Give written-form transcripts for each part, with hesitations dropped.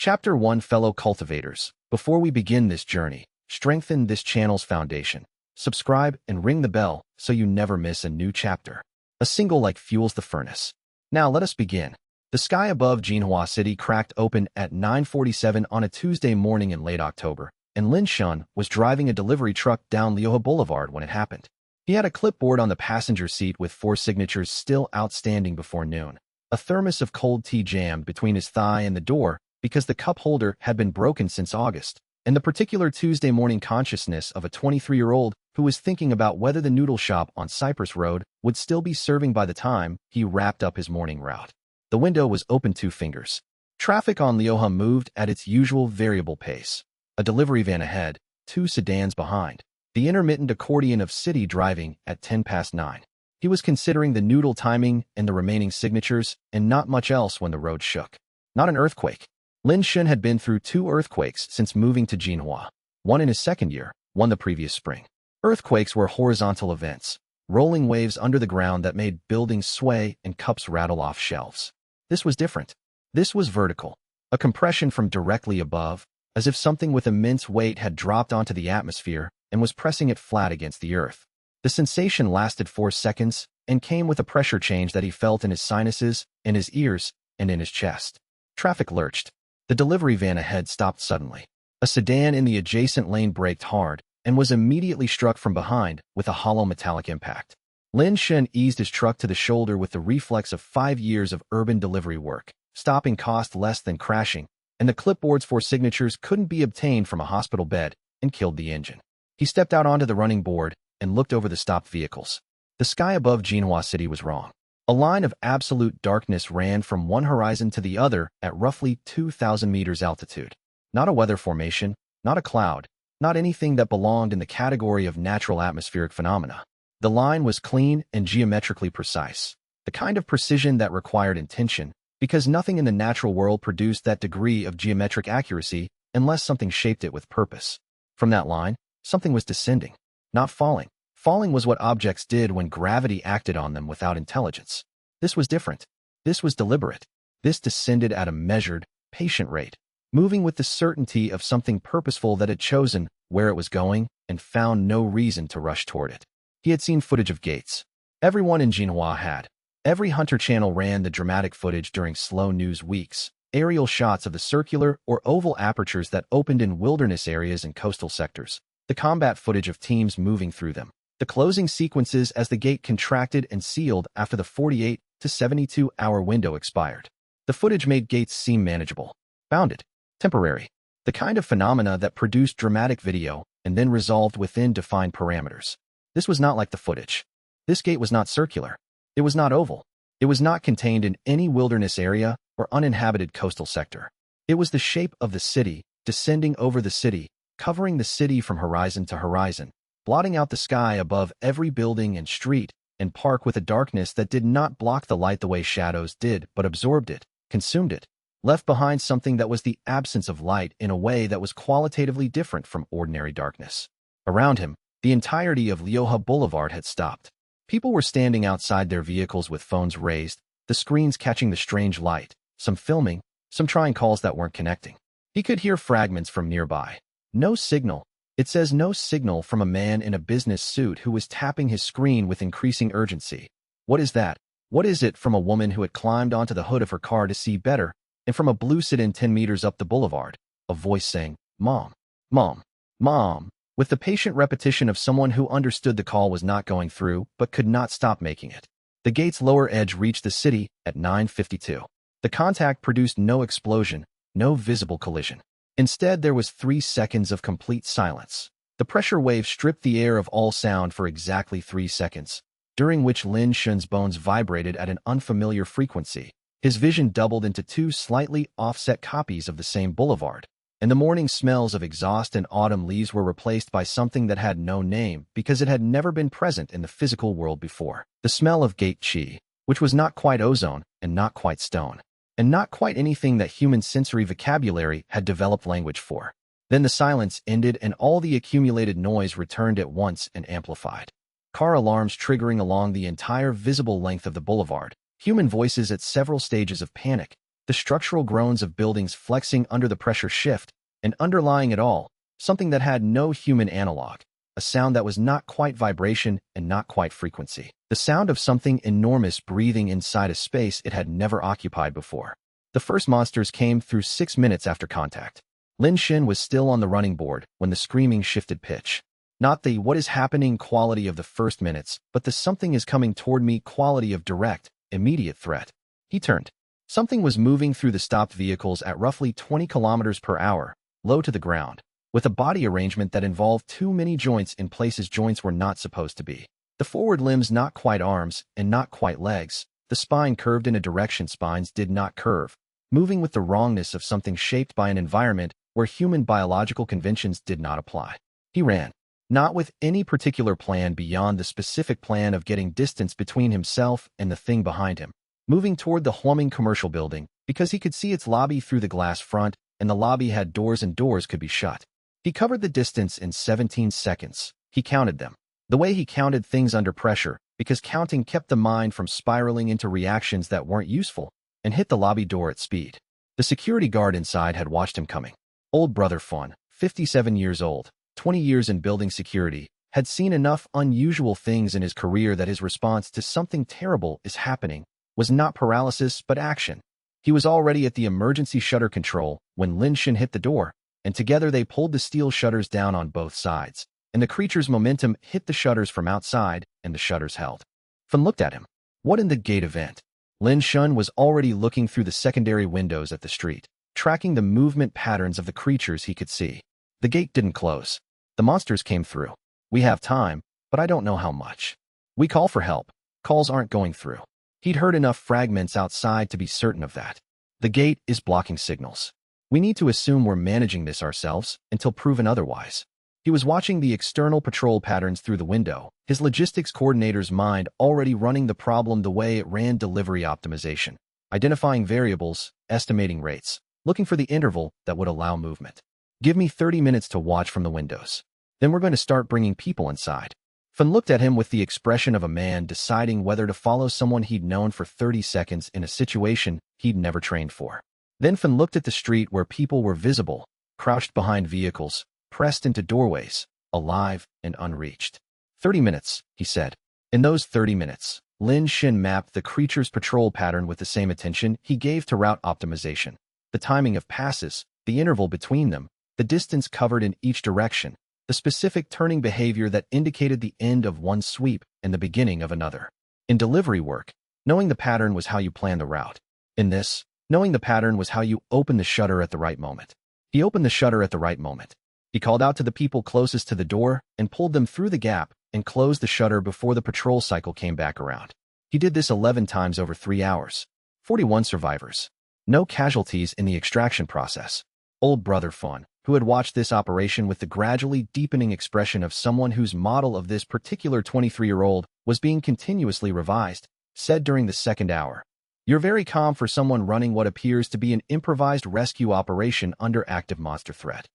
Chapter 1 Fellow Cultivators. Before we begin this journey, strengthen this channel's foundation. Subscribe and ring the bell so you never miss a new chapter. A single like fuels the furnace. Now let us begin. The sky above Jinhua City cracked open at 9:47 on a Tuesday morning in late October, and Lin Shun was driving a delivery truck down Lioha Boulevard when it happened. He had a clipboard on the passenger seat with 4 signatures still outstanding before noon. A thermos of cold tea jammed between his thigh and the door because the cup holder had been broken since August, and the particular Tuesday morning consciousness of a 23-year-old who was thinking about whether the noodle shop on Cypress Road would still be serving by the time he wrapped up his morning route. The window was open 2 fingers. Traffic on Lioha moved at its usual variable pace. A delivery van ahead, 2 sedans behind. The intermittent accordion of city driving at 9:10. He was considering the noodle timing and the remaining signatures, and not much else when the road shook. Not an earthquake. Lin Shun had been through 2 earthquakes since moving to Jinhua, one in his second year, one the previous spring. Earthquakes were horizontal events, rolling waves under the ground that made buildings sway and cups rattle off shelves. This was different. This was vertical, a compression from directly above, as if something with immense weight had dropped onto the atmosphere and was pressing it flat against the earth. The sensation lasted 4 seconds and came with a pressure change that he felt in his sinuses, in his ears, and in his chest. Traffic lurched. The delivery van ahead stopped suddenly. A sedan in the adjacent lane braked hard and was immediately struck from behind with a hollow metallic impact. Lin Shun eased his truck to the shoulder with the reflex of 5 years of urban delivery work. Stopping cost less than crashing, and the clipboard's 4 signatures couldn't be obtained from a hospital bed and killed the engine. He stepped out onto the running board and looked over the stopped vehicles. The sky above Jinhua City was wrong. A line of absolute darkness ran from one horizon to the other at roughly 2,000 meters altitude. Not a weather formation, not a cloud, not anything that belonged in the category of natural atmospheric phenomena. The line was clean and geometrically precise, the kind of precision that required intention, because nothing in the natural world produced that degree of geometric accuracy unless something shaped it with purpose. From that line, something was descending, not falling. Falling was what objects did when gravity acted on them without intelligence. This was different. This was deliberate. This descended at a measured, patient rate, moving with the certainty of something purposeful that had chosen where it was going and found no reason to rush toward it. He had seen footage of gates. Everyone in Jinhua had. Every Hunter channel ran the dramatic footage during slow news weeks, aerial shots of the circular or oval apertures that opened in wilderness areas and coastal sectors, the combat footage of teams moving through them, the closing sequences as the gate contracted and sealed after the 48 to 72-hour window expired. The footage made gates seem manageable, bounded, temporary, the kind of phenomena that produced dramatic video and then resolved within defined parameters. This was not like the footage. This gate was not circular. It was not oval. It was not contained in any wilderness area or uninhabited coastal sector. It was the shape of the city, descending over the city, covering the city from horizon to horizon, blotting out the sky above every building and street and park with a darkness that did not block the light the way shadows did, but absorbed it, consumed it, left behind something that was the absence of light in a way that was qualitatively different from ordinary darkness. Around him, the entirety of Lioha Boulevard had stopped. People were standing outside their vehicles with phones raised, the screens catching the strange light, some filming, some trying calls that weren't connecting. He could hear fragments from nearby. No signal. It says no signal from a man in a business suit who was tapping his screen with increasing urgency. What is that? What is it? From a woman who had climbed onto the hood of her car to see better, and from a blue sedan 10 meters up the boulevard, a voice saying, "Mom, Mom, Mom," with the patient repetition of someone who understood the call was not going through but could not stop making it. The gate's lower edge reached the city at 9:52. The contact produced no explosion, no visible collision. Instead, there was 3 seconds of complete silence. The pressure wave stripped the air of all sound for exactly 3 seconds, during which Lin Shun's bones vibrated at an unfamiliar frequency. His vision doubled into 2 slightly offset copies of the same boulevard, and the morning smells of exhaust and autumn leaves were replaced by something that had no name because it had never been present in the physical world before. The smell of gate chi, which was not quite ozone and not quite stone, and not quite anything that human sensory vocabulary had developed language for. Then the silence ended and all the accumulated noise returned at once and amplified. Car alarms triggering along the entire visible length of the boulevard, human voices at several stages of panic, the structural groans of buildings flexing under the pressure shift, and underlying it all, something that had no human analog, a sound that was not quite vibration and not quite frequency. The sound of something enormous breathing inside a space it had never occupied before. The first monsters came through 6 minutes after contact. Lin Shin was still on the running board when the screaming shifted pitch. Not the what is happening quality of the first minutes, but the something is coming toward me quality of direct, immediate threat. He turned. Something was moving through the stopped vehicles at roughly 20 kilometers per hour, low to the ground, with a body arrangement that involved too many joints in places joints were not supposed to be. The forward limbs not quite arms and not quite legs, the spine curved in a direction spines did not curve, moving with the wrongness of something shaped by an environment where human biological conventions did not apply. He ran, not with any particular plan beyond the specific plan of getting distance between himself and the thing behind him, moving toward the humming commercial building because he could see its lobby through the glass front and the lobby had doors and doors could be shut. He covered the distance in 17 seconds. He counted them. The way he counted things under pressure, because counting kept the mind from spiraling into reactions that weren't useful, and hit the lobby door at speed. The security guard inside had watched him coming. Old Brother Fawn, 57 years old, 20 years in building security, had seen enough unusual things in his career that his response to something terrible is happening was not paralysis but action. He was already at the emergency shutter control when Lin Shin hit the door, and together they pulled the steel shutters down on both sides, and the creature's momentum hit the shutters from outside, and the shutters held. Fan looked at him. What in the gate event? Lin Shin was already looking through the secondary windows at the street, tracking the movement patterns of the creatures he could see. The gate didn't close. The monsters came through. We have time, but I don't know how much. We call for help. Calls aren't going through. He'd heard enough fragments outside to be certain of that. The gate is blocking signals. We need to assume we're managing this ourselves until proven otherwise. He was watching the external patrol patterns through the window, his logistics coordinator's mind already running the problem the way it ran delivery optimization, identifying variables, estimating rates, looking for the interval that would allow movement. Give me 30 minutes to watch from the windows. Then we're going to start bringing people inside. Fan looked at him with the expression of a man deciding whether to follow someone he'd known for 30 seconds in a situation he'd never trained for. Then Fan looked at the street where people were visible, crouched behind vehicles, pressed into doorways, alive and unreached. 30 minutes, he said. In those 30 minutes, Lin Shin mapped the creature's patrol pattern with the same attention he gave to route optimization. The timing of passes, the interval between them, the distance covered in each direction, the specific turning behavior that indicated the end of one sweep and the beginning of another. In delivery work, knowing the pattern was how you plan the route. In this, knowing the pattern was how you open the shutter at the right moment. He opened the shutter at the right moment. He called out to the people closest to the door and pulled them through the gap and closed the shutter before the patrol cycle came back around. He did this 11 times over 3 hours. 41 survivors. No casualties in the extraction process. Old Brother Fawn, who had watched this operation with the gradually deepening expression of someone whose model of this particular 23-year-old was being continuously revised, said during the second hour, "You're very calm for someone running what appears to be an improvised rescue operation under active monster threat."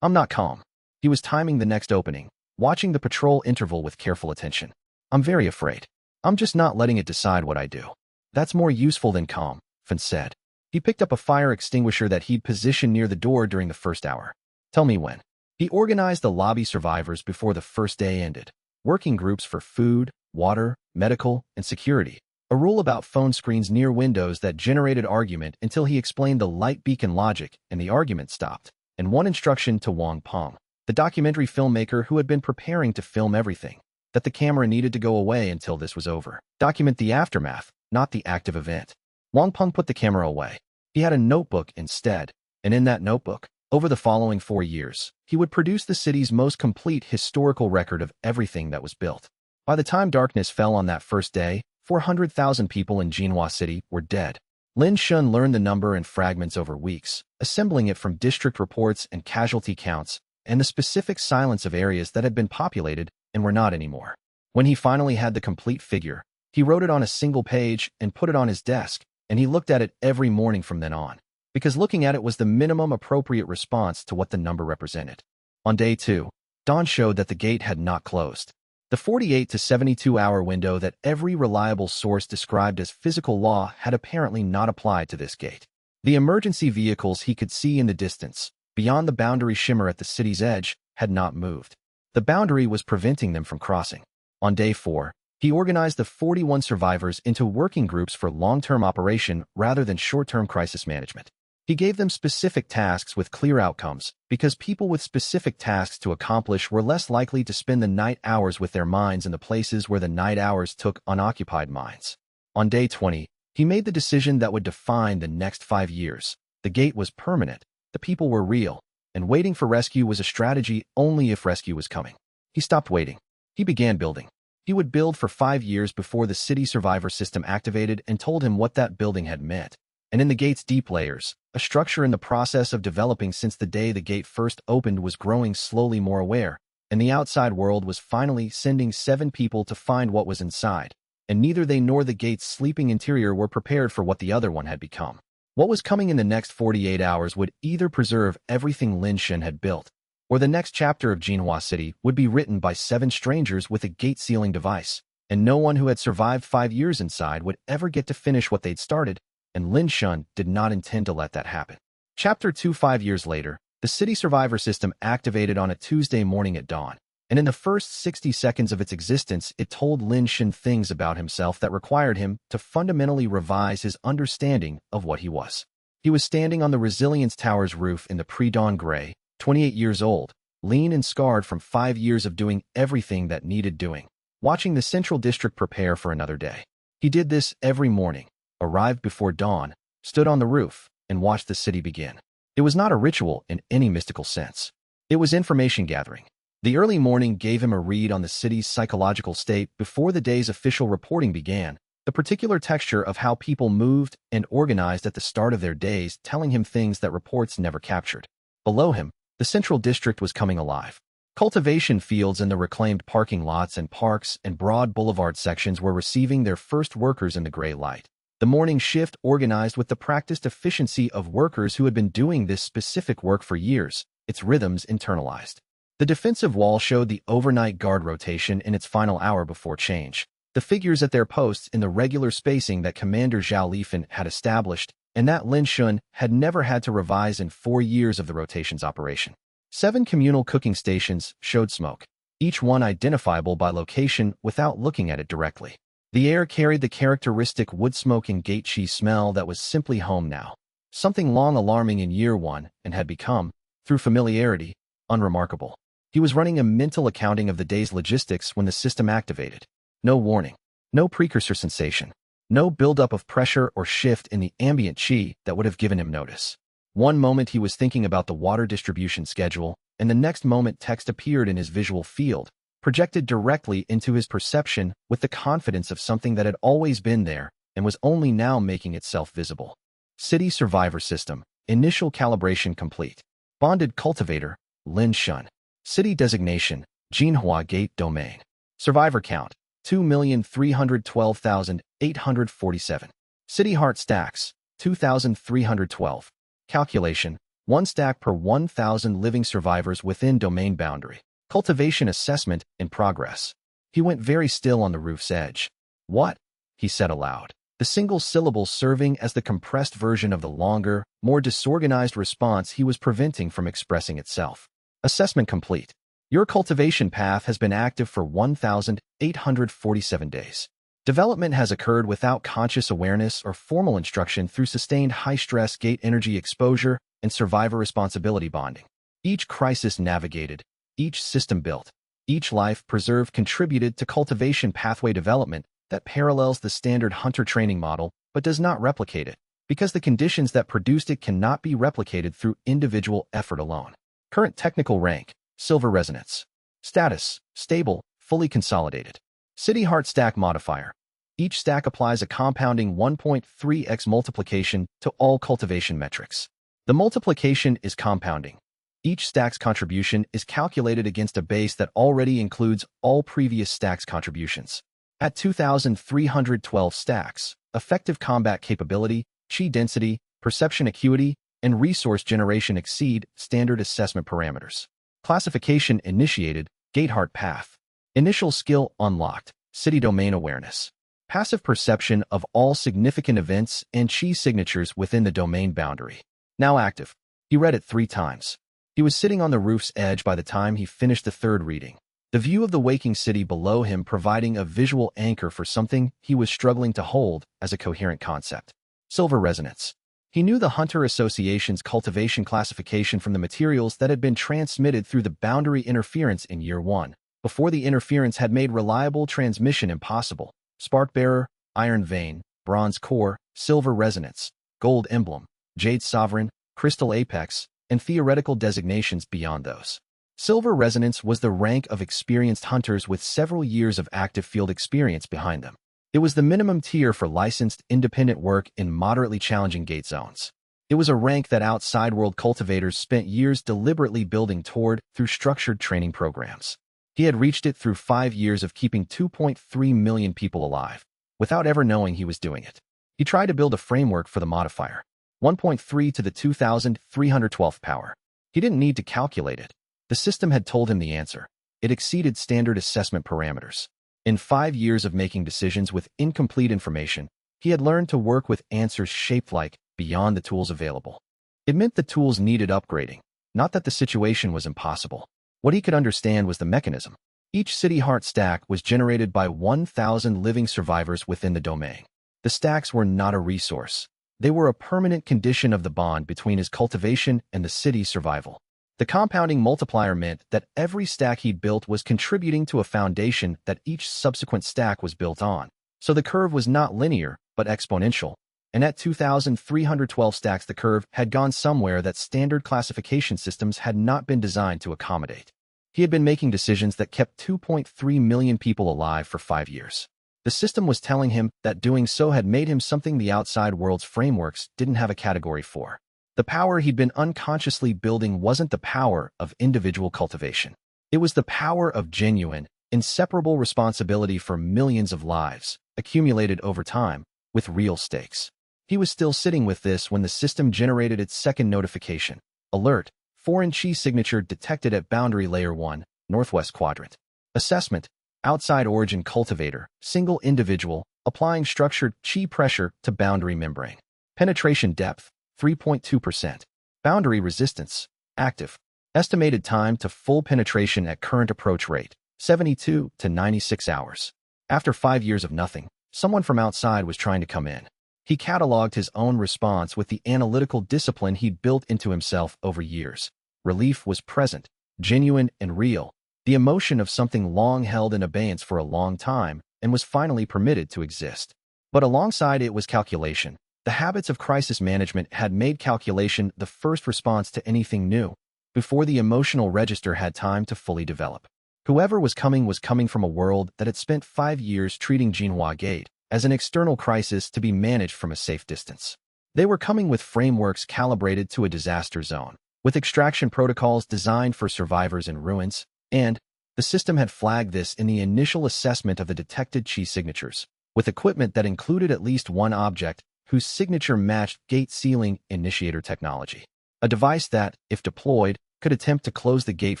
"I'm not calm." He was timing the next opening, watching the patrol interval with careful attention. "I'm very afraid. I'm just not letting it decide what I do." "That's more useful than calm," Fan said. He picked up a fire extinguisher that he'd positioned near the door during the first hour. "Tell me when." He organized the lobby survivors before the first day ended. Working groups for food, water, medical, and security. A rule about phone screens near windows that generated argument until he explained the light beacon logic and the argument stopped. And one instruction to Wang Peng, the documentary filmmaker who had been preparing to film everything, that the camera needed to go away until this was over. Document the aftermath, not the active event. Wang Peng put the camera away. He had a notebook instead, and in that notebook, over the following 4 years, he would produce the city's most complete historical record of everything that was built. By the time darkness fell on that first day, 400,000 people in Jinhua City were dead. Lin Shin learned the number in fragments over weeks, assembling it from district reports and casualty counts, and the specific silence of areas that had been populated and were not anymore. When he finally had the complete figure, he wrote it on a single page and put it on his desk, and he looked at it every morning from then on, because looking at it was the minimum appropriate response to what the number represented. On day 2, dawn showed that the gate had not closed. The 48 to 72-hour window that every reliable source described as physical law had apparently not applied to this gate. The emergency vehicles he could see in the distance, beyond the boundary shimmer at the city's edge, had not moved. The boundary was preventing them from crossing. On day 4, he organized the 41 survivors into working groups for long-term operation rather than short-term crisis management. He gave them specific tasks with clear outcomes, because people with specific tasks to accomplish were less likely to spend the night hours with their minds in the places where the night hours took unoccupied minds. On day 20, he made the decision that would define the next 5 years. The gate was permanent, the people were real, and waiting for rescue was a strategy only if rescue was coming. He stopped waiting. He began building. He would build for 5 years before the city survivor system activated and told him what that building had meant. And in the gate's deep layers, a structure in the process of developing since the day the gate first opened was growing slowly more aware, and the outside world was finally sending 7 people to find what was inside, and neither they nor the gate's sleeping interior were prepared for what the other one had become. What was coming in the next 48 hours would either preserve everything Lin Shen had built, or the next chapter of Jinhua City would be written by 7 strangers with a gate-sealing device, and no one who had survived 5 years inside would ever get to finish what they'd started, and Lin Shen did not intend to let that happen. Chapter 2 5 years later, the city survivor system activated on a Tuesday morning at dawn, and in the first 60 seconds of its existence it told Lin Shen things about himself that required him to fundamentally revise his understanding of what he was. He was standing on the Resilience Tower's roof in the pre-dawn gray, 28 years old, lean and scarred from 5 years of doing everything that needed doing, watching the Central District prepare for another day. He did this every morning, arrived before dawn, stood on the roof, and watched the city begin. It was not a ritual in any mystical sense. It was information gathering. The early morning gave him a read on the city's psychological state before the day's official reporting began, the particular texture of how people moved and organized at the start of their days telling him things that reports never captured. Below him, the Central District was coming alive. Cultivation fields and the reclaimed parking lots and parks and broad boulevard sections were receiving their first workers in the gray light. The morning shift organized with the practiced efficiency of workers who had been doing this specific work for years, its rhythms internalized. The defensive wall showed the overnight guard rotation in its final hour before change, the figures at their posts in the regular spacing that Commander Zhao Lifan had established, and that Lin Shen had never had to revise in 4 years of the rotation's operation. 7 communal cooking stations showed smoke, each one identifiable by location without looking at it directly. The air carried the characteristic wood smoke and gate cheese smell that was simply home now, something long alarming in year 1 and had become, through familiarity, unremarkable. He was running a mental accounting of the day's logistics when the system activated. No warning, no precursor sensation, no buildup of pressure or shift in the ambient chi that would have given him notice. One moment he was thinking about the water distribution schedule, and the next moment text appeared in his visual field, projected directly into his perception with the confidence of something that had always been there and was only now making itself visible. City Survivor System, initial calibration complete. Bonded Cultivator, Lin Shen. City Designation, Jinhua Gate Domain. Survivor Count, 2,312,847. City Heart Stacks, 2,312. Calculation, 1 stack per 1,000 living survivors within domain boundary. Cultivation assessment in progress. He went very still on the roof's edge. What? He said aloud, the single syllable serving as the compressed version of the longer, more disorganized response he was preventing from expressing itself. Assessment complete. Your cultivation path has been active for 1,847 days. Development has occurred without conscious awareness or formal instruction through sustained high-stress gate energy exposure and survivor responsibility bonding. Each crisis navigated, each system built, each life preserved contributed to cultivation pathway development that parallels the standard hunter training model but does not replicate it, because the conditions that produced it cannot be replicated through individual effort alone. Current technical rank, Silver Resonance. Status, stable, fully consolidated. City Heart Stack Modifier. Each stack applies a compounding 1.3x multiplication to all cultivation metrics. The multiplication is compounding. Each stack's contribution is calculated against a base that already includes all previous stacks' contributions. At 2,312 stacks, effective combat capability, chi density, perception acuity, and resource generation exceed standard assessment parameters. Classification initiated, Gateheart Path. Initial skill unlocked, City Domain Awareness. passive perception of all significant events and chi signatures within the domain boundary. Now active. He read it 3 times. He was sitting on the roof's edge by the time he finished the 3rd reading. The view of the waking city below him providing a visual anchor for something he was struggling to hold as a coherent concept. Silver resonance. He knew the Hunter Association's cultivation classification from the materials that had been transmitted through the boundary interference in Year 1, before the interference had made reliable transmission impossible. Spark-bearer, iron vein, bronze core, silver resonance, gold emblem, jade sovereign, crystal apex, and theoretical designations beyond those. Silver resonance was the rank of experienced hunters with several years of active field experience behind them. It was the minimum tier for licensed, independent work in moderately challenging gate zones. It was a rank that outside-world cultivators spent years deliberately building toward through structured training programs. He had reached it through 5 years of keeping 2.3 million people alive, without ever knowing he was doing it. He tried to build a framework for the modifier, 1.3 to the 2,312th power. He didn't need to calculate it. The system had told him the answer. It exceeded standard assessment parameters. In 5 years of making decisions with incomplete information, he had learned to work with answers shaped like beyond the tools available. It meant the tools needed upgrading, not that the situation was impossible. What he could understand was the mechanism. Each city heart stack was generated by 1,000 living survivors within the domain. The stacks were not a resource. They were a permanent condition of the bond between his cultivation and the city's survival. The compounding multiplier meant that every stack he'd built was contributing to a foundation that each subsequent stack was built on. So the curve was not linear, but exponential. And at 2,312 stacks, the curve had gone somewhere that standard classification systems had not been designed to accommodate. He had been making decisions that kept 2.3 million people alive for 5 years. The system was telling him that doing so had made him something the outside world's frameworks didn't have a category for. The power he'd been unconsciously building wasn't the power of individual cultivation. It was the power of genuine, inseparable responsibility for millions of lives, accumulated over time, with real stakes. He was still sitting with this when the system generated its second notification. Alert, foreign chi signature detected at boundary layer 1, northwest quadrant. Assessment, outside origin cultivator, single individual, applying structured chi pressure to boundary membrane. Penetration depth, 3.2%. Boundary resistance, active. Estimated time to full penetration at current approach rate, 72 to 96 hours. After 5 years of nothing, someone from outside was trying to come in. He cataloged his own response with the analytical discipline he'd built into himself over years. Relief was present, genuine and real, the emotion of something long held in abeyance for a long time and was finally permitted to exist. But alongside it was calculation. The habits of crisis management had made calculation the first response to anything new, before the emotional register had time to fully develop. Whoever was coming from a world that had spent 5 years treating Jinhua Gate as an external crisis to be managed from a safe distance. They were coming with frameworks calibrated to a disaster zone, with extraction protocols designed for survivors in ruins, and the system had flagged this in the initial assessment of the detected chi signatures, with equipment that included at least one object whose signature matched gate sealing initiator technology. A device that, if deployed, could attempt to close the gate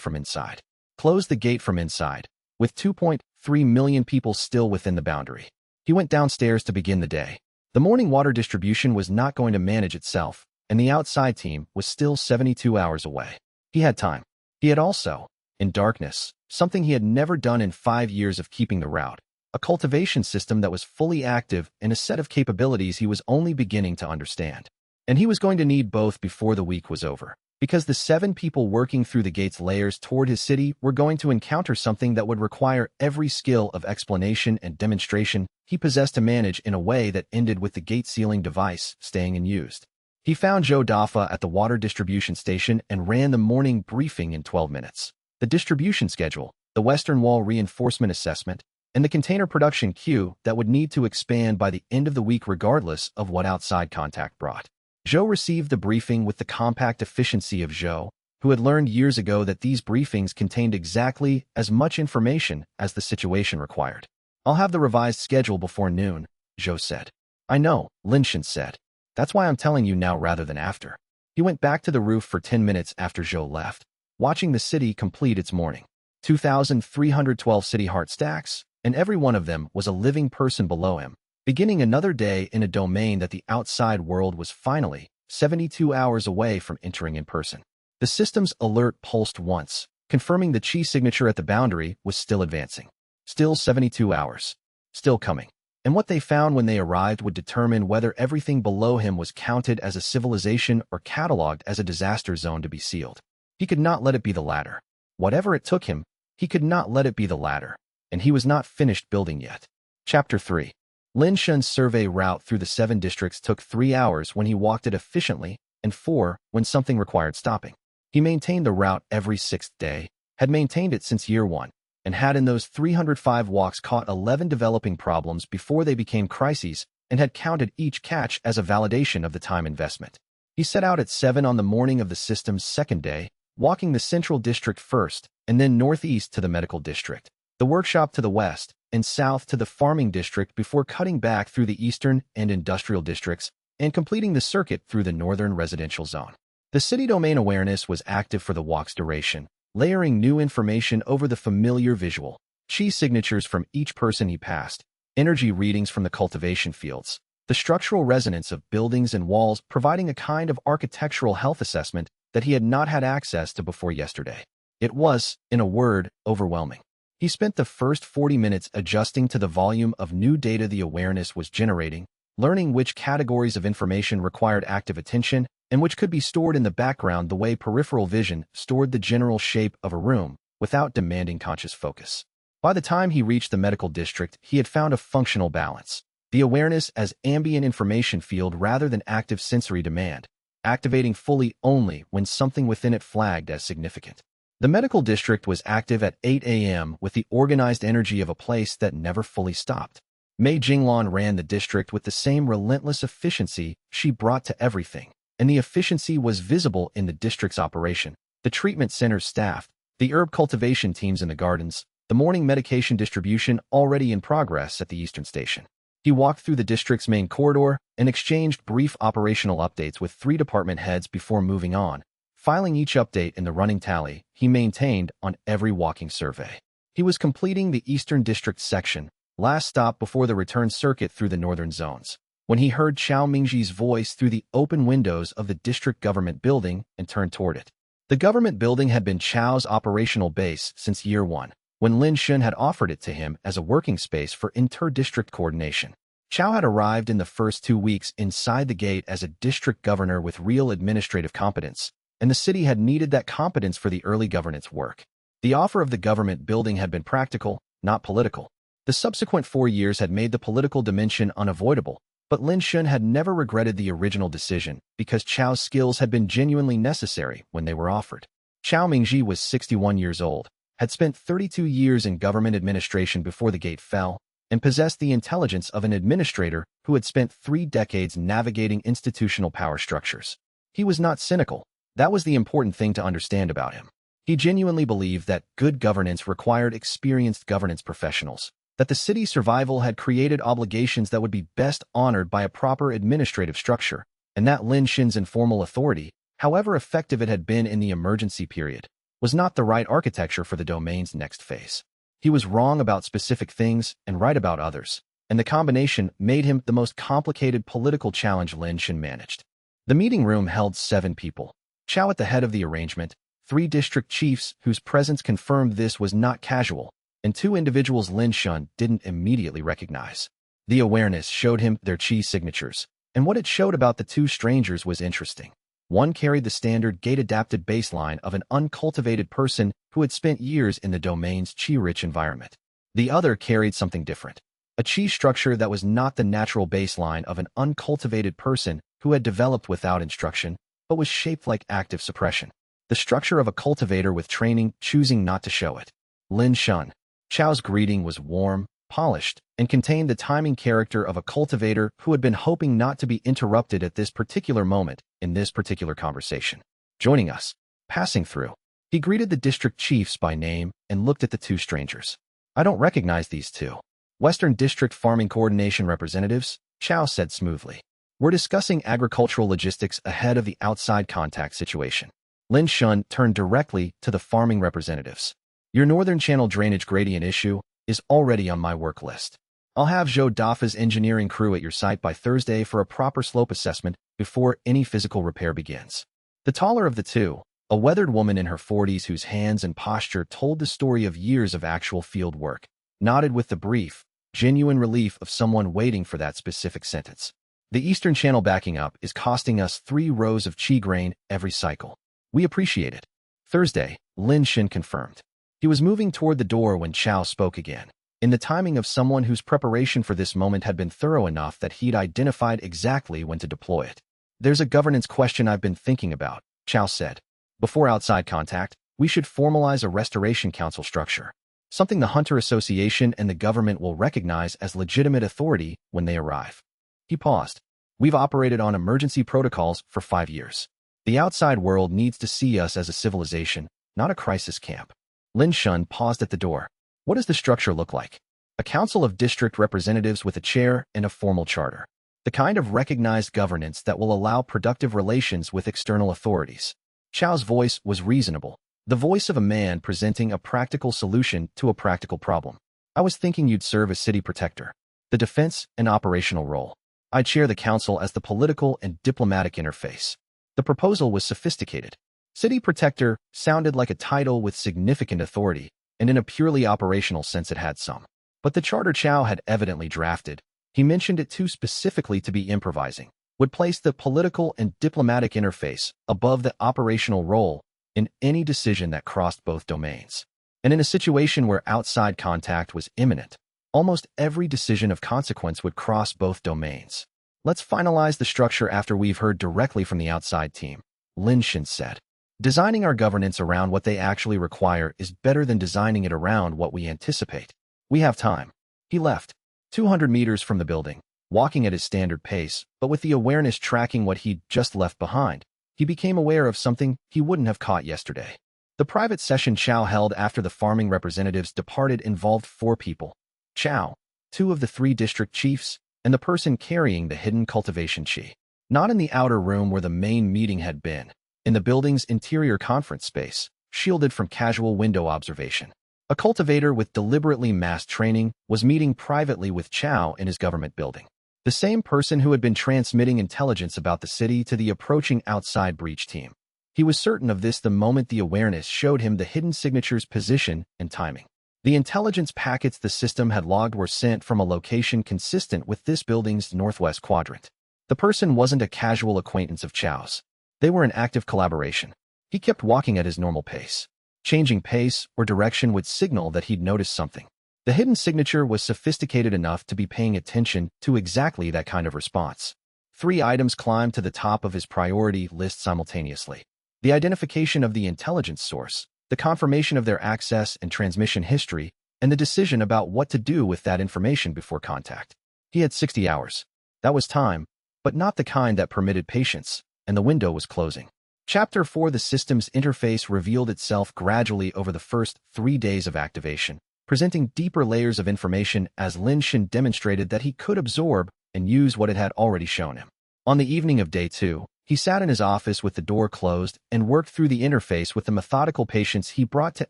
from inside. Close the gate from inside, with 2.3 million people still within the boundary. He went downstairs to begin the day. The morning water distribution was not going to manage itself, and the outside team was still 72 hours away. He had time. He had also, in darkness, something he had never done in 5 years of keeping the route. A cultivation system that was fully active and a set of capabilities he was only beginning to understand. And he was going to need both before the week was over, because the 7 people working through the gate's layers toward his city were going to encounter something that would require every skill of explanation and demonstration he possessed to manage in a way that ended with the gate sealing device staying unused. He found Joe Daffa at the water distribution station and ran the morning briefing in 12 minutes. The distribution schedule, the Western Wall reinforcement assessment, and the container production queue that would need to expand by the end of the week regardless of what outside contact brought. Joe received the briefing with the compact efficiency of Joe, who had learned years ago that these briefings contained exactly as much information as the situation required. "I'll have the revised schedule before noon," Joe said. "I know," Linshin said. "That's why I'm telling you now rather than after." He went back to the roof for 10 minutes after Joe left, watching the city complete its morning. 2,312 city heart stacks, and every one of them was a living person below him, beginning another day in a domain that the outside world was finally 72 hours away from entering in person. The system's alert pulsed once, confirming the chi signature at the boundary was still advancing. Still 72 hours. Still coming. And what they found when they arrived would determine whether everything below him was counted as a civilization or catalogued as a disaster zone to be sealed. He could not let it be the latter. Whatever it took him, he could not let it be the latter. And he was not finished building yet. Chapter 3. Lin Shun's survey route through the 7 districts took 3 hours when he walked it efficiently, and 4 when something required stopping. He maintained the route every 6th day, had maintained it since year 1, and had in those 305 walks caught 11 developing problems before they became crises, and had counted each catch as a validation of the time investment. He set out at 7 on the morning of the system's 2nd day, walking the central district first, and then northeast to the medical district, the workshop to the west, and south to the farming district before cutting back through the eastern and industrial districts, and completing the circuit through the northern residential zone. The city domain awareness was active for the walk's duration, layering new information over the familiar visual, chi signatures from each person he passed, energy readings from the cultivation fields, the structural resonance of buildings and walls providing a kind of architectural health assessment that he had not had access to before yesterday. It was, in a word, overwhelming. He spent the first 40 minutes adjusting to the volume of new data the awareness was generating, learning which categories of information required active attention and which could be stored in the background the way peripheral vision stored the general shape of a room without demanding conscious focus. By the time he reached the medical district, he had found a functional balance, the awareness as ambient information field rather than active sensory demand, activating fully only when something within it flagged as significant. The medical district was active at 8 a.m. with the organized energy of a place that never fully stopped. Mei Jinglan ran the district with the same relentless efficiency she brought to everything, and the efficiency was visible in the district's operation, the treatment center's staff, the herb cultivation teams in the gardens, the morning medication distribution already in progress at the Eastern Station. He walked through the district's main corridor and exchanged brief operational updates with 3 department heads before moving on, filing each update in the running tally he maintained on every walking survey. He was completing the Eastern District section, last stop before the return circuit through the northern zones, when he heard Chao Mingji's voice through the open windows of the district government building and turned toward it. The government building had been Chao's operational base since year 1, when Lin Shun had offered it to him as a working space for inter-district coordination. Chao had arrived in the first 2 weeks inside the gate as a district governor with real administrative competence, and the city had needed that competence for the early governance work. The offer of the government building had been practical, not political. The subsequent 4 years had made the political dimension unavoidable, but Lin Shun had never regretted the original decision because Chao's skills had been genuinely necessary when they were offered. Chao Mingji was 61 years old, had spent 32 years in government administration before the gate fell, and possessed the intelligence of an administrator who had spent 3 decades navigating institutional power structures. He was not cynical. That was the important thing to understand about him. He genuinely believed that good governance required experienced governance professionals, that the city's survival had created obligations that would be best honored by a proper administrative structure, and that Lin Shun's informal authority, however effective it had been in the emergency period, was not the right architecture for the domain's next phase. He was wrong about specific things and right about others, and the combination made him the most complicated political challenge Lin Shun managed. The meeting room held 7 people. Chao at the head of the arrangement, 3 district chiefs whose presence confirmed this was not casual, and 2 individuals Lin Shun didn't immediately recognize. The awareness showed him their chi signatures, and what it showed about the 2 strangers was interesting. One carried the standard gate-adapted baseline of an uncultivated person who had spent years in the domain's chi-rich environment. The other carried something different, a chi structure that was not the natural baseline of an uncultivated person who had developed without instruction, but was shaped like active suppression. The structure of a cultivator with training choosing not to show it. Lin Shun. Chao's greeting was warm, polished, and contained the timing character of a cultivator who had been hoping not to be interrupted at this particular moment in this particular conversation. Joining us. Passing through. He greeted the district chiefs by name and looked at the 2 strangers. I don't recognize these 2. Western District Farming Coordination representatives, Chao said smoothly. We're discussing agricultural logistics ahead of the outside contact situation. Lin Shun turned directly to the farming representatives. Your northern channel drainage gradient issue is already on my work list. I'll have Joe Dafa's engineering crew at your site by Thursday for a proper slope assessment before any physical repair begins. The taller of the two, a weathered woman in her 40s whose hands and posture told the story of years of actual field work, nodded with the brief, genuine relief of someone waiting for that specific sentence. The Eastern Channel backing up is costing us 3 rows of chi grain every cycle. We appreciate it. Thursday, Lin Shin confirmed. He was moving toward the door when Chow spoke again, in the timing of someone whose preparation for this moment had been thorough enough that he'd identified exactly when to deploy it. There's a governance question I've been thinking about, Chow said. Before outside contact, we should formalize a restoration council structure, something the Hunter Association and the government will recognize as legitimate authority when they arrive. He paused. We've operated on emergency protocols for 5 years. The outside world needs to see us as a civilization, not a crisis camp. Lin Shun paused at the door. What does the structure look like? A council of district representatives with a chair and a formal charter. The kind of recognized governance that will allow productive relations with external authorities. Chow's voice was reasonable, the voice of a man presenting a practical solution to a practical problem. I was thinking you'd serve as city protector. The defense and operational role. I'd chair the council as the political and diplomatic interface. The proposal was sophisticated. City protector sounded like a title with significant authority, and in a purely operational sense it had some. But the charter Chow had evidently drafted, he mentioned it too specifically to be improvising, would place the political and diplomatic interface above the operational role in any decision that crossed both domains. And in a situation where outside contact was imminent, almost every decision of consequence would cross both domains. Let's finalize the structure after we've heard directly from the outside team, Lin Shin said. Designing our governance around what they actually require is better than designing it around what we anticipate. We have time. He left, 200 meters from the building, walking at his standard pace, but with the awareness tracking what he'd just left behind. He became aware of something he wouldn't have caught yesterday. The private session Chow held after the farming representatives departed involved 4 people. Chow, 2 of the 3 district chiefs, and the person carrying the hidden cultivation chi. Not in the outer room where the main meeting had been. In the building's interior conference space, shielded from casual window observation. A cultivator with deliberately masked training was meeting privately with Chow in his government building. The same person who had been transmitting intelligence about the city to the approaching outside breach team. He was certain of this the moment the awareness showed him the hidden signature's position and timing. The intelligence packets the system had logged were sent from a location consistent with this building's northwest quadrant. The person wasn't a casual acquaintance of Chow's. They were in active collaboration. He kept walking at his normal pace. Changing pace or direction would signal that he'd noticed something. The hidden signature was sophisticated enough to be paying attention to exactly that kind of response. 3 items climbed to the top of his priority list simultaneously. The identification of the intelligence source, the confirmation of their access and transmission history, and the decision about what to do with that information before contact. He had 60 hours. That was time, but not the kind that permitted patience, and the window was closing. Chapter 4. The system's interface revealed itself gradually over the first 3 days of activation, presenting deeper layers of information as Lin Shin demonstrated that he could absorb and use what it had already shown him. On the evening of day 2, he sat in his office with the door closed and worked through the interface with the methodical patience he brought to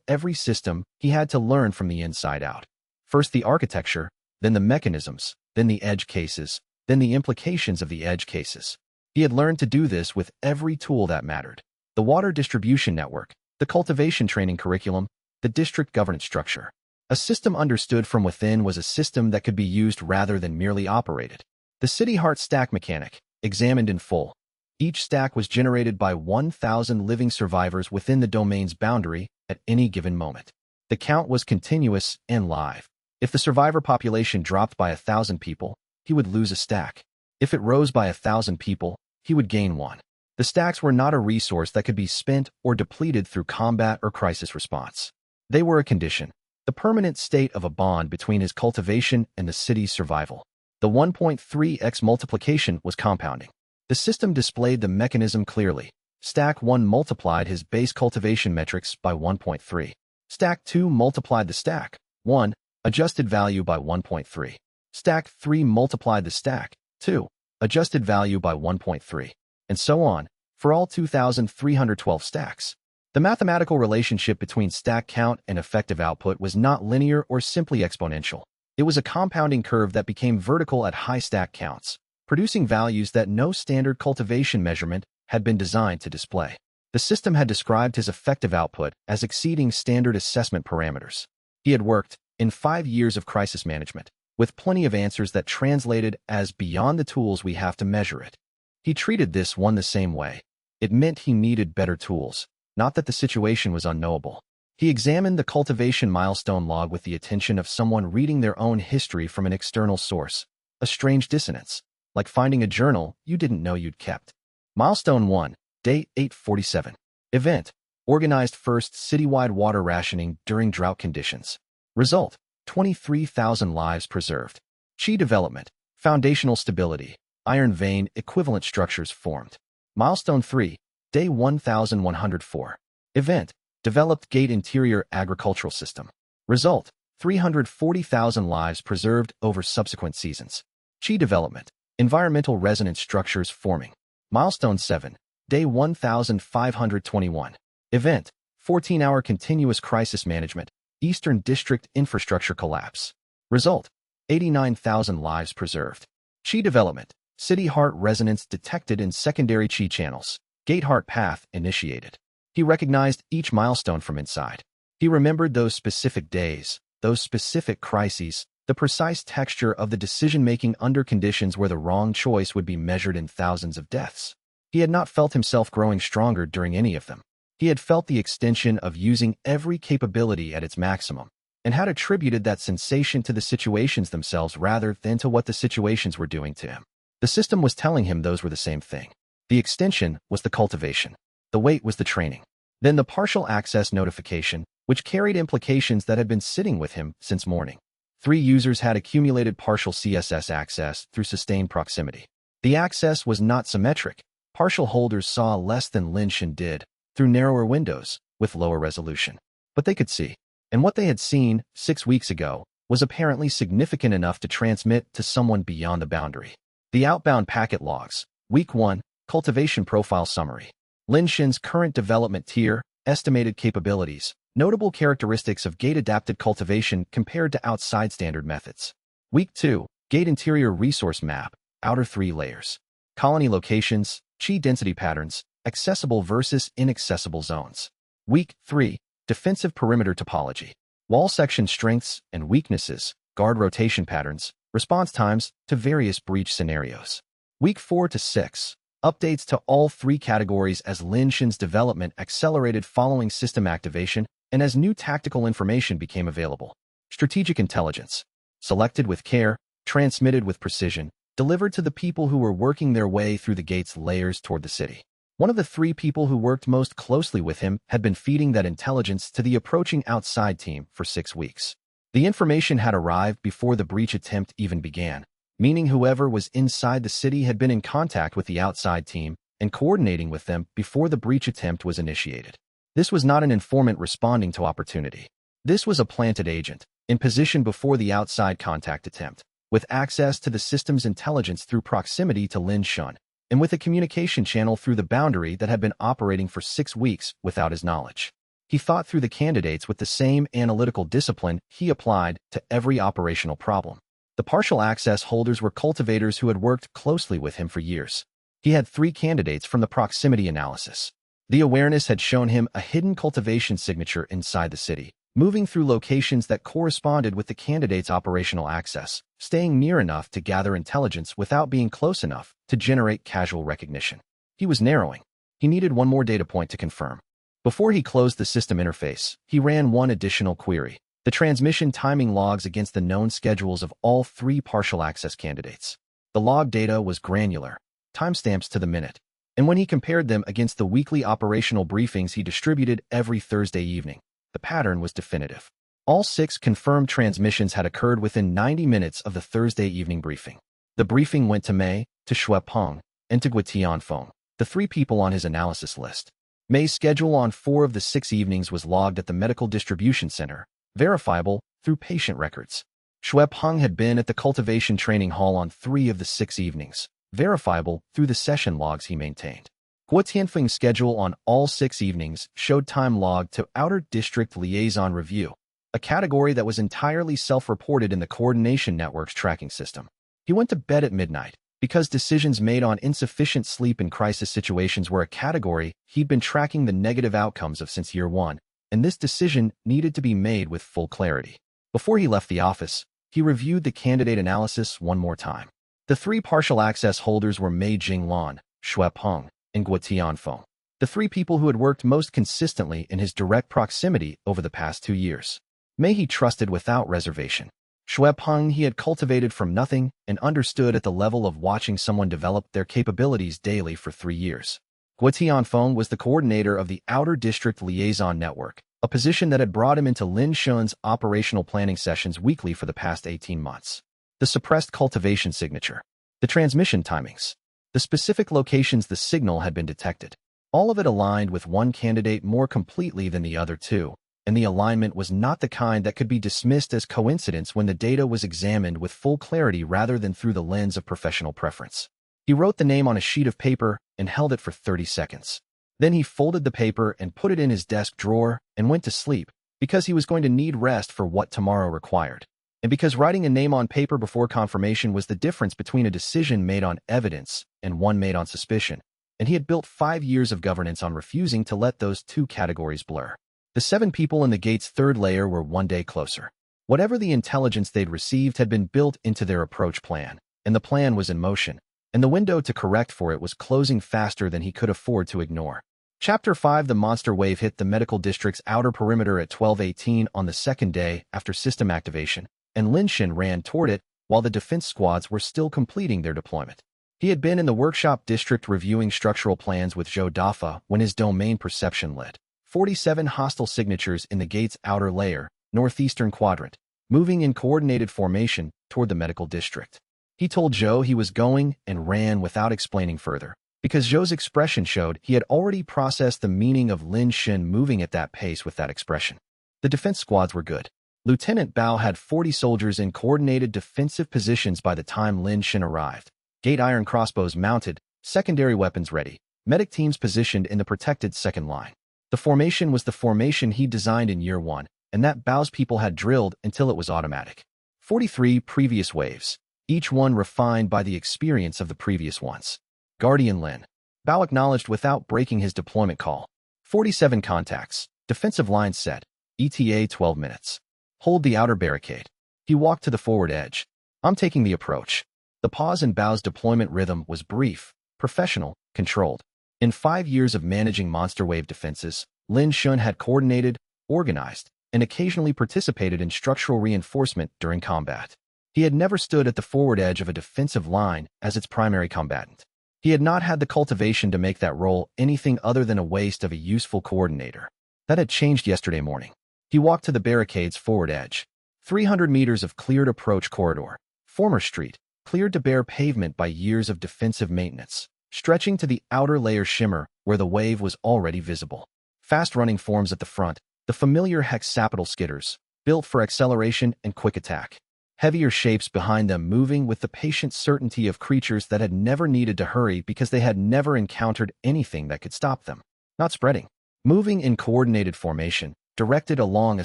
every system he had to learn from the inside out. First the architecture, then the mechanisms, then the edge cases, then the implications of the edge cases. He had learned to do this with every tool that mattered. The water distribution network, the cultivation training curriculum, the district governance structure. A system understood from within was a system that could be used rather than merely operated. The City Heart stack mechanic, examined in full. Each stack was generated by 1,000 living survivors within the domain's boundary at any given moment. The count was continuous and live. If the survivor population dropped by 1,000 people, he would lose a stack. If it rose by 1,000 people, he would gain one. The stacks were not a resource that could be spent or depleted through combat or crisis response. They were a condition, the permanent state of a bond between his cultivation and the city's survival. The 1.3x multiplication was compounding. The system displayed the mechanism clearly. Stack 1 multiplied his base cultivation metrics by 1.3. Stack 2 multiplied the stack 1 adjusted value by 1.3. Stack 3 multiplied the stack 2 adjusted value by 1.3, and so on, for all 2,312 stacks. The mathematical relationship between stack count and effective output was not linear or simply exponential. It was a compounding curve that became vertical at high stack counts, producing values that no standard cultivation measurement had been designed to display. The system had described his effective output as exceeding standard assessment parameters. He had worked, in 5 years of crisis management, with plenty of answers that translated as beyond the tools we have to measure it. He treated this one the same way. It meant he needed better tools, not that the situation was unknowable. He examined the cultivation milestone log with the attention of someone reading their own history from an external source. A strange dissonance, like finding a journal you didn't know you'd kept. Milestone 1, Day 847. Event: organized first citywide water rationing during drought conditions. Result: 23,000 lives preserved. Chi development: foundational stability, iron vein equivalent structures formed. Milestone 3, Day 1104. Event: developed gate interior agricultural system. Result: 340,000 lives preserved over subsequent seasons. Chi development: environmental resonance structures forming. Milestone 7, Day 1521. Event: 14-hour continuous crisis management, Eastern District infrastructure collapse. Result: 89,000 lives preserved. Chi development: city heart resonance detected in secondary chi channels. Gate heart path initiated. He recognized each milestone from inside. He remembered those specific days, those specific crises, the precise texture of the decision-making under conditions where the wrong choice would be measured in thousands of deaths. He had not felt himself growing stronger during any of them. He had felt the extension of using every capability at its maximum, and had attributed that sensation to the situations themselves rather than to what the situations were doing to him. The system was telling him those were the same thing. The extension was the cultivation. The weight was the training. Then the partial access notification, which carried implications that had been sitting with him since morning. 3 users had accumulated partial CSS access through sustained proximity. The access was not symmetric. Partial holders saw less than Lin Shan did, through narrower windows, with lower resolution. But they could see. And what they had seen 6 weeks ago was apparently significant enough to transmit to someone beyond the boundary. The outbound packet logs. Week 1, Cultivation Profile Summary. Lin Shan's current development tier, estimated capabilities, notable characteristics of gate-adapted cultivation compared to outside standard methods. Week 2, Gate Interior Resource Map, outer 3 layers. Colony locations, chi density patterns, accessible versus inaccessible zones. Week 3, Defensive Perimeter Topology. Wall section strengths and weaknesses, guard rotation patterns, response times to various breach scenarios. Week 4 to 6, updates to all 3 categories as Lin Shan's development accelerated following system activation and as new tactical information became available. Strategic intelligence. Selected with care, transmitted with precision, delivered to the people who were working their way through the gate's layers toward the city. One of the 3 people who worked most closely with him had been feeding that intelligence to the approaching outside team for 6 weeks. The information had arrived before the breach attempt even began, meaning whoever was inside the city had been in contact with the outside team and coordinating with them before the breach attempt was initiated. This was not an informant responding to opportunity. This was a planted agent, in position before the outside contact attempt, with access to the system's intelligence through proximity to Lin Shan, and with a communication channel through the boundary that had been operating for 6 weeks without his knowledge. He thought through the candidates with the same analytical discipline he applied to every operational problem. The partial access holders were cultivators who had worked closely with him for years. He had 3 candidates from the proximity analysis. The awareness had shown him a hidden cultivation signature inside the city, moving through locations that corresponded with the candidate's operational access, staying near enough to gather intelligence without being close enough to generate casual recognition. He was narrowing. He needed one more data point to confirm. Before he closed the system interface, he ran one additional query: the transmission timing logs against the known schedules of all 3 partial access candidates. The log data was granular, timestamps to the minute, and when he compared them against the weekly operational briefings he distributed every Thursday evening, the pattern was definitive. All 6 confirmed transmissions had occurred within 90 minutes of the Thursday evening briefing. The briefing went to Mei, to Shui Peng, and to Gui Tianfeng, the 3 people on his analysis list. Mei's schedule on 4 of the 6 evenings was logged at the Medical Distribution Center, verifiable through patient records. Shui Peng had been at the Cultivation Training Hall on 3 of the 6 evenings, verifiable through the session logs he maintained. Gui Tianfeng's schedule on all 6 evenings showed time logged to Outer District Liaison Review, a category that was entirely self-reported in the coordination network's tracking system. He went to bed at midnight, because decisions made on insufficient sleep in crisis situations were a category he'd been tracking the negative outcomes of since year one, and this decision needed to be made with full clarity. Before he left the office, he reviewed the candidate analysis one more time. The three partial access holders were Mei Jinglan, Shui Peng, and Guo Tianfeng, the three people who had worked most consistently in his direct proximity over the past 2 years. Mei he trusted without reservation. Shui Peng he had cultivated from nothing and understood at the level of watching someone develop their capabilities daily for 3 years. Guo Tianfeng was the coordinator of the Outer District Liaison Network, a position that had brought him into Lin Shun's operational planning sessions weekly for the past 18 months. The suppressed cultivation signature, the transmission timings, the specific locations the signal had been detected, all of it aligned with one candidate more completely than the other two, and the alignment was not the kind that could be dismissed as coincidence when the data was examined with full clarity rather than through the lens of professional preference. He wrote the name on a sheet of paper and held it for 30 seconds. Then he folded the paper and put it in his desk drawer and went to sleep, because he was going to need rest for what tomorrow required. And because writing a name on paper before confirmation was the difference between a decision made on evidence and one made on suspicion, and he had built 5 years of governance on refusing to let those two categories blur. The 7 people in the gate's third layer were one day closer. Whatever the intelligence they'd received had been built into their approach plan, and the plan was in motion, and the window to correct for it was closing faster than he could afford to ignore. Chapter 5. The monster wave hit the medical district's outer perimeter at 12:18 on the second day after system activation, and Lin Shun ran toward it while the defense squads were still completing their deployment. He had been in the workshop district reviewing structural plans with Zhou Dafa when his domain perception lit 47 hostile signatures in the gate's outer layer, northeastern quadrant, moving in coordinated formation toward the medical district. He told Zhou he was going and ran without explaining further, because Zhou's expression showed he had already processed the meaning of Lin Shun moving at that pace with that expression. The defense squads were good. Lieutenant Bao had 40 soldiers in coordinated defensive positions by the time Lin Shun arrived. Gate iron crossbows mounted, secondary weapons ready, medic teams positioned in the protected second line. The formation was the formation he designed in year one, and that Bao's people had drilled until it was automatic. 43 previous waves, each one refined by the experience of the previous ones. Guardian Lin. Bao acknowledged without breaking his deployment call. 47 contacts, defensive lines set, ETA 12 minutes. Hold the outer barricade. He walked to the forward edge. I'm taking the approach. The pause in Bao's deployment rhythm was brief, professional, controlled. In 5 years of managing monster wave defenses, Lin Shun had coordinated, organized, and occasionally participated in structural reinforcement during combat. He had never stood at the forward edge of a defensive line as its primary combatant. He had not had the cultivation to make that role anything other than a waste of a useful coordinator. That had changed yesterday morning. He walked to the barricade's forward edge. 300 meters of cleared approach corridor. Former street, cleared to bare pavement by years of defensive maintenance, stretching to the outer layer shimmer where the wave was already visible. Fast-running forms at the front, the familiar hexapadal skitters, built for acceleration and quick attack. Heavier shapes behind them moving with the patient certainty of creatures that had never needed to hurry because they had never encountered anything that could stop them. Not spreading. Moving in coordinated formation, directed along a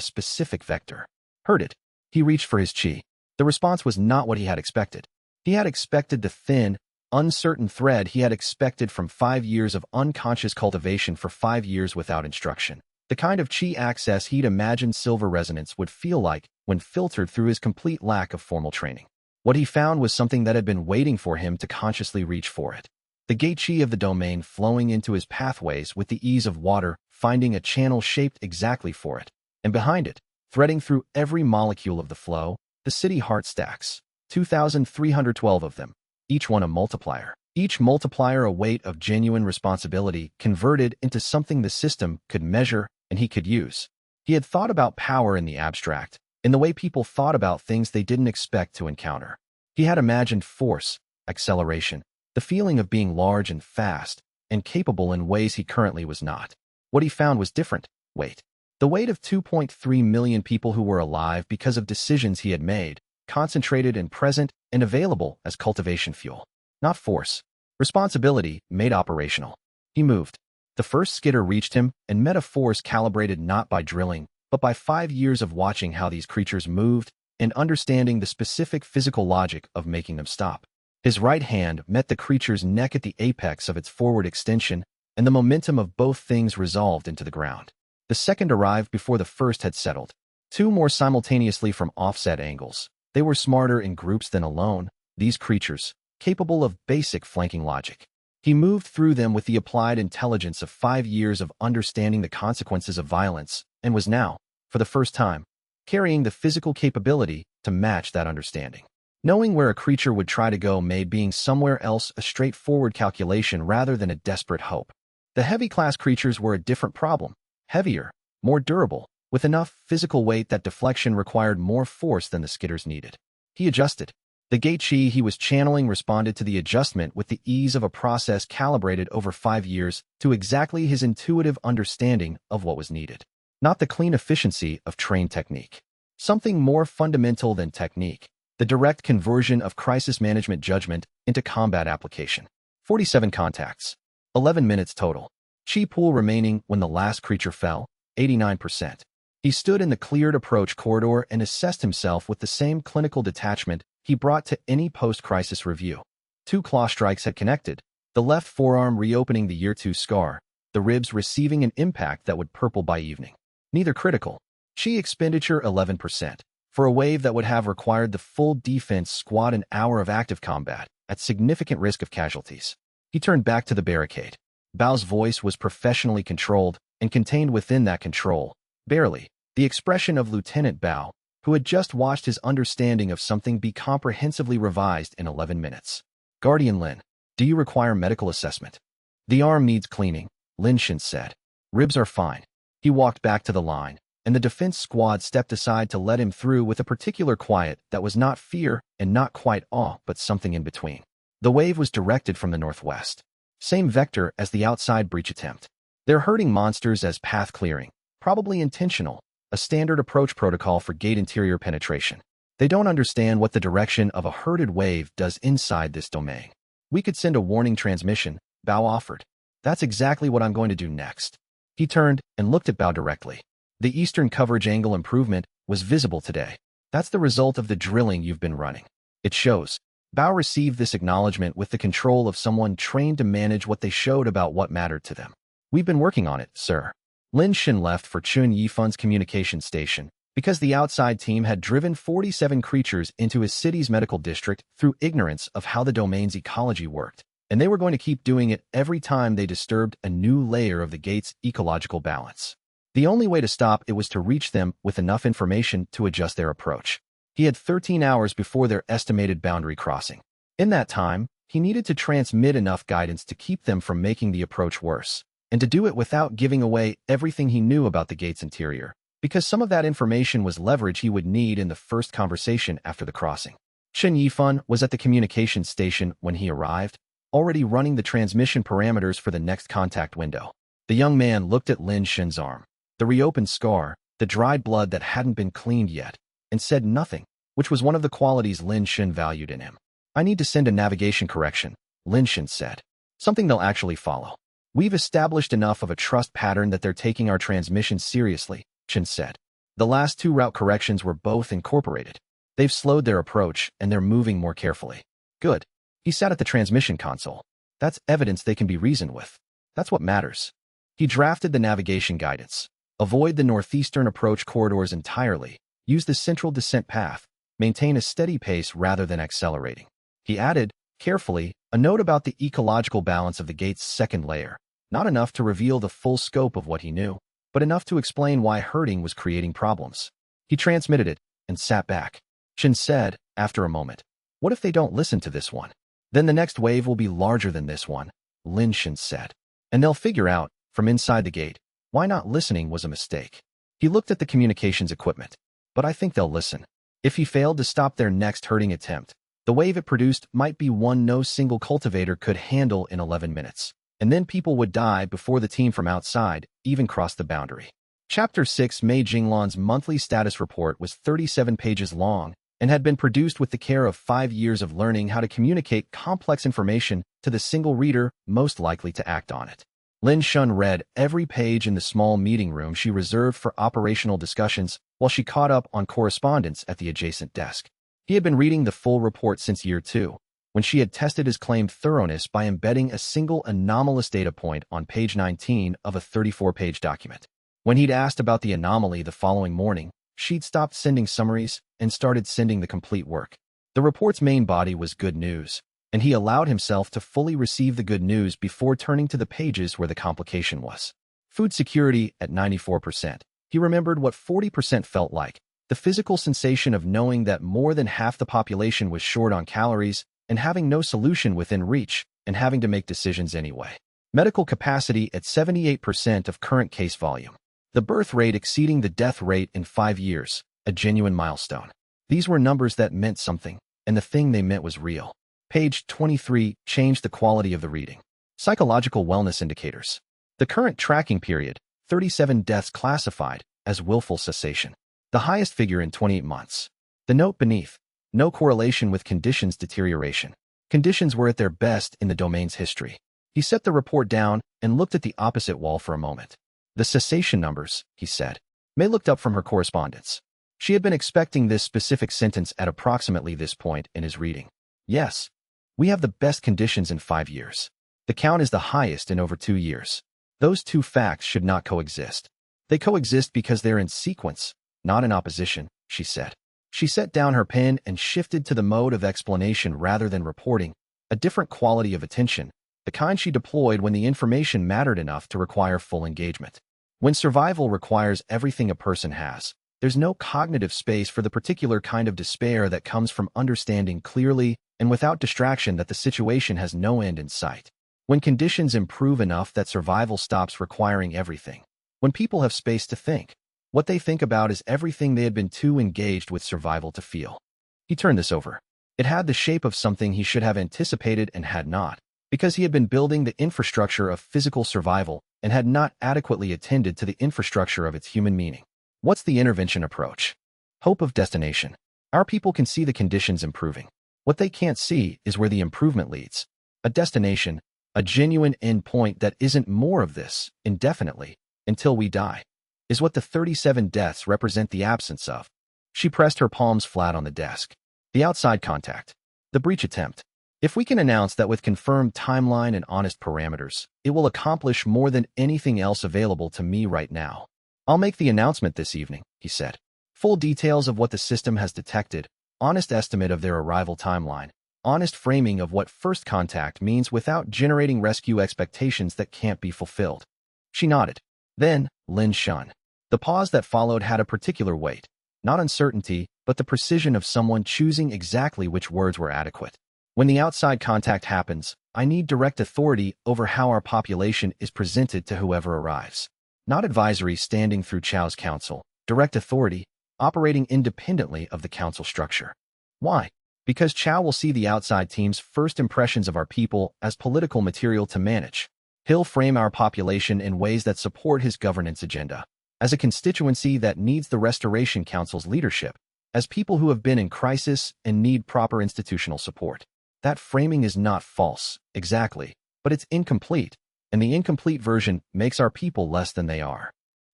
specific vector. Heard it. He reached for his chi. The response was not what he had expected. He had expected the thin, uncertain thread he had expected from 5 years of unconscious cultivation for 5 years without instruction. The kind of chi access he'd imagined silver resonance would feel like when filtered through his complete lack of formal training. What he found was something that had been waiting for him to consciously reach for it. The gate chi of the domain flowing into his pathways with the ease of water, finding a channel shaped exactly for it. And behind it, threading through every molecule of the flow, the city heart stacks. 2,312 of them, each one a multiplier. Each multiplier a weight of genuine responsibility converted into something the system could measure and he could use. He had thought about power in the abstract, in the way people thought about things they didn't expect to encounter. He had imagined force, acceleration, the feeling of being large and fast, and capable in ways he currently was not. What he found was different. Weight. The weight of 2.3 million people who were alive because of decisions he had made, concentrated and present and available as cultivation fuel. Not force. Responsibility made operational. He moved. The first skitter reached him and met a force calibrated not by drilling, but by 5 years of watching how these creatures moved and understanding the specific physical logic of making them stop. His right hand met the creature's neck at the apex of its forward extension, and the momentum of both things resolved into the ground. The second arrived before the first had settled. 2 more simultaneously from offset angles. They were smarter in groups than alone, these creatures, capable of basic flanking logic. He moved through them with the applied intelligence of 5 years of understanding the consequences of violence, and was now, for the first time, carrying the physical capability to match that understanding. Knowing where a creature would try to go made being somewhere else a straightforward calculation rather than a desperate hope. The heavy-class creatures were a different problem. Heavier, more durable, with enough physical weight that deflection required more force than the skitters needed. He adjusted. The gate chi he was channeling responded to the adjustment with the ease of a process calibrated over 5 years to exactly his intuitive understanding of what was needed. Not the clean efficiency of trained technique. Something more fundamental than technique. The direct conversion of crisis management judgment into combat application. 47 contacts. 11 minutes total. Chi pool remaining when the last creature fell, 89%. He stood in the cleared approach corridor and assessed himself with the same clinical detachment he brought to any post-crisis review. 2 claw strikes had connected, the left forearm reopening the year 2 scar, the ribs receiving an impact that would purple by evening. Neither critical. Chi expenditure 11%, for a wave that would have required the full defense squad an hour of active combat, at significant risk of casualties. He turned back to the barricade. Bao's voice was professionally controlled, and contained within that control, barely, the expression of Lieutenant Bao, who had just watched his understanding of something be comprehensively revised in 11 minutes. Guardian Lin, do you require medical assessment? The arm needs cleaning, Lin Shin said. Ribs are fine. He walked back to the line, and the defense squad stepped aside to let him through with a particular quiet that was not fear and not quite awe, but something in between. The wave was directed from the northwest. Same vector as the outside breach attempt. They're herding monsters as path clearing, probably intentional, a standard approach protocol for gate interior penetration. They don't understand what the direction of a herded wave does inside this domain. We could send a warning transmission, Bao offered. That's exactly what I'm going to do next. He turned and looked at Bao directly. The eastern coverage angle improvement was visible today. That's the result of the drilling you've been running. It shows. Bao received this acknowledgement with the control of someone trained to manage what they showed about what mattered to them. We've been working on it, sir. Lin Shin left for Chun Yifun's communication station because the outside team had driven 47 creatures into his city's medical district through ignorance of how the domain's ecology worked, and they were going to keep doing it every time they disturbed a new layer of the gate's ecological balance. The only way to stop it was to reach them with enough information to adjust their approach. He had 13 hours before their estimated boundary crossing. In that time, he needed to transmit enough guidance to keep them from making the approach worse, and to do it without giving away everything he knew about the gate's interior, because some of that information was leverage he would need in the first conversation after the crossing. Chen Yifan was at the communications station when he arrived, already running the transmission parameters for the next contact window. The young man looked at Lin Shin's arm, the reopened scar, the dried blood that hadn't been cleaned yet, and said nothing, which was one of the qualities Lin Shin valued in him. I need to send a navigation correction, Lin Shin said. Something they'll actually follow. We've established enough of a trust pattern that they're taking our transmission seriously, Shin said. The last 2 route corrections were both incorporated. They've slowed their approach, and they're moving more carefully. Good. He sat at the transmission console. That's evidence they can be reasoned with. That's what matters. He drafted the navigation guidance. Avoid the northeastern approach corridors entirely. Use the central descent path. Maintain a steady pace rather than accelerating. He added, carefully, a note about the ecological balance of the gate's second layer. Not enough to reveal the full scope of what he knew, but enough to explain why herding was creating problems. He transmitted it and sat back. Shin said, after a moment, what if they don't listen to this one? Then the next wave will be larger than this one, Lin Shin said. And they'll figure out, from inside the gate, why not listening was a mistake. He looked at the communications equipment. But I think they'll listen. If he failed to stop their next herding attempt, the wave it produced might be one no single cultivator could handle in 11 minutes. And then people would die before the team from outside even crossed the boundary. Chapter 6 Mei Jinglan's monthly status report was 37 pages long and had been produced with the care of 5 years of learning how to communicate complex information to the single reader most likely to act on it. Lin Shun read every page in the small meeting room she reserved for operational discussions while she caught up on correspondence at the adjacent desk. He had been reading the full report since year 2, when she had tested his claimed thoroughness by embedding a single anomalous data point on page 19 of a 34-page document. When he'd asked about the anomaly the following morning, she'd stopped sending summaries and started sending the complete work. The report's main body was good news, and he allowed himself to fully receive the good news before turning to the pages where the complication was. Food security at 94%. He remembered what 40% felt like, the physical sensation of knowing that more than half the population was short on calories and having no solution within reach and having to make decisions anyway. Medical capacity at 78% of current case volume. The birth rate exceeding the death rate in 5 years, a genuine milestone. These were numbers that meant something, and the thing they meant was real. Page 23 changed the quality of the reading. Psychological wellness indicators. The current tracking period, 37 deaths classified as willful cessation. The highest figure in 28 months. The note beneath, no correlation with conditions deterioration. Conditions were at their best in the domain's history. He set the report down and looked at the opposite wall for a moment. The cessation numbers, he said. May looked up from her correspondence. She had been expecting this specific sentence at approximately this point in his reading. Yes, we have the best conditions in 5 years. The count is the highest in over 2 years. Those two facts should not coexist. They coexist because they're in sequence, not in opposition, she said. She set down her pen and shifted to the mode of explanation rather than reporting, a different quality of attention, the kind she deployed when the information mattered enough to require full engagement. When survival requires everything a person has, there's no cognitive space for the particular kind of despair that comes from understanding clearly and without distraction that the situation has no end in sight. When conditions improve enough that survival stops requiring everything. When people have space to think. What they think about is everything they had been too engaged with survival to feel. He turned this over. It had the shape of something he should have anticipated and had not, because he had been building the infrastructure of physical survival and had not adequately attended to the infrastructure of its human meaning. What's the intervention approach? Hope of destination. Our people can see the conditions improving. What they can't see is where the improvement leads. A destination, a genuine end point that isn't more of this, indefinitely, until we die, is what the 37 deaths represent the absence of. She pressed her palms flat on the desk. The outside contact. The breach attempt. If we can announce that with confirmed timeline and honest parameters, it will accomplish more than anything else available to me right now. I'll make the announcement this evening, he said. Full details of what the system has detected, honest estimate of their arrival timeline, honest framing of what first contact means without generating rescue expectations that can't be fulfilled. She nodded. Then, Lin Shun. The pause that followed had a particular weight, not uncertainty, but the precision of someone choosing exactly which words were adequate. When the outside contact happens, I need direct authority over how our population is presented to whoever arrives. Not advisory standing through Chow's council, direct authority, operating independently of the council structure. Why? Because Chow will see the outside team's first impressions of our people as political material to manage. He'll frame our population in ways that support his governance agenda, as a constituency that needs the Restoration Council's leadership, as people who have been in crisis and need proper institutional support. That framing is not false, exactly, but it's incomplete, and the incomplete version makes our people less than they are.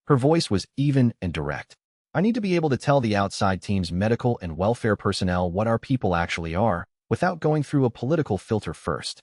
Her voice was even and direct. I need to be able to tell the outside team's medical and welfare personnel what our people actually are, without going through a political filter first.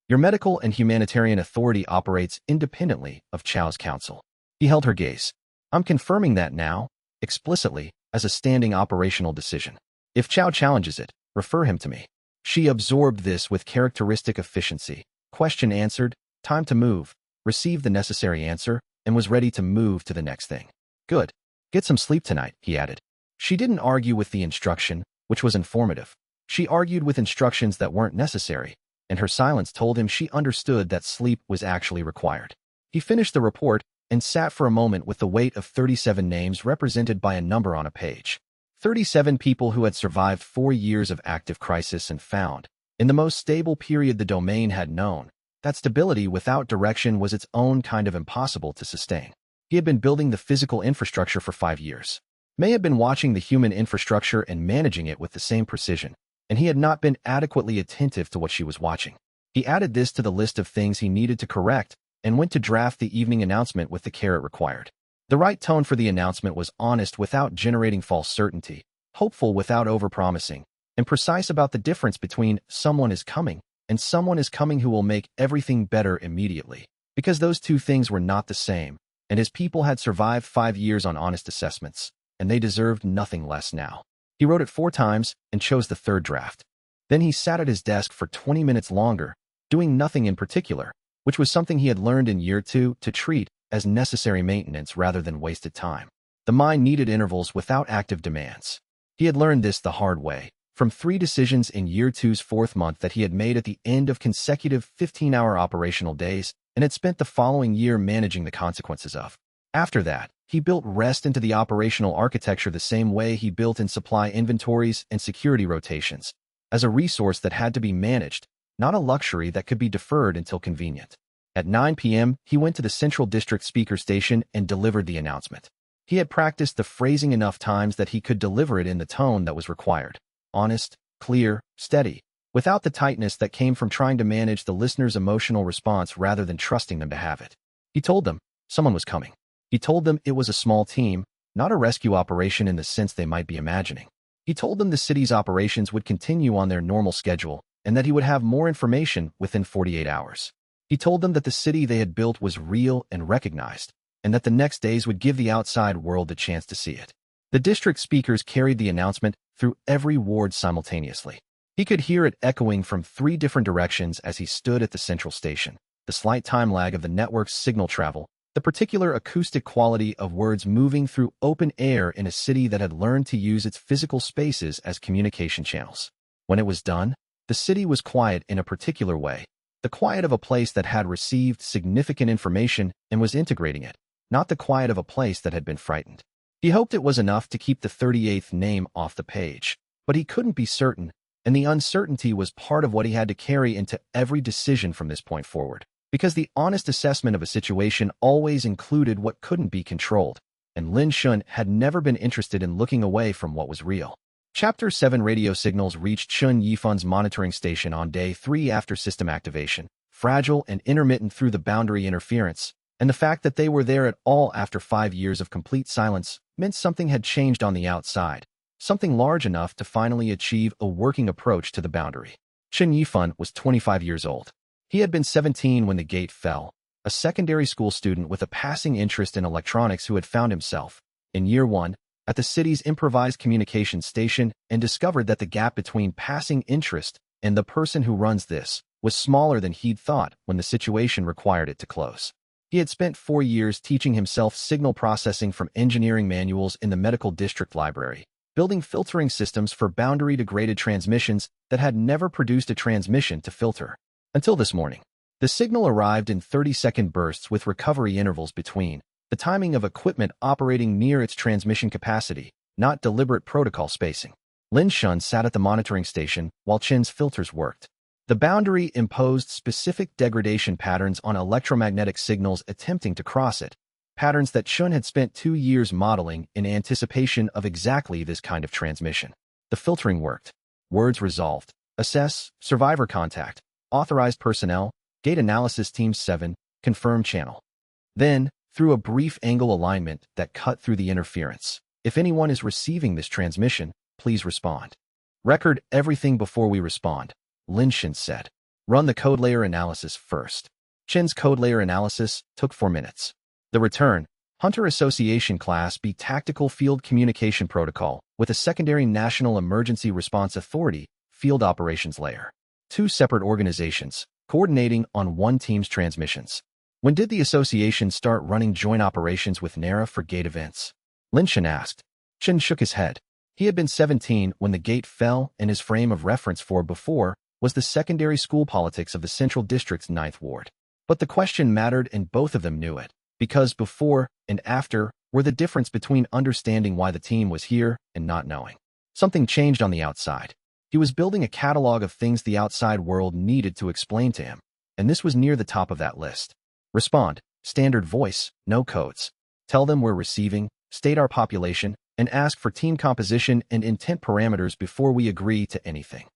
Your medical and humanitarian authority operates independently of Chow's council. He held her gaze. I'm confirming that now, explicitly, as a standing operational decision. If Chow challenges it, refer him to me. She absorbed this with characteristic efficiency. Question answered, time to move, received the necessary answer, and was ready to move to the next thing. Good. Get some sleep tonight, he added. She didn't argue with the instruction, which was informative. She argued with instructions that weren't necessary, and her silence told him she understood that sleep was actually required. He finished the report and sat for a moment with the weight of 37 names represented by a number on a page. 37 people who had survived 4 years of active crisis and found, in the most stable period the domain had known, that stability without direction was its own kind of impossible to sustain. He had been building the physical infrastructure for 5 years. May had been watching the human infrastructure and managing it with the same precision, and he had not been adequately attentive to what she was watching. He added this to the list of things he needed to correct and went to draft the evening announcement with the care it required. The right tone for the announcement was honest without generating false certainty, hopeful without overpromising, and precise about the difference between someone is coming and someone is coming who will make everything better immediately. Because those two things were not the same, and his people had survived 5 years on honest assessments, and they deserved nothing less now. He wrote it 4 times and chose the third draft. Then he sat at his desk for 20 minutes longer, doing nothing in particular, which was something he had learned in year 2 to treat as necessary maintenance rather than wasted time. The mind needed intervals without active demands. He had learned this the hard way, from 3 decisions in year 2's 4th month that he had made at the end of consecutive 15-hour operational days and had spent the following year managing the consequences of. After that, he built rest into the operational architecture the same way he built in supply inventories and security rotations, as a resource that had to be managed, not a luxury that could be deferred until convenient. At 9 p.m., he went to the Central District speaker station and delivered the announcement. He had practiced the phrasing enough times that he could deliver it in the tone that was required. Honest, clear, steady, without the tightness that came from trying to manage the listener's emotional response rather than trusting them to have it. He told them someone was coming. He told them it was a small team, not a rescue operation in the sense they might be imagining. He told them the city's operations would continue on their normal schedule and that he would have more information within 48 hours. He told them that the city they had built was real and recognized, and that the next days would give the outside world the chance to see it. The district speakers carried the announcement through every ward simultaneously. He could hear it echoing from 3 different directions as he stood at the central station. The slight time lag of the network's signal travel, the particular acoustic quality of words moving through open air in a city that had learned to use its physical spaces as communication channels. When it was done, the city was quiet in a particular way, the quiet of a place that had received significant information and was integrating it, not the quiet of a place that had been frightened. He hoped it was enough to keep the 38th name off the page, but he couldn't be certain, and the uncertainty was part of what he had to carry into every decision from this point forward. Because the honest assessment of a situation always included what couldn't be controlled, and Lin Shun had never been interested in looking away from what was real. Chapter 7 radio signals reached Chun Yifun's monitoring station on day 3 after system activation, fragile and intermittent through the boundary interference, and the fact that they were there at all after 5 years of complete silence meant something had changed on the outside, something large enough to finally achieve a working approach to the boundary. Chun Yifun was 25 years old. He had been 17 when the gate fell, a secondary school student with a passing interest in electronics who had found himself, in year 1, at the city's improvised communications station and discovered that the gap between passing interest and the person who runs this was smaller than he'd thought when the situation required it to close. He had spent 4 years teaching himself signal processing from engineering manuals in the medical district library, building filtering systems for boundary-degraded transmissions that had never produced a transmission to filter. Until this morning, the signal arrived in 30-second bursts with recovery intervals between, the timing of equipment operating near its transmission capacity, not deliberate protocol spacing. Lin Shun sat at the monitoring station while Chen's filters worked. The boundary imposed specific degradation patterns on electromagnetic signals attempting to cross it, patterns that Shun had spent 2 years modeling in anticipation of exactly this kind of transmission. The filtering worked. Words resolved. Assess, survivor contact, authorized personnel, gate analysis team 7, confirm channel. Then, through a brief angle alignment that cut through the interference. If anyone is receiving this transmission, please respond. Record everything before we respond, Lin Shun said. Run the code layer analysis first. Chen's code layer analysis took 4 minutes. The return, Hunter Association Class B Tactical Field Communication Protocol with a secondary National Emergency Response Authority field operations layer. 2 separate organizations, coordinating on one team's transmissions. When did the association start running joint operations with NARA for gate events? Lin Shun asked. Chen shook his head. He had been 17 when the gate fell, and his frame of reference for before was the secondary school politics of the Central District's 9th Ward. But the question mattered, and both of them knew it, because before and after were the difference between understanding why the team was here and not knowing. Something changed on the outside. He was building a catalog of things the outside world needed to explain to him, and this was near the top of that list. Respond, standard voice, no codes. Tell them we're receiving, state our population, and ask for team composition and intent parameters before we agree to anything.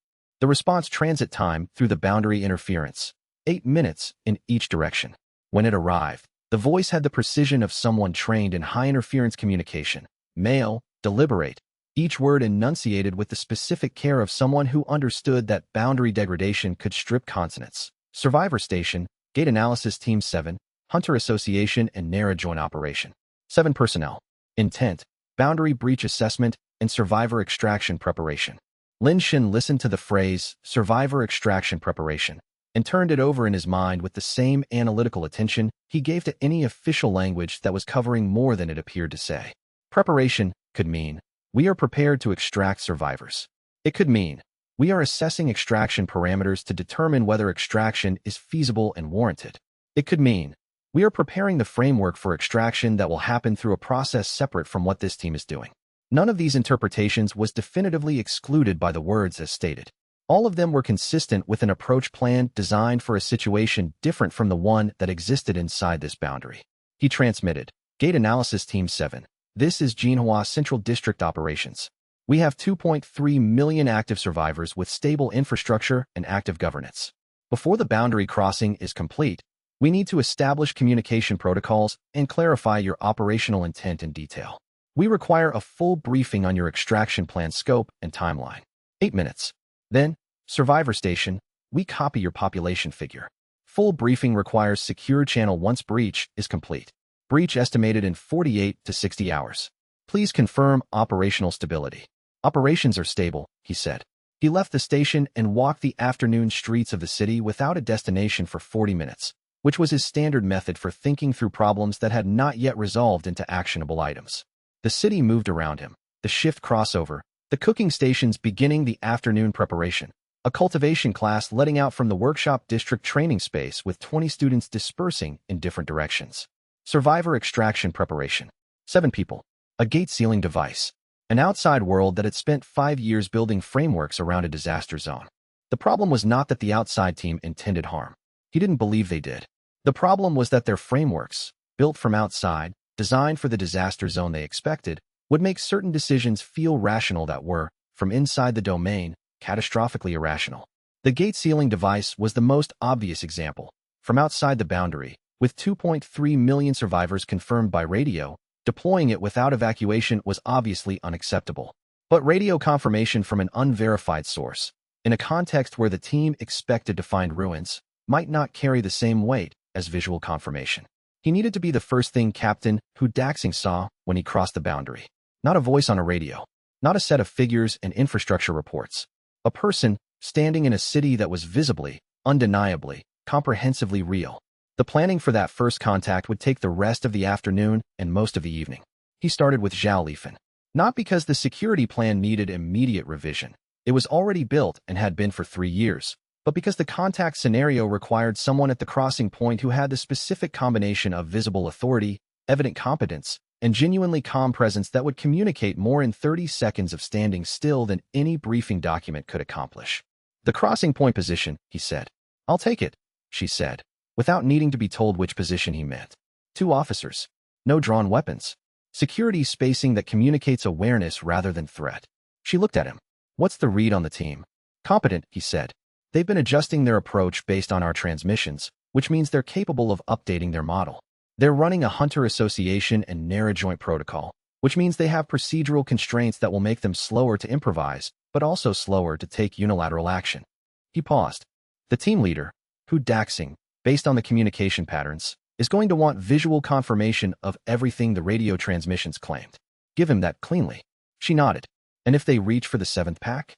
The response transit time through the boundary interference, 8 minutes in each direction. When it arrived, the voice had the precision of someone trained in high-interference communication. Male, deliberate, each word enunciated with the specific care of someone who understood that boundary degradation could strip consonants. Survivor Station, Gate Analysis Team 7, Hunter Association and Narrow Joint Operation. 7 personnel. Intent, boundary breach assessment, and survivor extraction preparation. Lin Shin listened to the phrase, survivor extraction preparation, and turned it over in his mind with the same analytical attention he gave to any official language that was covering more than it appeared to say. Preparation could mean, we are prepared to extract survivors. It could mean, we are assessing extraction parameters to determine whether extraction is feasible and warranted. It could mean, we are preparing the framework for extraction that will happen through a process separate from what this team is doing. None of these interpretations was definitively excluded by the words as stated. All of them were consistent with an approach plan designed for a situation different from the one that existed inside this boundary. He transmitted, Gate Analysis Team 7. This is Jinhua Central District Operations. We have 2.3 million active survivors with stable infrastructure and active governance. Before the boundary crossing is complete, we need to establish communication protocols and clarify your operational intent in detail. We require a full briefing on your extraction plan scope and timeline. 8 minutes. Then, Survivor Station, we copy your population figure. Full briefing requires secure channel once breach is complete. Breach estimated in 48 to 60 hours. Please confirm operational stability. Operations are stable, he said. He left the station and walked the afternoon streets of the city without a destination for 40 minutes, which was his standard method for thinking through problems that had not yet resolved into actionable items. The city moved around him, the shift crossover, the cooking stations beginning the afternoon preparation, a cultivation class letting out from the workshop district training space with 20 students dispersing in different directions. Survivor extraction preparation. 7 people. A gate sealing device. An outside world that had spent 5 years building frameworks around a disaster zone. The problem was not that the outside team intended harm. He didn't believe they did. The problem was that their frameworks, built from outside, designed for the disaster zone they expected, would make certain decisions feel rational that were, from inside the domain, catastrophically irrational. The gate sealing device was the most obvious example. From outside the boundary, with 2.3 million survivors confirmed by radio, deploying it without evacuation was obviously unacceptable. But radio confirmation from an unverified source, in a context where the team expected to find ruins, might not carry the same weight as visual confirmation. He needed to be the first thing Captain Hu Daxing saw when he crossed the boundary. Not a voice on a radio, not a set of figures and infrastructure reports. A person standing in a city that was visibly, undeniably, comprehensively real. The planning for that first contact would take the rest of the afternoon and most of the evening. He started with Zhao Lifan. Not because the security plan needed immediate revision. It was already built and had been for 3 years. But because the contact scenario required someone at the crossing point who had the specific combination of visible authority, evident competence, and genuinely calm presence that would communicate more in 30 seconds of standing still than any briefing document could accomplish. The crossing point position, he said. I'll take it, she said, without needing to be told which position he meant. 2 officers. No drawn weapons. Security spacing that communicates awareness rather than threat. She looked at him. What's the read on the team? Competent, he said. They've been adjusting their approach based on our transmissions, which means they're capable of updating their model. They're running a Hunter Association and narrow joint protocol, which means they have procedural constraints that will make them slower to improvise, but also slower to take unilateral action. He paused. The team leader, Hu Daxing, based on the communication patterns, is going to want visual confirmation of everything the radio transmissions claimed. Give him that cleanly. She nodded. And if they reach for the 7th pack?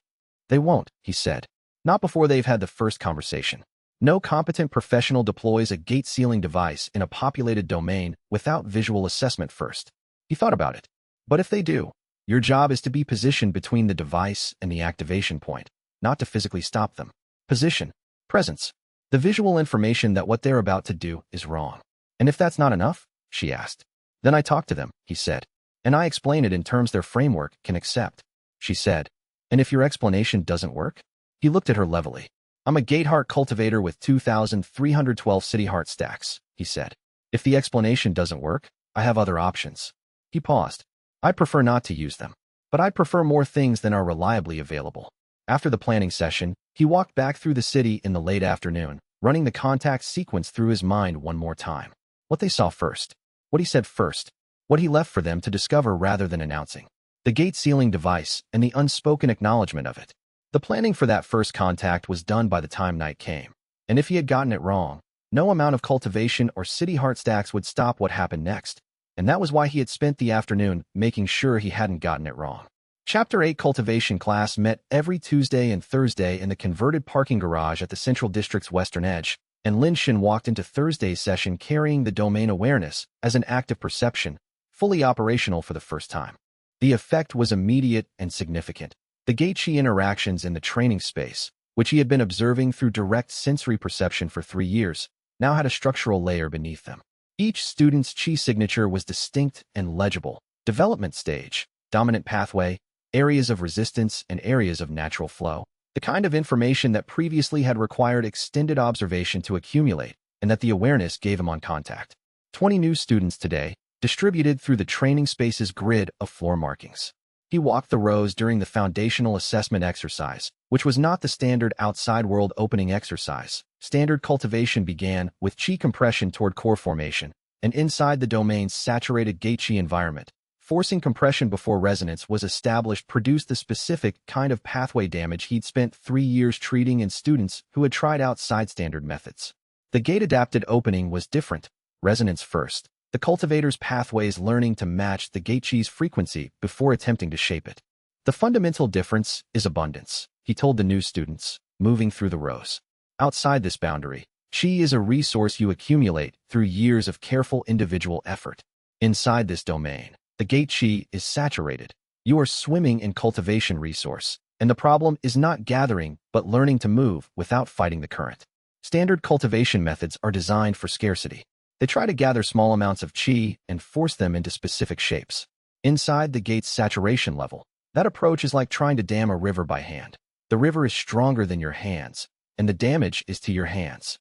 They won't, he said. Not before they've had the first conversation. No competent professional deploys a gate sealing device in a populated domain without visual assessment first. He thought about it. But if they do, your job is to be positioned between the device and the activation point, not to physically stop them. Position. Presence. The visual information that what they're about to do is wrong. And if that's not enough, she asked. Then I talk to them, he said. And I explain it in terms their framework can accept. She said. And if your explanation doesn't work? He looked at her levelly. I'm a gate heart cultivator with 2,312 city heart stacks, he said. If the explanation doesn't work, I have other options. He paused. I prefer not to use them. But I prefer more things than are reliably available. After the planning session, he walked back through the city in the late afternoon, running the contact sequence through his mind one more time. What they saw first, what he said first, what he left for them to discover rather than announcing. The gate sealing device and the unspoken acknowledgement of it. The planning for that first contact was done by the time night came. And if he had gotten it wrong, no amount of cultivation or city heart stacks would stop what happened next. And that was why he had spent the afternoon making sure he hadn't gotten it wrong. Chapter 8 Cultivation class met every Tuesday and Thursday in the converted parking garage at the Central District's western edge, and Lin Shin walked into Thursday's session carrying the domain awareness as an active perception, fully operational for the first time. The effect was immediate and significant. The gate-chi interactions in the training space, which he had been observing through direct sensory perception for 3 years, now had a structural layer beneath them. Each student's chi signature was distinct and legible. Development stage, dominant pathway, areas of resistance, and areas of natural flow. The kind of information that previously had required extended observation to accumulate, and that the awareness gave him on contact. 20 new students today, distributed through the training space's grid of floor markings. He walked the rows during the foundational assessment exercise, which was not the standard outside world opening exercise. Standard cultivation began with chi compression toward core formation, and inside the domain's saturated gate chi environment, forcing compression before resonance was established produced the specific kind of pathway damage he'd spent 3 years treating in students who had tried outside standard methods. The gate-adapted opening was different, resonance first. The cultivator's pathways learning to match the gate chi's frequency before attempting to shape it. The fundamental difference is abundance, he told the new students, moving through the rows. Outside this boundary, chi is a resource you accumulate through years of careful individual effort. Inside this domain, the gate chi is saturated. You are swimming in cultivation resource, and the problem is not gathering but learning to move without fighting the current. Standard cultivation methods are designed for scarcity. They try to gather small amounts of chi and force them into specific shapes. Inside the gate's saturation level, that approach is like trying to dam a river by hand. The river is stronger than your hands, and the damage is to your hands.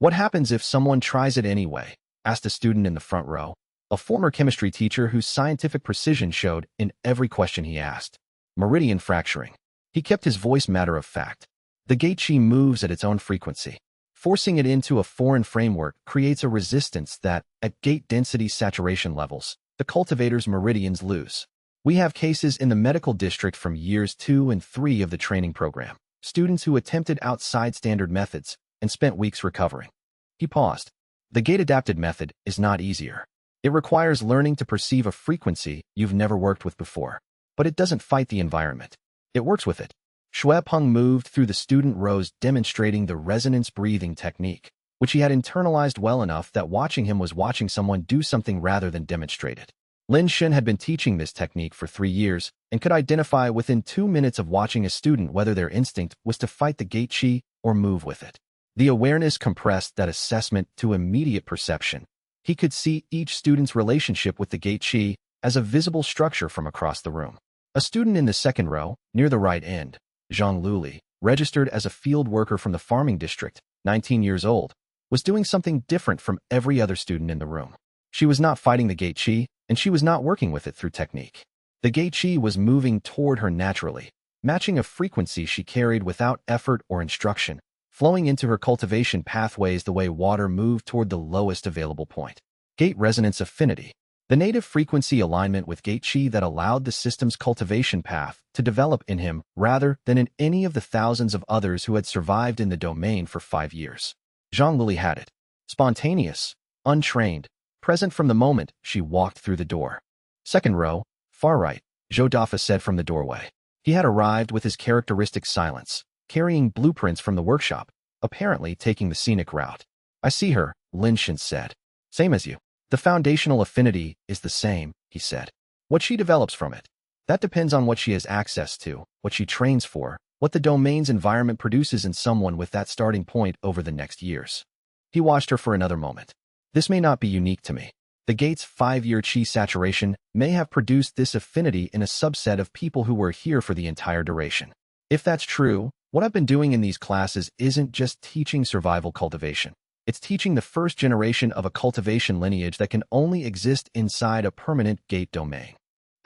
What happens if someone tries it anyway? Asked a student in the front row, a former chemistry teacher whose scientific precision showed in every question he asked. Meridian fracturing. He kept his voice matter of fact. The gate chi moves at its own frequency. Forcing it into a foreign framework creates a resistance that, at gate density saturation levels, the cultivator's meridians lose. We have cases in the medical district from years 2 and 3 of the training program, students who attempted outside standard methods and spent weeks recovering. He paused. The gate-adapted method is not easier. It requires learning to perceive a frequency you've never worked with before. But it doesn't fight the environment. It works with it. Shui Peng moved through the student rows demonstrating the resonance breathing technique, which he had internalized well enough that watching him was watching someone do something rather than demonstrate it. Lin Shin had been teaching this technique for 3 years and could identify within 2 minutes of watching a student whether their instinct was to fight the gate chi or move with it. The awareness compressed that assessment to immediate perception. He could see each student's relationship with the gate chi as a visible structure from across the room. A student in the second row, near the right end, Zhang Luli, registered as a field worker from the farming district, 19 years old, was doing something different from every other student in the room. She was not fighting the gate chi, and she was not working with it through technique. The gate chi was moving toward her naturally, matching a frequency she carried without effort or instruction, flowing into her cultivation pathways the way water moved toward the lowest available point. Gate resonance affinity. The native frequency alignment with gate chi that allowed the system's cultivation path to develop in him rather than in any of the thousands of others who had survived in the domain for 5 years. Zhang Lili had it. Spontaneous, untrained, present from the moment she walked through the door. Second row, far right, Zhou Dafa said from the doorway. He had arrived with his characteristic silence, carrying blueprints from the workshop, apparently taking the scenic route. I see her, Lin Shin said. Same as you. The foundational affinity is the same, he said. What she develops from it. That depends on what she has access to, what she trains for, what the domain's environment produces in someone with that starting point over the next years. He watched her for another moment. This may not be unique to me. The gate's 5-year chi saturation may have produced this affinity in a subset of people who were here for the entire duration. If that's true, what I've been doing in these classes isn't just teaching survival cultivation. It's teaching the first generation of a cultivation lineage that can only exist inside a permanent gate domain.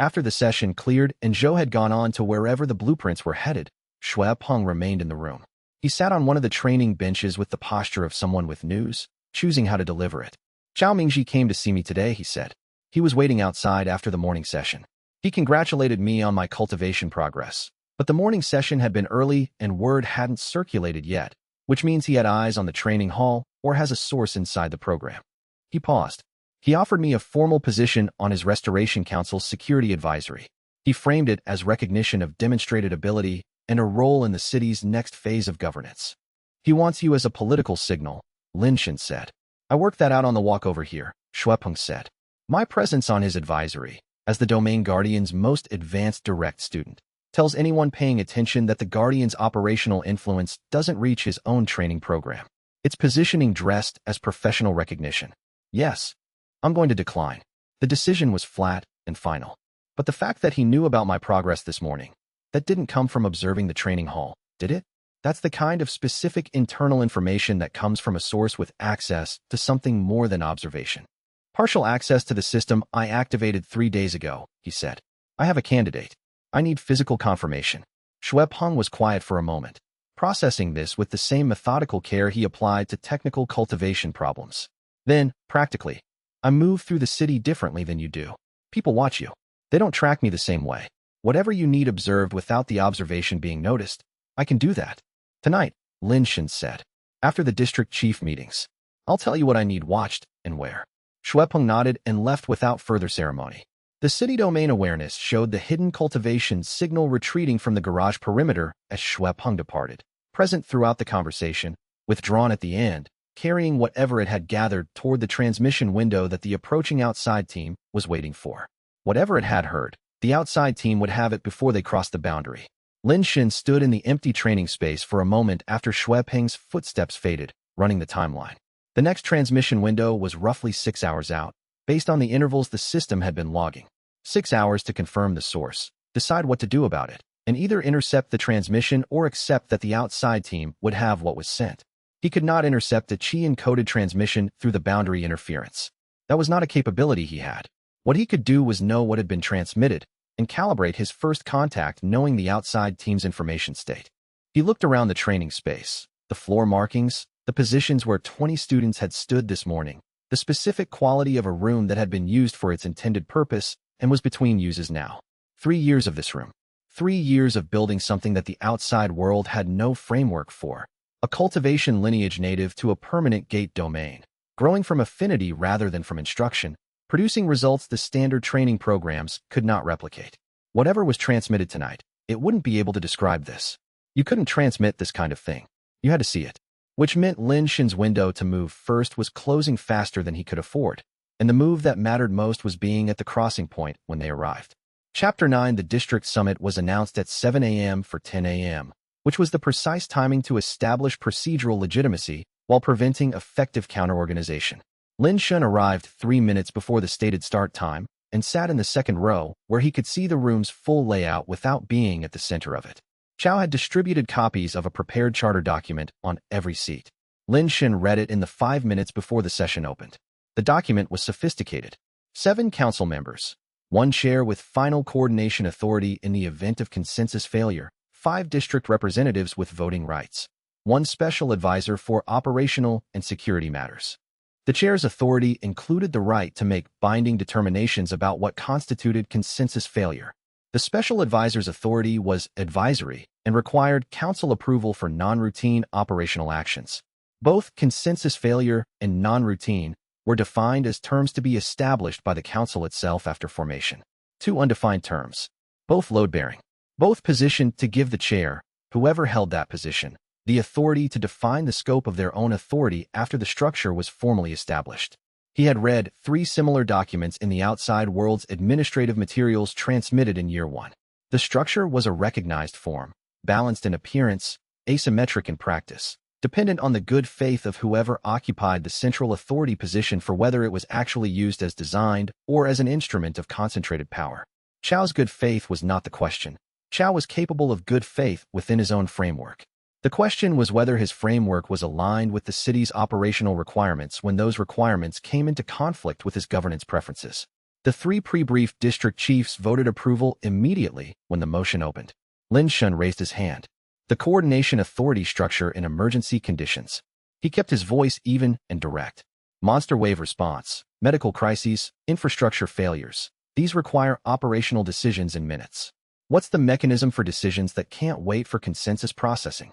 After the session cleared and Zhou had gone on to wherever the blueprints were headed, Shui Peng remained in the room. He sat on one of the training benches with the posture of someone with news, choosing how to deliver it. Zhao Mingji came to see me today, he said. He was waiting outside after the morning session. He congratulated me on my cultivation progress. But the morning session had been early and word hadn't circulated yet, which means he had eyes on the training hall or has a source inside the program. He paused. He offered me a formal position on his Restoration Council's security advisory. He framed it as recognition of demonstrated ability and a role in the city's next phase of governance. He wants you as a political signal, Lin Shen said. I worked that out on the walk over here, Shuepeng said. My presence on his advisory, as the Domain Guardian's most advanced direct student, tells anyone paying attention that the Guardian's operational influence doesn't reach his own training program. It's positioning dressed as professional recognition. Yes, I'm going to decline. The decision was flat and final. But the fact that he knew about my progress this morning, that didn't come from observing the training hall, did it? That's the kind of specific internal information that comes from a source with access to something more than observation. Partial access to the system I activated 3 days ago, he said. I have a candidate. I need physical confirmation. Shuepeng was quiet for a moment, processing this with the same methodical care he applied to technical cultivation problems. Then, practically, I move through the city differently than you do. People watch you. They don't track me the same way. Whatever you need observed without the observation being noticed, I can do that. Tonight, Lin Shen said. After the district chief meetings, I'll tell you what I need watched and where. Shuepeng nodded and left without further ceremony. The city domain awareness showed the hidden cultivation signal retreating from the garage perimeter as Shuepeng departed, present throughout the conversation, withdrawn at the end, carrying whatever it had gathered toward the transmission window that the approaching outside team was waiting for. Whatever it had heard, the outside team would have it before they crossed the boundary. Lin Shen stood in the empty training space for a moment after Shuepeng's footsteps faded, running the timeline. The next transmission window was roughly 6 hours out, based on the intervals the system had been logging. 6 hours to confirm the source, decide what to do about it, and either intercept the transmission or accept that the outside team would have what was sent. He could not intercept a Qi-encoded transmission through the boundary interference. That was not a capability he had. What he could do was know what had been transmitted and calibrate his first contact knowing the outside team's information state. He looked around the training space, the floor markings, the positions where 20 students had stood this morning, the specific quality of a room that had been used for its intended purpose and was between uses now. 3 years of this room. 3 years of building something that the outside world had no framework for. A cultivation lineage native to a permanent gate domain, growing from affinity rather than from instruction, producing results the standard training programs could not replicate. Whatever was transmitted tonight, it wouldn't be able to describe this. You couldn't transmit this kind of thing. You had to see it. Which meant Lin Shen's window to move first was closing faster than he could afford, and the move that mattered most was being at the crossing point when they arrived. Chapter 9 The District Summit was announced at 7 a.m. for 10 a.m., which was the precise timing to establish procedural legitimacy while preventing effective counter-organization. Lin Shen arrived 3 minutes before the stated start time and sat in the second row where he could see the room's full layout without being at the center of it. Chao had distributed copies of a prepared charter document on every seat. Lin Shen read it in the 5 minutes before the session opened. The document was sophisticated. 7 council members, 1 chair with final coordination authority in the event of consensus failure, 5 district representatives with voting rights, 1 special advisor for operational and security matters. The chair's authority included the right to make binding determinations about what constituted consensus failure. The special advisor's authority was advisory and required council approval for non-routine operational actions. Both consensus failure and non-routine were defined as terms to be established by the council itself after formation. 2 undefined terms, both load-bearing, both positioned to give the chair, whoever held that position, the authority to define the scope of their own authority after the structure was formally established. He had read 3 similar documents in the outside world's administrative materials transmitted in Year 1. The structure was a recognized form, balanced in appearance, asymmetric in practice, dependent on the good faith of whoever occupied the central authority position for whether it was actually used as designed or as an instrument of concentrated power. Chao's good faith was not the question. Chao was capable of good faith within his own framework. The question was whether his framework was aligned with the city's operational requirements when those requirements came into conflict with his governance preferences. The 3 pre-briefed district chiefs voted approval immediately when the motion opened. Lin Shen raised his hand. the coordination authority structure in emergency conditions. He kept his voice even and direct. Monster wave response, medical crises, infrastructure failures. These require operational decisions in minutes. What's the mechanism for decisions that can't wait for consensus processing?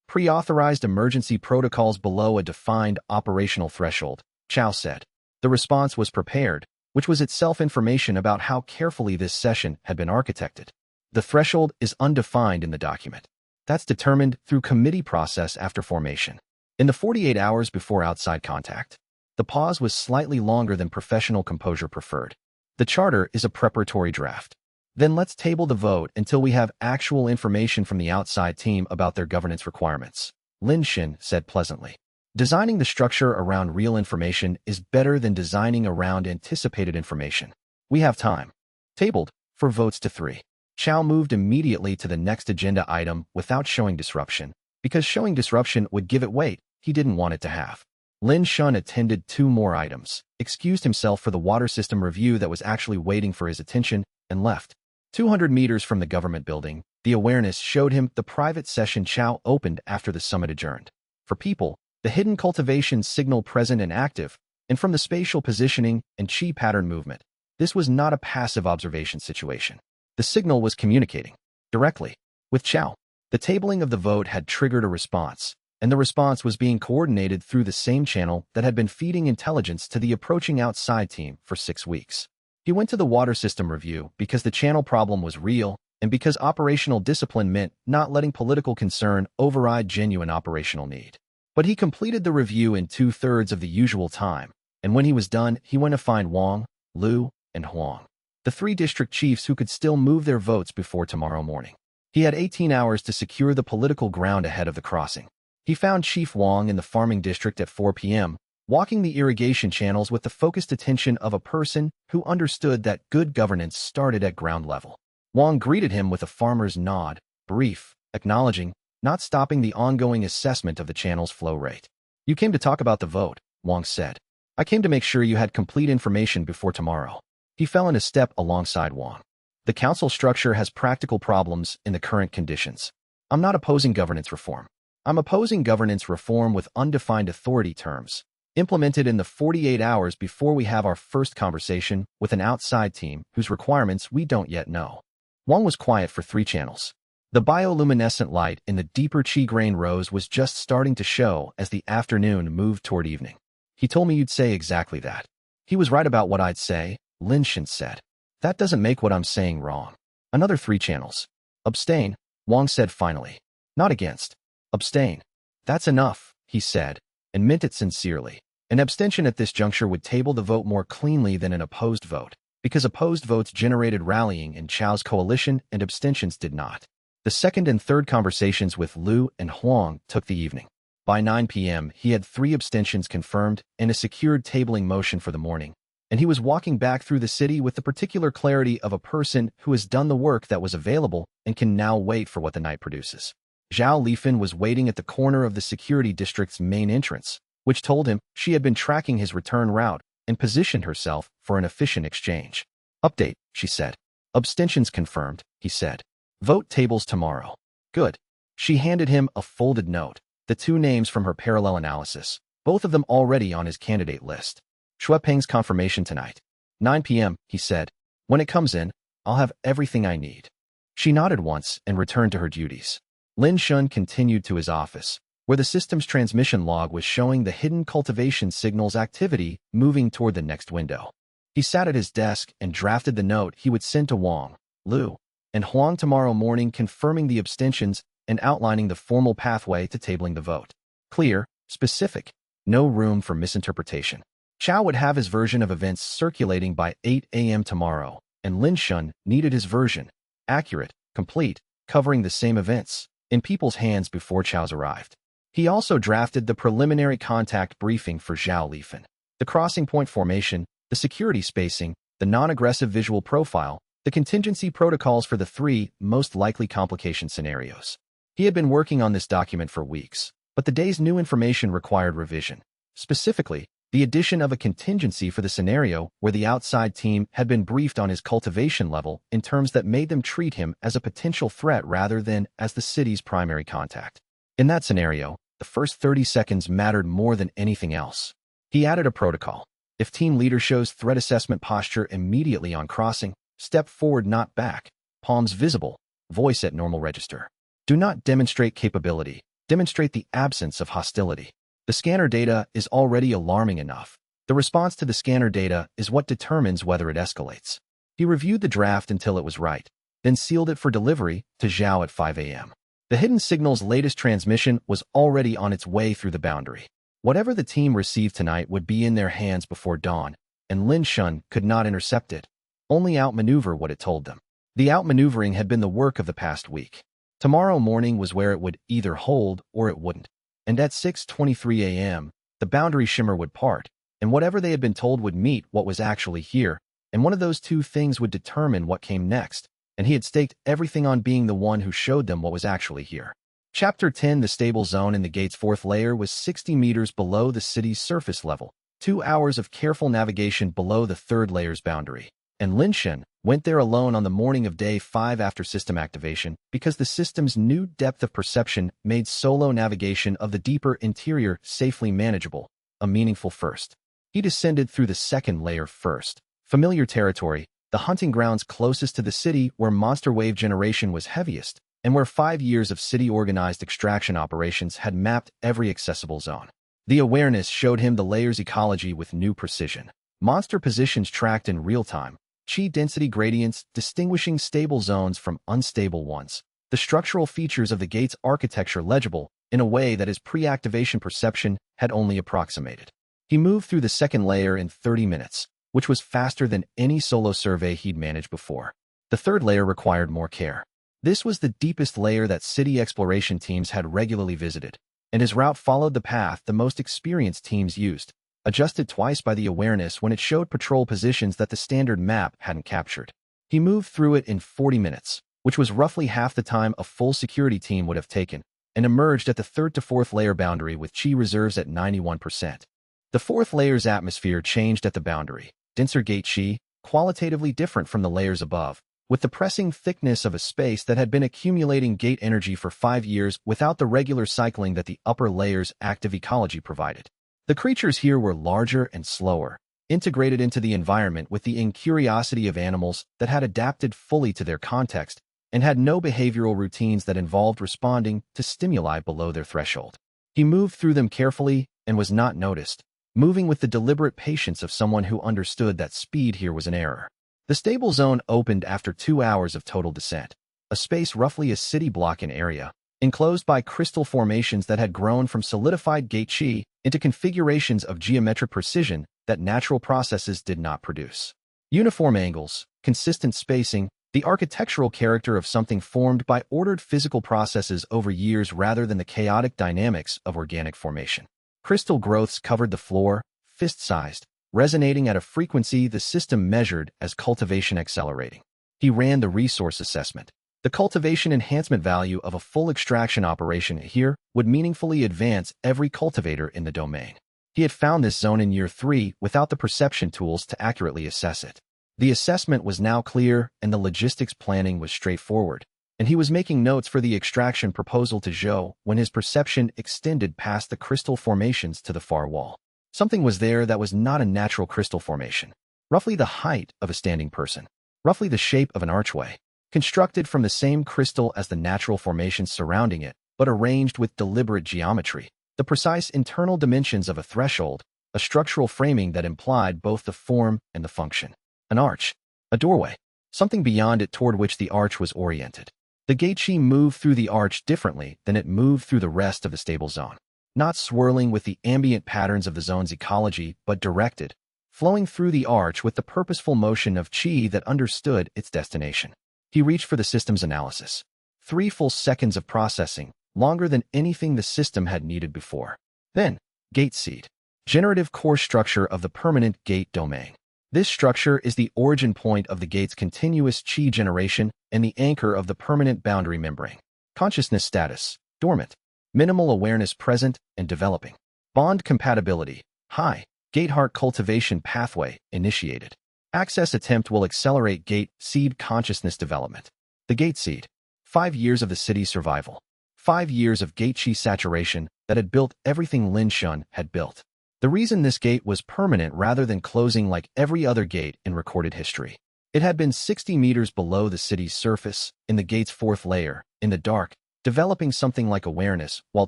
Pre-authorized emergency protocols below a defined operational threshold, Chow said. The response was prepared, which was itself information about how carefully this session had been architected. The threshold is undefined in the document. That's determined through committee process after formation. In the 48 hours before outside contact, the pause was slightly longer than professional composure preferred. The charter is a preparatory draft. Then let's table the vote until we have actual information from the outside team about their governance requirements, Lin Shin said pleasantly. Designing the structure around real information is better than designing around anticipated information. We have time. Tabled, for votes to 3. Chow moved immediately to the next agenda item without showing disruption, because showing disruption would give it weight he didn't want it to have. Lin Shun attended 2 more items, excused himself for the water system review that was actually waiting for his attention, and left. 200 meters from the government building, the awareness showed him the private session Chow opened after the summit adjourned. For people, the hidden cultivation signal present and active, and from the spatial positioning and chi pattern movement, this was not a passive observation situation. The signal was communicating directly with Chow. The tabling of the vote had triggered a response, and the response was being coordinated through the same channel that had been feeding intelligence to the approaching outside team for 6 weeks. He went to the water system review because the channel problem was real and because operational discipline meant not letting political concern override genuine operational need. But he completed the review in 2/3 of the usual time, and when he was done, he went to find Wang, Liu, and Huang, the 3 district chiefs who could still move their votes before tomorrow morning. He had 18 hours to secure the political ground ahead of the crossing. He found Chief Wang in the farming district at 4 p.m., walking the irrigation channels with the focused attention of a person who understood that good governance started at ground level. Wang greeted him with a farmer's nod, brief, acknowledging, not stopping the ongoing assessment of the channel's flow rate. "You came to talk about the vote," Wang said. "I came to make sure you had complete information before tomorrow." He fell in a step alongside Wang. "The council structure has practical problems in the current conditions. I'm not opposing governance reform. I'm opposing governance reform with undefined authority terms, implemented in the 48 hours before we have our first conversation with an outside team whose requirements we don't yet know." Wang was quiet for 3 channels. The bioluminescent light in the deeper chi grain rows was just starting to show as the afternoon moved toward evening. "He told me you'd say exactly that." "He was right about what I'd say," Lin Shin said. "That doesn't make what I'm saying wrong." Another 3 channels. "Abstain," Wang said finally. "Not against. Abstain." "That's enough," he said, and meant it sincerely. An abstention at this juncture would table the vote more cleanly than an opposed vote, because opposed votes generated rallying in Chow's coalition and abstentions did not. The second and third conversations with Liu and Huang took the evening. By 9 p.m., he had 3 abstentions confirmed and a secured tabling motion for the morning, and he was walking back through the city with the particular clarity of a person who has done the work that was available and can now wait for what the night produces. Zhao Lifan was waiting at the corner of the security district's main entrance, which told him she had been tracking his return route and positioned herself for an efficient exchange. "Update," she said. "Abstentions confirmed," he said. "Vote tables tomorrow." "Good." She handed him a folded note, the 2 names from her parallel analysis, both of them already on his candidate list. "Shuepeng's confirmation tonight. 9 p.m., he said. "When it comes in, I'll have everything I need." She nodded once and returned to her duties. Lin Shun continued to his office, where the system's transmission log was showing the hidden cultivation signal's activity moving toward the next window. He sat at his desk and drafted the note he would send to Wang, Liu, and Huang tomorrow morning, confirming the abstentions and outlining the formal pathway to tabling the vote. Clear, specific, no room for misinterpretation. Chow would have his version of events circulating by 8 a.m. tomorrow, and Lin Shun needed his version, accurate, complete, covering the same events, in people's hands before Chow's arrived. He also drafted the preliminary contact briefing for Zhao Lifan, the crossing point formation, the security spacing, the non-aggressive visual profile, the contingency protocols for the 3 most likely complication scenarios. He had been working on this document for weeks, but the day's new information required revision. Specifically, The addition of a contingency for the scenario where the outside team had been briefed on his cultivation level in terms that made them treat him as a potential threat rather than as the city's primary contact. In that scenario, the first 30 seconds mattered more than anything else. He added a protocol. If team leader shows threat assessment posture immediately on crossing, step forward, not back, palms visible, voice at normal register. Do not demonstrate capability, demonstrate the absence of hostility. The scanner data is already alarming enough. The response to the scanner data is what determines whether it escalates. He reviewed the draft until it was right, then sealed it for delivery to Zhao at 5 a.m. The hidden signal's latest transmission was already on its way through the boundary. Whatever the team received tonight would be in their hands before dawn, and Lin Shun could not intercept it, only outmaneuver what it told them. The outmaneuvering had been the work of the past week. Tomorrow morning was where it would either hold or it wouldn't. And at 6:23 a.m., the boundary shimmer would part, and whatever they had been told would meet what was actually here, and one of those two things would determine what came next, and he had staked everything on being the one who showed them what was actually here. Chapter 10. The stable zone in the gate's fourth layer was 60 meters below the city's surface level, 2 hours of careful navigation below the third layer's boundary, and Lin Shen went there alone on the morning of day 5 after system activation because the system's new depth of perception made solo navigation of the deeper interior safely manageable, a meaningful first. He descended through the second layer first, familiar territory, the hunting grounds closest to the city where monster wave generation was heaviest, and where 5 years of city-organized extraction operations had mapped every accessible zone. The awareness showed him the layer's ecology with new precision. Monster positions tracked in real time, chi density gradients distinguishing stable zones from unstable ones, the structural features of the gate's architecture legible in a way that his pre-activation perception had only approximated. He moved through the second layer in 30 minutes, which was faster than any solo survey he'd managed before. The third layer required more care. This was the deepest layer that city exploration teams had regularly visited, and his route followed the path the most experienced teams used, adjusted twice by the awareness when it showed patrol positions that the standard map hadn't captured. He moved through it in 40 minutes, which was roughly half the time a full security team would have taken, and emerged at the third to fourth layer boundary with chi reserves at 91%. The fourth layer's atmosphere changed at the boundary, denser gate chi, qualitatively different from the layers above, with the pressing thickness of a space that had been accumulating gate energy for 5 years without the regular cycling that the upper layer's active ecology provided. The creatures here were larger and slower, integrated into the environment with the incuriosity of animals that had adapted fully to their context and had no behavioral routines that involved responding to stimuli below their threshold. He moved through them carefully and was not noticed, moving with the deliberate patience of someone who understood that speed here was an error. The stable zone opened after 2 hours of total descent, a space roughly a city block in area, enclosed by crystal formations that had grown from solidified gate chi into configurations of geometric precision that natural processes did not produce. Uniform angles, consistent spacing, the architectural character of something formed by ordered physical processes over years rather than the chaotic dynamics of organic formation. Crystal growths covered the floor, fist-sized, resonating at a frequency the system measured as cultivation accelerating. He ran the resource assessment. The cultivation enhancement value of a full extraction operation here would meaningfully advance every cultivator in the domain. He had found this zone in year 3 without the perception tools to accurately assess it. The assessment was now clear and the logistics planning was straightforward, and he was making notes for the extraction proposal to Zhou when his perception extended past the crystal formations to the far wall. Something was there that was not a natural crystal formation, roughly the height of a standing person, roughly the shape of an archway, constructed from the same crystal as the natural formations surrounding it, but arranged with deliberate geometry, the precise internal dimensions of a threshold, a structural framing that implied both the form and the function. An arch, a doorway, something beyond it toward which the arch was oriented. The gate chi moved through the arch differently than it moved through the rest of the stable zone, not swirling with the ambient patterns of the zone's ecology, but directed, flowing through the arch with the purposeful motion of chi that understood its destination. He reached for the system's analysis. 3 full seconds of processing, longer than anything the system had needed before. Then, gate seed. Generative core structure of the permanent gate domain. This structure is the origin point of the gate's continuous chi generation and the anchor of the permanent boundary membrane. Consciousness status, dormant. Minimal awareness present and developing. Bond compatibility, high. Gate heart cultivation pathway initiated. Access attempt will accelerate gate seed consciousness development. The gate seed. 5 years of the city's survival. 5 years of gate chi saturation that had built everything Lin Shun had built. The reason this gate was permanent rather than closing like every other gate in recorded history. It had been 60 meters below the city's surface, in the gate's 4th layer, in the dark, developing something like awareness, while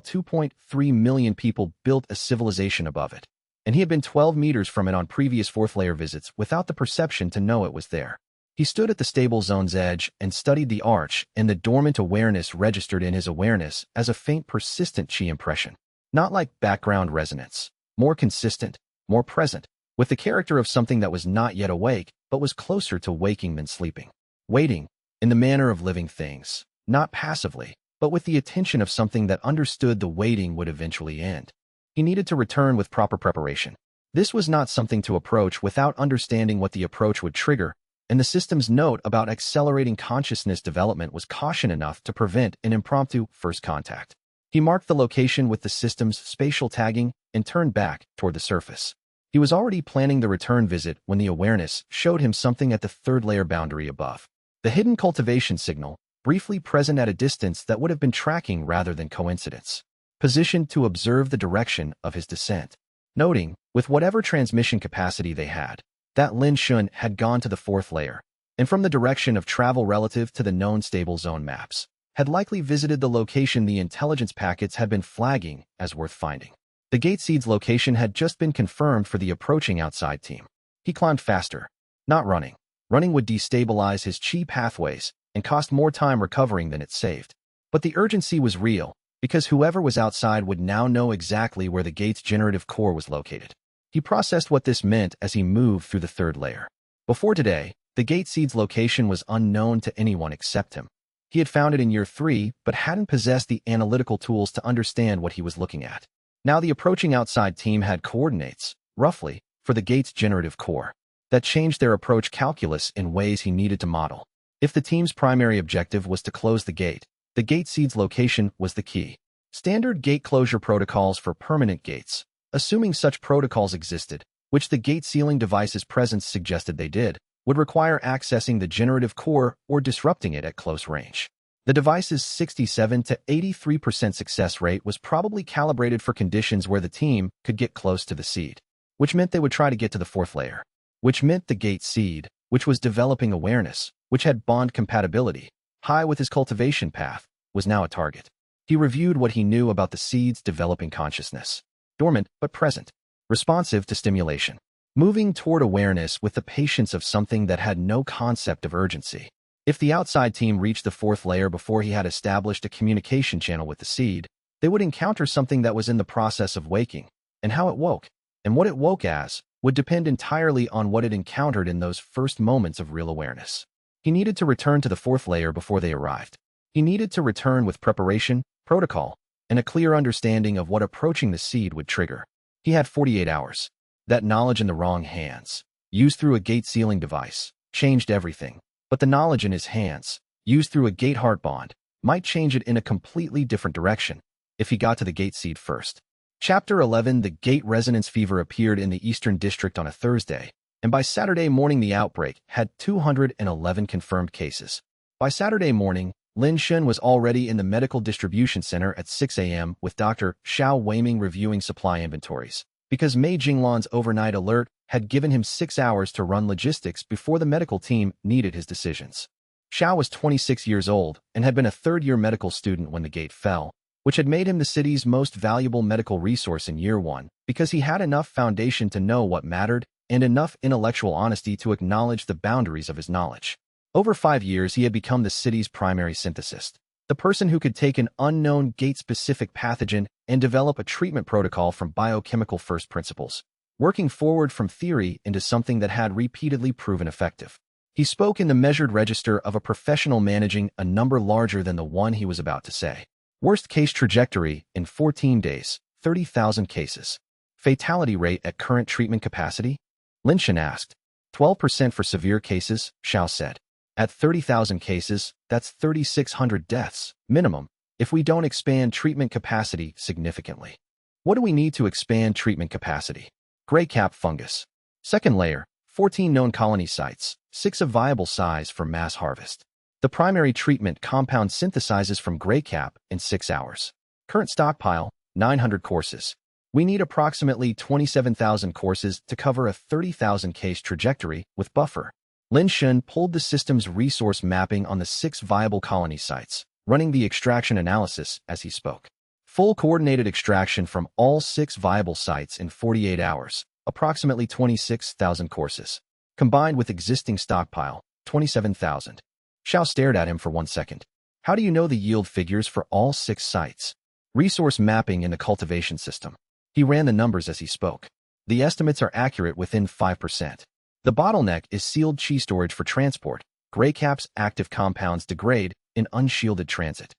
2.3 million people built a civilization above it. And he had been 12 meters from it on previous 4th layer visits without the perception to know it was there. He stood at the stable zone's edge and studied the arch, and the dormant awareness registered in his awareness as a faint persistent chi impression. Not like background resonance. More consistent, more present, with the character of something that was not yet awake, but was closer to waking than sleeping. Waiting, in the manner of living things, not passively, but with the attention of something that understood the waiting would eventually end. He needed to return with proper preparation. This was not something to approach without understanding what the approach would trigger, and the system's note about accelerating consciousness development was caution enough to prevent an impromptu first contact. He marked the location with the system's spatial tagging and turned back toward the surface. He was already planning the return visit when the awareness showed him something at the 3rd layer boundary above. The hidden cultivation signal, briefly present at a distance that would have been tracking rather than coincidence. Positioned to observe the direction of his descent. Noting, with whatever transmission capacity they had, that Lin Shun had gone to the 4th layer, and from the direction of travel relative to the known stable zone maps, had likely visited the location the intelligence packets had been flagging as worth finding. The gate seed's location had just been confirmed for the approaching outside team. He climbed faster, not running. Running would destabilize his chi pathways and cost more time recovering than it saved. But the urgency was real, because whoever was outside would now know exactly where the gate's generative core was located. He processed what this meant as he moved through the 3rd layer. Before today, the gate seed's location was unknown to anyone except him. He had found it in year 3, but hadn't possessed the analytical tools to understand what he was looking at. Now the approaching outside team had coordinates, roughly, for the gate's generative core, that changed their approach calculus in ways he needed to model. If the team's primary objective was to close the gate seed's location was the key. Standard gate closure protocols for permanent gates, assuming such protocols existed, which the gate sealing device's presence suggested they did, would require accessing the generative core or disrupting it at close range. The device's 67 to 83% success rate was probably calibrated for conditions where the team could get close to the seed, which meant they would try to get to the 4th layer, which meant the gate seed, which was developing awareness, which had bond compatibility, high with his cultivation path, was now a target. He reviewed what he knew about the seed's developing consciousness. Dormant but present, responsive to stimulation, moving toward awareness with the patience of something that had no concept of urgency. If the outside team reached the 4th layer before he had established a communication channel with the seed, they would encounter something that was in the process of waking, and how it woke, and what it woke as, would depend entirely on what it encountered in those first moments of real awareness. He needed to return to the 4th layer before they arrived. He needed to return with preparation, protocol, and a clear understanding of what approaching the seed would trigger. He had 48 hours. That knowledge in the wrong hands, used through a gate sealing device, changed everything. But the knowledge in his hands, used through a gate heart bond, might change it in a completely different direction if he got to the gate seed first. Chapter 11. The gate resonance fever appeared in the Eastern District on a Thursday, and by Saturday morning the outbreak had 211 confirmed cases. By Saturday morning, Lin Shun was already in the Medical Distribution Center at 6 a.m. with Dr. Xiao Weiming reviewing supply inventories, because Mei Jinglan's overnight alert had given him 6 hours to run logistics before the medical team needed his decisions. Xiao was 26 years old and had been a third-year medical student when the gate fell, which had made him the city's most valuable medical resource in year 1 because he had enough foundation to know what mattered and enough intellectual honesty to acknowledge the boundaries of his knowledge. Over 5 years, he had become the city's primary synthesist, the person who could take an unknown gate-specific pathogen and develop a treatment protocol from biochemical first principles, working forward from theory into something that had repeatedly proven effective. He spoke in the measured register of a professional managing a number larger than the one he was about to say. Worst-case trajectory in 14 days, 30,000 cases. Fatality rate at current treatment capacity? Lin Shun asked. 12% for severe cases, Xiao said. At 30,000 cases, that's 3,600 deaths, minimum, if we don't expand treatment capacity significantly. What do we need to expand treatment capacity? Gray cap fungus. Second layer, 14 known colony sites, 6 of viable size for mass harvest. The primary treatment compound synthesizes from gray cap in 6 hours. Current stockpile, 900 courses. We need approximately 27,000 courses to cover a 30,000 case trajectory with buffer. Lin Shun pulled the system's resource mapping on the 6 viable colony sites, running the extraction analysis as he spoke. Full coordinated extraction from all 6 viable sites in 48 hours, approximately 26,000 courses. Combined with existing stockpile, 27,000. Xiao stared at him for 1 second. How do you know the yield figures for all 6 sites? Resource mapping in the cultivation system. He ran the numbers as he spoke. The estimates are accurate within 5%. The bottleneck is sealed qi storage for transport. Gray cap's active compounds degrade in unshielded transit.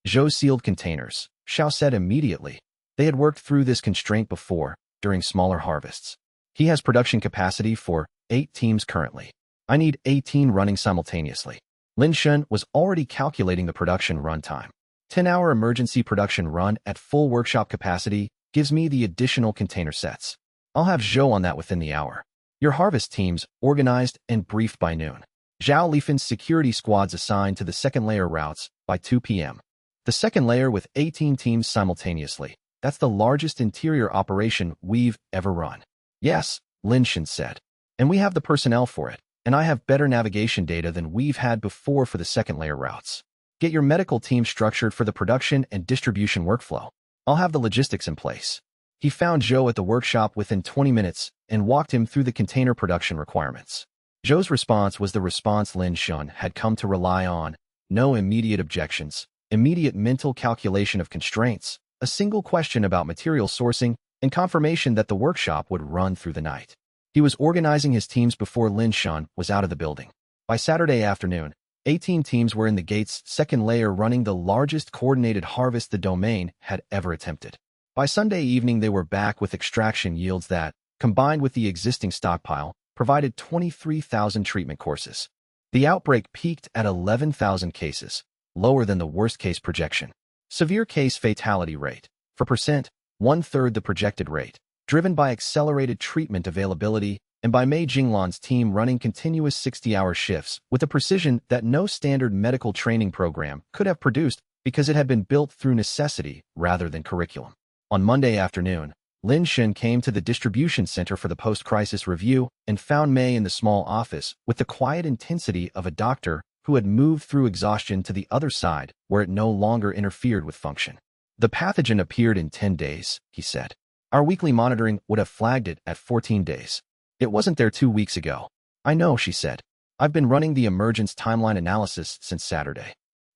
Zhou's sealed containers, Xiao said immediately. They had worked through this constraint before, during smaller harvests. He has production capacity for 8 teams currently. I need 18 running simultaneously. Lin Shun was already calculating the production run time. 10-hour emergency production run at full workshop capacity gives me the additional container sets. I'll have Zhou on that within the hour. Your harvest teams organized and briefed by noon. Zhao Lifan's security squads assigned to the second layer routes by 2 p.m. The second layer with 18 teams simultaneously. That's the largest interior operation we've ever run. Yes, Lin Shun said. And we have the personnel for it. And I have better navigation data than we've had before for the second layer routes. Get your medical team structured for the production and distribution workflow. I'll have the logistics in place. He found Zhou at the workshop within 20 minutes and walked him through the container production requirements. Zhou's response was the response Lin Shun had come to rely on. No immediate objections, immediate mental calculation of constraints, a single question about material sourcing, and confirmation that the workshop would run through the night. He was organizing his teams before Lin Shun was out of the building. By Saturday afternoon, 18 teams were in the gate's second layer running the largest coordinated harvest the domain had ever attempted. By Sunday evening, they were back with extraction yields that, combined with the existing stockpile, provided 23,000 treatment courses. The outbreak peaked at 11,000 cases, lower than the worst-case projection. Severe case fatality rate, for percent, 1/3 the projected rate, driven by accelerated treatment availability and by Mei Jinglan's team running continuous 60-hour shifts with a precision that no standard medical training program could have produced because it had been built through necessity rather than curriculum. On Monday afternoon, Lin Shun came to the distribution center for the post-crisis review and found Mei in the small office with the quiet intensity of a doctor who had moved through exhaustion to the other side where it no longer interfered with function. The pathogen appeared in 10 days, he said. Our weekly monitoring would have flagged it at 14 days. It wasn't there 2 weeks ago. I know, she said. I've been running the emergence timeline analysis since Saturday.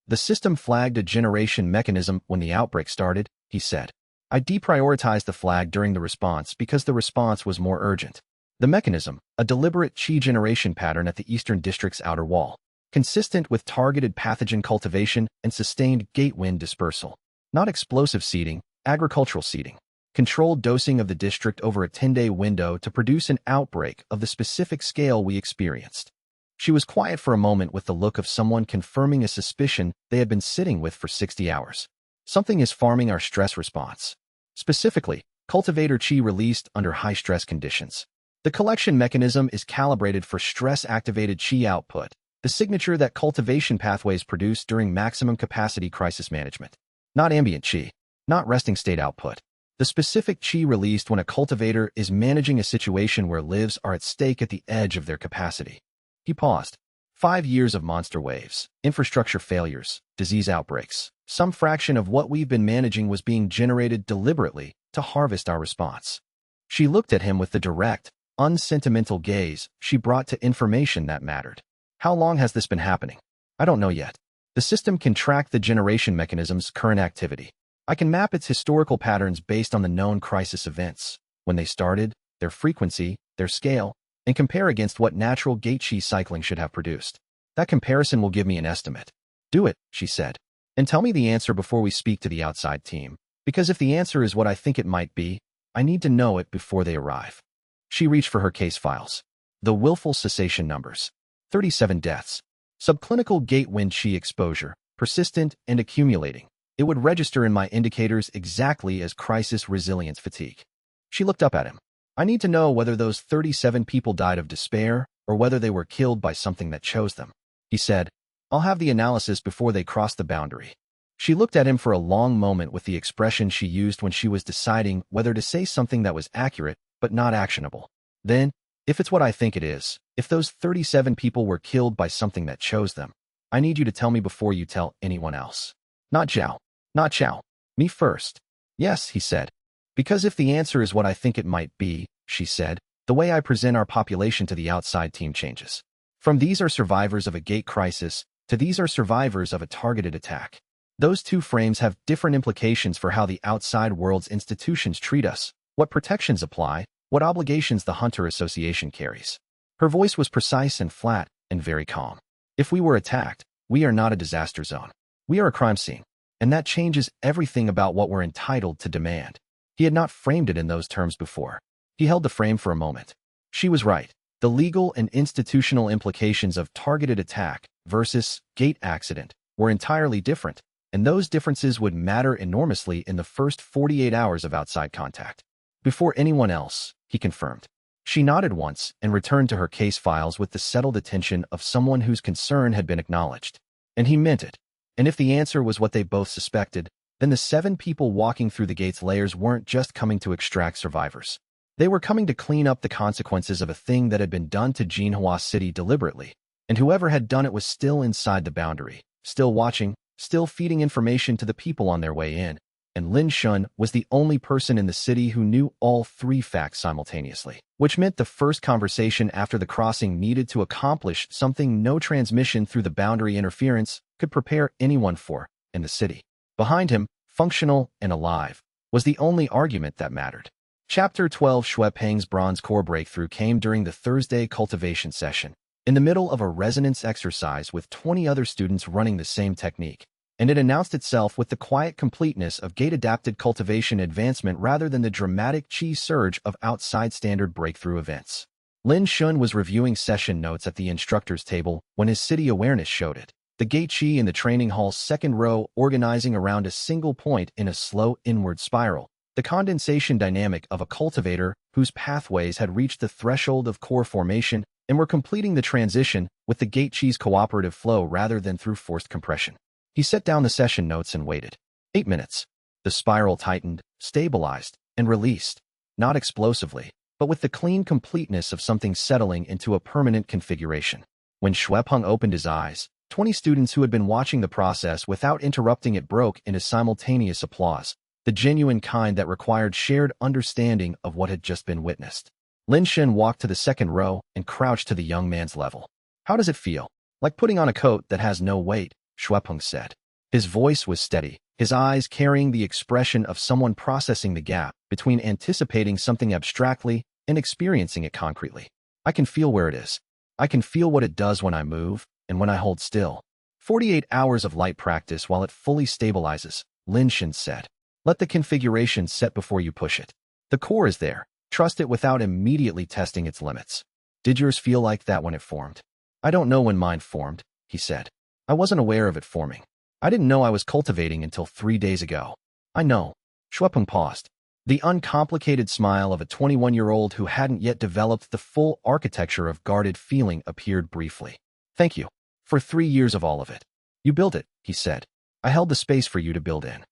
The system flagged a generation mechanism when the outbreak started, he said. I deprioritized the flag during the response because the response was more urgent. The mechanism, a deliberate qi generation pattern at the Eastern District's outer wall, consistent with targeted pathogen cultivation and sustained gate wind dispersal. Not explosive seeding, agricultural seeding. Controlled dosing of the district over a 10-day window to produce an outbreak of the specific scale we experienced. She was quiet for a moment with the look of someone confirming a suspicion they had been sitting with for 60 hours. Something is farming our stress response. Specifically, cultivator qi released under high-stress conditions. The collection mechanism is calibrated for stress-activated qi output, the signature that cultivation pathways produce during maximum capacity crisis management. Not ambient qi, not resting state output. The specific qi released when a cultivator is managing a situation where lives are at stake at the edge of their capacity. He paused. 5 years of monster waves, infrastructure failures, disease outbreaks. Some fraction of what we've been managing was being generated deliberately to harvest our response. She looked at him with the direct, unsentimental gaze she brought to information that mattered. How long has this been happening? I don't know yet. The system can track the generation mechanism's current activity. I can map its historical patterns based on the known crisis events, when they started, their frequency, their scale, and compare against what natural gate qi cycling should have produced. That comparison will give me an estimate. Do it, she said. And tell me the answer before we speak to the outside team, because if the answer is what I think it might be, I need to know it before they arrive. She reached for her case files. The willful cessation numbers. 37 deaths. Subclinical gate wind qi exposure, persistent and accumulating. It would register in my indicators exactly as crisis resilience fatigue. She looked up at him. I need to know whether those 37 people died of despair or whether they were killed by something that chose them. He said, I'll have the analysis before they cross the boundary. She looked at him for a long moment with the expression she used when she was deciding whether to say something that was accurate but not actionable. Then, if it's what I think it is, if those 37 people were killed by something that chose them, I need you to tell me before you tell anyone else. Not Zhao. Not Zhao. Me first. Yes, he said. Because if the answer is what I think it might be, she said, the way I present our population to the outside team changes. From these are survivors of a gate crisis to these are survivors of a targeted attack. Those two frames have different implications for how the outside world's institutions treat us, what protections apply, what obligations the Hunter Association carries. Her voice was precise and flat and very calm. If we were attacked, we are not a disaster zone. We are a crime scene. And that changes everything about what we're entitled to demand. He had not framed it in those terms before. He held the frame for a moment. She was right. The legal and institutional implications of targeted attack versus gate accident were entirely different, and those differences would matter enormously in the first 48 hours of outside contact. Before anyone else, he confirmed. She nodded once and returned to her case files with the settled attention of someone whose concern had been acknowledged. And he meant it. And if the answer was what they both suspected, then the 7 people walking through the gate's layers weren't just coming to extract survivors. They were coming to clean up the consequences of a thing that had been done to Jinhua City deliberately, and whoever had done it was still inside the boundary, still watching, still feeding information to the people on their way in, and Lin Shun was the only person in the city who knew all 3 facts simultaneously, which meant the first conversation after the crossing needed to accomplish something no transmission through the boundary interference could prepare anyone for in the city. Behind him, functional and alive, was the only argument that mattered. Chapter 12 Shui Peng's bronze core breakthrough came during the Thursday cultivation session, in the middle of a resonance exercise with 20 other students running the same technique, and it announced itself with the quiet completeness of gate-adapted cultivation advancement rather than the dramatic chi surge of outside standard breakthrough events. Lin Shun was reviewing session notes at the instructor's table when his city awareness showed it. The gate chi in the training hall's second row organizing around a single point in a slow inward spiral, the condensation dynamic of a cultivator whose pathways had reached the threshold of core formation and were completing the transition with the gate chi's cooperative flow rather than through forced compression. He set down the session notes and waited. 8 minutes. The spiral tightened, stabilized, and released, not explosively, but with the clean completeness of something settling into a permanent configuration. When Shuepeng opened his eyes, 20 students who had been watching the process without interrupting it broke into simultaneous applause, the genuine kind that required shared understanding of what had just been witnessed. Lin Shen walked to the second row and crouched to the young man's level. How does it feel? Like putting on a coat that has no weight, Shuepeng said. His voice was steady, his eyes carrying the expression of someone processing the gap between anticipating something abstractly and experiencing it concretely. I can feel where it is. I can feel what it does when I move and when I hold still. 48 hours of light practice while it fully stabilizes, Lin Shen said. Let the configuration set before you push it. The core is there. Trust it without immediately testing its limits. Did yours feel like that when it formed? I don't know when mine formed, he said. I wasn't aware of it forming. I didn't know I was cultivating until 3 days ago. I know. Shuepeng paused. The uncomplicated smile of a 21-year-old who hadn't yet developed the full architecture of guarded feeling appeared briefly. Thank you. For 3 years of all of it. You built it, he said. I held the space for you to build in.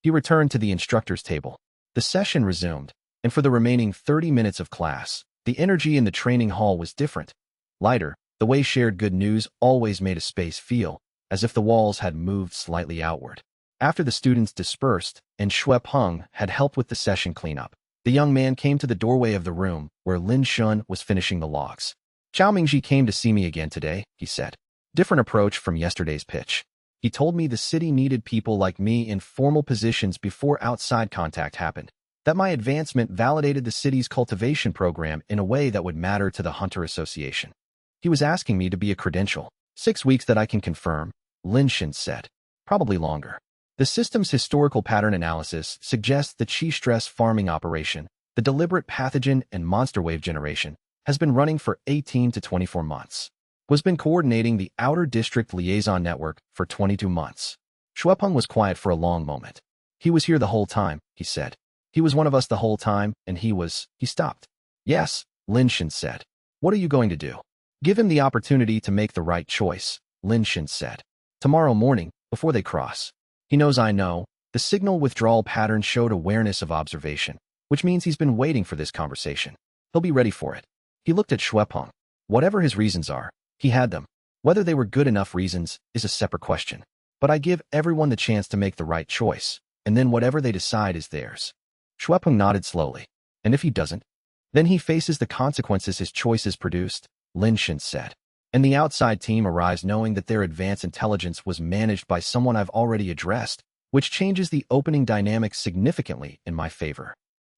He returned to the instructor's table. The session resumed, and for the remaining 30 minutes of class, the energy in the training hall was different. Lighter, the way shared good news always made a space feel as if the walls had moved slightly outward. After the students dispersed and Shuepeng had helped with the session cleanup, the young man came to the doorway of the room where Lin Shun was finishing the logs. Zhao Mingji came to see me again today, he said. Different approach from yesterday's pitch. He told me the city needed people like me in formal positions before outside contact happened, that my advancement validated the city's cultivation program in a way that would matter to the Hunter Association. He was asking me to be a credential. 6 weeks that I can confirm, Lin Shen said. Probably longer. The system's historical pattern analysis suggests the chi stress farming operation, the deliberate pathogen and monster wave generation, has been running for 18 to 24 months. Was been coordinating the outer district liaison network for 22 months. Shuepeng was quiet for a long moment. He was here the whole time, he said. He was one of us the whole time, and he stopped. Yes, Lin Shan said. What are you going to do? Give him the opportunity to make the right choice, Lin Shan said. Tomorrow morning, before they cross. He knows I know. The signal withdrawal pattern showed awareness of observation, which means he's been waiting for this conversation. He'll be ready for it. He looked at Shuepeng. Whatever his reasons are, he had them. Whether they were good enough reasons is a separate question. But I give everyone the chance to make the right choice, and then whatever they decide is theirs. Shuepeng nodded slowly. And if he doesn't? Then he faces the consequences his choices produced, Lin Shan said. And the outside team arrives knowing that their advanced intelligence was managed by someone I've already addressed, which changes the opening dynamics significantly in my favor.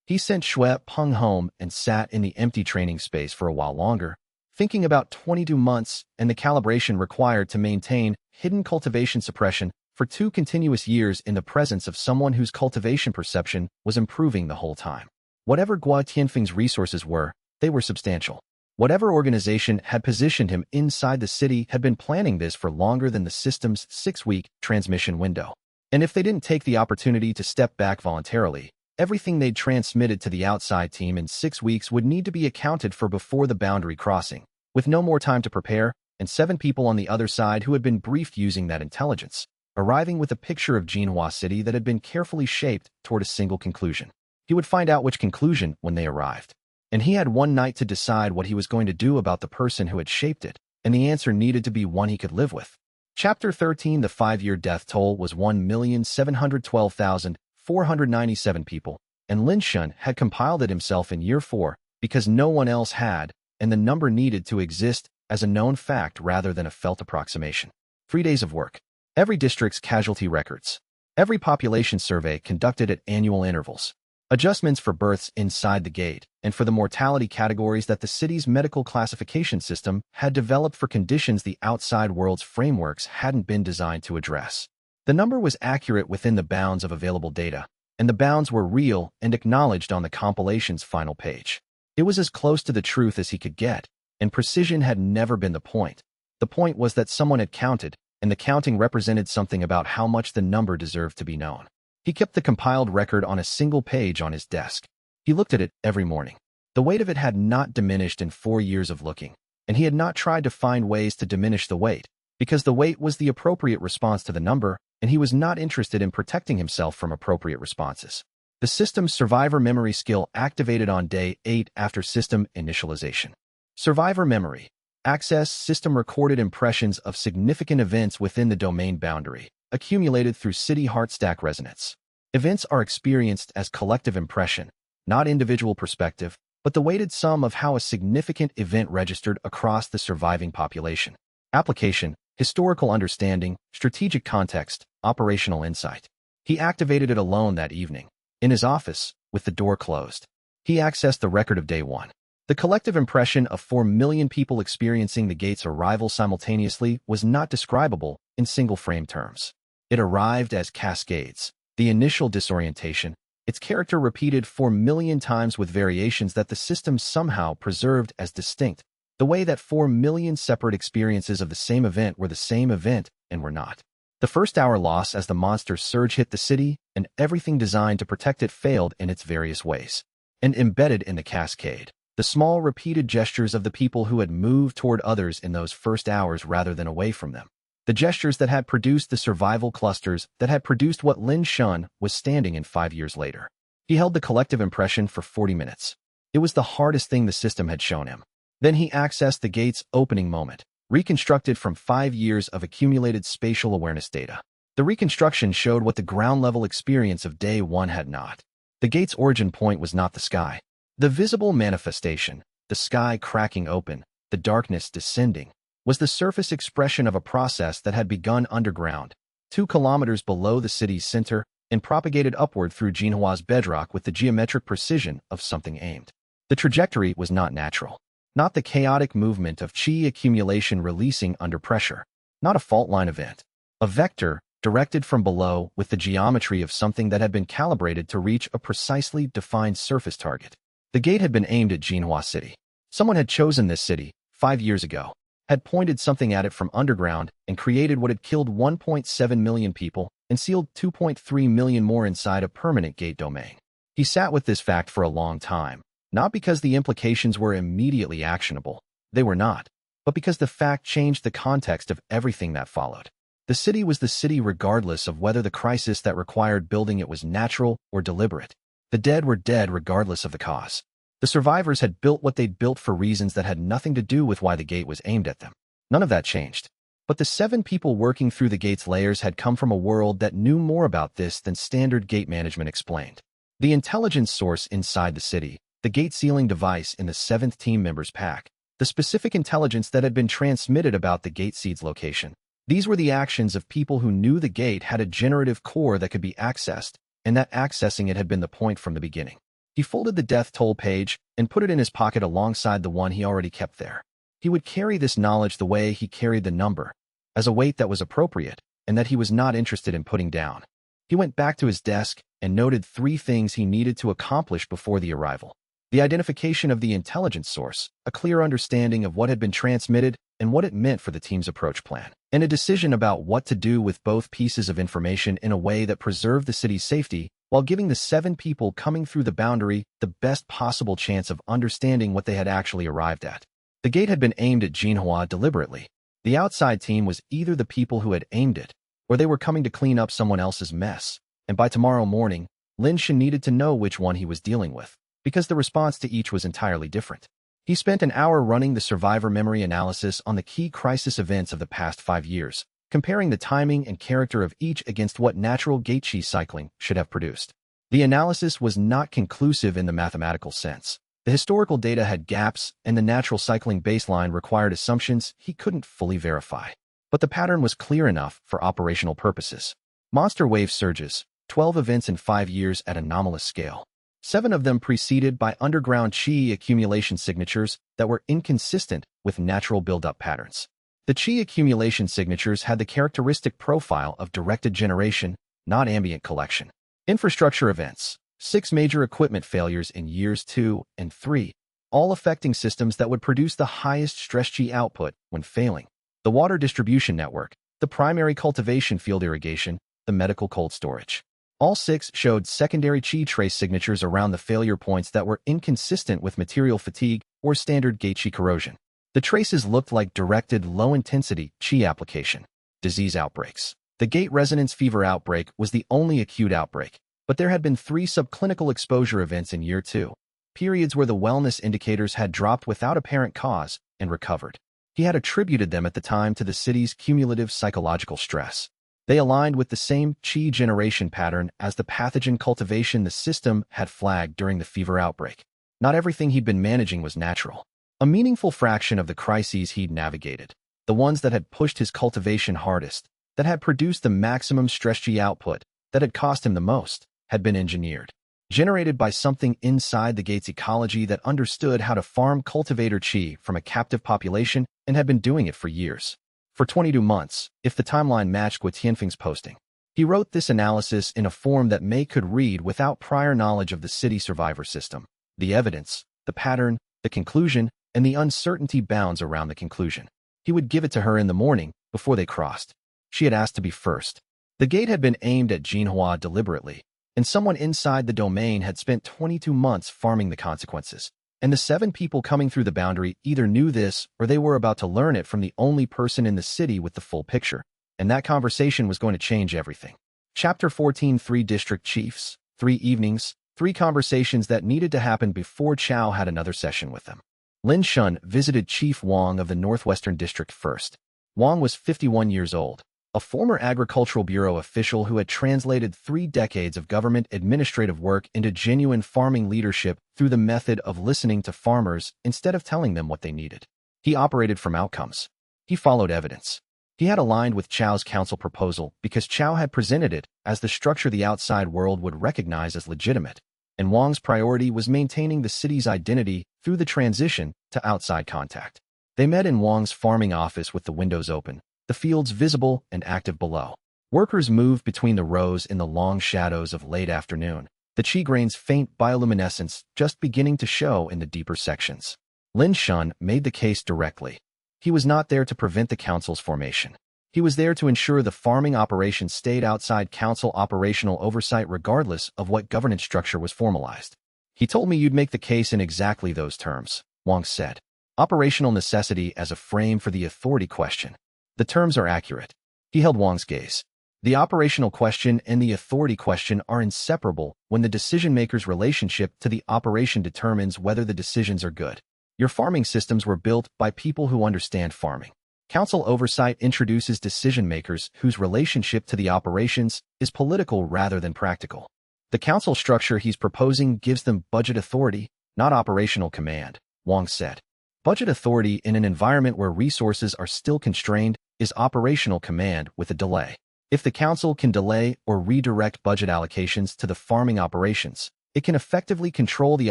He sent Shuepeng home and sat in the empty training space for a while longer, thinking about 22 months and the calibration required to maintain hidden cultivation suppression for 2 continuous years in the presence of someone whose cultivation perception was improving the whole time. Whatever Guo Tianfeng's resources were, they were substantial. Whatever organization had positioned him inside the city had been planning this for longer than the system's 6-week transmission window. And if they didn't take the opportunity to step back voluntarily, everything they'd transmitted to the outside team in 6 weeks would need to be accounted for before the boundary crossing, with no more time to prepare, and 7 people on the other side who had been briefed using that intelligence, arriving with a picture of Jinhua City that had been carefully shaped toward a single conclusion. He would find out which conclusion when they arrived. And he had one night to decide what he was going to do about the person who had shaped it, and the answer needed to be one he could live with. Chapter 13. The 5-year death toll was 1,712,497 people, and Lin Shan had compiled it himself in year 4 because no one else had, and the number needed to exist as a known fact rather than a felt approximation. 3 days of work. Every district's casualty records. Every population survey conducted at annual intervals. Adjustments for births inside the gate, and for the mortality categories that the city's medical classification system had developed for conditions the outside world's frameworks hadn't been designed to address. The number was accurate within the bounds of available data, and the bounds were real and acknowledged on the compilation's final page. It was as close to the truth as he could get, and precision had never been the point. The point was that someone had counted, and the counting represented something about how much the number deserved to be known. He kept the compiled record on a single page on his desk. He looked at it every morning. The weight of it had not diminished in 4 years of looking, and he had not tried to find ways to diminish the weight, because the weight was the appropriate response to the number, and he was not interested in protecting himself from appropriate responses. The system's survivor memory skill activated on day 8 after system initialization. Survivor memory. Access system recorded impressions of significant events within the domain boundary, accumulated through city heart stack resonance. Events are experienced as collective impression, not individual perspective, but the weighted sum of how a significant event registered across the surviving population. Application, historical understanding, strategic context, operational insight. He activated it alone that evening, in his office, with the door closed. He accessed the record of day 1. The collective impression of 4 million people experiencing the gate's arrival simultaneously was not describable in single-frame terms. It arrived as cascades. The initial disorientation, its character repeated 4 million times with variations that the system somehow preserved as distinct, the way that 4 million separate experiences of the same event were the same event and were not. The first hour loss as the monster surge hit the city, and everything designed to protect it failed in its various ways. And embedded in the cascade, the small repeated gestures of the people who had moved toward others in those first hours rather than away from them. The gestures that had produced the survival clusters that had produced what Lin Shan was standing in 5 years later. He held the collective impression for 40 minutes. It was the hardest thing the system had shown him. Then he accessed the gate's opening moment, reconstructed from 5 years of accumulated spatial awareness data. The reconstruction showed what the ground-level experience of day 1 had not. The gate's origin point was not the sky. The visible manifestation, the sky cracking open, the darkness descending, was the surface expression of a process that had begun underground, 2 kilometers below the city's center, and propagated upward through Jinhua's bedrock with the geometric precision of something aimed. The trajectory was not natural, not the chaotic movement of qi accumulation releasing under pressure, not a fault line event. A vector, directed from below with the geometry of something that had been calibrated to reach a precisely defined surface target. The gate had been aimed at Jinhua City. Someone had chosen this city, 5 years ago, had pointed something at it from underground and created what had killed 1.7 million people and sealed 2.3 million more inside a permanent gate domain. He sat with this fact for a long time, Not because the implications were immediately actionable. They were not. But because the fact changed the context of everything that followed. The city was the city regardless of whether the crisis that required building it was natural or deliberate. The dead were dead regardless of the cause. The survivors had built what they'd built for reasons that had nothing to do with why the gate was aimed at them. None of that changed. But the 7 people working through the gate's layers had come from a world that knew more about this than standard gate management explained. The intelligence source inside the city, the gate sealing device in the 7th team member's pack, the specific intelligence that had been transmitted about the gate seed's location. These were the actions of people who knew the gate had a generative core that could be accessed, and that accessing it had been the point from the beginning. He folded the death toll page and put it in his pocket alongside the one he already kept there. He would carry this knowledge the way he carried the number, as a weight that was appropriate and that he was not interested in putting down. He went back to his desk and noted 3 things he needed to accomplish before the arrival. The identification of the intelligence source, a clear understanding of what had been transmitted and what it meant for the team's approach plan, and a decision about what to do with both pieces of information in a way that preserved the city's safety while giving the 7 people coming through the boundary the best possible chance of understanding what they had actually arrived at. The gate had been aimed at Jinhua deliberately. The outside team was either the people who had aimed it, or they were coming to clean up someone else's mess, and by tomorrow morning, Lin Shan needed to know which one he was dealing with, because the response to each was entirely different. He spent an hour running the survivor memory analysis on the key crisis events of the past 5 years, comparing the timing and character of each against what natural gate chi cycling should have produced. The analysis was not conclusive in the mathematical sense. The historical data had gaps, and the natural cycling baseline required assumptions he couldn't fully verify. But the pattern was clear enough for operational purposes. Monster wave surges, 12 events in 5 years at anomalous scale. 7 of them preceded by underground chi accumulation signatures that were inconsistent with natural buildup patterns. The chi accumulation signatures had the characteristic profile of directed generation, not ambient collection. Infrastructure events. 6 major equipment failures in years 2 and 3, all affecting systems that would produce the highest stress chi output when failing. The water distribution network, the primary cultivation field irrigation, the medical cold storage. All 6 showed secondary chi trace signatures around the failure points that were inconsistent with material fatigue or standard gate chi corrosion. The traces looked like directed low-intensity chi application. Disease outbreaks. The gate resonance fever outbreak was the only acute outbreak, but there had been 3 subclinical exposure events in year 2, periods where the wellness indicators had dropped without apparent cause and recovered. He had attributed them at the time to the city's cumulative psychological stress. They aligned with the same chi generation pattern as the pathogen cultivation the system had flagged during the fever outbreak. Not everything he'd been managing was natural. A meaningful fraction of the crises he'd navigated, the ones that had pushed his cultivation hardest, that had produced the maximum stress chi output, that had cost him the most, had been engineered, generated by something inside the gate's ecology that understood how to farm cultivator chi from a captive population and had been doing it for years. For 22 months, if the timeline matched with Tianfeng's posting. He wrote this analysis in a form that Mei could read without prior knowledge of the city survivor system. The evidence, the pattern, the conclusion, and the uncertainty bounds around the conclusion. He would give it to her in the morning before they crossed. She had asked to be first. The gate had been aimed at Jinhua deliberately, and someone inside the domain had spent 22 months farming the consequences. And the 7 people coming through the boundary either knew this or they were about to learn it from the only person in the city with the full picture. And that conversation was going to change everything. Chapter 14. 3 District Chiefs, 3 evenings, 3 conversations that needed to happen before Chow had another session with them. Lin Shun visited Chief Wang of the Northwestern District first. Wang was 51 years old, a former Agricultural Bureau official who had translated 3 decades of government administrative work into genuine farming leadership through the method of listening to farmers instead of telling them what they needed. He operated from outcomes. He followed evidence. He had aligned with Chow's council proposal because Chow had presented it as the structure the outside world would recognize as legitimate, and Wang's priority was maintaining the city's identity through the transition to outside contact. They met in Wang's farming office with the windows open, the fields visible and active below. Workers moved between the rows in the long shadows of late afternoon, the chi grain's faint bioluminescence just beginning to show in the deeper sections. Lin Shun made the case directly. He was not there to prevent the council's formation. He was there to ensure the farming operation stayed outside council operational oversight regardless of what governance structure was formalized. He told me you'd make the case in exactly those terms, Wang said. Operational necessity as a frame for the authority question. The terms are accurate. He held Wang's gaze. The operational question and the authority question are inseparable when the decision-maker's relationship to the operation determines whether the decisions are good. Your farming systems were built by people who understand farming. Council oversight introduces decision-makers whose relationship to the operations is political rather than practical. The council structure he's proposing gives them budget authority, not operational command, Wang said. Budget authority in an environment where resources are still constrained is operational command with a delay. If the council can delay or redirect budget allocations to the farming operations, it can effectively control the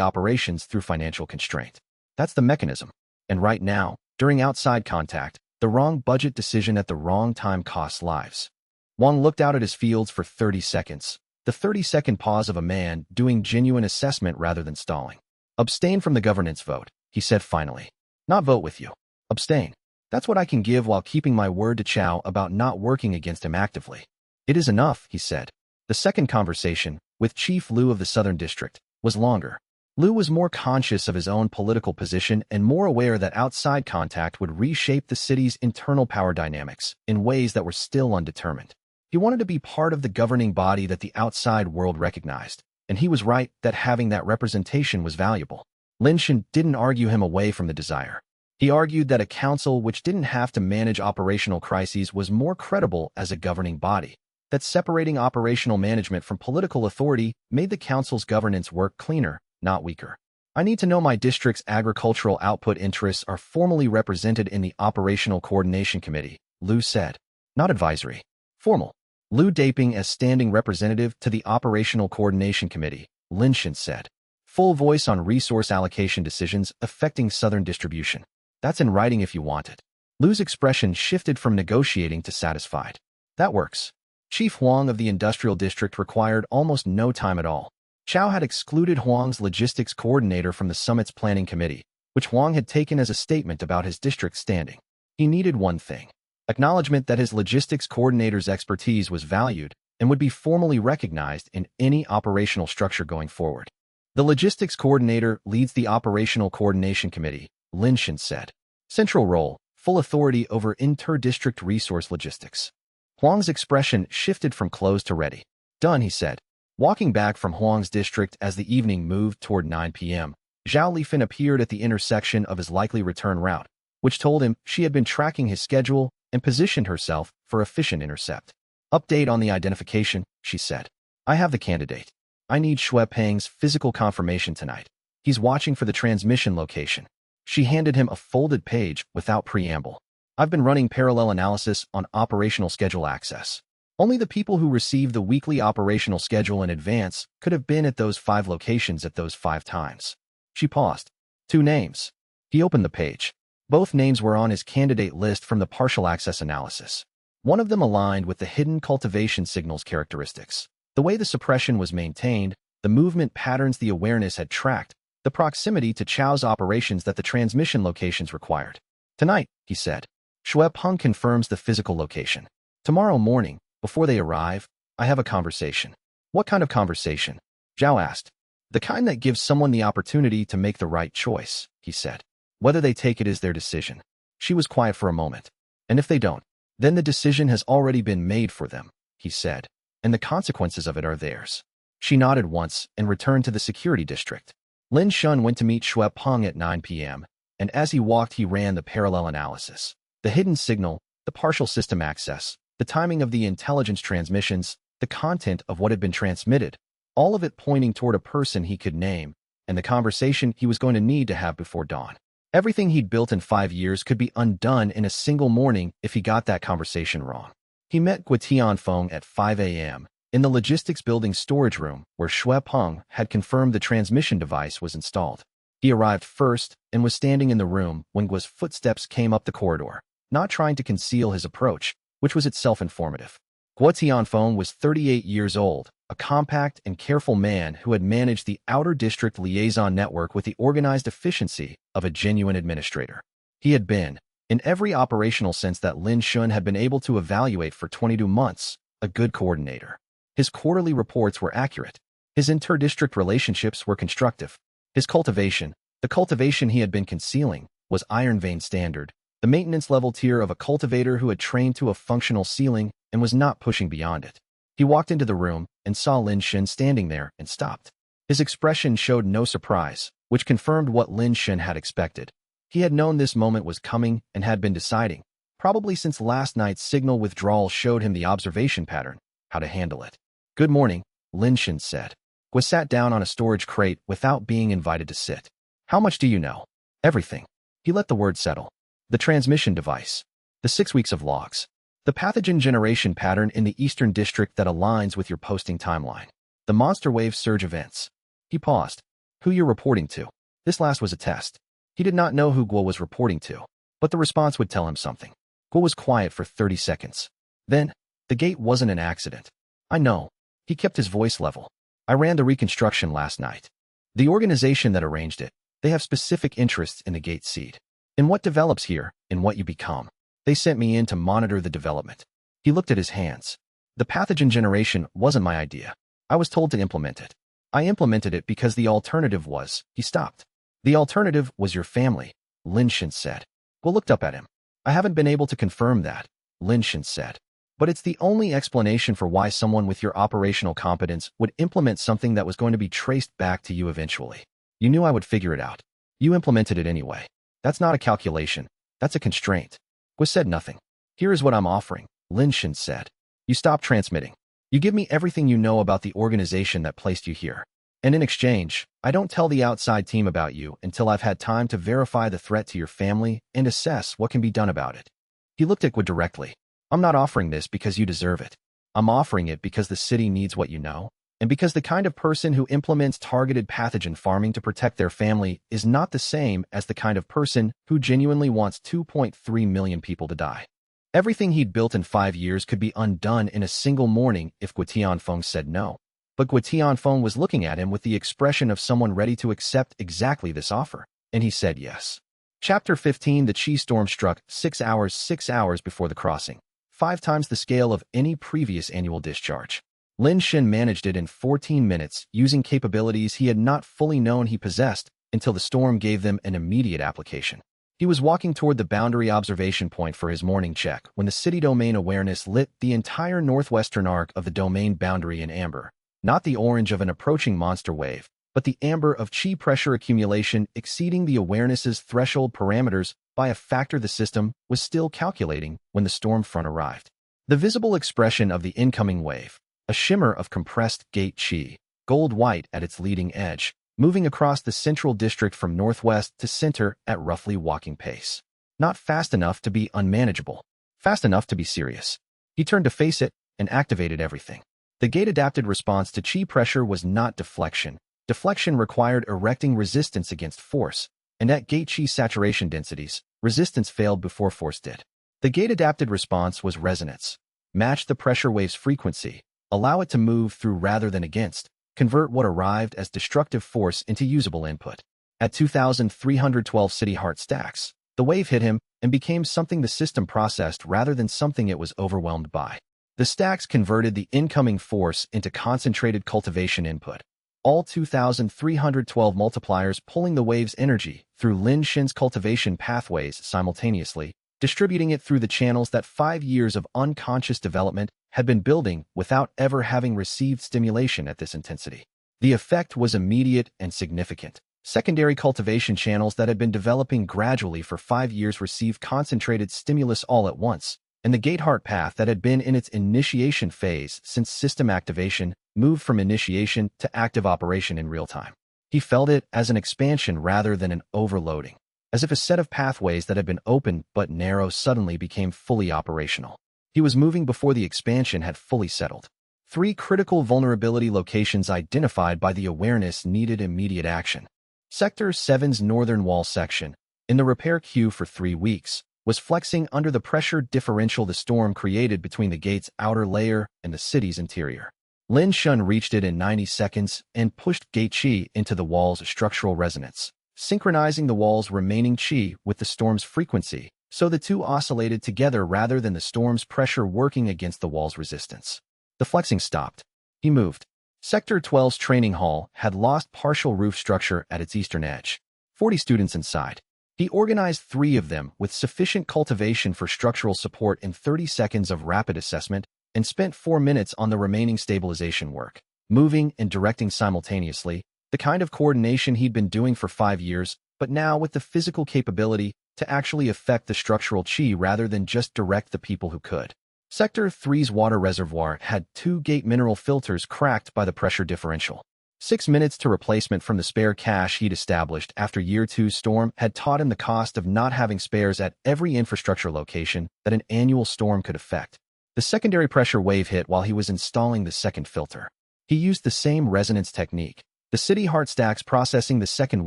operations through financial constraint. That's the mechanism. And right now, during outside contact, the wrong budget decision at the wrong time costs lives. Wang looked out at his fields for 30 seconds, the 30-second pause of a man doing genuine assessment rather than stalling. Abstain from the governance vote, he said finally. Not vote with you. Abstain. That's what I can give while keeping my word to Chow about not working against him actively. It is enough, he said. The second conversation, with Chief Liu of the Southern District, was longer. Liu was more conscious of his own political position and more aware that outside contact would reshape the city's internal power dynamics in ways that were still undetermined. He wanted to be part of the governing body that the outside world recognized, and he was right that having that representation was valuable. Lin Shan didn't argue him away from the desire. He argued that a council which didn't have to manage operational crises was more credible as a governing body, that separating operational management from political authority made the council's governance work cleaner, not weaker. I need to know my district's agricultural output interests are formally represented in the Operational Coordination Committee, Liu said. Not advisory. Formal. Liu Daping as standing representative to the Operational Coordination Committee, Lin Shan said. Full voice on resource allocation decisions affecting southern distribution. That's in writing if you want it. Liu's expression shifted from negotiating to satisfied. That works. Chief Huang of the Industrial District required almost no time at all. Chow had excluded Huang's logistics coordinator from the summit's planning committee, which Huang had taken as a statement about his district's standing. He needed one thing: acknowledgement that his logistics coordinator's expertise was valued and would be formally recognized in any operational structure going forward. The logistics coordinator leads the Operational Coordination Committee, Lin Shan said. Central role, full authority over inter-district resource logistics. Huang's expression shifted from closed to ready. Done, he said. Walking back from Huang's district as the evening moved toward 9 p.m., Zhao Lifan appeared at the intersection of his likely return route, which told him she had been tracking his schedule and positioned herself for efficient intercept. Update on the identification, she said. I have the candidate. I need Shui Peng's physical confirmation tonight. He's watching for the transmission location. She handed him a folded page without preamble. I've been running parallel analysis on operational schedule access. Only the people who receive the weekly operational schedule in advance could have been at those 5 locations at those 5 times. She paused. 2 names. He opened the page. Both names were on his candidate list from the partial access analysis. One of them aligned with the hidden cultivation signals characteristics. The way the suppression was maintained, the movement patterns the awareness had tracked, the proximity to Chow's operations that the transmission locations required. Tonight, he said. Shui Peng confirms the physical location. Tomorrow morning, before they arrive, I have a conversation. What kind of conversation? Zhao asked. The kind that gives someone the opportunity to make the right choice, he said. Whether they take it is their decision. She was quiet for a moment. And if they don't, then the decision has already been made for them, he said, and the consequences of it are theirs. She nodded once and returned to the security district. Lin Shan went to meet Shui Peng at 9 p.m., and as he walked he ran the parallel analysis. The hidden signal, the partial system access, the timing of the intelligence transmissions, the content of what had been transmitted, all of it pointing toward a person he could name, and the conversation he was going to need to have before dawn. Everything he'd built in 5 years could be undone in a single morning if he got that conversation wrong. He met Gua Tianfeng at 5 a.m., in the logistics building storage room where Shui Peng had confirmed the transmission device was installed. He arrived first and was standing in the room when Gua's footsteps came up the corridor, not trying to conceal his approach, which was itself informative. Gua Tianfeng was 38 years old, a compact and careful man who had managed the outer district liaison network with the organized efficiency of a genuine administrator. He had been, in every operational sense that Lin Shan had been able to evaluate for 22 months, a good coordinator. His quarterly reports were accurate. His inter-district relationships were constructive. His cultivation, the cultivation he had been concealing, was Iron Vein standard, the maintenance level tier of a cultivator who had trained to a functional ceiling and was not pushing beyond it. He walked into the room and saw Lin Shen standing there and stopped. His expression showed no surprise, which confirmed what Lin Shen had expected. He had known this moment was coming and had been deciding, probably since last night's signal withdrawal showed him the observation pattern, how to handle it. "Good morning," Lin Shen said. Gua sat down on a storage crate without being invited to sit. "How much do you know?" "Everything." He let the word settle. "The transmission device. The 6 weeks of logs. The pathogen generation pattern in the Eastern District that aligns with your posting timeline. The monster wave surge events." He paused. "Who you're reporting to?" This last was a test. He did not know who Gua was reporting to, but the response would tell him something. Gua was quiet for 30 seconds. Then, "The gate wasn't an accident." "I know." He kept his voice level. "I ran the reconstruction last night. The organization that arranged it, they have specific interests in the gate seed. In what develops here, in what you become. They sent me in to monitor the development." He looked at his hands. "The pathogen generation wasn't my idea. I was told to implement it. I implemented it because the alternative was..." He stopped. "The alternative was your family," Lin Shen said. Gua looked up at him. "I haven't been able to confirm that," Lin Shen said. "But it's the only explanation for why someone with your operational competence would implement something that was going to be traced back to you eventually. You knew I would figure it out. You implemented it anyway. That's not a calculation. That's a constraint." Gua said nothing. "Here is what I'm offering," Lin Shen said. "You stop transmitting. You give me everything you know about the organization that placed you here. And in exchange, I don't tell the outside team about you until I've had time to verify the threat to your family and assess what can be done about it." He looked at Gua directly. "I'm not offering this because you deserve it. I'm offering it because the city needs what you know, and because the kind of person who implements targeted pathogen farming to protect their family is not the same as the kind of person who genuinely wants 2.3 million people to die." Everything he'd built in 5 years could be undone in a single morning if Gua Tianfeng said no. But Gua Tianfeng was looking at him with the expression of someone ready to accept exactly this offer, and he said yes. Chapter 15. The Qi storm struck 6 hours before the crossing, 5 times the scale of any previous annual discharge. Lin Shen managed it in 14 minutes using capabilities he had not fully known he possessed until the storm gave them an immediate application. He was walking toward the boundary observation point for his morning check when the city domain awareness lit the entire northwestern arc of the domain boundary in amber, not the orange of an approaching monster wave, but the amber of Qi pressure accumulation exceeding the awareness's threshold parameters by a factor the system was still calculating when the storm front arrived. The visible expression of the incoming wave, a shimmer of compressed gate Qi, gold-white at its leading edge, moving across the central district from northwest to center at roughly walking pace. Not fast enough to be unmanageable, fast enough to be serious. He turned to face it and activated everything. The gate-adapted response to Qi pressure was not deflection. Deflection required erecting resistance against force, and at gate Qi saturation densities, resistance failed before force did. The gate-adapted response was resonance. Match the pressure wave's frequency, allow it to move through rather than against, convert what arrived as destructive force into usable input. At 2,312 city heart stacks, the wave hit him and became something the system processed rather than something it was overwhelmed by. The stacks converted the incoming force into concentrated cultivation input. All 2,312 multipliers pulling the wave's energy through Lin Shen's cultivation pathways simultaneously, distributing it through the channels that 5 years of unconscious development had been building without ever having received stimulation at this intensity. The effect was immediate and significant. Secondary cultivation channels that had been developing gradually for 5 years received concentrated stimulus all at once, and the gate heart path that had been in its initiation phase since system activation moved from initiation to active operation in real time. He felt it as an expansion rather than an overloading, as if a set of pathways that had been open but narrow suddenly became fully operational. He was moving before the expansion had fully settled. 3 critical vulnerability locations identified by the awareness needed immediate action. Sector 7's northern wall section, in the repair queue for 3 weeks, was flexing under the pressure differential the storm created between the gate's outer layer and the city's interior. Lin Shen reached it in 90 seconds and pushed gate Qi into the wall's structural resonance, synchronizing the wall's remaining Qi with the storm's frequency, so the two oscillated together rather than the storm's pressure working against the wall's resistance. The flexing stopped. He moved. Sector 12's training hall had lost partial roof structure at its eastern edge. 40 students inside. He organized 3 of them with sufficient cultivation for structural support in 30 seconds of rapid assessment and spent 4 minutes on the remaining stabilization work, moving and directing simultaneously, the kind of coordination he'd been doing for 5 years, but now with the physical capability to actually affect the structural chi rather than just direct the people who could. Sector 3's water reservoir had 2 gate mineral filters cracked by the pressure differential. 6 minutes to replacement from the spare cache he'd established after Year 2's storm had taught him the cost of not having spares at every infrastructure location that an annual storm could affect. The secondary pressure wave hit while he was installing the second filter. He used the same resonance technique, the city heart stacks processing the second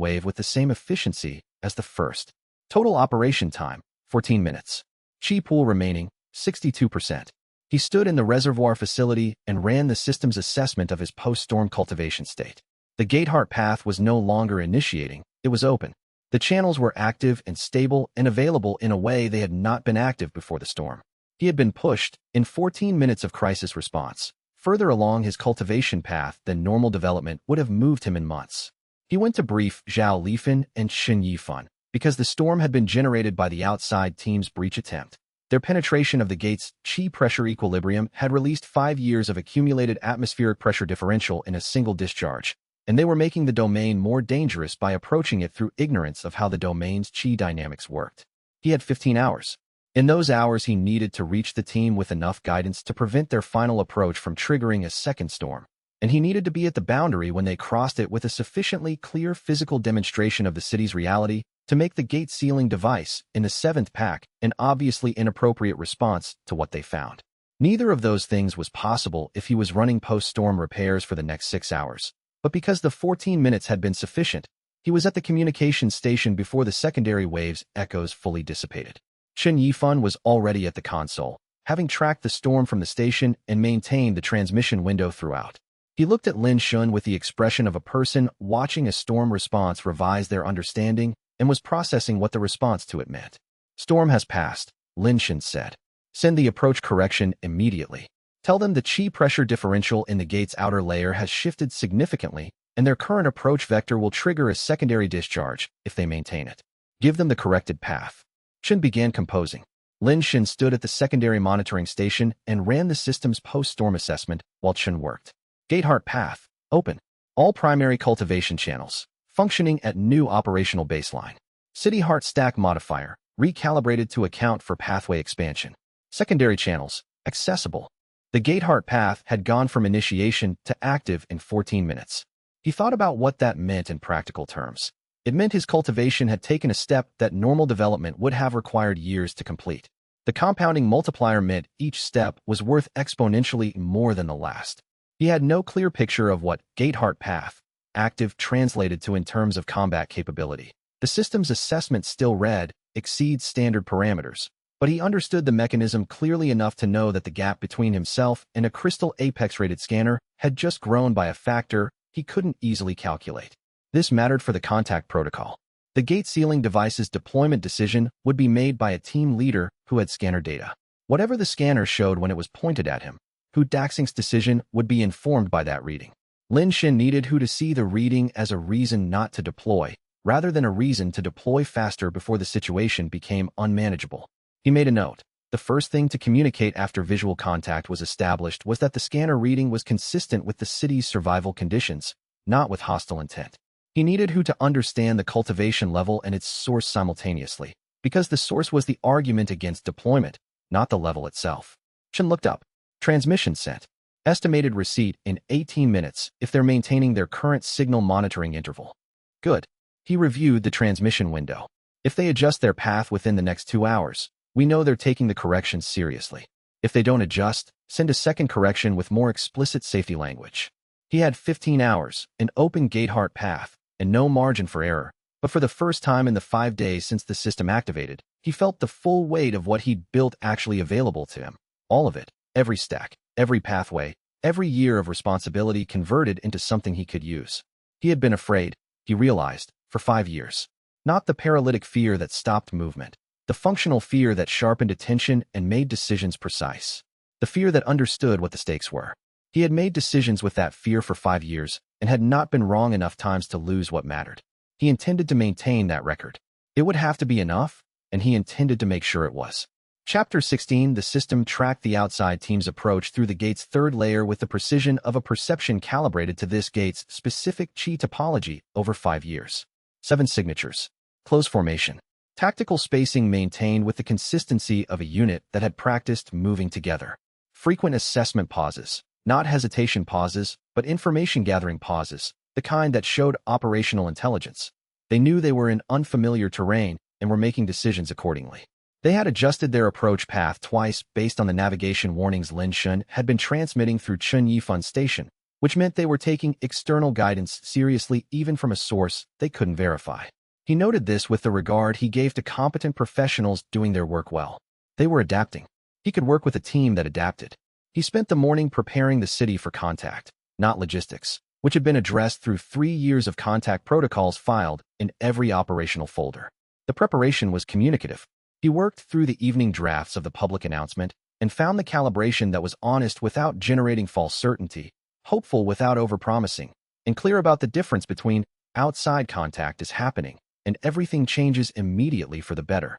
wave with the same efficiency as the first. Total operation time, 14 minutes. Chi pool remaining, 62%. He stood in the reservoir facility and ran the system's assessment of his post-storm cultivation state. The gate heart path was no longer initiating, it was open. The channels were active and stable and available in a way they had not been active before the storm. He had been pushed, in 14 minutes of crisis response, further along his cultivation path than normal development would have moved him in months. He went to brief Zhao Lifan and Shen Yifan, because the storm had been generated by the outside team's breach attempt. Their penetration of the gate's chi pressure equilibrium had released 5 years of accumulated atmospheric pressure differential in a single discharge, and they were making the domain more dangerous by approaching it through ignorance of how the domain's chi dynamics worked. He had 15 hours. In those hours, he needed to reach the team with enough guidance to prevent their final approach from triggering a second storm, and he needed to be at the boundary when they crossed it with a sufficiently clear physical demonstration of the city's reality to make the gate sealing device in the 7th pack an obviously inappropriate response to what they found. Neither of those things was possible if he was running post-storm repairs for the next 6 hours, but because the 14 minutes had been sufficient, he was at the communications station before the secondary wave's echoes fully dissipated. Shen Yifan was already at the console, having tracked the storm from the station and maintained the transmission window throughout. He looked at Lin Shun with the expression of a person watching a storm response revise their understanding and was processing what the response to it meant. Storm has passed, Lin Shun said. Send the approach correction immediately. Tell them the chi pressure differential in the gate's outer layer has shifted significantly, and their current approach vector will trigger a secondary discharge if they maintain it. Give them the corrected path. Chen began composing. Lin Shun stood at the secondary monitoring station and ran the system's post-storm assessment while Chen worked. Gate heart path, open. All primary cultivation channels, functioning at new operational baseline. City heart stack modifier, recalibrated to account for pathway expansion. Secondary channels, accessible. The gate heart path had gone from initiation to active in 14 minutes. He thought about what that meant in practical terms. It meant his cultivation had taken a step that normal development would have required years to complete. The compounding multiplier meant each step was worth exponentially more than the last. He had no clear picture of what gate heart path, active, translated to in terms of combat capability. The system's assessment still read, exceeds standard parameters, but he understood the mechanism clearly enough to know that the gap between himself and a Crystal Apex-rated scanner had just grown by a factor he couldn't easily calculate. This mattered for the contact protocol. The gate sealing device's deployment decision would be made by a team leader who had scanner data. Whatever the scanner showed when it was pointed at him, Hu Daxing's decision would be informed by that reading. Lin Shin needed Hu to see the reading as a reason not to deploy, rather than a reason to deploy faster before the situation became unmanageable. He made a note. The first thing to communicate after visual contact was established was that the scanner reading was consistent with the city's survival conditions, not with hostile intent. He needed Hu to understand the cultivation level and its source simultaneously, because the source was the argument against deployment, not the level itself. Chen looked up. Transmission sent. Estimated receipt in 18 minutes if they're maintaining their current signal monitoring interval. Good. He reviewed the transmission window. If they adjust their path within the next 2 hours, we know they're taking the corrections seriously. If they don't adjust, send a second correction with more explicit safety language. He had 15 hours, an open gate heart path, and no margin for error, but for the first time in the 5 days since the system activated, he felt the full weight of what he'd built actually available to him. All of it, every stack, every pathway, every year of responsibility converted into something he could use. He had been afraid, he realized, for 5 years. Not the paralytic fear that stopped movement, the functional fear that sharpened attention and made decisions precise. The fear that understood what the stakes were. He had made decisions with that fear for 5 years and had not been wrong enough times to lose what mattered. He intended to maintain that record. It would have to be enough, and he intended to make sure it was. Chapter 16. The system tracked the outside team's approach through the gate's third layer with the precision of a perception calibrated to this gate's specific chi topology over 5 years. 7 signatures. Close formation. Tactical spacing maintained with the consistency of a unit that had practiced moving together. Frequent assessment pauses. Not hesitation pauses, but information-gathering pauses, the kind that showed operational intelligence. They knew they were in unfamiliar terrain and were making decisions accordingly. They had adjusted their approach path twice based on the navigation warnings Lin Shun had been transmitting through Chun Yifan Station, which meant they were taking external guidance seriously even from a source they couldn't verify. He noted this with the regard he gave to competent professionals doing their work well. They were adapting. He could work with a team that adapted. He spent the morning preparing the city for contact, not logistics, which had been addressed through 3 years of contact protocols filed in every operational folder. The preparation was communicative. He worked through the evening drafts of the public announcement and found the calibration that was honest without generating false certainty, hopeful without overpromising, and clear about the difference between outside contact is happening and everything changes immediately for the better.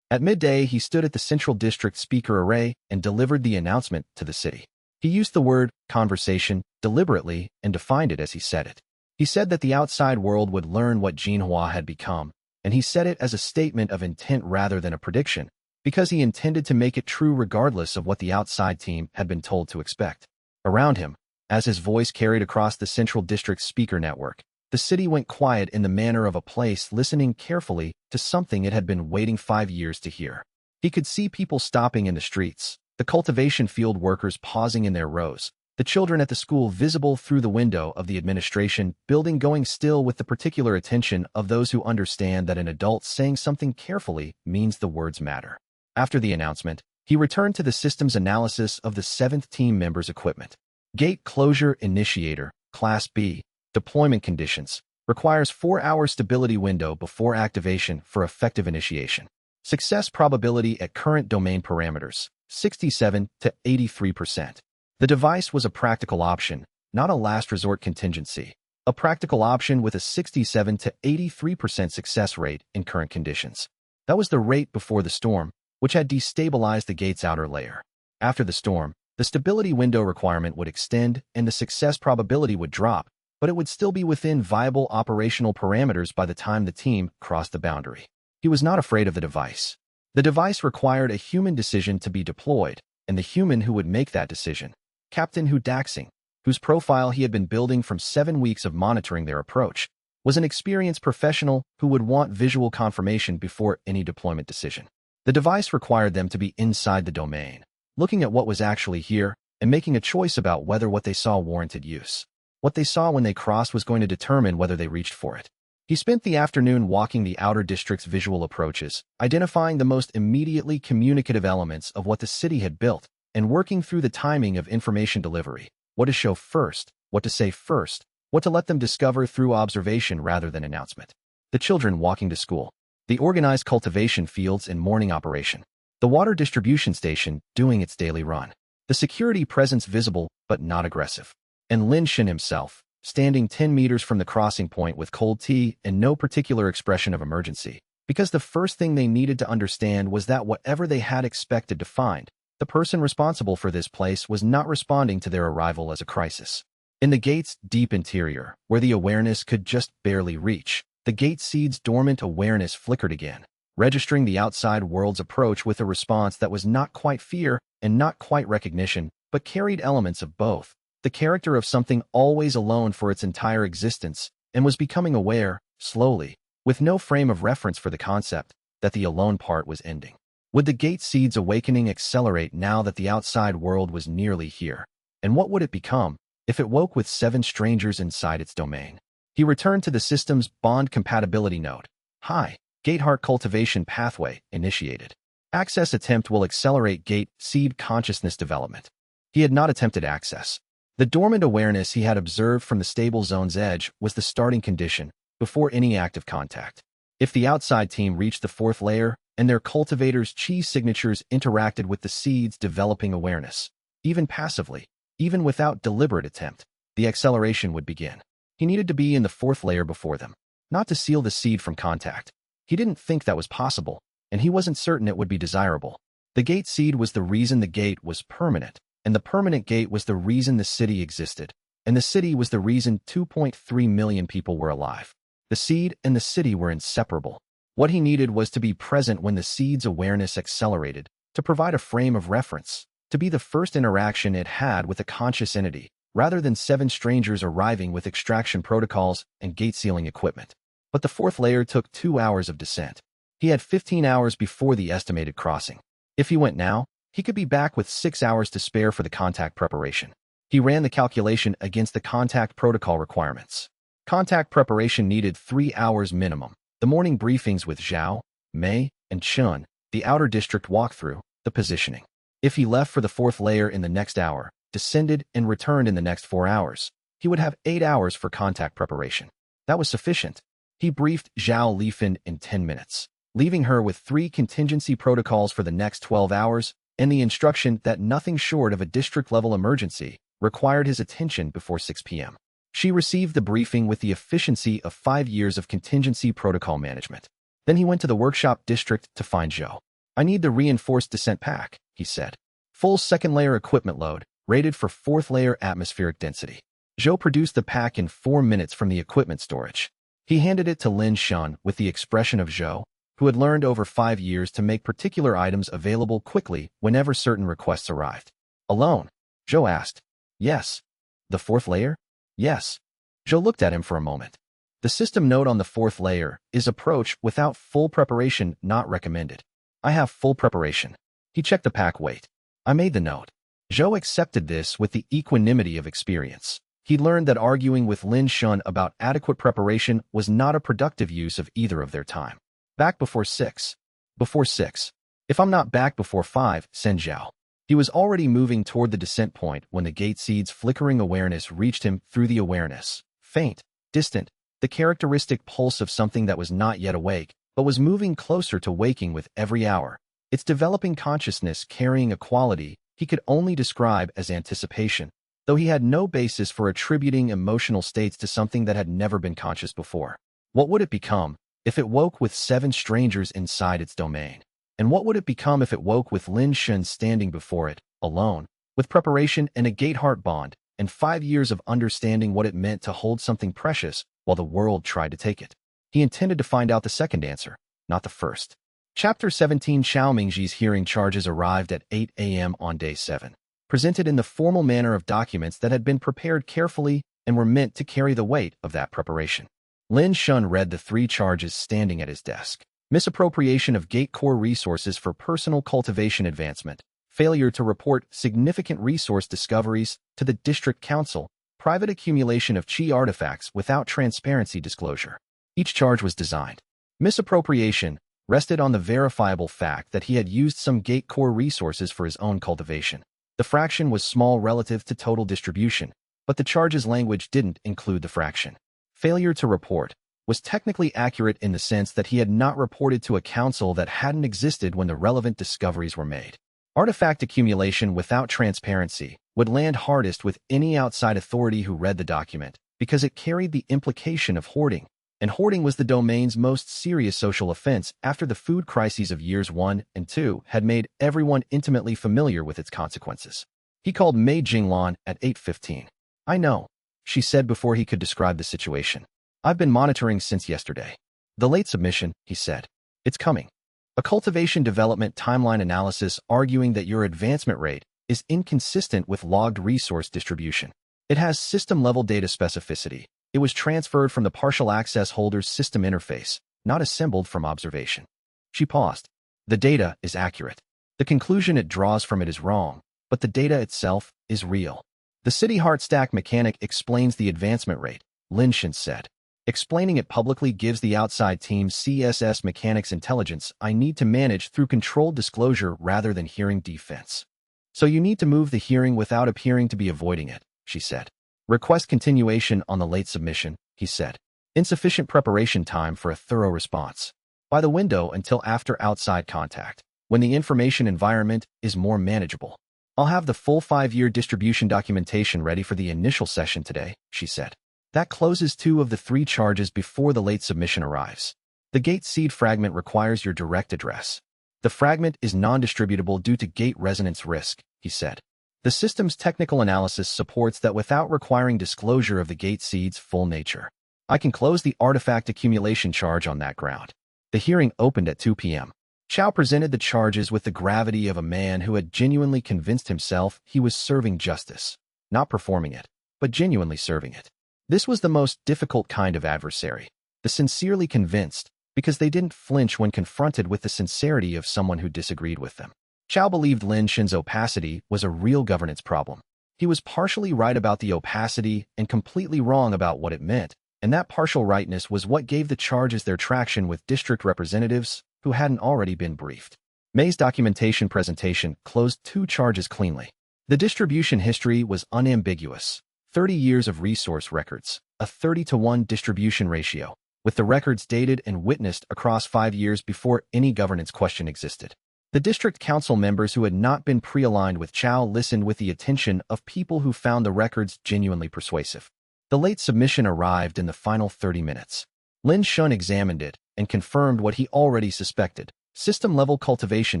At midday, he stood at the Central District speaker array and delivered the announcement to the city. He used the word conversation deliberately and defined it as he said it. He said that the outside world would learn what Jinhua had become, and he said it as a statement of intent rather than a prediction, because he intended to make it true regardless of what the outside team had been told to expect. Around him, as his voice carried across the Central District speaker network, the city went quiet in the manner of a place listening carefully to something it had been waiting 5 years to hear. He could see people stopping in the streets, the cultivation field workers pausing in their rows, the children at the school visible through the window of the administration building going still with the particular attention of those who understand that an adult saying something carefully means the words matter. After the announcement, he returned to the system's analysis of the 7th team member's equipment. Gate closure initiator, Class B. Deployment conditions. Requires 4-hour stability window before activation for effective initiation. Success probability at current domain parameters, 67 to 83%. The device was a practical option, not a last resort contingency. A practical option with a 67 to 83% success rate in current conditions. That was the rate before the storm, which had destabilized the gate's outer layer. After the storm, the stability window requirement would extend and the success probability would drop, but it would still be within viable operational parameters by the time the team crossed the boundary. He was not afraid of the device. The device required a human decision to be deployed, and the human who would make that decision, Captain Hu Daxing, whose profile he had been building from 7 weeks of monitoring their approach, was an experienced professional who would want visual confirmation before any deployment decision. The device required them to be inside the domain, looking at what was actually here and making a choice about whether what they saw warranted use. What they saw when they crossed was going to determine whether they reached for it. He spent the afternoon walking the outer district's visual approaches, identifying the most immediately communicative elements of what the city had built, and working through the timing of information delivery, what to show first, what to say first, what to let them discover through observation rather than announcement. The children walking to school, the organized cultivation fields in morning operation, the water distribution station doing its daily run, the security presence visible but not aggressive, and Lin Shin himself, standing 10 meters from the crossing point with cold tea and no particular expression of emergency, because the first thing they needed to understand was that whatever they had expected to find, the person responsible for this place was not responding to their arrival as a crisis. In the gate's deep interior, where the awareness could just barely reach, the gate seed's dormant awareness flickered again, registering the outside world's approach with a response that was not quite fear and not quite recognition, but carried elements of both. The character of something always alone for its entire existence, and was becoming aware, slowly, with no frame of reference for the concept, that the alone part was ending. Would the gate seed's awakening accelerate now that the outside world was nearly here? And what would it become if it woke with 7 strangers inside its domain? He returned to the system's bond compatibility node. Hi, gate heart cultivation pathway initiated. Access attempt will accelerate gate seed consciousness development. He had not attempted access. The dormant awareness he had observed from the stable zone's edge was the starting condition before any active contact. If the outside team reached the 4th layer and their cultivators' chi signatures interacted with the seed's developing awareness, even passively, Even without deliberate attempt, the acceleration would begin. He needed to be in the fourth layer before them, not to seal the seed from contact. He didn't think that was possible, and he wasn't certain it would be desirable. The gate seed was the reason the gate was permanent, and the permanent gate was the reason the city existed, and the city was the reason 2.3 million people were alive. The seed and the city were inseparable. What he needed was to be present when the seed's awareness accelerated, to provide a frame of reference, to be the first interaction it had with a conscious entity, rather than 7 strangers arriving with extraction protocols and gate-sealing equipment. But the fourth layer took 2 hours of descent. He had 15 hours before the estimated crossing. If he went now, he could be back with 6 hours to spare for the contact preparation. He ran the calculation against the contact protocol requirements. Contact preparation needed 3 hours minimum. The morning briefings with Zhao, Mei, and Chun, the outer district walkthrough, the positioning. If he left for the fourth layer in the next hour, descended, and returned in the next 4 hours, he would have 8 hours for contact preparation. That was sufficient. He briefed Zhao Lifen in 10 minutes, leaving her with 3 contingency protocols for the next 12 hours and the instruction that nothing short of a district-level emergency required his attention before 6 p.m. She received the briefing with the efficiency of 5 years of contingency protocol management. Then he went to the workshop district to find Zhou. "I need the reinforced descent pack," he said. "Full second-layer equipment load, rated for fourth-layer atmospheric density." Zhou produced the pack in 4 minutes from the equipment storage. He handed it to Lin Shun with the expression of Zhou, who had learned over 5 years to make particular items available quickly whenever certain requests arrived. "Alone?" Zhou asked. "Yes." "The fourth layer?" "Yes." Zhou looked at him for a moment. "The system note on the fourth layer is approach without full preparation not recommended." "I have full preparation." He checked the pack weight. "I made the note." Zhou accepted this with the equanimity of experience. He learned that arguing with Lin Shun about adequate preparation was not a productive use of either of their time. "Back before 6. Before 6. If I'm not back before 5, send Zhao." He was already moving toward the descent point when the gate seed's flickering awareness reached him through the awareness. Faint, distant, the characteristic pulse of something that was not yet awake, but was moving closer to waking with every hour. Its developing consciousness carrying a quality he could only describe as anticipation, though he had no basis for attributing emotional states to something that had never been conscious before. What would it become if it woke with 7 strangers inside its domain? And what would it become if it woke with Lin Shun standing before it, alone, with preparation and a gate-heart bond, and 5 years of understanding what it meant to hold something precious while the world tried to take it? He intended to find out the second answer, not the first. Chapter 17. Xiao Mingji's hearing charges arrived at 8 a.m. on day 7, presented in the formal manner of documents that had been prepared carefully and were meant to carry the weight of that preparation. Lin Shun read the 3 charges standing at his desk. Misappropriation of gate core resources for personal cultivation advancement, failure to report significant resource discoveries to the district council, private accumulation of chi artifacts without transparency disclosure. Each charge was designed. Misappropriation rested on the verifiable fact that he had used some gate core resources for his own cultivation. The fraction was small relative to total distribution, but the charge's language didn't include the fraction. Failure to report was technically accurate in the sense that he had not reported to a council that hadn't existed when the relevant discoveries were made. Artifact accumulation without transparency would land hardest with any outside authority who read the document, because it carried the implication of hoarding, and hoarding was the domain's most serious social offense after the food crises of years 1 and 2 had made everyone intimately familiar with its consequences. He called Mei Jinglan at 8:15. "I know," she said before he could describe the situation. "I've been monitoring since yesterday." "The late submission," he said. "It's coming. A cultivation development timeline analysis arguing that your advancement rate is inconsistent with logged resource distribution. It has system-level data specificity. It was transferred from the partial access holder's system interface, not assembled from observation." She paused. "The data is accurate. The conclusion it draws from it is wrong, but the data itself is real." "The City Heart Stack mechanic explains the advancement rate," Lin Shun said. "Explaining it publicly gives the outside team CSS mechanics intelligence I need to manage through controlled disclosure rather than hearing defense. So you need to move the hearing without appearing to be avoiding it," she said. "Request continuation on the late submission," he said. "Insufficient preparation time for a thorough response. By the window until after outside contact, when the information environment is more manageable." I'll have the full 5-year distribution documentation ready for the initial session today, she said. That closes 2 of the 3 charges before the late submission arrives. The gate seed fragment requires your direct address. The fragment is non-distributable due to gate resonance risk, he said. The system's technical analysis supports that without requiring disclosure of the gate seed's full nature. I can close the artifact accumulation charge on that ground. The hearing opened at 2 p.m. Chow presented the charges with the gravity of a man who had genuinely convinced himself he was serving justice, not performing it, but genuinely serving it. This was the most difficult kind of adversary, the sincerely convinced, because they didn't flinch when confronted with the sincerity of someone who disagreed with them. Chow believed Lin Shin's opacity was a real governance problem. He was partially right about the opacity and completely wrong about what it meant, and that partial rightness was what gave the charges their traction with district representatives who hadn't already been briefed. May's documentation presentation closed 2 charges cleanly. The distribution history was unambiguous. 30 years of resource records, a 30-to-1 distribution ratio, with the records dated and witnessed across 5 years before any governance question existed. The district council members who had not been pre-aligned with Chow listened with the attention of people who found the records genuinely persuasive. The late submission arrived in the final 30 minutes. Lin Shun examined it and confirmed what he already suspected: system-level cultivation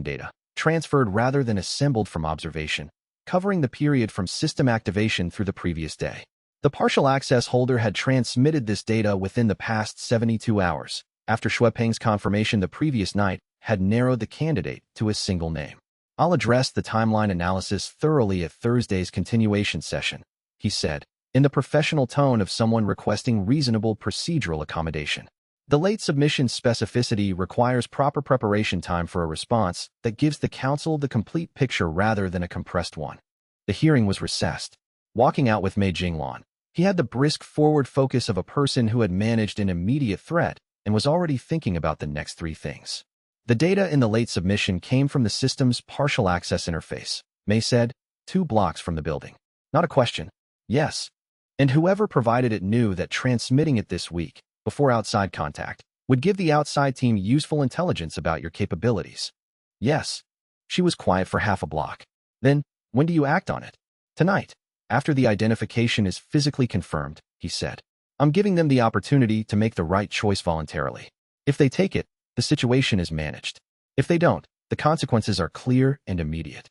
data, transferred rather than assembled from observation, covering the period from system activation through the previous day. The partial access holder had transmitted this data within the past 72 hours, after Shuepeng's confirmation the previous night had narrowed the candidate to a single name. I'll address the timeline analysis thoroughly at Thursday's continuation session, he said, in the professional tone of someone requesting reasonable procedural accommodation. The late submission specificity requires proper preparation time for a response that gives the council the complete picture rather than a compressed one. The hearing was recessed. Walking out with Mei Jinglan, he had the brisk forward focus of a person who had managed an immediate threat and was already thinking about the next 3 things. The data in the late submission came from the system's partial access interface, Mei said, 2 blocks from the building. Not a question. Yes. And whoever provided it knew that transmitting it this week, before outside contact, would give the outside team useful intelligence about your capabilities. Yes. She was quiet for half a block. Then, when do you act on it? Tonight. After the identification is physically confirmed, he said. I'm giving them the opportunity to make the right choice voluntarily. If they take it, the situation is managed. If they don't, the consequences are clear and immediate.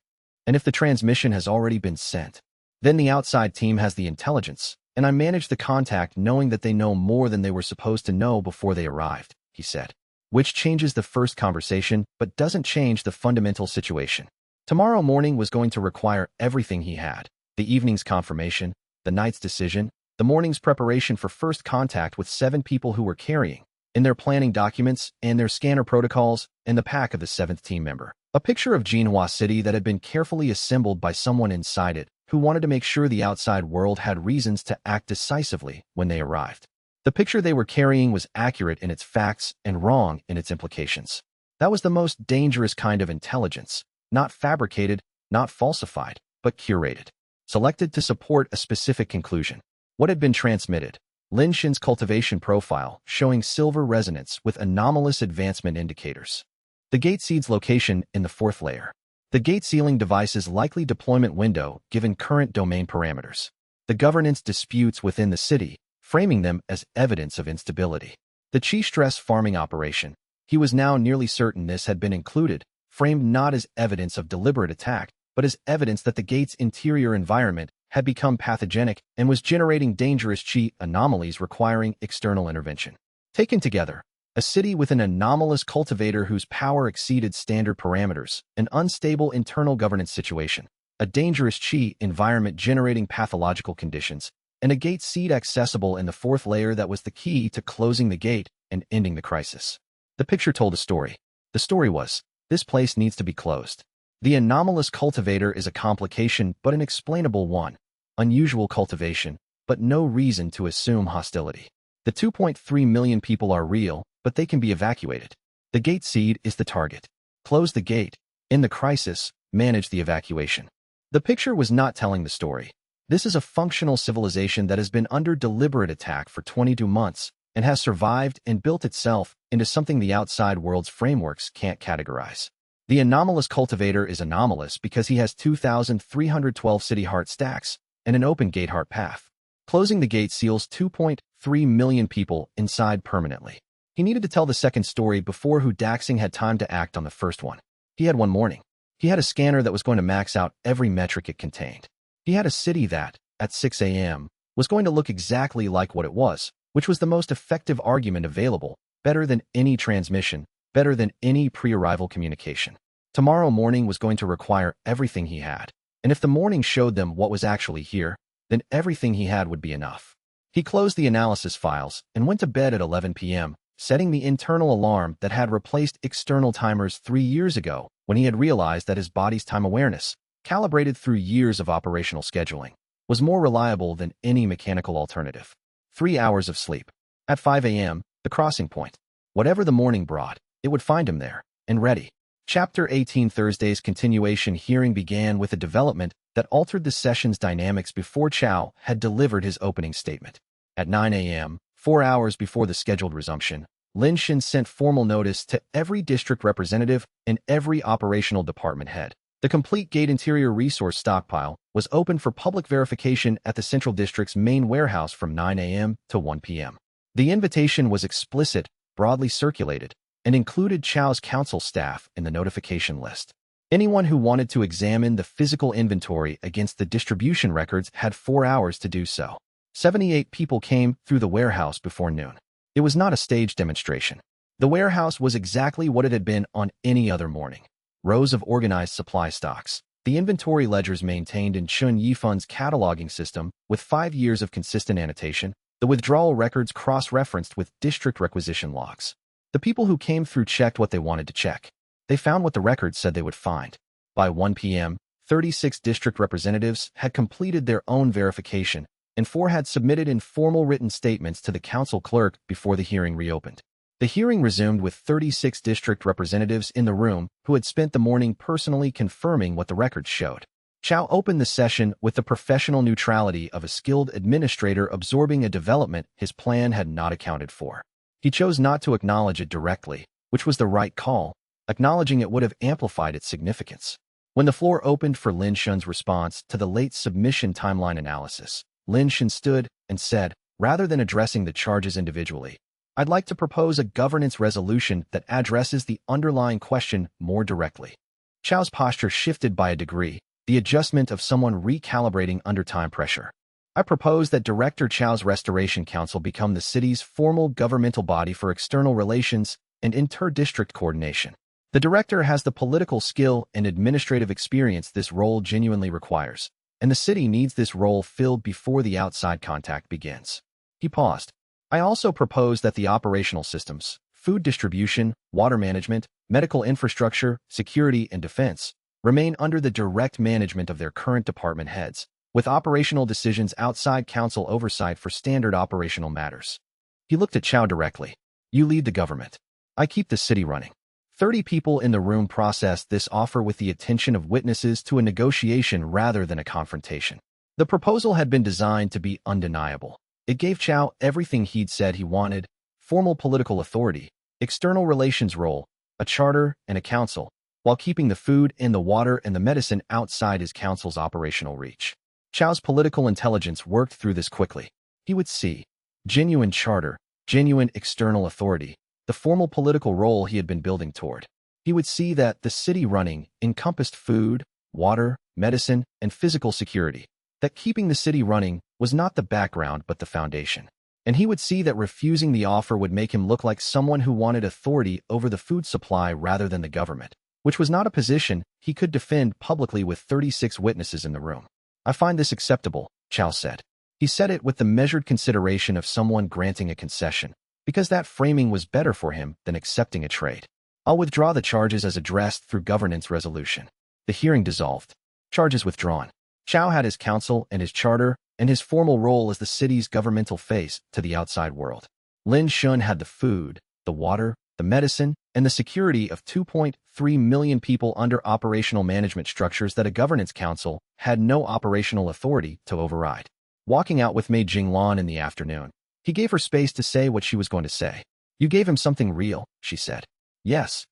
And if the transmission has already been sent, then the outside team has the intelligence, and I manage the contact knowing that they know more than they were supposed to know before they arrived, he said. Which changes the first conversation, but doesn't change the fundamental situation. Tomorrow morning was going to require everything he had: the evening's confirmation, the night's decision, the morning's preparation for first contact with 7 people who were carrying, in their planning documents and their scanner protocols, and the pack of the 7th team member. A picture of Jinhua City that had been carefully assembled by someone inside it, who wanted to make sure the outside world had reasons to act decisively when they arrived. The picture they were carrying was accurate in its facts and wrong in its implications. That was the most dangerous kind of intelligence, not fabricated, not falsified, but curated, selected to support a specific conclusion. What had been transmitted? Lin Shin's cultivation profile showing silver resonance with anomalous advancement indicators. The gate seed's location in the 4th layer. The gate sealing device's likely deployment window given current domain parameters. The governance disputes within the city, framing them as evidence of instability. The chi stress farming operation. He was now nearly certain this had been included, framed not as evidence of deliberate attack, but as evidence that the gate's interior environment had become pathogenic and was generating dangerous chi anomalies requiring external intervention. Taken together, a city with an anomalous cultivator whose power exceeded standard parameters, an unstable internal governance situation, a dangerous chi environment generating pathological conditions, and a gate seed accessible in the 4th layer that was the key to closing the gate and ending the crisis. The picture told a story. The story was, this place needs to be closed. The anomalous cultivator is a complication but an explainable one. Unusual cultivation, but no reason to assume hostility. The 2.3 million people are real, but they can be evacuated. The gate seed is the target. Close the gate. In the crisis, manage the evacuation. The picture was not telling the story. This is a functional civilization that has been under deliberate attack for 22 months and has survived and built itself into something the outside world's frameworks can't categorize. The anomalous cultivator is anomalous because he has 2,312 city heart stacks and an open gate heart path. Closing the gate seals 2.3 million people inside permanently. He needed to tell the second story before Daxing had time to act on the first one. He had one morning. He had a scanner that was going to max out every metric it contained. He had a city that, at 6 a.m., was going to look exactly like what it was, which was the most effective argument available, better than any transmission, better than any pre-arrival communication. Tomorrow morning was going to require everything he had, and if the morning showed them what was actually here, then everything he had would be enough. He closed the analysis files and went to bed at 11 p.m., setting the internal alarm that had replaced external timers 3 years ago when he had realized that his body's time awareness, calibrated through years of operational scheduling, was more reliable than any mechanical alternative. 3 hours of sleep. At 5 a.m., the crossing point. Whatever the morning brought, it would find him there, and ready. Chapter 18. Thursday's continuation hearing began with a development that altered the session's dynamics before Chow had delivered his opening statement. At 9 a.m., 4 hours before the scheduled resumption, Lin Shin sent formal notice to every district representative and every operational department head. The complete gate interior resource stockpile was open for public verification at the Central District's main warehouse from 9 a.m. to 1 p.m. The invitation was explicit, broadly circulated, and included Chow's council staff in the notification list. Anyone who wanted to examine the physical inventory against the distribution records had 4 hours to do so. 78 people came through the warehouse before noon. It was not a staged demonstration. The warehouse was exactly what it had been on any other morning. Rows of organized supply stocks. The inventory ledgers maintained in Chun Yifun's cataloging system with 5 years of consistent annotation, the withdrawal records cross-referenced with district requisition logs. The people who came through checked what they wanted to check. They found what the records said they would find. By 1 p.m., 36 district representatives had completed their own verification, and 4 had submitted informal written statements to the council clerk before the hearing reopened. The hearing resumed with 36 district representatives in the room who had spent the morning personally confirming what the records showed. Chow opened the session with the professional neutrality of a skilled administrator absorbing a development his plan had not accounted for. He chose not to acknowledge it directly, which was the right call. Acknowledging it would have amplified its significance. When the floor opened for Lin Shun's response to the late submission timeline analysis, Lin Shun stood and said, rather than addressing the charges individually, I'd like to propose a governance resolution that addresses the underlying question more directly. Chow's posture shifted by a degree, the adjustment of someone recalibrating under time pressure. I propose that Director Chow's Restoration Council become the city's formal governmental body for external relations and inter-district coordination. The director has the political skill and administrative experience this role genuinely requires, and the city needs this role filled before the outside contact begins. He paused. I also propose that the operational systems, food distribution, water management, medical infrastructure, security, and defense remain under the direct management of their current department heads, with operational decisions outside council oversight for standard operational matters. He looked at Chow directly. You lead the government. I keep the city running. 30 people in the room processed this offer with the attention of witnesses to a negotiation rather than a confrontation. The proposal had been designed to be undeniable. It gave Chow everything he'd said he wanted: formal political authority, external relations role, a charter, and a council, while keeping the food and the water and the medicine outside his council's operational reach. Chow's political intelligence worked through this quickly. He would see genuine charter, genuine external authority, the formal political role he had been building toward. He would see that the city running encompassed food, water, medicine, and physical security, that keeping the city running was not the background but the foundation. And he would see that refusing the offer would make him look like someone who wanted authority over the food supply rather than the government, which was not a position he could defend publicly with 36 witnesses in the room. I find this acceptable, Chow said. He said it with the measured consideration of someone granting a concession, because that framing was better for him than accepting a trade. I'll withdraw the charges as addressed through governance resolution. The hearing dissolved. Charges withdrawn. Chow had his council and his charter and his formal role as the city's governmental face to the outside world. Lin Shun had the food, the water, the medicine, and the security of 2.3 million people under operational management structures that a governance council had no operational authority to override. Walking out with Mei Jinglan in the afternoon, he gave her space to say what she was going to say. You gave him something real, she said. Yes.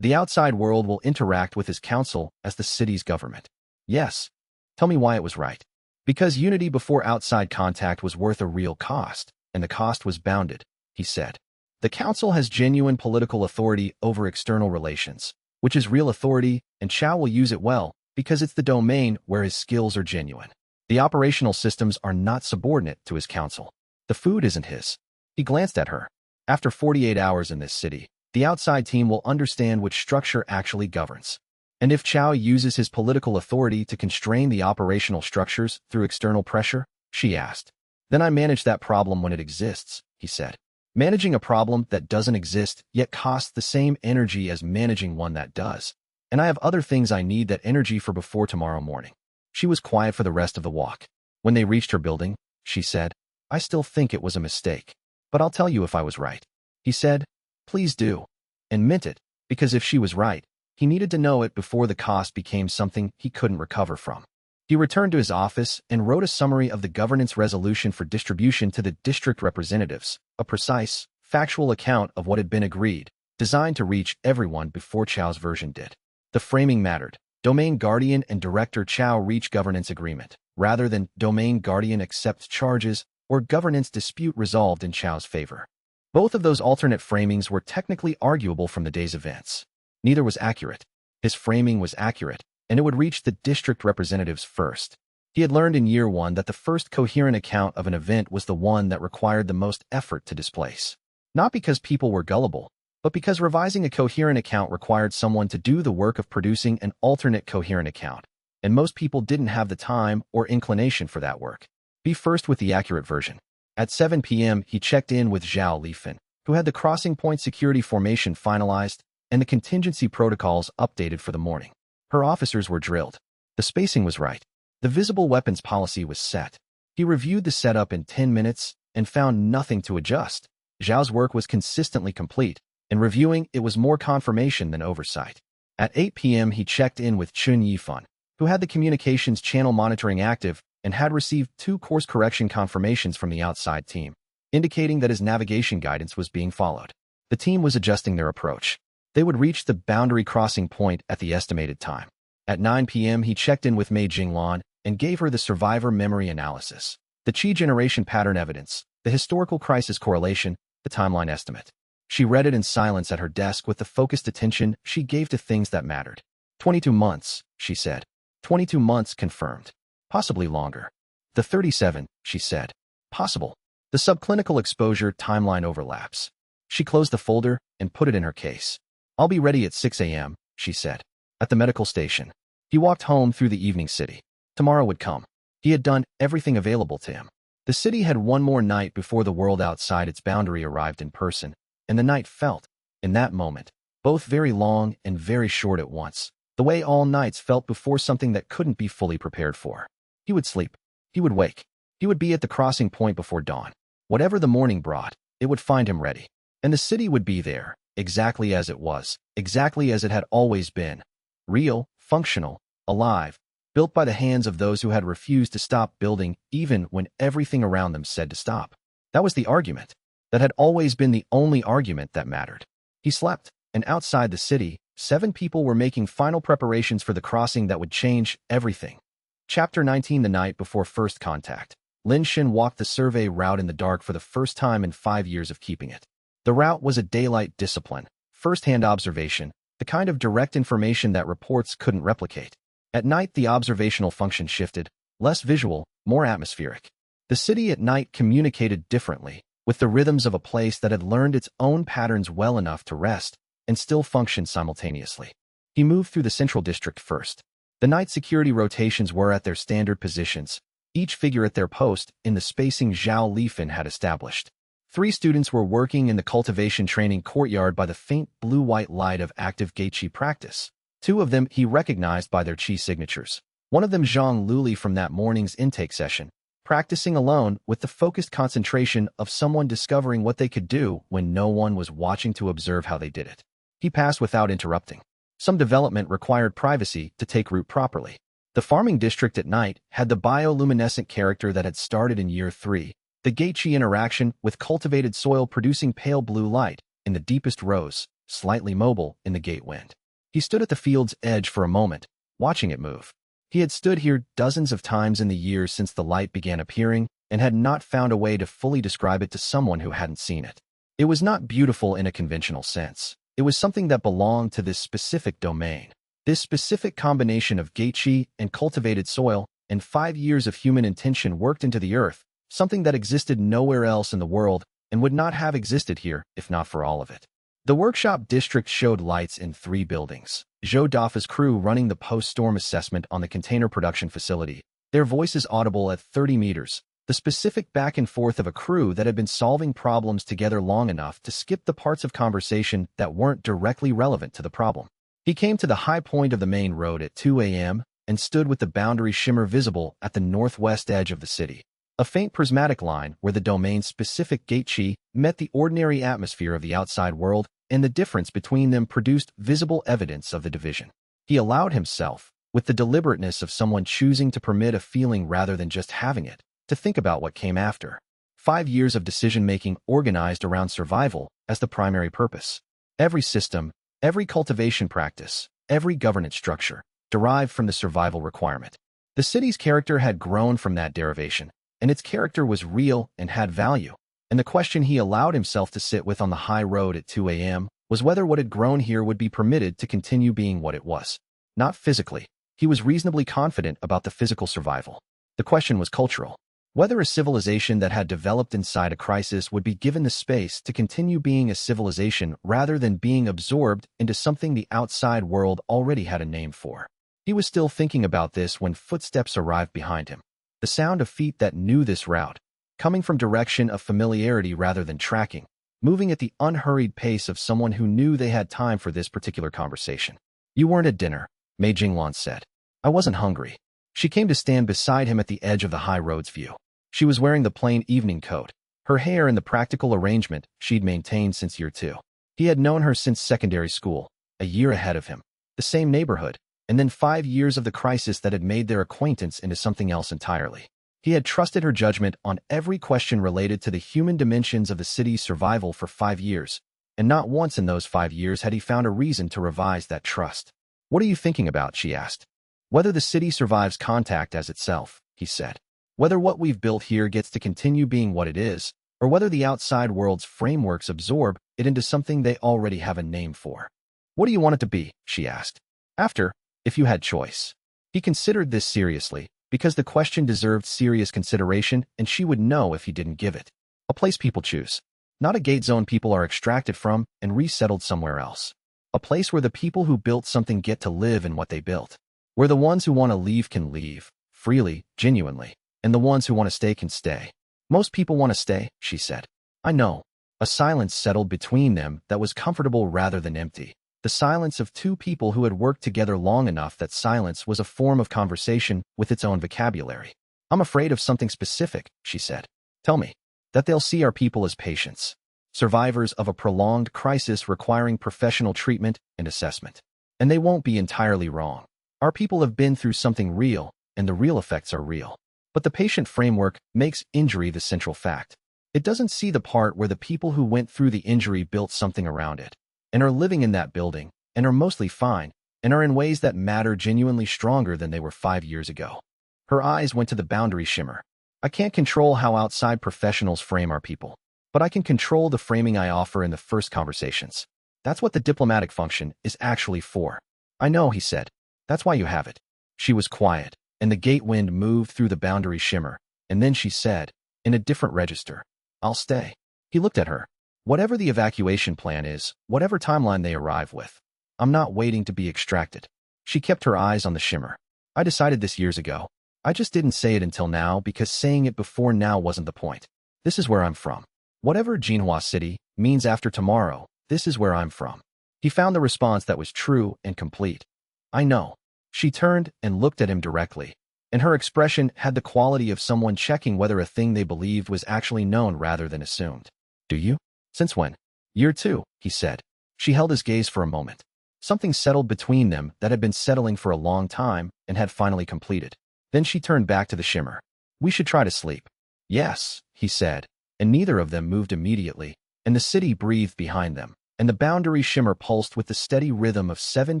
The outside world will interact with his council as the city's government. Yes. Tell me why it was right. Because unity before outside contact was worth a real cost, and the cost was bounded, he said. The council has genuine political authority over external relations, which is real authority, and Chow will use it well, because it's the domain where his skills are genuine. The operational systems are not subordinate to his council. The food isn't his. He glanced at her. After 48 hours in this city, the outside team will understand which structure actually governs. And if Chow uses his political authority to constrain the operational structures through external pressure, she asked. Then I manage that problem when it exists, he said. Managing a problem that doesn't exist yet costs the same energy as managing one that does. And I have other things I need that energy for before tomorrow morning. She was quiet for the rest of the walk. When they reached her building, she said, I still think it was a mistake. But I'll tell you if I was right. He said, please do. And meant it, because if she was right, he needed to know it before the cost became something he couldn't recover from. He returned to his office and wrote a summary of the governance resolution for distribution to the district representatives, a precise, factual account of what had been agreed, designed to reach everyone before Chow's version did. The framing mattered. Domain Guardian and Director Chow reach governance agreement, rather than Domain Guardian accepts charges or governance dispute resolved in Chow's favor. Both of those alternate framings were technically arguable from the day's events. Neither was accurate. His framing was accurate, and it would reach the district representatives first. He had learned in year one that the first coherent account of an event was the one that required the most effort to displace. Not because people were gullible, but because revising a coherent account required someone to do the work of producing an alternate coherent account, and most people didn't have the time or inclination for that work. Be first with the accurate version. At 7 p.m., he checked in with Zhao Lifan, who had the crossing point security formation finalized and the contingency protocols updated for the morning. Her officers were drilled. The spacing was right. The visible weapons policy was set. He reviewed the setup in 10 minutes and found nothing to adjust. Zhao's work was consistently complete, and reviewing it was more confirmation than oversight. At 8 p.m., he checked in with Chun Yifan, who had the communications channel monitoring active and had received 2 course correction confirmations from the outside team, indicating that his navigation guidance was being followed. The team was adjusting their approach. They would reach the boundary crossing point at the estimated time. At 9 p.m., he checked in with Mei Jinglan and gave her the survivor memory analysis, the Qi generation pattern evidence, the historical crisis correlation, the timeline estimate. She read it in silence at her desk with the focused attention she gave to things that mattered. 22 months, she said. 22 months confirmed. Possibly longer. The 37, she said. Possible. The subclinical exposure timeline overlaps. She closed the folder and put it in her case. I'll be ready at 6 a.m., she said. At the medical station. He walked home through the evening city. Tomorrow would come. He had done everything available to him. The city had one more night before the world outside its boundary arrived in person, and the night felt, in that moment, both very long and very short at once, the way all nights felt before something that couldn't be fully prepared for. He would sleep. He would wake. He would be at the crossing point before dawn. Whatever the morning brought, it would find him ready. And the city would be there, exactly as it was, exactly as it had always been. Real, functional, alive, built by the hands of those who had refused to stop building even when everything around them said to stop. That was the argument. That had always been the only argument that mattered. He slept, and outside the city, 7 people were making final preparations for the crossing that would change everything. Chapter 19. The night before first contact. Lin Shin walked the survey route in the dark for the first time in 5 years of keeping it. The route was a daylight discipline, first-hand observation, the kind of direct information that reports couldn't replicate. At night, the observational function shifted, less visual, more atmospheric. The city at night communicated differently, with the rhythms of a place that had learned its own patterns well enough to rest and still function simultaneously. He moved through the central district first. The night security rotations were at their standard positions, each figure at their post in the spacing Zhao Lifan had established. 3 students were working in the cultivation training courtyard by the faint blue-white light of active Geiqi practice. 2 of them he recognized by their Qi signatures. One of them Zhang Luli from that morning's intake session, practicing alone with the focused concentration of someone discovering what they could do when no one was watching to observe how they did it. He passed without interrupting. Some development required privacy to take root properly. The farming district at night had the bioluminescent character that had started in year 3, the Geiqi interaction with cultivated soil producing pale blue light in the deepest rows, slightly mobile in the gate wind. He stood at the field's edge for a moment, watching it move. He had stood here dozens of times in the years since the light began appearing and had not found a way to fully describe it to someone who hadn't seen it. It was not beautiful in a conventional sense. It was something that belonged to this specific domain. This specific combination of gate and cultivated soil and 5 years of human intention worked into the earth, something that existed nowhere else in the world and would not have existed here if not for all of it. The workshop district showed lights in 3 buildings. Joe Daffa's crew running the post-storm assessment on the container production facility, their voices audible at 30 meters, the specific back and forth of a crew that had been solving problems together long enough to skip the parts of conversation that weren't directly relevant to the problem. He came to the high point of the main road at 2 a.m. and stood with the boundary shimmer visible at the northwest edge of the city. A faint prismatic line where the domain's specific gate met the ordinary atmosphere of the outside world, and the difference between them produced visible evidence of the division. He allowed himself, with the deliberateness of someone choosing to permit a feeling rather than just having it, to think about what came after. 5 years of decision-making organized around survival as the primary purpose. Every system, every cultivation practice, every governance structure derived from the survival requirement. The city's character had grown from that derivation, and its character was real and had value. And the question he allowed himself to sit with on the high road at 2 a.m. was whether what had grown here would be permitted to continue being what it was. Not physically. He was reasonably confident about the physical survival. The question was cultural. Whether a civilization that had developed inside a crisis would be given the space to continue being a civilization rather than being absorbed into something the outside world already had a name for. He was still thinking about this when footsteps arrived behind him. The sound of feet that knew this route, coming from direction of familiarity rather than tracking, moving at the unhurried pace of someone who knew they had time for this particular conversation. "You weren't at dinner," Mei Jinglan said. "I wasn't hungry." She came to stand beside him at the edge of the high road's view. She was wearing the plain evening coat, her hair in the practical arrangement she'd maintained since year 2. He had known her since secondary school, a year ahead of him, the same neighborhood, and then 5 years of the crisis that had made their acquaintance into something else entirely. He had trusted her judgment on every question related to the human dimensions of the city's survival for 5 years, and not once in those 5 years had he found a reason to revise that trust. "What are you thinking about?" she asked. "Whether the city survives contact as itself," he said. "Whether what we've built here gets to continue being what it is, or whether the outside world's frameworks absorb it into something they already have a name for." "What do you want it to be?" she asked. "After, if you had choice." He considered this seriously, because the question deserved serious consideration and she would know if he didn't give it. A place people choose. Not a gate zone people are extracted from and resettled somewhere else. A place where the people who built something get to live in what they built. Where the ones who want to leave can leave, freely, genuinely, and the ones who want to stay can stay. "Most people want to stay," she said. "I know." A silence settled between them that was comfortable rather than empty. The silence of 2 people who had worked together long enough that silence was a form of conversation with its own vocabulary. "I'm afraid of something specific," she said. "Tell me." "That they'll see our people as patients. Survivors of a prolonged crisis requiring professional treatment and assessment. And they won't be entirely wrong. Our people have been through something real, and the real effects are real. But the patient framework makes injury the central fact. It doesn't see the part where the people who went through the injury built something around it, and are living in that building, and are mostly fine, and are in ways that matter genuinely stronger than they were 5 years ago." Her eyes went to the boundary shimmer. "I can't control how outside professionals frame our people, but I can control the framing I offer in the first conversations. That's what the diplomatic function is actually for." "I know," he said. "That's why you have it." She was quiet, and the gate wind moved through the boundary shimmer, and then she said, in a different register, "I'll stay." He looked at her. "Whatever the evacuation plan is, whatever timeline they arrive with, I'm not waiting to be extracted." She kept her eyes on the shimmer. "I decided this years ago. I just didn't say it until now because saying it before now wasn't the point. This is where I'm from. Whatever Jinhua City means after tomorrow, this is where I'm from." He found the response that was true and complete. "I know." She turned and looked at him directly, and her expression had the quality of someone checking whether a thing they believed was actually known rather than assumed. "Do you?" "Since when?" "Year 2, he said. She held his gaze for a moment. Something settled between them that had been settling for a long time and had finally completed. Then she turned back to the shimmer. "We should try to sleep." "Yes," he said, and neither of them moved immediately, and the city breathed behind them. and the boundary shimmer pulsed with the steady rhythm of 7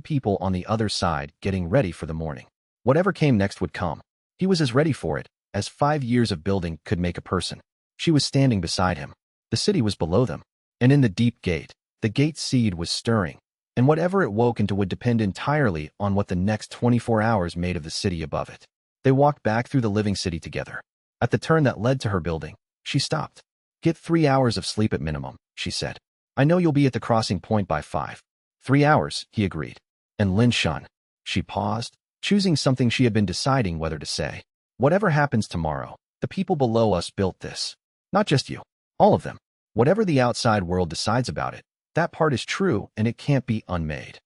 people on the other side getting ready for the morning. Whatever came next would come. He was as ready for it as 5 years of building could make a person. She was standing beside him. The city was below them, and in the deep gate, the gate seed was stirring, and whatever it woke into would depend entirely on what the next 24 hours made of the city above it. They walked back through the living city together. At the turn that led to her building, she stopped. "Get 3 hours of sleep at minimum," she said. "I know you'll be at the crossing point by 5. 3 hours, he agreed. "And Lin Shun." She paused, choosing something she had been deciding whether to say. "Whatever happens tomorrow, the people below us built this. Not just you. All of them. Whatever the outside world decides about it, that part is true and it can't be unmade."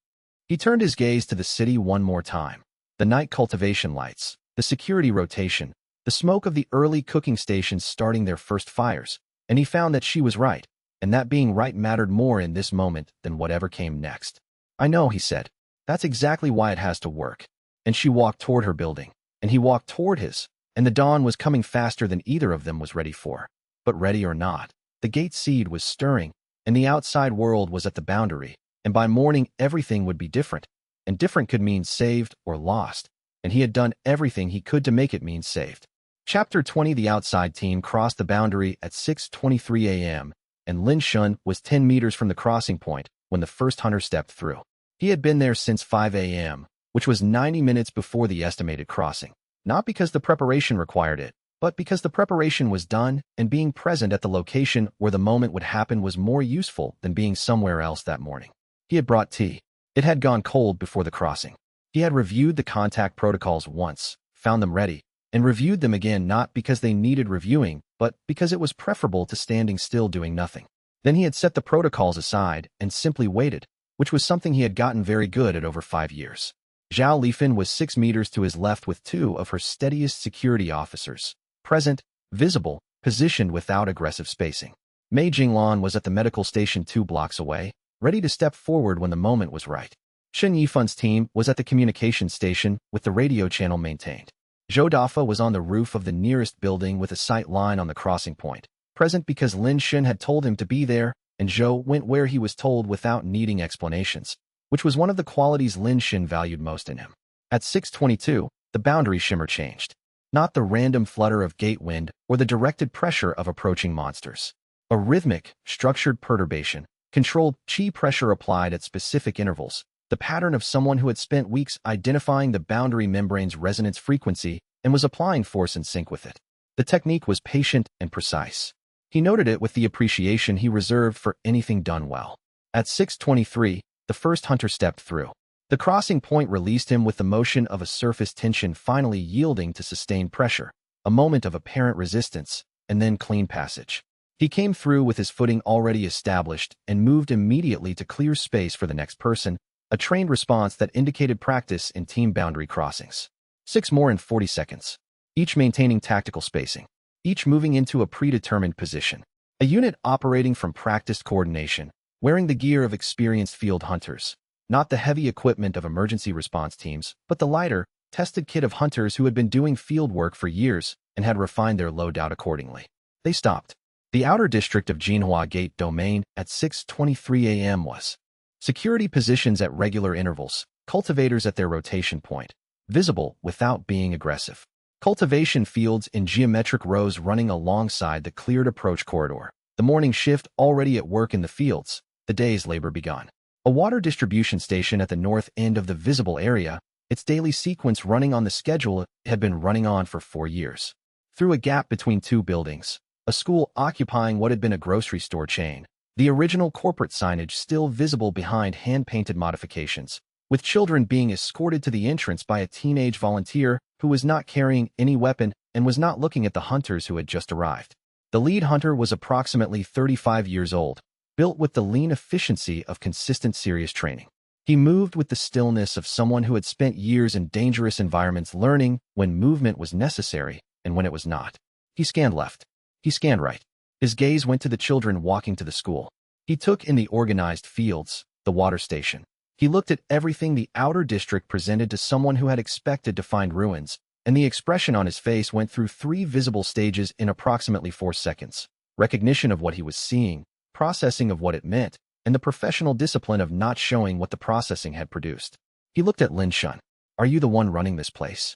He turned his gaze to the city one more time. The night cultivation lights, the security rotation, the smoke of the early cooking stations starting their first fires, and he found that she was right, and that being right mattered more in this moment than whatever came next. "I know," he said. "That's exactly why it has to work." And she walked toward her building, and he walked toward his, and the dawn was coming faster than either of them was ready for. But ready or not, the gate seed was stirring, and the outside world was at the boundary, and by morning everything would be different, and different could mean saved or lost, and he had done everything he could to make it mean saved. Chapter 20. The outside team crossed the boundary at 6:23 a.m., and Lin Shun was 10 meters from the crossing point when the first hunter stepped through. He had been there since 5 a.m., which was 90 minutes before the estimated crossing, not because the preparation required it, but because the preparation was done, and being present at the location where the moment would happen was more useful than being somewhere else that morning. He had brought tea. It had gone cold before the crossing. He had reviewed the contact protocols once, found them ready, and reviewed them again not because they needed reviewing, but because it was preferable to standing still doing nothing. Then he had set the protocols aside and simply waited, which was something he had gotten very good at over 5 years. Zhao Lifan was 6 meters to his left with 2 of her steadiest security officers, present, visible, positioned without aggressive spacing. Mei Jinglan was at the medical station 2 blocks away, ready to step forward when the moment was right. Shen Yifun's team was at the communication station with the radio channel maintained. Zhou Dafa was on the roof of the nearest building with a sight line on the crossing point, present because Lin Shun had told him to be there, and Zhou went where he was told without needing explanations, which was one of the qualities Lin Shun valued most in him. At 6:22, the boundary shimmer changed. Not the random flutter of gate wind or the directed pressure of approaching monsters. A rhythmic, structured perturbation, controlled chi pressure applied at specific intervals, the pattern of someone who had spent weeks identifying the boundary membrane's resonance frequency and was applying force in sync with it. The technique was patient and precise. He noted it with the appreciation he reserved for anything done well. At 6:23, the first hunter stepped through. The crossing point released him with the motion of a surface tension finally yielding to sustained pressure, a moment of apparent resistance, and then clean passage. He came through with his footing already established and moved immediately to clear space for the next person, a trained response that indicated practice in team boundary crossings. 6 more in 40 seconds, each maintaining tactical spacing, each moving into a predetermined position. A unit operating from practiced coordination, wearing the gear of experienced field hunters, not the heavy equipment of emergency response teams, but the lighter, tested kit of hunters who had been doing field work for years and had refined their loadout accordingly. They stopped. The outer district of Jinhua Gate Domain at 6:23 a.m. was. Security positions at regular intervals, cultivators at their rotation point, visible without being aggressive. Cultivation fields in geometric rows running alongside the cleared approach corridor. The morning shift already at work in the fields, the day's labor begun. A water distribution station at the north end of the visible area, its daily sequence running on the schedule it had been running on for 4 years. Through a gap between 2 buildings, a school occupying what had been a grocery store chain, the original corporate signage still visible behind hand-painted modifications, with children being escorted to the entrance by a teenage volunteer who was not carrying any weapon and was not looking at the hunters who had just arrived. The lead hunter was approximately 35 years old, built with the lean efficiency of consistent serious training. He moved with the stillness of someone who had spent years in dangerous environments learning when movement was necessary and when it was not. He scanned left. He scanned right. His gaze went to the children walking to the school. He took in the organized fields, the water station. He looked at everything the outer district presented to someone who had expected to find ruins, and the expression on his face went through 3 visible stages in approximately 4 seconds. Recognition of what he was seeing, processing of what it meant, and the professional discipline of not showing what the processing had produced. He looked at Lin Shun. Are you the one running this place?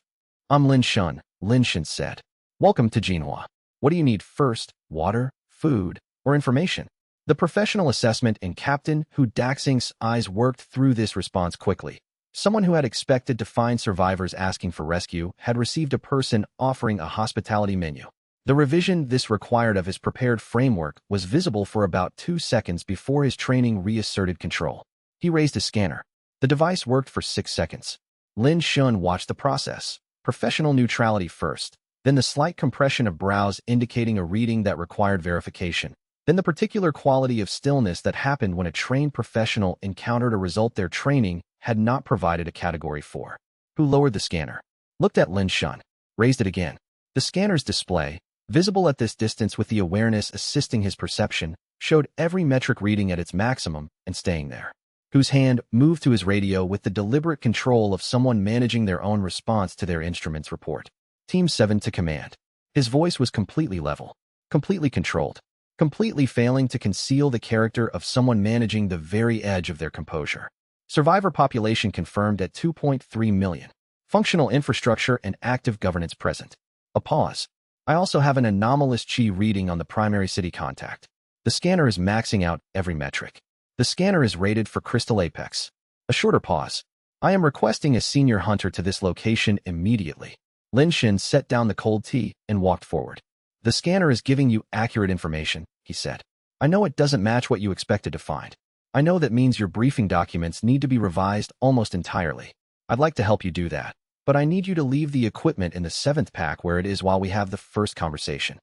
I'm Lin Shun, Lin Shun said. Welcome to Jinhua. What do you need first? Water, food, or information? The professional assessment and Captain Hu Daxing's eyes worked through this response quickly. Someone who had expected to find survivors asking for rescue had received a person offering a hospitality menu. The revision this required of his prepared framework was visible for about 2 seconds before his training reasserted control. He raised his scanner. The device worked for 6 seconds. Lin Shun watched the process. Professional neutrality first, then the slight compression of brows indicating a reading that required verification, then the particular quality of stillness that happened when a trained professional encountered a result their training had not provided a category for. Who lowered the scanner? Looked at Lin Shun. Raised it again. The scanner's display, visible at this distance with the awareness assisting his perception, showed every metric reading at its maximum and staying there. Whose hand moved to his radio with the deliberate control of someone managing their own response to their instrument's report. Team 7 to command. His voice was completely level, completely controlled, completely failing to conceal the character of someone managing the very edge of their composure. Survivor population confirmed at 2.3 million. Functional infrastructure and active governance present. A pause. I also have an anomalous chi reading on the primary city contact. The scanner is maxing out every metric. The scanner is rated for Crystal Apex. A shorter pause. I am requesting a senior hunter to this location immediately. Lin Shun set down the cold tea and walked forward. The scanner is giving you accurate information, he said. I know it doesn't match what you expected to find. I know that means your briefing documents need to be revised almost entirely. I'd like to help you do that, but I need you to leave the equipment in the 7th pack where it is while we have the first conversation.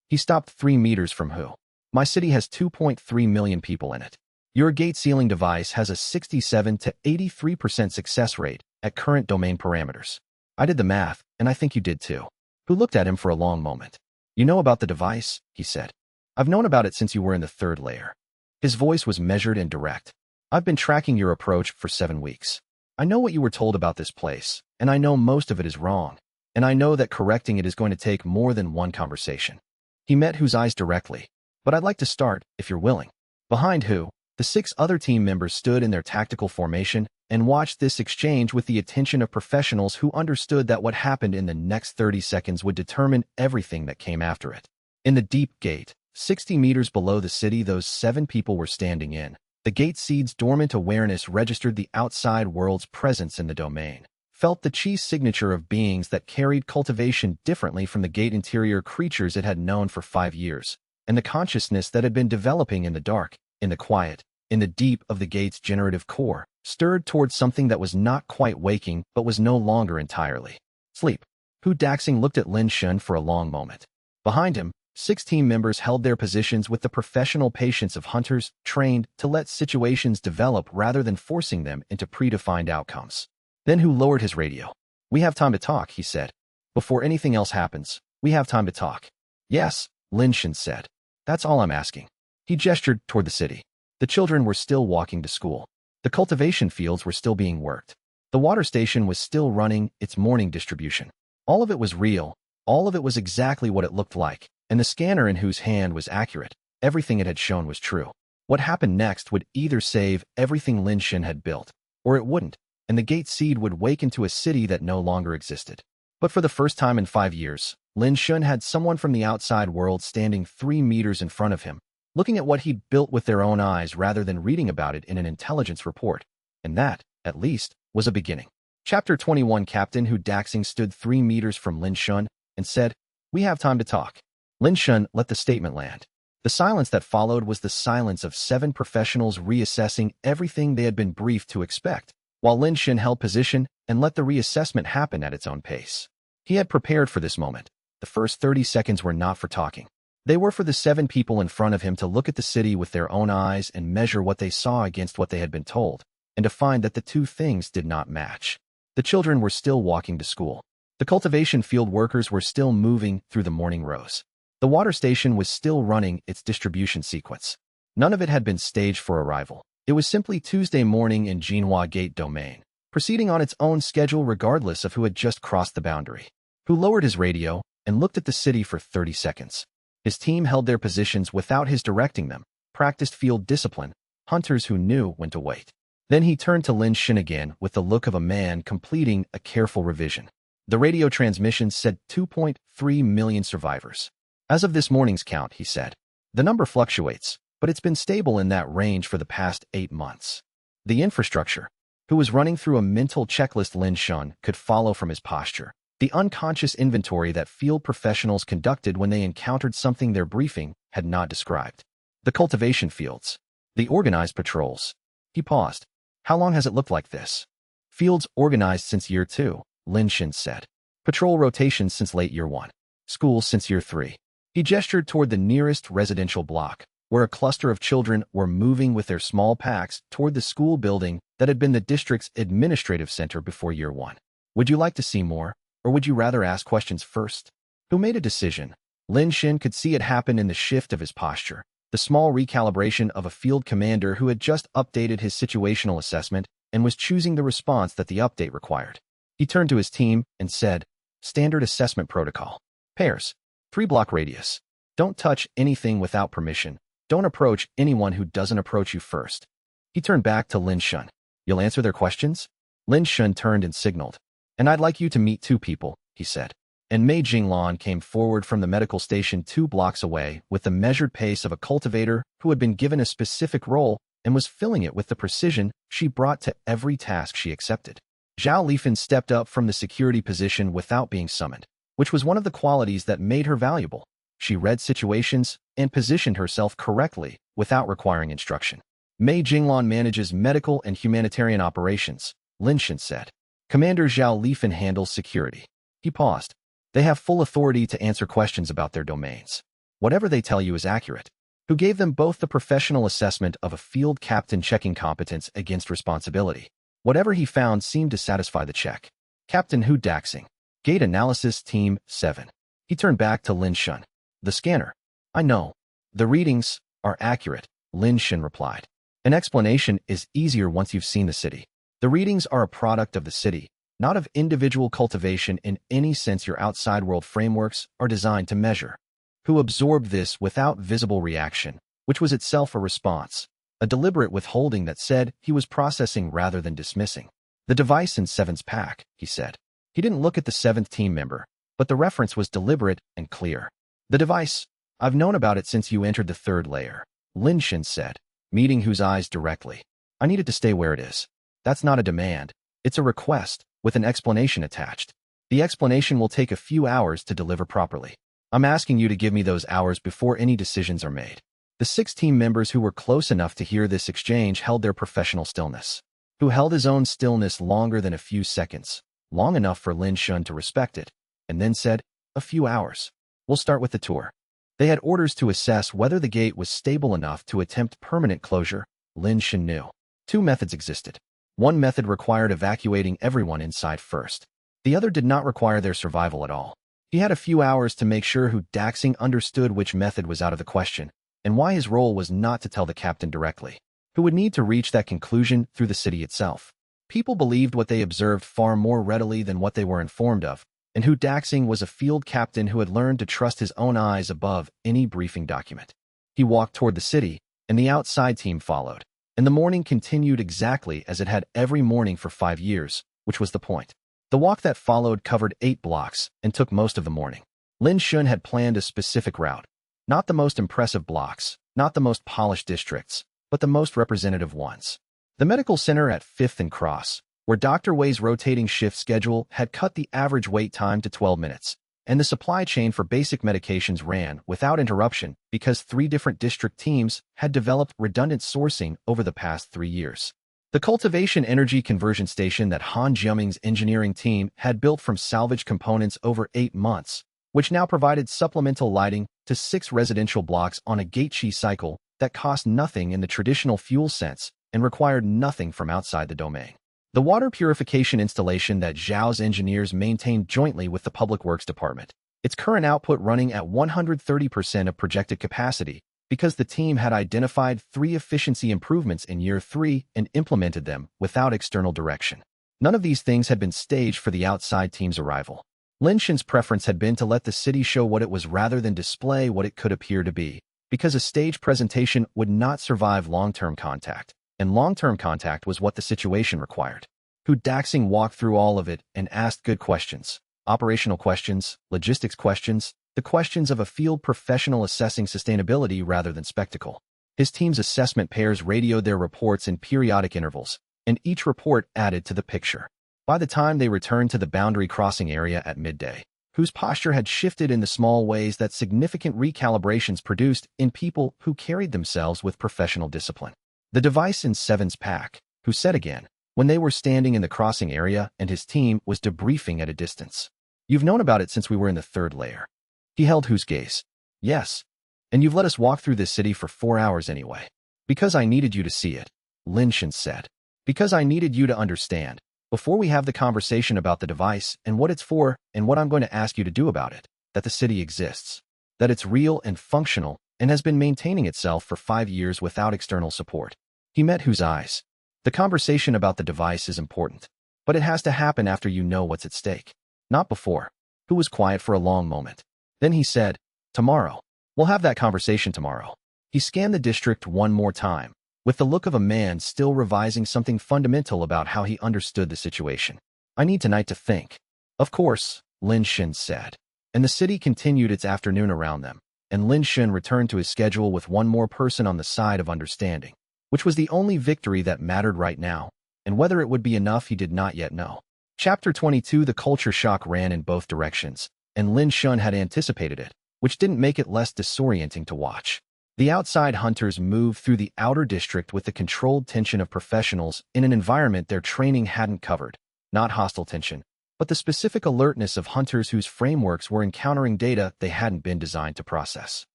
He stopped 3 meters from Hu. My city has 2.3 million people in it. Your gate sealing device has a 67 to 83% success rate at current domain parameters. I did the math, and I think you did too. Hu looked at him for a long moment. You know about the device, he said. I've known about it since you were in the 3rd layer. His voice was measured and direct. I've been tracking your approach for 7 weeks. I know what you were told about this place, and I know most of it is wrong, and I know that correcting it is going to take more than one conversation. He met Hu's eyes directly. But I'd like to start, if you're willing. Behind Hu, the 6 other team members stood in their tactical formation and watched this exchange with the attention of professionals who understood that what happened in the next 30 seconds would determine everything that came after it. In the deep gate, 60 meters below the city those 7 people were standing in, the gate seed's dormant awareness registered the outside world's presence in the domain, felt the chi's signature of beings that carried cultivation differently from the gate interior creatures it had known for 5 years, and the consciousness that had been developing in the dark, in the quiet, in the deep of the gate's generative core, stirred towards something that was not quite waking but was no longer entirely sleep. Hu Daxing looked at Lin Shun for a long moment. Behind him, 6 team members held their positions with the professional patience of hunters trained to let situations develop rather than forcing them into predefined outcomes. Then Hu lowered his radio. We have time to talk, he said. Before anything else happens, we have time to talk. Yes, Lin Shun said. That's all I'm asking. He gestured toward the city. The children were still walking to school. The cultivation fields were still being worked. The water station was still running its morning distribution. All of it was real. All of it was exactly what it looked like. And the scanner in Hu's hand was accurate. Everything it had shown was true. What happened next would either save everything Lin Shun had built, or it wouldn't, and the gate seed would wake into a city that no longer existed. But for the first time in 5 years, Lin Shun had someone from the outside world standing 3 meters in front of him, looking at what he'd built with their own eyes rather than reading about it in an intelligence report. And that, at least, was a beginning. Chapter 21 Captain Hu Daxing stood 3 meters from Lin Shun and said, We have time to talk. Lin Shun let the statement land. The silence that followed was the silence of 7 professionals reassessing everything they had been briefed to expect, while Lin Shun held position and let the reassessment happen at its own pace. He had prepared for this moment. The first 30 seconds were not for talking. They were for the 7 people in front of him to look at the city with their own eyes and measure what they saw against what they had been told, and to find that the 2 things did not match. The children were still walking to school. The cultivation field workers were still moving through the morning rows. The water station was still running its distribution sequence. None of it had been staged for arrival. It was simply Tuesday morning in Jinhua Gate domain, proceeding on its own schedule regardless of who had just crossed the boundary. Hu lowered his radio and looked at the city for 30 seconds. His team held their positions without his directing them, practiced field discipline, hunters who knew when to wait. Then he turned to Lin Shen again with the look of a man completing a careful revision. The radio transmission said 2.3 million survivors. As of this morning's count, he said. The number fluctuates, but it's been stable in that range for the past 8 months. The infrastructure, who was running through a mental checklist Lin Shen could follow from his posture. The unconscious inventory that field professionals conducted when they encountered something their briefing had not described. The cultivation fields. The organized patrols. He paused. How long has it looked like this? Fields organized since year 2, Lin Shen said. Patrol rotations since late year 1. Schools since year 3. He gestured toward the nearest residential block, where a cluster of children were moving with their small packs toward the school building that had been the district's administrative center before year 1. Would you like to see more, or would you rather ask questions first? Who made a decision? Lin Shen could see it happen in the shift of his posture, the small recalibration of a field commander who had just updated his situational assessment and was choosing the response that the update required. He turned to his team and said, Standard assessment protocol. Pairs. 3-block radius. Don't touch anything without permission. Don't approach anyone who doesn't approach you first. He turned back to Lin Shen. You'll answer their questions? Lin Shen turned and signaled. And I'd like you to meet 2 people, he said. And Mei Jinglan came forward from the medical station 2 blocks away with the measured pace of a cultivator who had been given a specific role and was filling it with the precision she brought to every task she accepted. Zhao Lifan stepped up from the security position without being summoned, which was one of the qualities that made her valuable. She read situations and positioned herself correctly without requiring instruction. Mei Jinglan manages medical and humanitarian operations, Lin Shen said. Commander Zhao Lifan handles security. He paused. They have full authority to answer questions about their domains. Whatever they tell you is accurate. Who gave them both the professional assessment of a field captain checking competence against responsibility. Whatever he found seemed to satisfy the check. Captain Hu Daxing. Gate Analysis Team 7. He turned back to Lin Shen. The scanner. I know. The readings are accurate, Lin Shen replied. An explanation is easier once you've seen the city. The readings are a product of the city, not of individual cultivation in any sense your outside world frameworks are designed to measure. Who absorbed this without visible reaction, which was itself a response, a deliberate withholding that said he was processing rather than dismissing. The device in 7's pack, he said. He didn't look at the 7th team member, but the reference was deliberate and clear. The device, I've known about it since you entered the 3rd layer, Lin Shen said, meeting Hu's eyes directly. I need it to stay where it is. That's not a demand. It's a request, with an explanation attached. The explanation will take a few hours to deliver properly. I'm asking you to give me those hours before any decisions are made. The 6 team members who were close enough to hear this exchange held their professional stillness. Who held his own stillness longer than a few seconds, long enough for Lin Shen to respect it, and then said, a few hours. We'll start with the tour. They had orders to assess whether the gate was stable enough to attempt permanent closure. Lin Shen knew. 2 methods existed. One method required evacuating everyone inside first. The other did not require their survival at all. He had a few hours to make sure Hu Daxing understood which method was out of the question, and why his role was not to tell the captain directly, who would need to reach that conclusion through the city itself. People believed what they observed far more readily than what they were informed of, and Hu Daxing was a field captain who had learned to trust his own eyes above any briefing document. He walked toward the city, and the outside team followed. And the morning continued exactly as it had every morning for 5 years, which was the point. The walk that followed covered 8 blocks and took most of the morning. Lin Shen had planned a specific route. Not the most impressive blocks, not the most polished districts, but the most representative ones. The medical center at 5th and Cross, where Dr. Wei's rotating shift schedule had cut the average wait time to 12 minutes, and the supply chain for basic medications ran without interruption because 3 different district teams had developed redundant sourcing over the past 3 years. The cultivation energy conversion station that Han Jiaming's engineering team had built from salvaged components over 8 months, which now provided supplemental lighting to 6 residential blocks on a gate-chi cycle that cost nothing in the traditional fuel sense and required nothing from outside the domain. The water purification installation that Zhao's engineers maintained jointly with the Public Works Department, its current output running at 130% of projected capacity because the team had identified 3 efficiency improvements in year 3 and implemented them without external direction. None of these things had been staged for the outside team's arrival. Lin Shen's preference had been to let the city show what it was rather than display what it could appear to be, because a stage presentation would not survive long-term contact, and long-term contact was what the situation required. Hu Daxing walked through all of it and asked good questions, operational questions, logistics questions, the questions of a field professional assessing sustainability rather than spectacle. His team's assessment pairs radioed their reports in periodic intervals, and each report added to the picture. By the time they returned to the boundary crossing area at midday, whose posture had shifted in the small ways that significant recalibrations produced in people who carried themselves with professional discipline. The device in Seven's pack, who said again, when they were standing in the crossing area and his team was debriefing at a distance. You've known about it since we were in the third layer. He held Hu's gaze. Yes. And you've let us walk through this city for 4 hours anyway. Because I needed you to see it, Lin Shan said. Because I needed you to understand, before we have the conversation about the device and what it's for and what I'm going to ask you to do about it, that the city exists, that it's real and functional and has been maintaining itself for 5 years without external support. He met Hu's eyes. The conversation about the device is important, but it has to happen after you know what's at stake, not before. Hu was quiet for a long moment. Then he said, tomorrow. We'll have that conversation tomorrow. He scanned the district one more time, with the look of a man still revising something fundamental about how he understood the situation. I need tonight to think. Of course, Lin Shan said. And the city continued its afternoon around them, and Lin Shan returned to his schedule with one more person on the side of understanding, which was the only victory that mattered right now, and whether it would be enough he did not yet know. Chapter 22. The culture shock ran in both directions, and Lin Shan had anticipated it, which didn't make it less disorienting to watch. The outside hunters moved through the outer district with the controlled tension of professionals in an environment their training hadn't covered. Not hostile tension, but the specific alertness of hunters whose frameworks were encountering data they hadn't been designed to process.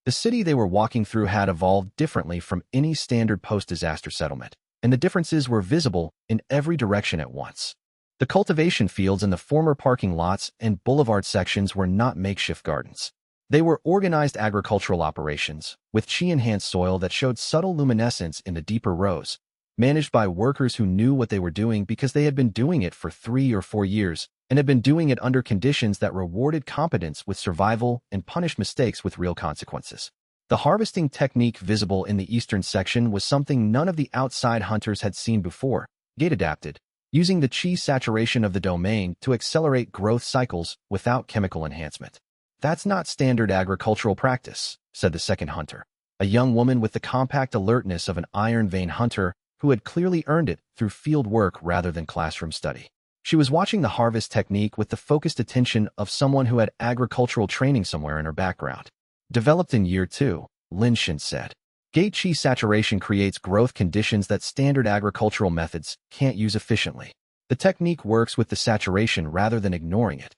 The city they were walking through had evolved differently from any standard post-disaster settlement, and the differences were visible in every direction at once. The cultivation fields in the former parking lots and boulevard sections were not makeshift gardens. They were organized agricultural operations, with chi-enhanced soil that showed subtle luminescence in the deeper rows, managed by workers who knew what they were doing because they had been doing it for 3 or 4 years and had been doing it under conditions that rewarded competence with survival and punished mistakes with real consequences. The harvesting technique visible in the eastern section was something none of the outside hunters had seen before, gate-adapted, using the chi saturation of the domain to accelerate growth cycles without chemical enhancement. That's not standard agricultural practice, said the second hunter, a young woman with the compact alertness of an iron vein hunter who had clearly earned it through field work rather than classroom study. She was watching the harvest technique with the focused attention of someone who had agricultural training somewhere in her background. Developed in year 2, Lin Shan said. Gate chi saturation creates growth conditions that standard agricultural methods can't use efficiently. The technique works with the saturation rather than ignoring it.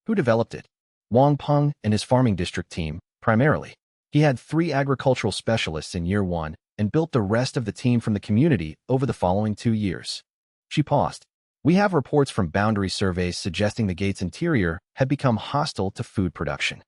Who developed it? Wang Peng and his farming district team, primarily. He had 3 agricultural specialists in year 1 and built the rest of the team from the community over the following 2 years. She paused. We have reports from boundary surveys suggesting the gate's interior had become hostile to food production.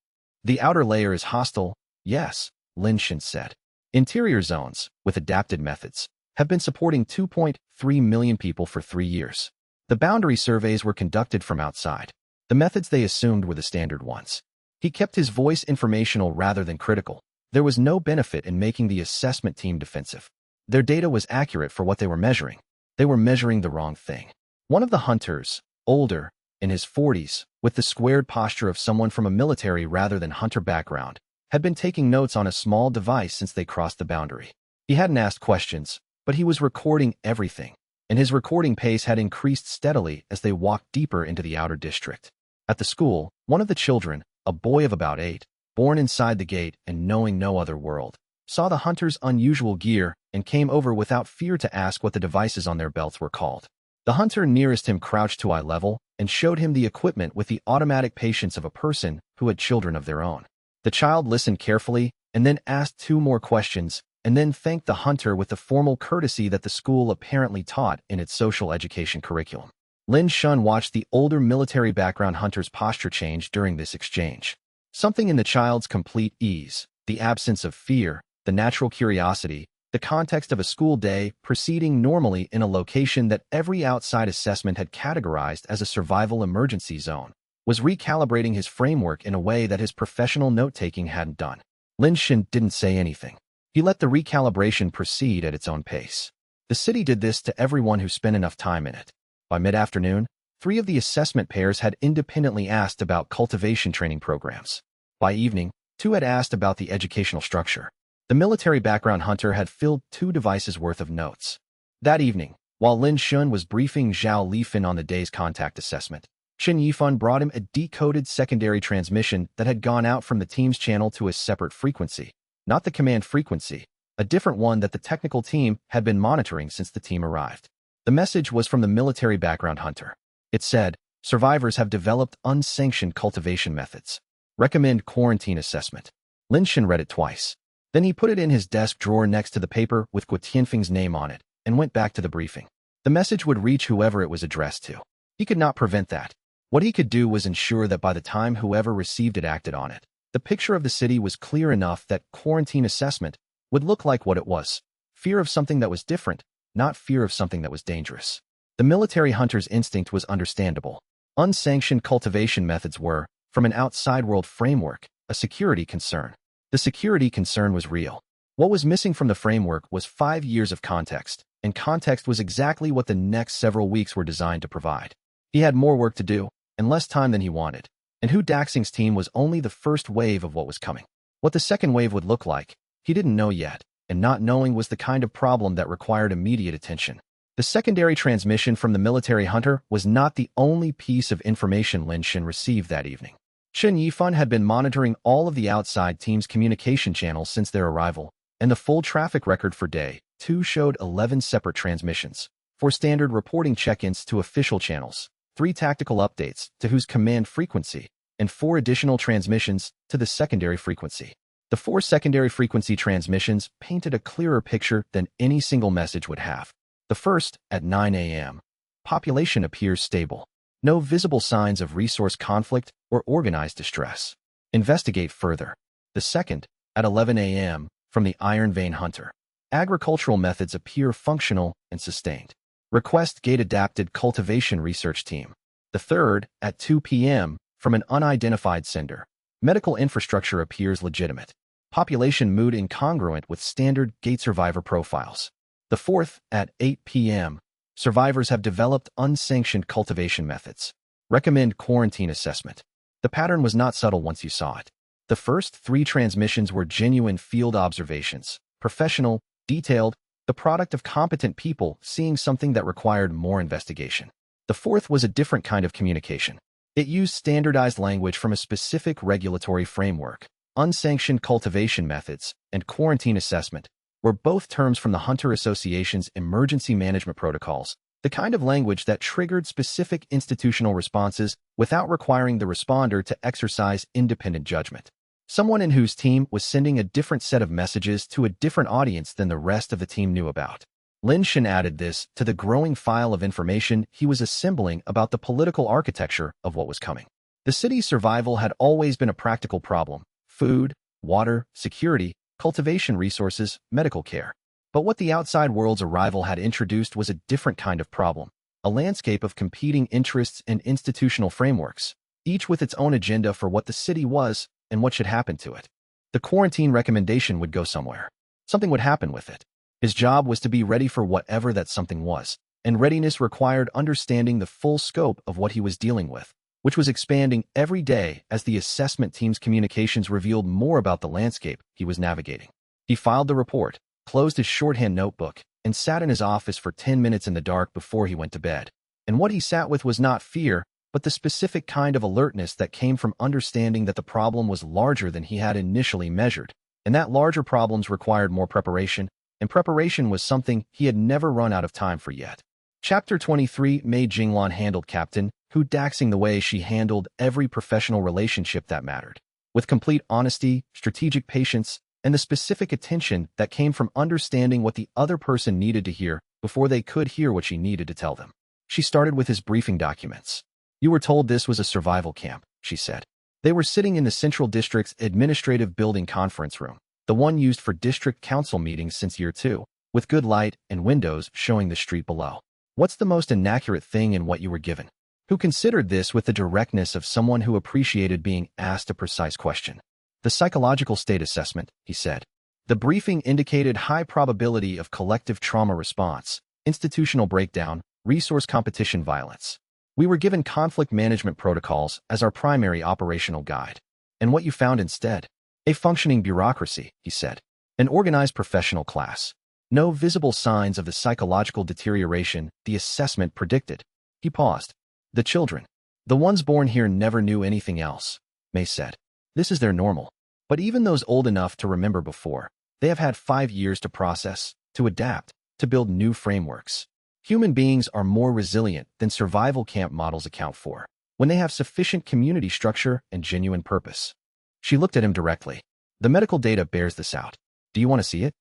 The outer layer is hostile, yes, Lin Shan said. Interior zones, with adapted methods, have been supporting 2.3 million people for 3 years. The boundary surveys were conducted from outside. The methods they assumed were the standard ones. He kept his voice informational rather than critical. There was no benefit in making the assessment team defensive. Their data was accurate for what they were measuring. They were measuring the wrong thing. One of the hunters, older, in his 40s, with the squared posture of someone from a military rather than hunter background, had been taking notes on a small device since they crossed the boundary. He hadn't asked questions, but he was recording everything, and his recording pace had increased steadily as they walked deeper into the outer district. At the school, one of the children, a boy of about 8, born inside the gate and knowing no other world, saw the hunters' unusual gear and came over without fear to ask what the devices on their belts were called. The hunter nearest him crouched to eye level and showed him the equipment with the automatic patience of a person who had children of their own. The child listened carefully and then asked 2 more questions and then thanked the hunter with the formal courtesy that the school apparently taught in its social education curriculum. Lin Shan watched the older military background hunter's posture change during this exchange. Something in the child's complete ease, the absence of fear, the natural curiosity, the context of a school day proceeding normally in a location that every outside assessment had categorized as a survival emergency zone, was recalibrating his framework in a way that his professional note-taking hadn't done. Lin Shin didn't say anything. He let the recalibration proceed at its own pace. The city did this to everyone who spent enough time in it. By mid-afternoon, 3 of the assessment pairs had independently asked about cultivation training programs. By evening, 2 had asked about the educational structure. The military background hunter had filled 2 devices worth of notes. That evening, while Lin Shun was briefing Zhao Lifan on the day's contact assessment, Chen Yifan brought him a decoded secondary transmission that had gone out from the team's channel to a separate frequency, not the command frequency, a different one that the technical team had been monitoring since the team arrived. The message was from the military background hunter. It said, "Survivors have developed unsanctioned cultivation methods. Recommend quarantine assessment." Lin Shin read it twice. Then he put it in his desk drawer next to the paper with Guo Tianfeng's name on it and went back to the briefing. The message would reach whoever it was addressed to. He could not prevent that. What he could do was ensure that by the time whoever received it acted on it, the picture of the city was clear enough that quarantine assessment would look like what it was: fear of something that was different, not fear of something that was dangerous. The military hunter's instinct was understandable. Unsanctioned cultivation methods were, from an outside world framework, a security concern. The security concern was real. What was missing from the framework was 5 years of context, and context was exactly what the next several weeks were designed to provide. He had more work to do, and less time than he wanted, and Hu Daxing's team was only the first wave of what was coming. What the second wave would look like, he didn't know yet, and not knowing was the kind of problem that required immediate attention. The secondary transmission from the military hunter was not the only piece of information Lin Shin received that evening. Chen Yifan had been monitoring all of the outside team's communication channels since their arrival, and the full traffic record for day 2 showed 11 separate transmissions, 4 standard reporting check-ins to official channels, 3 tactical updates to whose command frequency, and 4 additional transmissions to the secondary frequency. The 4 secondary frequency transmissions painted a clearer picture than any single message would have. The first, at 9 a.m. Population appears stable. No visible signs of resource conflict or organized distress. Investigate further. The second, at 11 a.m. From the Iron Vein Hunter. Agricultural methods appear functional and sustained. Request gate-adapted cultivation research team. The third, at 2 p.m. From an unidentified sender. Medical infrastructure appears legitimate. Population mood incongruent with standard gate survivor profiles. The fourth, at 8 p.m. Survivors have developed unsanctioned cultivation methods. Recommend quarantine assessment. The pattern was not subtle once you saw it. The first 3 transmissions were genuine field observations, professional, detailed, the product of competent people seeing something that required more investigation. The fourth was a different kind of communication. It used standardized language from a specific regulatory framework. Unsanctioned cultivation methods and quarantine assessment were both terms from the Hunter Association's emergency management protocols, the kind of language that triggered specific institutional responses without requiring the responder to exercise independent judgment. Someone in whose team was sending a different set of messages to a different audience than the rest of the team knew about. Lin Shin added this to the growing file of information he was assembling about the political architecture of what was coming. The city's survival had always been a practical problem: food, water, security, cultivation resources, medical care. But what the outside world's arrival had introduced was a different kind of problem, a landscape of competing interests and institutional frameworks, each with its own agenda for what the city was and what should happen to it. The quarantine recommendation would go somewhere. Something would happen with it. His job was to be ready for whatever that something was, and readiness required understanding the full scope of what he was dealing with, which was expanding every day as the assessment team's communications revealed more about the landscape he was navigating. He filed the report, closed his shorthand notebook, and sat in his office for 10 minutes in the dark before he went to bed. And what he sat with was not fear, but the specific kind of alertness that came from understanding that the problem was larger than he had initially measured, and that larger problems required more preparation, and preparation was something he had never run out of time for yet. Chapter 23 Mei Jinglan handled Captain Hu Daxing the way she handled every professional relationship that mattered, with complete honesty, strategic patience, and the specific attention that came from understanding what the other person needed to hear before they could hear what she needed to tell them. She started with his briefing documents. "You were told this was a survival camp," she said. They were sitting in the Central District's administrative building conference room, the one used for district council meetings since year 2, with good light and windows showing the street below. "What's the most inaccurate thing in what you were given?" Who considered this with the directness of someone who appreciated being asked a precise question. The psychological state assessment, he said. The briefing indicated high probability of collective trauma response, institutional breakdown, resource competition violence. We were given conflict management protocols as our primary operational guide. And what you found instead? A functioning bureaucracy, he said. An organized professional class. No visible signs of the psychological deterioration the assessment predicted. He paused. The children. The ones born here never knew anything else, May said. This is their normal. But even those old enough to remember before, they have had 5 years to process, to adapt, to build new frameworks. Human beings are more resilient than survival camp models account for, when they have sufficient community structure and genuine purpose. She looked at him directly. The medical data bears this out. Do you want to see it?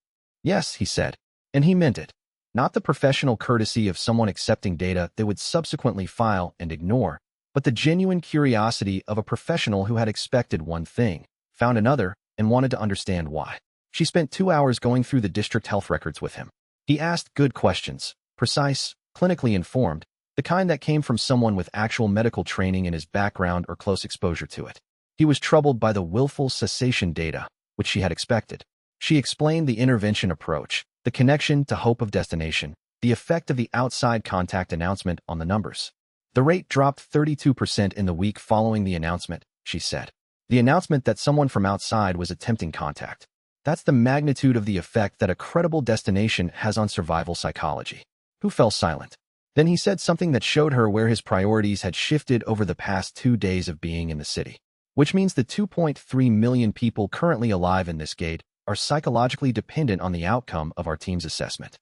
Yes, he said. And he meant it. Not the professional courtesy of someone accepting data they would subsequently file and ignore, but the genuine curiosity of a professional who had expected one thing, found another, and wanted to understand why. She spent 2 hours going through the district health records with him. He asked good questions, precise, clinically informed, the kind that came from someone with actual medical training in his background or close exposure to it. He was troubled by the willful cessation data, which she had expected. She explained the intervention approach, the connection to hope of destination, the effect of the outside contact announcement on the numbers. The rate dropped 32% in the week following the announcement, she said. The announcement that someone from outside was attempting contact. That's the magnitude of the effect that a credible destination has on survival psychology. Who fell silent? Then he said something that showed her where his priorities had shifted over the past 2 days of being in the city. Which means the 2.3 million people currently alive in this gate are psychologically dependent on the outcome of our team's assessment.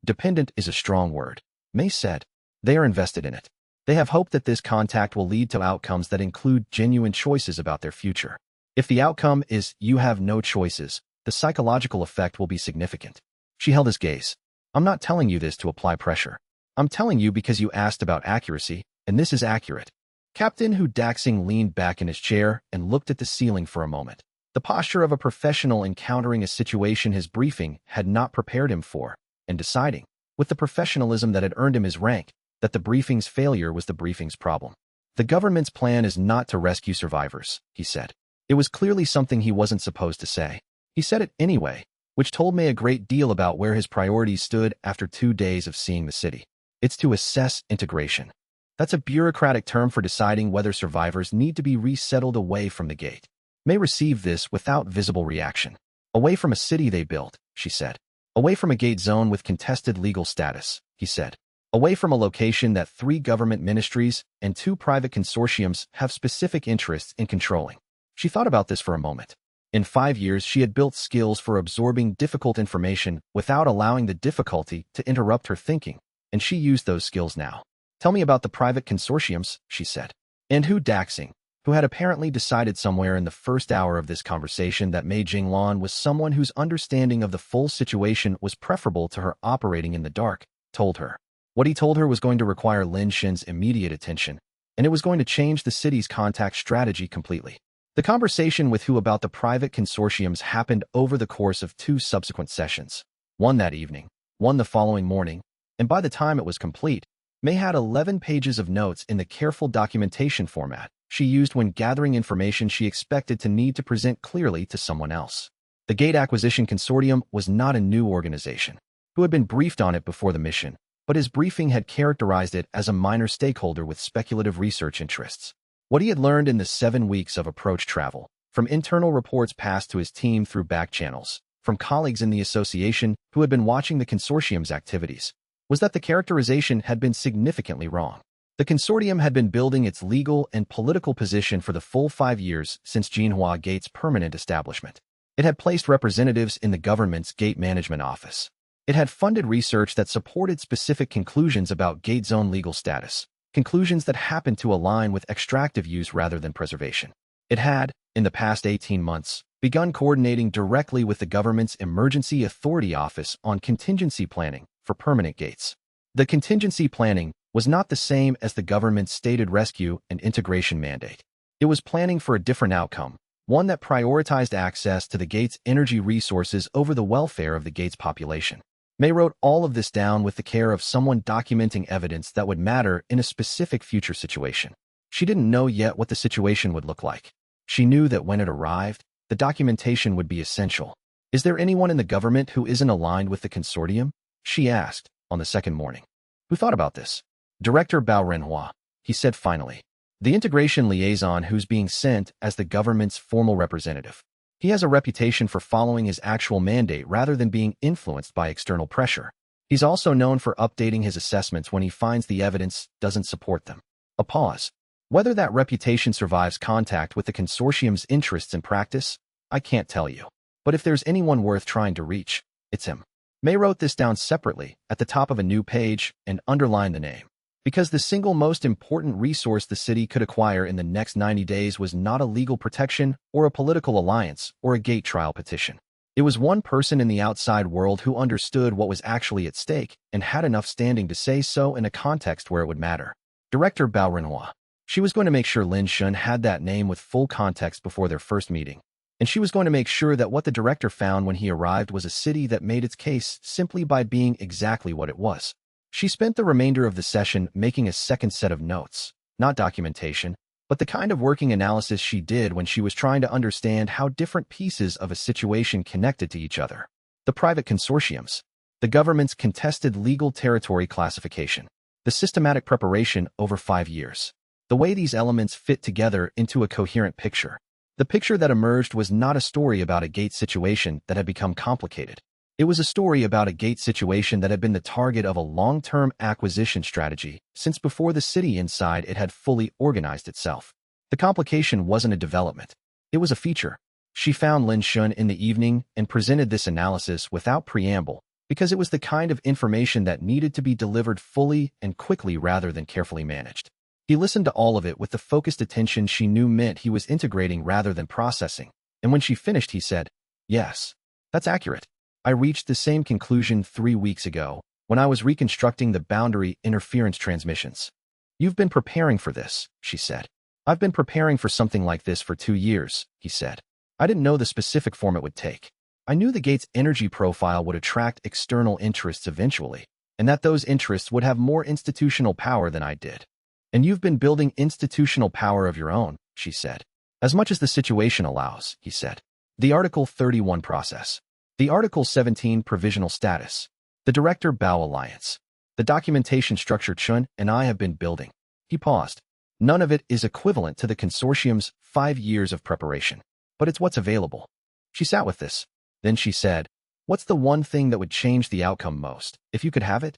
Dependent is a strong word, May said. They are invested in it. They have hope that this contact will lead to outcomes that include genuine choices about their future. If the outcome is you have no choices, the psychological effect will be significant. She held his gaze. I'm not telling you this to apply pressure. I'm telling you because you asked about accuracy, and this is accurate. Captain Hu Daxing leaned back in his chair and looked at the ceiling for a moment. The posture of a professional encountering a situation his briefing had not prepared him for, and deciding, with the professionalism that had earned him his rank, that the briefing's failure was the briefing's problem. The government's plan is not to rescue survivors, he said. It was clearly something he wasn't supposed to say. He said it anyway, which told May a great deal about where his priorities stood after 2 days of seeing the city. It's to assess integration. That's a bureaucratic term for deciding whether survivors need to be resettled away from the gate. May received this without visible reaction. Away from a city they built, she said. Away from a gate zone with contested legal status, he said. Away from a location that 3 government ministries and 2 private consortiums have specific interests in controlling. She thought about this for a moment. In 5 years, she had built skills for absorbing difficult information without allowing the difficulty to interrupt her thinking, and she used those skills now. Tell me about the private consortiums, she said. And Hu Daxing, who had apparently decided somewhere in the first hour of this conversation that Mei Jinglan was someone whose understanding of the full situation was preferable to her operating in the dark, told her. What he told her was going to require Lin Shen's immediate attention, and it was going to change the city's contact strategy completely. The conversation with Hu about the private consortiums happened over the course of 2 subsequent sessions, one that evening, one the following morning, and by the time it was complete, May had 11 pages of notes in the careful documentation format she used when gathering information she expected to need to present clearly to someone else. The Gate Acquisition Consortium was not a new organization, who had been briefed on it before the mission, but his briefing had characterized it as a minor stakeholder with speculative research interests. What he had learned in the 7 weeks of approach travel, from internal reports passed to his team through back channels, from colleagues in the association who had been watching the consortium's activities, was that the characterization had been significantly wrong. The consortium had been building its legal and political position for the full 5 years since Jinhua Gate's permanent establishment. It had placed representatives in the government's gate management office. It had funded research that supported specific conclusions about gate zone legal status, conclusions that happened to align with extractive use rather than preservation. It had, in the past 18 months, begun coordinating directly with the government's Emergency Authority Office on contingency planning for permanent gates. The contingency planning was not the same as the government's stated rescue and integration mandate. It was planning for a different outcome, one that prioritized access to the gate's energy resources over the welfare of the gate's population. May wrote all of this down with the care of someone documenting evidence that would matter in a specific future situation. She didn't know yet what the situation would look like. She knew that when it arrived, The documentation would be essential. Is there anyone in the government who isn't aligned with the consortium? She asked, on the second morning. Who thought about this? Director Bao Renhua, he said finally. The integration liaison who's being sent as the government's formal representative. He has a reputation for following his actual mandate rather than being influenced by external pressure. He's also known for updating his assessments when he finds the evidence doesn't support them. A pause. Whether that reputation survives contact with the consortium's interests in practice, I can't tell you. But if there's anyone worth trying to reach, it's him. May wrote this down separately at the top of a new page and underlined the name. Because the single most important resource the city could acquire in the next 90 days was not a legal protection or a political alliance or a gate trial petition. It was one person in the outside world who understood what was actually at stake and had enough standing to say so in a context where it would matter. Director Bao Renhua. She was going to make sure Lin Shun had that name with full context before their first meeting. And she was going to make sure that what the director found when he arrived was a city that made its case simply by being exactly what it was. She spent the remainder of the session making a second set of notes, not documentation, but the kind of working analysis she did when she was trying to understand how different pieces of a situation connected to each other. The private consortiums, the government's contested legal territory classification, the systematic preparation over 5 years, the way these elements fit together into a coherent picture. The picture that emerged was not a story about a gate situation that had become complicated. It was a story about a gate situation that had been the target of a long-term acquisition strategy since before the city inside it had fully organized itself. The complication wasn't a development. It was a feature. She found Lin Shun in the evening and presented this analysis without preamble because it was the kind of information that needed to be delivered fully and quickly rather than carefully managed. He listened to all of it with the focused attention she knew meant he was integrating rather than processing, and when she finished he said, "Yes, that's accurate. I reached the same conclusion 3 weeks ago when I was reconstructing the boundary interference transmissions." "You've been preparing for this," she said. "I've been preparing for something like this for 2 years," he said. "I didn't know the specific form it would take. I knew the gate's energy profile would attract external interests eventually, and that those interests would have more institutional power than I did. And you've been building institutional power of your own," she said. "As much as the situation allows," he said. The Article 31 process. The Article 17 provisional status. The Director Bao Alliance. The documentation structure Chun and I have been building. He paused. None of it is equivalent to the consortium's 5 years of preparation, but it's what's available. She sat with this. Then she said, "What's the one thing that would change the outcome most, if you could have it?"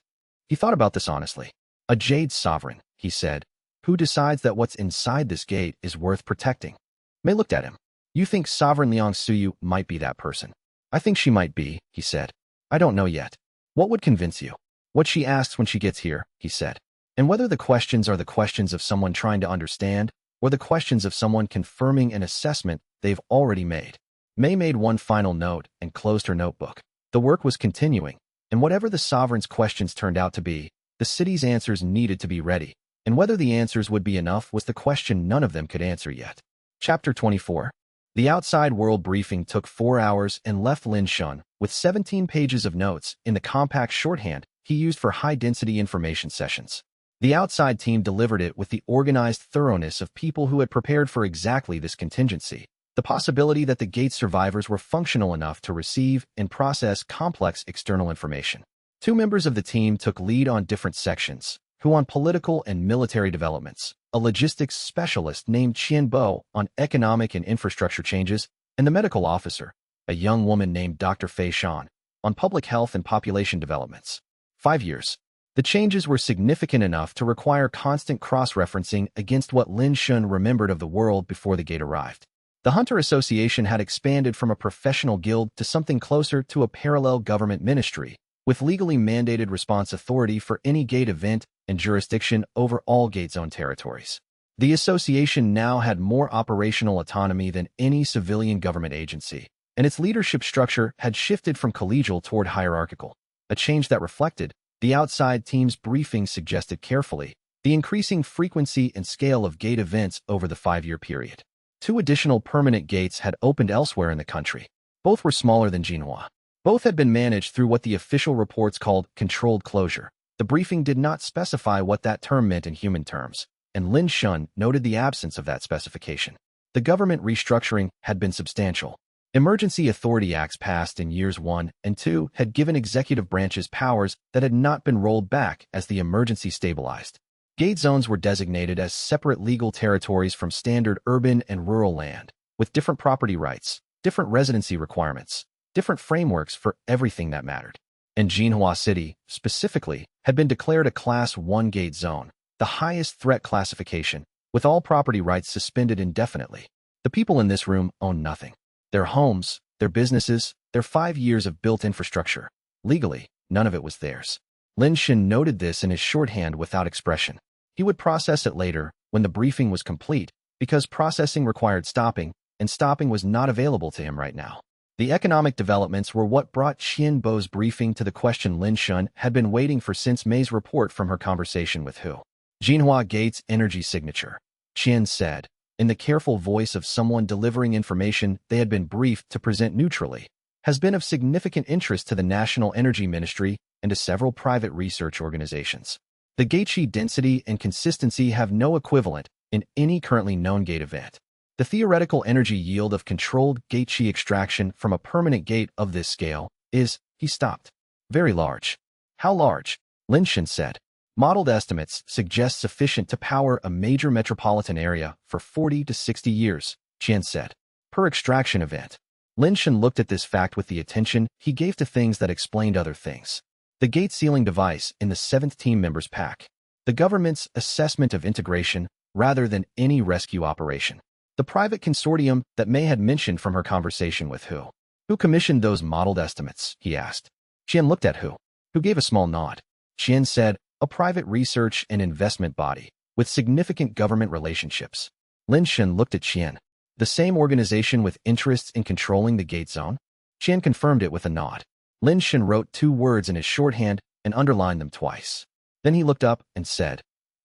He thought about this honestly. "A Jade sovereign," he said, "who decides that what's inside this gate is worth protecting." Mei looked at him. "You think Sovereign Liang Suyu might be that person?" "I think she might be," he said. "I don't know yet." "What would convince you?" "What she asks when she gets here," he said. "And whether the questions are the questions of someone trying to understand or the questions of someone confirming an assessment they've already made." Mei made one final note and closed her notebook. The work was continuing, and whatever the sovereign's questions turned out to be, the city's answers needed to be ready, and whether the answers would be enough was the question none of them could answer yet. Chapter 24. The outside world briefing took 4 hours and left Lin Shun with 17 pages of notes in the compact shorthand he used for high-density information sessions. The outside team delivered it with the organized thoroughness of people who had prepared for exactly this contingency, the possibility that the gate survivors were functional enough to receive and process complex external information. 2 members of the team took lead on different sections, who on political and military developments, a logistics specialist named Qian Bo on economic and infrastructure changes, and the medical officer, a young woman named Dr. Fei Shan, on public health and population developments. 5 years. The changes were significant enough to require constant cross-referencing against what Lin Shun remembered of the world before the gate arrived. The Hunter Association had expanded from a professional guild to something closer to a parallel government ministry, with legally mandated response authority for any gate event and jurisdiction over all gate zone territories. The association now had more operational autonomy than any civilian government agency, and its leadership structure had shifted from collegial toward hierarchical, a change that reflected, the outside team's briefing suggested carefully, the increasing frequency and scale of gate events over the 5-year period. 2 additional permanent gates had opened elsewhere in the country. Both were smaller than Jinhua. Both had been managed through what the official reports called controlled closure. The briefing did not specify what that term meant in human terms, and Lin Shun noted the absence of that specification. The government restructuring had been substantial. Emergency Authority Acts passed in years 1 and 2 had given executive branches powers that had not been rolled back as the emergency stabilized. Gate zones were designated as separate legal territories from standard urban and rural land, with different property rights, different residency requirements, different frameworks for everything that mattered. And Jinhua City, specifically, had been declared a Class 1 gate zone, the highest threat classification, with all property rights suspended indefinitely. The people in this room own nothing. Their homes, their businesses, their 5 years of built infrastructure. Legally, none of it was theirs. Lin Shen noted this in his shorthand without expression. He would process it later, when the briefing was complete, because processing required stopping, and stopping was not available to him right now. The economic developments were what brought Qian Bo's briefing to the question Lin Shen had been waiting for since May's report from her conversation with Hu. Jinhua Gate's energy signature, Qian said, in the careful voice of someone delivering information they had been briefed to present neutrally, has been of significant interest to the National Energy Ministry and to several private research organizations. The gate density and consistency have no equivalent in any currently known gate event. The theoretical energy yield of controlled gate extraction from a permanent gate of this scale is, he stopped, very large. How large? Lin Shen said. Modeled estimates suggest sufficient to power a major metropolitan area for 40 to 60 years, Qian said. Per extraction event. Lin Shen looked at this fact with the attention he gave to things that explained other things. The gate sealing device in the 7th team members pack. The government's assessment of integration rather than any rescue operation. The private consortium that May had mentioned from her conversation with Hu. Who commissioned those modeled estimates, he asked. Qian looked at Hu, who gave a small nod. Qian said, a private research and investment body, with significant government relationships. Lin Shen looked at Qian. The same organization with interests in controlling the gate zone? Qian confirmed it with a nod. Lin Shen wrote 2 words in his shorthand and underlined them twice. Then he looked up and said,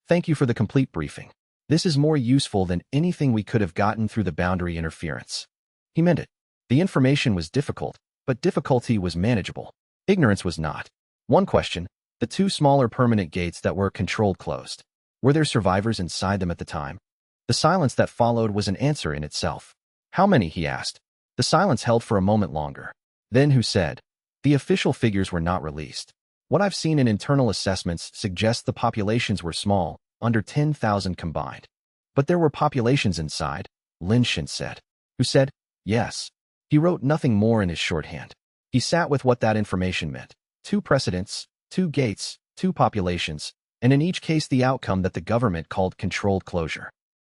thank you for the complete briefing. This is more useful than anything we could have gotten through the boundary interference. He meant it. The information was difficult, but difficulty was manageable. Ignorance was not. One question, the 2 smaller permanent gates that were controlled closed. Were there survivors inside them at the time? The silence that followed was an answer in itself. How many, he asked. The silence held for a moment longer. Then Hu said, the official figures were not released. What I've seen in internal assessments suggests the populations were small, under 10,000 combined. But there were populations inside, Lin Shen said. Hu said, yes. He wrote nothing more in his shorthand. He sat with what that information meant. 2 precedents, 2 gates, 2 populations, and in each case the outcome that the government called controlled closure.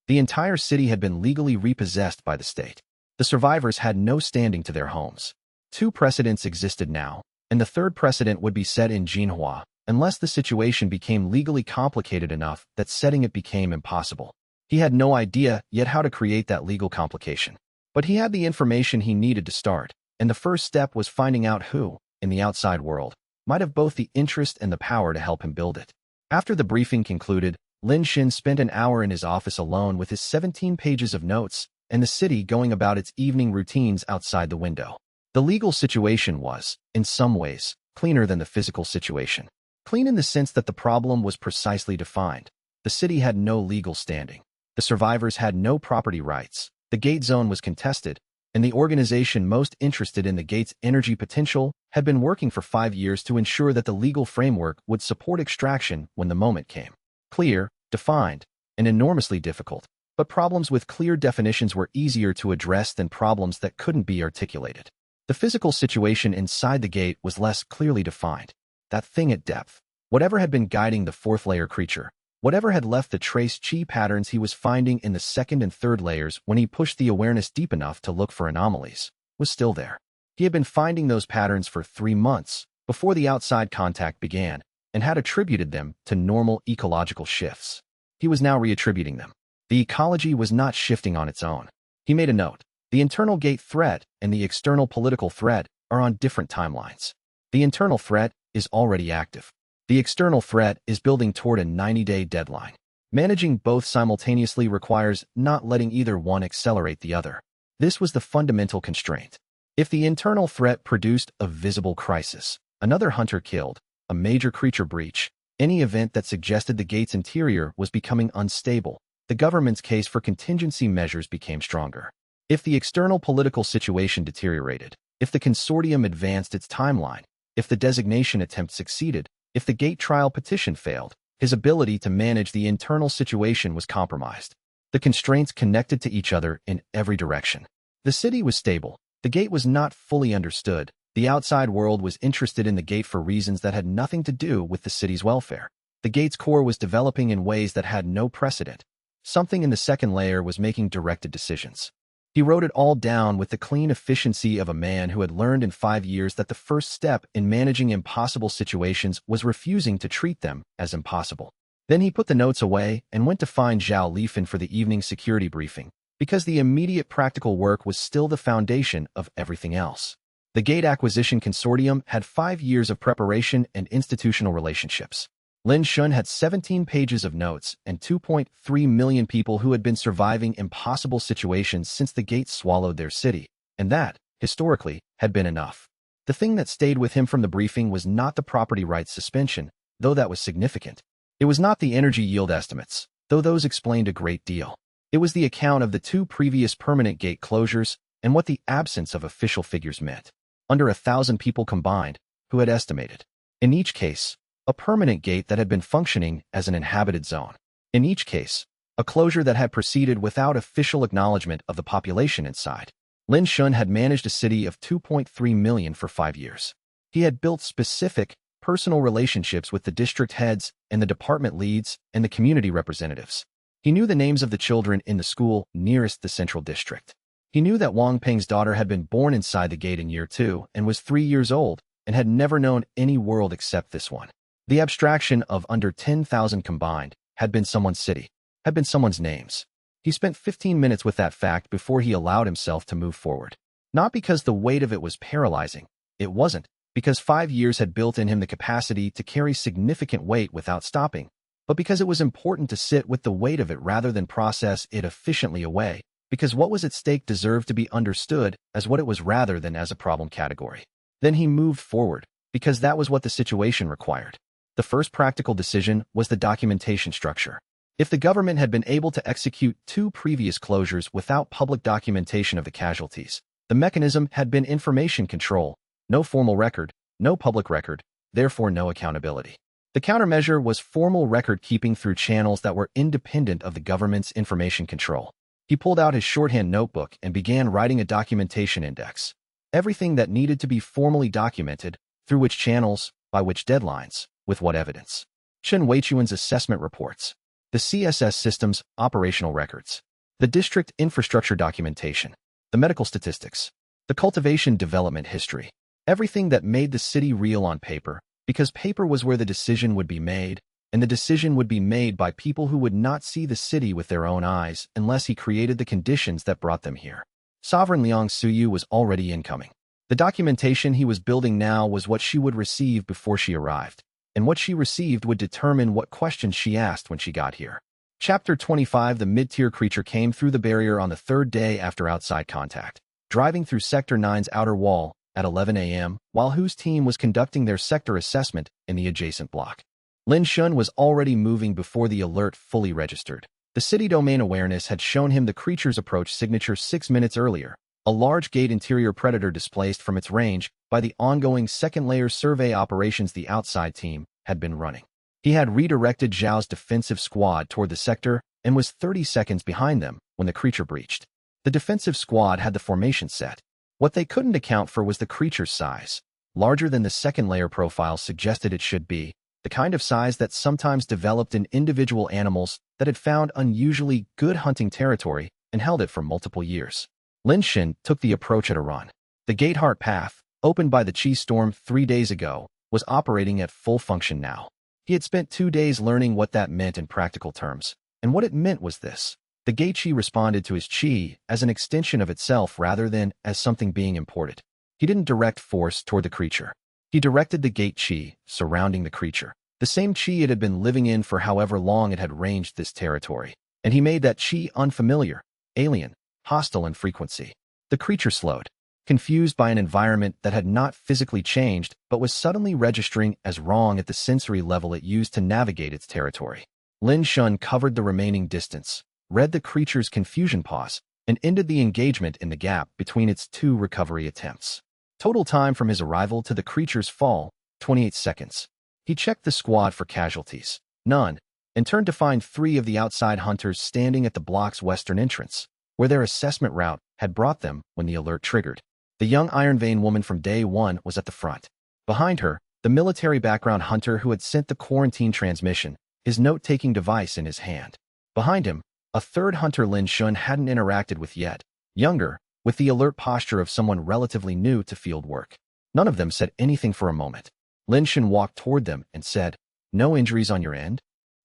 The entire city had been legally repossessed by the state. The survivors had no standing to their homes. 2 precedents existed now, and the 3rd precedent would be set in Jinhua, unless the situation became legally complicated enough that setting it became impossible. He had no idea yet how to create that legal complication. But he had the information he needed to start, and the first step was finding out who, in the outside world, might have both the interest and the power to help him build it. After the briefing concluded, Lin Shen spent an hour in his office alone with his 17 pages of notes and the city going about its evening routines outside the window. The legal situation was, in some ways, cleaner than the physical situation. Clean in the sense that the problem was precisely defined. The city had no legal standing. The survivors had no property rights. The gate zone was contested, and the organization most interested in the gate's energy potential had been working for 5 years to ensure that the legal framework would support extraction when the moment came. Clear, defined, and enormously difficult, but problems with clear definitions were easier to address than problems that couldn't be articulated. The physical situation inside the gate was less clearly defined. That thing at depth, whatever had been guiding the 4th-layer creature, whatever had left the trace chi patterns he was finding in the 2nd and 3rd layers when he pushed the awareness deep enough to look for anomalies, was still there. He had been finding those patterns for 3 months before the outside contact began and had attributed them to normal ecological shifts. He was now reattributing them. The ecology was not shifting on its own. He made a note. The internal gate threat and the external political threat are on different timelines. The internal threat is already active. The external threat is building toward a 90-day deadline. Managing both simultaneously requires not letting either one accelerate the other. This was the fundamental constraint. If the internal threat produced a visible crisis, another hunter killed, a major creature breach, any event that suggested the gate's interior was becoming unstable, the government's case for contingency measures became stronger. If the external political situation deteriorated, if the consortium advanced its timeline, if the designation attempt succeeded, if the gate trial petition failed, his ability to manage the internal situation was compromised. The constraints connected to each other in every direction. The city was stable. The gate was not fully understood. The outside world was interested in the gate for reasons that had nothing to do with the city's welfare. The gate's core was developing in ways that had no precedent. Something in the second layer was making directed decisions. He wrote it all down with the clean efficiency of a man who had learned in 5 years that the first step in managing impossible situations was refusing to treat them as impossible. Then he put the notes away and went to find Zhao Lifan for the evening security briefing, because the immediate practical work was still the foundation of everything else. The Gate Acquisition Consortium had 5 years of preparation and institutional relationships. Lin Shun had 17 pages of notes and 2.3 million people who had been surviving impossible situations since the Gate swallowed their city, and that, historically, had been enough. The thing that stayed with him from the briefing was not the property rights suspension, though that was significant. It was not the energy yield estimates, though those explained a great deal. It was the account of the 2 previous permanent gate closures and what the absence of official figures meant. Under 1,000 people combined, who had estimated. In each case, a permanent gate that had been functioning as an inhabited zone. In each case, a closure that had proceeded without official acknowledgement of the population inside. Lin Shun had managed a city of 2.3 million for 5 years. He had built specific, personal relationships with the district heads and the department leads and the community representatives. He knew the names of the children in the school nearest the central district. He knew that Wang Peng's daughter had been born inside the gate in year 2 and was 3 years old and had never known any world except this one. The abstraction of under 10,000 combined had been someone's city, had been someone's names. He spent 15 minutes with that fact before he allowed himself to move forward. Not because the weight of it was paralyzing. It wasn't, because 5 years had built in him the capacity to carry significant weight without stopping, but because it was important to sit with the weight of it rather than process it efficiently away, because what was at stake deserved to be understood as what it was rather than as a problem category. Then he moved forward, because that was what the situation required. The first practical decision was the documentation structure. If the government had been able to execute 2 previous closures without public documentation of the casualties, the mechanism had been information control, no formal record, no public record, therefore no accountability. The countermeasure was formal record-keeping through channels that were independent of the government's information control. He pulled out his shorthand notebook and began writing a documentation index. Everything that needed to be formally documented, through which channels, by which deadlines, with what evidence. Chen Weichuan's assessment reports. The CSS system's operational records. The district infrastructure documentation. The medical statistics. The cultivation development history. Everything that made the city real on paper, because paper was where the decision would be made, and the decision would be made by people who would not see the city with their own eyes unless he created the conditions that brought them here. Sovereign Liang Suyu was already incoming. The documentation he was building now was what she would receive before she arrived, and what she received would determine what questions she asked when she got here. Chapter 25. The mid-tier creature came through the barrier on the 3rd day after outside contact, driving through Sector 9's outer wall at 11 a.m., while Hu's team was conducting their sector assessment in the adjacent block. Lin Shun was already moving before the alert fully registered. The city domain awareness had shown him the creature's approach signature 6 minutes earlier, a large gate interior predator displaced from its range by the ongoing second-layer survey operations the outside team had been running. He had redirected Zhao's defensive squad toward the sector and was 30 seconds behind them when the creature breached. The defensive squad had the formation set. What they couldn't account for was the creature's size, larger than the second-layer profile suggested it should be, the kind of size that sometimes developed in individual animals that had found unusually good hunting territory and held it for multiple years. Lin Shin took the approach at a run. The Gateheart path, opened by the Qi storm 3 days ago, was operating at full function now. He had spent 2 days learning what that meant in practical terms, and what it meant was this. The Gate Qi responded to his Qi as an extension of itself rather than as something being imported. He didn't direct force toward the creature. He directed the Gate Qi surrounding the creature, the same Qi it had been living in for however long it had ranged this territory, and he made that Qi unfamiliar, alien, hostile in frequency. The creature slowed, confused by an environment that had not physically changed but was suddenly registering as wrong at the sensory level it used to navigate its territory. Lin Shun covered the remaining distance, read the creature's confusion pause, and ended the engagement in the gap between its two recovery attempts. Total time from his arrival to the creature's fall, 28 seconds. He checked the squad for casualties. None. And turned to find 3 of the outside hunters standing at the block's western entrance, where their assessment route had brought them when the alert triggered. The young Iron Vein woman from day 1 was at the front. Behind her, the military background hunter who had sent the quarantine transmission, his note-taking device in his hand. Behind him, a third hunter Lin Shun hadn't interacted with yet, younger, with the alert posture of someone relatively new to field work. None of them said anything for a moment. Lin Shun walked toward them and said, "No injuries on your end?"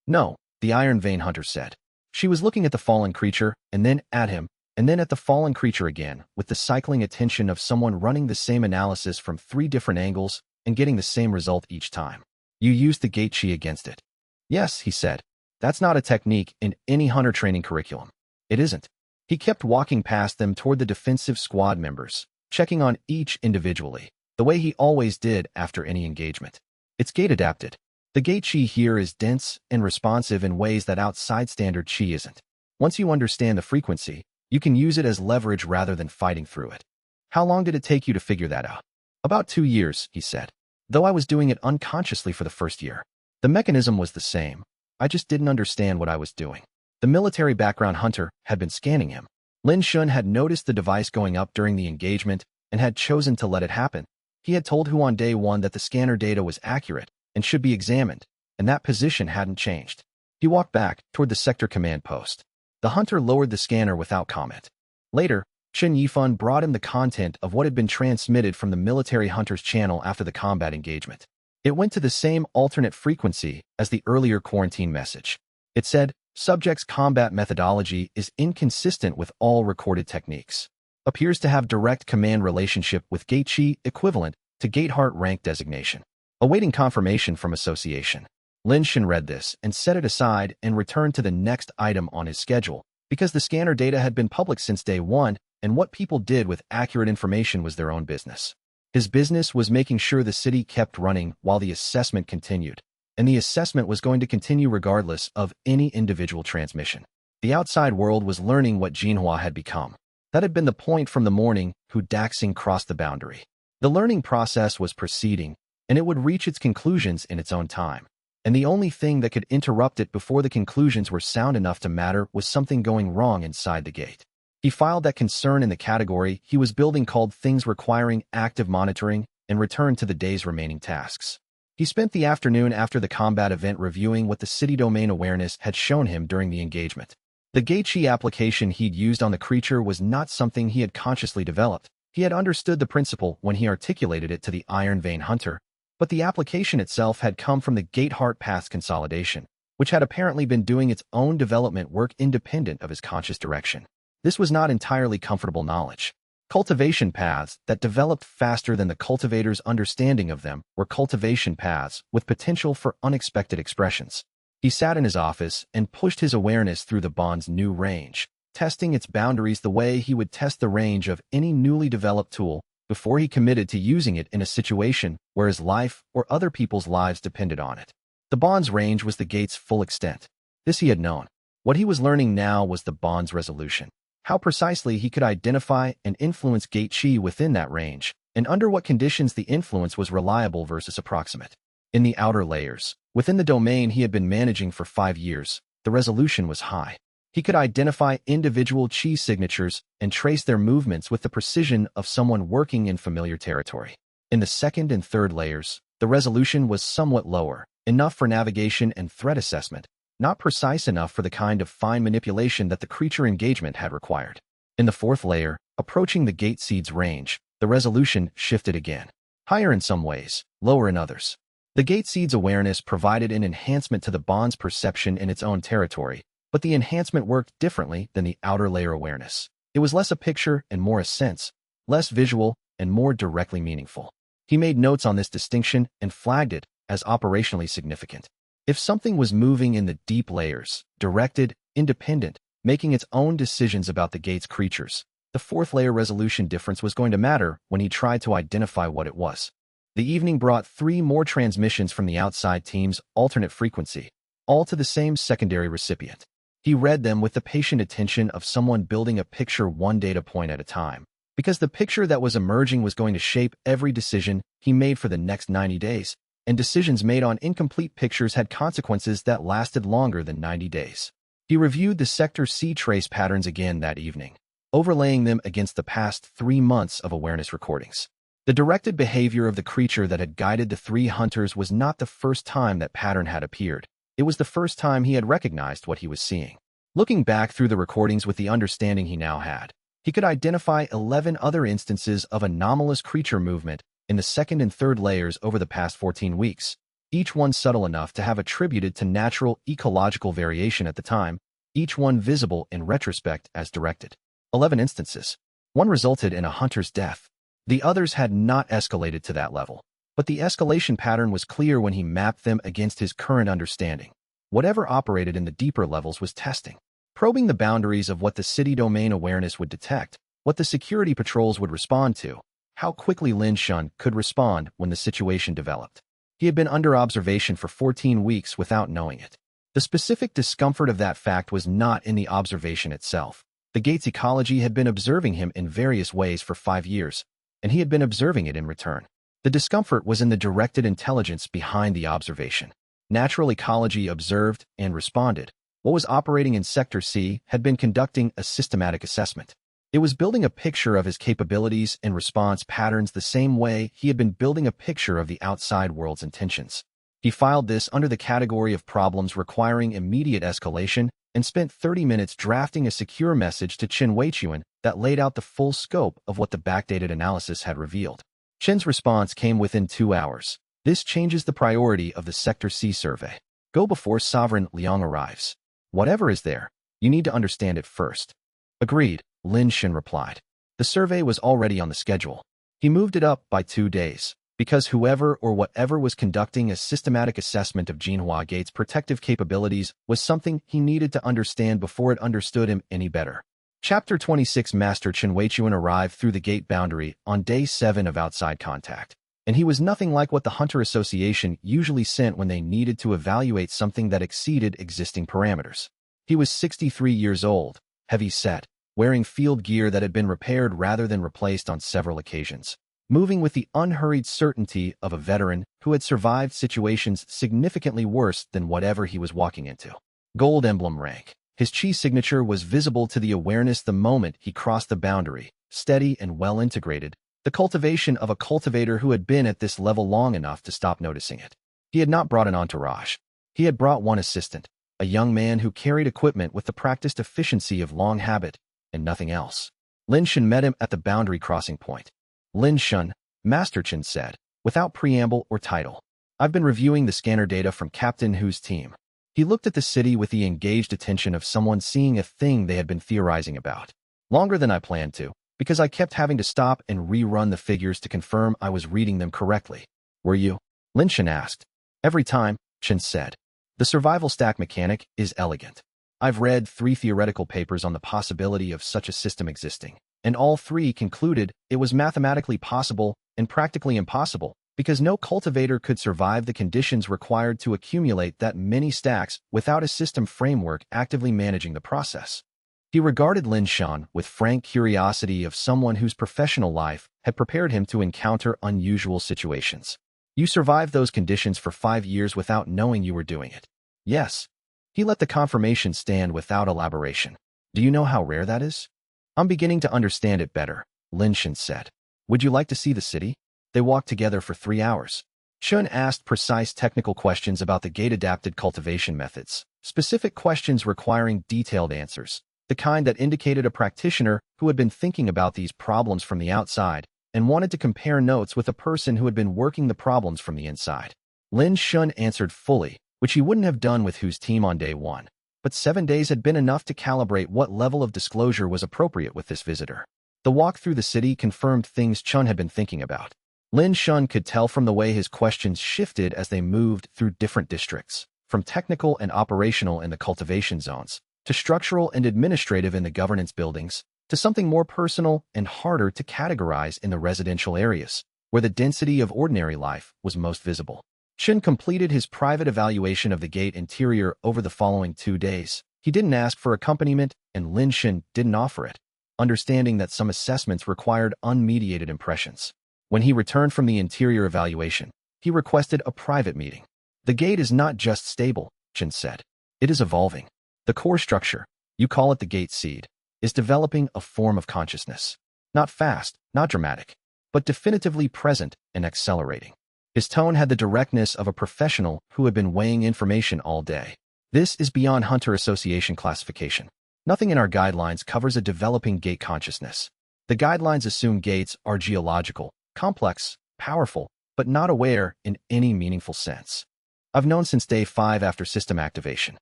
"No," the Iron Vein hunter said. She was looking at the fallen creature, and then at him, and then at the fallen creature again, with the cycling attention of someone running the same analysis from 3 different angles and getting the same result each time. "You used the gate chi against it." "Yes," he said. "That's not a technique in any hunter training curriculum." "It isn't." He kept walking past them toward the defensive squad members, checking on each individually, the way he always did after any engagement. "It's gate adapted. The gate chi here is dense and responsive in ways that outside standard chi isn't. Once you understand the frequency, you can use it as leverage rather than fighting through it." "How long did it take you to figure that out?" "About 2 years," he said. "Though I was doing it unconsciously for the first year. The mechanism was the same. I just didn't understand what I was doing." The military background hunter had been scanning him. Lin Shun had noticed the device going up during the engagement and had chosen to let it happen. He had told Hu on day 1 that the scanner data was accurate and should be examined, and that position hadn't changed. He walked back toward the sector command post. The hunter lowered the scanner without comment. Later, Chen Yifan brought him the content of what had been transmitted from the military hunter's channel after the combat engagement. It went to the same alternate frequency as the earlier quarantine message. It said, "Subject's combat methodology is inconsistent with all recorded techniques. Appears to have direct command relationship with Gate Chi equivalent to Gate Heart rank designation. Awaiting confirmation from association." Lin Shun read this and set it aside and returned to the next item on his schedule, because the scanner data had been public since day 1, and what people did with accurate information was their own business. His business was making sure the city kept running while the assessment continued, and the assessment was going to continue regardless of any individual transmission. The outside world was learning what Jinhua had become. That had been the point from the morning Hu Daxing crossed the boundary. The learning process was proceeding, and it would reach its conclusions in its own time. And the only thing that could interrupt it before the conclusions were sound enough to matter was something going wrong inside the gate. He filed that concern in the category he was building called Things Requiring Active Monitoring and returned to the day's remaining tasks. He spent the afternoon after the combat event reviewing what the city domain awareness had shown him during the engagement. The Gate Chi application he'd used on the creature was not something he had consciously developed. He had understood the principle when he articulated it to the Iron Vein hunter, but the application itself had come from the Gate Heart Path's consolidation, which had apparently been doing its own development work independent of his conscious direction. This was not entirely comfortable knowledge. Cultivation paths that developed faster than the cultivator's understanding of them were cultivation paths with potential for unexpected expressions. He sat in his office and pushed his awareness through the bond's new range, testing its boundaries the way he would test the range of any newly developed tool before he committed to using it in a situation where his life or other people's lives depended on it. The bond's range was the gate's full extent. This he had known. What he was learning now was the bond's resolution. How precisely he could identify and influence Gate Chi within that range, and under what conditions the influence was reliable versus approximate. In the outer layers, within the domain he had been managing for 5 years, the resolution was high. He could identify individual chi signatures and trace their movements with the precision of someone working in familiar territory. In the second and third layers, the resolution was somewhat lower, enough for navigation and threat assessment, not precise enough for the kind of fine manipulation that the creature engagement had required. In the fourth layer, approaching the gate seed's range, the resolution shifted again. Higher in some ways, lower in others. The gate seed's awareness provided an enhancement to the bond's perception in its own territory, but the enhancement worked differently than the outer layer awareness. It was less a picture and more a sense, less visual and more directly meaningful. He made notes on this distinction and flagged it as operationally significant. If something was moving in the deep layers, directed, independent, making its own decisions about the gate's creatures, the fourth layer resolution difference was going to matter when he tried to identify what it was. The evening brought 3 more transmissions from the outside team's alternate frequency, all to the same secondary recipient. He read them with the patient attention of someone building a picture one data point at a time, because the picture that was emerging was going to shape every decision he made for the next 90 days, and decisions made on incomplete pictures had consequences that lasted longer than 90 days. He reviewed the Sector C trace patterns again that evening, overlaying them against the past 3 months of awareness recordings. The directed behavior of the creature that had guided the 3 hunters was not the first time that pattern had appeared. It was the first time he had recognized what he was seeing. Looking back through the recordings with the understanding he now had, he could identify 11 other instances of anomalous creature movement in the second and third layers over the past 14 weeks, each one subtle enough to have attributed to natural ecological variation at the time, each one visible in retrospect as directed. 11 instances. One resulted in a hunter's death. The others had not escalated to that level, but the escalation pattern was clear when he mapped them against his current understanding. Whatever operated in the deeper levels was testing, probing the boundaries of what the city domain awareness would detect, what the security patrols would respond to, how quickly Lin Shun could respond when the situation developed. He had been under observation for 14 weeks without knowing it. The specific discomfort of that fact was not in the observation itself. The gate's ecology had been observing him in various ways for 5 years, and he had been observing it in return. The discomfort was in the directed intelligence behind the observation. Natural ecology observed and responded. What was operating in Sector C had been conducting a systematic assessment. It was building a picture of his capabilities and response patterns the same way he had been building a picture of the outside world's intentions. He filed this under the category of problems requiring immediate escalation and spent 30 minutes drafting a secure message to Chen Weichuan that laid out the full scope of what the backdated analysis had revealed. Chen's response came within 2 hours. This changes the priority of the Sector C survey. Go before Sovereign Liang arrives. Whatever is there, you need to understand it first. Agreed, Lin Shin replied. The survey was already on the schedule. He moved it up by 2 days, because whoever or whatever was conducting a systematic assessment of Jinhua Gate's protective capabilities was something he needed to understand before it understood him any better. Chapter 26. Master Chen Weichuan arrived through the gate boundary on day 7 of outside contact, and he was nothing like what the Hunter Association usually sent when they needed to evaluate something that exceeded existing parameters. He was 63 years old, heavy-set, wearing field gear that had been repaired rather than replaced on several occasions, moving with the unhurried certainty of a veteran who had survived situations significantly worse than whatever he was walking into. Gold emblem rank. His chi signature was visible to the awareness the moment he crossed the boundary, steady and well-integrated, the cultivation of a cultivator who had been at this level long enough to stop noticing it. He had not brought an entourage. He had brought one assistant, a young man who carried equipment with the practiced efficiency of long habit, and nothing else. Lin Shun met him at the boundary crossing point. Lin Shun, Master Chen said, without preamble or title. I've been reviewing the scanner data from Captain Hu's team. He looked at the city with the engaged attention of someone seeing a thing they had been theorizing about. Longer than I planned to, because I kept having to stop and rerun the figures to confirm I was reading them correctly. Were you? Lin Shen asked. Every time, Chen said. The survival stack mechanic is elegant. I've read 3 theoretical papers on the possibility of such a system existing, and all 3 concluded it was mathematically possible and practically impossible, because no cultivator could survive the conditions required to accumulate that many stacks without a system framework actively managing the process. He regarded Lin Shan with frank curiosity of someone whose professional life had prepared him to encounter unusual situations. You survived those conditions for 5 years without knowing you were doing it. Yes. He let the confirmation stand without elaboration. Do you know how rare that is? I'm beginning to understand it better, Lin Shan said. Would you like to see the city? They walked together for 3 hours. Shun asked precise technical questions about the gate-adapted cultivation methods, specific questions requiring detailed answers, the kind that indicated a practitioner who had been thinking about these problems from the outside and wanted to compare notes with a person who had been working the problems from the inside. Lin Shun answered fully, which he wouldn't have done with Hu's team on day 1, but 7 days had been enough to calibrate what level of disclosure was appropriate with this visitor. The walk through the city confirmed things Chun had been thinking about. Lin Shun could tell from the way his questions shifted as they moved through different districts, from technical and operational in the cultivation zones, to structural and administrative in the governance buildings, to something more personal and harder to categorize in the residential areas, where the density of ordinary life was most visible. Shin completed his private evaluation of the gate interior over the following 2 days, He didn't ask for accompaniment, and Lin Shen didn't offer it, understanding that some assessments required unmediated impressions. When he returned from the interior evaluation, he requested a private meeting. The gate is not just stable, Chen said. It is evolving. The core structure, you call it the gate seed, is developing a form of consciousness. Not fast, not dramatic, but definitively present and accelerating. His tone had the directness of a professional who had been weighing information all day. This is beyond Hunter Association classification. Nothing in our guidelines covers a developing gate consciousness. The guidelines assume gates are geological, complex, powerful, but not aware in any meaningful sense. I've known since day 5 after system activation.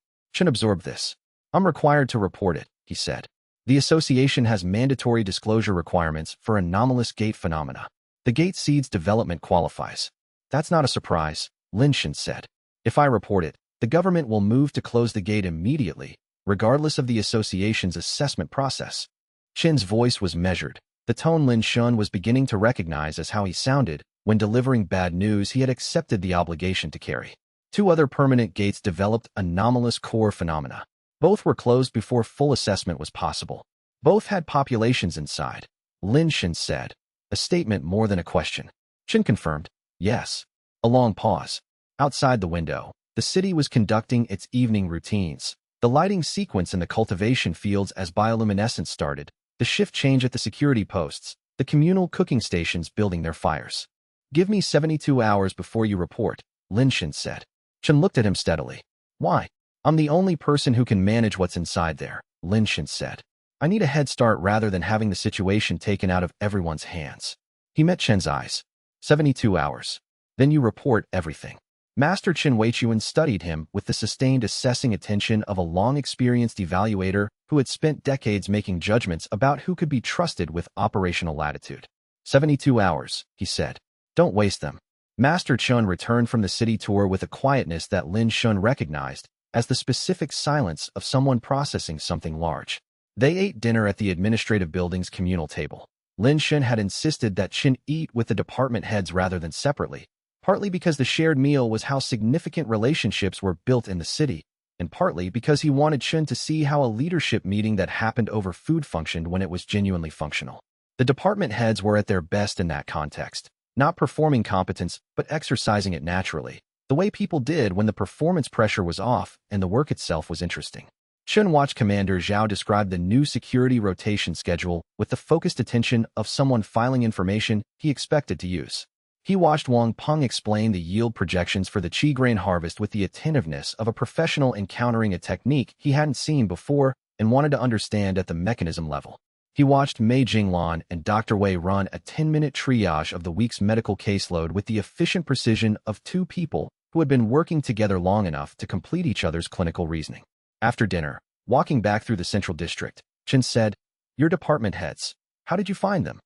Chen absorbed this. I'm required to report it, he said. The association has mandatory disclosure requirements for anomalous gate phenomena. The gate seed's development qualifies. That's not a surprise, Lin Shen said. If I report it, the government will move to close the gate immediately, regardless of the association's assessment process. Chen's voice was measured, the tone Lin Shen was beginning to recognize as how he sounded when delivering bad news he had accepted the obligation to carry. 2 other permanent gates developed anomalous core phenomena. Both were closed before full assessment was possible. Both had populations inside, Lin Shen said, a statement more than a question. Chen confirmed, yes. A long pause. Outside the window, the city was conducting its evening routines. The lighting sequence in the cultivation fields as bioluminescence started, the shift change at the security posts, the communal cooking stations building their fires. Give me 72 hours before you report, Lin Shen said. Chen looked at him steadily. Why? I'm the only person who can manage what's inside there, Lin Shen said. I need a head start rather than having the situation taken out of everyone's hands. He met Chen's eyes. 72 hours. Then you report everything. Master Chen Weichuan studied him with the sustained assessing attention of a long-experienced evaluator who had spent decades making judgments about who could be trusted with operational latitude. 72 hours, he said. Don't waste them. Master Chen returned from the city tour with a quietness that Lin Shen recognized as the specific silence of someone processing something large. They ate dinner at the administrative building's communal table. Lin Shen had insisted that Chen eat with the department heads rather than separately, partly because the shared meal was how significant relationships were built in the city, and partly because he wanted Chen to see how a leadership meeting that happened over food functioned when it was genuinely functional. The department heads were at their best in that context, not performing competence, but exercising it naturally, the way people did when the performance pressure was off and the work itself was interesting. Chen watched Commander Zhao describe the new security rotation schedule with the focused attention of someone filing information he expected to use. He watched Wang Peng explain the yield projections for the qi grain harvest with the attentiveness of a professional encountering a technique he hadn't seen before and wanted to understand at the mechanism level. He watched Mei Jinglan and Dr. Wei run a 10-minute triage of the week's medical caseload with the efficient precision of 2 people who had been working together long enough to complete each other's clinical reasoning. After dinner, walking back through the central district, Chen said, "Your department heads, how did you find them?"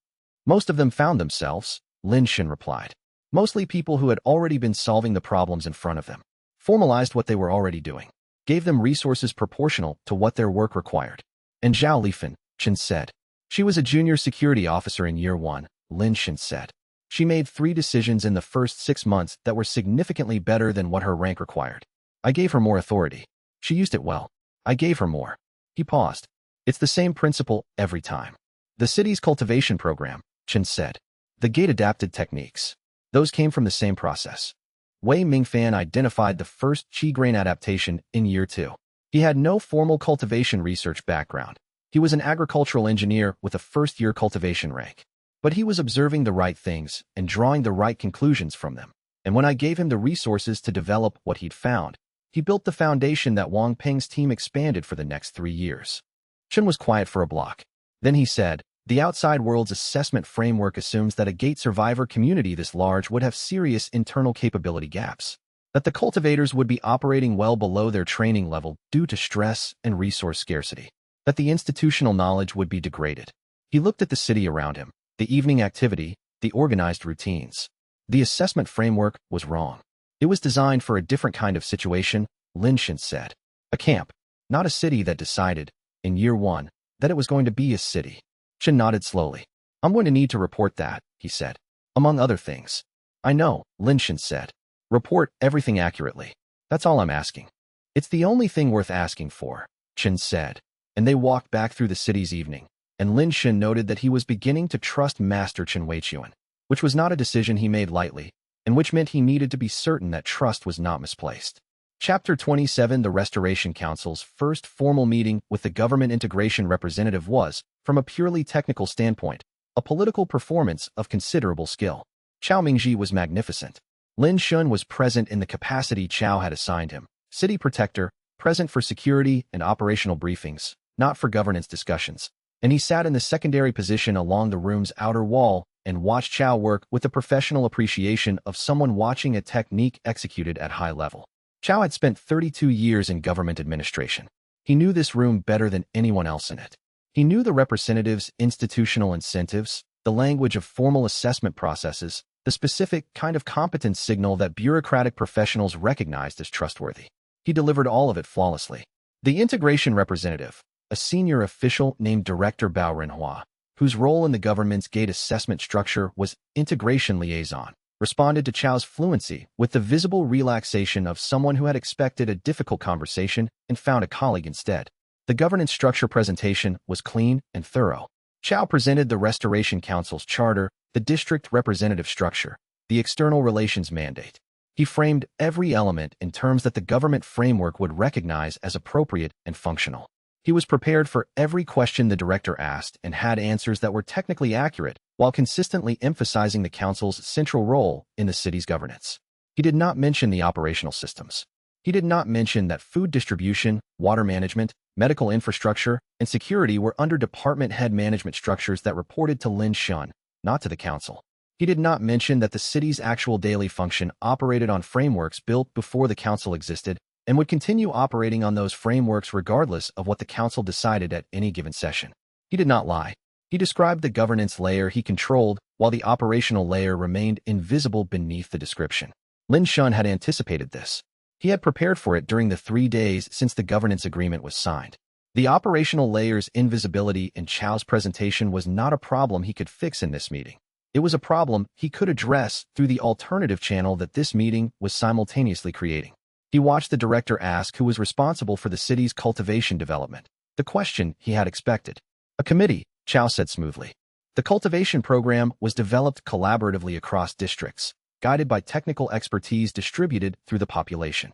"Most of them found themselves," Lin Shen replied. "Mostly people who had already been solving the problems in front of them, formalized what they were already doing, gave them resources proportional to what their work required." "And Zhao Lifan," Chen said. "She was a junior security officer in year 1, Lin Shen said. "She made 3 decisions in the first 6 months that were significantly better than what her rank required. I gave her more authority. She used it well. I gave her more." He paused. "It's the same principle every time." "The city's cultivation program," Chen said. "The gate-adapted techniques. Those came from the same process." Wei Mingfan identified the first qi grain adaptation in year 2. He had no formal cultivation research background. He was an agricultural engineer with a first-year cultivation rank. But he was observing the right things and drawing the right conclusions from them. And when I gave him the resources to develop what he'd found, he built the foundation that Wang Peng's team expanded for the next 3 years. Chen was quiet for a block. Then he said, "The outside world's assessment framework assumes that a gate survivor community this large would have serious internal capability gaps, that the cultivators would be operating well below their training level due to stress and resource scarcity, that the institutional knowledge would be degraded." He looked at the city around him, the evening activity, the organized routines. The assessment framework was wrong. It was designed for a different kind of situation, Lin Shen said. A camp, not a city that decided, in year 1, that it was going to be a city. Chen nodded slowly. "I'm going to need to report that," he said. "Among other things." "I know," Lin Shen said. "Report everything accurately. That's all I'm asking. It's the only thing worth asking for." Chen said. And they walked back through the city's evening, and Lin Shen noted that he was beginning to trust Master Chen Weichuan, which was not a decision he made lightly, and which meant he needed to be certain that trust was not misplaced. Chapter 27 The Restoration Council's first formal meeting with the government integration representative was, from a purely technical standpoint, a political performance of considerable skill. Chao Mingji was magnificent. Lin Shun was present in the capacity Chao had assigned him, city protector, present for security and operational briefings, not for governance discussions, and he sat in the secondary position along the room's outer wall and watched Chao work with the professional appreciation of someone watching a technique executed at high level. Chao had spent 32 years in government administration. He knew this room better than anyone else in it. He knew the representatives' institutional incentives, the language of formal assessment processes, the specific kind of competence signal that bureaucratic professionals recognized as trustworthy. He delivered all of it flawlessly. The integration representative, a senior official named Director Bao Renhua, whose role in the government's gate assessment structure was integration liaison, responded to Chao's fluency with the visible relaxation of someone who had expected a difficult conversation and found a colleague instead. The governance structure presentation was clean and thorough. Chao presented the Restoration Council's charter, the district representative structure, the external relations mandate. He framed every element in terms that the government framework would recognize as appropriate and functional. He was prepared for every question the director asked and had answers that were technically accurate, while consistently emphasizing the council's central role in the city's governance. He did not mention the operational systems. He did not mention that food distribution, water management, medical infrastructure, and security were under department head management structures that reported to Lin Shun, not to the council. He did not mention that the city's actual daily function operated on frameworks built before the council existed and would continue operating on those frameworks regardless of what the council decided at any given session. He did not lie. He described the governance layer he controlled while the operational layer remained invisible beneath the description. Lin Shun had anticipated this. He had prepared for it during the 3 days since the governance agreement was signed. The operational layer's invisibility in Chao's presentation was not a problem he could fix in this meeting. It was a problem he could address through the alternative channel that this meeting was simultaneously creating. He watched the director ask who was responsible for the city's cultivation development, the question he had expected. A committee, Chao said smoothly. The cultivation program was developed collaboratively across districts, guided by technical expertise distributed through the population.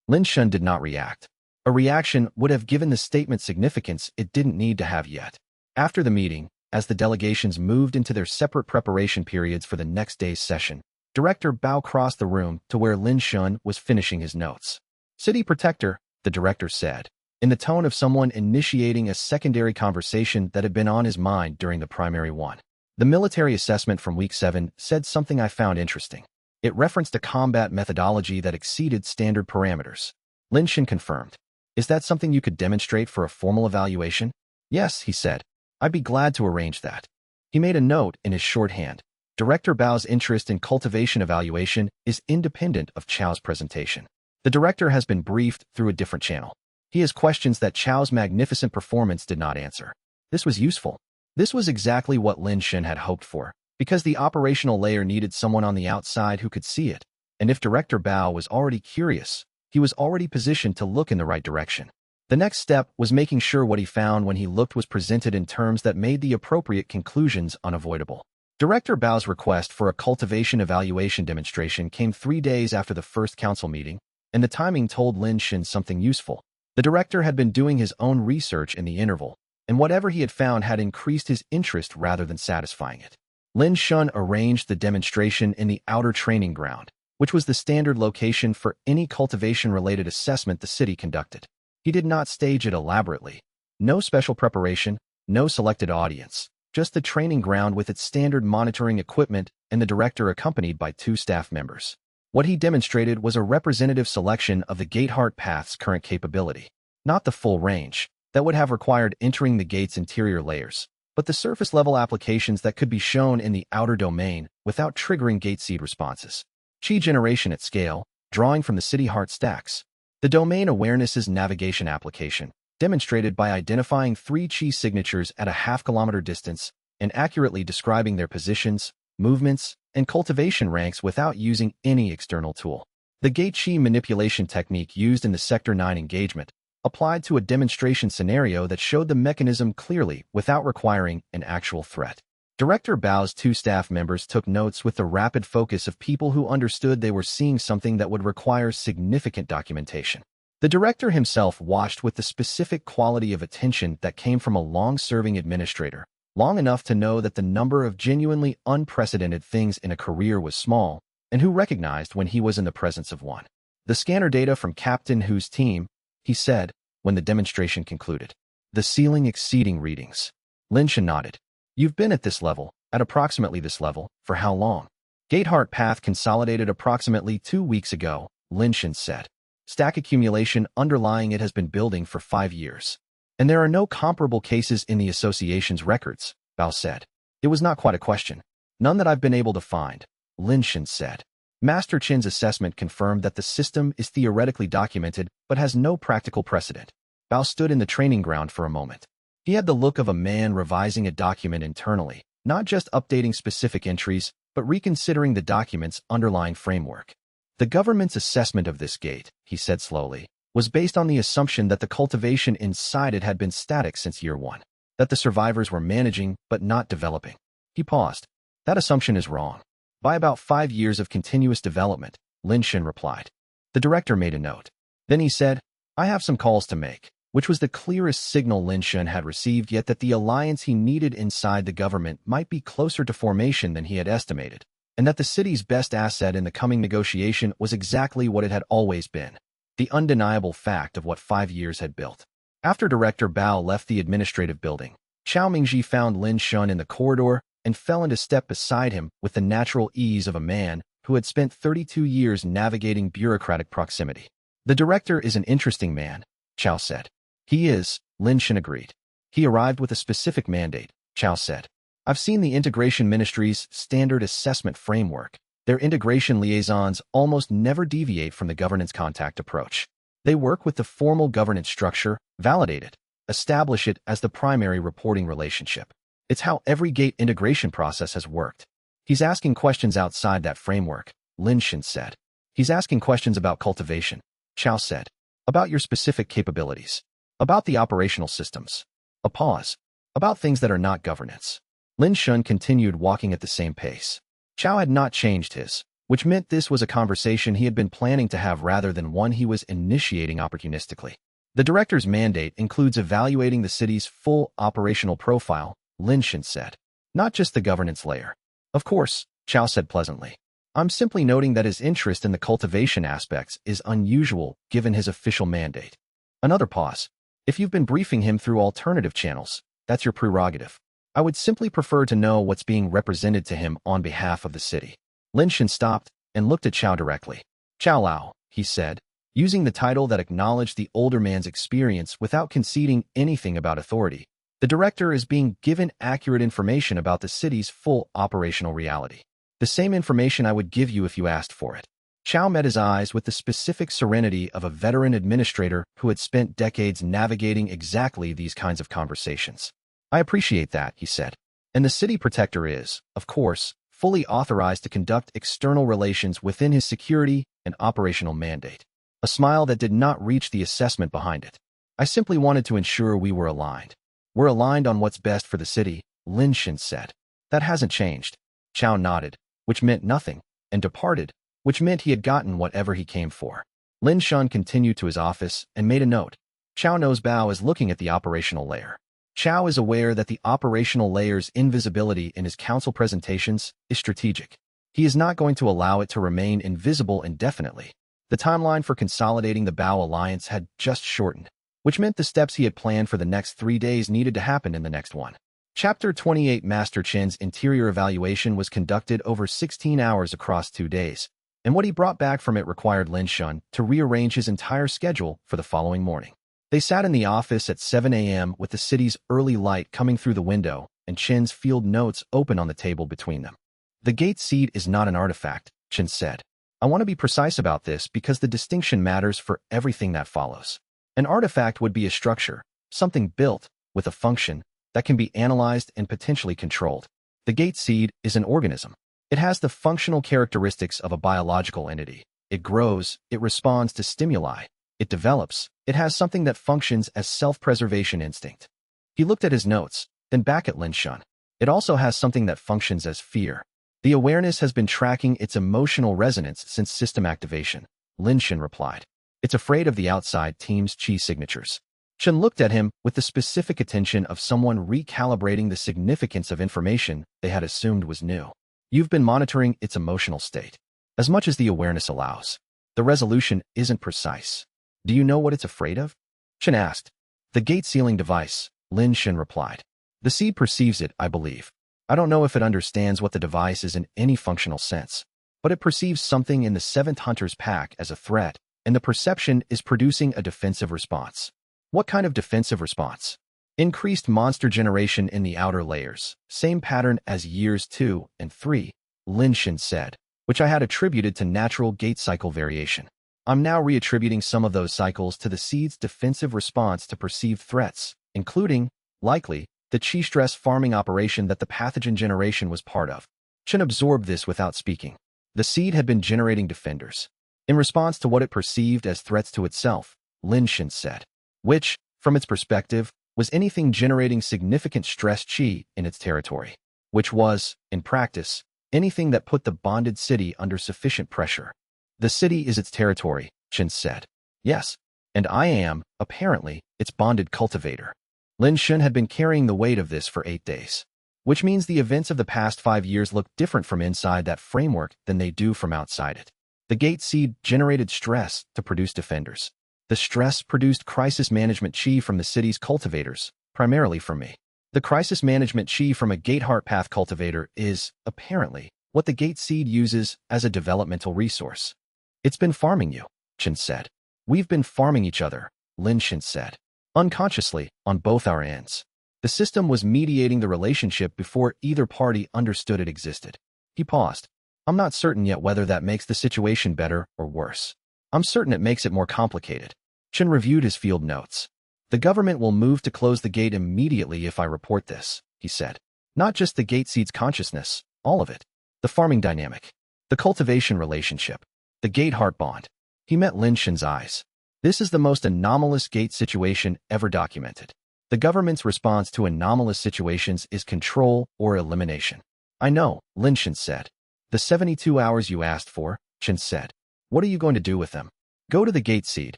Lin Shun did not react. A reaction would have given the statement significance it didn't need to have yet. After the meeting, as the delegations moved into their separate preparation periods for the next day's session, Director Bao crossed the room to where Lin Shun was finishing his notes. City Protector, the director said, in the tone of someone initiating a secondary conversation that had been on his mind during the primary one. The military assessment from Week 7 said something I found interesting. It referenced a combat methodology that exceeded standard parameters. Lin Shun confirmed. Is that something you could demonstrate for a formal evaluation? Yes, he said. I'd be glad to arrange that. He made a note in his shorthand. Director Bao's interest in cultivation evaluation is independent of Chao's presentation. The director has been briefed through a different channel. He has questions that Chao's magnificent performance did not answer. This was useful. This was exactly what Lin Shun had hoped for, because the operational layer needed someone on the outside who could see it. And if Director Bao was already curious, he was already positioned to look in the right direction. The next step was making sure what he found when he looked was presented in terms that made the appropriate conclusions unavoidable. Director Bao's request for a cultivation evaluation demonstration came 3 days after the first council meeting, and the timing told Lin Shun something useful. The director had been doing his own research in the interval, and whatever he had found had increased his interest rather than satisfying it. Lin Shun arranged the demonstration in the outer training ground, which was the standard location for any cultivation-related assessment the city conducted. He did not stage it elaborately. No special preparation, no selected audience. Just the training ground with its standard monitoring equipment and the director accompanied by 2 staff members. What he demonstrated was a representative selection of the gate heart path's current capability. Not the full range, that would have required entering the gate's interior layers, but the surface-level applications that could be shown in the outer domain without triggering gate seed responses. Qi generation at scale, drawing from the city heart stacks. The domain awareness's navigation application, demonstrated by identifying 3 Qi signatures at a half-kilometer distance and accurately describing their positions, movements, and cultivation ranks without using any external tool. The gate Qi manipulation technique used in the Sector 9 engagement, applied to a demonstration scenario that showed the mechanism clearly without requiring an actual threat. Director Bao's two staff members took notes with the rapid focus of people who understood they were seeing something that would require significant documentation. The director himself watched with the specific quality of attention that came from a long-serving administrator, long enough to know that the number of genuinely unprecedented things in a career was small, and who recognized when he was in the presence of one. The scanner data from Captain Hu's team, he said, when the demonstration concluded. The ceiling exceeding readings. Lin Shan nodded. You've been at this level, at approximately this level, for how long? Gateheart Path consolidated approximately 2 weeks ago, Lin Shan said. Stack accumulation underlying it has been building for 5 years. And there are no comparable cases in the association's records, Bao said. It was not quite a question. None that I've been able to find, Lin Shan said. Master Chin's assessment confirmed that the system is theoretically documented but has no practical precedent. Bao stood in the training ground for a moment. He had the look of a man revising a document internally, not just updating specific entries, but reconsidering the document's underlying framework. The government's assessment of this gate, he said slowly, was based on the assumption that the cultivation inside it had been static since year 1, that the survivors were managing but not developing. He paused. That assumption is wrong. By about 5 years of continuous development, Lin Shan replied. The director made a note. Then he said, I have some calls to make, which was the clearest signal Lin Shan had received, yet that the alliance he needed inside the government might be closer to formation than he had estimated, and that the city's best asset in the coming negotiation was exactly what it had always been, the undeniable fact of what 5 years had built. After Director Bao left the administrative building, Chao Mingji found Lin Shan in the corridor and fell into step beside him with the natural ease of a man who had spent 32 years navigating bureaucratic proximity. The director is an interesting man, Chao said. He is, Lin Shan agreed. He arrived with a specific mandate, Chao said. I've seen the Integration Ministry's standard assessment framework. Their integration liaisons almost never deviate from the governance contact approach. They work with the formal governance structure, validate it, establish it as the primary reporting relationship. It's how every gate integration process has worked. He's asking questions outside that framework, Lin Shan said. He's asking questions about cultivation, Chao said. About your specific capabilities. About the operational systems. A pause. About things that are not governance. Lin Shan continued walking at the same pace. Chao had not changed his, which meant this was a conversation he had been planning to have rather than one he was initiating opportunistically. The director's mandate includes evaluating the city's full operational profile, Lin Shan said. Not just the governance layer. Of course, Chao said pleasantly. I'm simply noting that his interest in the cultivation aspects is unusual given his official mandate. Another pause. If you've been briefing him through alternative channels, that's your prerogative. I would simply prefer to know what's being represented to him on behalf of the city. Lin Shan stopped and looked at Chao directly. Chao Lao, he said, using the title that acknowledged the older man's experience without conceding anything about authority. The director is being given accurate information about the city's full operational reality. The same information I would give you if you asked for it. Chao met his eyes with the specific serenity of a veteran administrator who had spent decades navigating exactly these kinds of conversations. I appreciate that, he said. And the city protector is, of course, fully authorized to conduct external relations within his security and operational mandate. A smile that did not reach the assessment behind it. I simply wanted to ensure we were aligned. We're aligned on what's best for the city, Lin Shan said. That hasn't changed. Chao nodded, which meant nothing, and departed, which meant he had gotten whatever he came for. Lin Shan continued to his office and made a note. Chao knows Bao is looking at the operational layer. Chao is aware that the operational layer's invisibility in his council presentations is strategic. He is not going to allow it to remain invisible indefinitely. The timeline for consolidating the Bao alliance had just shortened, which meant the steps he had planned for the next 3 days needed to happen in the next one. Chapter 28 Master Chin's interior evaluation was conducted over 16 hours across 2 days, and what he brought back from it required Lin Shan to rearrange his entire schedule for the following morning. They sat in the office at 7 a.m. with the city's early light coming through the window and Chin's field notes open on the table between them. The gate seed is not an artifact, Chin said. I want to be precise about this because the distinction matters for everything that follows. An artifact would be a structure, something built, with a function, that can be analyzed and potentially controlled. The gate seed is an organism. It has the functional characteristics of a biological entity. It grows, it responds to stimuli. it develops, it has something that functions as self-preservation instinct. He looked at his notes, then back at Lin Shun. It also has something that functions as fear. The awareness has been tracking its emotional resonance since system activation, Lin Shun replied. It's afraid of the outside team's chi signatures. Chen looked at him with the specific attention of someone recalibrating the significance of information they had assumed was new. You've been monitoring its emotional state. As much as the awareness allows. The resolution isn't precise. Do you know what it's afraid of? Chen asked. The gate sealing device, Lin Shun replied. The seed perceives it, I believe. I don't know if it understands what the device is in any functional sense, but it perceives something in the seventh hunter's pack as a threat, and the perception is producing a defensive response. What kind of defensive response? Increased monster generation in the outer layers, same pattern as years 2 and 3, Lin Shun said, which I had attributed to natural gate cycle variation. I'm now reattributing some of those cycles to the seed's defensive response to perceived threats, including, likely, the chi stress farming operation that the pathogen generation was part of. Chen absorbed this without speaking. The seed had been generating defenders. In response to what it perceived as threats to itself, Lin Shun said, which, from its perspective, was anything generating significant stress chi in its territory, which was, in practice, anything that put the bonded city under sufficient pressure. The city is its territory, Chen said. Yes, and I am, apparently, its bonded cultivator. Lin Shun had been carrying the weight of this for 8 days, which means the events of the past 5 years look different from inside that framework than they do from outside it. The gate seed generated stress to produce defenders. The stress produced crisis management chi from the city's cultivators, primarily from me. The crisis management chi from a gate heart path cultivator is, apparently, what the gate seed uses as a developmental resource. It's been farming you, Chen said. We've been farming each other, Lin Shun said. Unconsciously, on both our ends. The system was mediating the relationship before either party understood it existed. He paused. I'm not certain yet whether that makes the situation better or worse. I'm certain it makes it more complicated. Chen reviewed his field notes. The government will move to close the gate immediately if I report this, he said. Not just the gate seed's consciousness, all of it. The farming dynamic. The cultivation relationship. The gate heart bond. He met Lin Shun's eyes. This is the most anomalous gate situation ever documented. The government's response to anomalous situations is control or elimination. I know, Lin Shun said. The 72 hours you asked for, Chen said. What are you going to do with them? Go to the gate seed,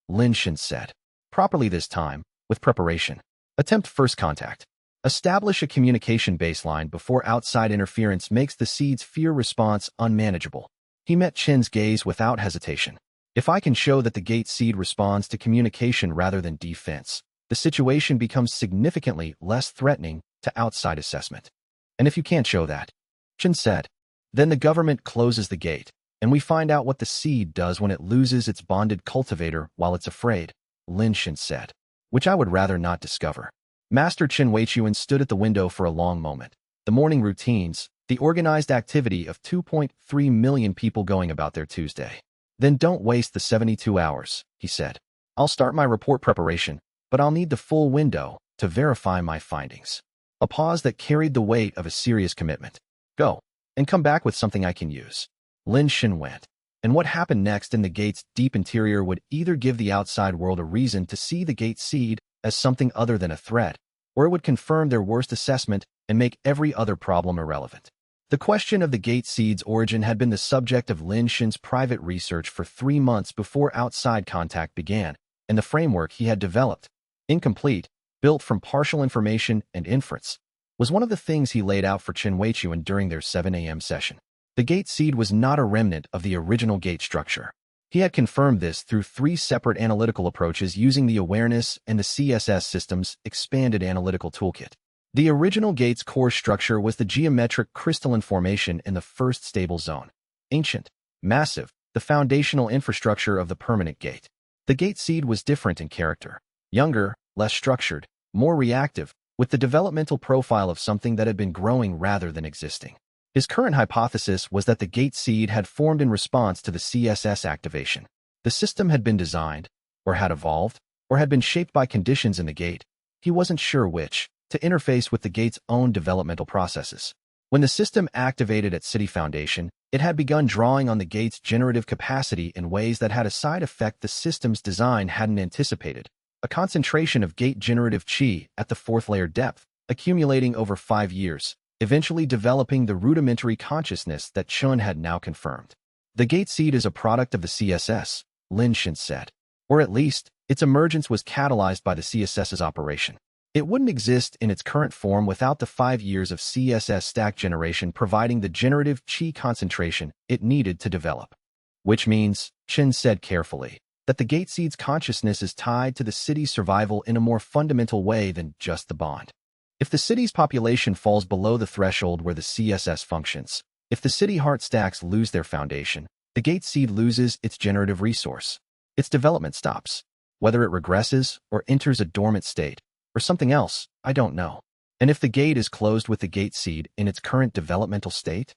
Lin Shun said. Properly this time, with preparation. Attempt first contact. Establish a communication baseline before outside interference makes the seed's fear response unmanageable. He met Chen's gaze without hesitation. If I can show that the gate seed responds to communication rather than defense, the situation becomes significantly less threatening to outside assessment. And if you can't show that, Chen said, then the government closes the gate, and we find out what the seed does when it loses its bonded cultivator while it's afraid, Lin Shun said, which I would rather not discover. Master Chen Weichuan stood at the window for a long moment. The morning routines, the organized activity of 2.3 million people going about their Tuesday. Then don't waste the 72 hours, he said. I'll start my report preparation, but I'll need the full window to verify my findings. A pause that carried the weight of a serious commitment. Go, and come back with something I can use. Lin Shun went. And what happened next in the gate's deep interior would either give the outside world a reason to see the gate seed as something other than a threat, or it would confirm their worst assessment and make every other problem irrelevant. The question of the gate seed's origin had been the subject of Lin Shun's private research for 3 months before outside contact began, and the framework he had developed, incomplete, built from partial information and inference, was one of the things he laid out for Chen Weichuan during their 7 a.m. session. The gate seed was not a remnant of the original gate structure. He had confirmed this through 3 separate analytical approaches using the awareness and the CSS system's expanded analytical toolkit. The original gate's core structure was the geometric crystalline formation in the first stable zone. Ancient, massive, the foundational infrastructure of the permanent gate. The gate seed was different in character. Younger, less structured, more reactive, with the developmental profile of something that had been growing rather than existing. His current hypothesis was that the gate seed had formed in response to the CSS activation. The system had been designed, or had evolved, or had been shaped by conditions in the gate. He wasn't sure which, to interface with the gate's own developmental processes. When the system activated at City Foundation, it had begun drawing on the gate's generative capacity in ways that had a side effect the system's design hadn't anticipated: a concentration of gate generative chi at the fourth layer depth, accumulating over 5 years, eventually developing the rudimentary consciousness that Chun had now confirmed. The gate seed is a product of the CSS, Lin Shin said. Or at least, its emergence was catalyzed by the CSS's operation. It wouldn't exist in its current form without the 5 years of CSS stack generation providing the generative chi concentration it needed to develop. Which means, Chen said carefully, that the gate seed's consciousness is tied to the city's survival in a more fundamental way than just the bond. If the city's population falls below the threshold where the CSS functions, if the city heart stacks lose their foundation, the gate seed loses its generative resource. Its development stops. Whether it regresses or enters a dormant state, or something else, I don't know. And if the gate is closed with the gate seed in its current developmental state?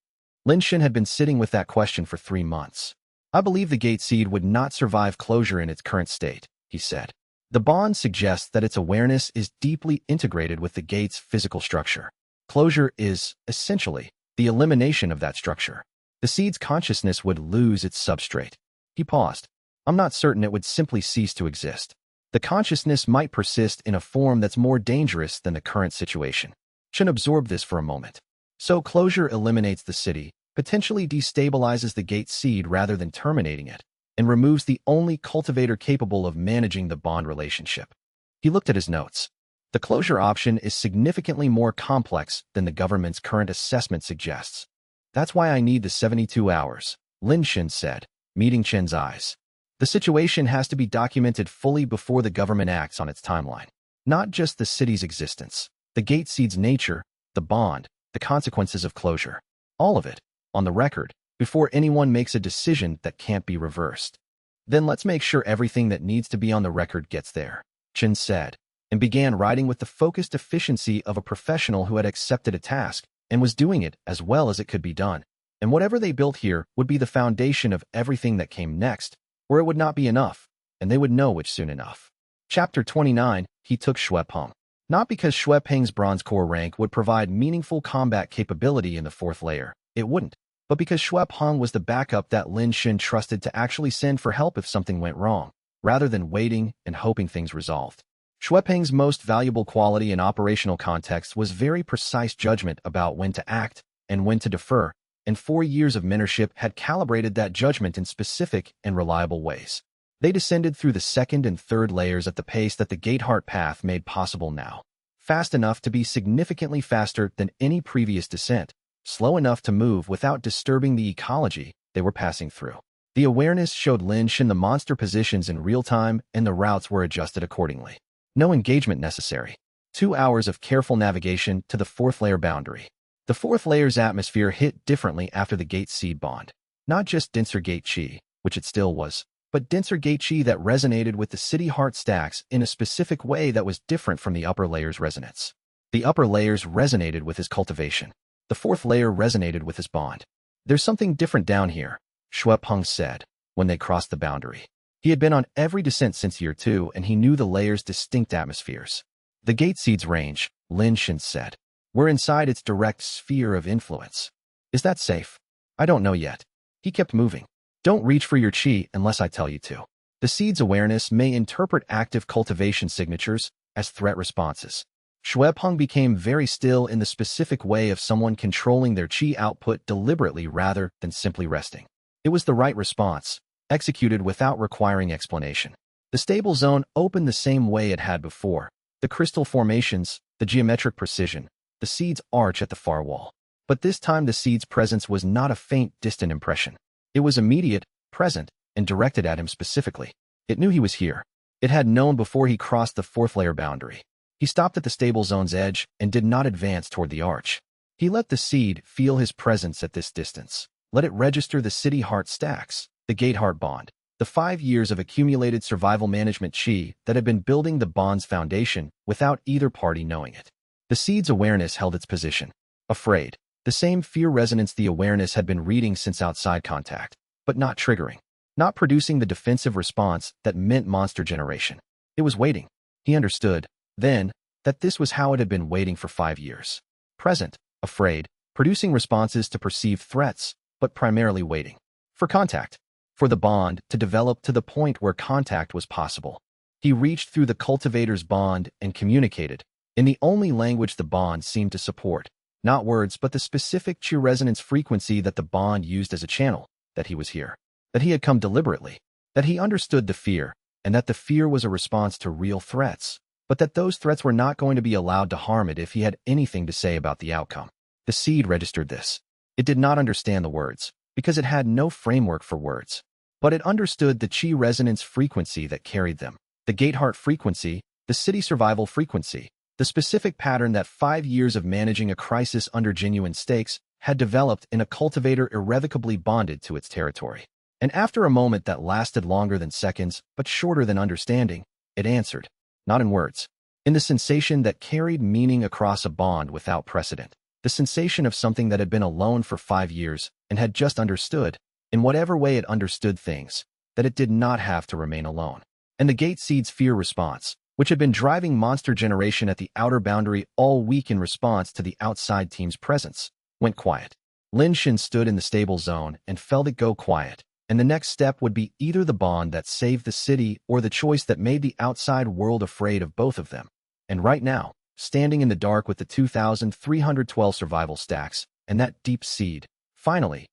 Lin Shin had been sitting with that question for 3 months. I believe the gate seed would not survive closure in its current state, he said. The bond suggests that its awareness is deeply integrated with the gate's physical structure. Closure is, essentially, the elimination of that structure. The seed's consciousness would lose its substrate. He paused. I'm not certain it would simply cease to exist. The consciousness might persist in a form that's more dangerous than the current situation. Chen absorbed this for a moment. So closure eliminates the city, potentially destabilizes the gate seed rather than terminating it, and removes the only cultivator capable of managing the bond relationship. He looked at his notes. The closure option is significantly more complex than the government's current assessment suggests. That's why I need the 72 hours, Lin Shin said, meeting Chen's eyes. The situation has to be documented fully before the government acts on its timeline. Not just the city's existence, the gate seed's nature, the bond, the consequences of closure. All of it, on the record, before anyone makes a decision that can't be reversed. Then let's make sure everything that needs to be on the record gets there, Chen said, and began writing with the focused efficiency of a professional who had accepted a task and was doing it as well as it could be done. And whatever they built here would be the foundation of everything that came next, or it would not be enough, and they would know which soon enough. Chapter 29, he took Xue Peng. Not because Xue Peng's bronze core rank would provide meaningful combat capability in the fourth layer, it wouldn't, but because Xue Peng was the backup that Lin Shin trusted to actually send for help if something went wrong, rather than waiting and hoping things resolved. Xue Peng's most valuable quality in operational context was very precise judgment about when to act and when to defer, and 4 years of mentorship had calibrated that judgment in specific and reliable ways. They descended through the second and third layers at the pace that the gate heart path made possible now. Fast enough to be significantly faster than any previous descent, slow enough to move without disturbing the ecology they were passing through. The awareness showed Lin Shin the monster positions in real time, and the routes were adjusted accordingly. No engagement necessary. 2 hours of careful navigation to the fourth layer boundary. The fourth layer's atmosphere hit differently after the gate seed bond. Not just denser gate chi, which it still was, but denser gate chi that resonated with the city heart stacks in a specific way that was different from the upper layer's resonance. The upper layers resonated with his cultivation. The fourth layer resonated with his bond. There's something different down here, Xue Peng said, when they crossed the boundary. He had been on every descent since year 2, and he knew the layer's distinct atmospheres. The gate seed's range, Lin Shin said. We're inside its direct sphere of influence. Is that safe? I don't know yet. He kept moving. Don't reach for your chi unless I tell you to. The seed's awareness may interpret active cultivation signatures as threat responses. Xue Peng became very still in the specific way of someone controlling their chi output deliberately rather than simply resting. It was the right response, executed without requiring explanation. The stable zone opened the same way it had before. The crystal formations, the geometric precision, the seed's arch at the far wall. But this time the seed's presence was not a faint, distant impression. It was immediate, present, and directed at him specifically. It knew he was here. It had known before he crossed the fourth layer boundary. He stopped at the stable zone's edge and did not advance toward the arch. He let the seed feel his presence at this distance. Let it register the city heart stacks, the gate heart bond, the 5 years of accumulated survival management chi that had been building the bond's foundation without either party knowing it. The seed's awareness held its position. Afraid. The same fear resonance the awareness had been reading since outside contact, but not triggering. Not producing the defensive response that meant monster generation. It was waiting. He understood, then, that this was how it had been waiting for 5 years. Present, afraid, producing responses to perceived threats, but primarily waiting for contact, for the bond to develop to the point where contact was possible. He reached through the cultivator's bond and communicated in the only language the bond seemed to support, not words but the specific chi resonance frequency that the bond used as a channel, that he was here, that he had come deliberately, that he understood the fear, and that the fear was a response to real threats, but that those threats were not going to be allowed to harm it if he had anything to say about the outcome. The seed registered this. It did not understand the words, because it had no framework for words, but it understood the chi resonance frequency that carried them, the gate heart frequency, the city survival frequency, the specific pattern that 5 years of managing a crisis under genuine stakes had developed in a cultivator irrevocably bonded to its territory. And after a moment that lasted longer than seconds, but shorter than understanding, it answered, not in words, in the sensation that carried meaning across a bond without precedent, the sensation of something that had been alone for 5 years and had just understood, in whatever way it understood things, that it did not have to remain alone. And the gate seed's fear response, which had been driving monster generation at the outer boundary all week in response to the outside team's presence, went quiet. Lin Shin stood in the stable zone and felt it go quiet, and the next step would be either the bond that saved the city or the choice that made the outside world afraid of both of them. And right now, standing in the dark with the 2,312 survival stacks and that deep seed, finally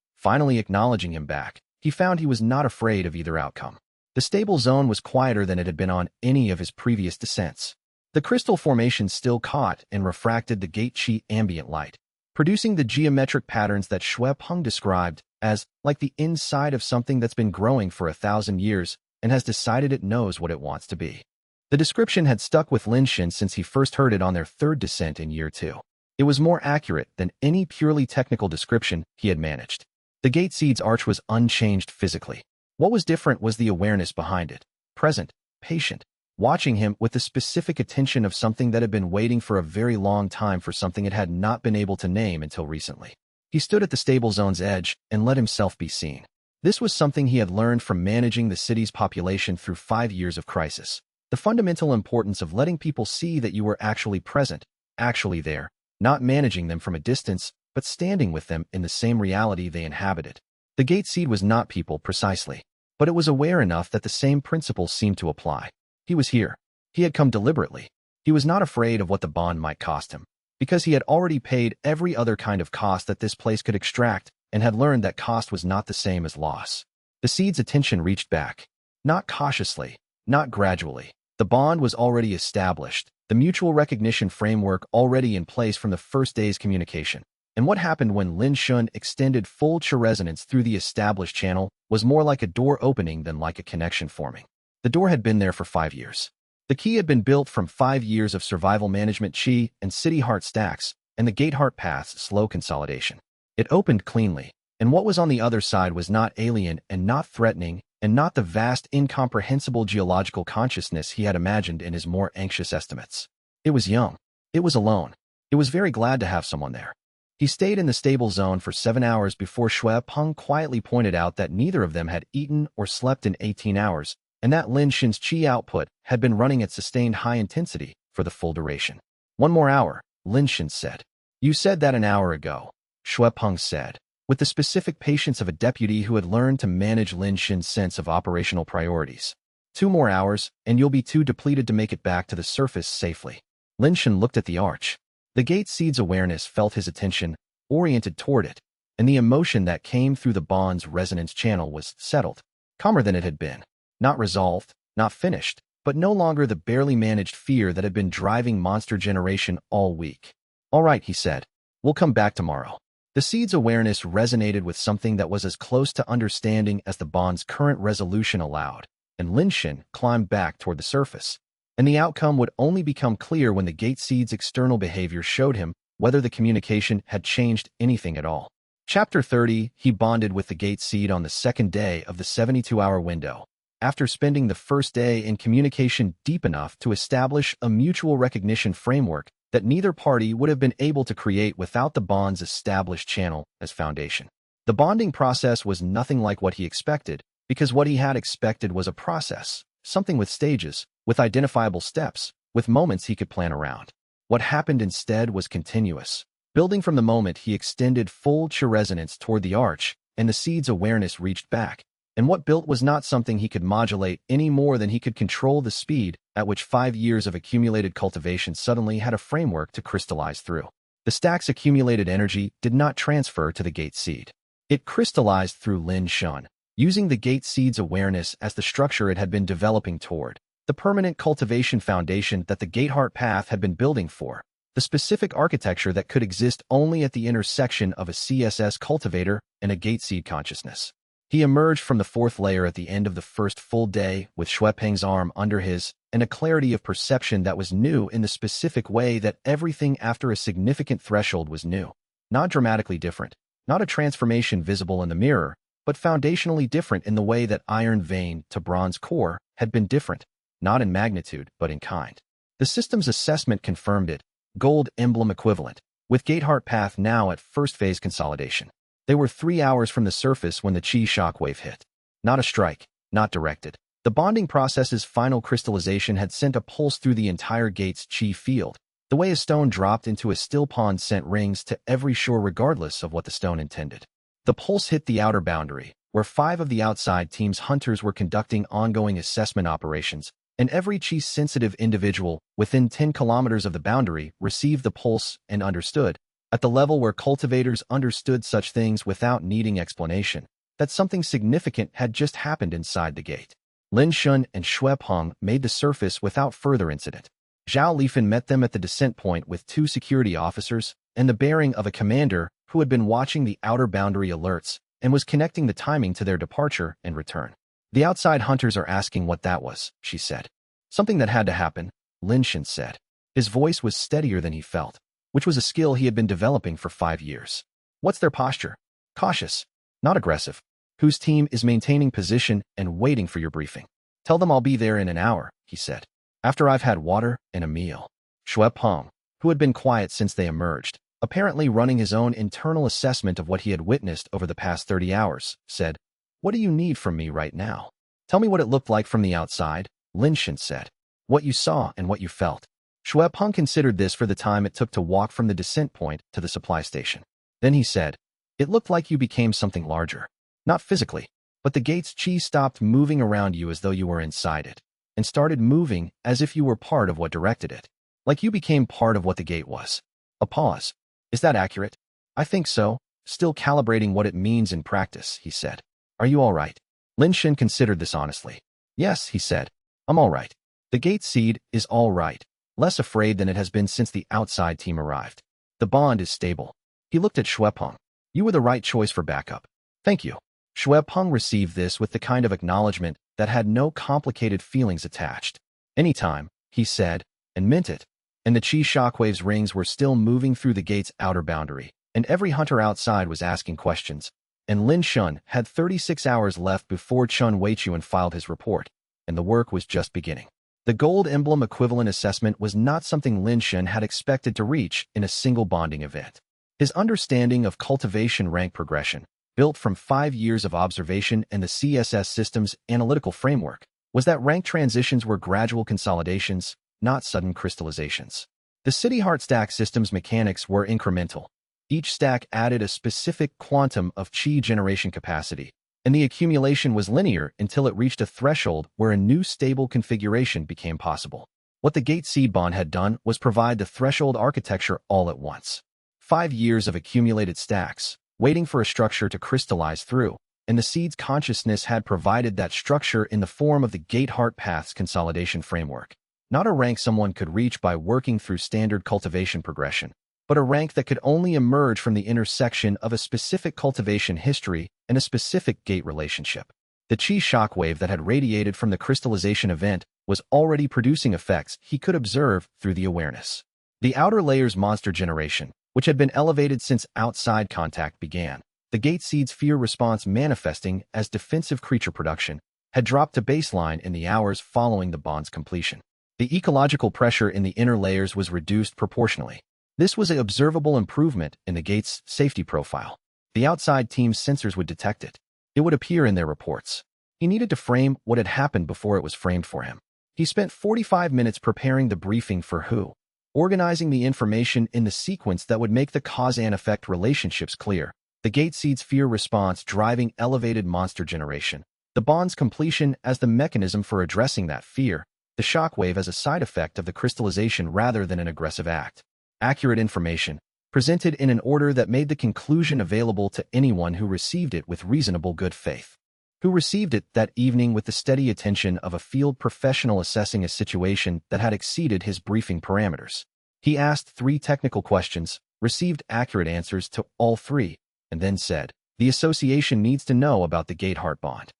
acknowledging him back, he found he was not afraid of either outcome. The stable zone was quieter than it had been on any of his previous descents. The crystal formation still caught and refracted the gate chi ambient light, producing the geometric patterns that Shui Peng described as like the inside of something that's been growing for 1,000 years and has decided it knows what it wants to be. The description had stuck with Lin Shin since he first heard it on their 3rd descent in year 2. It was more accurate than any purely technical description he had managed. The gate seed's arch was unchanged physically. What was different was the awareness behind it, present, patient, watching him with the specific attention of something that had been waiting for a very long time for something it had not been able to name until recently. He stood at the stable zone's edge and let himself be seen. This was something he had learned from managing the city's population through 5 years of crisis. The fundamental importance of letting people see that you were actually present, actually there, not managing them from a distance, but standing with them in the same reality they inhabited. The gate seed was not people precisely, but it was aware enough that the same principles seemed to apply. He was here. He had come deliberately. He was not afraid of what the bond might cost him, because he had already paid every other kind of cost that this place could extract and had learned that cost was not the same as loss. The seed's attention reached back. Not cautiously, not gradually. The bond was already established, the mutual recognition framework already in place from the first day's communication. And what happened when Lin Shun extended full chi resonance through the established channel was more like a door opening than like a connection forming. The door had been there for 5 years. The key had been built from 5 years of survival management chi and city heart stacks, and the gate heart path's slow consolidation. It opened cleanly, and what was on the other side was not alien and not threatening, and not the vast, incomprehensible geological consciousness he had imagined in his more anxious estimates. It was young. It was alone. It was very glad to have someone there. He stayed in the stable zone for 7 hours before Shui Peng quietly pointed out that neither of them had eaten or slept in 18 hours, and that Lin Shin's chi output had been running at sustained high intensity for the full duration. 1 more hour, Lin Shin said. You said that an hour ago, Shui Peng said, with the specific patience of a deputy who had learned to manage Lin Shin's sense of operational priorities. 2 more hours, and you'll be too depleted to make it back to the surface safely. Lin Shin looked at the arch. The gate seed's awareness felt his attention, oriented toward it, and the emotion that came through the bond's resonance channel was settled, calmer than it had been. Not resolved, not finished, but no longer the barely managed fear that had been driving monster generation all week. All right, he said. We'll come back tomorrow. The seed's awareness resonated with something that was as close to understanding as the bond's current resolution allowed, and Lin Shin climbed back toward the surface. And the outcome would only become clear when the gate seed's external behavior showed him whether the communication had changed anything at all. Chapter 30, he bonded with the gate seed on the 2nd day of the 72-hour window, after spending the first day in communication deep enough to establish a mutual recognition framework that neither party would have been able to create without the bond's established channel as foundation. The bonding process was nothing like what he expected, because what he had expected was a process, something with stages, with identifiable steps, with moments he could plan around. What happened instead was continuous, Building from the moment he extended full chi resonance toward the arch, and the seed's awareness reached back. And what built was not something he could modulate any more than he could control the speed at which 5 years of accumulated cultivation suddenly had a framework to crystallize through. The stack's accumulated energy did not transfer to the gate seed. It crystallized through Lin Shun, using the gate seed's awareness as the structure it had been developing toward, the permanent cultivation foundation that the Gateheart path had been building for, the specific architecture that could exist only at the intersection of a CSS cultivator and a gate seed consciousness. He emerged from the 4th layer at the end of the first full day with Xuepeng's arm under his, and a clarity of perception that was new in the specific way that everything after a significant threshold was new. Not dramatically different, not a transformation visible in the mirror, but foundationally different in the way that iron vein to bronze core had been different, not in magnitude, but in kind. The system's assessment confirmed it, gold emblem equivalent, with Gateheart path now at first phase consolidation. They were 3 hours from the surface when the chi shockwave hit. Not a strike, not directed. The bonding process's final crystallization had sent a pulse through the entire gate's chi field, the way a stone dropped into a still pond sent rings to every shore regardless of what the stone intended. The pulse hit the outer boundary, where 5 of the outside team's hunters were conducting ongoing assessment operations, and every chi-sensitive individual within 10 kilometers of the boundary received the pulse and understood, at the level where cultivators understood such things without needing explanation, that something significant had just happened inside the gate. Lin Shun and Xuepeng made the surface without further incident. Zhao Lifan met them at the descent point with 2 security officers and the bearing of a commander who had been watching the outer boundary alerts and was connecting the timing to their departure and return. The outside hunters are asking what that was, she said. Something that had to happen, Lin Shun said. His voice was steadier than he felt, which was a skill he had been developing for 5 years. What's their posture? Cautious, not aggressive. Whose team is maintaining position and waiting for your briefing? Tell them I'll be there in an hour, he said. After I've had water and a meal. Xuepeng, who had been quiet since they emerged, apparently running his own internal assessment of what he had witnessed over the past 30 hours, said, "What do you need from me right now? Tell me what it looked like from the outside," Lin Shun said. "What you saw and what you felt." Xuepeng considered this for the time it took to walk from the descent point to the supply station. Then he said, "It looked like you became something larger. Not physically, but the gate's chi stopped moving around you as though you were inside it, and started moving as if you were part of what directed it. Like you became part of what the gate was." A pause. "Is that accurate?" "I think so, still calibrating what it means in practice," he said. "Are you all right?" Lin Shun considered this honestly. "Yes," he said. "I'm all right. The gate seed is all right, less afraid than it has been since the outside team arrived. The bond is stable." He looked at Xuepeng. "You were the right choice for backup. Thank you." Xuepeng received this with the kind of acknowledgement that had no complicated feelings attached. "Anytime," he said, and meant it. And the chi shockwave's rings were still moving through the gate's outer boundary, and every hunter outside was asking questions. And Lin Shun had 36 hours left before Chun Weichuan filed his report, and the work was just beginning. The gold emblem equivalent assessment was not something Lin Shun had expected to reach in a single bonding event. His understanding of cultivation rank progression, built from 5 years of observation and the CSS system's analytical framework, was that rank transitions were gradual consolidations, not sudden crystallizations. The City Heart stack system's mechanics were incremental. Each stack added a specific quantum of chi generation capacity, and the accumulation was linear until it reached a threshold where a new stable configuration became possible. What the gate seed bond had done was provide the threshold architecture all at once. 5 years of accumulated stacks, waiting for a structure to crystallize through, and the seed's consciousness had provided that structure in the form of the Gateheart path's consolidation framework. Not a rank someone could reach by working through standard cultivation progression, but a rank that could only emerge from the intersection of a specific cultivation history and a specific gate relationship. The chi shockwave that had radiated from the crystallization event was already producing effects he could observe through the awareness. The outer layer's monster generation, which had been elevated since outside contact began, the gate seed's fear response manifesting as defensive creature production, had dropped to baseline in the hours following the bond's completion. The ecological pressure in the inner layers was reduced proportionally. This was an observable improvement in the gate's safety profile. The outside team's sensors would detect it. It would appear in their reports. He needed to frame what had happened before it was framed for him. He spent 45 minutes preparing the briefing for Hu. organizing the information in the sequence that would make the cause and effect relationships clear. The gate seed's fear response driving elevated monster generation. The bond's completion as the mechanism for addressing that fear. The shockwave as a side effect of the crystallization rather than an aggressive act. Accurate information, presented in an order that made the conclusion available to anyone who received it with reasonable good faith. Who received it that evening with the steady attention of a field professional assessing a situation that had exceeded his briefing parameters. He asked 3 technical questions, received accurate answers to all 3, and then said, "The association needs to know about the gate-heart bond."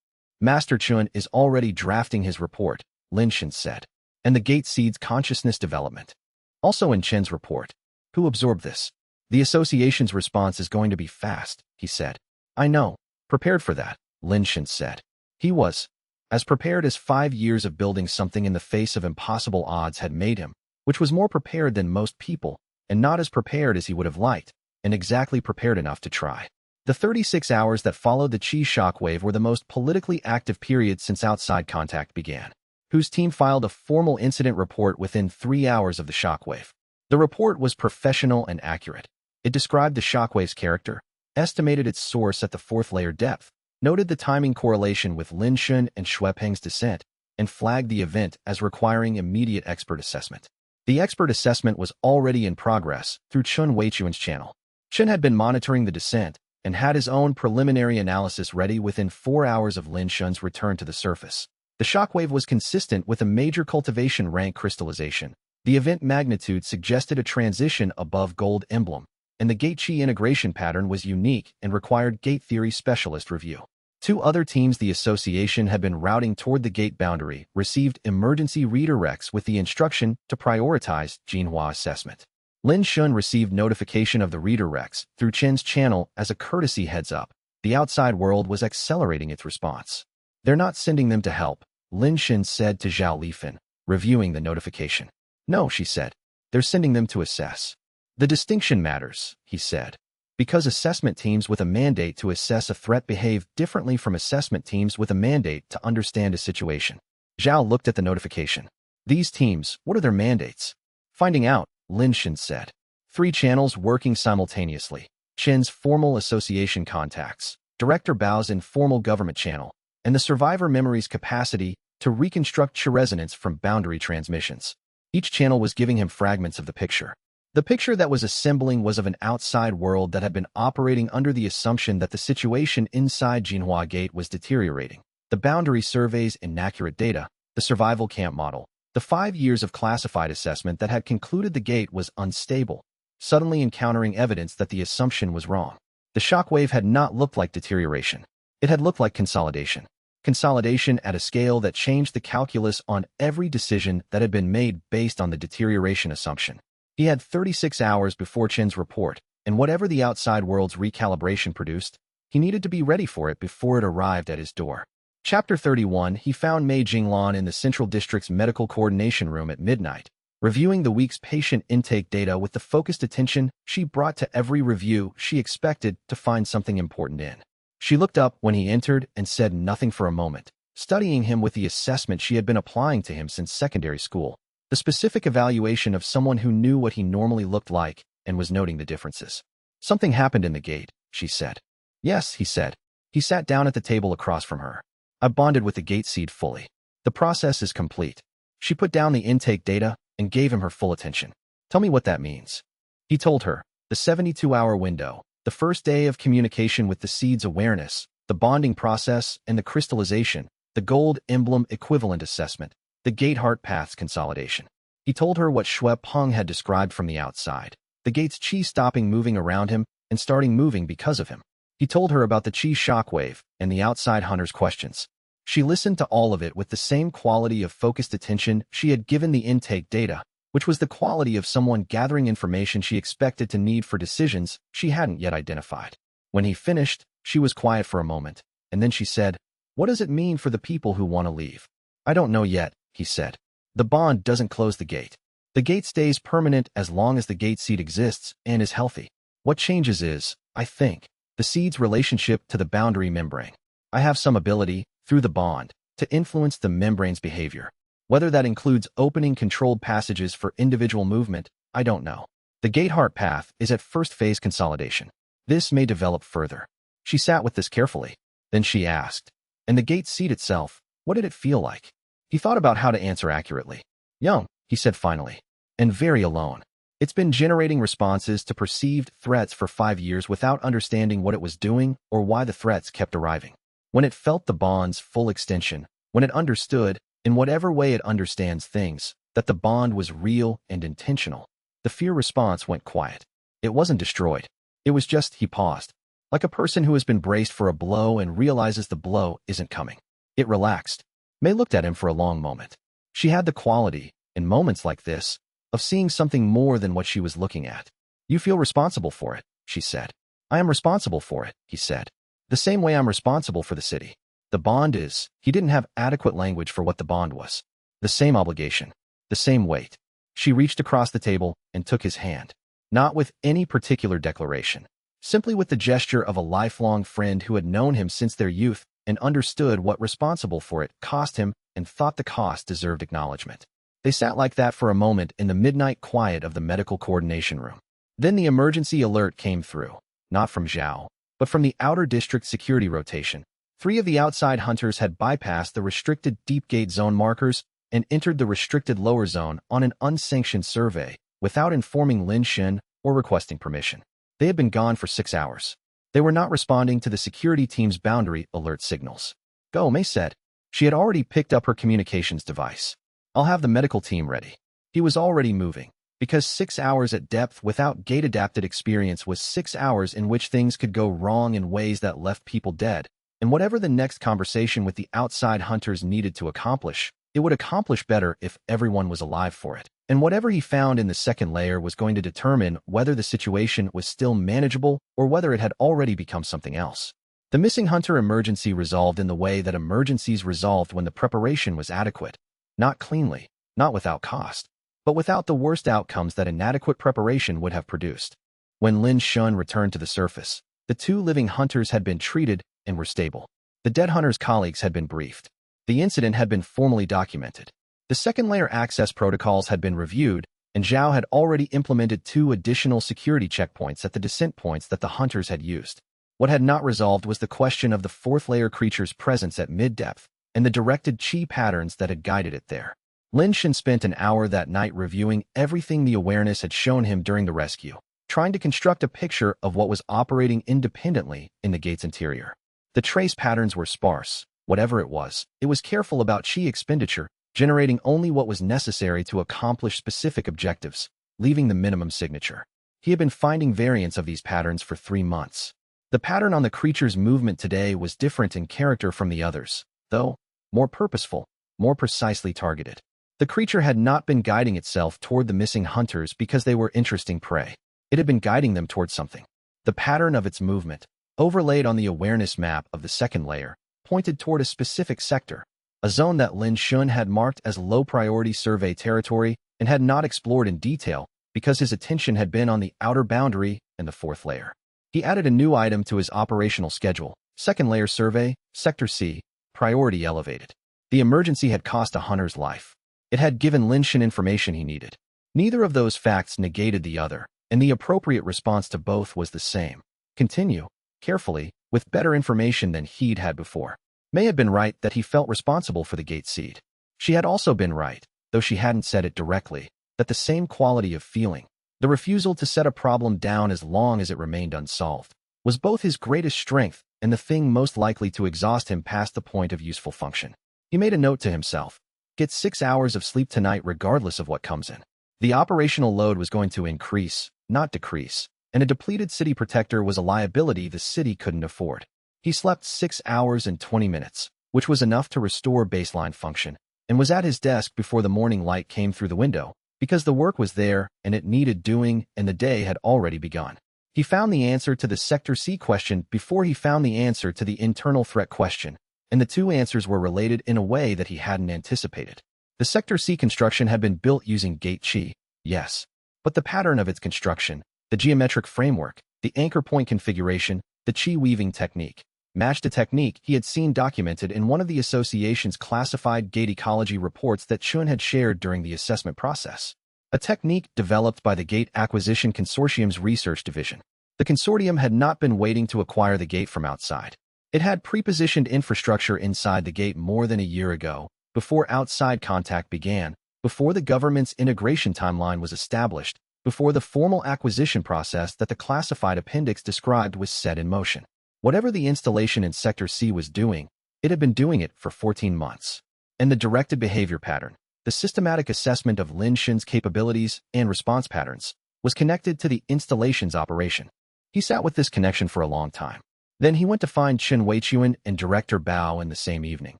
Master Chun is already drafting his report, Lin Shen said, and the gate seed's consciousness development. Also in Chen's report. Who absorbed this? The association's response is going to be fast, he said. I know. Prepared for that, Lin Shen said. He was. As prepared as 5 years of building something in the face of impossible odds had made him, which was more prepared than most people, and not as prepared as he would have liked, and exactly prepared enough to try. The 36 hours that followed the Chi shockwave were the most politically active period since outside contact began. Whose team filed a formal incident report within 3 hours of the shockwave. The report was professional and accurate. It described the shockwave's character, estimated its source at the 4th layer depth, noted the timing correlation with Lin Shen and Xuepeng's descent, and flagged the event as requiring immediate expert assessment. The expert assessment was already in progress through Chun Weichuan's channel. Chen had been monitoring the descent and had his own preliminary analysis ready within 4 hours of Lin Shen's return to the surface. The shockwave was consistent with a major cultivation rank crystallization. The event magnitude suggested a transition above gold emblem, and the gate chi integration pattern was unique and required gate theory specialist review. 2 other teams the association had been routing toward the gate boundary received emergency redirects with the instruction to prioritize Jinhua assessment. Lin Shen received notification of the redirects through Chen's channel as a courtesy heads-up. The outside world was accelerating its response. They're not sending them to help, Lin Shen said to Zhao Lifan, reviewing the notification. No, she said. They're sending them to assess. The distinction matters, he said, because assessment teams with a mandate to assess a threat behave differently from assessment teams with a mandate to understand a situation. Zhao looked at the notification. These teams, what are their mandates? Finding out, Lin Shen said. 3 channels working simultaneously. Chen's formal association contacts, Director Bao's informal government channel, and the survivor memory's capacity to reconstruct Chi resonance from boundary transmissions. Each channel was giving him fragments of the picture. The picture that was assembling was of an outside world that had been operating under the assumption that the situation inside Jinhua Gate was deteriorating. The boundary surveys inaccurate data, the survival camp model, the 5 years of classified assessment that had concluded the gate was unstable, suddenly encountering evidence that the assumption was wrong. The shockwave had not looked like deterioration. It had looked like consolidation. Consolidation at a scale that changed the calculus on every decision that had been made based on the deterioration assumption. He had 36 hours before Chen's report, and whatever the outside world's recalibration produced, he needed to be ready for it before it arrived at his door. Chapter 31. He found Mei Jinglan in the Central District's medical coordination room at midnight, reviewing the week's patient intake data with the focused attention she brought to every review she expected to find something important in. She looked up when he entered and said nothing for a moment, studying him with the assessment she had been applying to him since secondary school. The specific evaluation of someone who knew what he normally looked like and was noting the differences. Something happened in the gate, she said. Yes, he said. He sat down at the table across from her. I bonded with the gate seed fully. The process is complete. She put down the intake data and gave him her full attention. Tell me what that means. He told her, the 72-hour window, the first day of communication with the seed's awareness, the bonding process and the crystallization, the gold emblem equivalent assessment, the gate heart path's consolidation. He told her what Xuepeng had described from the outside, the gate's chi stopping moving around him and starting moving because of him. He told her about the chi shockwave and the outside hunter's questions. She listened to all of it with the same quality of focused attention she had given the intake data, which was the quality of someone gathering information she expected to need for decisions she hadn't yet identified. When he finished, she was quiet for a moment, and then she said, "What does it mean for the people who want to leave?" "I don't know yet," he said. "The bond doesn't close the gate. The gate stays permanent as long as the gate seed exists and is healthy. What changes is, I think, the seed's relationship to the boundary membrane. I have some ability, through the bond, to influence the membrane's behavior. Whether that includes opening controlled passages for individual movement, I don't know. The gate heart path is at first phase consolidation. This may develop further. She sat with this carefully. Then she asked, and the gate seed itself, what did it feel like? He thought about how to answer accurately. Young, he said finally, and very alone. It's been generating responses to perceived threats for 5 years without understanding what it was doing or why the threats kept arriving. When it felt the bond's full extension, when it understood, in whatever way it understands things, that the bond was real and intentional, the fear response went quiet. It wasn't destroyed. It was just, he paused, like a person who has been braced for a blow and realizes the blow isn't coming. It relaxed. May looked at him for a long moment. She had the quality, in moments like this, of seeing something more than what she was looking at. You feel responsible for it, she said. I am responsible for it, he said. The same way I'm responsible for the city. The bond is, he didn't have adequate language for what the bond was. The same obligation. The same weight. She reached across the table and took his hand. Not with any particular declaration. Simply with the gesture of a lifelong friend who had known him since their youth and understood what responsible for it cost him and thought the cost deserved acknowledgement. They sat like that for a moment in the midnight quiet of the medical coordination room. Then the emergency alert came through, not from Zhao, but from the outer district security rotation. 3 of the outside hunters had bypassed the restricted deep gate zone markers and entered the restricted lower zone on an unsanctioned survey without informing Lin Shen or requesting permission. They had been gone for 6 hours. They were not responding to the security team's boundary alert signals. Go, Mei said. She had already picked up her communications device. I'll have the medical team ready. He was already moving, because 6 hours at depth without gate-adapted experience was 6 hours in which things could go wrong in ways that left people dead, and whatever the next conversation with the outside hunters needed to accomplish, it would accomplish better if everyone was alive for it. And whatever he found in the second layer was going to determine whether the situation was still manageable or whether it had already become something else. The missing hunter emergency resolved in the way that emergencies resolved when the preparation was adequate. Not cleanly, not without cost, but without the worst outcomes that inadequate preparation would have produced. When Lin Shun returned to the surface, the 2 living hunters had been treated and were stable. The dead hunter's colleagues had been briefed. The incident had been formally documented. The second-layer access protocols had been reviewed, and Zhao had already implemented 2 additional security checkpoints at the descent points that the hunters had used. What had not resolved was the question of the 4th-layer creature's presence at mid-depth and the directed chi patterns that had guided it there. Lin Shen spent an hour that night reviewing everything the awareness had shown him during the rescue, trying to construct a picture of what was operating independently in the gate's interior. The trace patterns were sparse. Whatever it was careful about chi expenditure, generating only what was necessary to accomplish specific objectives, leaving the minimum signature. He had been finding variants of these patterns for 3 months. The pattern on the creature's movement today was different in character from the others, though more purposeful, more precisely targeted. The creature had not been guiding itself toward the missing hunters because they were interesting prey. It had been guiding them toward something. The pattern of its movement, overlaid on the awareness map of the second layer, pointed toward a specific sector, a zone that Lin Shun had marked as low-priority survey territory and had not explored in detail because his attention had been on the outer boundary and the 4th layer. He added a new item to his operational schedule, second-layer survey, Sector C, priority elevated. The emergency had cost a hunter's life. It had given Lin Shun information he needed. Neither of those facts negated the other, and the appropriate response to both was the same. Continue, carefully, with better information than he'd had before. May had been right that he felt responsible for the gate seed. She had also been right, though she hadn't said it directly, that the same quality of feeling, the refusal to set a problem down as long as it remained unsolved, was both his greatest strength and the thing most likely to exhaust him past the point of useful function. He made a note to himself. Get 6 hours of sleep tonight regardless of what comes in. The operational load was going to increase, not decrease, and a depleted city protector was a liability the city couldn't afford. He slept 6 hours and 20 minutes, which was enough to restore baseline function, and was at his desk before the morning light came through the window, because the work was there and it needed doing and the day had already begun. He found the answer to the Sector C question before he found the answer to the internal threat question, and the 2 answers were related in a way that he hadn't anticipated. The Sector C construction had been built using gate chi, yes, but the pattern of its construction, the geometric framework, the anchor point configuration, the chi weaving technique, matched a technique he had seen documented in one of the association's classified gate ecology reports that Chun had shared during the assessment process. a technique developed by the Gate Acquisition Consortium's research division. The consortium had not been waiting to acquire the gate from outside. It had pre-positioned infrastructure inside the gate more than a year ago, before outside contact began, before the government's integration timeline was established, before the formal acquisition process that the classified appendix described was set in motion. Whatever the installation in Sector C was doing, it had been doing it for 14 months. And the directed behavior pattern, the systematic assessment of Lin Shen's capabilities and response patterns, was connected to the installation's operation. He sat with this connection for a long time. Then he went to find Chen Weichuan and Director Bao in the same evening,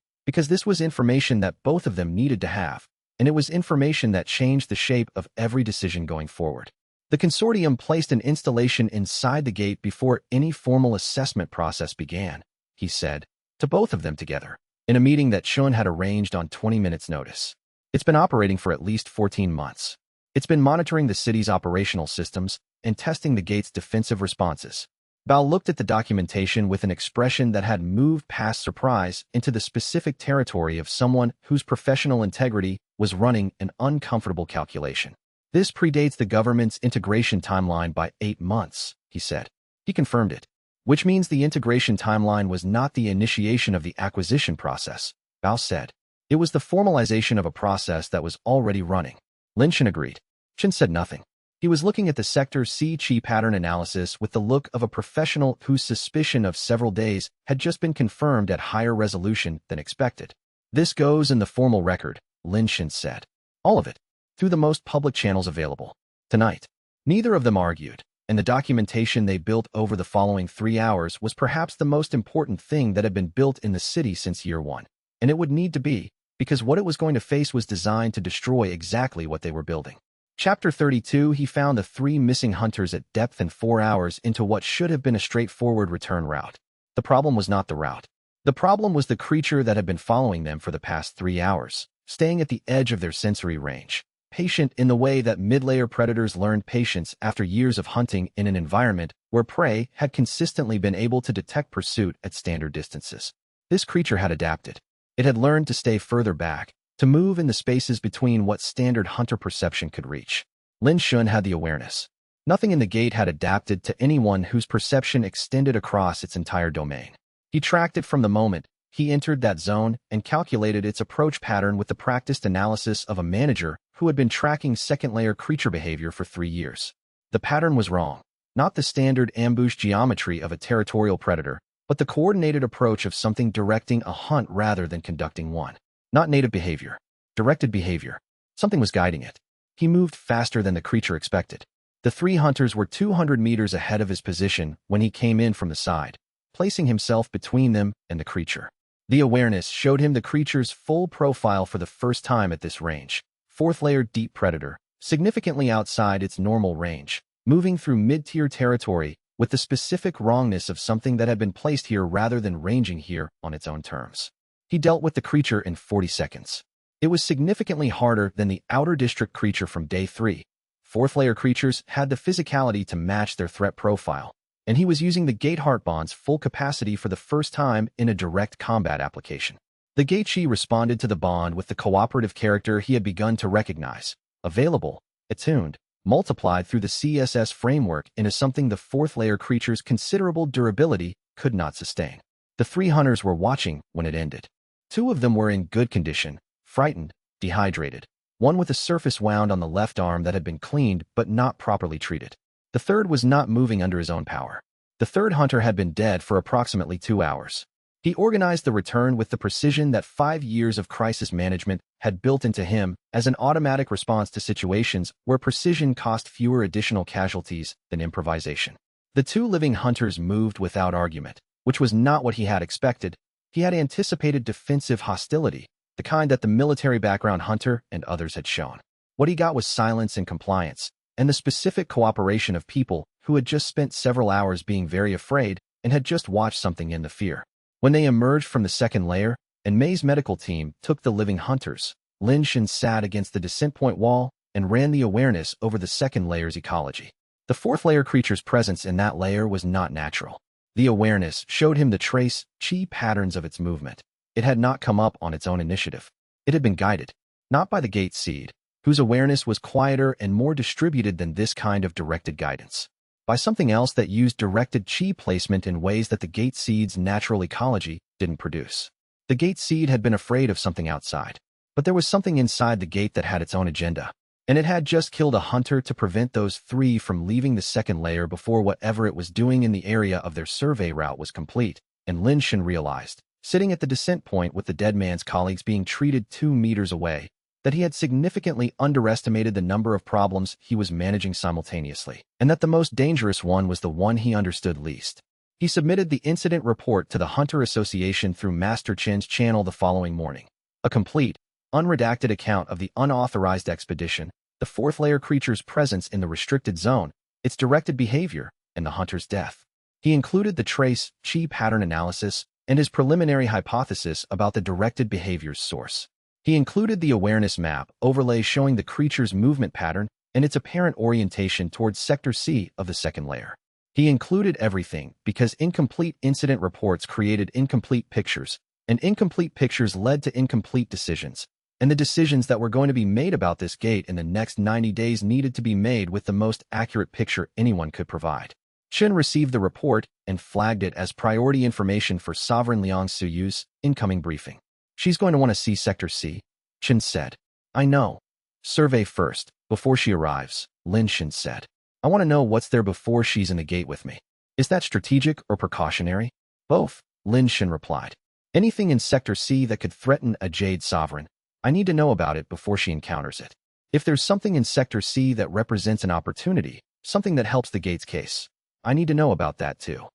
because this was information that both of them needed to have, and it was information that changed the shape of every decision going forward. The consortium placed an installation inside the gate before any formal assessment process began, he said, to both of them together, in a meeting that Chun had arranged on 20 minutes' notice. It's been operating for at least 14 months. It's been monitoring the city's operational systems and testing the gate's defensive responses. Bao looked at the documentation with an expression that had moved past surprise into the specific territory of someone whose professional integrity was running an uncomfortable calculation. This predates the government's integration timeline by 8 months, he said. He confirmed it. Which means the integration timeline was not the initiation of the acquisition process, Bao said. It was the formalization of a process that was already running. Lin Shen agreed. Chen said nothing. He was looking at the Sector C chi pattern analysis with the look of a professional whose suspicion of several days had just been confirmed at higher resolution than expected. This goes in the formal record, Lin Shen said. All of it. Through the most public channels available. Tonight. Neither of them argued, and the documentation they built over the following 3 hours was perhaps the most important thing that had been built in the city since year 1. And it would need to be, because what it was going to face was designed to destroy exactly what they were building. Chapter 32. He found the 3 missing hunters at depth and 4 hours into what should have been a straightforward return route. The problem was not the route. The problem was the creature that had been following them for the past 3 hours, staying at the edge of their sensory range, patient in the way that mid-layer predators learned patience after years of hunting in an environment where prey had consistently been able to detect pursuit at standard distances. This creature had adapted. It had learned to stay further back, to move in the spaces between what standard hunter perception could reach. Lin Shen had the awareness. Nothing in the gate had adapted to anyone whose perception extended across its entire domain. He tracked it from the moment he entered that zone and calculated its approach pattern with the practiced analysis of a manager who had been tracking second-layer creature behavior for 3 years. The pattern was wrong. Not the standard ambush geometry of a territorial predator, but the coordinated approach of something directing a hunt rather than conducting one. Not native behavior. Directed behavior. Something was guiding it. He moved faster than the creature expected. The 3 hunters were 200 meters ahead of his position when he came in from the side, placing himself between them and the creature. The awareness showed him the creature's full profile for the first time at this range. 4th-layer deep predator, significantly outside its normal range, moving through mid-tier territory with the specific wrongness of something that had been placed here rather than ranging here on its own terms. He dealt with the creature in 40 seconds. It was significantly harder than the outer district creature from day 3. 4th-layer creatures had the physicality to match their threat profile, and he was using the Gate Heart Bond's full capacity for the first time in a direct combat application. The Gate Chi responded to the bond with the cooperative character he had begun to recognize, available, attuned, multiplied through the CSS framework into something the 4th-layer creature's considerable durability could not sustain. The 3 hunters were watching when it ended. 2 of them were in good condition, frightened, dehydrated. One with a surface wound on the left arm that had been cleaned but not properly treated. The third was not moving under his own power. The 3rd hunter had been dead for approximately 2 hours. He organized the return with the precision that 5 years of crisis management had built into him as an automatic response to situations where precision cost fewer additional casualties than improvisation. The 2 living hunters moved without argument, which was not what he had expected. He had anticipated defensive hostility, the kind that the military background hunter and others had shown. What he got was silence and compliance, and the specific cooperation of people who had just spent several hours being very afraid and had just watched something end the fear. When they emerged from the 2nd layer, and May's medical team took the living hunters, Lin Shen sat against the descent point wall and ran the awareness over the 2nd layer's ecology. The 4th-layer creature's presence in that layer was not natural. The awareness showed him the trace chi patterns of its movement. It had not come up on its own initiative. It had been guided, not by the gate seed, whose awareness was quieter and more distributed than this kind of directed guidance. By something else that used directed chi placement in ways that the gate seed's natural ecology didn't produce. The gate seed had been afraid of something outside, but there was something inside the gate that had its own agenda, and it had just killed a hunter to prevent those three from leaving the second layer before whatever it was doing in the area of their survey route was complete, and Lin Shen realized, sitting at the descent point with the dead man's colleagues being treated 2 meters away, that he had significantly underestimated the number of problems he was managing simultaneously, and that the most dangerous one was the one he understood least. He submitted the incident report to the Hunter Association through Master Chen's channel the following morning. A complete, unredacted account of the unauthorized expedition, the fourth-layer creature's presence in the restricted zone, its directed behavior, and the hunter's death. He included the trace chi pattern analysis and his preliminary hypothesis about the directed behavior's source. He included the awareness map overlay showing the creature's movement pattern and its apparent orientation towards Sector C of the second layer. He included everything because incomplete incident reports created incomplete pictures, and incomplete pictures led to incomplete decisions, and the decisions that were going to be made about this gate in the next 90 days needed to be made with the most accurate picture anyone could provide. Chen received the report and flagged it as priority information for Sovereign Liang Suyu's incoming briefing. She's going to want to see Sector C, Chen said. I know. Survey first, before she arrives, Lin Shen said. I want to know what's there before she's in the gate with me. Is that strategic or precautionary? Both, Lin Shen replied. Anything in Sector C that could threaten a Jade Sovereign, I need to know about it before she encounters it. If there's something in Sector C that represents an opportunity, something that helps the gate's case, I need to know about that too.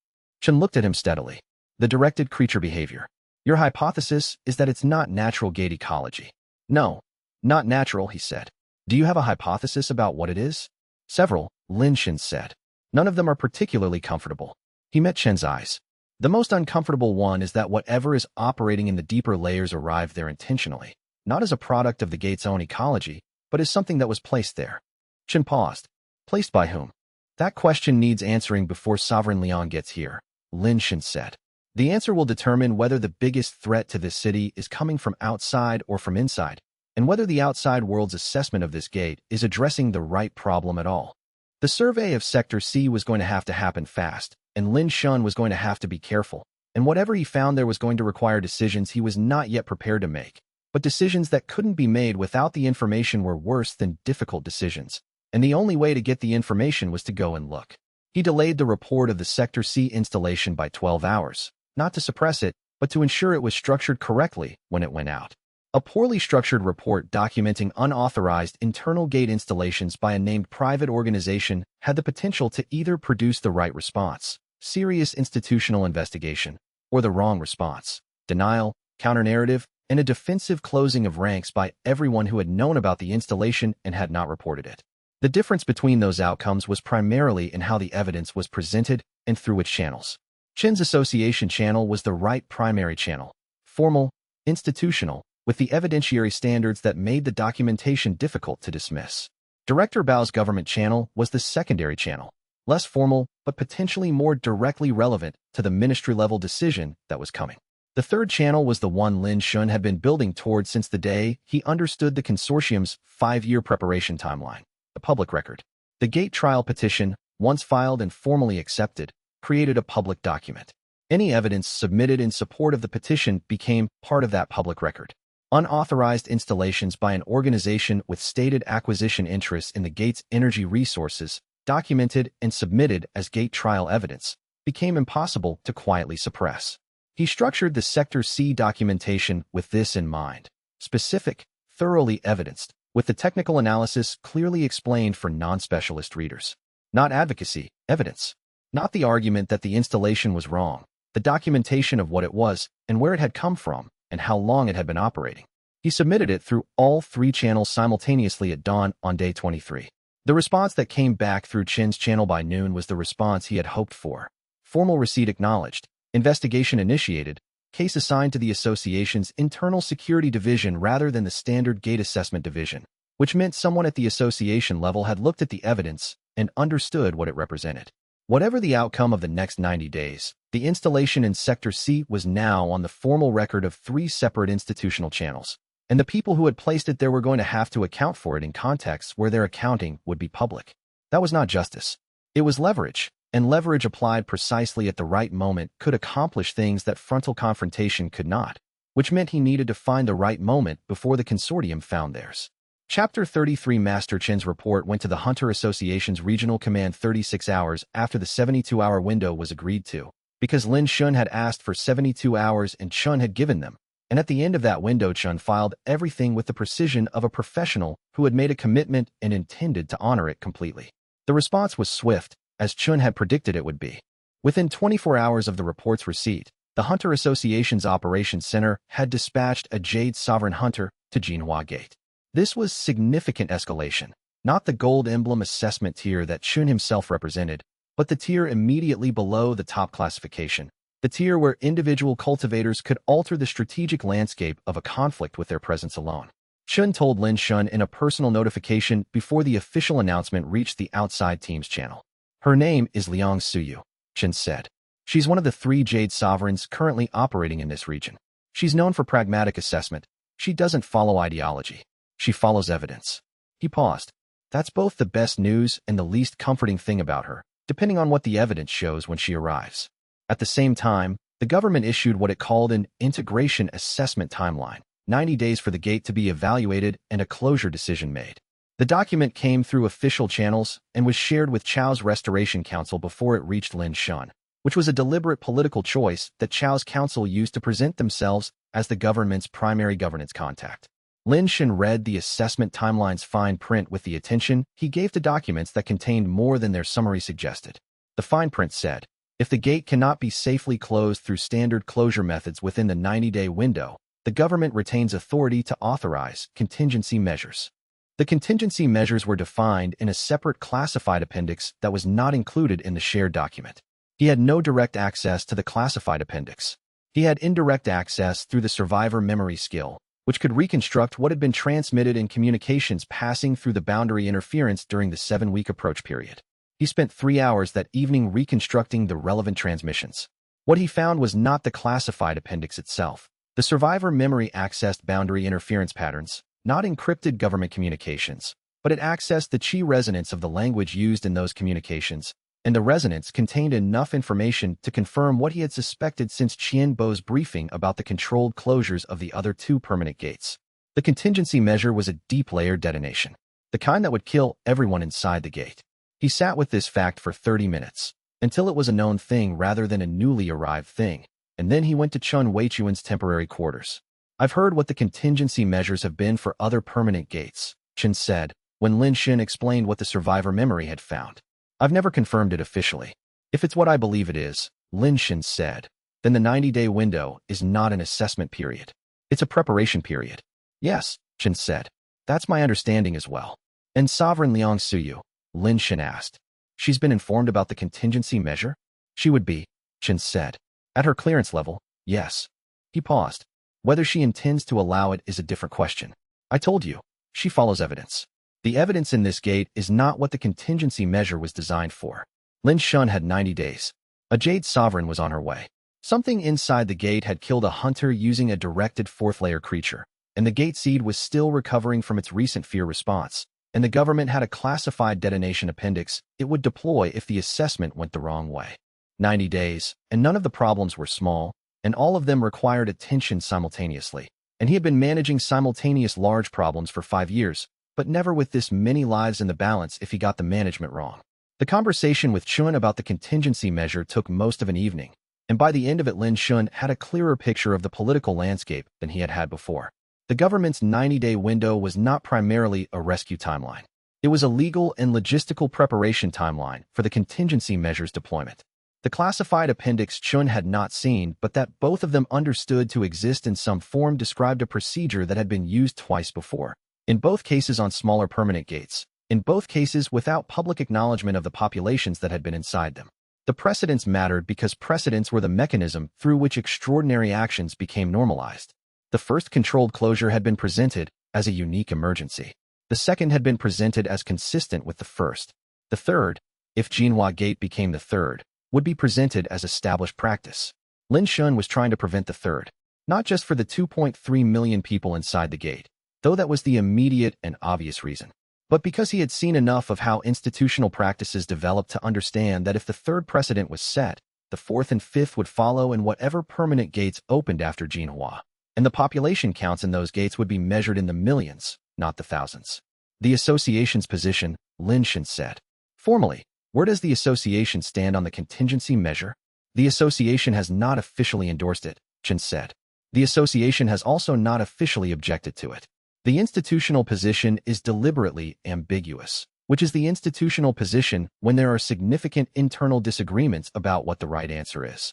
Chen looked at him steadily. The directed creature behavior. Your hypothesis is that it's not natural gate ecology. No, not natural, he said. Do you have a hypothesis about what it is? Several, Lin Shen said. None of them are particularly comfortable. He met Chen's eyes. The most uncomfortable one is that whatever is operating in the deeper layers arrived there intentionally, not as a product of the gate's own ecology, but as something that was placed there. Chen paused. Placed by whom? That question needs answering before Sovereign Liang gets here, Lin Shen said. The answer will determine whether the biggest threat to this city is coming from outside or from inside, and whether the outside world's assessment of this gate is addressing the right problem at all. The survey of Sector C was going to have to happen fast, and Lin Shen was going to have to be careful, and whatever he found there was going to require decisions he was not yet prepared to make, but decisions that couldn't be made without the information were worse than difficult decisions, and the only way to get the information was to go and look. He delayed the report of the Sector C installation by 12 hours. Not to suppress it, but to ensure it was structured correctly when it went out. A poorly structured report documenting unauthorized internal gate installations by a named private organization had the potential to either produce the right response, serious institutional investigation, or the wrong response, denial, counter-narrative, and a defensive closing of ranks by everyone who had known about the installation and had not reported it. The difference between those outcomes was primarily in how the evidence was presented and through which channels. Chen's association channel was the right primary channel, formal, institutional, with the evidentiary standards that made the documentation difficult to dismiss. Director Bao's government channel was the secondary channel, less formal but potentially more directly relevant to the ministry-level decision that was coming. The third channel was the one Lin Shen had been building towards since the day he understood the consortium's 5-year preparation timeline, the public record. The gate trial petition, once filed and formally accepted, created a public document. Any evidence submitted in support of the petition became part of that public record. Unauthorized installations by an organization with stated acquisition interests in the gate's energy resources, documented and submitted as gate trial evidence, became impossible to quietly suppress. He structured the Sector C documentation with this in mind. Specific, thoroughly evidenced, with the technical analysis clearly explained for non-specialist readers. Not advocacy, evidence. Not the argument that the installation was wrong, the documentation of what it was and where it had come from and how long it had been operating. He submitted it through all 3 channels simultaneously at dawn on day 23. The response that came back through Chen's channel by noon was the response he had hoped for. Formal receipt acknowledged, investigation initiated, case assigned to the association's internal security division rather than the standard gate assessment division, which meant someone at the association level had looked at the evidence and understood what it represented. Whatever the outcome of the next 90 days, the installation in Sector C was now on the formal record of 3 separate institutional channels. and the people who had placed it there were going to have to account for it in contexts where their accounting would be public. That was not justice. It was leverage, and leverage applied precisely at the right moment could accomplish things that frontal confrontation could not, which meant he needed to find the right moment before the consortium found theirs. Chapter 33 Master Chen's report went to the Hunter Association's regional command 36 hours after the 72-hour window was agreed to, because Lin Shun had asked for 72 hours and Chun had given them, and at the end of that window Chun filed everything with the precision of a professional who had made a commitment and intended to honor it completely. The response was swift, as Chun had predicted it would be. Within 24 hours of the report's receipt, the Hunter Association's Operations Center had dispatched a Jade Sovereign Hunter to Jinhua Gate. This was significant escalation, not the gold emblem assessment tier that Chun himself represented, but the tier immediately below the top classification, the tier where individual cultivators could alter the strategic landscape of a conflict with their presence alone. Chun told Lin Shun in a personal notification before the official announcement reached the outside team's channel. Her name is Liang Suyu, Chun said. She's one of the 3 Jade Sovereigns currently operating in this region. She's known for pragmatic assessment. She doesn't follow ideology. She follows evidence. He paused. That's both the best news and the least comforting thing about her, depending on what the evidence shows when she arrives. At the same time, the government issued what it called an integration assessment timeline, 90 days for the gate to be evaluated and a closure decision made. The document came through official channels and was shared with Chao's Restoration Council before it reached Lin Shun, which was a deliberate political choice that Chao's council used to present themselves as the government's primary governance contact. Lin Shun read the assessment timeline's fine print with the attention he gave to documents that contained more than their summary suggested. The fine print said, if the gate cannot be safely closed through standard closure methods within the 90-day window, the government retains authority to authorize contingency measures. The contingency measures were defined in a separate classified appendix that was not included in the shared document. He had no direct access to the classified appendix. He had indirect access through the survivor memory skill, which could reconstruct what had been transmitted in communications passing through the boundary interference during the 7-week approach period. He spent 3 hours that evening reconstructing the relevant transmissions. What he found was not the classified appendix itself. The survivor memory accessed boundary interference patterns, not encrypted government communications, but it accessed the chi resonance of the language used in those communications, and the resonance contained enough information to confirm what he had suspected since Qian Bo's briefing about the controlled closures of the other 2 permanent gates. The contingency measure was a deep-layered detonation, the kind that would kill everyone inside the gate. He sat with this fact for 30 minutes, until it was a known thing rather than a newly arrived thing, and then he went to Chun Weichuan's temporary quarters. I've heard what the contingency measures have been for other permanent gates, Chun said, when Lin Shun explained what the survivor memory had found. I've never confirmed it officially. If it's what I believe it is, Lin Shun said, then the 90-day window is not an assessment period. It's a preparation period. Yes, Chun said. That's my understanding as well. And Sovereign Liang Suyu? Lin Shun asked. She's been informed about the contingency measure? She would be, Chun said. At her clearance level, yes. He paused. Whether she intends to allow it is a different question. I told you, she follows evidence. The evidence in this gate is not what the contingency measure was designed for. Lin Shun had 90 days. A Jade Sovereign was on her way. Something inside the gate had killed a hunter using a directed 4th-layer creature, and the gate seed was still recovering from its recent fear response, and the government had a classified detonation appendix it would deploy if the assessment went the wrong way. 90 days, and none of the problems were small, and all of them required attention simultaneously, and he had been managing simultaneous large problems for 5 years, but never with this many lives in the balance if he got the management wrong. The conversation with Chun about the contingency measure took most of an evening, and by the end of it Lin Shun had a clearer picture of the political landscape than he had had before. The government's 90-day window was not primarily a rescue timeline. It was a legal and logistical preparation timeline for the contingency measures deployment. The classified appendix Chun had not seen, but that both of them understood to exist in some form, described a procedure that had been used twice before. In both cases on smaller permanent gates, in both cases without public acknowledgement of the populations that had been inside them. The precedents mattered because precedents were the mechanism through which extraordinary actions became normalized. The first controlled closure had been presented as a unique emergency. The second had been presented as consistent with the first. The third, if Jinhua Gate became the third, would be presented as established practice. Lin Shun was trying to prevent the third. Not just for the 2.3 million people inside the gate, though that was the immediate and obvious reason, but because he had seen enough of how institutional practices developed to understand that if the third precedent was set, the fourth and fifth would follow in whatever permanent gates opened after Jinhua, and the population counts in those gates would be measured in the millions, not the thousands. The association's position, Lin Shan said. Formally, where does the association stand on the contingency measure? The association has not officially endorsed it, Chen said. The association has also not officially objected to it. The institutional position is deliberately ambiguous, which is the institutional position when there are significant internal disagreements about what the right answer is.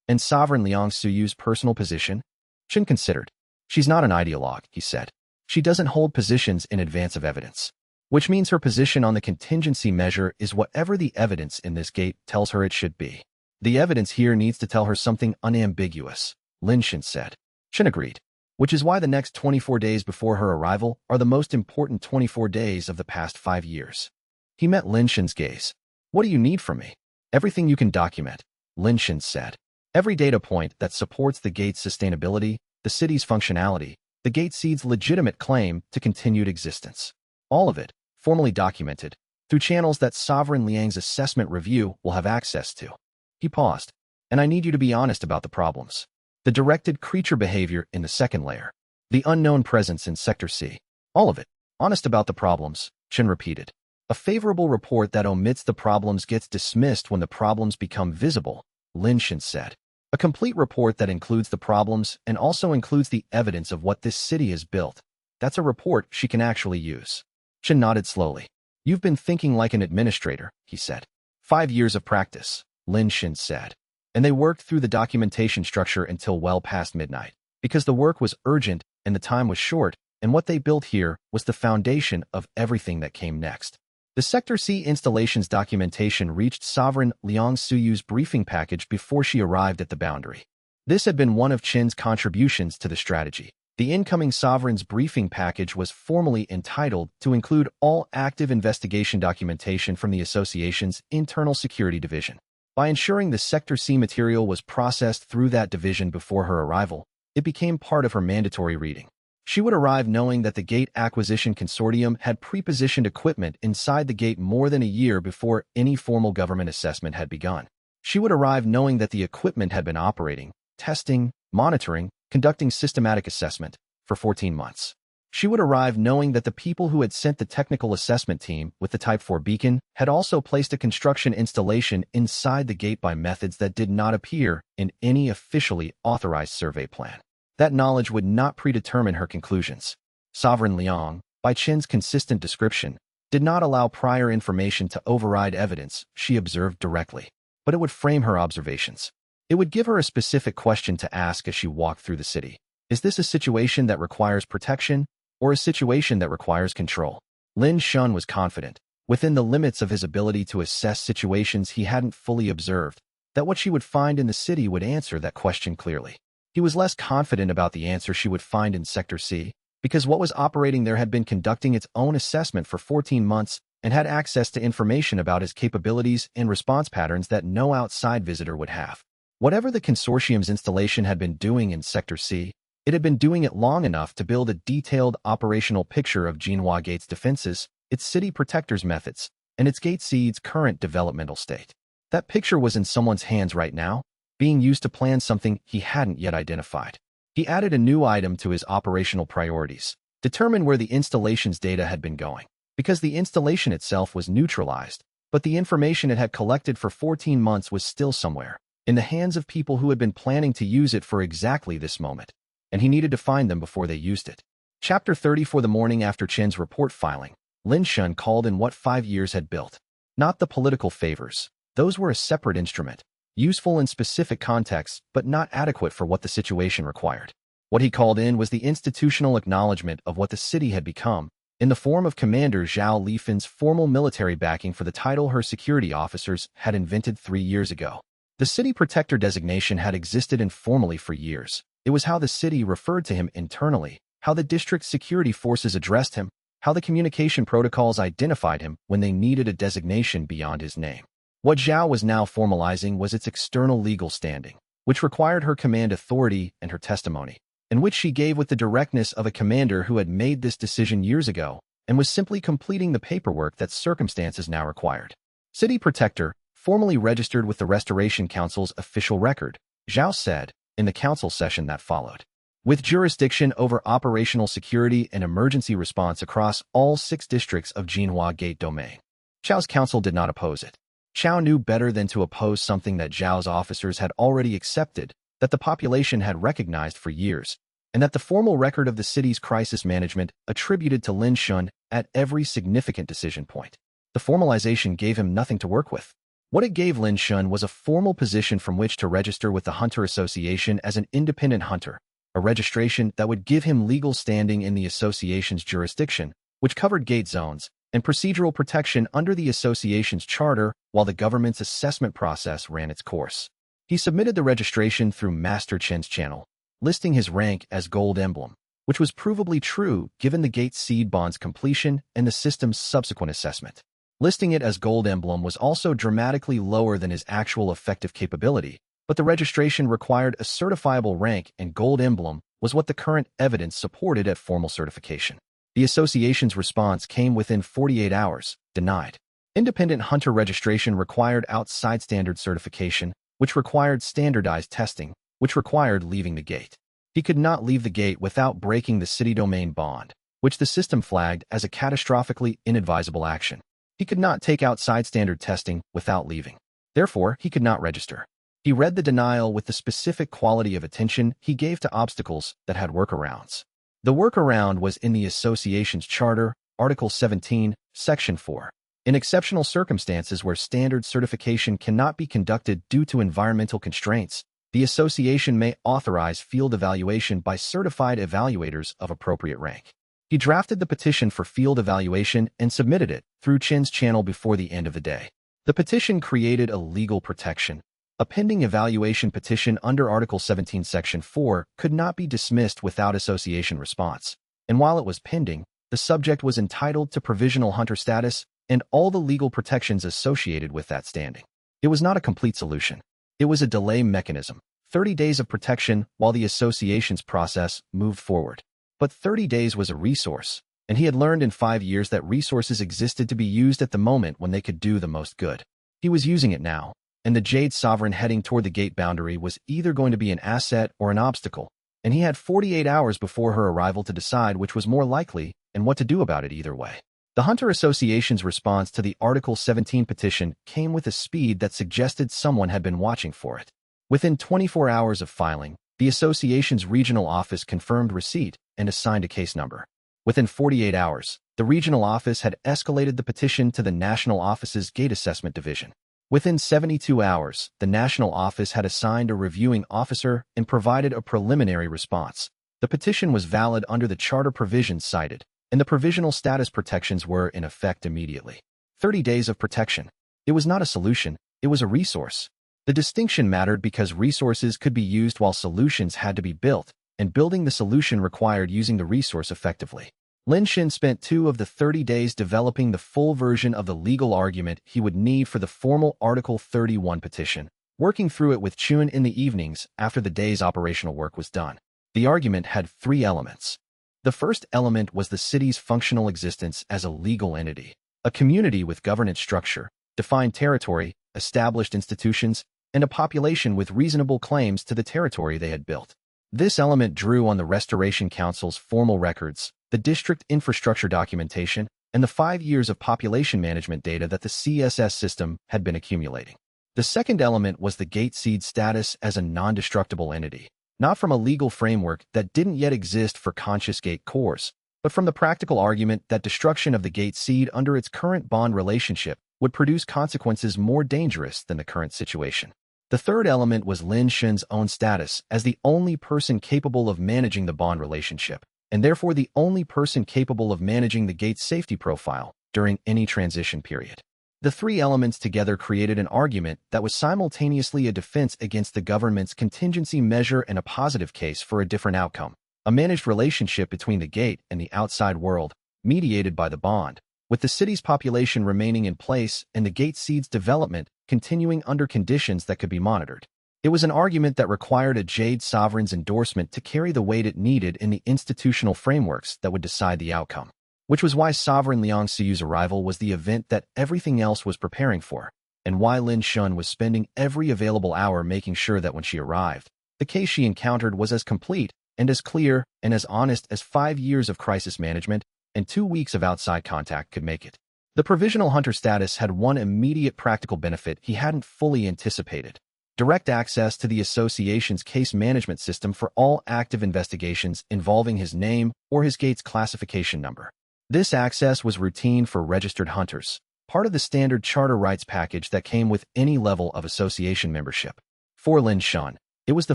And Sovereign Liang Suyu's personal position? Chen considered. She's not an ideologue, he said. She doesn't hold positions in advance of evidence, which means her position on the contingency measure is whatever the evidence in this gate tells her it should be. The evidence here needs to tell her something unambiguous, Lin Shan said. Chen agreed, which is why the next 24 days before her arrival are the most important 24 days of the past 5 years. He met Lin Shan's gaze. What do you need from me? Everything you can document, Lin Shan said. Every data point that supports the gate's sustainability, the city's functionality, the gate seed's legitimate claim to continued existence. All of it, formally documented, through channels that Sovereign Liang's assessment review will have access to. He paused. And I need you to be honest about the problems. The directed creature behavior in the second layer. The unknown presence in Sector C. All of it. Honest about the problems, Chen repeated. A favorable report that omits the problems gets dismissed when the problems become visible, Lin Shan said. A complete report that includes the problems and also includes the evidence of what this city has built. That's a report she can actually use. Chen nodded slowly. You've been thinking like an administrator, he said. 5 years of practice, Lin Shan said. And they worked through the documentation structure until well past midnight, because the work was urgent and the time was short, and what they built here was the foundation of everything that came next. The Sector C installation's documentation reached Sovereign Liang Suyu's briefing package before she arrived at the boundary. This had been one of Chen's contributions to the strategy. The incoming Sovereign's briefing package was formally entitled to include all active investigation documentation from the association's internal security division. By ensuring the Sector C material was processed through that division before her arrival, it became part of her mandatory reading. She would arrive knowing that the Gate Acquisition Consortium had pre-positioned equipment inside the gate more than a year before any formal government assessment had begun. She would arrive knowing that the equipment had been operating, testing, monitoring, conducting systematic assessment for 14 months. She would arrive knowing that the people who had sent the technical assessment team with the Type 4 beacon had also placed a construction installation inside the gate by methods that did not appear in any officially authorized survey plan. That knowledge would not predetermine her conclusions. Sovereign Liang, by Chen's consistent description, did not allow prior information to override evidence she observed directly, but it would frame her observations. It would give her a specific question to ask as she walked through the city. Is this a situation that requires protection, or a situation that requires control? Lin Shan was confident, within the limits of his ability to assess situations he hadn't fully observed, that what she would find in the city would answer that question clearly. He was less confident about the answer she would find in Sector C, because what was operating there had been conducting its own assessment for 14 months and had access to information about his capabilities and response patterns that no outside visitor would have. Whatever the consortium's installation had been doing in Sector C, it had been doing it long enough to build a detailed operational picture of Jinhua Gate's defenses, its city protectors' methods, and its gate seed's current developmental state. That picture was in someone's hands right now, being used to plan something he hadn't yet identified. He added a new item to his operational priorities, determine where the installation's data had been going, because the installation itself was neutralized, but the information it had collected for 14 months was still somewhere, in the hands of people who had been planning to use it for exactly this moment, and he needed to find them before they used it. Chapter 30. For the morning after Chen's report filing, Lin Shan called in what 5 years had built. Not the political favors. Those were a separate instrument, useful in specific contexts, but not adequate for what the situation required. What he called in was the institutional acknowledgement of what the city had become, in the form of Commander Zhao Lifin's formal military backing for the title her security officers had invented 3 years ago. The city protector designation had existed informally for years. It was how the city referred to him internally, how the district's security forces addressed him, how the communication protocols identified him when they needed a designation beyond his name. What Zhao was now formalizing was its external legal standing, which required her command authority and her testimony, in which she gave with the directness of a commander who had made this decision years ago and was simply completing the paperwork that circumstances now required. City Protector, formally registered with the Restoration Council's official record, Zhao said in the council session that followed. With jurisdiction over operational security and emergency response across all 6 districts of Jinhua Gate domain. Zhao's council did not oppose it. Zhao knew better than to oppose something that Zhao's officers had already accepted, that the population had recognized for years, and that the formal record of the city's crisis management attributed to Lin Shun at every significant decision point. The formalization gave him nothing to work with. What it gave Lin Shun was a formal position from which to register with the Hunter Association as an independent hunter, a registration that would give him legal standing in the association's jurisdiction, which covered gate zones, and procedural protection under the association's charter while the government's assessment process ran its course. He submitted the registration through Master Chen's channel, listing his rank as Gold Emblem, which was provably true given the gate seed bond's completion and the system's subsequent assessment. Listing it as Gold Emblem was also dramatically lower than his actual effective capability, but the registration required a certifiable rank, and Gold Emblem was what the current evidence supported at formal certification. The association's response came within 48 hours, denied. Independent hunter registration required outside standard certification, which required standardized testing, which required leaving the gate. He could not leave the gate without breaking the city domain bond, which the system flagged as a catastrophically inadvisable action. He could not take outside standard testing without leaving. Therefore, he could not register. He read the denial with the specific quality of attention he gave to obstacles that had workarounds. The workaround was in the association's charter, Article 17, Section 4. In exceptional circumstances where standard certification cannot be conducted due to environmental constraints, the association may authorize field evaluation by certified evaluators of appropriate rank. He drafted the petition for field evaluation and submitted it through Chen's channel before the end of the day. The petition created a legal protection. A pending evaluation petition under Article 17, Section 4 could not be dismissed without association response, and while it was pending, the subject was entitled to provisional hunter status and all the legal protections associated with that standing. It was not a complete solution. It was a delay mechanism, 30 days of protection while the association's process moved forward. But 30 days was a resource, and he had learned in 5 years that resources existed to be used at the moment when they could do the most good. He was using it now, and the Jade Sovereign heading toward the gate boundary was either going to be an asset or an obstacle, and he had 48 hours before her arrival to decide which was more likely and what to do about it either way. The Hunter Association's response to the Article 17 petition came with a speed that suggested someone had been watching for it. Within 24 hours of filing, the association's regional office confirmed receipt and assigned a case number. Within 48 hours, the regional office had escalated the petition to the national office's gate assessment division. Within 72 hours, the national office had assigned a reviewing officer and provided a preliminary response. The petition was valid under the charter provisions cited, and the provisional status protections were in effect immediately. 30 days of protection. It was not a solution, it was a resource. The distinction mattered because resources could be used while solutions had to be built, and building the solution required using the resource effectively. Lin Shin spent 2 of the 30 days developing the full version of the legal argument he would need for the formal Article 31 petition, working through it with Chun in the evenings after the day's operational work was done. The argument had 3 elements. The first element was the city's functional existence as a legal entity, a community with governance structure, defined territory, established institutions, and a population with reasonable claims to the territory they had built. This element drew on the Restoration Council's formal records, the district infrastructure documentation, and the 5 years of population management data that the CSS system had been accumulating. The second element was the gate seed status as a non-destructible entity, not from a legal framework that didn't yet exist for conscious gate cores, but from the practical argument that destruction of the gate seed under its current bond relationship would produce consequences more dangerous than the current situation. The third element was Lin Shin's own status as the only person capable of managing the bond relationship, and therefore the only person capable of managing the gate's safety profile during any transition period. The 3 elements together created an argument that was simultaneously a defense against the government's contingency measure and a positive case for a different outcome, a managed relationship between the gate and the outside world, mediated by the bond, with the city's population remaining in place and the gate seed's development continuing under conditions that could be monitored. It was an argument that required a Jade sovereign's endorsement to carry the weight it needed in the institutional frameworks that would decide the outcome, which was why Sovereign Liang Siyu's arrival was the event that everything else was preparing for, and why Lin Shun was spending every available hour making sure that when she arrived, the case she encountered was as complete and as clear and as honest as 5 years of crisis management and 2 weeks of outside contact could make it. The provisional hunter status had one immediate practical benefit he hadn't fully anticipated: direct access to the association's case management system for all active investigations involving his name or his gate's classification number. This access was routine for registered hunters, part of the standard charter rights package that came with any level of association membership. For Lin Shun, it was the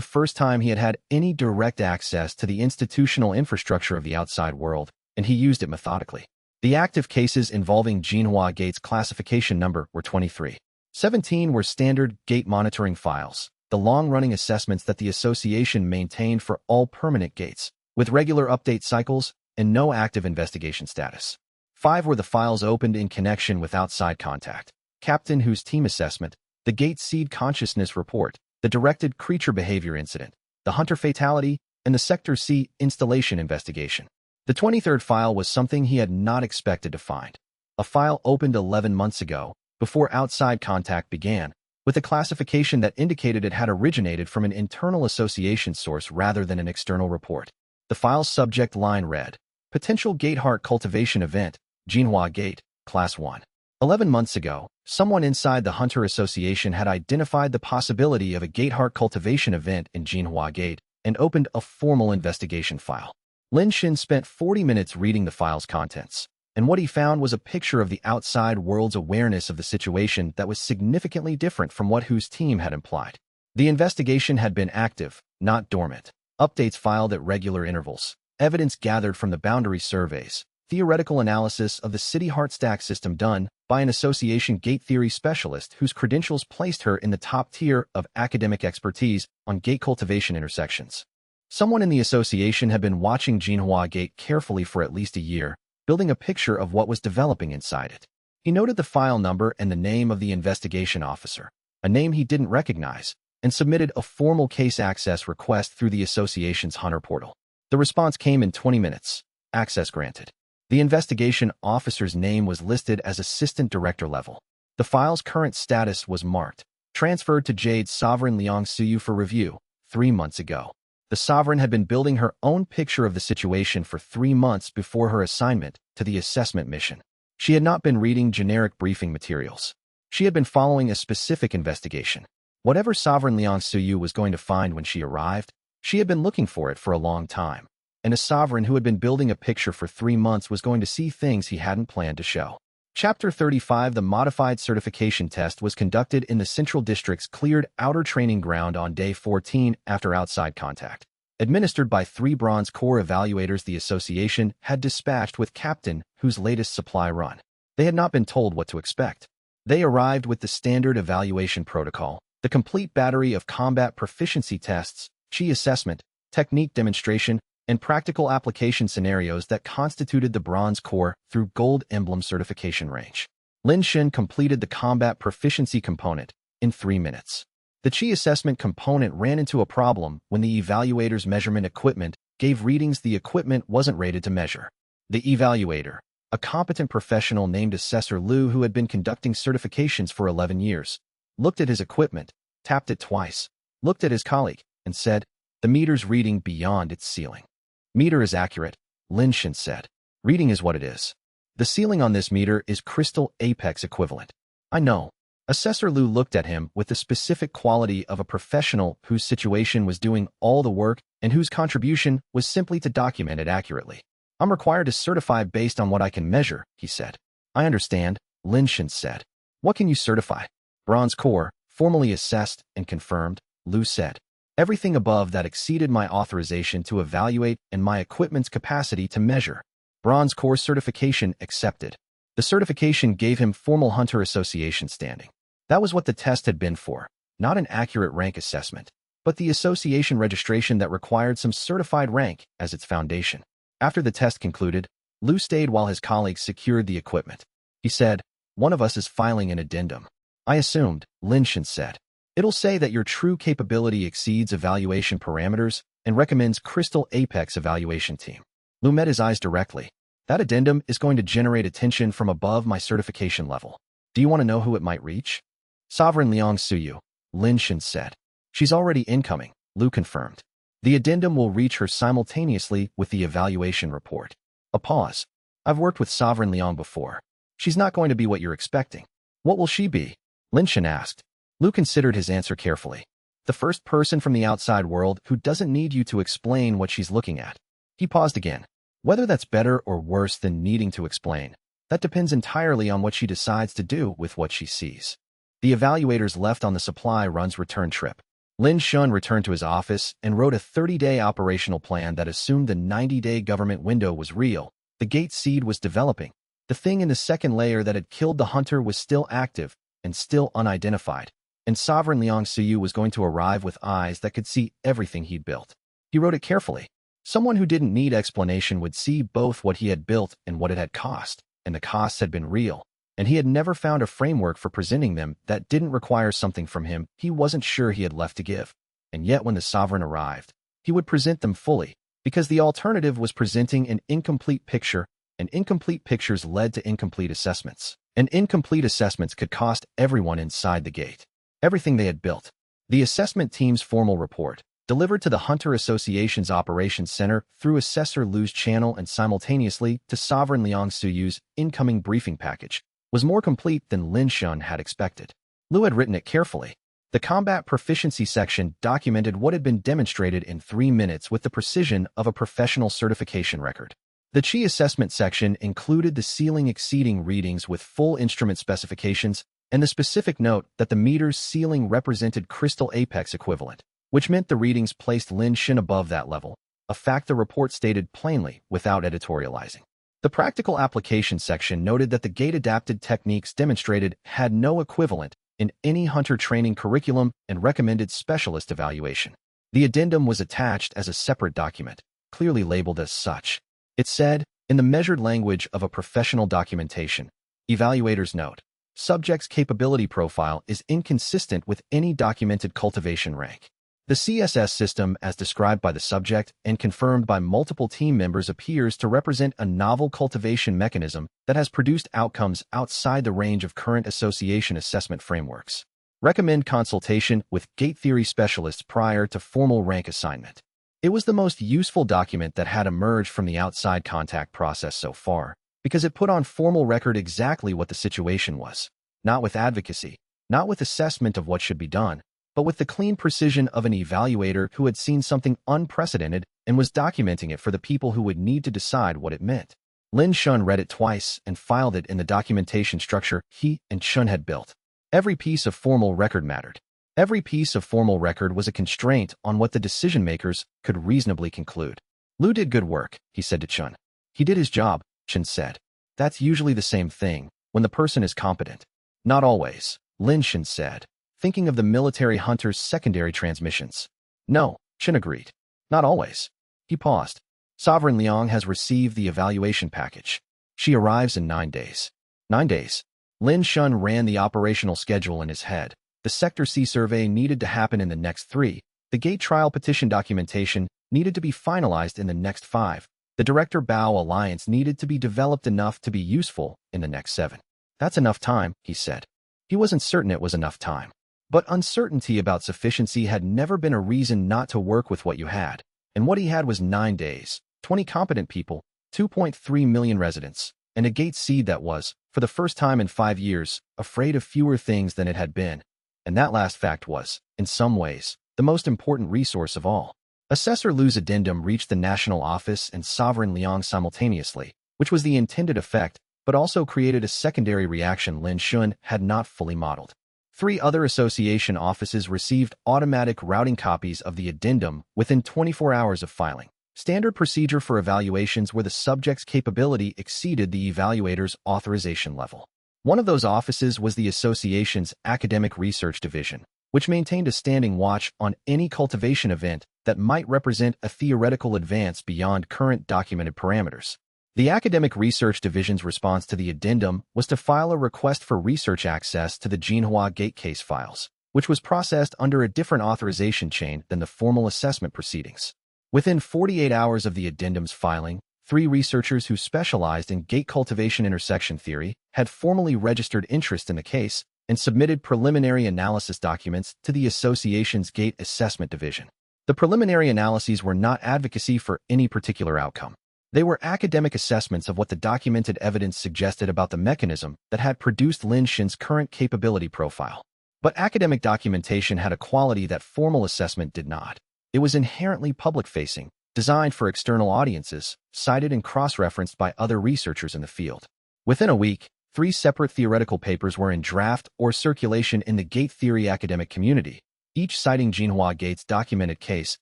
first time he had had any direct access to the institutional infrastructure of the outside world, and he used it methodically. The active cases involving Jinhua Gate's classification number were 23. 17 were standard gate monitoring files, the long-running assessments that the association maintained for all permanent gates, with regular update cycles and no active investigation status. 5 were the files opened in connection with outside contact: Captain Hu's team assessment, the gate seed consciousness report, the directed creature behavior incident, the hunter fatality, and the Sector C installation investigation. The 23rd file was something he had not expected to find. A file opened 11 months ago, before outside contact began, with a classification that indicated it had originated from an internal association source rather than an external report. The file's subject line read, "Potential Gate Heart Cultivation Event, Jinhua Gate, Class 1. 11 months ago, someone inside the Hunter Association had identified the possibility of a Gate Heart cultivation event in Jinhua Gate and opened a formal investigation file." Lin Shun spent 40 minutes reading the file's contents, and what he found was a picture of the outside world's awareness of the situation that was significantly different from what Hu's team had implied. The investigation had been active, not dormant. Updates filed at regular intervals, evidence gathered from the boundary surveys, theoretical analysis of the city heart stack system done by an association gate theory specialist whose credentials placed her in the top tier of academic expertise on gate cultivation intersections. Someone in the association had been watching Jinhua Gate carefully for at least a year, building a picture of what was developing inside it. He noted the file number and the name of the investigation officer, a name he didn't recognize, and submitted a formal case access request through the association's Hunter portal. The response came in 20 minutes. Access granted. The investigation officer's name was listed as assistant director level. The file's current status was marked, transferred to Jade's Sovereign Liang Siyu for review, 3 months ago. The Sovereign had been building her own picture of the situation for 3 months before her assignment to the assessment mission. She had not been reading generic briefing materials. She had been following a specific investigation. Whatever Sovereign Liang Siyu was going to find when she arrived, she had been looking for it for a long time. And a sovereign who had been building a picture for 3 months was going to see things he hadn't planned to show. Chapter 35. The modified certification test was conducted in the Central District's cleared outer training ground on day 14 after outside contact. Administered by 3 Bronze Corps evaluators the association had dispatched with Captain Hu's latest supply run. They had not been told what to expect. They arrived with the standard evaluation protocol, the complete battery of combat proficiency tests, chi assessment, technique demonstration, and practical application scenarios that constituted the Bronze Corps through Gold Emblem certification range. Lin Shun completed the combat proficiency component in 3 minutes. The chi assessment component ran into a problem when the evaluator's measurement equipment gave readings the equipment wasn't rated to measure. The evaluator, a competent professional named Assessor Liu who had been conducting certifications for 11 years, looked at his equipment, tapped it twice, looked at his colleague, and said, "The meter's reading beyond its ceiling." "Meter is accurate," Lin Shun said. "Reading is what it is. The ceiling on this meter is crystal apex equivalent." "I know." Assessor Liu looked at him with the specific quality of a professional whose situation was doing all the work and whose contribution was simply to document it accurately. "I'm required to certify based on what I can measure," he said. "I understand," Lin Shun said. "What can you certify?" "Bronze Corps, formally assessed and confirmed," Liu said. "Everything above that exceeded my authorization to evaluate and my equipment's capacity to measure." Bronze Corps certification accepted. The certification gave him formal Hunter Association standing. That was what the test had been for, not an accurate rank assessment, but the association registration that required some certified rank as its foundation. After the test concluded, Liu stayed while his colleagues secured the equipment. He said, "One of us is filing an addendum." "I assumed," Lin Shun said. It'll say that your true capability exceeds evaluation parameters and recommends Crystal Apex evaluation team. Lou met his eyes directly. That addendum is going to generate attention from above my certification level. Do you want to know who it might reach? Sovereign Liang Suyu, Lin Shen said. She's already incoming, Lou confirmed. The addendum will reach her simultaneously with the evaluation report. A pause. I've worked with Sovereign Liang before. She's not going to be what you're expecting. What will she be? Lin Shen asked. Lou considered his answer carefully. The first person from the outside world who doesn't need you to explain what she's looking at. He paused again. Whether that's better or worse than needing to explain, that depends entirely on what she decides to do with what she sees. The evaluators left on the supply run's return trip. Lin Shun returned to his office and wrote a 30-day operational plan that assumed the 90-day government window was real. The gate seed was developing. The thing in the second layer that had killed the hunter was still active and still unidentified. And Sovereign Liang Suyu was going to arrive with eyes that could see everything he'd built. He wrote it carefully. Someone who didn't need explanation would see both what he had built and what it had cost, and the costs had been real, and he had never found a framework for presenting them that didn't require something from him he wasn't sure he had left to give. And yet when the sovereign arrived, he would present them fully, because the alternative was presenting an incomplete picture, and incomplete pictures led to incomplete assessments. And incomplete assessments could cost everyone inside the gate everything they had built. The assessment team's formal report, delivered to the Hunter Association's Operations Center through Assessor Lu's channel and simultaneously to Sovereign Liang Suyu's incoming briefing package, was more complete than Lin Shun had expected. Lu had written it carefully. The combat proficiency section documented what had been demonstrated in 3 minutes with the precision of a professional certification record. The Chi assessment section included the ceiling exceeding readings with full instrument specifications and the specific note that the meter's ceiling represented Crystal Apex equivalent, which meant the readings placed Lin Shin above that level, a fact the report stated plainly without editorializing. The practical application section noted that the gate-adapted techniques demonstrated had no equivalent in any hunter training curriculum and recommended specialist evaluation. The addendum was attached as a separate document, clearly labeled as such. It said, in the measured language of a professional documentation, evaluators note, subject's capability profile is inconsistent with any documented cultivation rank. The CSS system, as described by the subject and confirmed by multiple team members, appears to represent a novel cultivation mechanism that has produced outcomes outside the range of current association assessment frameworks. Recommend consultation with gate theory specialists prior to formal rank assignment. It was the most useful document that had emerged from the outside contact process so far, because it put on formal record exactly what the situation was, not with advocacy, not with assessment of what should be done, but with the clean precision of an evaluator who had seen something unprecedented and was documenting it for the people who would need to decide what it meant. Lin Shun read it twice and filed it in the documentation structure he and Shun had built. Every piece of formal record mattered. Every piece of formal record was a constraint on what the decision-makers could reasonably conclude. Lu did good work, he said to Chun. He did his job, Chun said. That's usually the same thing, when the person is competent. Not always, Lin Shin said, thinking of the military hunter's secondary transmissions. No, Chun agreed. Not always. He paused. Sovereign Liang has received the evaluation package. She arrives in 9 days. 9 days. Lin Shun ran the operational schedule in his head. The Sector C survey needed to happen in the next 3. The gate trial petition documentation needed to be finalized in the next 5. The Director Bao Alliance needed to be developed enough to be useful in the next 7. That's enough time, he said. He wasn't certain it was enough time. But uncertainty about sufficiency had never been a reason not to work with what you had. And what he had was 9 days, 20 competent people, 2.3 million residents, and a gate seed that was, for the first time in 5 years, afraid of fewer things than it had been. And that last fact was, in some ways, the most important resource of all. Assessor Lu's addendum reached the national office and Sovereign Liang simultaneously, which was the intended effect, but also created a secondary reaction Lin Shun had not fully modeled. 3 other association offices received automatic routing copies of the addendum within 24 hours of filing. Standard procedure for evaluations where the subject's capability exceeded the evaluator's authorization level. One of those offices was the association's Academic Research Division, which maintained a standing watch on any cultivation event that might represent a theoretical advance beyond current documented parameters. The Academic Research Division's response to the addendum was to file a request for research access to the Jinhua Gate case files. which was processed under a different authorization chain than the formal assessment proceedings. Within 48 hours of the addendum's filing, 3 researchers who specialized in gate cultivation intersection theory had formally registered interest in the case and submitted preliminary analysis documents to the association's Gate Assessment Division. The preliminary analyses were not advocacy for any particular outcome. They were academic assessments of what the documented evidence suggested about the mechanism that had produced Lin Shen's current capability profile. But academic documentation had a quality that formal assessment did not. It was inherently public-facing, designed for external audiences, cited and cross-referenced by other researchers in the field. Within a week, 3 separate theoretical papers were in draft or circulation in the gate theory academic community, each citing Jinhua Gate's documented case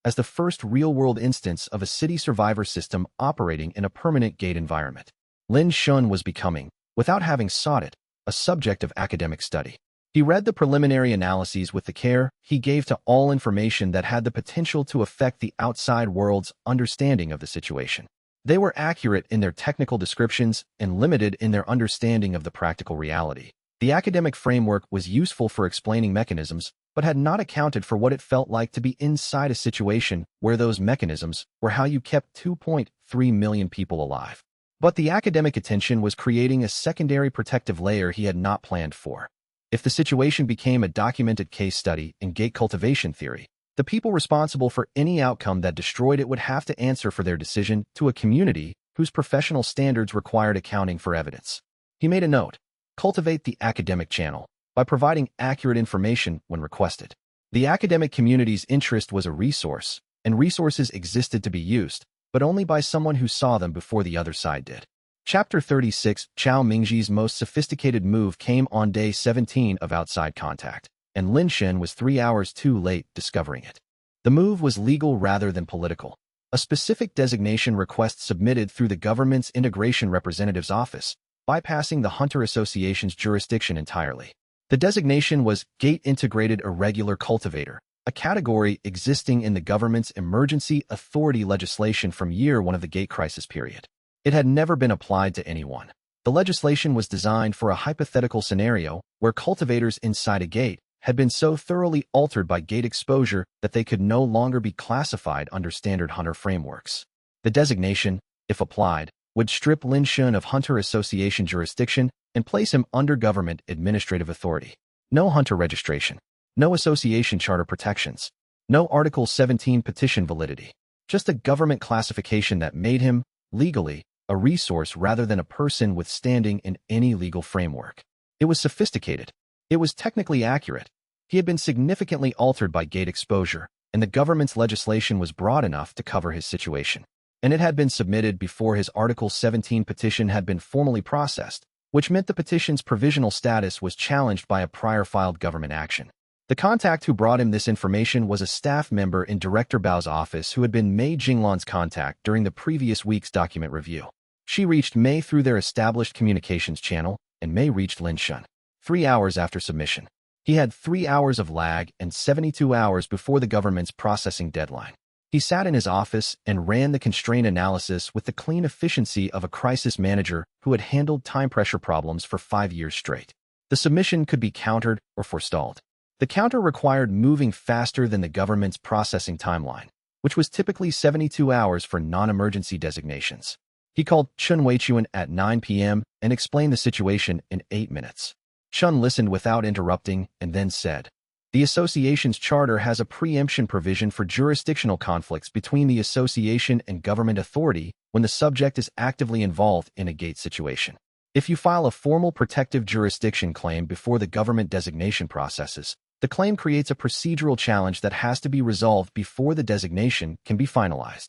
as the first real-world instance of a city survivor system operating in a permanent gate environment. Lin Shen was becoming, without having sought it, a subject of academic study. He read the preliminary analyses with the care he gave to all information that had the potential to affect the outside world's understanding of the situation. They were accurate in their technical descriptions and limited in their understanding of the practical reality. The academic framework was useful for explaining mechanisms, but had not accounted for what it felt like to be inside a situation where those mechanisms were how you kept 2.3 million people alive. But the academic attention was creating a secondary protective layer he had not planned for. If the situation became a documented case study in gate cultivation theory, the people responsible for any outcome that destroyed it would have to answer for their decision to a community whose professional standards required accounting for evidence. He made a note: cultivate the academic channel by providing accurate information when requested. The academic community's interest was a resource, and resources existed to be used, but only by someone who saw them before the other side did. Chapter 36, Chao Mingji's most sophisticated move came on day 17 of outside contact, and Lin Shen was 3 hours too late discovering it. The move was legal rather than political. A specific designation request submitted through the government's Integration Representative's office, bypassing the Hunter Association's jurisdiction entirely. The designation was Gate Integrated Irregular Cultivator, a category existing in the government's emergency authority legislation from year 1 of the Gate crisis period. It had never been applied to anyone. The legislation was designed for a hypothetical scenario where cultivators inside a gate had been so thoroughly altered by gate exposure that they could no longer be classified under standard Hunter frameworks. The designation, if applied, would strip Lin Shen of Hunter Association jurisdiction and place him under government administrative authority. No Hunter registration. No association charter protections. No Article 17 petition validity. Just a government classification that made him, legally, a resource rather than a person with standing in any legal framework. It was sophisticated. It was technically accurate. He had been significantly altered by gate exposure, and the government's legislation was broad enough to cover his situation. And it had been submitted before his Article 17 petition had been formally processed, which meant the petition's provisional status was challenged by a prior filed government action. The contact who brought him this information was a staff member in Director Bao's office who had been Mei Jinglan's contact during the previous week's document review. She reached Mei through their established communications channel, and Mei reached Lin Shen 3 hours after submission. He had 3 hours of lag and 72 hours before the government's processing deadline. He sat in his office and ran the constraint analysis with the clean efficiency of a crisis manager who had handled time pressure problems for 5 years straight. The submission could be countered or forestalled. The counter required moving faster than the government's processing timeline, which was typically 72 hours for non-emergency designations. He called Chun Weichuan at 9 p.m. and explained the situation in 8 minutes. Chun listened without interrupting and then said, "The association's charter has a preemption provision for jurisdictional conflicts between the association and government authority when the subject is actively involved in a gate situation. If you file a formal protective jurisdiction claim before the government designation processes, the claim creates a procedural challenge that has to be resolved before the designation can be finalized."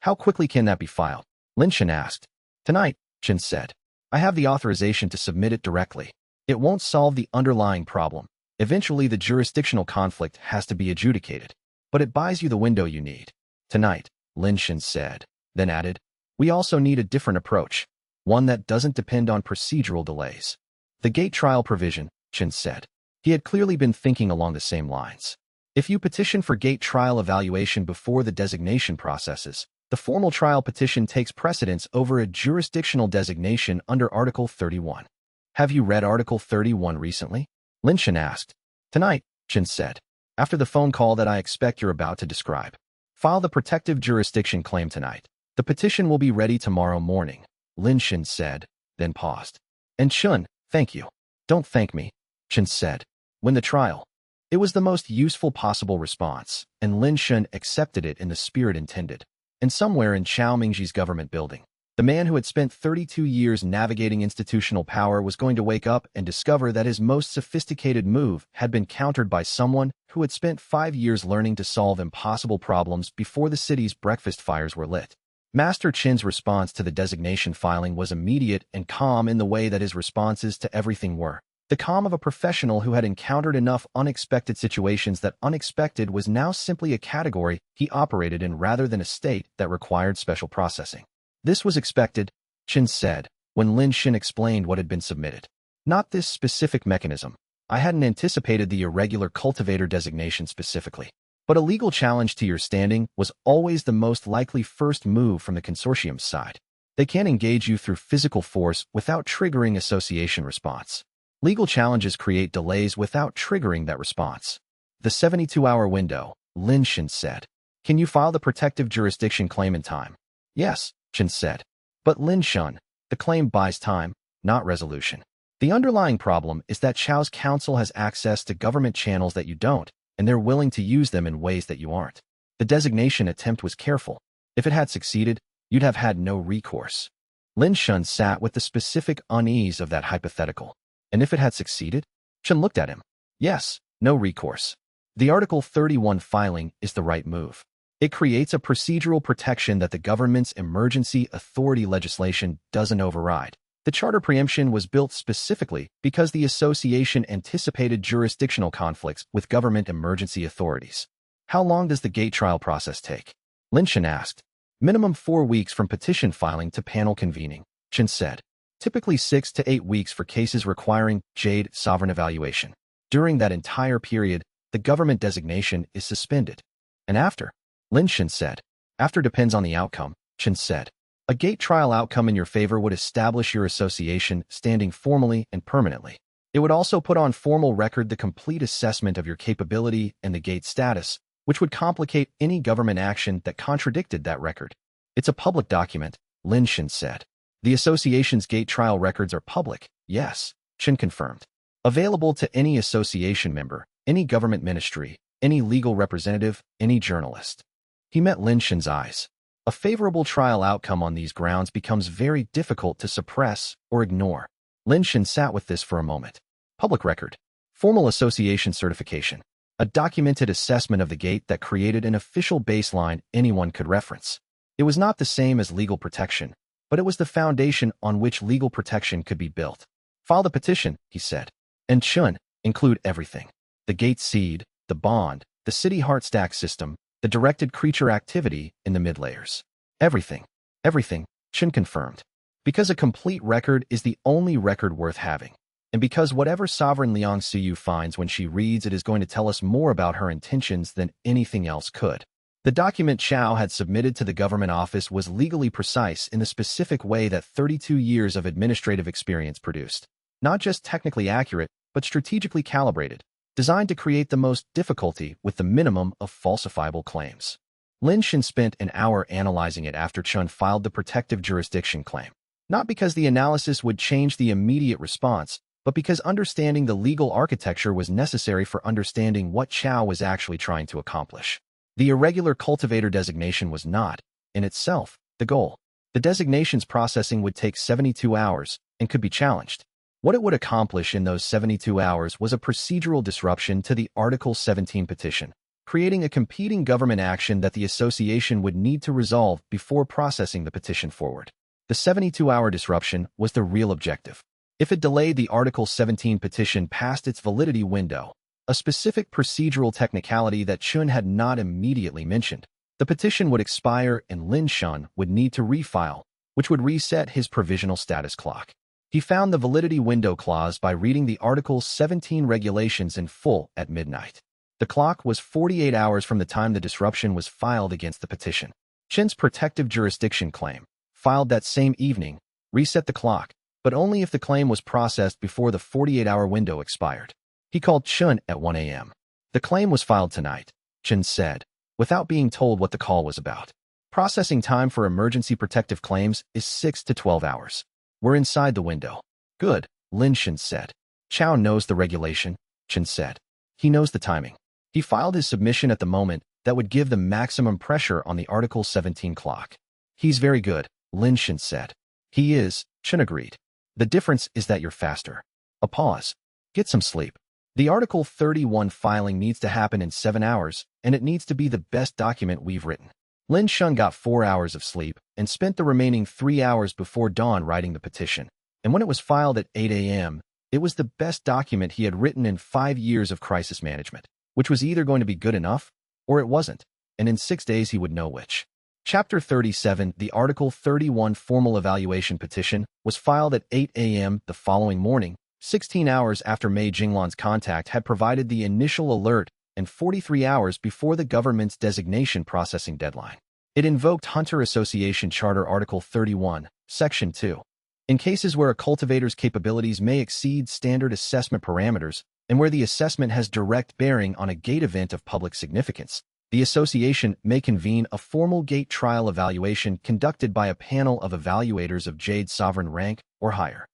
"How quickly can that be filed?" Lin Shen asked. "Tonight," Chen said. "I have the authorization to submit it directly. It won't solve the underlying problem. Eventually, the jurisdictional conflict has to be adjudicated, but it buys you the window you need." "Tonight," Lin Shen said, then added, "We also need a different approach, one that doesn't depend on procedural delays." "The gate trial provision," Chen said. He had clearly been thinking along the same lines. If you petition for gate trial evaluation before the designation processes, the formal trial petition takes precedence over a jurisdictional designation under Article 31. "Have you read Article 31 recently?" Lin Shen asked. "Tonight," Chen said. After the phone call that I expect you're about to describe. File the protective jurisdiction claim tonight. The petition will be ready tomorrow morning, Lin Shen said, then paused. And Chun, thank you. Don't thank me, Chen said. When the trial. It was the most useful possible response, and Lin Shen accepted it in the spirit intended. And somewhere in Chao Mingji's government building, the man who had spent 32 years navigating institutional power was going to wake up and discover that his most sophisticated move had been countered by someone who had spent 5 years learning to solve impossible problems before the city's breakfast fires were lit. Master Chin's response to the designation filing was immediate and calm in the way that his responses to everything were. The calm of a professional who had encountered enough unexpected situations that unexpected was now simply a category he operated in rather than a state that required special processing. This was expected, Chin said, when Lin Shen explained what had been submitted. Not this specific mechanism. I hadn't anticipated the irregular cultivator designation specifically. But a legal challenge to your standing was always the most likely first move from the consortium's side. They can't engage you through physical force without triggering association response. Legal challenges create delays without triggering that response. The 72-hour window, Lin Shen said. Can you file the protective jurisdiction claim in time? Yes, Chen said. But Lin Shen, the claim buys time, not resolution. The underlying problem is that Chao's counsel has access to government channels that you don't, and they're willing to use them in ways that you aren't. The designation attempt was careful. If it had succeeded, you'd have had no recourse. Lin Shen sat with the specific unease of that hypothetical. And if it had succeeded? Chen looked at him. Yes, no recourse. The Article 31 filing is the right move. It creates a procedural protection that the government's emergency authority legislation doesn't override. The charter preemption was built specifically because the association anticipated jurisdictional conflicts with government emergency authorities. How long does the gate trial process take? Lin Shen asked. Minimum 4 weeks from petition filing to panel convening, Chen said. Typically 6 to 8 weeks for cases requiring Jade sovereign evaluation. During that entire period, the government designation is suspended. And after? Lin Shen said. After depends on the outcome, Chen said. A gate trial outcome in your favor would establish your association standing formally and permanently. It would also put on formal record the complete assessment of your capability and the gate status, which would complicate any government action that contradicted that record. It's a public document, Lin Shen said. The association's gate trial records are public, yes, Chen confirmed. Available to any association member, any government ministry, any legal representative, any journalist. He met Lin Shen's eyes. A favorable trial outcome on these grounds becomes very difficult to suppress or ignore. Lin Shen sat with this for a moment. Public record. Formal association certification. A documented assessment of the gate that created an official baseline anyone could reference. It was not the same as legal protection, but it was the foundation on which legal protection could be built. File the petition, he said. And Chun, include everything. The gate seed, the bond, the city heart stack system, the directed creature activity in the mid-layers. Everything. Everything, Chun confirmed. Because a complete record is the only record worth having. And because whatever sovereign Liang Siyu finds when she reads it is going to tell us more about her intentions than anything else could. The document Chao had submitted to the government office was legally precise in the specific way that 32 years of administrative experience produced. Not just technically accurate, but strategically calibrated, designed to create the most difficulty with the minimum of falsifiable claims. Lin Shen spent an hour analyzing it after Chun filed the protective jurisdiction claim. Not because the analysis would change the immediate response, but because understanding the legal architecture was necessary for understanding what Chao was actually trying to accomplish. The irregular cultivator designation was not, in itself, the goal. The designation's processing would take 72 hours and could be challenged. What it would accomplish in those 72 hours was a procedural disruption to the Article 17 petition, creating a competing government action that the association would need to resolve before processing the petition forward. The 72-hour disruption was the real objective. If it delayed the Article 17 petition past its validity window, a specific procedural technicality that Chun had not immediately mentioned, the petition would expire and Lin Shen would need to refile, which would reset his provisional status clock. He found the validity window clause by reading the Article 17 regulations in full at midnight. The clock was 48 hours from the time the disruption was filed against the petition. Chen's protective jurisdiction claim, filed that same evening, reset the clock, but only if the claim was processed before the 48-hour window expired. He called Chun at 1 a.m. The claim was filed tonight, Chen said, without being told what the call was about. Processing time for emergency protective claims is 6 to 12 hours. We're inside the window. Good, Lin Shen said. Chow knows the regulation, Chen said. He knows the timing. He filed his submission at the moment that would give the maximum pressure on the Article 17 clock. He's very good, Lin Shen said. He is, Chen agreed. The difference is that you're faster. A pause. Get some sleep. The Article 31 filing needs to happen in 7 hours, and it needs to be the best document we've written. Lin Shun got 4 hours of sleep and spent the remaining 3 hours before dawn writing the petition. And when it was filed at 8 a.m., it was the best document he had written in 5 years of crisis management, which was either going to be good enough or it wasn't, and in 6 days he would know which. Chapter 37, the Article 31 formal evaluation petition, was filed at 8 a.m. the following morning, 16 hours after Mei Jinglan's contact had provided the initial alert and 43 hours before the government's designation processing deadline. It invoked Hunter Association Charter Article 31, Section 2. In cases where a cultivator's capabilities may exceed standard assessment parameters and where the assessment has direct bearing on a gate event of public significance, the association may convene a formal gate trial evaluation conducted by a panel of evaluators of Jade sovereign rank or higher.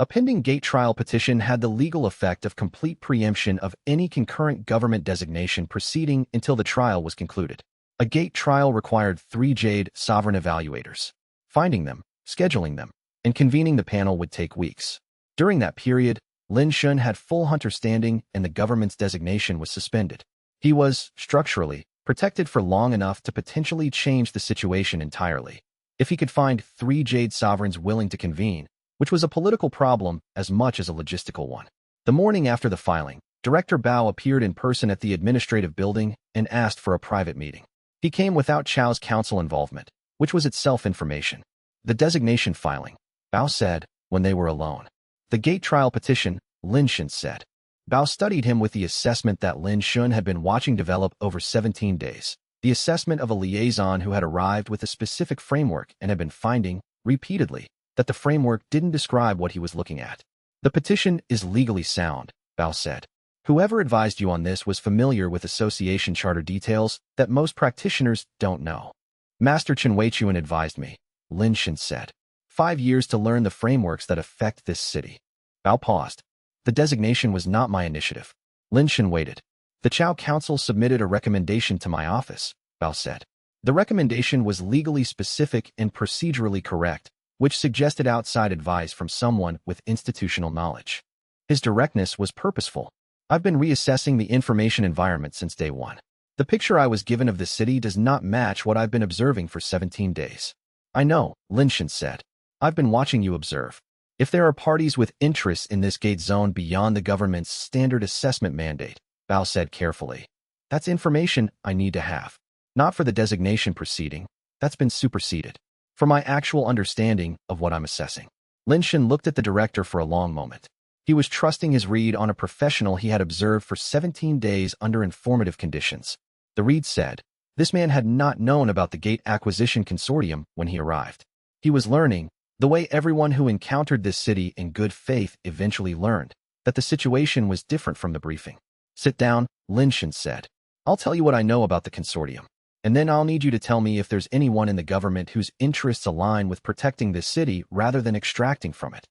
A pending gate trial petition had the legal effect of complete preemption of any concurrent government designation proceeding until the trial was concluded. A gate trial required 3 Jade sovereign evaluators. Finding them, scheduling them, and convening the panel would take weeks. During that period, Lin Shun had full hunter standing and the government's designation was suspended. He was, structurally, protected for long enough to potentially change the situation entirely. If he could find 3 Jade sovereigns willing to convene, which was a political problem as much as a logistical one. The morning after the filing, Director Bao appeared in person at the administrative building and asked for a private meeting. He came without Chao's council involvement, which was itself information. The designation filing, Bao said, when they were alone. The gate trial petition, Lin Shun said. Bao studied him with the assessment that Lin Shun had been watching develop over 17 days. The assessment of a liaison who had arrived with a specific framework and had been finding, repeatedly, that the framework didn't describe what he was looking at. The petition is legally sound, Bao said. Whoever advised you on this was familiar with association charter details that most practitioners don't know. Master Chen Weichuan advised me, Lin Shen said. 5 years to learn the frameworks that affect this city. Bao paused. The designation was not my initiative. Lin Shen waited. The Chao Council submitted a recommendation to my office, Bao said. The recommendation was legally specific and procedurally correct, which suggested outside advice from someone with institutional knowledge. His directness was purposeful. I've been reassessing the information environment since day one. The picture I was given of the city does not match what I've been observing for 17 days. I know, Lin Shen said. I've been watching you observe. If there are parties with interests in this gate zone beyond the government's standard assessment mandate, Bao said carefully, that's information I need to have. Not for the designation proceeding, that's been superseded. For my actual understanding of what I'm assessing. Lin Shen looked at the director for a long moment. He was trusting his read on a professional he had observed for 17 days under informative conditions. The read said, this man had not known about the Gate Acquisition Consortium when he arrived. He was learning, the way everyone who encountered this city in good faith eventually learned, that the situation was different from the briefing. Sit down, Lin Shen said. I'll tell you what I know about the consortium. And then I'll need you to tell me if there's anyone in the government whose interests align with protecting this city rather than extracting from it.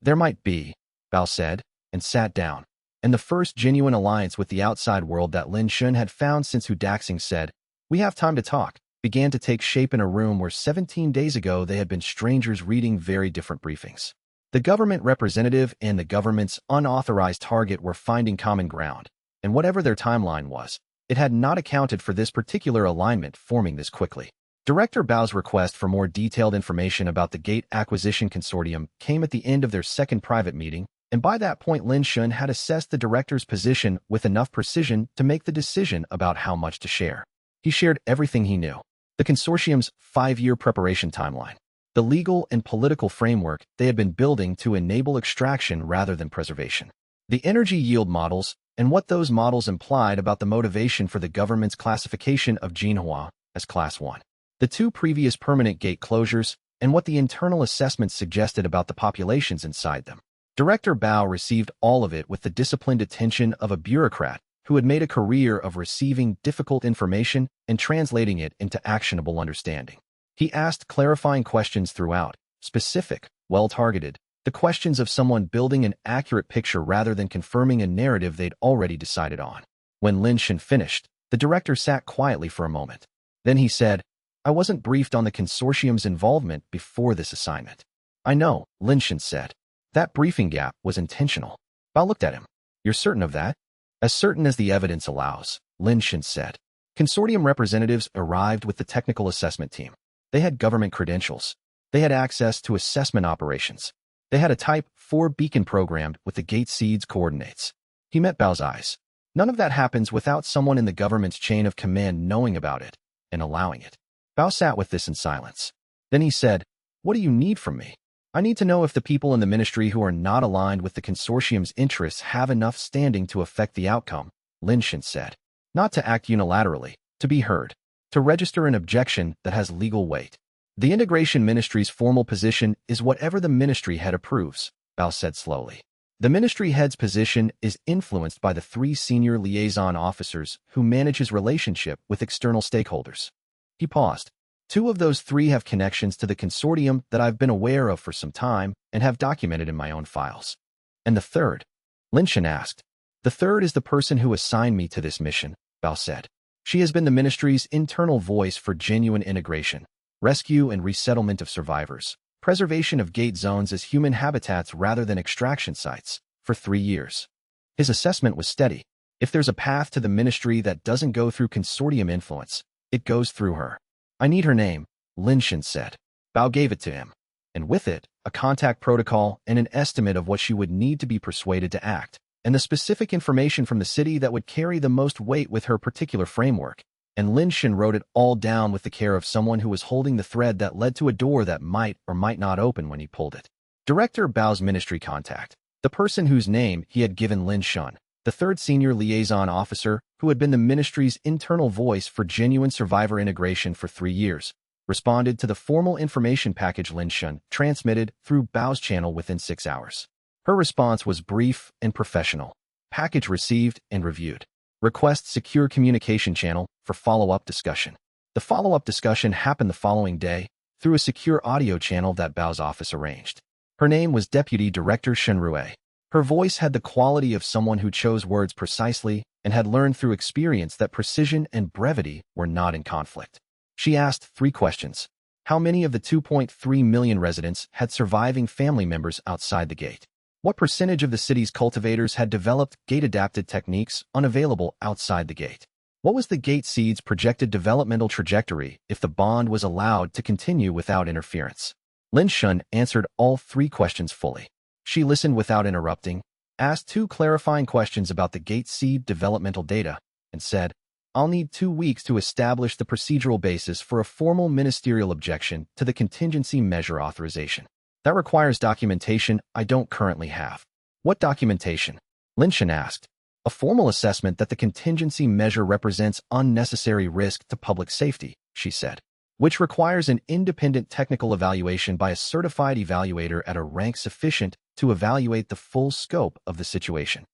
There might be, Bao said, and sat down. And the first genuine alliance with the outside world that Lin Shun had found since Hu Daxing said, we have time to talk, began to take shape in a room where 17 days ago they had been strangers reading very different briefings. The government representative and the government's unauthorized target were finding common ground, and whatever their timeline was, it had not accounted for this particular alignment forming this quickly. Director Bao's request for more detailed information about the Gate Acquisition Consortium came at the end of their second private meeting, and by that point Lin Shun had assessed the director's position with enough precision to make the decision about how much to share. He shared everything he knew. The consortium's 5-year preparation timeline. The legal and political framework they had been building to enable extraction rather than preservation. The energy yield models, and what those models implied about the motivation for the government's classification of Jinhua as Class 1. The 2 previous permanent gate closures, and what the internal assessments suggested about the populations inside them. Director Bao received all of it with the disciplined attention of a bureaucrat who had made a career of receiving difficult information and translating it into actionable understanding. He asked clarifying questions throughout, specific, well-targeted, the questions of someone building an accurate picture rather than confirming a narrative they'd already decided on. When Lin Shan finished, the director sat quietly for a moment. Then he said, "I wasn't briefed on the consortium's involvement before this assignment." "I know," Lin Shan said. "That briefing gap was intentional." Bao looked at him. "You're certain of that?" "As certain as the evidence allows," Lin Shan said. Consortium representatives arrived with the technical assessment team. They had government credentials. They had access to assessment operations. They had a Type 4 beacon programmed with the gate seed's coordinates. He met Bao's eyes. None of that happens without someone in the government's chain of command knowing about it and allowing it. Bao sat with this in silence. Then he said, "What do you need from me?" "I need to know if the people in the ministry who are not aligned with the consortium's interests have enough standing to affect the outcome," Lin Shan said. "Not to act unilaterally, to be heard, to register an objection that has legal weight. The integration ministry's formal position is whatever the ministry head approves," Bao said slowly. "The ministry head's position is influenced by the 3 senior liaison officers who manage his relationship with external stakeholders." He paused. "2 of those 3 have connections to the consortium that I've been aware of for some time and have documented in my own files." "And the 3rd?" Lin Shan asked. "The 3rd is the person who assigned me to this mission," Bao said. "She has been the ministry's internal voice for genuine integration, rescue and resettlement of survivors, preservation of gate zones as human habitats rather than extraction sites, for 3 years." His assessment was steady. If there's a path to the ministry that doesn't go through consortium influence, it goes through her. "I need her name," Lin Shan said. Bao gave it to him, and with it, a contact protocol and an estimate of what she would need to be persuaded to act, and the specific information from the city that would carry the most weight with her particular framework. And Lin Shan wrote it all down with the care of someone who was holding the thread that led to a door that might or might not open when he pulled it. Director Bao's ministry contact, the person whose name he had given Lin Shan, the 3rd senior liaison officer who had been the ministry's internal voice for genuine survivor integration for 3 years, responded to the formal information package Lin Shan transmitted through Bao's channel within 6 hours. Her response was brief and professional. "Package received and reviewed. Request secure communication channel for follow-up discussion." The follow-up discussion happened the following day through a secure audio channel that Bao's office arranged. Her name was Deputy Director Shen Rue. Her voice had the quality of someone who chose words precisely and had learned through experience that precision and brevity were not in conflict. She asked 3 questions. How many of the 2.3 million residents had surviving family members outside the gate? What percentage of the city's cultivators had developed gate-adapted techniques unavailable outside the gate? What was the gate seed's projected developmental trajectory if the bond was allowed to continue without interference? Lin Shan answered all 3 questions fully. She listened without interrupting, asked 2 clarifying questions about the gate seed developmental data, and said, "I'll need 2 weeks to establish the procedural basis for a formal ministerial objection to the contingency measure authorization. That requires documentation I don't currently have." "What documentation?" Lin Shan asked. "A formal assessment that the contingency measure represents unnecessary risk to public safety," she said, "which requires an independent technical evaluation by a certified evaluator at a rank sufficient to evaluate the full scope of the situation."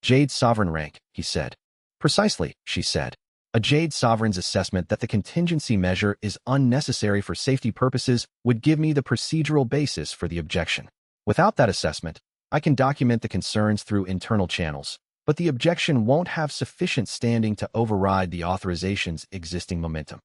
"Jade Sovereign rank," he said. "Precisely," she said. "A Jade Sovereign's assessment that the contingency measure is unnecessary for safety purposes would give me the procedural basis for the objection. Without that assessment, I can document the concerns through internal channels, but the objection won't have sufficient standing to override the authorization's existing momentum."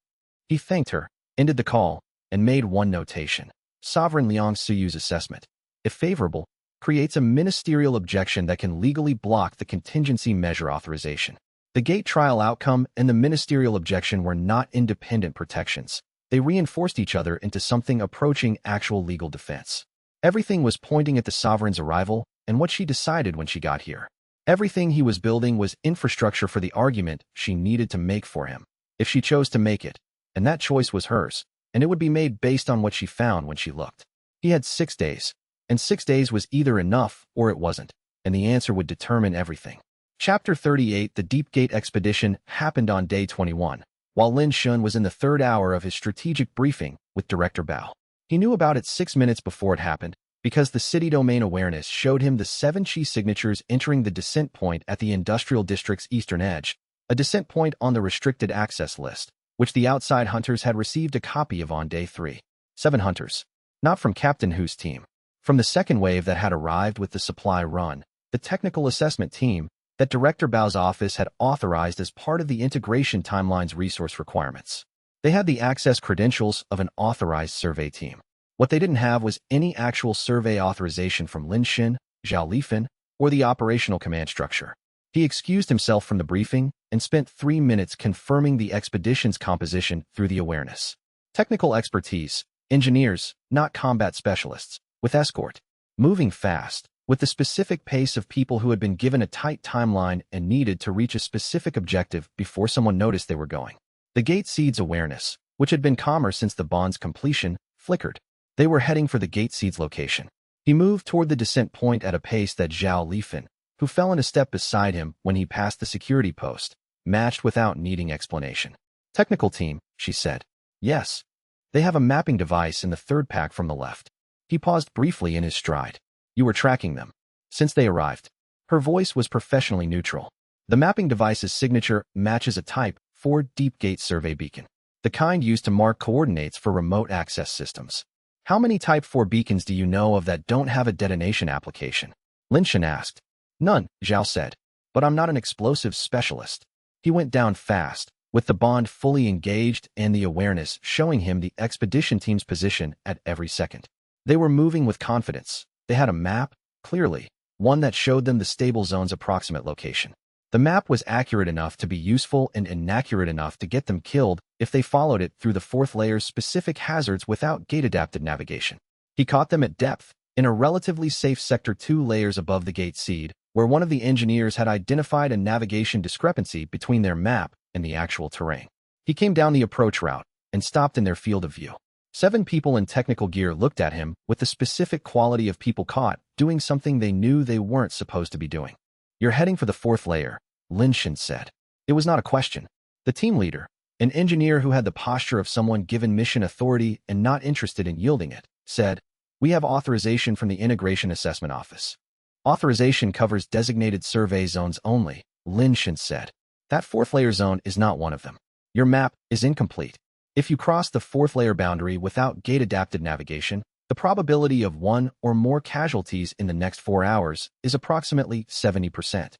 He thanked her, ended the call, and made one notation. Sovereign Liang Suyu's assessment, if favorable, creates a ministerial objection that can legally block the contingency measure authorization. The gate trial outcome and the ministerial objection were not independent protections. They reinforced each other into something approaching actual legal defense. Everything was pointing at the sovereign's arrival and what she decided when she got here. Everything he was building was infrastructure for the argument she needed to make for him, if she chose to make it, and that choice was hers, and it would be made based on what she found when she looked. He had 6 days, and 6 days was either enough or it wasn't, and the answer would determine everything. Chapter 38. The Deep Gate Expedition happened on day 21, while Lin Shan was in the 3rd hour of his strategic briefing with Director Bao. He knew about it 6 minutes before it happened, because the city domain awareness showed him the 7 chi signatures entering the descent point at the industrial district's eastern edge, a descent point on the restricted access list, which the outside hunters had received a copy of on day 3. 7 hunters. Not from Captain Hu's team. From the second wave that had arrived with the supply run, the technical assessment team that Director Bao's office had authorized as part of the integration timeline's resource requirements. They had the access credentials of an authorized survey team. What they didn't have was any actual survey authorization from Lin Xin, Zhao Lifan, or the operational command structure. He excused himself from the briefing and spent 3 minutes confirming the expedition's composition through the awareness. Technical expertise, engineers, not combat specialists, with escort, moving fast, with the specific pace of people who had been given a tight timeline and needed to reach a specific objective before someone noticed they were going. The Gate Seed's awareness, which had been calmer since the bond's completion, flickered. They were heading for the Gate Seed's location. He moved toward the descent point at a pace that Zhao Lifan, who fell in a step beside him when he passed the security post, matched without needing explanation. Technical team, she said. Yes. They have a mapping device in the third pack from the left. He paused briefly in his stride. You were tracking them. Since they arrived. Her voice was professionally neutral. The mapping device's signature matches a Type 4 deep gate survey beacon, the kind used to mark coordinates for remote access systems. How many Type 4 beacons do you know of that don't have a detonation application? Lin Xin asked. None, Zhao said. But I'm not an explosives specialist. He went down fast, with the bond fully engaged and the awareness showing him the expedition team's position at every second. They were moving with confidence. They had a map, clearly, one that showed them the stable zone's approximate location. The map was accurate enough to be useful and inaccurate enough to get them killed if they followed it through the 4th layer's specific hazards without gate-adapted navigation. He caught them at depth, in a relatively safe sector 2 layers above the Gate Seed, where one of the engineers had identified a navigation discrepancy between their map and the actual terrain. He came down the approach route and stopped in their field of view. 7 people in technical gear looked at him with the specific quality of people caught doing something they knew they weren't supposed to be doing. You're heading for the 4th layer, Lin Xin said. It was not a question. The team leader, an engineer who had the posture of someone given mission authority and not interested in yielding it, said, We have authorization from the Integration Assessment Office. Authorization covers designated survey zones only, Lin Xin said. That 4th layer zone is not one of them. Your map is incomplete. If you cross the 4th layer boundary without gate-adapted navigation, the probability of 1 or more casualties in the next 4 hours is approximately 70%.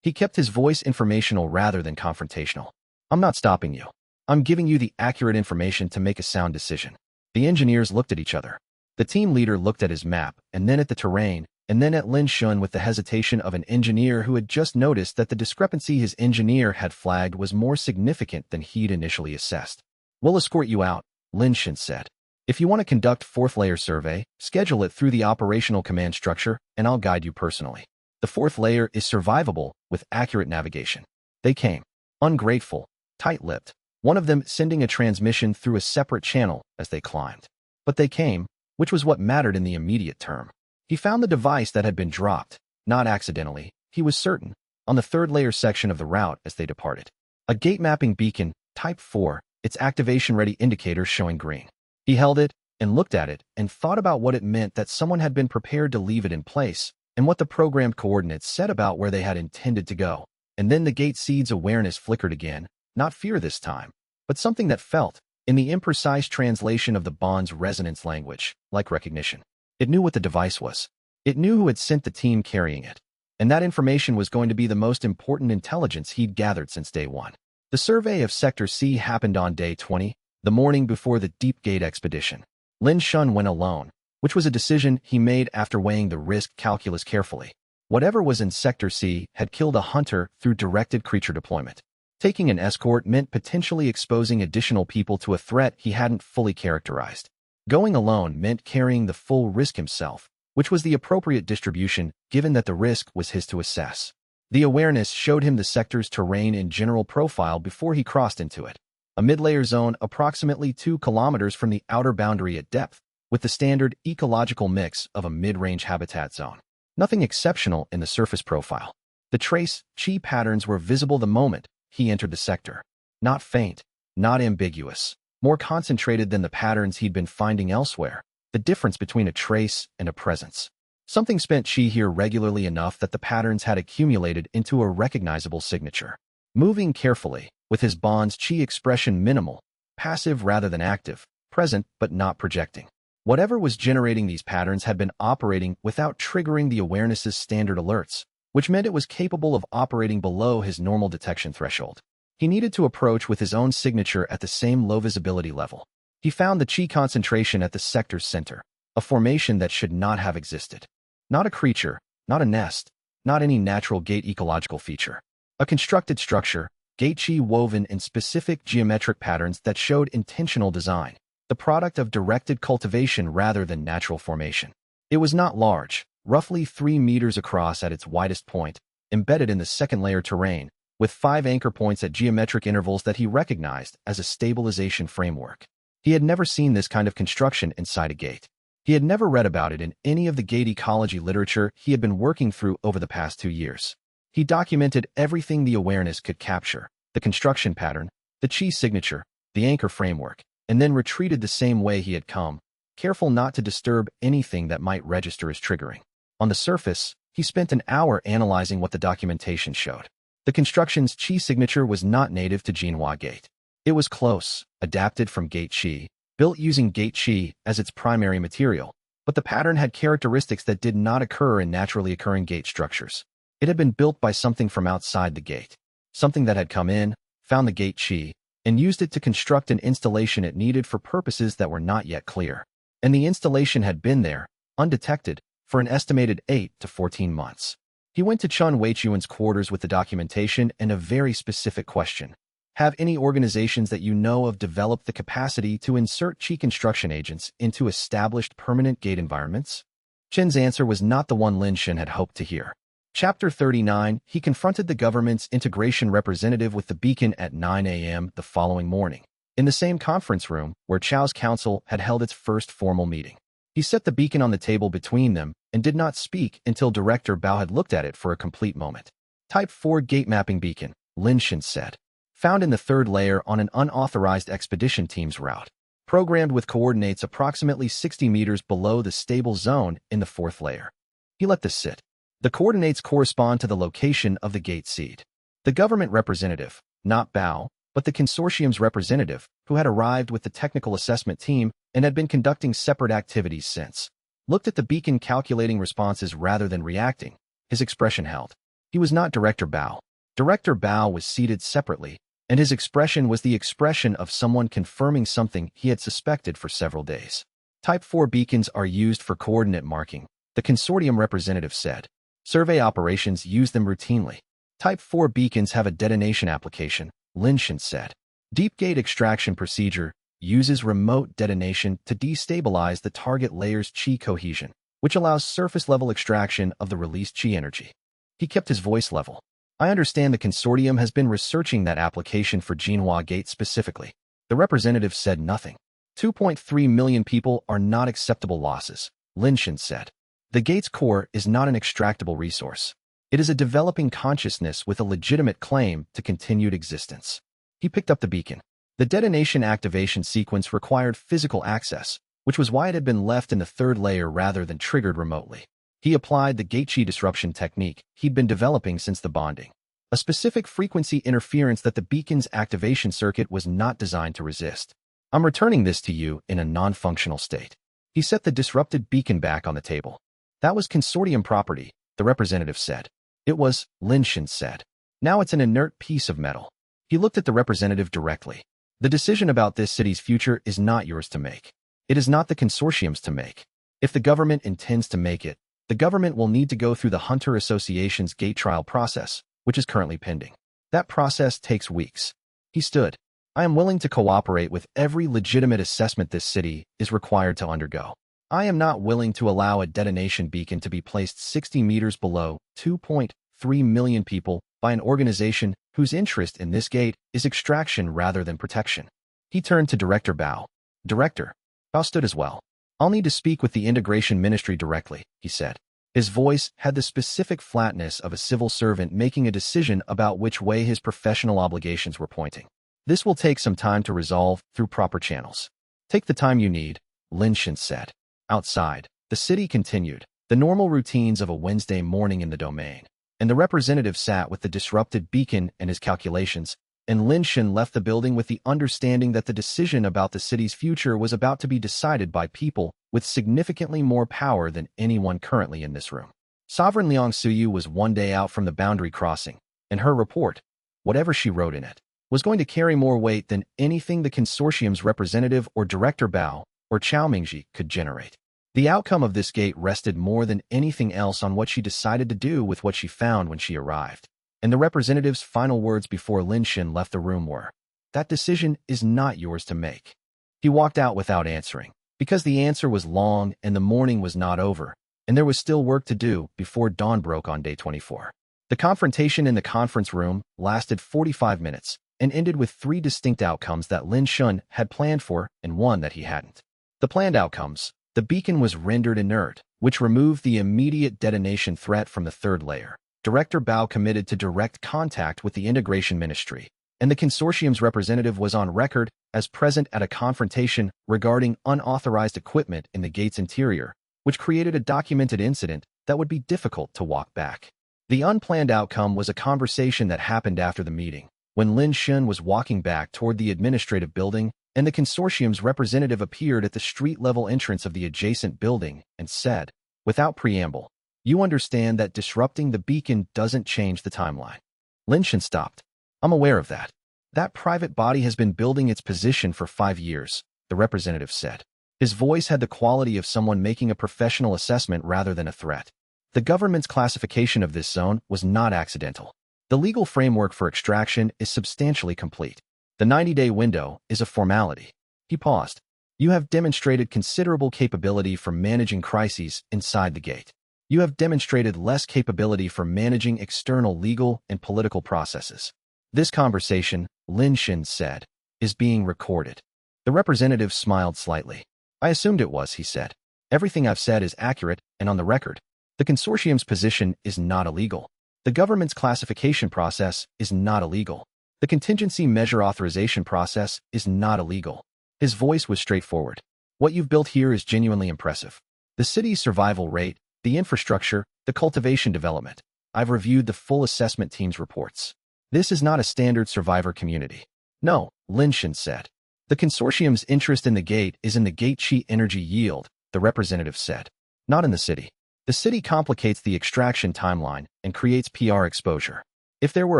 He kept his voice informational rather than confrontational. I'm not stopping you. I'm giving you the accurate information to make a sound decision. The engineers looked at each other. The team leader looked at his map, and then at the terrain, and then at Lin Xin with the hesitation of an engineer who had just noticed that the discrepancy his engineer had flagged was more significant than he'd initially assessed. We'll escort you out, Lin Xin said. If you want to conduct 4th layer survey, schedule it through the operational command structure, and I'll guide you personally. The 4th layer is survivable with accurate navigation. They came. Ungrateful, tight-lipped, one of them sending a transmission through a separate channel as they climbed. But they came, which was what mattered in the immediate term. He found the device that had been dropped, not accidentally, he was certain, on the 3rd layer section of the route as they departed. A gate mapping beacon, Type 4, its activation-ready indicator showing green. He held it and looked at it and thought about what it meant that someone had been prepared to leave it in place and what the programmed coordinates said about where they had intended to go. And then the Gate Seed's awareness flickered again, not fear this time, but something that felt, in the imprecise translation of the bond's resonance language, like recognition. It knew what the device was. It knew who had sent the team carrying it. And that information was going to be the most important intelligence he'd gathered since day 1. The survey of Sector C happened on day 20, the morning before the Deep Gate expedition. Lin Xin went alone, which was a decision he made after weighing the risk calculus carefully. Whatever was in Sector C had killed a hunter through directed creature deployment. Taking an escort meant potentially exposing additional people to a threat he hadn't fully characterized. Going alone meant carrying the full risk himself, which was the appropriate distribution given that the risk was his to assess. The awareness showed him the sector's terrain and general profile before he crossed into it. A mid-layer zone approximately 2 kilometers from the outer boundary at depth, with the standard ecological mix of a mid-range habitat zone. Nothing exceptional in the surface profile. The trace chi patterns were visible the moment he entered the sector. Not faint, not ambiguous, more concentrated than the patterns he'd been finding elsewhere. the difference between a trace and a presence. Something spent chi here regularly enough that the patterns had accumulated into a recognizable signature. Moving carefully, with his bond's chi expression minimal, passive rather than active, present but not projecting. Whatever was generating these patterns had been operating without triggering the awareness's standard alerts, which meant it was capable of operating below his normal detection threshold. He needed to approach with his own signature at the same low visibility level. He found the chi concentration at the sector's center, a formation that should not have existed. Not a creature, not a nest, not any natural gate ecological feature. A constructed structure, gate chi woven in specific geometric patterns that showed intentional design, the product of directed cultivation rather than natural formation. It was not large, roughly 3 meters across at its widest point, embedded in the second-layer terrain, with 5 anchor points at geometric intervals that he recognized as a stabilization framework. He had never seen this kind of construction inside a gate. He had never read about it in any of the gate ecology literature he had been working through over the past 2 years. He documented everything the awareness could capture, the construction pattern, the chi signature, the anchor framework, and then retreated the same way he had come, careful not to disturb anything that might register as triggering. On the surface, he spent an hour analyzing what the documentation showed. The construction's chi signature was not native to Jinhua Gate. It was close, adapted from Gate Chi, built using Gate Chi as its primary material, but the pattern had characteristics that did not occur in naturally occurring gate structures. It had been built by something from outside the gate, something that had come in, found the Gate Chi, and used it to construct an installation it needed for purposes that were not yet clear. And the installation had been there, undetected, for an estimated 8 to 14 months. He went to Chun Weichuan's quarters with the documentation and a very specific question. Have any organizations that you know of developed the capacity to insert chi construction agents into established permanent gate environments? Chen's answer was not the one Lin Shen had hoped to hear. Chapter 39, he confronted the government's integration representative with the beacon at 9 a.m. the following morning, in the same conference room where Chao's council had held its first formal meeting. He set the beacon on the table between them and did not speak until Director Bao had looked at it for a complete moment. Type 4 gate mapping beacon, Lin Shen said. Found in the 3rd layer on an unauthorized expedition team's route. Programmed with coordinates approximately 60 meters below the stable zone in the 4th layer. He let this sit. The coordinates correspond to the location of the gate seed. The government representative, not Bao, but the consortium's representative, who had arrived with the technical assessment team and had been conducting separate activities since, looked at the beacon calculating responses rather than reacting. His expression held. He was not Director Bao. Director Bao was seated separately, and his expression was the expression of someone confirming something he had suspected for several days. Type 4 beacons are used for coordinate marking, the consortium representative said. Survey operations use them routinely. Type 4 beacons have a detonation application, Lin Shen said. Deep gate extraction procedure uses remote detonation to destabilize the target layer's chi cohesion, which allows surface-level extraction of the released chi energy. He kept his voice level. I understand the consortium has been researching that application for Jinhua Gate specifically. The representative said nothing. 2.3 million people are not acceptable losses, Lin Shen said. The gate's core is not an extractable resource. It is a developing consciousness with a legitimate claim to continued existence. He picked up the beacon. The detonation activation sequence required physical access, which was why it had been left in the 3rd layer rather than triggered remotely. He applied the gate chi disruption technique he'd been developing since the bonding, a specific frequency interference that the beacon's activation circuit was not designed to resist. I'm returning this to you in a non-functional state. He set the disrupted beacon back on the table. That was consortium property, the representative said. It was, Lin Shen said. Now it's an inert piece of metal. He looked at the representative directly. The decision about this city's future is not yours to make. It is not the consortium's to make. If the government intends to make it, the government will need to go through the Hunter Association's gate trial process, which is currently pending. That process takes weeks. He stood. I am willing to cooperate with every legitimate assessment this city is required to undergo. I am not willing to allow a detonation beacon to be placed 60 meters below 2.3 million people by an organization whose interest in this gate is extraction rather than protection. He turned to Director Bao. Director. Bao stood as well. I'll need to speak with the Integration Ministry directly, he said. His voice had the specific flatness of a civil servant making a decision about which way his professional obligations were pointing. This will take some time to resolve through proper channels. Take the time you need, Lin Shen said. Outside, the city continued, the normal routines of a Wednesday morning in the domain, and the representative sat with the disrupted beacon and his calculations, and Lin Shen left the building with the understanding that the decision about the city's future was about to be decided by people with significantly more power than anyone currently in this room. Sovereign Liang Suyu was one day out from the boundary crossing, and her report, whatever she wrote in it, was going to carry more weight than anything the consortium's representative or director Bao or Chao Mingji could generate. The outcome of this gate rested more than anything else on what she decided to do with what she found when she arrived. And the representative's final words before Lin Shen left the room were, "That decision is not yours to make." He walked out without answering, because the answer was long and the morning was not over, and there was still work to do before dawn broke on day 24. The confrontation in the conference room lasted 45 minutes and ended with 3 distinct outcomes that Lin Shen had planned for and one that he hadn't. The planned outcomes: the beacon was rendered inert, which removed the immediate detonation threat from the third layer. Director Bao committed to direct contact with the Integration Ministry, and the consortium's representative was on record as present at a confrontation regarding unauthorized equipment in the gate's interior, which created a documented incident that would be difficult to walk back. The unplanned outcome was a conversation that happened after the meeting, when Lin Shen was walking back toward the administrative building, and the consortium's representative appeared at the street-level entrance of the adjacent building and said, without preamble, "You understand that disrupting the beacon doesn't change the timeline." Lin Shen stopped. "I'm aware of that. That private body has been building its position for 5 years," the representative said. His voice had the quality of someone making a professional assessment rather than a threat. The government's classification of this zone was not accidental. The legal framework for extraction is substantially complete. The 90-day window is a formality. He paused. "You have demonstrated considerable capability for managing crises inside the gate. You have demonstrated less capability for managing external legal and political processes. This conversation," Lin Shen said, "is being recorded." The representative smiled slightly. "I assumed it was," he said. "Everything I've said is accurate and on the record. The consortium's position is not illegal. The government's classification process is not illegal. The contingency measure authorization process is not illegal." His voice was straightforward. "What you've built here is genuinely impressive. The city's survival rate, the infrastructure, the cultivation development. I've reviewed the full assessment team's reports. This is not a standard survivor community." "No," Lin Shen said. "The consortium's interest in the gate is in the gate chi energy yield," the representative said. "Not in the city. The city complicates the extraction timeline and creates PR exposure. If there were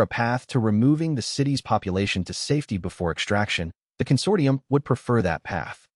a path to removing the city's population to safety before extraction, the consortium would prefer that path."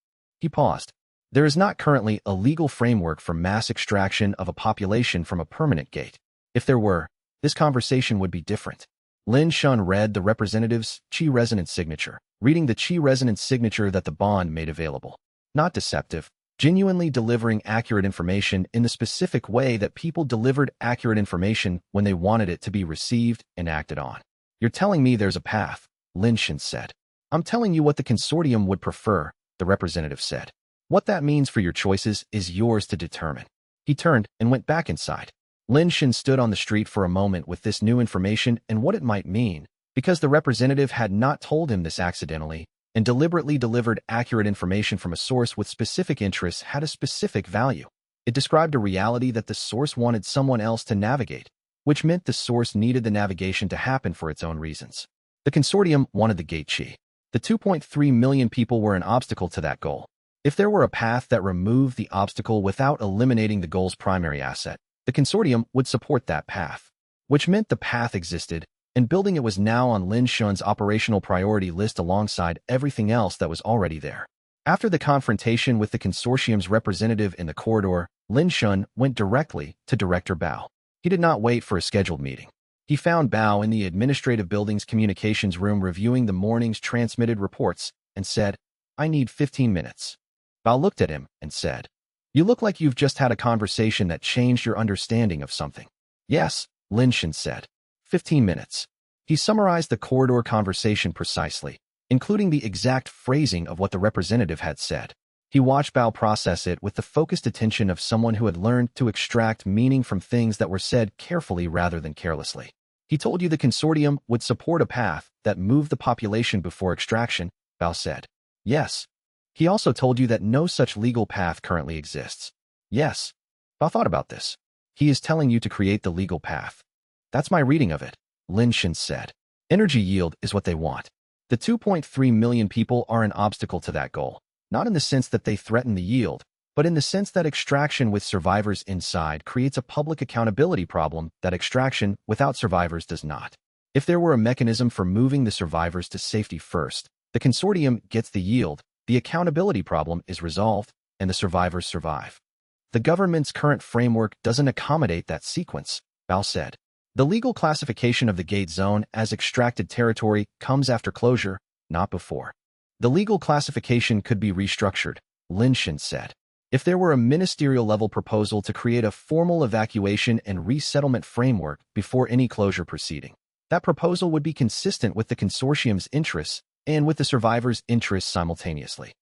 He paused. "There is not currently a legal framework for mass extraction of a population from a permanent gate. If there were, this conversation would be different." Lin Shen read the representative's Qi resonance signature, reading the Qi resonance signature that the bond made available. Not deceptive, genuinely delivering accurate information in the specific way that people delivered accurate information when they wanted it to be received and acted on. "You're telling me there's a path," Lin Shen said. "I'm telling you what the consortium would prefer," the representative said. "What that means for your choices is yours to determine." He turned and went back inside. Lin Shen stood on the street for a moment with this new information and what it might mean, because the representative had not told him this accidentally, and deliberately delivered accurate information from a source with specific interests had a specific value. It described a reality that the source wanted someone else to navigate, which meant the source needed the navigation to happen for its own reasons. The consortium wanted the gate chi. The 2.3 million people were an obstacle to that goal. If there were a path that removed the obstacle without eliminating the goal's primary asset, the consortium would support that path, which meant the path existed, and building it was now on Lin Shen's operational priority list alongside everything else that was already there. After the confrontation with the consortium's representative in the corridor, Lin Shen went directly to Director Bao. He did not wait for a scheduled meeting. He found Bao in the administrative building's communications room reviewing the morning's transmitted reports and said, "I need 15 minutes. Bao looked at him and said, "You look like you've just had a conversation that changed your understanding of something." "Yes," Lin Shen said. 15 minutes. He summarized the corridor conversation precisely, including the exact phrasing of what the representative had said. He watched Bao process it with the focused attention of someone who had learned to extract meaning from things that were said carefully rather than carelessly. "He told you the consortium would support a path that moved the population before extraction," Bao said. "Yes." He also told you that no such legal path currently exists. Yes. I thought about this. He is telling you to create the legal path. That's my reading of it, Lin Shan said. Energy yield is what they want. The 2.3 million people are an obstacle to that goal, not in the sense that they threaten the yield, but in the sense that extraction with survivors inside creates a public accountability problem that extraction without survivors does not. If there were a mechanism for moving the survivors to safety first, the consortium gets the yield, the accountability problem is resolved, and the survivors survive. The government's current framework doesn't accommodate that sequence, Bao said. The legal classification of the gate zone as extracted territory comes after closure, not before. The legal classification could be restructured, Lin Shan said. If there were a ministerial-level proposal to create a formal evacuation and resettlement framework before any closure proceeding, that proposal would be consistent with the consortium's interests and with the survivors' interests simultaneously.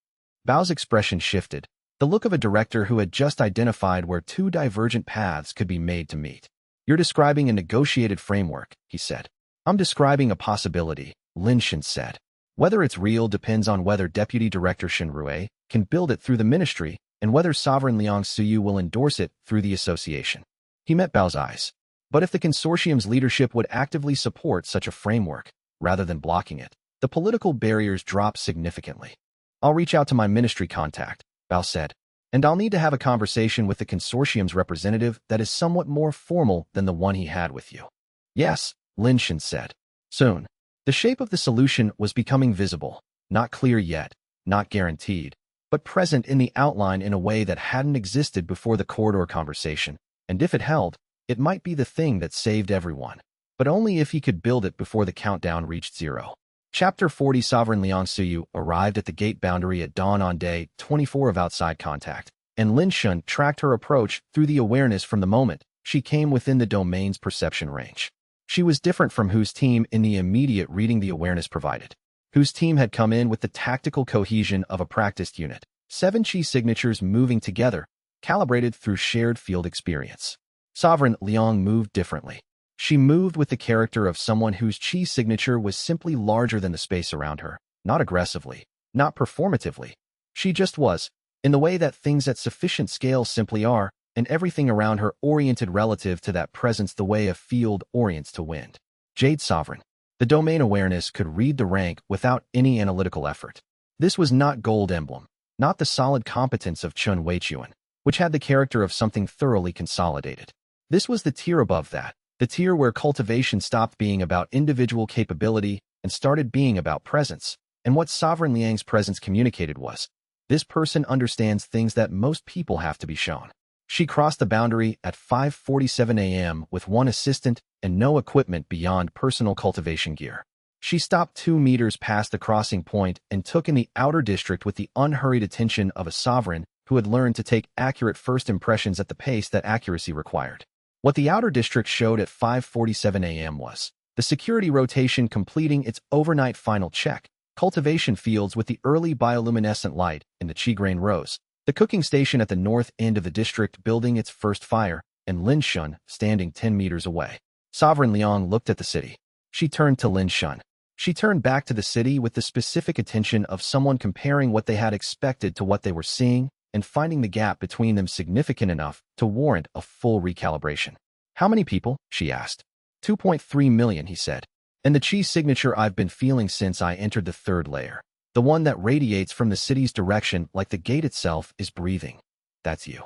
Bao's expression shifted, the look of a director who had just identified where two divergent paths could be made to meet. You're describing a negotiated framework, he said. I'm describing a possibility, Lin Shan said. Whether it's real depends on whether Deputy Director Shen Rue can build it through the ministry and whether Sovereign Liang Suyu will endorse it through the association. He met Bao's eyes. But if the consortium's leadership would actively support such a framework, rather than blocking it, the political barriers drop significantly. I'll reach out to my ministry contact, Bao said, and I'll need to have a conversation with the consortium's representative that is somewhat more formal than the one he had with you. Yes, Lin Shan said. Soon. The shape of the solution was becoming visible, not clear yet, not guaranteed, but present in the outline in a way that hadn't existed before the corridor conversation, and if it held, it might be the thing that saved everyone, but only if he could build it before the countdown reached 0. Chapter 40 Sovereign Liang Suyu arrived at the gate boundary at dawn on day 24 of outside contact, and Lin Shan tracked her approach through the awareness from the moment she came within the domain's perception range. She was different from Hu's team in the immediate reading the awareness provided. Hu's team had come in with the tactical cohesion of a practiced unit, 7 chi signatures moving together, calibrated through shared field experience. Sovereign Liang moved differently. She moved with the character of someone whose chi signature was simply larger than the space around her, not aggressively, not performatively. She just was, in the way that things at sufficient scale simply are, and everything around her oriented relative to that presence the way a field orients to wind. Jade Sovereign. The domain awareness could read the rank without any analytical effort. This was not Gold Emblem, not the solid competence of Chun Weichuan, which had the character of something thoroughly consolidated. This was the tier above that, the tier where cultivation stopped being about individual capability and started being about presence, and what Sovereign Liang's presence communicated was, this person understands things that most people have to be shown. She crossed the boundary at 5:47 a.m. with 1 assistant and no equipment beyond personal cultivation gear. She stopped 2 meters past the crossing point and took in the outer district with the unhurried attention of a sovereign who had learned to take accurate first impressions at the pace that accuracy required. What the outer district showed at 5:47 a.m. was the security rotation completing its overnight final check, cultivation fields with the early bioluminescent light in the Qi grain rows, the cooking station at the north end of the district building its first fire, and Lin Shan standing 10 meters away. Sovereign Liang looked at the city. She turned to Lin Shan. She turned back to the city with the specific attention of someone comparing what they had expected to what they were seeing and finding the gap between them significant enough to warrant a full recalibration. How many people? She asked. 2.3 million, he said. And the Qi signature I've been feeling since I entered the 3rd layer. The one that radiates from the city's direction like the gate itself is breathing. That's you.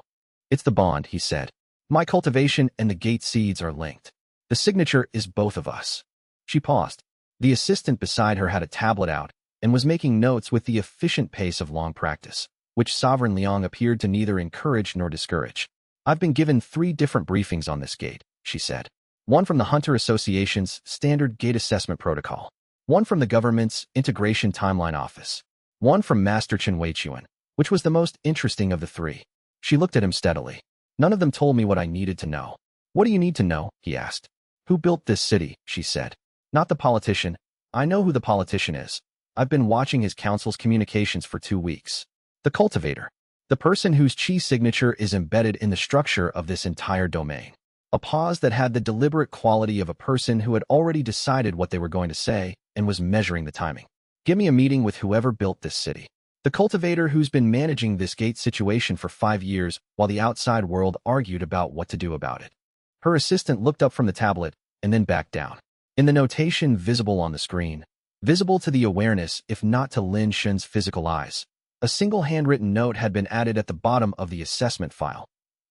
It's the bond, he said. My cultivation and the gate seeds are linked. The signature is both of us. She paused. The assistant beside her had a tablet out and was making notes with the efficient pace of long practice, which Sovereign Liang appeared to neither encourage nor discourage. I've been given 3 different briefings on this gate, she said. One from the Hunter Association's standard gate assessment protocol. One from the government's integration timeline office. One from Master Chen Weichuan, which was the most interesting of the 3. She looked at him steadily. None of them told me what I needed to know. What do you need to know? He asked. Who built this city? She said. Not the politician. I know who the politician is. I've been watching his council's communications for 2 weeks. The cultivator. The person whose Qi signature is embedded in the structure of this entire domain. A pause that had the deliberate quality of a person who had already decided what they were going to say and was measuring the timing. Give me a meeting with whoever built this city. The cultivator who's been managing this gate situation for 5 years while the outside world argued about what to do about it. Her assistant looked up from the tablet and then back down. In the notation visible on the screen, visible to the awareness if not to Lin Shun's physical eyes, a single handwritten note had been added at the bottom of the assessment file.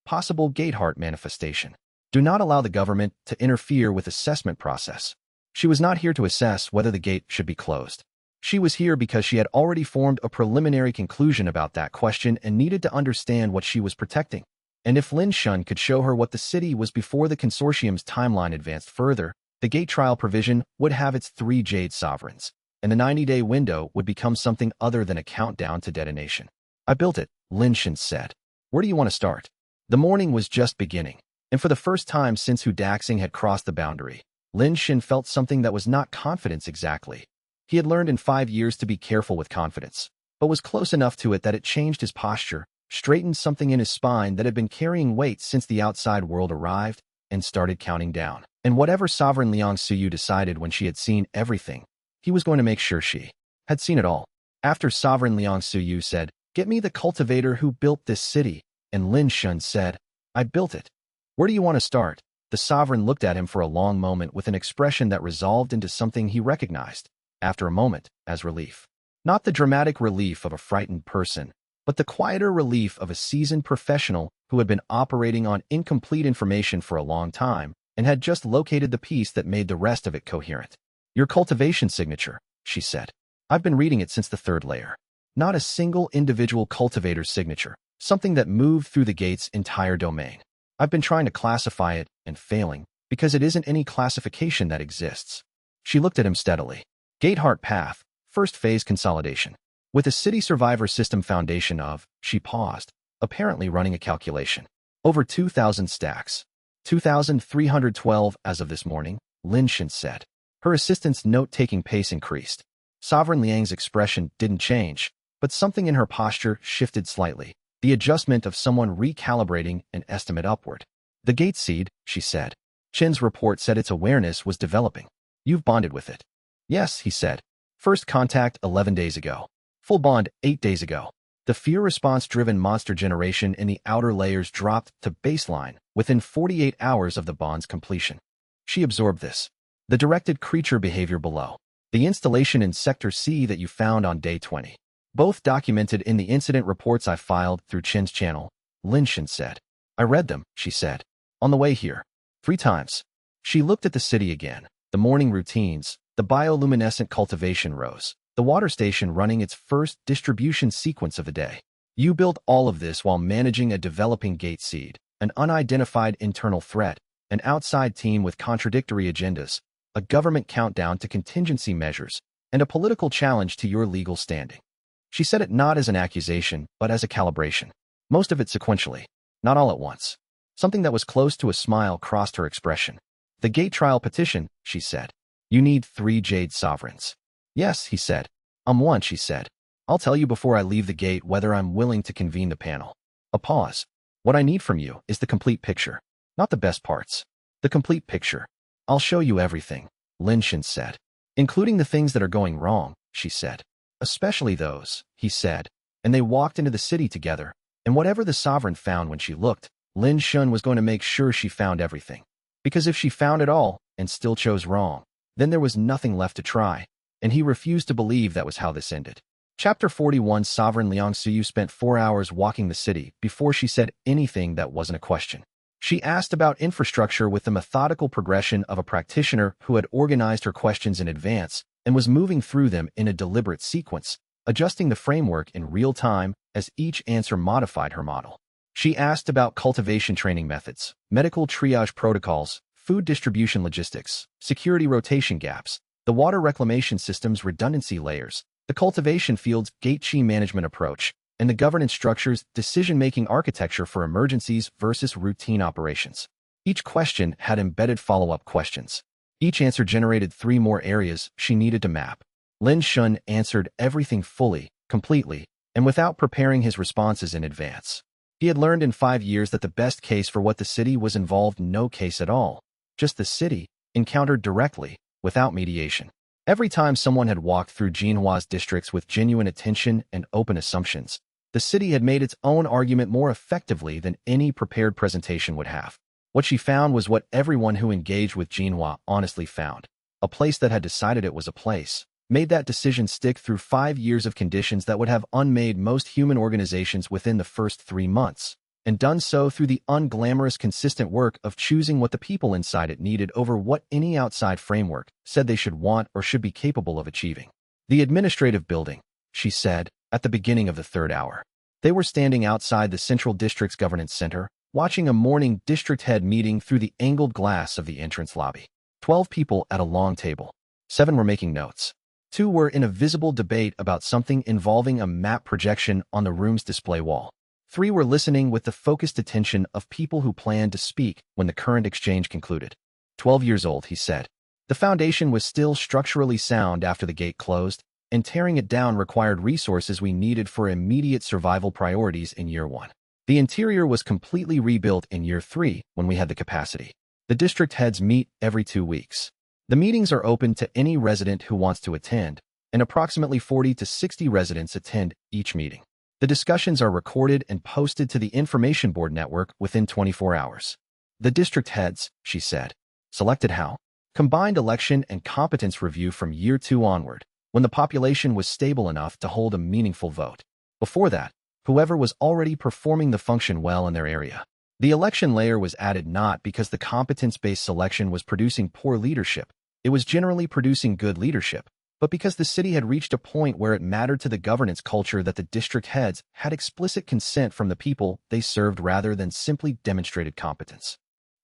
Possible gate heart manifestation. Do not allow the government to interfere with assessment process. She was not here to assess whether the gate should be closed. She was here because she had already formed a preliminary conclusion about that question and needed to understand what she was protecting. And if Lin Shun could show her what the city was before the consortium's timeline advanced further, the gate trial provision would have its 3 jade sovereigns, and the 90-day window would become something other than a countdown to detonation. I built it, Lin Shun said. Where do you want to start? The morning was just beginning, and for the first time since Hu Daxing had crossed the boundary, Lin Shun felt something that was not confidence exactly. He had learned in 5 years to be careful with confidence, but was close enough to it that it changed his posture, straightened something in his spine that had been carrying weight since the outside world arrived, and started counting down. And whatever Sovereign Liang Suyu decided when she had seen everything, he was going to make sure she had seen it all. After Sovereign Liang Suyu said, "Get me the cultivator who built this city," and Lin Shun said, "I built it. Where do you want to start?" The sovereign looked at him for a long moment with an expression that resolved into something he recognized, after a moment, as relief. Not the dramatic relief of a frightened person, but the quieter relief of a seasoned professional who had been operating on incomplete information for a long time and had just located the piece that made the rest of it coherent. "Your cultivation signature," she said. "I've been reading it since the 3rd layer. Not a single individual cultivator's signature, something that moved through the gate's entire domain. I've been trying to classify it and failing because it isn't any classification that exists." She looked at him steadily. Gate Heart Path, First Phase Consolidation. With a city survivor system foundation of, she paused, apparently running a calculation. Over 2,000 stacks. 2,312 as of this morning, Lin Shun said. Her assistant's note-taking pace increased. Sovereign Liang's expression didn't change, but something in her posture shifted slightly, the adjustment of someone recalibrating an estimate upward. "The gate seed," she said. Chin's report said its awareness was developing. "You've bonded with it." "Yes," he said. "First contact 11 days ago. Full bond 8 days ago." The fear response-driven monster generation in the outer layers dropped to baseline within 48 hours of the bond's completion. She absorbed this. The directed creature behavior below. The installation in Sector C that you found on day 20. Both documented in the incident reports I filed through Chin's channel, Lin Shun said. "I read them," she said. "On the way here. 3 times. She looked at the city again. The morning routines, the bioluminescent cultivation rows, the water station running its first distribution sequence of the day. You built all of this while managing a developing gate seed, an unidentified internal threat, an outside team with contradictory agendas, a government countdown to contingency measures, and a political challenge to your legal standing." She said it not as an accusation, but as a calibration. Most of it sequentially, not all at once. Something that was close to a smile crossed her expression. "The gate trial petition," she said. "You need 3 jade sovereigns." "Yes," he said. "One," she said. "I'll tell you before I leave the gate whether I'm willing to convene the panel." A pause. "What I need from you is the complete picture. Not the best parts. The complete picture. I'll show you everything," Lin Shun said. "Including the things that are going wrong," she said. "Especially those," he said. And they walked into the city together, and whatever the sovereign found when she looked, Lin Shun was going to make sure she found everything. Because if she found it all and still chose wrong, then there was nothing left to try, and he refused to believe that was how this ended. Chapter 41. Sovereign Liang Suyu spent 4 hours walking the city before she said anything that wasn't a question. She asked about infrastructure with the methodical progression of a practitioner who had organized her questions in advance and was moving through them in a deliberate sequence, adjusting the framework in real time as each answer modified her model. She asked about cultivation training methods, medical triage protocols, food distribution logistics, security rotation gaps, the water reclamation system's redundancy layers, the cultivation field's gate-chi management approach, and the governance structure's decision-making architecture for emergencies versus routine operations. Each question had embedded follow-up questions. Each answer generated 3 more areas she needed to map. Lin Shun answered everything fully, completely, and without preparing his responses in advance. He had learned in 5 years that the best case for what the city was involved no case at all. Just the city, encountered directly, without mediation. Every time someone had walked through Jinhua's districts with genuine attention and open assumptions, the city had made its own argument more effectively than any prepared presentation would have. What she found was what everyone who engaged with Jinhua honestly found. A place that had decided it was a place, made that decision stick through 5 years of conditions that would have unmade most human organizations within the first 3 months, and done so through the unglamorous consistent work of choosing what the people inside it needed over what any outside framework said they should want or should be capable of achieving. The administrative building, she said, at the beginning of the 3rd hour. They were standing outside the Central District's Governance Center, watching a morning district head meeting through the angled glass of the entrance lobby. 12 people at a long table. 7 were making notes. 2 were in a visible debate about something involving a map projection on the room's display wall. 3 were listening with the focused attention of people who planned to speak when the current exchange concluded. 12 years old, he said. The foundation was still structurally sound after the gate closed, and tearing it down required resources we needed for immediate survival priorities in year 1. The interior was completely rebuilt in year 3 when we had the capacity. The district heads meet every 2 weeks. The meetings are open to any resident who wants to attend, and approximately 40 to 60 residents attend each meeting. The discussions are recorded and posted to the information board network within 24 hours. The district heads, she said, selected how? Combined election and competence review from year 2 onward, when the population was stable enough to hold a meaningful vote. Before that, whoever was already performing the function well in their area. The election layer was added not because the competence-based selection was producing poor leadership, it was generally producing good leadership, but because the city had reached a point where it mattered to the governance culture that the district heads had explicit consent from the people they served rather than simply demonstrated competence.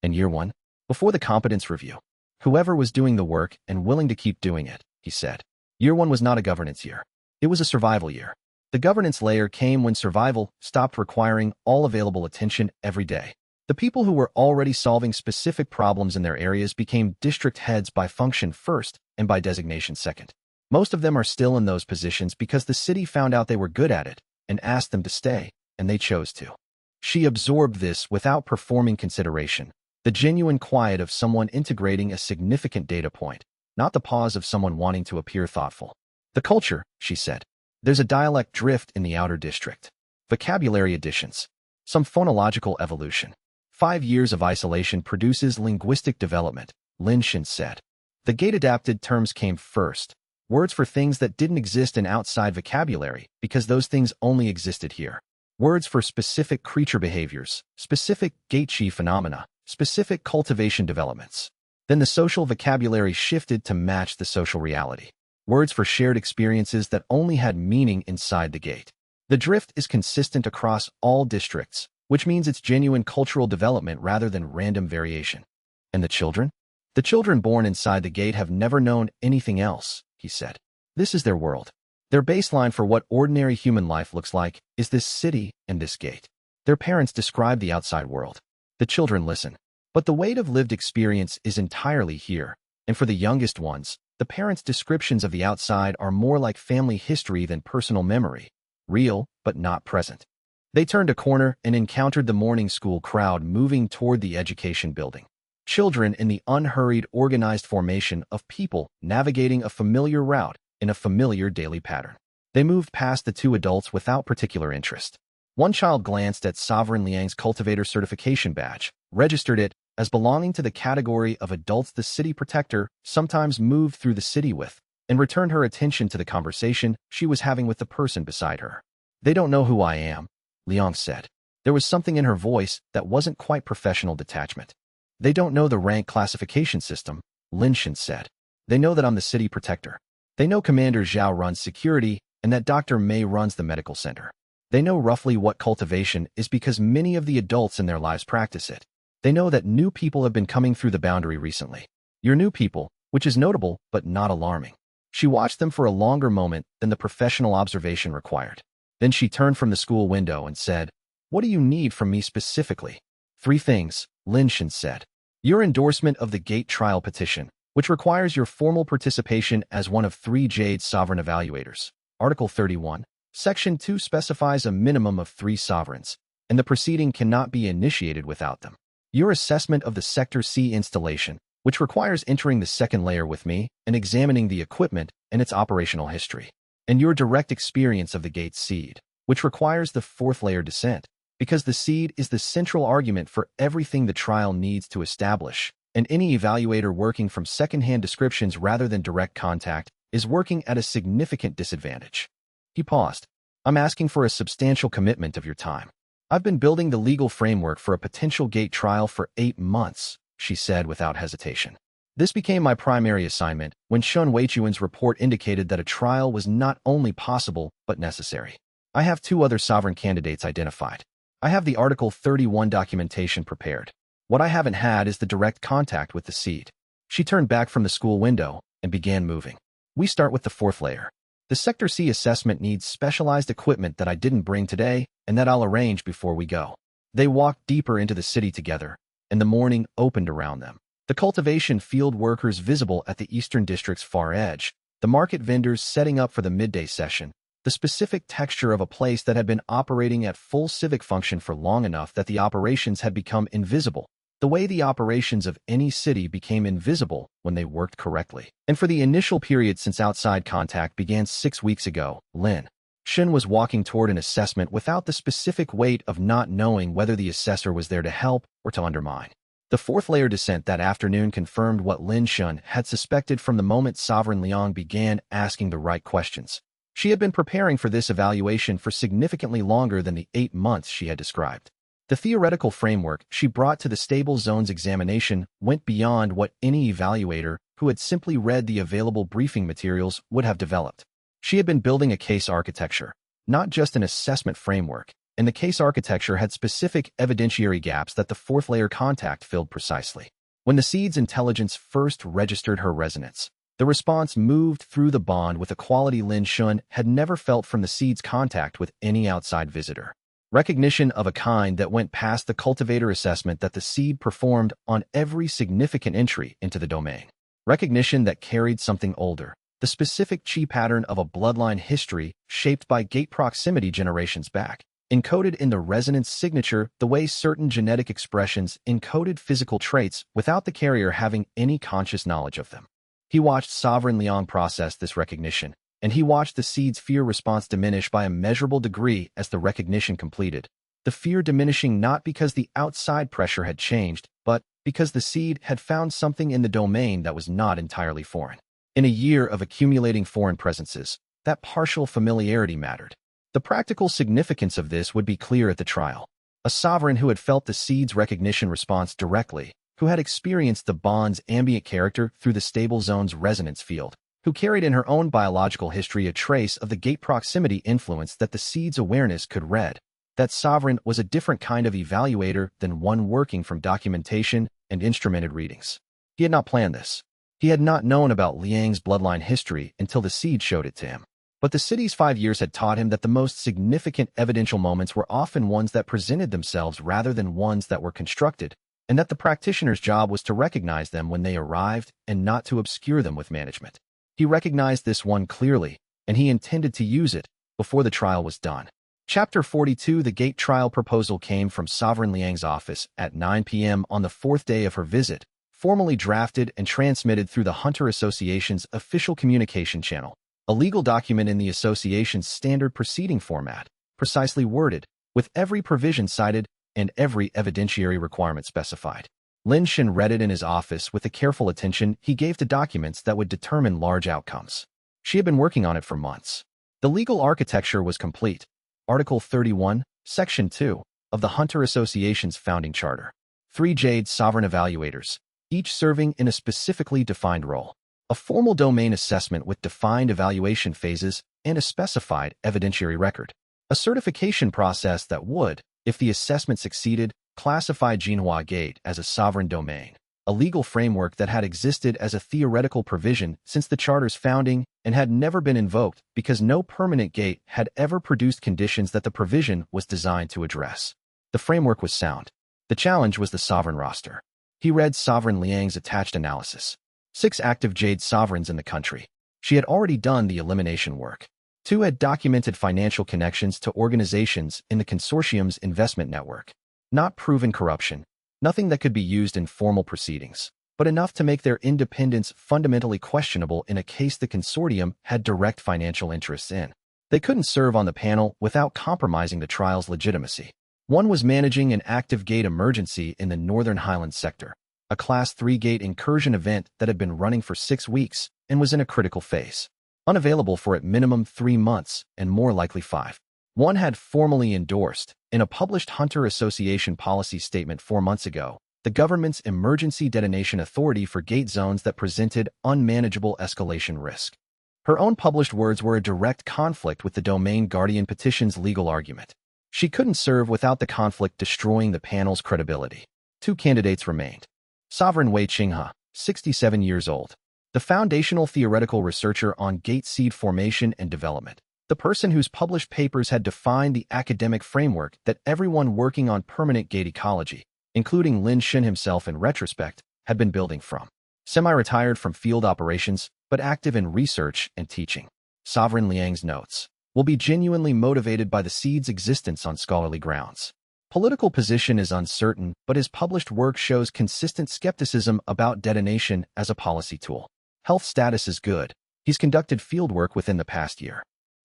In year 1, before the competence review, whoever was doing the work and willing to keep doing it, he said. Year 1 was not a governance year. It was a survival year. The governance layer came when survival stopped requiring all available attention every day. The people who were already solving specific problems in their areas became district heads by function first and by designation second. Most of them are still in those positions because the city found out they were good at it and asked them to stay, and they chose to. She absorbed this without performing consideration, the genuine quiet of someone integrating a significant data point, not the pause of someone wanting to appear thoughtful. The culture, she said. There's a dialect drift in the outer district. Vocabulary additions. Some phonological evolution. 5 years of isolation produces linguistic development, Lin Shin said. The gate-adapted terms came first, words for things that didn't exist in outside vocabulary because those things only existed here. Words for specific creature behaviors, specific gate-chi phenomena, specific cultivation developments. Then the social vocabulary shifted to match the social reality. Words for shared experiences that only had meaning inside the gate. The drift is consistent across all districts, which means it's genuine cultural development rather than random variation. And the children? The children born inside the gate have never known anything else, he said. This is their world. Their baseline for what ordinary human life looks like is this city and this gate. Their parents describe the outside world. The children listen. But the weight of lived experience is entirely here, and for the youngest ones, the parents' descriptions of the outside are more like family history than personal memory, real but not present. They turned a corner and encountered the morning school crowd moving toward the education building. Children in the unhurried, organized formation of people navigating a familiar route in a familiar daily pattern. They moved past the 2 adults without particular interest. One child glanced at Sovereign Liang's cultivator certification badge, registered it as belonging to the category of adults the city protector sometimes moved through the city with, and returned her attention to the conversation she was having with the person beside her. They don't know who I am, Liang said. There was something in her voice that wasn't quite professional detachment. They don't know the rank classification system, Lin Shin said. They know that I'm the city protector. They know Commander Zhao runs security and that Dr. Mei runs the medical center. They know roughly what cultivation is because many of the adults in their lives practice it. They know that new people have been coming through the boundary recently. You're new people, which is notable but not alarming. She watched them for a longer moment than the professional observation required. Then she turned from the school window and said, "What do you need from me specifically?" 3 things, Lin Shin said. Your endorsement of the gate trial petition, which requires your formal participation as one of 3 Jade sovereign evaluators. Article 31, Section 2 specifies a minimum of 3 sovereigns, and the proceeding cannot be initiated without them. Your assessment of the Sector C installation, which requires entering the second layer with me and examining the equipment and its operational history. And your direct experience of the gate's seed, which requires the fourth layer descent, because the seed is the central argument for everything the trial needs to establish, and any evaluator working from second-hand descriptions rather than direct contact is working at a significant disadvantage. He paused. I'm asking for a substantial commitment of your time. I've been building the legal framework for a potential gate trial for 8 months, she said without hesitation. This became my primary assignment when Shun Weichuan's report indicated that a trial was not only possible but necessary. I have 2 other sovereign candidates identified. I have the Article 31 documentation prepared. What I haven't had is the direct contact with the seed. She turned back from the school window and began moving. We start with the fourth layer. The Sector C assessment needs specialized equipment that I didn't bring today and that I'll arrange before we go. They walked deeper into the city together, and the morning opened around them. The cultivation field workers visible at the Eastern District's far edge, the market vendors setting up for the midday session, the specific texture of a place that had been operating at full civic function for long enough that the operations had become invisible, the way the operations of any city became invisible when they worked correctly. And for the initial period since outside contact began 6 weeks ago, Lin Shin was walking toward an assessment without the specific weight of not knowing whether the assessor was there to help or to undermine. The fourth layer descent that afternoon confirmed what Lin Shun had suspected from the moment Sovereign Liang began asking the right questions. She had been preparing for this evaluation for significantly longer than the 8 months she had described. The theoretical framework she brought to the stable zones examination went beyond what any evaluator who had simply read the available briefing materials would have developed. She had been building a case architecture, not just an assessment framework, and the case architecture had specific evidentiary gaps that the fourth layer contact filled precisely. When the seed's intelligence first registered her resonance, the response moved through the bond with a quality Lin Shun had never felt from the seed's contact with any outside visitor. Recognition of a kind that went past the cultivator assessment that the seed performed on every significant entry into the domain. Recognition that carried something older, the specific chi pattern of a bloodline history shaped by gate proximity generations back, encoded in the resonance signature the way certain genetic expressions encoded physical traits without the carrier having any conscious knowledge of them. He watched Sovereign Liang process this recognition, and he watched the seed's fear response diminish by a measurable degree as the recognition completed. The fear diminishing not because the outside pressure had changed, but because the seed had found something in the domain that was not entirely foreign. In a year of accumulating foreign presences, that partial familiarity mattered. The practical significance of this would be clear at the trial. A sovereign who had felt the seed's recognition response directly, who had experienced the bond's ambient character through the stable zone's resonance field, who carried in her own biological history a trace of the gate proximity influence that the seed's awareness could read. That sovereign was a different kind of evaluator than one working from documentation and instrumented readings. He had not planned this. He had not known about Liang's bloodline history until the seed showed it to him. But the city's 5 years had taught him that the most significant evidential moments were often ones that presented themselves rather than ones that were constructed, and that the practitioner's job was to recognize them when they arrived and not to obscure them with management. He recognized this one clearly, and he intended to use it before the trial was done. Chapter 42. The gate trial proposal came from Sovereign Liang's office at 9 p.m. on the 4th day of her visit, formally drafted and transmitted through the Hunter Association's official communication channel, a legal document in the association's standard proceeding format, precisely worded, with every provision cited and every evidentiary requirement specified. Lin Shin read it in his office with the careful attention he gave to documents that would determine large outcomes. She had been working on it for months. The legal architecture was complete. Article 31, Section 2, of the Hunter Association's founding charter. 3 Jade sovereign evaluators, each serving in a specifically defined role. A formal domain assessment with defined evaluation phases and a specified evidentiary record. A certification process that would, if the assessment succeeded, classify Jinhua Gate as a sovereign domain, a legal framework that had existed as a theoretical provision since the charter's founding and had never been invoked because no permanent gate had ever produced conditions that the provision was designed to address. The framework was sound. The challenge was the sovereign roster. He read Sovereign Liang's attached analysis. 6 active Jade sovereigns in the country. She had already done the elimination work. 2 had documented financial connections to organizations in the consortium's investment network. Not proven corruption, nothing that could be used in formal proceedings. but enough to make their independence fundamentally questionable in a case the consortium had direct financial interests in. They couldn't serve on the panel without compromising the trial's legitimacy. One was managing an active gate emergency in the Northern Highlands sector, a Class 3 gate incursion event that had been running for 6 weeks and was in a critical phase. Unavailable for at minimum 3 months and more likely 5. One had formally endorsed, in a published Hunter Association policy statement 4 months ago, the government's emergency detonation authority for gate zones that presented unmanageable escalation risk. Her own published words were a direct conflict with the Domain Guardian petition's legal argument. She couldn't serve without the conflict destroying the panel's credibility. 2 candidates remained. Sovereign Wei Qinghe, 67 years old, the foundational theoretical researcher on gate seed formation and development, the person whose published papers had defined the academic framework that everyone working on permanent gate ecology, including Lin Shen himself in retrospect, had been building from. Semi-retired from field operations, but active in research and teaching. Sovereign Liang's notes will be genuinely motivated by the seed's existence on scholarly grounds. Political position is uncertain, but his published work shows consistent skepticism about detonation as a policy tool. Health status is good. He's conducted fieldwork within the past year.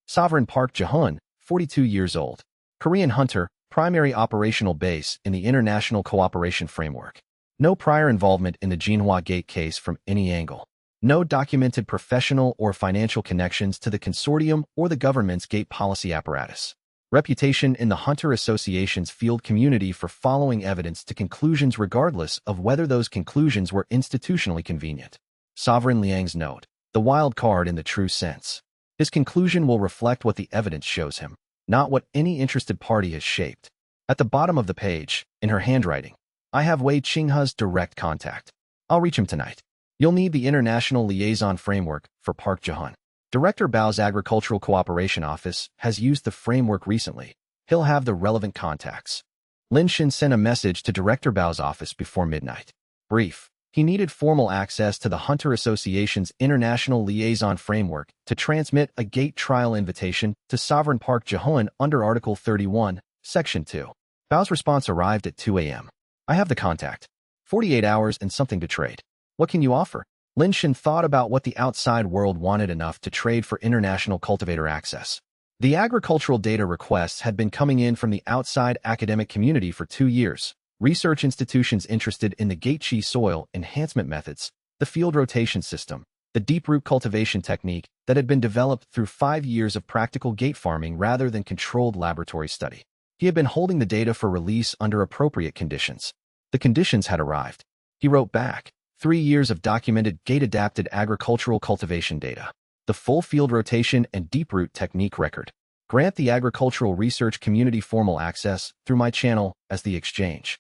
Sovereign Park Ji-hun, 42 years old. Korean hunter, primary operational base in the International Cooperation Framework. No prior involvement in the Jinhua Gate case from any angle. No documented professional or financial connections to the consortium or the government's gate policy apparatus. Reputation in the Hunter Association's field community for following evidence to conclusions regardless of whether those conclusions were institutionally convenient. Sovereign Liang's note, the wild card in the true sense. His conclusion will reflect what the evidence shows him, not what any interested party has shaped. At the bottom of the page, in her handwriting, I have Wei Qinghe's direct contact. I'll reach him tonight. You'll need the International Liaison Framework for Park Ji-hun. Director Bao's Agricultural Cooperation Office has used the framework recently. He'll have the relevant contacts. Lin Shen sent a message to Director Bao's office before midnight. Brief. He needed formal access to the Hunter Association's International Liaison Framework to transmit a gate trial invitation to Sovereign Park Ji-hun under Article 31, Section 2. Bao's response arrived at 2 a.m. I have the contact. 48 hours and something to trade. What can you offer? Lin Shen thought about what the outside world wanted enough to trade for international cultivator access. The agricultural data requests had been coming in from the outside academic community for 2 years. Research institutions interested in the gate-chi soil enhancement methods, the field rotation system, the deep root cultivation technique that had been developed through 5 years of practical gate farming rather than controlled laboratory study. He had been holding the data for release under appropriate conditions. The conditions had arrived. He wrote back, 3 years of documented gate-adapted agricultural cultivation data, the full field rotation and deep root technique record. Grant the agricultural research community formal access through my channel as the exchange.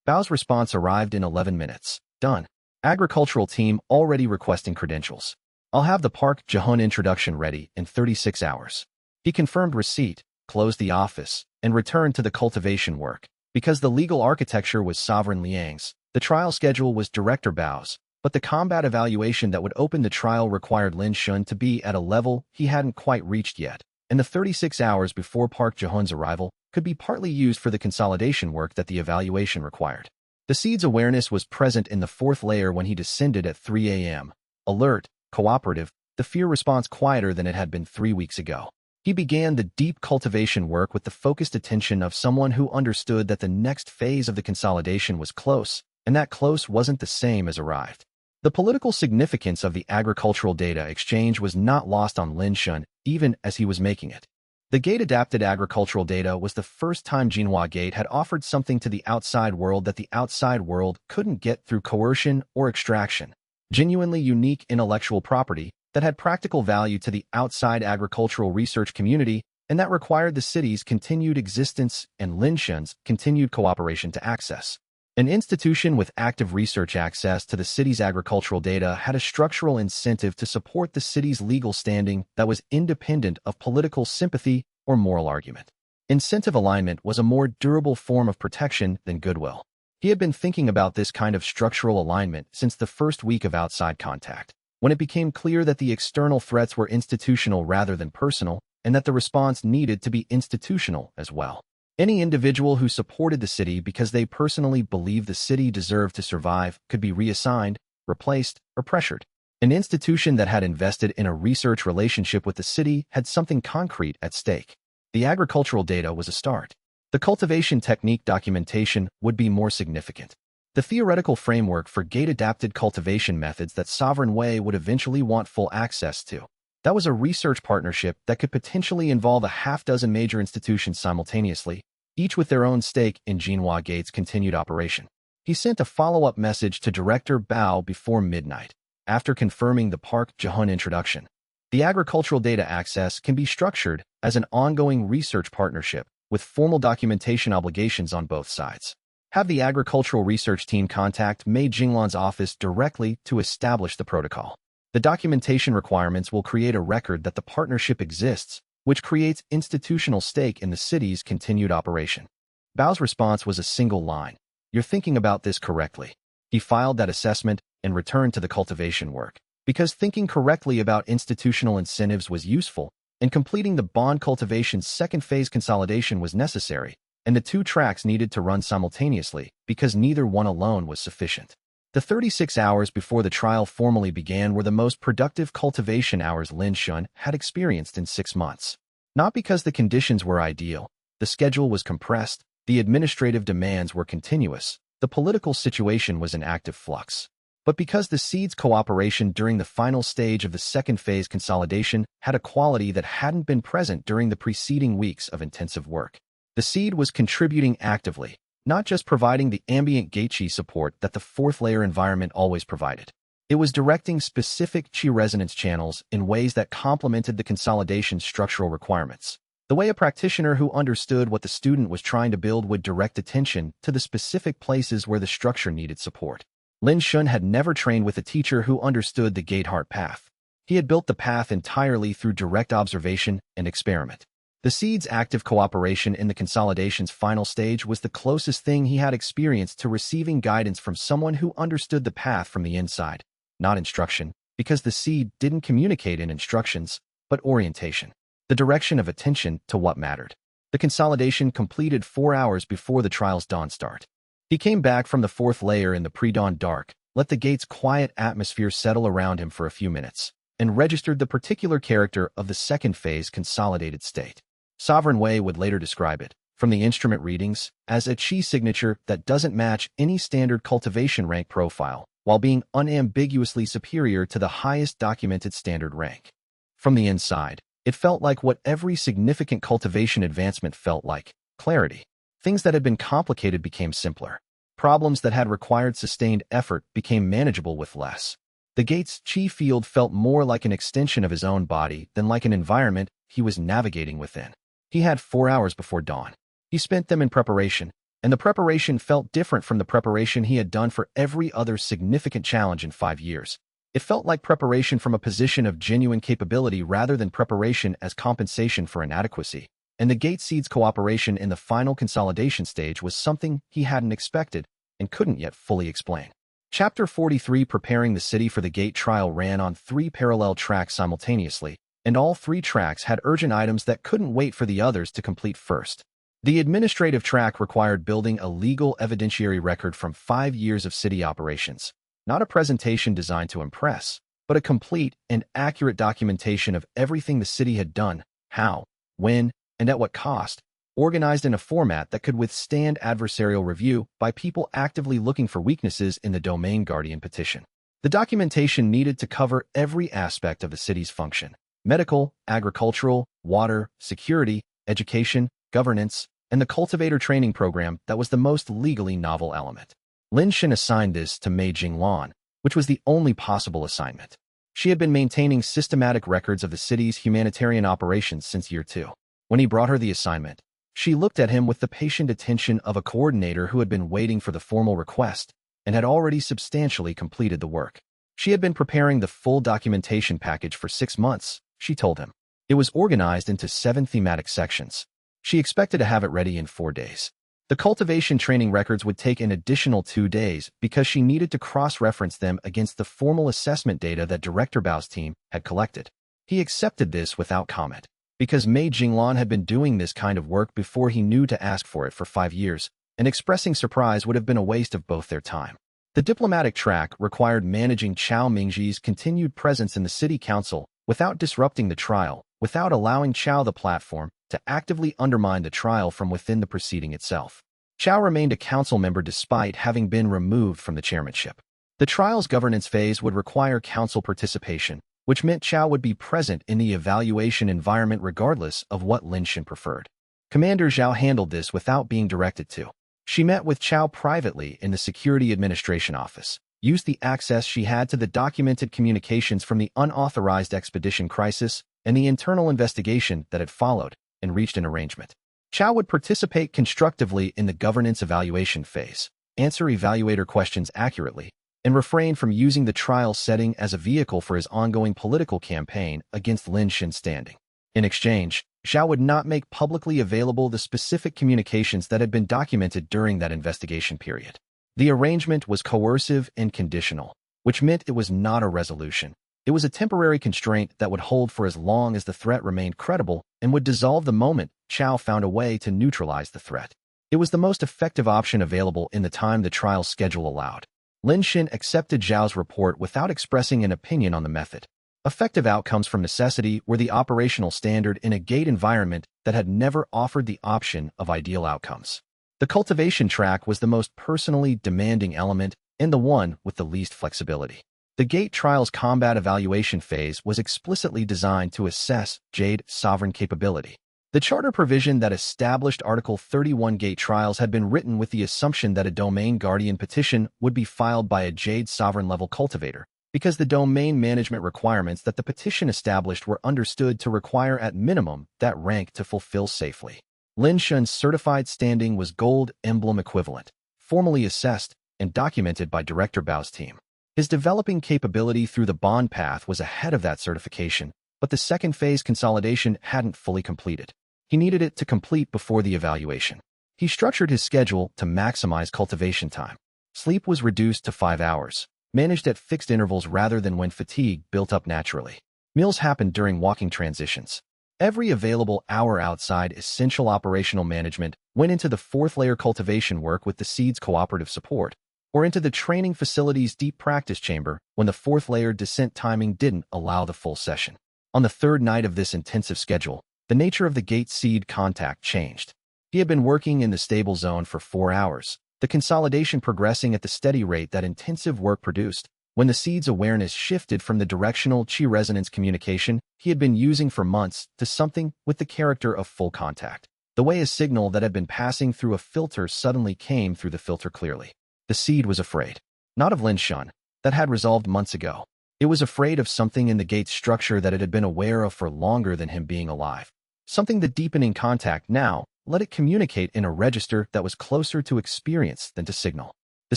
Bao's response arrived in 11 minutes. Done. Agricultural team already requesting credentials. I'll have the Park Ji-hun introduction ready in 36 hours. He confirmed receipt, closed the office, and returned to the cultivation work. Because the legal architecture was Sovereign Liang's, the trial schedule was Director Bao's, but the combat evaluation that would open the trial required Lin Shen to be at a level he hadn't quite reached yet, and the 36 hours before Park Ji-hun's arrival could be partly used for the consolidation work that the evaluation required. The seed's awareness was present in the 4th layer when he descended at 3 a.m. Alert, cooperative, the fear response quieter than it had been 3 weeks ago. He began the deep cultivation work with the focused attention of someone who understood that the next phase of the consolidation was close, and that close wasn't the same as arrived. The political significance of the agricultural data exchange was not lost on Lin Shen, even as he was making it. The gate-adapted agricultural data was the first time Jinhua Gate had offered something to the outside world that the outside world couldn't get through coercion or extraction. Genuinely unique intellectual property that had practical value to the outside agricultural research community and that required the city's continued existence and Lin Shen's continued cooperation to access. An institution with active research access to the city's agricultural data had a structural incentive to support the city's legal standing that was independent of political sympathy or moral argument. Incentive alignment was a more durable form of protection than goodwill. He had been thinking about this kind of structural alignment since the first week of outside contact, when it became clear that the external threats were institutional rather than personal, and that the response needed to be institutional as well. Any individual who supported the city because they personally believed the city deserved to survive could be reassigned, replaced, or pressured. An institution that had invested in a research relationship with the city had something concrete at stake. The agricultural data was a start. The cultivation technique documentation would be more significant. The theoretical framework for gate-adapted cultivation methods that Sovereign Way would eventually want full access to. That was a research partnership that could potentially involve a half-dozen major institutions simultaneously, each with their own stake in Jinhua Gate's continued operation. He sent a follow-up message to Director Bao before midnight, after confirming the Park Jihun introduction. The agricultural data access can be structured as an ongoing research partnership with formal documentation obligations on both sides. Have the agricultural research team contact Mei Jinglan's office directly to establish the protocol. The documentation requirements will create a record that the partnership exists, which creates institutional stake in the city's continued operation. Bao's response was a single line. You're thinking about this correctly. He filed that assessment and returned to the cultivation work. Because thinking correctly about institutional incentives was useful, and completing the bond cultivation's second phase consolidation was necessary, and the two tracks needed to run simultaneously because neither one alone was sufficient. The 36 hours before the trial formally began were the most productive cultivation hours Lin Shun had experienced in 6 months. Not because the conditions were ideal, the schedule was compressed, the administrative demands were continuous, the political situation was in active flux, but because the seed's cooperation during the final stage of the second phase consolidation had a quality that hadn't been present during the preceding weeks of intensive work. The seed was contributing actively, not just providing the ambient gate-chi support that the fourth layer environment always provided. It was directing specific chi resonance channels in ways that complemented the consolidation's structural requirements. The way a practitioner who understood what the student was trying to build would direct attention to the specific places where the structure needed support. Lin Shun had never trained with a teacher who understood the gate heart path. He had built the path entirely through direct observation and experiment. The seed's active cooperation in the consolidation's final stage was the closest thing he had experienced to receiving guidance from someone who understood the path from the inside, not instruction, because the seed didn't communicate in instructions, but orientation, the direction of attention to what mattered. The consolidation completed 4 hours before the trial's dawn start. He came back from the fourth layer in the pre-dawn dark, let the gate's quiet atmosphere settle around him for a few minutes, and registered the particular character of the second phase consolidated state. Sovereign Way would later describe it, from the instrument readings, as a chi signature that doesn't match any standard cultivation rank profile, while being unambiguously superior to the highest documented standard rank. From the inside, it felt like what every significant cultivation advancement felt like: clarity. Things that had been complicated became simpler. Problems that had required sustained effort became manageable with less. The gate's chi field felt more like an extension of his own body than like an environment he was navigating within. He had 4 hours before dawn. He spent them in preparation, and the preparation felt different from the preparation he had done for every other significant challenge in 5 years. It felt like preparation from a position of genuine capability rather than preparation as compensation for inadequacy. And the gate seed's cooperation in the final consolidation stage was something he hadn't expected and couldn't yet fully explain. Chapter 43 Preparing the City for the Gate trial ran on 3 parallel tracks simultaneously, and all 3 tracks had urgent items that couldn't wait for the others to complete first. The administrative track required building a legal evidentiary record from 5 years of city operations, not a presentation designed to impress, but a complete and accurate documentation of everything the city had done, how, when, and at what cost, organized in a format that could withstand adversarial review by people actively looking for weaknesses in the Domain Guardian petition. The documentation needed to cover every aspect of the city's function: medical, agricultural, water, security, education, governance, and the cultivator training program that was the most legally novel element. Lin Shin assigned this to Mei Jinglan, which was the only possible assignment. She had been maintaining systematic records of the city's humanitarian operations since year 2. When he brought her the assignment, she looked at him with the patient attention of a coordinator who had been waiting for the formal request and had already substantially completed the work. She had been preparing the full documentation package for 6 months, she told him. It was organized into 7 thematic sections. She expected to have it ready in 4 days. The cultivation training records would take an additional 2 days because she needed to cross-reference them against the formal assessment data that Director Bao's team had collected. He accepted this without comment, because Mei Jinglan had been doing this kind of work before he knew to ask for it for 5 years, and expressing surprise would have been a waste of both their time. The diplomatic track required managing Chao Mingji's continued presence in the city council without disrupting the trial, without allowing Chao the platform to actively undermine the trial from within the proceeding itself. Chao remained a council member despite having been removed from the chairmanship. The trial's governance phase would require council participation, which meant Chao would be present in the evaluation environment regardless of what Lin Shan preferred. Commander Zhao handled this without being directed to. She met with Chao privately in the Security Administration office, used the access she had to the documented communications from the unauthorized expedition crisis and the internal investigation that had followed, and reached an arrangement. Chao would participate constructively in the governance evaluation phase, answer evaluator questions accurately, and refrain from using the trial setting as a vehicle for his ongoing political campaign against Lin Shan's standing. In exchange, Zhao would not make publicly available the specific communications that had been documented during that investigation period. The arrangement was coercive and conditional, which meant it was not a resolution. It was a temporary constraint that would hold for as long as the threat remained credible and would dissolve the moment Chao found a way to neutralize the threat. It was the most effective option available in the time the trial schedule allowed. Lin Shan accepted Zhao's report without expressing an opinion on the method. Effective outcomes from necessity were the operational standard in a gate environment that had never offered the option of ideal outcomes. The cultivation track was the most personally demanding element and the one with the least flexibility. The gate trial's combat evaluation phase was explicitly designed to assess Jade's sovereign capability. The charter provision that established Article 31 gate trials had been written with the assumption that a domain guardian petition would be filed by a Jade sovereign-level cultivator, because the domain management requirements that the petition established were understood to require at minimum that rank to fulfill safely. Lin Shan's certified standing was gold emblem equivalent, formally assessed and documented by Director Bao's team. His developing capability through the bond path was ahead of that certification, but the second phase consolidation hadn't fully completed. He needed it to complete before the evaluation. He structured his schedule to maximize cultivation time. Sleep was reduced to 5 hours, managed at fixed intervals rather than when fatigue built up naturally. Meals happened during walking transitions. Every available hour outside essential operational management went into the fourth-layer cultivation work with the seed's cooperative support, or into the training facility's deep practice chamber when the fourth-layer descent timing didn't allow the full session. On the third night of this intensive schedule, the nature of the gate seed contact changed. He had been working in the stable zone for 4 hours, the consolidation progressing at the steady rate that intensive work produced, when the seed's awareness shifted from the directional chi resonance communication he had been using for months to something with the character of full contact. The way a signal that had been passing through a filter suddenly came through the filter clearly. The seed was afraid. Not of Lin Shan, that had resolved months ago. It was afraid of something in the gate's structure that it had been aware of for longer than him being alive. Something the deepening contact now let it communicate in a register that was closer to experience than to signal. The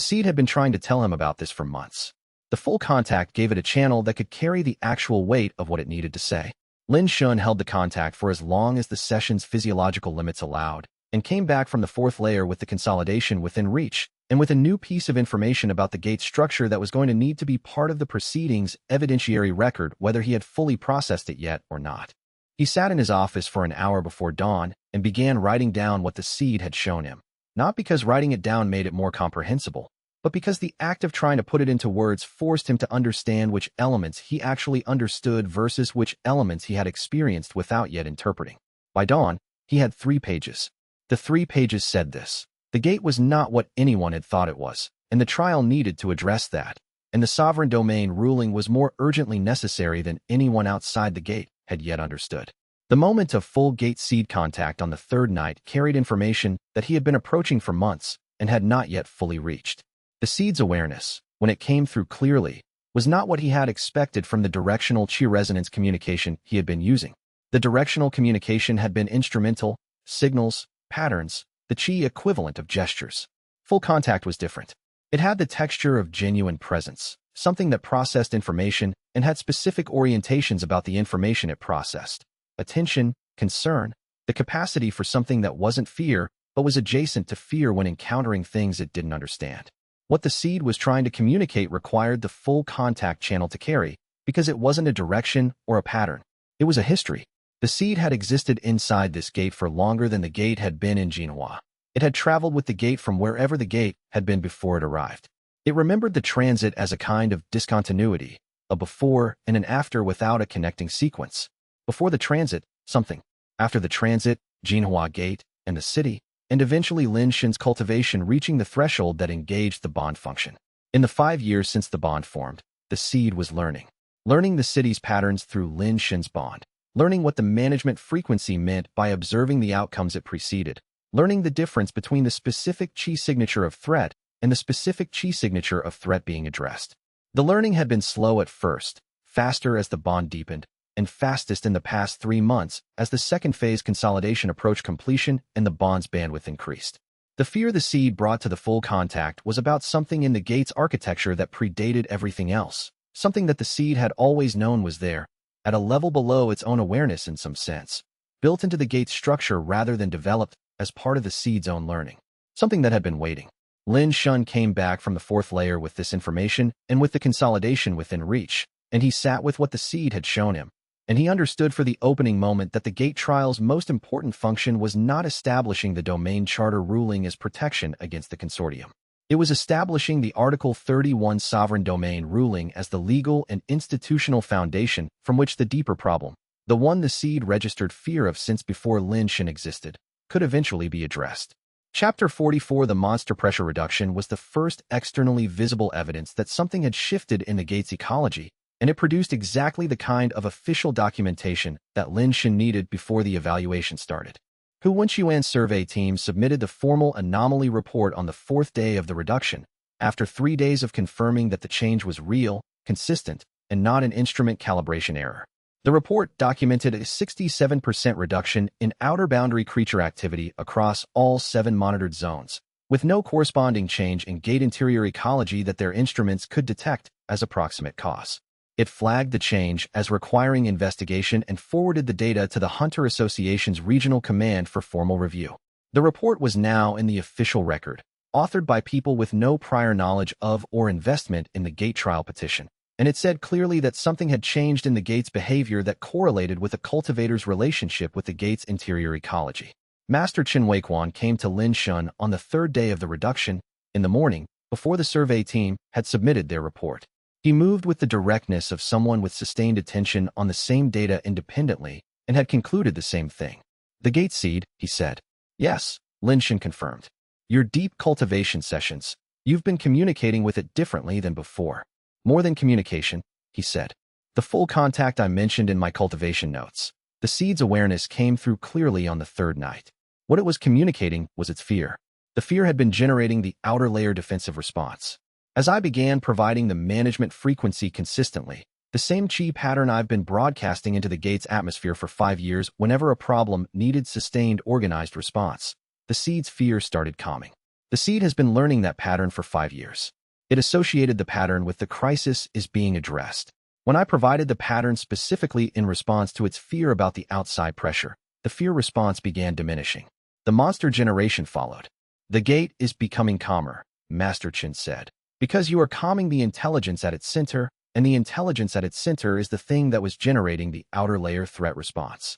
seed had been trying to tell him about this for months. The full contact gave it a channel that could carry the actual weight of what it needed to say. Lin Shan held the contact for as long as the session's physiological limits allowed, and came back from the fourth layer with the consolidation within reach, and with a new piece of information about the gate structure that was going to need to be part of the proceedings' evidentiary record whether he had fully processed it yet or not. He sat in his office for an hour before dawn and began writing down what the seed had shown him, not because writing it down made it more comprehensible, but because the act of trying to put it into words forced him to understand which elements he actually understood versus which elements he had experienced without yet interpreting. By dawn, he had 3 pages. The 3 pages said this: the gate was not what anyone had thought it was, and the trial needed to address that, and the sovereign domain ruling was more urgently necessary than anyone outside the gate had yet understood. The moment of full gate seed contact on the third night carried information that he had been approaching for months and had not yet fully reached. The seed's awareness, when it came through clearly, was not what he had expected from the directional chi resonance communication he had been using. The directional communication had been instrumental, signals, patterns, the chi equivalent of gestures. Full contact was different. It had the texture of genuine presence, something that processed information and had specific orientations about the information it processed. Attention, concern, the capacity for something that wasn't fear, but was adjacent to fear when encountering things it didn't understand. What the seed was trying to communicate required the full contact channel to carry, because it wasn't a direction or a pattern. It was a history. The seed had existed inside this gate for longer than the gate had been in Genoa. It had traveled with the gate from wherever the gate had been before it arrived. It remembered the transit as a kind of discontinuity, a before and an after without a connecting sequence. Before the transit, something. After the transit, Jinhua Gate, and the city, and eventually Lin Shen's cultivation reaching the threshold that engaged the bond function. In the 5 years since the bond formed, the seed was learning. Learning the city's patterns through Lin Shen's bond. Learning what the management frequency meant by observing the outcomes it preceded. Learning the difference between the specific chi signature of threat and the specific chi signature of threat being addressed. The learning had been slow at first, faster as the bond deepened, and fastest in the past 3 months as the second phase consolidation approached completion and the bond's bandwidth increased. The fear the seed brought to the full contact was about something in the gate's architecture that predated everything else, something that the seed had always known was there, at a level below its own awareness in some sense, built into the gate's structure rather than developed as part of the seed's own learning, something that had been waiting. Lin Shen came back from the 4th layer with this information and with the consolidation within reach, and he sat with what the seed had shown him, and he understood for the opening moment that the gate trial's most important function was not establishing the domain charter ruling as protection against the consortium. It was establishing the Article 31 sovereign domain ruling as the legal and institutional foundation from which the deeper problem, the one the seed registered fear of since before Lin Shen existed, could eventually be addressed. Chapter 44 The monster pressure reduction was the first externally visible evidence that something had shifted in the gate's ecology, and it produced exactly the kind of official documentation that Lin Shen needed before the evaluation started. Hu Wenchuan's survey team submitted the formal anomaly report on the 4th day of the reduction, after 3 days of confirming that the change was real, consistent, and not an instrument calibration error. The report documented a 67% reduction in outer boundary creature activity across all 7 monitored zones, with no corresponding change in gate interior ecology that their instruments could detect as approximate cause. It flagged the change as requiring investigation and forwarded the data to the Hunter Association's regional command for formal review. The report was now in the official record, authored by people with no prior knowledge of or investment in the gate trial petition, and it said clearly that something had changed in the gate's behavior that correlated with the cultivator's relationship with the gate's interior ecology. Master Chen Weiquan came to Lin Shen on the 3rd day of the reduction, in the morning, before the survey team had submitted their report. He moved with the directness of someone with sustained attention on the same data independently and had concluded the same thing. The gate seed, he said. Yes, Lin Shen confirmed. Your deep cultivation sessions, you've been communicating with it differently than before. More than communication, he said. The full contact I mentioned in my cultivation notes. The seed's awareness came through clearly on the 3rd night. What it was communicating was its fear. The fear had been generating the outer layer defensive response. As I began providing the management frequency consistently, the same chi pattern I've been broadcasting into the gate's atmosphere for 5 years whenever a problem needed sustained organized response, the seed's fear started calming. The seed has been learning that pattern for 5 years. It associated the pattern with the crisis is being addressed. When I provided the pattern specifically in response to its fear about the outside pressure, the fear response began diminishing. The monster generation followed. The gate is becoming calmer, Master Chen said, because you are calming the intelligence at its center, and the intelligence at its center is the thing that was generating the outer layer threat response.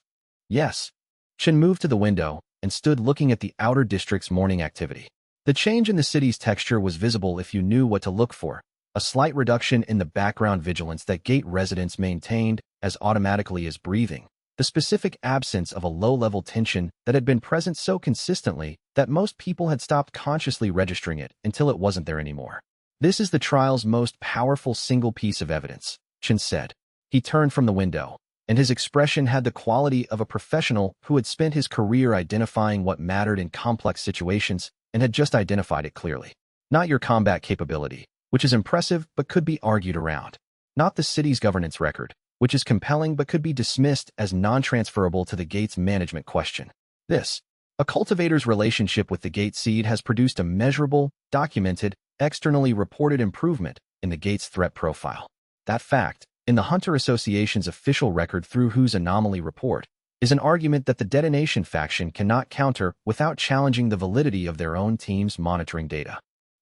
Yes. Chen moved to the window and stood looking at the outer district's morning activity. The change in the city's texture was visible if you knew what to look for, a slight reduction in the background vigilance that gate residents maintained as automatically as breathing, the specific absence of a low-level tension that had been present so consistently that most people had stopped consciously registering it until it wasn't there anymore. This is the trial's most powerful single piece of evidence, Chen said. He turned from the window, and his expression had the quality of a professional who had spent his career identifying what mattered in complex situations and had just identified it clearly. Not your combat capability, which is impressive but could be argued around. Not the city's governance record, which is compelling but could be dismissed as non-transferable to the gate's management question. This, a cultivator's relationship with the gate seed has produced a measurable, documented, externally reported improvement in the gate's threat profile. That fact, in the Hunter Association's official record through Hu's anomaly report, is an argument that the detonation faction cannot counter without challenging the validity of their own team's monitoring data.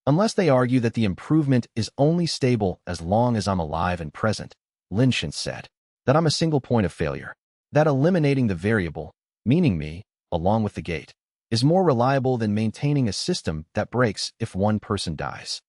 Unless they argue that the improvement is only stable as long as I'm alive and present, Lin Shen said, that I'm a single point of failure, that eliminating the variable, meaning me, along with the gate, is more reliable than maintaining a system that breaks if one person dies.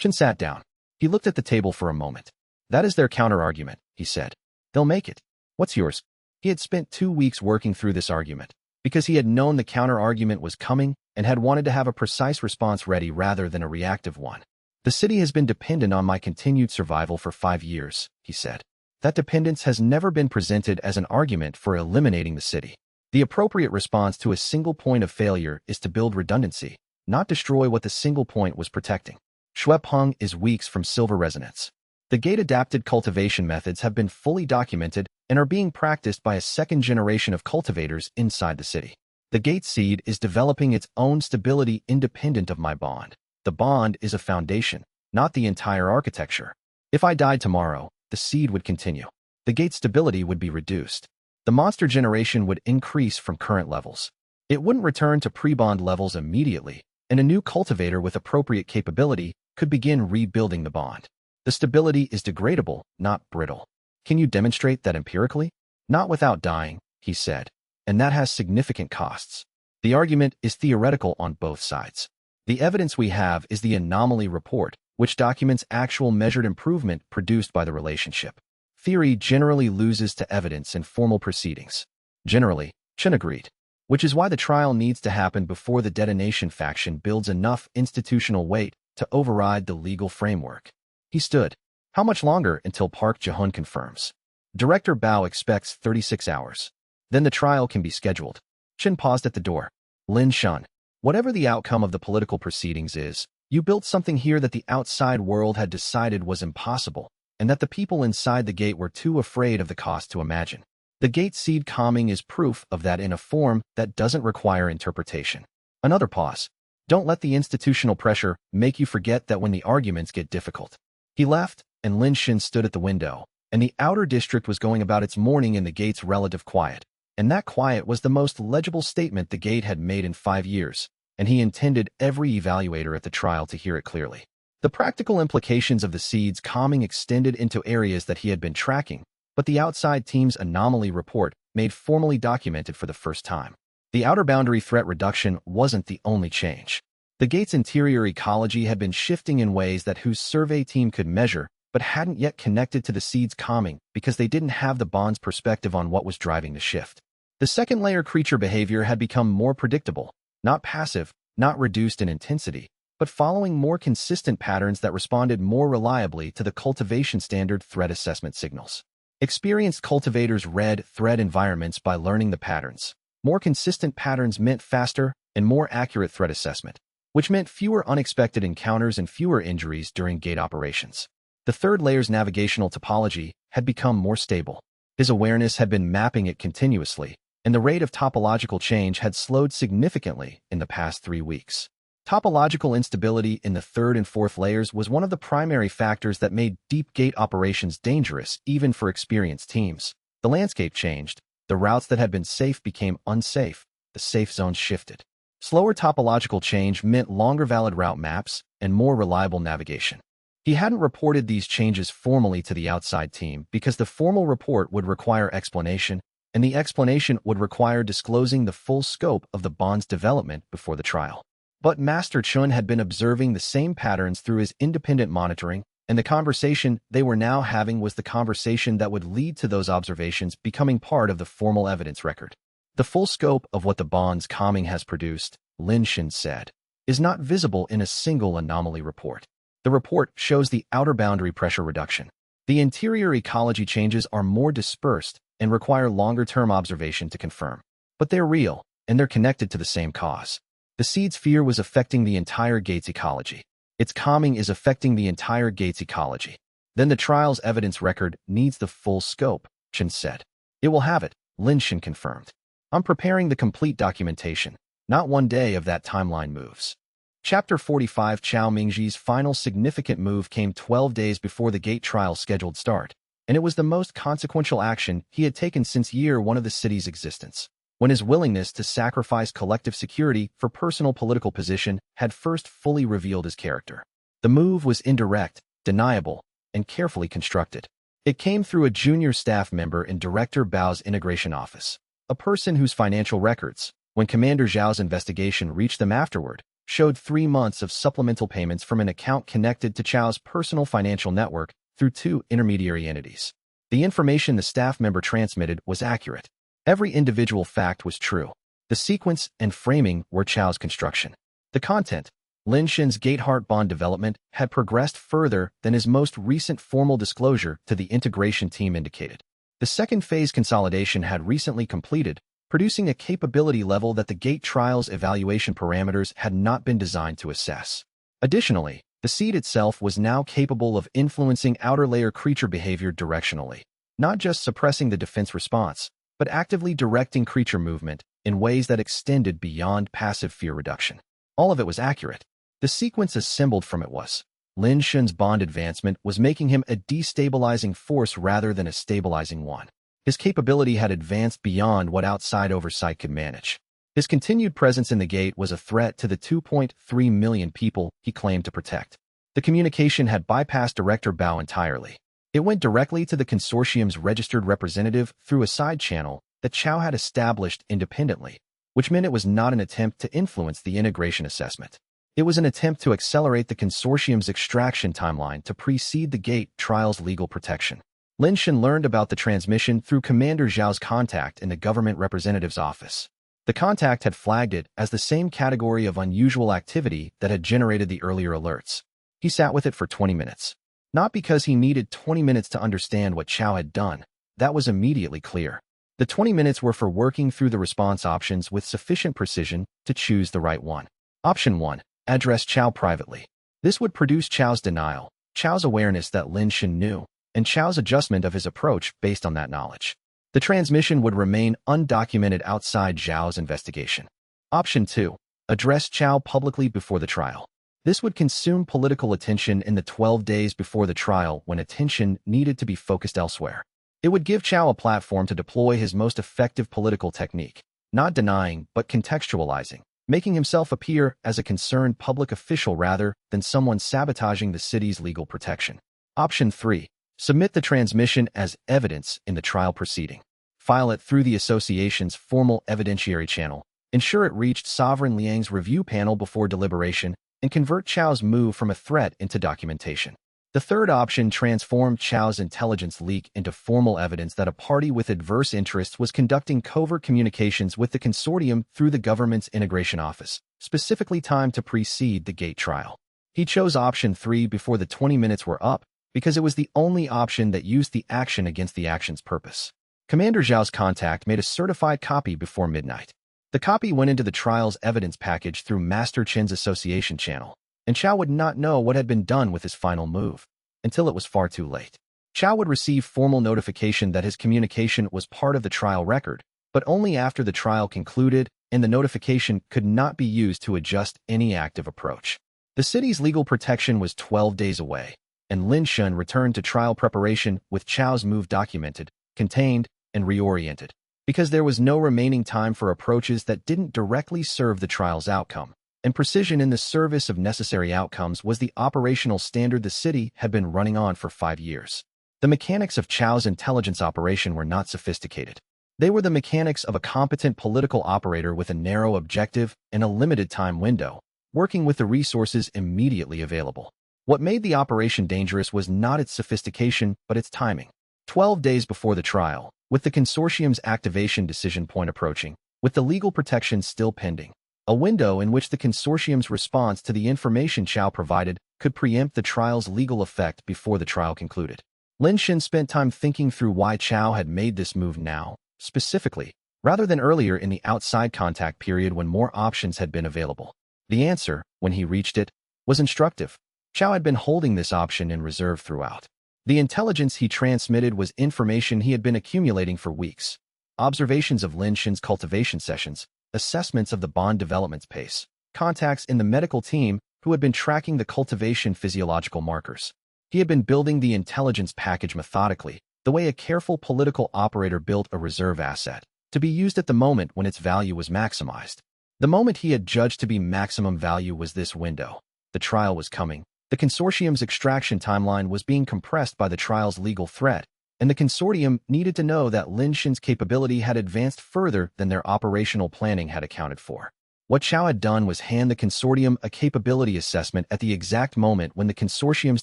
Chen sat down. He looked at the table for a moment. That is their counter-argument, he said. They'll make it. What's yours? He had spent 2 weeks working through this argument, because he had known the counter-argument was coming and had wanted to have a precise response ready rather than a reactive one. The city has been dependent on my continued survival for 5 years, he said. That dependence has never been presented as an argument for eliminating the city. The appropriate response to a single point of failure is to build redundancy, not destroy what the single point was protecting. Shuepeng is weeks from silver resonance. The gate-adapted cultivation methods have been fully documented and are being practiced by a second generation of cultivators inside the city. The gate seed is developing its own stability independent of my bond. The bond is a foundation, not the entire architecture. If I died tomorrow, the seed would continue. The gate stability would be reduced. The monster generation would increase from current levels. It wouldn't return to pre-bond levels immediately, and a new cultivator with appropriate capability could begin rebuilding the bond. The stability is degradable, not brittle. Can you demonstrate that empirically? Not without dying, he said, and that has significant costs. The argument is theoretical on both sides. The evidence we have is the anomaly report, which documents actual measured improvement produced by the relationship. Theory generally loses to evidence in formal proceedings. Generally, Chen agreed, which is why the trial needs to happen before the detonation faction builds enough institutional weight to override the legal framework. He stood. How much longer until Park Ji-hun confirms? Director Bao expects 36 hours. Then the trial can be scheduled. Chen paused at the door. Lin Shun, whatever the outcome of the political proceedings is, you built something here that the outside world had decided was impossible, and that the people inside the gate were too afraid of the cost to imagine. The gate seed calming is proof of that in a form that doesn't require interpretation. Another pause. Don't let the institutional pressure make you forget that when the arguments get difficult. He left, and Lin Shin stood at the window, and the outer district was going about its morning in the gate's relative quiet. And that quiet was the most legible statement the gate had made in 5 years, and he intended every evaluator at the trial to hear it clearly. The practical implications of the seed's calming extended into areas that he had been tracking, but the outside team's anomaly report made formally documented for the first time. The outer boundary threat reduction wasn't the only change. The gate's interior ecology had been shifting in ways that whose survey team could measure, but hadn't yet connected to the seed's calming because they didn't have the bond's perspective on what was driving the shift. The second-layer creature behavior had become more predictable, not passive, not reduced in intensity, but following more consistent patterns that responded more reliably to the cultivation standard threat assessment signals. Experienced cultivators read threat environments by learning the patterns. More consistent patterns meant faster and more accurate threat assessment, which meant fewer unexpected encounters and fewer injuries during gate operations. The third layer's navigational topology had become more stable. His awareness had been mapping it continuously, and the rate of topological change had slowed significantly in the past 3 weeks. Topological instability in the third and fourth layers was one of the primary factors that made deep gate operations dangerous even for experienced teams. The landscape changed. The routes that had been safe became unsafe. The safe zones shifted. Slower topological change meant longer valid route maps and more reliable navigation. He hadn't reported these changes formally to the outside team because the formal report would require explanation, and the explanation would require disclosing the full scope of the bond's development before the trial. But Master Chun had been observing the same patterns through his independent monitoring, and the conversation they were now having was the conversation that would lead to those observations becoming part of the formal evidence record. The full scope of what the bond's calming has produced, Lin Shin said, is not visible in a single anomaly report. The report shows the outer boundary pressure reduction. The interior ecology changes are more dispersed and require longer-term observation to confirm. But they're real, and they're connected to the same cause. The seed's fear was affecting the entire gate's ecology. Its calming is affecting the entire gate's ecology. Then the trial's evidence record needs the full scope, Chen said. It will have it, Lin Shin confirmed. I'm preparing the complete documentation. Not one day of that timeline moves. Chapter 45 Chao Mingji's final significant move came 12 days before the gate trial's scheduled start, and it was the most consequential action he had taken since year one of the city's existence, when his willingness to sacrifice collective security for personal political position had first fully revealed his character. The move was indirect, deniable, and carefully constructed. It came through a junior staff member in Director Bao's integration office, a person whose financial records, when Commander Zhao's investigation reached them afterward, showed 3 months of supplemental payments from an account connected to Chow's personal financial network through 2 intermediary entities. The information the staff member transmitted was accurate. Every individual fact was true. The sequence and framing were Chow's construction. The content, Lin Shen's Gateheart bond development, had progressed further than his most recent formal disclosure to the integration team indicated. The second phase consolidation had recently completed, producing a capability level that the Gate trial's evaluation parameters had not been designed to assess. Additionally, the seed itself was now capable of influencing outer layer creature behavior directionally, not just suppressing the defense response, but actively directing creature movement in ways that extended beyond passive fear reduction. All of it was accurate. The sequence assembled from it was. Lin Shen's bond advancement was making him a destabilizing force rather than a stabilizing one. His capability had advanced beyond what outside oversight could manage. His continued presence in the Gate was a threat to the 2.3 million people he claimed to protect. The communication had bypassed Director Bao entirely. It went directly to the consortium's registered representative through a side channel that Chow had established independently, which meant it was not an attempt to influence the integration assessment. It was an attempt to accelerate the consortium's extraction timeline to precede the Gate trial's legal protection. Lin Shen learned about the transmission through Commander Zhao's contact in the government representative's office. The contact had flagged it as the same category of unusual activity that had generated the earlier alerts. He sat with it for 20 minutes. Not because he needed 20 minutes to understand what Chow had done. That was immediately clear. The 20 minutes were for working through the response options with sufficient precision to choose the right one. Option 1. Address Chow privately. This would produce Chow's denial, Chow's awareness that Lin Shen knew, and Chow's adjustment of his approach based on that knowledge. The transmission would remain undocumented outside Zhao's investigation. Option 2. Address Chow publicly before the trial. This would consume political attention in the 12 days before the trial when attention needed to be focused elsewhere. It would give Chow a platform to deploy his most effective political technique, not denying but contextualizing, making himself appear as a concerned public official rather than someone sabotaging the city's legal protection. Option 3. Submit the transmission as evidence in the trial proceeding. File it through the association's formal evidentiary channel, ensure it reached Sovereign Liang's review panel before deliberation, and convert Chow's move from a threat into documentation. The third option transformed Chow's intelligence leak into formal evidence that a party with adverse interests was conducting covert communications with the consortium through the government's integration office, specifically timed to precede the Gate trial. He chose option 3 before the 20 minutes were up because it was the only option that used the action against the action's purpose. Commander Zhao's contact made a certified copy before midnight. The copy went into the trial's evidence package through Master Chen's association channel, and Chow would not know what had been done with his final move until it was far too late. Chow would receive formal notification that his communication was part of the trial record, but only after the trial concluded, and the notification could not be used to adjust any active approach. The city's legal protection was 12 days away, and Lin Shen returned to trial preparation with Chow's move documented, contained, and reoriented, because there was no remaining time for approaches that didn't directly serve the trial's outcome. And precision in the service of necessary outcomes was the operational standard the city had been running on for 5 years. The mechanics of Chow's intelligence operation were not sophisticated. They were the mechanics of a competent political operator with a narrow objective and a limited time window, working with the resources immediately available. What made the operation dangerous was not its sophistication, but its timing. 12 days before the trial, with the consortium's activation decision point approaching, with the legal protection still pending, a window in which the consortium's response to the information Chow provided could preempt the trial's legal effect before the trial concluded. Lin Shen spent time thinking through why Chow had made this move now, specifically, rather than earlier in the outside contact period when more options had been available. The answer, when he reached it, was instructive. Chow had been holding this option in reserve throughout. The intelligence he transmitted was information he had been accumulating for weeks. Observations of Lin Shen's cultivation sessions, assessments of the bond development pace, contacts in the medical team who had been tracking the cultivation physiological markers. He had been building the intelligence package methodically, the way a careful political operator built a reserve asset, to be used at the moment when its value was maximized. The moment he had judged to be maximum value was this window. The trial was coming. The consortium's extraction timeline was being compressed by the trial's legal threat, and the consortium needed to know that Lin Shen's capability had advanced further than their operational planning had accounted for. What Chao had done was hand the consortium a capability assessment at the exact moment when the consortium's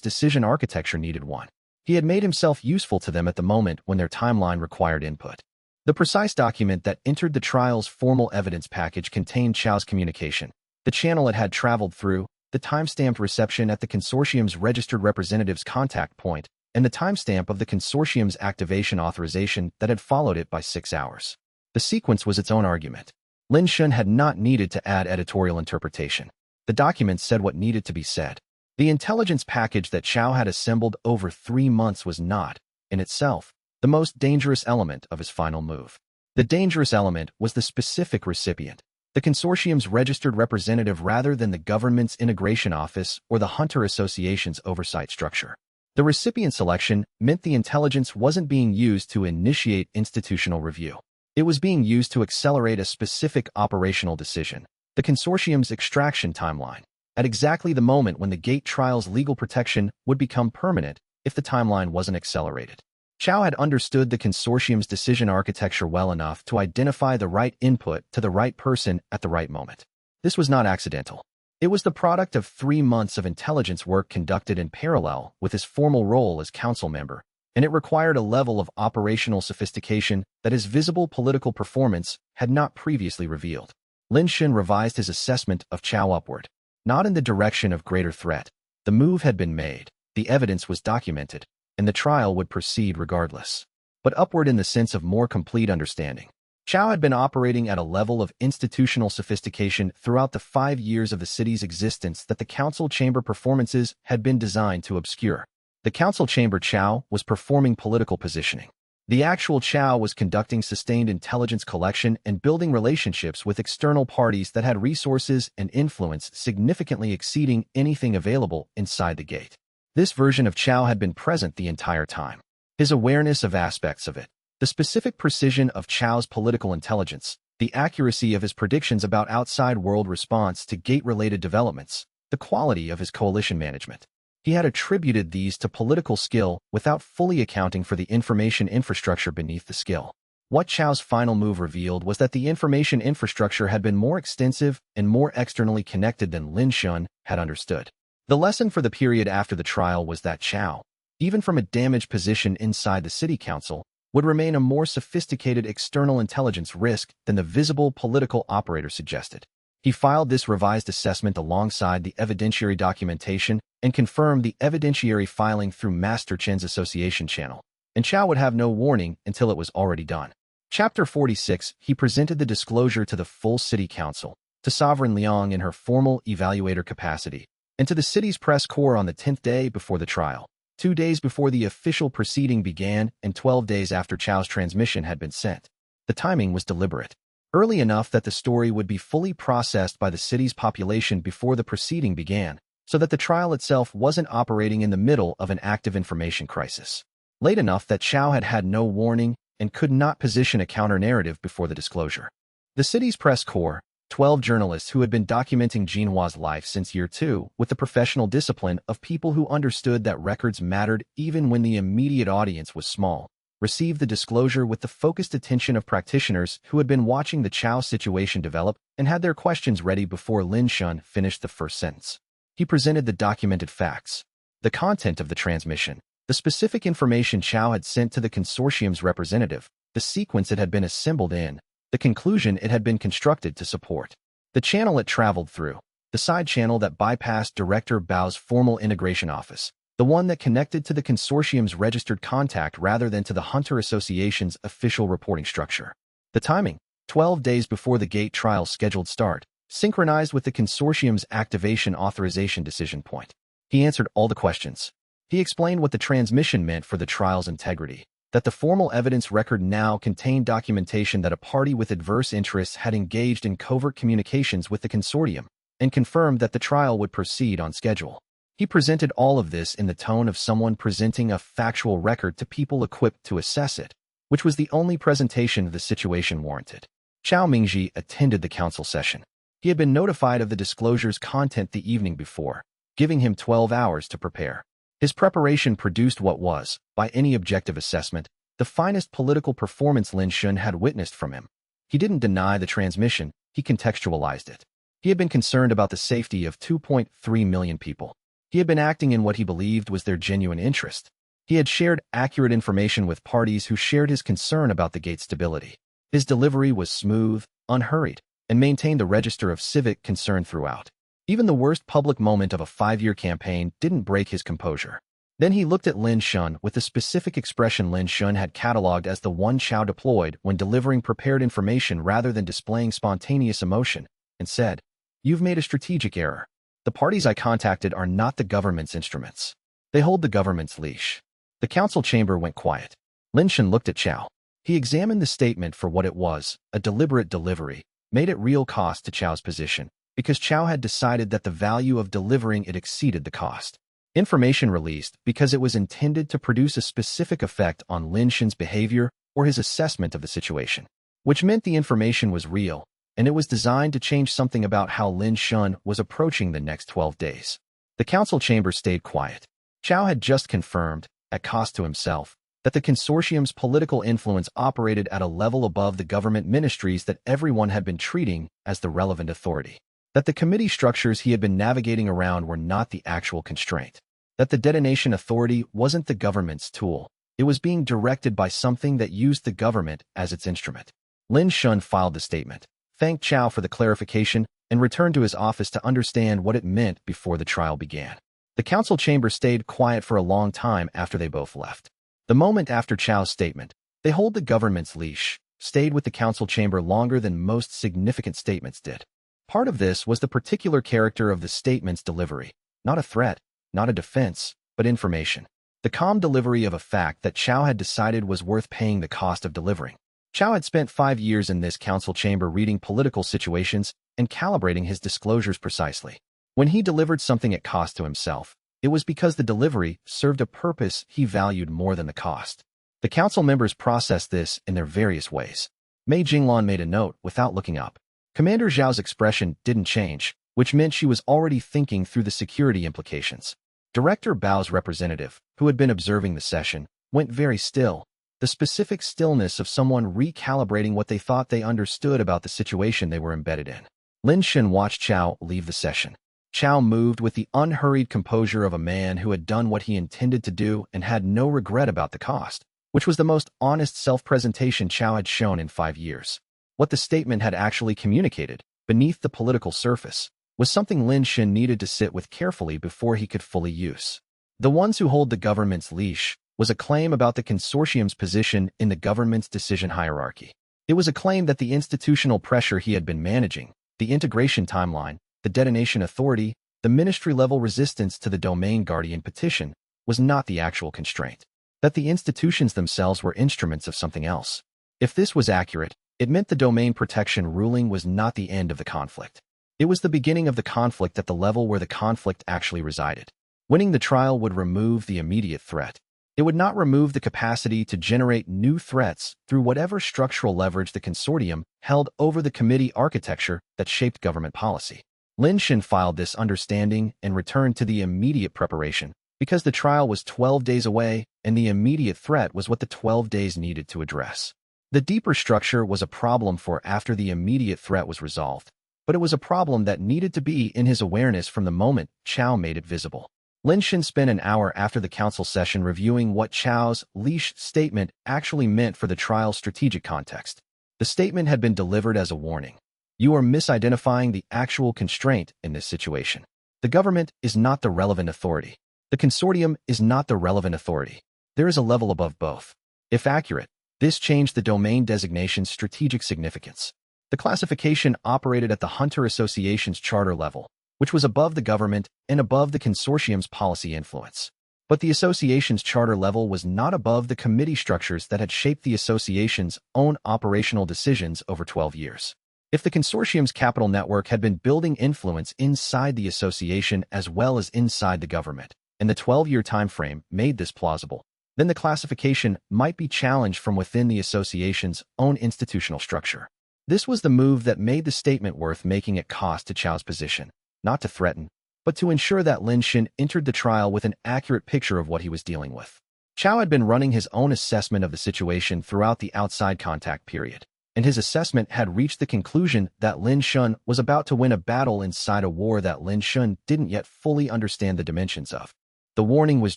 decision architecture needed one. He had made himself useful to them at the moment when their timeline required input. The precise document that entered the trial's formal evidence package contained Chao's communication, the channel it had traveled through, the timestamped reception at the consortium's registered representative's contact point, and the timestamp of the consortium's activation authorization that had followed it by 6 hours. The sequence was its own argument. Lin Shun had not needed to add editorial interpretation. The document said what needed to be said. The intelligence package that Chao had assembled over 3 months was not, in itself, the most dangerous element of his final move. The dangerous element was the specific recipient, the consortium's registered representative rather than the government's integration office or the Hunter Association's oversight structure. The recipient selection meant the intelligence wasn't being used to initiate institutional review. It was being used to accelerate a specific operational decision, the consortium's extraction timeline, at exactly the moment when the Gate trial's legal protection would become permanent if the timeline wasn't accelerated. Chao had understood the consortium's decision architecture well enough to identify the right input to the right person at the right moment. This was not accidental. It was the product of 3 months of intelligence work conducted in parallel with his formal role as council member, and it required a level of operational sophistication that his visible political performance had not previously revealed. Lin Shun revised his assessment of Chao upward, not in the direction of greater threat. The move had been made, the evidence was documented, and the trial would proceed regardless, but upward in the sense of more complete understanding. Chao had been operating at a level of institutional sophistication throughout the 5 years of the city's existence that the council chamber performances had been designed to obscure. The council chamber Chao was performing political positioning. The actual Chao was conducting sustained intelligence collection and building relationships with external parties that had resources and influence significantly exceeding anything available inside the Gate. This version of Chao had been present the entire time. His awareness of aspects of it, the specific precision of Chao's political intelligence, the accuracy of his predictions about outside world response to Gate-related developments, the quality of his coalition management. He had attributed these to political skill without fully accounting for the information infrastructure beneath the skill. What Chao's final move revealed was that the information infrastructure had been more extensive and more externally connected than Lin Shun had understood. The lesson for the period after the trial was that Chao, even from a damaged position inside the city council, would remain a more sophisticated external intelligence risk than the visible political operator suggested. He filed this revised assessment alongside the evidentiary documentation and confirmed the evidentiary filing through Master Chen's association channel, and Chao would have no warning until it was already done. Chapter 46, he presented the disclosure to the full city council, to Sovereign Liang in her formal evaluator capacity, and to the city's press corps on the 10th day before the trial, 2 days before the official proceeding began and 12 days after Chao's transmission had been sent. The timing was deliberate, early enough that the story would be fully processed by the city's population before the proceeding began, so that the trial itself wasn't operating in the middle of an active information crisis. Late enough that Chao had had no warning and could not position a counter-narrative before the disclosure. The city's press corps, 12 journalists who had been documenting Jinhua's life since year 2 with the professional discipline of people who understood that records mattered even when the immediate audience was small, received the disclosure with the focused attention of practitioners who had been watching the Chao situation develop and had their questions ready before Lin Shun finished the first sentence. He presented the documented facts, the content of the transmission, the specific information Chao had sent to the consortium's representative, the sequence it had been assembled in, the conclusion it had been constructed to support, the channel it traveled through, the side channel that bypassed Director Bao's formal integration office, the one that connected to the consortium's registered contact rather than to the Hunter Association's official reporting structure. The timing, 12 days before the Gate trial's scheduled start, synchronized with the consortium's activation authorization decision point. He answered all the questions. He explained what the transmission meant for the trial's integrity, that the formal evidence record now contained documentation that a party with adverse interests had engaged in covert communications with the consortium, and confirmed that the trial would proceed on schedule. He presented all of this in the tone of someone presenting a factual record to people equipped to assess it, which was the only presentation the situation warranted. Chao Mingji attended the council session. He had been notified of the disclosure's content the evening before, giving him 12 hours to prepare. His preparation produced what was, by any objective assessment, the finest political performance Lin Shun had witnessed from him. He didn't deny the transmission, he contextualized it. He had been concerned about the safety of 2.3 million people. He had been acting in what he believed was their genuine interest. He had shared accurate information with parties who shared his concern about the gate's stability. His delivery was smooth, unhurried, and maintained the register of civic concern throughout. Even the worst public moment of a 5-year campaign didn't break his composure. Then he looked at Lin Shun with the specific expression Lin Shun had cataloged as the one Chow deployed when delivering prepared information rather than displaying spontaneous emotion, and said, "You've made a strategic error. The parties I contacted are not the government's instruments. They hold the government's leash." The council chamber went quiet. Lin Shun looked at Chow. He examined the statement for what it was, a deliberate delivery, made at real cost to Chow's position, because Chow had decided that the value of delivering it exceeded the cost. Information released because it was intended to produce a specific effect on Lin Shun's behavior or his assessment of the situation, which meant the information was real, and it was designed to change something about how Lin Shun was approaching the next 12 days. The council chamber stayed quiet. Chow had just confirmed, at cost to himself, that the consortium's political influence operated at a level above the government ministries that everyone had been treating as the relevant authority. That the committee structures he had been navigating around were not the actual constraint. That the detonation authority wasn't the government's tool. It was being directed by something that used the government as its instrument. Lin Shun filed the statement, thanked Chow for the clarification, and returned to his office to understand what it meant before the trial began. The council chamber stayed quiet for a long time after they both left. The moment after Chow's statement, "They hold the government's leash," stayed with the council chamber longer than most significant statements did. Part of this was the particular character of the statement's delivery, not a threat, not a defense, but information. The calm delivery of a fact that Chow had decided was worth paying the cost of delivering. Chow had spent 5 years in this council chamber reading political situations and calibrating his disclosures precisely. When he delivered something at cost to himself, it was because the delivery served a purpose he valued more than the cost. The council members processed this in their various ways. Mei Jinglan made a note without looking up. Commander Zhao's expression didn't change, which meant she was already thinking through the security implications. Director Bao's representative, who had been observing the session, went very still, the specific stillness of someone recalibrating what they thought they understood about the situation they were embedded in. Lin Shun watched Chow leave the session. Chow moved with the unhurried composure of a man who had done what he intended to do and had no regret about the cost, which was the most honest self-presentation Chow had shown in 5 years. What the statement had actually communicated, beneath the political surface, was something Lin Shun needed to sit with carefully before he could fully use. The ones who hold the government's leash was a claim about the consortium's position in the government's decision hierarchy. It was a claim that the institutional pressure he had been managing, the integration timeline, the detonation authority, the ministry-level resistance to the domain guardian petition, was not the actual constraint. That the institutions themselves were instruments of something else. If this was accurate, it meant the domain protection ruling was not the end of the conflict. It was the beginning of the conflict at the level where the conflict actually resided. Winning the trial would remove the immediate threat. It would not remove the capacity to generate new threats through whatever structural leverage the consortium held over the committee architecture that shaped government policy. Lin Shun filed this understanding and returned to the immediate preparation, because the trial was 12 days away and the immediate threat was what the 12 days needed to address. The deeper structure was a problem for after the immediate threat was resolved, but it was a problem that needed to be in his awareness from the moment Chow made it visible. Lin Shun spent an hour after the council session reviewing what Chow's leash statement actually meant for the trial's strategic context. The statement had been delivered as a warning. You are misidentifying the actual constraint in this situation. The government is not the relevant authority. The consortium is not the relevant authority. There is a level above both. If accurate, this changed the domain designation's strategic significance. The classification operated at the Hunter Association's charter level, which was above the government and above the consortium's policy influence. But the association's charter level was not above the committee structures that had shaped the association's own operational decisions over 12 years. If the consortium's capital network had been building influence inside the association as well as inside the government, and the 12-year time frame made this plausible, then the classification might be challenged from within the association's own institutional structure. This was the move that made the statement worth making at cost to Chow's position, not to threaten, but to ensure that Lin Shun entered the trial with an accurate picture of what he was dealing with. Chow had been running his own assessment of the situation throughout the outside contact period. and his assessment had reached the conclusion that Lin Shun was about to win a battle inside a war that Lin Shun didn't yet fully understand the dimensions of. The warning was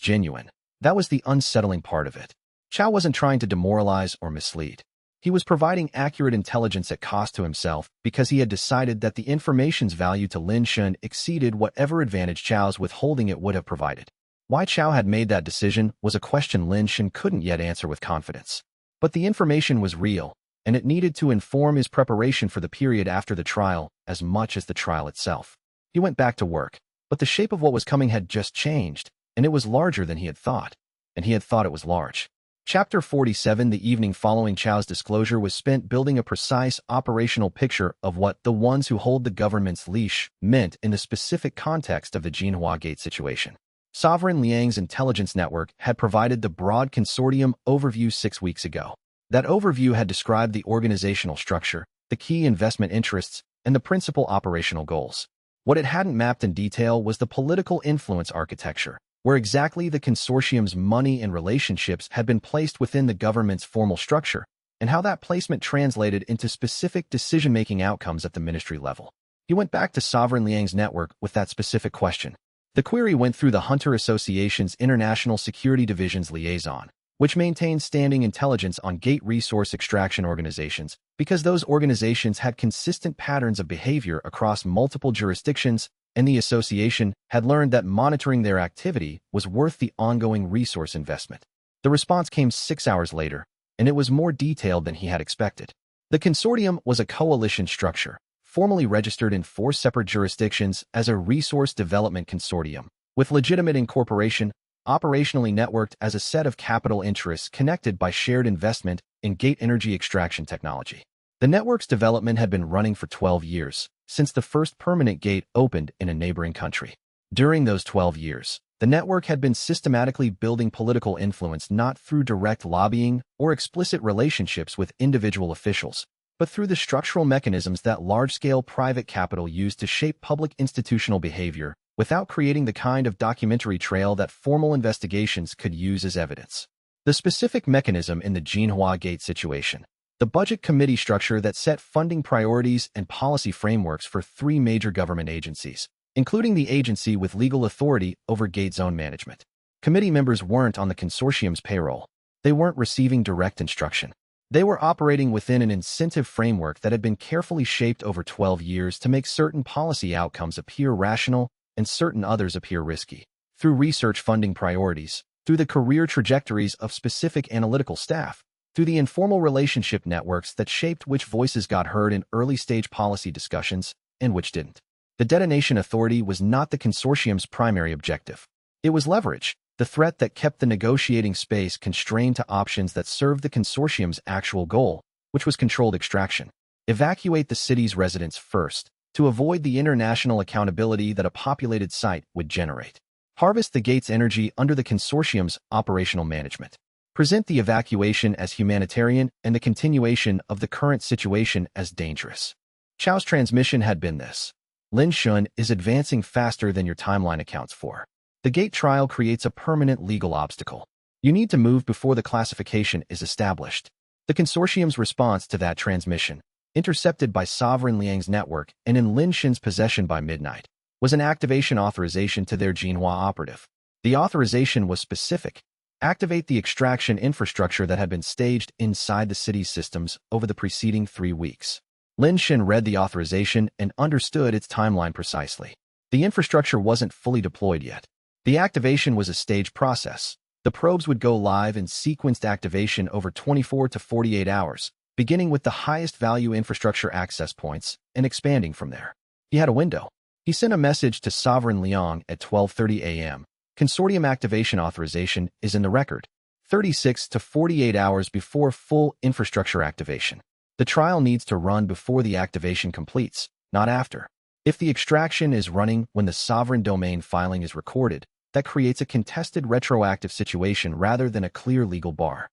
genuine. That was the unsettling part of it. Chao wasn't trying to demoralize or mislead. He was providing accurate intelligence at cost to himself because he had decided that the information's value to Lin Shun exceeded whatever advantage Chao's withholding it would have provided. Why Chao had made that decision was a question Lin Shun couldn't yet answer with confidence. But the information was real, and it needed to inform his preparation for the period after the trial as much as the trial itself. He went back to work, but the shape of what was coming had just changed, and it was larger than he had thought. And he had thought it was large. Chapter 47. The evening following Chao's disclosure was spent building a precise operational picture of what the ones who hold the government's leash meant in the specific context of the Jinhua Gate situation. Sovereign Liang's intelligence network had provided the broad consortium overview 6 weeks ago. That overview had described the organizational structure, the key investment interests, and the principal operational goals. What it hadn't mapped in detail was the political influence architecture, where exactly the consortium's money and relationships had been placed within the government's formal structure, and how that placement translated into specific decision-making outcomes at the ministry level. He went back to Sovereign Liang's network with that specific question. The query went through the Hunter Association's International Security Division's liaison, which maintained standing intelligence on gate resource extraction organizations because those organizations had consistent patterns of behavior across multiple jurisdictions, and the association had learned that monitoring their activity was worth the ongoing resource investment. The response came 6 hours later, and it was more detailed than he had expected. The consortium was a coalition structure, formally registered in 4 separate jurisdictions as a resource development consortium, with legitimate incorporation, operationally networked as a set of capital interests connected by shared investment in gate energy extraction technology. The network's development had been running for 12 years, since the first permanent gate opened in a neighboring country. During those 12 years, the network had been systematically building political influence not through direct lobbying or explicit relationships with individual officials, but through the structural mechanisms that large-scale private capital used to shape public institutional behavior without creating the kind of documentary trail that formal investigations could use as evidence. The specific mechanism in the Jinhua Gate situation, the budget committee structure that set funding priorities and policy frameworks for 3 major government agencies, including the agency with legal authority over gate zone management. Committee members weren't on the consortium's payroll. They weren't receiving direct instruction. They were operating within an incentive framework that had been carefully shaped over 12 years to make certain policy outcomes appear rational and certain others appear risky. Through research funding priorities, through the career trajectories of specific analytical staff, through the informal relationship networks that shaped which voices got heard in early-stage policy discussions and which didn't. The detonation authority was not the consortium's primary objective. It was leverage, the threat that kept the negotiating space constrained to options that served the consortium's actual goal, which was controlled extraction. Evacuate the city's residents first, to avoid the international accountability that a populated site would generate. Harvest the gate's energy under the consortium's operational management. Present the evacuation as humanitarian and the continuation of the current situation as dangerous. Chao's transmission had been this. Lin Shun is advancing faster than your timeline accounts for. The gate trial creates a permanent legal obstacle. You need to move before the classification is established. The consortium's response to that transmission, intercepted by Sovereign Liang's network and in Lin Shun's possession by midnight, was an activation authorization to their Jinhua operative. The authorization was specific. Activate the extraction infrastructure that had been staged inside the city's systems over the preceding 3 weeks. Lin Shun read the authorization and understood its timeline precisely. The infrastructure wasn't fully deployed yet. The activation was a staged process. The probes would go live in sequenced activation over 24 to 48 hours, beginning with the highest value infrastructure access points and expanding from there. He had a window. He sent a message to Sovereign Liang at 12:30 a.m. Consortium activation authorization is in the record, 36 to 48 hours before full infrastructure activation. The trial needs to run before the activation completes, not after. If the extraction is running when the sovereign domain filing is recorded, that creates a contested retroactive situation rather than a clear legal bar.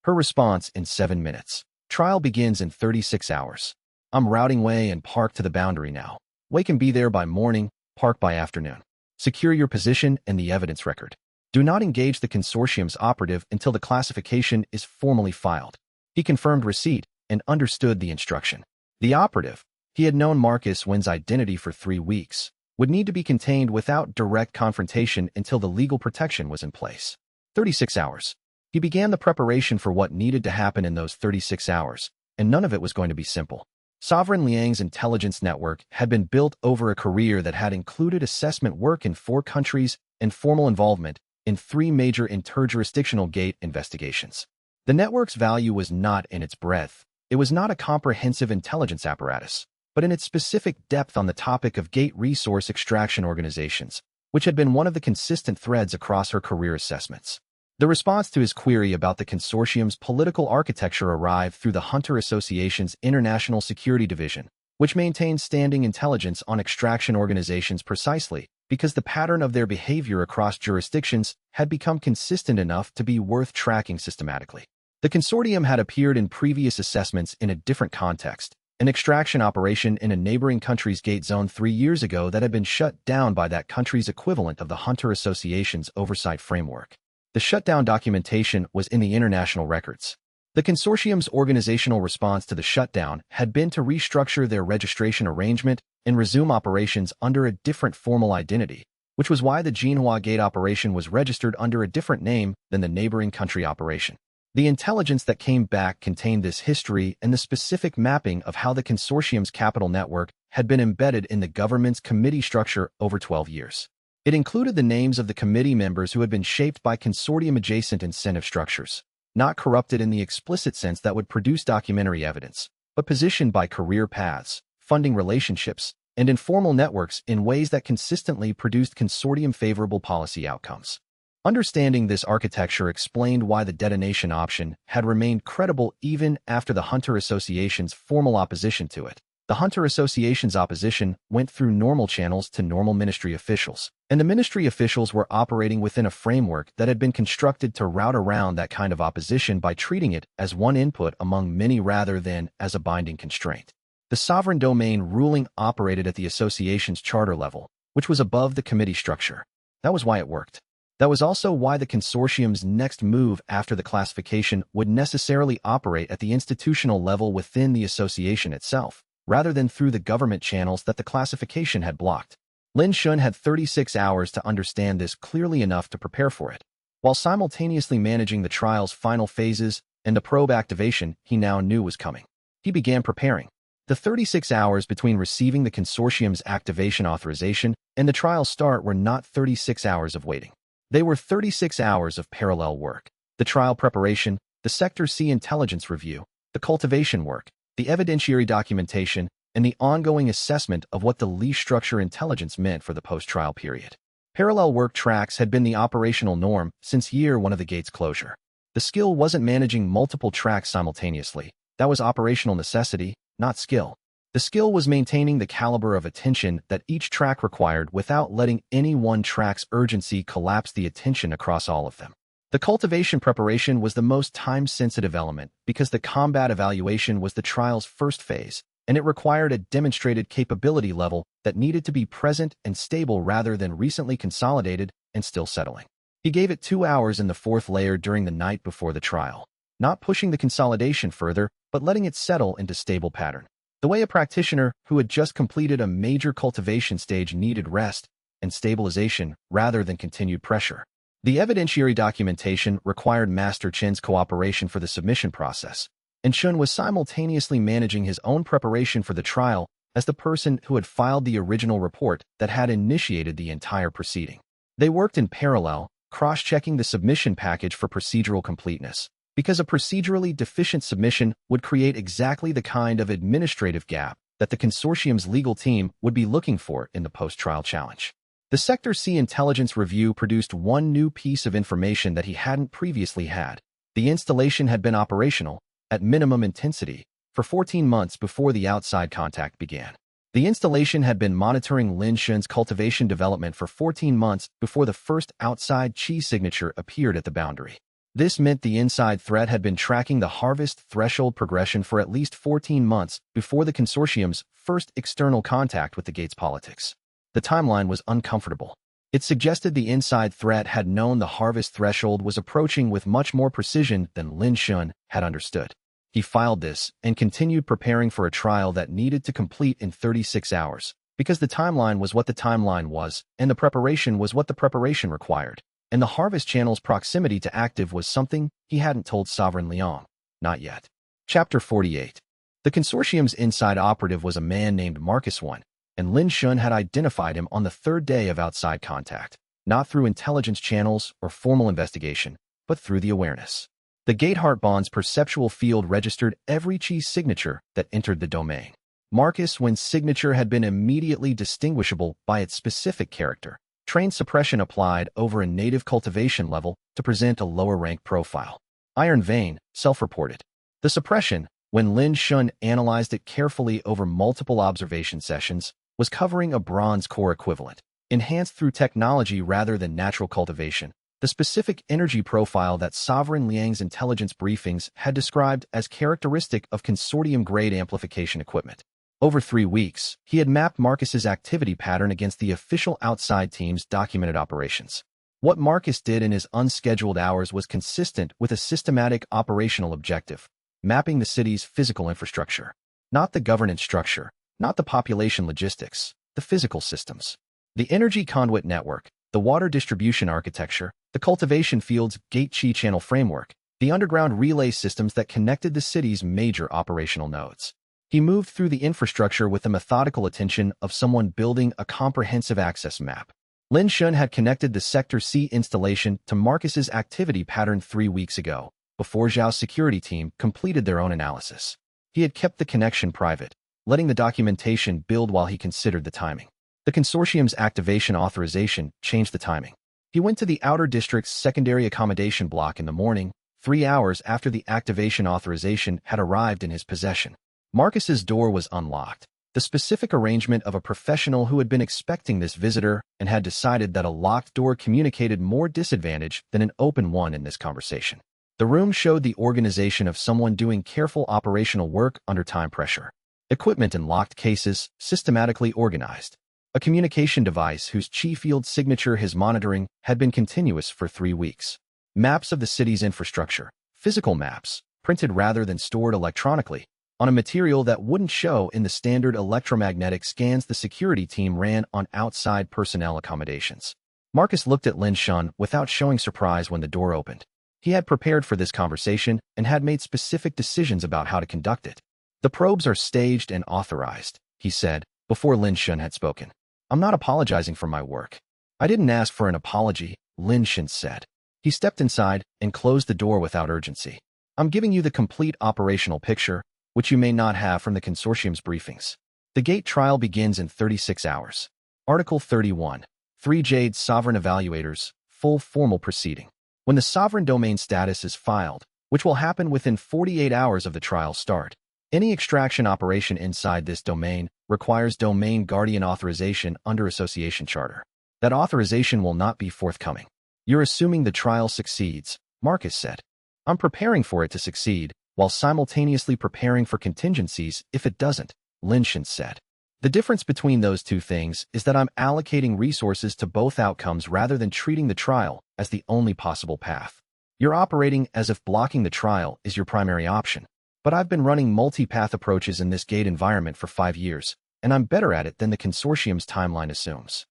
Her response in 7 minutes. Trial begins in 36 hours. I'm routing way and park to the boundary now. Way can be there by morning, park by afternoon. Secure your position and the evidence record. Do not engage the consortium's operative until the classification is formally filed. He confirmed receipt, and understood the instruction. The operative, he had known Marcus Wynn's identity for 3 weeks, would need to be contained without direct confrontation until the legal protection was in place. 36 hours. He began the preparation for what needed to happen in those 36 hours, and none of it was going to be simple. Sovereign Liang's intelligence network had been built over a career that had included assessment work in 4 countries and formal involvement in 3 major interjurisdictional gate investigations. The network's value was not in its breadth. It was not a comprehensive intelligence apparatus, but in its specific depth on the topic of gate resource extraction organizations, which had been one of the consistent threads across her career assessments. The response to his query about the consortium's political architecture arrived through the Hunter Association's International Security Division, which maintains standing intelligence on extraction organizations precisely because the pattern of their behavior across jurisdictions had become consistent enough to be worth tracking systematically. The consortium had appeared in previous assessments in a different context, an extraction operation in a neighboring country's gate zone 3 years ago that had been shut down by that country's equivalent of the Hunter Association's oversight framework. The shutdown documentation was in the international records. The consortium's organizational response to the shutdown had been to restructure their registration arrangement and resume operations under a different formal identity, which was why the Jinhua Gate operation was registered under a different name than the neighboring country operation. The intelligence that came back contained this history and the specific mapping of how the consortium's capital network had been embedded in the government's committee structure over 12 years. It included the names of the committee members who had been shaped by consortium-adjacent incentive structures, not corrupted in the explicit sense that would produce documentary evidence, but positioned by career paths, funding relationships, and informal networks in ways that consistently produced consortium-favorable policy outcomes. Understanding this architecture explained why the detonation option had remained credible even after the Hunter Association's formal opposition to it. The Hunter Association's opposition went through normal channels to normal ministry officials, and the ministry officials were operating within a framework that had been constructed to route around that kind of opposition by treating it as one input among many rather than as a binding constraint. The sovereign domain ruling operated at the association's charter level, which was above the committee structure. That was why it worked. That was also why the consortium's next move after the classification would necessarily operate at the institutional level within the association itself, rather than through the government channels that the classification had blocked. Lin Shun had 36 hours to understand this clearly enough to prepare for it. While simultaneously managing the trial's final phases and the probe activation he now knew was coming, he began preparing. The 36 hours between receiving the consortium's activation authorization and the trial's start were not 36 hours of waiting. They were 36 hours of parallel work. The trial preparation, the Sector C intelligence review, the cultivation work, the evidentiary documentation, and the ongoing assessment of what the leash structure intelligence meant for the post-trial period. Parallel work tracks had been the operational norm since year 1 of the gate's closure. The skill wasn't managing multiple tracks simultaneously. That was operational necessity, not skill. The skill was maintaining the caliber of attention that each track required without letting any one track's urgency collapse the attention across all of them. The cultivation preparation was the most time-sensitive element because the combat evaluation was the trial's first phase, and it required a demonstrated capability level that needed to be present and stable rather than recently consolidated and still settling. He gave it 2 hours in the 4th layer during the night before the trial, not pushing the consolidation further, but letting it settle into stable pattern. The way a practitioner who had just completed a major cultivation stage needed rest and stabilization rather than continued pressure. The evidentiary documentation required Master Chen's cooperation for the submission process, and Shun was simultaneously managing his own preparation for the trial as the person who had filed the original report that had initiated the entire proceeding. They worked in parallel, cross-checking the submission package for procedural completeness, because a procedurally deficient submission would create exactly the kind of administrative gap that the consortium's legal team would be looking for in the post-trial challenge. The Sector C intelligence review produced one new piece of information that he hadn't previously had. The installation had been operational, at minimum intensity, for 14 months before the outside contact began. The installation had been monitoring Lin Shun's cultivation development for 14 months before the first outside chi signature appeared at the boundary. This meant the inside threat had been tracking the harvest threshold progression for at least 14 months before the consortium's first external contact with the gate's politics. The timeline was uncomfortable. It suggested the inside threat had known the harvest threshold was approaching with much more precision than Lin Shun had understood. He filed this and continued preparing for a trial that needed to complete in 36 hours, because the timeline was what the timeline was, and the preparation was what the preparation required. And the Harvest Channel's proximity to active was something he hadn't told Sovereign Liang. Not yet. Chapter 48. The consortium's inside operative was a man named Marcus I, and Lin Shun had identified him on the third day of outside contact, not through intelligence channels or formal investigation, but through the awareness. The Gateheart Bond's perceptual field registered every Chi's signature that entered the domain. Marcus I's signature had been immediately distinguishable by its specific character. Trained suppression applied over a native cultivation level to present a lower-rank profile. Iron Vein, self-reported. The suppression, when Lin Shun analyzed it carefully over multiple observation sessions, was covering a bronze core equivalent, enhanced through technology rather than natural cultivation. The specific energy profile that Sovereign Liang's intelligence briefings had described as characteristic of consortium-grade amplification equipment. Over 3 weeks, he had mapped Marcus's activity pattern against the official outside team's documented operations. What Marcus did in his unscheduled hours was consistent with a systematic operational objective, mapping the city's physical infrastructure. Not the governance structure, not the population logistics, the physical systems. The energy conduit network, the water distribution architecture, the cultivation field's gate Chi channel framework, the underground relay systems that connected the city's major operational nodes. He moved through the infrastructure with the methodical attention of someone building a comprehensive access map. Lin Shun had connected the Sector C installation to Marcus's activity pattern 3 weeks ago, before Zhao's security team completed their own analysis. He had kept the connection private, letting the documentation build while he considered the timing. The consortium's activation authorization changed the timing. He went to the Outer District's secondary accommodation block in the morning, 3 hours after the activation authorization had arrived in his possession. Marcus's door was unlocked, the specific arrangement of a professional who had been expecting this visitor and had decided that a locked door communicated more disadvantage than an open one in this conversation. The room showed the organization of someone doing careful operational work under time pressure. Equipment in locked cases, systematically organized. A communication device whose Chi field signature his monitoring had been continuous for 3 weeks. Maps of the city's infrastructure, physical maps, printed rather than stored electronically, on a material that wouldn't show in the standard electromagnetic scans the security team ran on outside personnel accommodations. Marcus looked at Lin Shun without showing surprise when the door opened. He had prepared for this conversation and had made specific decisions about how to conduct it. "The probes are staged and authorized," he said, before Lin Shun had spoken. "I'm not apologizing for my work." "I didn't ask for an apology," Lin Shun said. He stepped inside and closed the door without urgency. "I'm giving you the complete operational picture, which you may not have from the consortium's briefings. The gate trial begins in 36 hours. Article 31. 3 Jade Sovereign Evaluators, full formal proceeding. When the sovereign domain status is filed, which will happen within 48 hours of the trial start, any extraction operation inside this domain requires domain guardian authorization under association charter. That authorization will not be forthcoming. You're assuming the trial succeeds, Marcus said. I'm preparing for it to succeed, while simultaneously preparing for contingencies if it doesn't, Lin Shun said. The difference between those two things is that I'm allocating resources to both outcomes rather than treating the trial as the only possible path. You're operating as if blocking the trial is your primary option, but I've been running multi-path approaches in this gate environment for 5 years, and I'm better at it than the consortium's timeline assumes.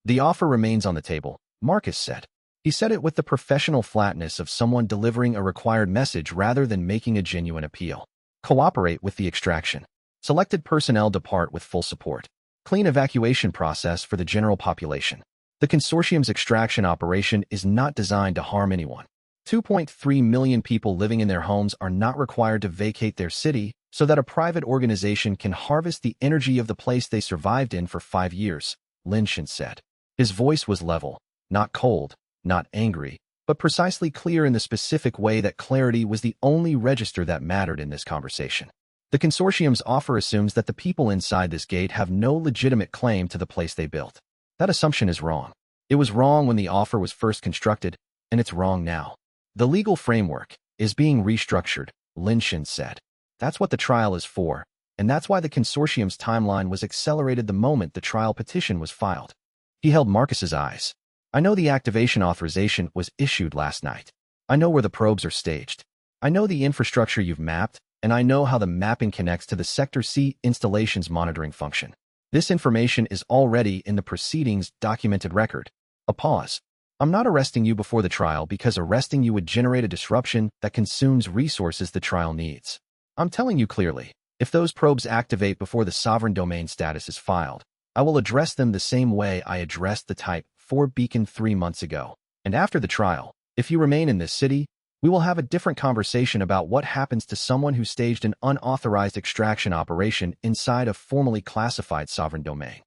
The offer remains on the table, Marcus said. He said it with the professional flatness of someone delivering a required message rather than making a genuine appeal. Cooperate with the extraction. Selected personnel depart with full support. Clean evacuation process for the general population. The consortium's extraction operation is not designed to harm anyone. 2.3 million people living in their homes are not required to vacate their city so that a private organization can harvest the energy of the place they survived in for 5 years, Lin Shun said. His voice was level, not cold, not angry, but precisely clear in the specific way that clarity was the only register that mattered in this conversation. The consortium's offer assumes that the people inside this gate have no legitimate claim to the place they built. That assumption is wrong. It was wrong when the offer was first constructed, and it's wrong now. The legal framework is being restructured, Lin Shun said. That's what the trial is for, and that's why the consortium's timeline was accelerated the moment the trial petition was filed. He held Marcus's eyes. I know the activation authorization was issued last night. I know where the probes are staged. I know the infrastructure you've mapped, and I know how the mapping connects to the Sector C installation's monitoring function. This information is already in the proceedings documented record. A pause. I'm not arresting you before the trial because arresting you would generate a disruption that consumes resources the trial needs. I'm telling you clearly, if those probes activate before the sovereign domain status is filed, I will address them the same way I addressed the Type 4 beacon 3 months ago. And after the trial, if you remain in this city, we will have a different conversation about what happens to someone who staged an unauthorized extraction operation inside a formally classified sovereign domain.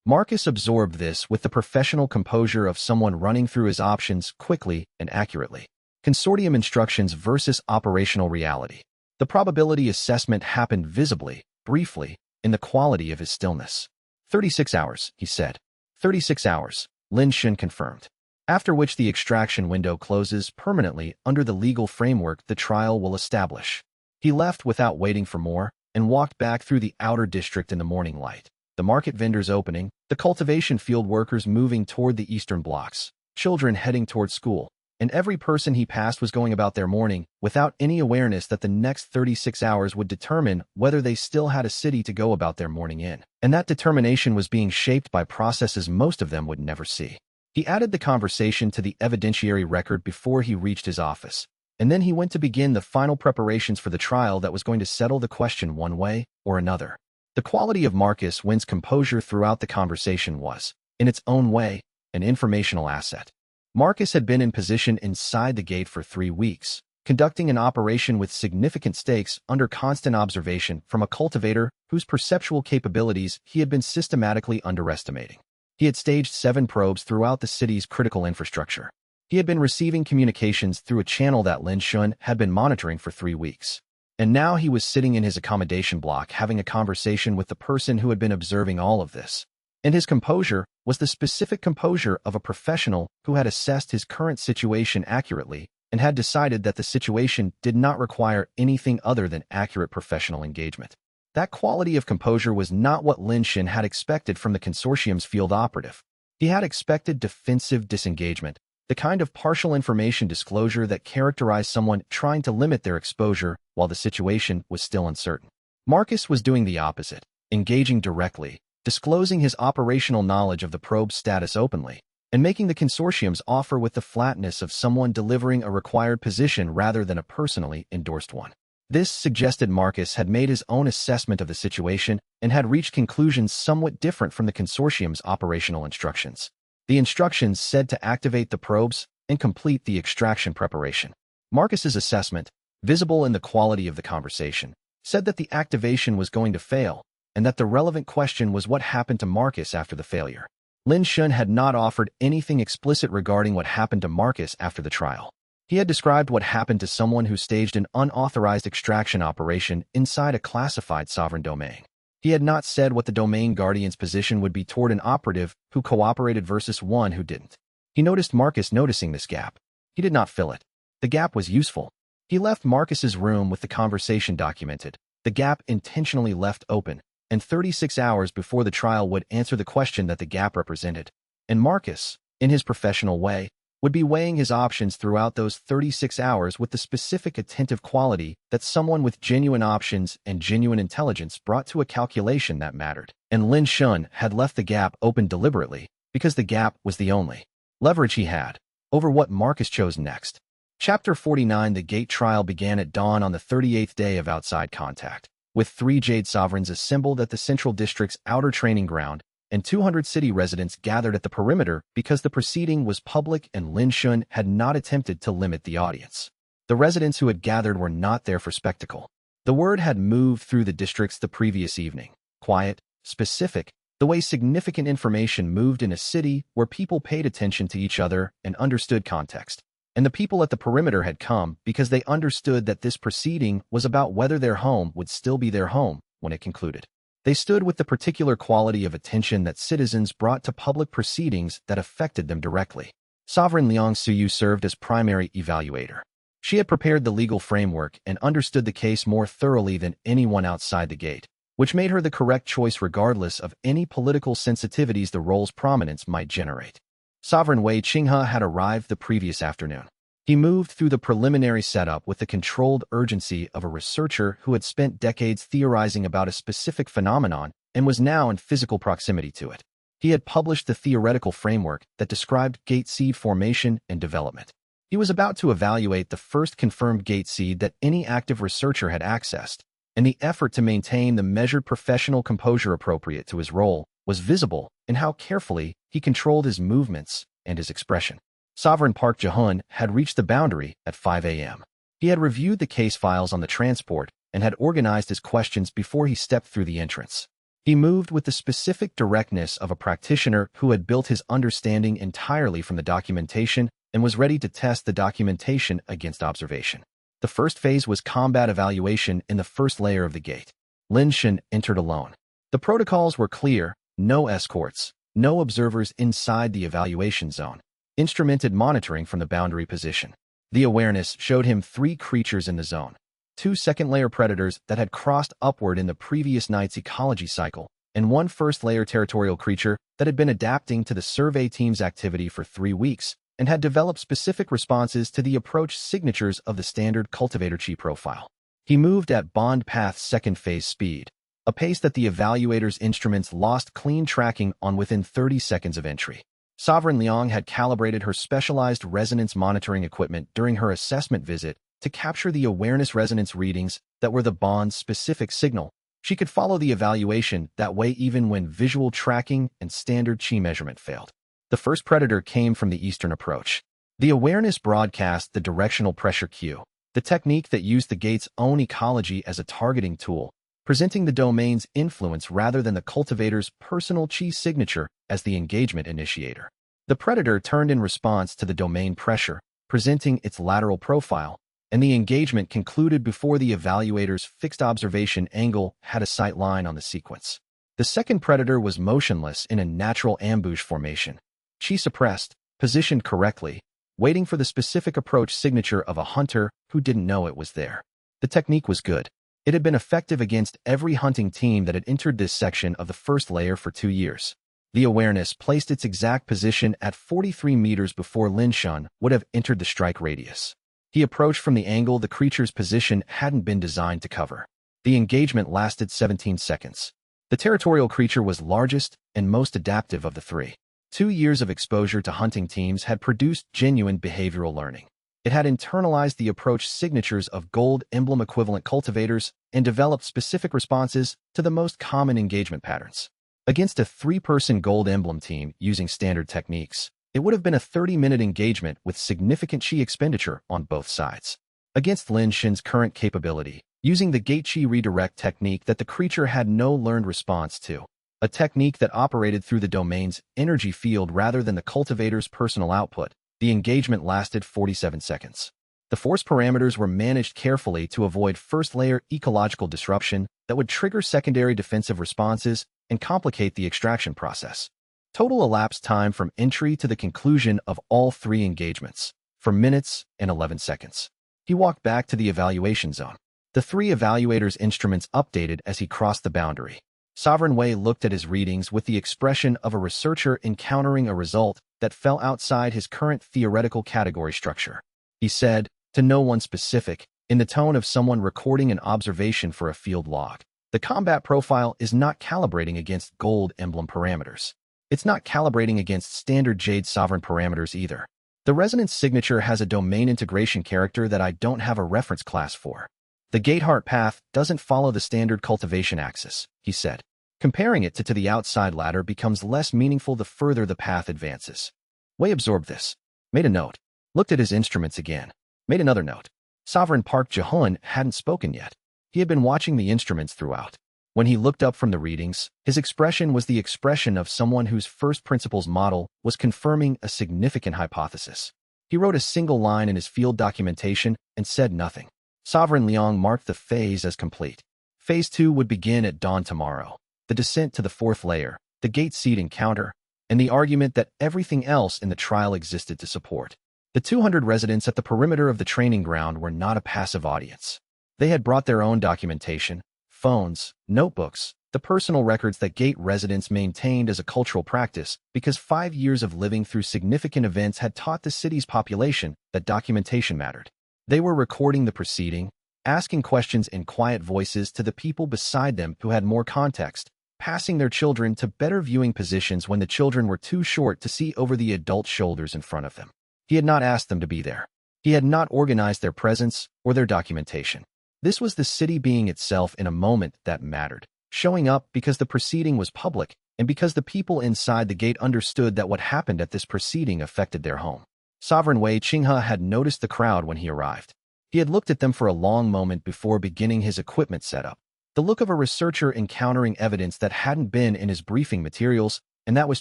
Marcus absorbed this with the professional composure of someone running through his options quickly and accurately. Consortium instructions versus operational reality. The probability assessment happened visibly, briefly, in the quality of his stillness. 36 hours, he said. 36 hours, Lin Shun confirmed. After which the extraction window closes permanently under the legal framework the trial will establish. He left without waiting for more and walked back through the outer district in the morning light. The market vendors opening, the cultivation field workers moving toward the eastern blocks, children heading toward school, and every person he passed was going about their morning without any awareness that the next 36 hours would determine whether they still had a city to go about their morning in. And that determination was being shaped by processes most of them would never see. He added the conversation to the evidentiary record before he reached his office, and then he went to begin the final preparations for the trial that was going to settle the question one way or another. The quality of Marcus Wynn's composure throughout the conversation was, in its own way, an informational asset. Marcus had been in position inside the gate for 3 weeks, conducting an operation with significant stakes under constant observation from a cultivator whose perceptual capabilities he had been systematically underestimating. He had staged 7 probes throughout the city's critical infrastructure. He had been receiving communications through a channel that Lin Shun had been monitoring for 3 weeks. And now he was sitting in his accommodation block having a conversation with the person who had been observing all of this. And his composure was the specific composure of a professional who had assessed his current situation accurately and had decided that the situation did not require anything other than accurate professional engagement. That quality of composure was not what Lin Shun had expected from the consortium's field operative. He had expected defensive disengagement, the kind of partial information disclosure that characterized someone trying to limit their exposure while the situation was still uncertain. Marcus was doing the opposite, engaging directly, disclosing his operational knowledge of the probe's status openly, and making the consortium's offer with the flatness of someone delivering a required position rather than a personally endorsed one. This suggested Marcus had made his own assessment of the situation and had reached conclusions somewhat different from the consortium's operational instructions. The instructions said to activate the probes and complete the extraction preparation. Marcus's assessment, visible in the quality of the conversation, said that the activation was going to fail and that the relevant question was what happened to Marcus after the failure. Lin Shun had not offered anything explicit regarding what happened to Marcus after the trial. He had described what happened to someone who staged an unauthorized extraction operation inside a classified sovereign domain. He had not said what the domain guardian's position would be toward an operative who cooperated versus one who didn't. He noticed Marcus noticing this gap. He did not fill it. The gap was useful. He left Marcus's room with the conversation documented, the gap intentionally left open, and 36 hours before the trial would answer the question that the gap represented. And Marcus, in his professional way, would be weighing his options throughout those 36 hours with the specific attentive quality that someone with genuine options and genuine intelligence brought to a calculation that mattered. And Lin Shun had left the gap open deliberately because the gap was the only leverage he had over what Marcus chose next. Chapter 49. The Gate trial began at dawn on the 38th day of outside contact, with 3 Jade Sovereigns assembled at the Central District's outer training ground and 200 city residents gathered at the perimeter because the proceeding was public and Lin Shun had not attempted to limit the audience. The residents who had gathered were not there for spectacle. The word had moved through the districts the previous evening, quiet, specific, the way significant information moved in a city where people paid attention to each other and understood context. And the people at the perimeter had come because they understood that this proceeding was about whether their home would still be their home when it concluded. They stood with the particular quality of attention that citizens brought to public proceedings that affected them directly. Sovereign Liang Suyu served as primary evaluator. She had prepared the legal framework and understood the case more thoroughly than anyone outside the gate, which made her the correct choice regardless of any political sensitivities the role's prominence might generate. Sovereign Wei Qinghe had arrived the previous afternoon. He moved through the preliminary setup with the controlled urgency of a researcher who had spent decades theorizing about a specific phenomenon and was now in physical proximity to it. He had published the theoretical framework that described gate seed formation and development. He was about to evaluate the first confirmed gate seed that any active researcher had accessed, and the effort to maintain the measured professional composure appropriate to his role was visible in how carefully he controlled his movements and his expression. Sovereign Park Jahun had reached the boundary at 5 a.m. He had reviewed the case files on the transport and had organized his questions before he stepped through the entrance. He moved with the specific directness of a practitioner who had built his understanding entirely from the documentation and was ready to test the documentation against observation. The first phase was combat evaluation in the first layer of the gate. Lin Shen entered alone. The protocols were clear: no escorts, no observers inside the evaluation zone. Instrumented monitoring from the boundary position. The awareness showed him 3 creatures in the zone. 2 second-layer predators that had crossed upward in the previous night's ecology cycle, and 1 first-layer territorial creature that had been adapting to the survey team's activity for 3 weeks and had developed specific responses to the approach signatures of the standard cultivator chi profile. He moved at bond path second phase speed, a pace that the evaluator's instruments lost clean tracking on within 30 seconds of entry. Sovereign Liang had calibrated her specialized resonance monitoring equipment during her assessment visit to capture the awareness resonance readings that were the bond's specific signal. She could follow the evaluation that way even when visual tracking and standard chi measurement failed. The first predator came from the eastern approach. The awareness broadcast the directional pressure cue, the technique that used the gate's own ecology as a targeting tool, presenting the domain's influence rather than the cultivator's personal chi signature as the engagement initiator. The predator turned in response to the domain pressure, presenting its lateral profile, and the engagement concluded before the evaluator's fixed observation angle had a sight line on the sequence. The second predator was motionless in a natural ambush formation. Chi suppressed, positioned correctly, waiting for the specific approach signature of a hunter who didn't know it was there. The technique was good. It had been effective against every hunting team that had entered this section of the first layer for 2 years. The awareness placed its exact position at 43 meters before Lin Shen would have entered the strike radius. He approached from the angle the creature's position hadn't been designed to cover. The engagement lasted 17 seconds. The territorial creature was largest and most adaptive of the 3. 2 years of exposure to hunting teams had produced genuine behavioral learning. It had internalized the approach signatures of gold emblem equivalent cultivators and developed specific responses to the most common engagement patterns. Against a 3-person gold emblem team using standard techniques, it would have been a 30-minute engagement with significant chi expenditure on both sides. Against Lin Shen's current capability, using the gate chi redirect technique that the creature had no learned response to, a technique that operated through the domain's energy field rather than the cultivator's personal output, the engagement lasted 47 seconds. The force parameters were managed carefully to avoid first-layer ecological disruption that would trigger secondary defensive responses and complicate the extraction process. Total elapsed time from entry to the conclusion of all 3 engagements, for minutes and 11 seconds. He walked back to the evaluation zone. The 3 evaluators' instruments updated as he crossed the boundary. Sovereign Wei looked at his readings with the expression of a researcher encountering a result that fell outside his current theoretical category structure. He said, to no one specific, in the tone of someone recording an observation for a field log, the combat profile is not calibrating against gold emblem parameters. It's not calibrating against standard Jade Sovereign parameters either. The resonance signature has a domain integration character that I don't have a reference class for. The gate heart path doesn't follow the standard cultivation axis, he said. Comparing it to the outside ladder becomes less meaningful the further the path advances. Wei absorbed this, made a note, looked at his instruments again, made another note. Sovereign Park Jahun hadn't spoken yet. He had been watching the instruments throughout. When he looked up from the readings, his expression was the expression of someone whose first principles model was confirming a significant hypothesis. He wrote a single line in his field documentation and said nothing. Sovereign Liang marked the phase as complete. Phase 2 would begin at dawn tomorrow. The descent to the 4th layer, the gate seed encounter, and the argument that everything else in the trial existed to support. The 200 residents at the perimeter of the training ground were not a passive audience. They had brought their own documentation, phones, notebooks, the personal records that gate residents maintained as a cultural practice because 5 years of living through significant events had taught the city's population that documentation mattered. They were recording the proceeding, asking questions in quiet voices to the people beside them who had more context, passing their children to better viewing positions when the children were too short to see over the adult shoulders in front of them. He had not asked them to be there. He had not organized their presence or their documentation. This was the city being itself in a moment that mattered, showing up because the proceeding was public and because the people inside the gate understood that what happened at this proceeding affected their home. Sovereign Wei Qinghe had noticed the crowd when he arrived. He had looked at them for a long moment before beginning his equipment setup. The look of a researcher encountering evidence that hadn't been in his briefing materials, and that was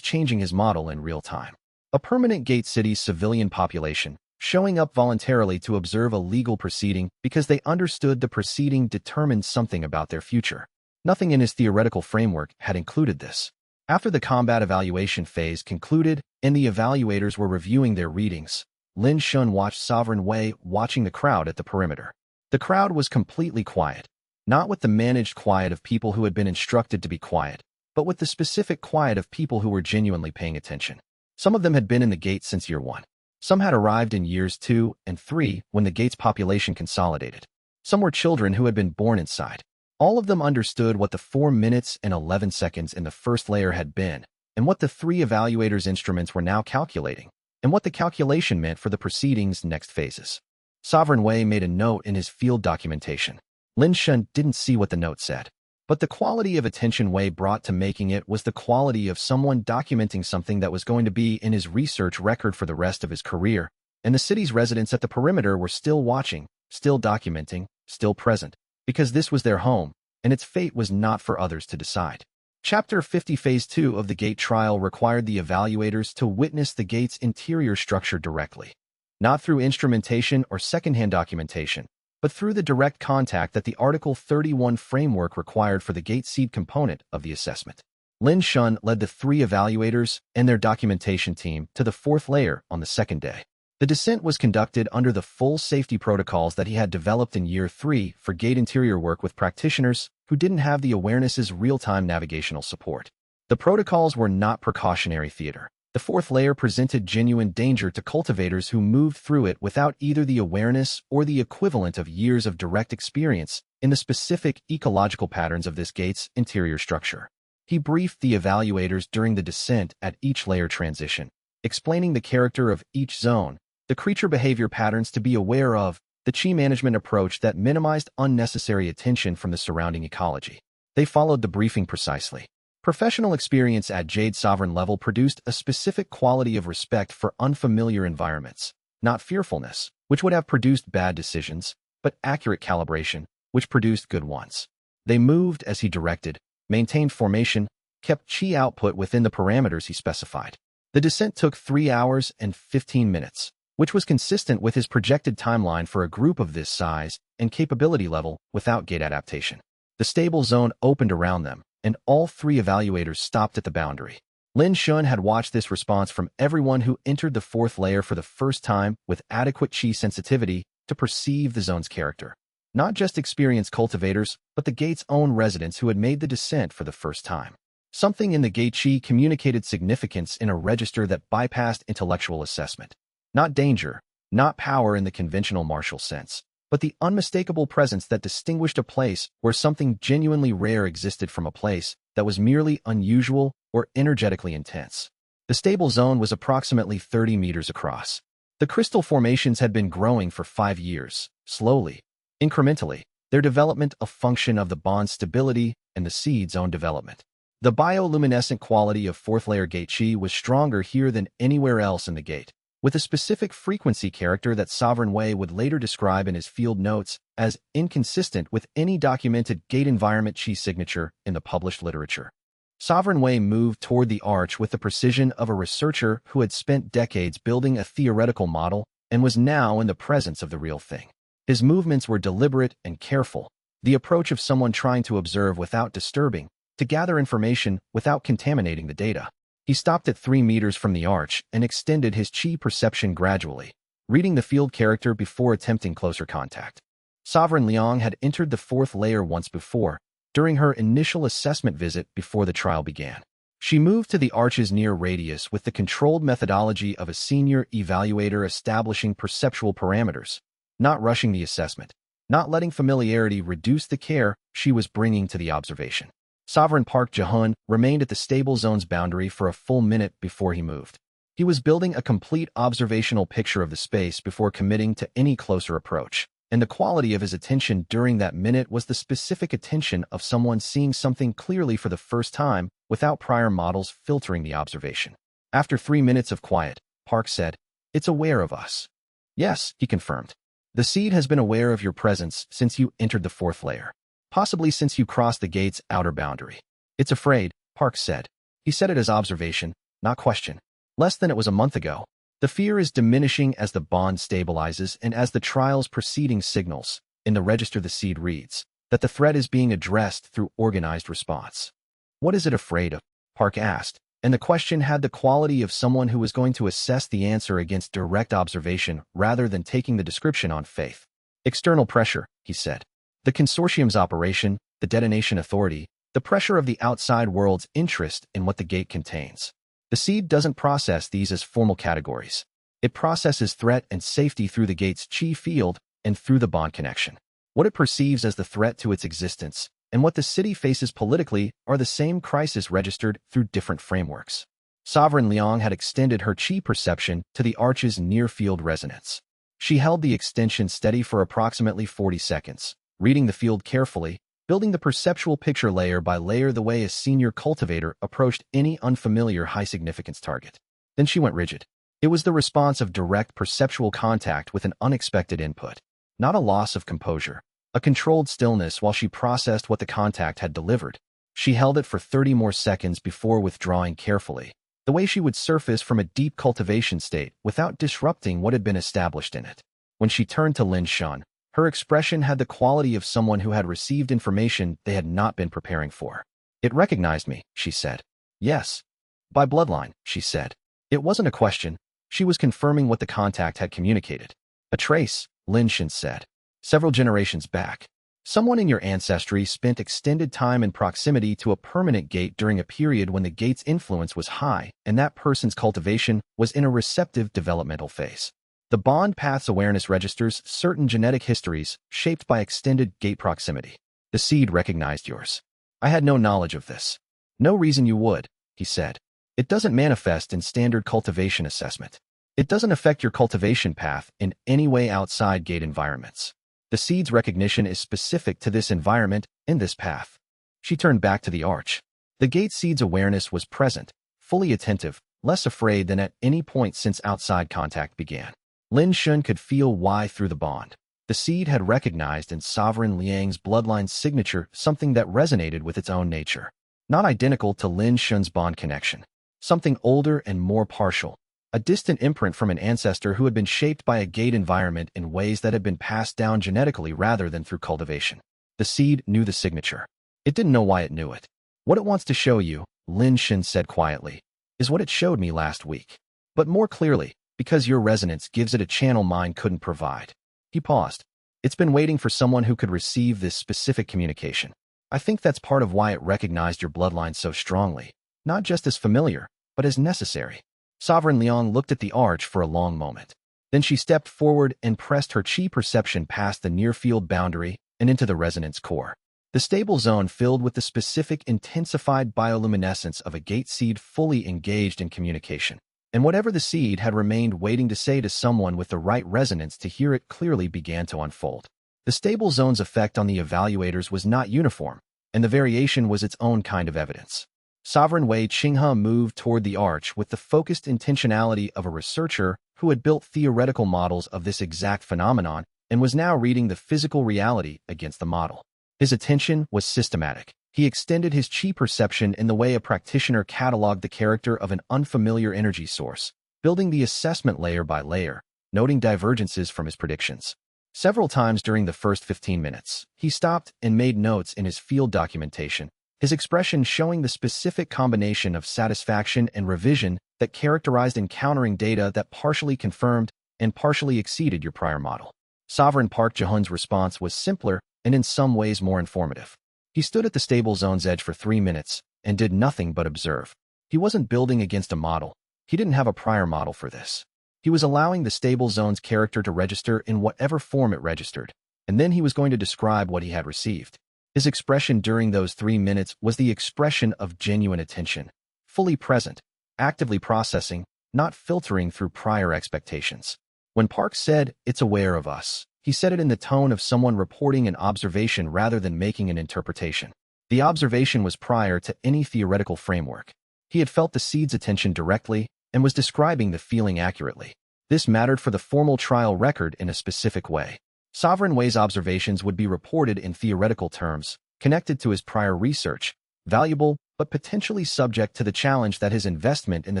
changing his model in real time. A permanent gate city's civilian population, showing up voluntarily to observe a legal proceeding because they understood the proceeding determined something about their future. Nothing in his theoretical framework had included this. After the combat evaluation phase concluded and the evaluators were reviewing their readings, Lin Shun watched Sovereign Wei watching the crowd at the perimeter. The crowd was completely quiet, not with the managed quiet of people who had been instructed to be quiet, but with the specific quiet of people who were genuinely paying attention. Some of them had been in the gate since year 1. Some had arrived in years 2 and 3 when the gate's population consolidated. Some were children who had been born inside. All of them understood what the 4 minutes and 11 seconds in the first layer had been, and what the 3 evaluators' instruments were now calculating, and what the calculation meant for the proceedings' next phases. Sovereign Wei made a note in his field documentation. Lin Shun didn't see what the note said, but the quality of attention Wei brought to making it was the quality of someone documenting something that was going to be in his research record for the rest of his career, and the city's residents at the perimeter were still watching, still documenting, still present, because this was their home, and its fate was not for others to decide. Chapter 50 Phase 2 of the gate trial required the evaluators to witness the gate's interior structure directly, not through instrumentation or secondhand documentation, but through the direct contact that the Article 31 framework required for the gate seed component of the assessment. Lin Shun led the 3 evaluators and their documentation team to the 4th layer on the 2nd day. The descent was conducted under the full safety protocols that he had developed in year 3 for gate interior work with practitioners who didn't have the awareness's real-time navigational support. The protocols were not precautionary theater. The 4th layer presented genuine danger to cultivators who moved through it without either the awareness or the equivalent of years of direct experience in the specific ecological patterns of this gate's interior structure. He briefed the evaluators during the descent at each layer transition, explaining the character of each zone, the creature behavior patterns to be aware of, the chi management approach that minimized unnecessary attention from the surrounding ecology. They followed the briefing precisely. Professional experience at Jade Sovereign level produced a specific quality of respect for unfamiliar environments, not fearfulness, which would have produced bad decisions, but accurate calibration, which produced good ones. They moved as he directed, maintained formation, kept chi output within the parameters he specified. The descent took 3 hours and 15 minutes, which was consistent with his projected timeline for a group of this size and capability level without gate adaptation. The stable zone opened around them, and all 3 evaluators stopped at the boundary. Lin Shun had watched this response from everyone who entered the 4th layer for the first time with adequate chi sensitivity to perceive the zone's character. Not just experienced cultivators, but the gate's own residents who had made the descent for the first time. Something in the gate chi communicated significance in a register that bypassed intellectual assessment. Not danger, not power in the conventional martial sense, but the unmistakable presence that distinguished a place where something genuinely rare existed from a place that was merely unusual or energetically intense. The stable zone was approximately 30 meters across. The crystal formations had been growing for 5 years, slowly, incrementally, their development a function of the bond's stability and the seed's own development. The bioluminescent quality of 4th layer gate chi was stronger here than anywhere else in the gate, with a specific frequency character that Sovereign Wei would later describe in his field notes as inconsistent with any documented gate environment chi signature in the published literature. Sovereign Wei moved toward the arch with the precision of a researcher who had spent decades building a theoretical model and was now in the presence of the real thing. His movements were deliberate and careful, the approach of someone trying to observe without disturbing, to gather information without contaminating the data. He stopped at 3 meters from the arch and extended his chi perception gradually, reading the field character before attempting closer contact. Sovereign Liang had entered the 4th layer once before, during her initial assessment visit before the trial began. She moved to the arch's near radius with the controlled methodology of a senior evaluator, establishing perceptual parameters, not rushing the assessment, not letting familiarity reduce the care she was bringing to the observation. Sovereign Park Jahun remained at the stable zone's boundary for a full minute before he moved. He was building a complete observational picture of the space before committing to any closer approach, and the quality of his attention during that minute was the specific attention of someone seeing something clearly for the first time without prior models filtering the observation. After 3 minutes of quiet, Park said, "It's aware of us." "Yes," he confirmed. "The seed has been aware of your presence since you entered the 4th layer. Possibly since you crossed the gate's outer boundary." "It's afraid," Park said. He said it as observation, not question. Less than it was a month ago. The fear is diminishing as the bond stabilizes and as the trial's proceeding signals, in the register the seed reads, that the threat is being addressed through organized response. "What is it afraid of?" Park asked, and the question had the quality of someone who was going to assess the answer against direct observation rather than taking the description on faith. "External pressure," he said. "The consortium's operation, the detonation authority, the pressure of the outside world's interest in what the gate contains. The seed doesn't process these as formal categories. It processes threat and safety through the gate's chi field and through the bond connection. What it perceives as the threat to its existence and what the city faces politically are the same crisis registered through different frameworks." Sovereign Liang had extended her chi perception to the arch's near-field resonance. She held the extension steady for approximately 40 seconds, reading the field carefully, building the perceptual picture layer by layer the way a senior cultivator approached any unfamiliar high-significance target. Then she went rigid. It was the response of direct perceptual contact with an unexpected input, not a loss of composure, a controlled stillness while she processed what the contact had delivered. She held it for 30 more seconds before withdrawing carefully, the way she would surface from a deep cultivation state without disrupting what had been established in it. When she turned to Lin Shun, her expression had the quality of someone who had received information they had not been preparing for. "It recognized me," she said. "Yes. By bloodline," she said. It wasn't a question. She was confirming what the contact had communicated. "A trace," Lin Shun said. "Several generations back. Someone in your ancestry spent extended time in proximity to a permanent gate during a period when the gate's influence was high, and that person's cultivation was in a receptive developmental phase. The bond path's awareness registers certain genetic histories shaped by extended gate proximity. The seed recognized yours. I had no knowledge of this." "No reason you would," he said. "It doesn't manifest in standard cultivation assessment. It doesn't affect your cultivation path in any way outside gate environments. The seed's recognition is specific to this environment and this path." She turned back to the arch. The gate seed's awareness was present, fully attentive, less afraid than at any point since outside contact began. Lin Shun could feel why through the bond. The seed had recognized in Sovereign Liang's bloodline signature something that resonated with its own nature. Not identical to Lin Shun's bond connection. Something older and more partial. A distant imprint from an ancestor who had been shaped by a gate environment in ways that had been passed down genetically rather than through cultivation. The seed knew the signature. It didn't know why it knew it. "What it wants to show you," Lin Shun said quietly, "is what it showed me last week. But more clearly, because your resonance gives it a channel mine couldn't provide." He paused. "It's been waiting for someone who could receive this specific communication. I think that's part of why it recognized your bloodline so strongly, not just as familiar, but as necessary." Sovereign Liang looked at the arch for a long moment. Then she stepped forward and pressed her chi perception past the near-field boundary and into the resonance core. The stable zone filled with the specific intensified bioluminescence of a gate seed fully engaged in communication. And whatever the seed had remained waiting to say to someone with the right resonance to hear it clearly began to unfold. The stable zone's effect on the evaluators was not uniform, and the variation was its own kind of evidence. Sovereign Wei Qinghe moved toward the arch with the focused intentionality of a researcher who had built theoretical models of this exact phenomenon and was now reading the physical reality against the model. His attention was systematic. He extended his chi perception in the way a practitioner cataloged the character of an unfamiliar energy source, building the assessment layer by layer, noting divergences from his predictions. Several times during the first 15 minutes, he stopped and made notes in his field documentation, his expression showing the specific combination of satisfaction and revision that characterized encountering data that partially confirmed and partially exceeded your prior model. Sovereign Park Jahun's response was simpler and in some ways more informative. He stood at the stable zone's edge for 3 minutes and did nothing but observe. He wasn't building against a model. He didn't have a prior model for this. He was allowing the stable zone's character to register in whatever form it registered, and then he was going to describe what he had received. His expression during those 3 minutes was the expression of genuine attention, fully present, actively processing, not filtering through prior expectations. When Park said, "It's aware of us," he said it in the tone of someone reporting an observation rather than making an interpretation. The observation was prior to any theoretical framework. He had felt the seed's attention directly and was describing the feeling accurately. This mattered for the formal trial record in a specific way. Sovereign Way's observations would be reported in theoretical terms, connected to his prior research, valuable but potentially subject to the challenge that his investment in the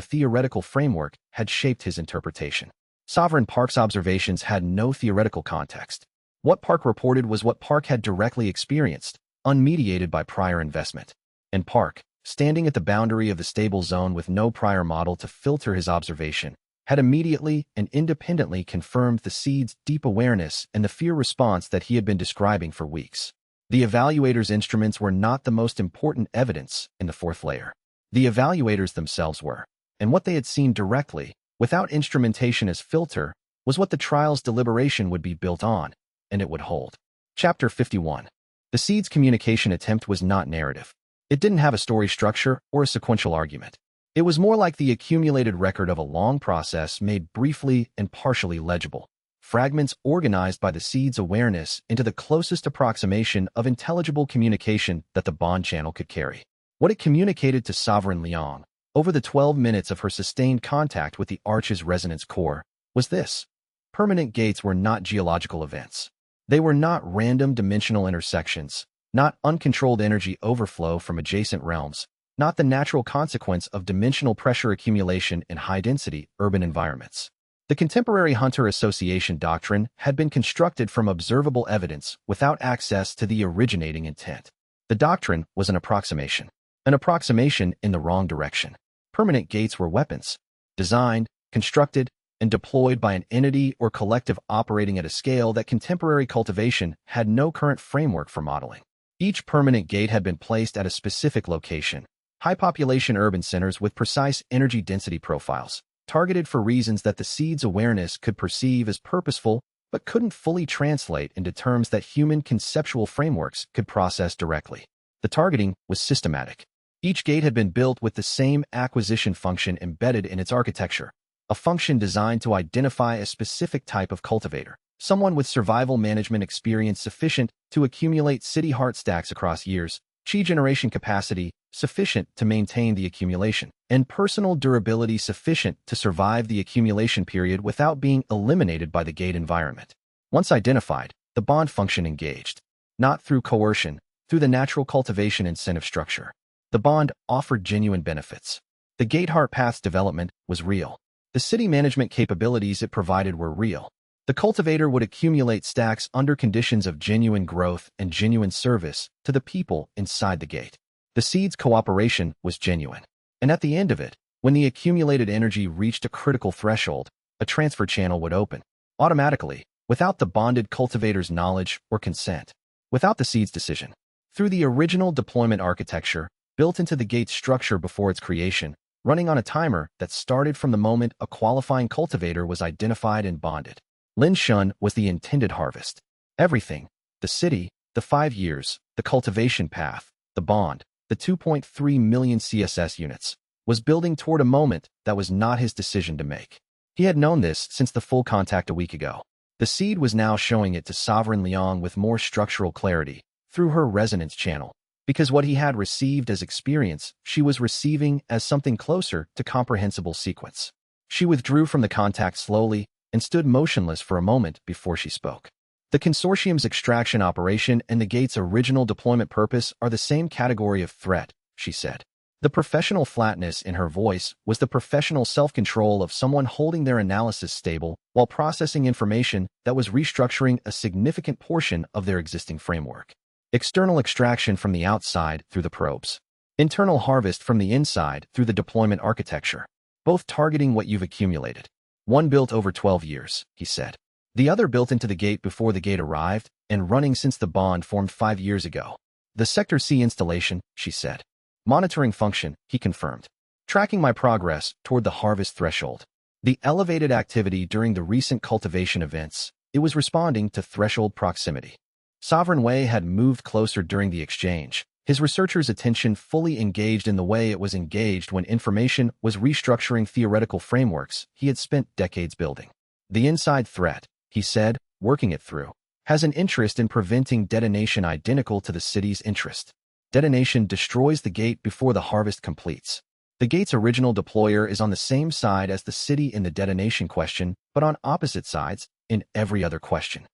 theoretical framework had shaped his interpretation. Sovereign Park's observations had no theoretical context. What Park reported was what Park had directly experienced, unmediated by prior investment. And Park, standing at the boundary of the stable zone with no prior model to filter his observation, had immediately and independently confirmed the seed's deep awareness and the fear response that he had been describing for weeks. The evaluator's instruments were not the most important evidence in the fourth layer. The evaluators themselves were, and what they had seen directly, without instrumentation as filter, was what the trial's deliberation would be built on, and it would hold. Chapter 51. The seed's communication attempt was not narrative. It didn't have a story structure or a sequential argument. It was more like the accumulated record of a long process made briefly and partially legible, fragments organized by the seed's awareness into the closest approximation of intelligible communication that the bond channel could carry. What it communicated to Sovereign Liang, over the 12 minutes of her sustained contact with the arch's resonance core, was this. Permanent gates were not geological events. They were not random dimensional intersections, not uncontrolled energy overflow from adjacent realms, not the natural consequence of dimensional pressure accumulation in high-density urban environments. The contemporary Hunter Association doctrine had been constructed from observable evidence without access to the originating intent. The doctrine was an approximation in the wrong direction. Permanent gates were weapons, designed, constructed, and deployed by an entity or collective operating at a scale that contemporary cultivation had no current framework for modeling. Each permanent gate had been placed at a specific location, high-population urban centers with precise energy density profiles, targeted for reasons that the seed's awareness could perceive as purposeful but couldn't fully translate into terms that human conceptual frameworks could process directly. The targeting was systematic. Each gate had been built with the same acquisition function embedded in its architecture, a function designed to identify a specific type of cultivator, someone with survival management experience sufficient to accumulate city heart stacks across years, chi generation capacity sufficient to maintain the accumulation, and personal durability sufficient to survive the accumulation period without being eliminated by the gate environment. Once identified, the bond function engaged, not through coercion, through the natural cultivation incentive structure. The bond offered genuine benefits. The gate heart path's development was real. The city management capabilities it provided were real. The cultivator would accumulate stacks under conditions of genuine growth and genuine service to the people inside the gate. The seed's cooperation was genuine. And at the end of it, when the accumulated energy reached a critical threshold, a transfer channel would open, automatically, without the bonded cultivator's knowledge or consent, without the seed's decision. Through the original deployment architecture, built into the gate's structure before its creation, running on a timer that started from the moment a qualifying cultivator was identified and bonded. Lin Shun was the intended harvest. Everything, the city, the 5 years, the cultivation path, the bond, the 2.3 million CSS units, was building toward a moment that was not his decision to make. He had known this since the full contact a week ago. The seed was now showing it to Sovereign Liang with more structural clarity, through her resonance channel, because what he had received as experience, she was receiving as something closer to comprehensible sequence. She withdrew from the contact slowly and stood motionless for a moment before she spoke. The consortium's extraction operation and the gate's original deployment purpose are the same category of threat, she said. The professional flatness in her voice was the professional self-control of someone holding their analysis stable while processing information that was restructuring a significant portion of their existing framework. External extraction from the outside through the probes. Internal harvest from the inside through the deployment architecture. Both targeting what you've accumulated. One built over 12 years, he said. The other built into the gate before the gate arrived and running since the bond formed 5 years ago. The Sector C installation, she said. Monitoring function, he confirmed. Tracking my progress toward the harvest threshold. The elevated activity during the recent cultivation events, it was responding to threshold proximity. Sovereign Way had moved closer during the exchange, his researchers' attention fully engaged in the way it was engaged when information was restructuring theoretical frameworks he had spent decades building. The inside threat, he said, working it through, has an interest in preventing detonation identical to the city's interest. Detonation destroys the gate before the harvest completes. The gate's original deployer is on the same side as the city in the detonation question, but on opposite sides in every other question.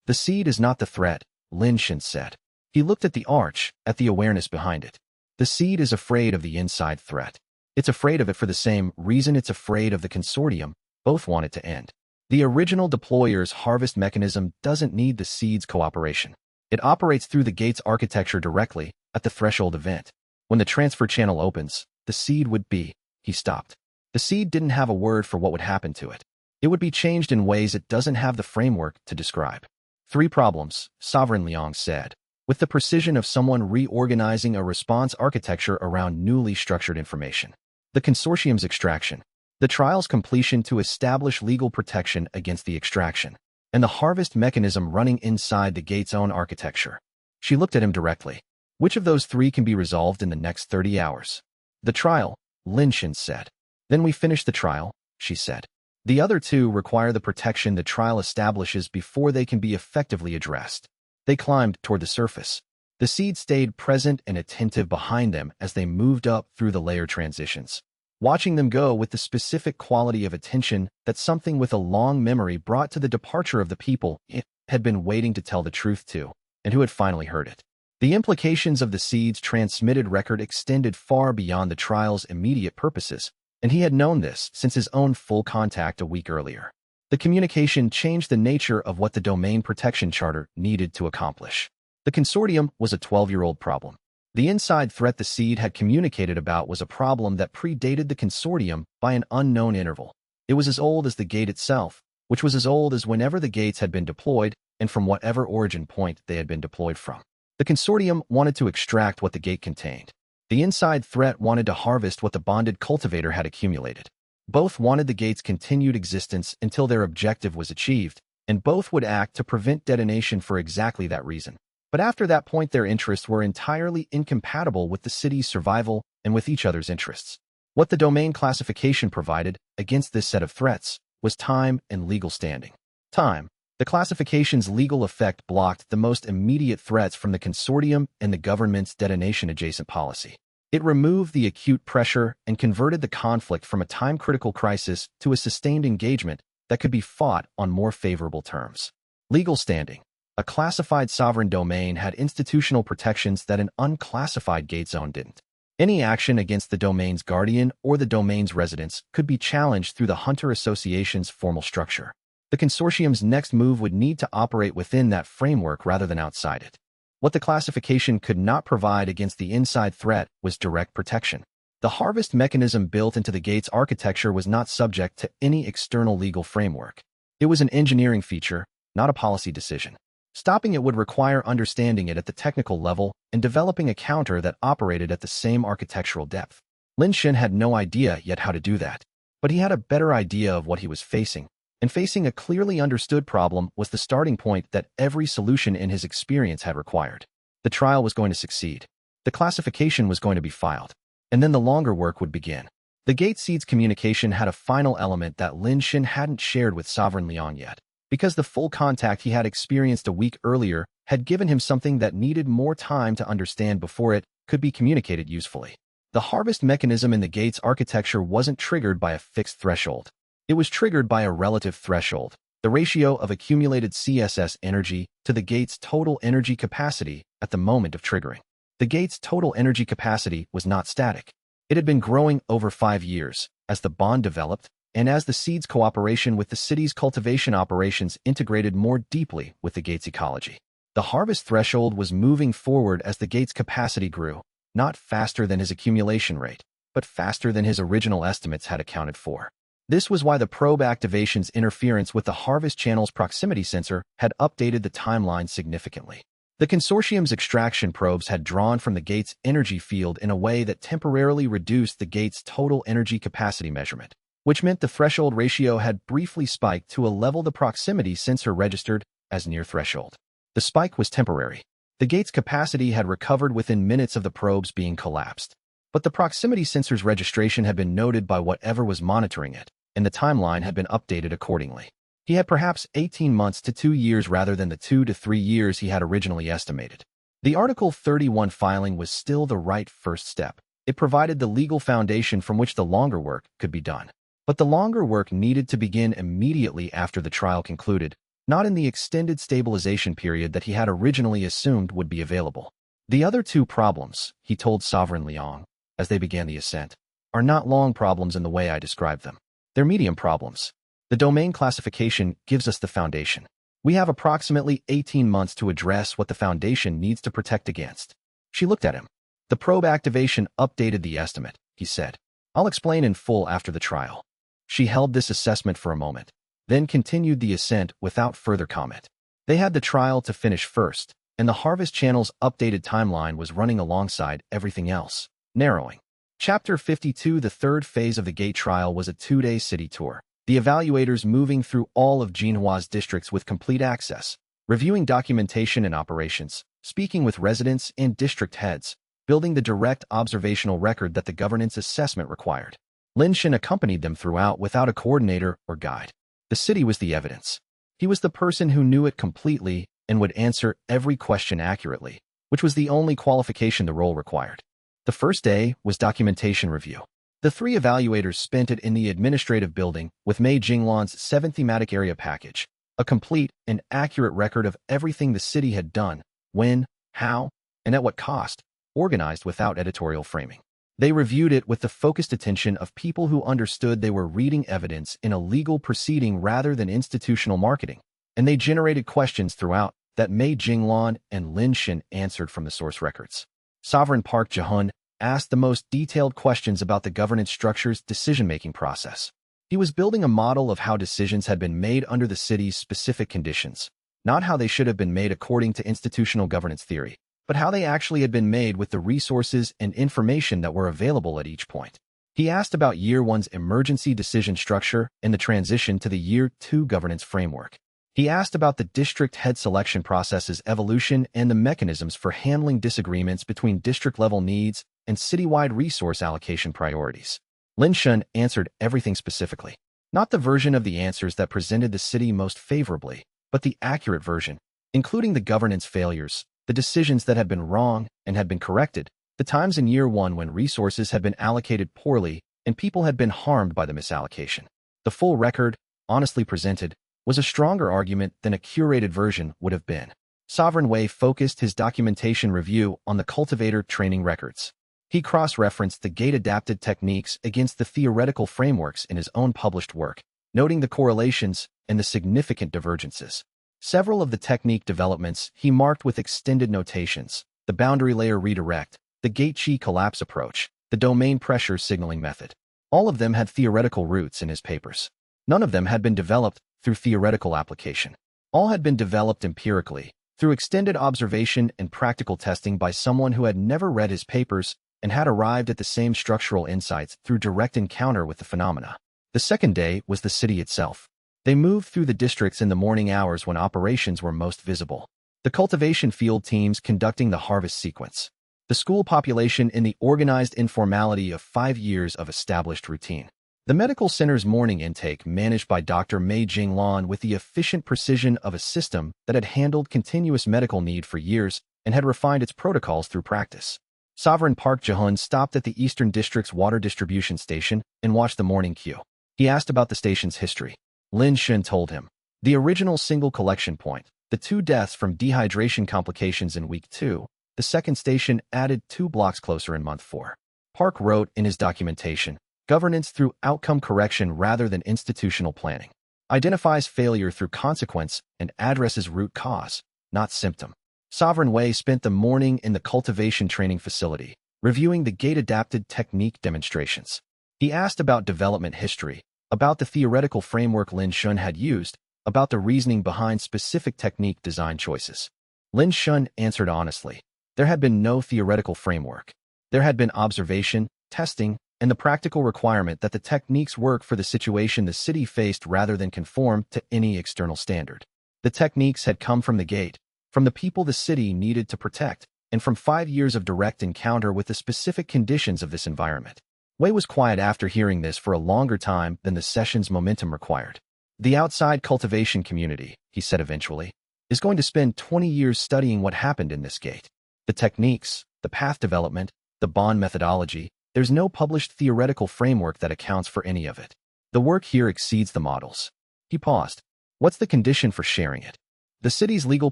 The seed is not the threat, Lin Shin said. He looked at the arch, at the awareness behind it. The seed is afraid of the inside threat. It's afraid of it for the same reason it's afraid of the consortium. Both want it to end. The original deployer's harvest mechanism doesn't need the seed's cooperation. It operates through the gate's architecture directly at the threshold event. When the transfer channel opens, the seed would be, he stopped. The seed didn't have a word for what would happen to it. It would be changed in ways it doesn't have the framework to describe. 3 problems, Sovereign Liang said, with the precision of someone reorganizing a response architecture around newly structured information. The consortium's extraction. The trial's completion to establish legal protection against the extraction. And the harvest mechanism running inside the gate's own architecture. She looked at him directly. Which of those 3 can be resolved in the next 30 hours? The trial, Lin Shin said. Then we finish the trial, she said. The other 2 require the protection the trial establishes before they can be effectively addressed. They climbed toward the surface. The seed stayed present and attentive behind them as they moved up through the layer transitions, watching them go with the specific quality of attention that something with a long memory brought to the departure of the people it had been waiting to tell the truth to, and who had finally heard it. The implications of the seed's transmitted record extended far beyond the trial's immediate purposes, and he had known this since his own full contact a week earlier. The communication changed the nature of what the Domain Protection Charter needed to accomplish. The consortium was a 12-year-old problem. The inside threat the seed had communicated about was a problem that predated the consortium by an unknown interval. It was as old as the gate itself, which was as old as whenever the gates had been deployed and from whatever origin point they had been deployed from. The consortium wanted to extract what the gate contained. The inside threat wanted to harvest what the bonded cultivator had accumulated. Both wanted the gate's continued existence until their objective was achieved, and both would act to prevent detonation for exactly that reason. But after that point, their interests were entirely incompatible with the city's survival and with each other's interests. What the domain classification provided against this set of threats was time and legal standing. Time. The classification's legal effect blocked the most immediate threats from the consortium and the government's detonation-adjacent policy. It removed the acute pressure and converted the conflict from a time-critical crisis to a sustained engagement that could be fought on more favorable terms. Legal standing. A classified sovereign domain had institutional protections that an unclassified gate zone didn't. Any action against the domain's guardian or the domain's residents could be challenged through the Hunter Association's formal structure. The consortium's next move would need to operate within that framework rather than outside it. What the classification could not provide against the inside threat was direct protection. The harvest mechanism built into the gate's architecture was not subject to any external legal framework. It was an engineering feature, not a policy decision. Stopping it would require understanding it at the technical level and developing a counter that operated at the same architectural depth. Lin Shin had no idea yet how to do that, but he had a better idea of what he was facing. And facing a clearly understood problem was the starting point that every solution in his experience had required. The trial was going to succeed. The classification was going to be filed. And then the longer work would begin. The gate seed's communication had a final element that Lin Shin hadn't shared with Sovereign Liang yet, because the full contact he had experienced a week earlier had given him something that needed more time to understand before it could be communicated usefully. The harvest mechanism in the gate's architecture wasn't triggered by a fixed threshold. It was triggered by a relative threshold, the ratio of accumulated CSS energy to the gate's total energy capacity at the moment of triggering. The gate's total energy capacity was not static. It had been growing over 5 years as the bond developed and as the seed's cooperation with the city's cultivation operations integrated more deeply with the gate's ecology. The harvest threshold was moving forward as the gate's capacity grew, not faster than his accumulation rate, but faster than his original estimates had accounted for. This was why the probe activation's interference with the harvest channel's proximity sensor had updated the timeline significantly. The consortium's extraction probes had drawn from the gate's energy field in a way that temporarily reduced the gate's total energy capacity measurement, which meant the threshold ratio had briefly spiked to a level the proximity sensor registered as near threshold. The spike was temporary. The gate's capacity had recovered within minutes of the probes being collapsed. But the proximity sensor's registration had been noted by whatever was monitoring it, and the timeline had been updated accordingly. He had perhaps 18 months to 2 years rather than the 2 to 3 years he had originally estimated. The Article 31 filing was still the right first step. It provided the legal foundation from which the longer work could be done. But the longer work needed to begin immediately after the trial concluded, not in the extended stabilization period that he had originally assumed would be available. The other two problems, he told Sovereign Liang, as they began the ascent, are not long problems in the way I described them. They're medium problems. The domain classification gives us the foundation. We have approximately 18 months to address what the foundation needs to protect against. She looked at him. The probe activation updated the estimate, he said. I'll explain in full after the trial. She held this assessment for a moment, then continued the ascent without further comment. They had the trial to finish first, and the Harvest Channel's updated timeline was running alongside everything else, narrowing. Chapter 52. The third phase of the gate trial was a 2-day city tour. The evaluators moving through all of Jinhua's districts with complete access, reviewing documentation and operations, speaking with residents and district heads, building the direct observational record that the governance assessment required. Lin Shen accompanied them throughout without a coordinator or guide. The city was the evidence. He was the person who knew it completely and would answer every question accurately, which was the only qualification the role required. The first day was documentation review. The 3 evaluators spent it in the administrative building with Mei Jinglan's 7 thematic area package, a complete and accurate record of everything the city had done, when, how, and at what cost, organized without editorial framing. They reviewed it with the focused attention of people who understood they were reading evidence in a legal proceeding rather than institutional marketing, and they generated questions throughout that Mei Jinglan and Lin Shen answered from the source records. Sovereign Park Jihun asked the most detailed questions about the governance structure's decision-making process. He was building a model of how decisions had been made under the city's specific conditions, not how they should have been made according to institutional governance theory, but how they actually had been made with the resources and information that were available at each point. He asked about Year 1's emergency decision structure and the transition to the Year 2 governance framework. He asked about the district head selection process's evolution and the mechanisms for handling disagreements between district-level needs and citywide resource allocation priorities. Lin Shen answered everything specifically. Not the version of the answers that presented the city most favorably, but the accurate version, including the governance failures, the decisions that had been wrong and had been corrected, the times in Year 1 when resources had been allocated poorly and people had been harmed by the misallocation. The full record, honestly presented, was a stronger argument than a curated version would have been. Sovereign Wei focused his documentation review on the cultivator training records. He cross-referenced the gate-adapted techniques against the theoretical frameworks in his own published work, noting the correlations and the significant divergences. Several of the technique developments he marked with extended notations: the boundary layer redirect, the gate-chi collapse approach, the domain pressure signaling method. All of them had theoretical roots in his papers. None of them had been developed through theoretical application. All had been developed empirically, through extended observation and practical testing by someone who had never read his papers and had arrived at the same structural insights through direct encounter with the phenomena. The second day was the city itself. They moved through the districts in the morning hours when operations were most visible. The cultivation field teams conducting the harvest sequence. The school population in the organized informality of 5 years of established routine. The medical center's morning intake managed by Dr. Mei Jinglan with the efficient precision of a system that had handled continuous medical need for years and had refined its protocols through practice. Sovereign Park Jihun stopped at the Eastern District's water distribution station and watched the morning queue. He asked about the station's history. Lin Shen told him. The original single collection point, the 2 deaths from dehydration complications in week 2, the second station added 2 blocks closer in month 4. Park wrote in his documentation, governance through outcome correction rather than institutional planning. Identifies failure through consequence and addresses root cause, not symptom. Sovereign Wei spent the morning in the cultivation training facility, reviewing the gate-adapted technique demonstrations. He asked about development history, about the theoretical framework Lin Shen had used, about the reasoning behind specific technique design choices. Lin Shun answered honestly. There had been no theoretical framework. There had been observation, testing, and the practical requirement that the techniques work for the situation the city faced rather than conform to any external standard. The techniques had come from the gate, from the people the city needed to protect, and from 5 years of direct encounter with the specific conditions of this environment. Wei was quiet after hearing this for a longer time than the session's momentum required. The outside cultivation community, he said eventually, is going to spend 20 years studying what happened in this gate. The techniques, the path development, the bond methodology, there's no published theoretical framework that accounts for any of it. The work here exceeds the models. He paused. What's the condition for sharing it? The city's legal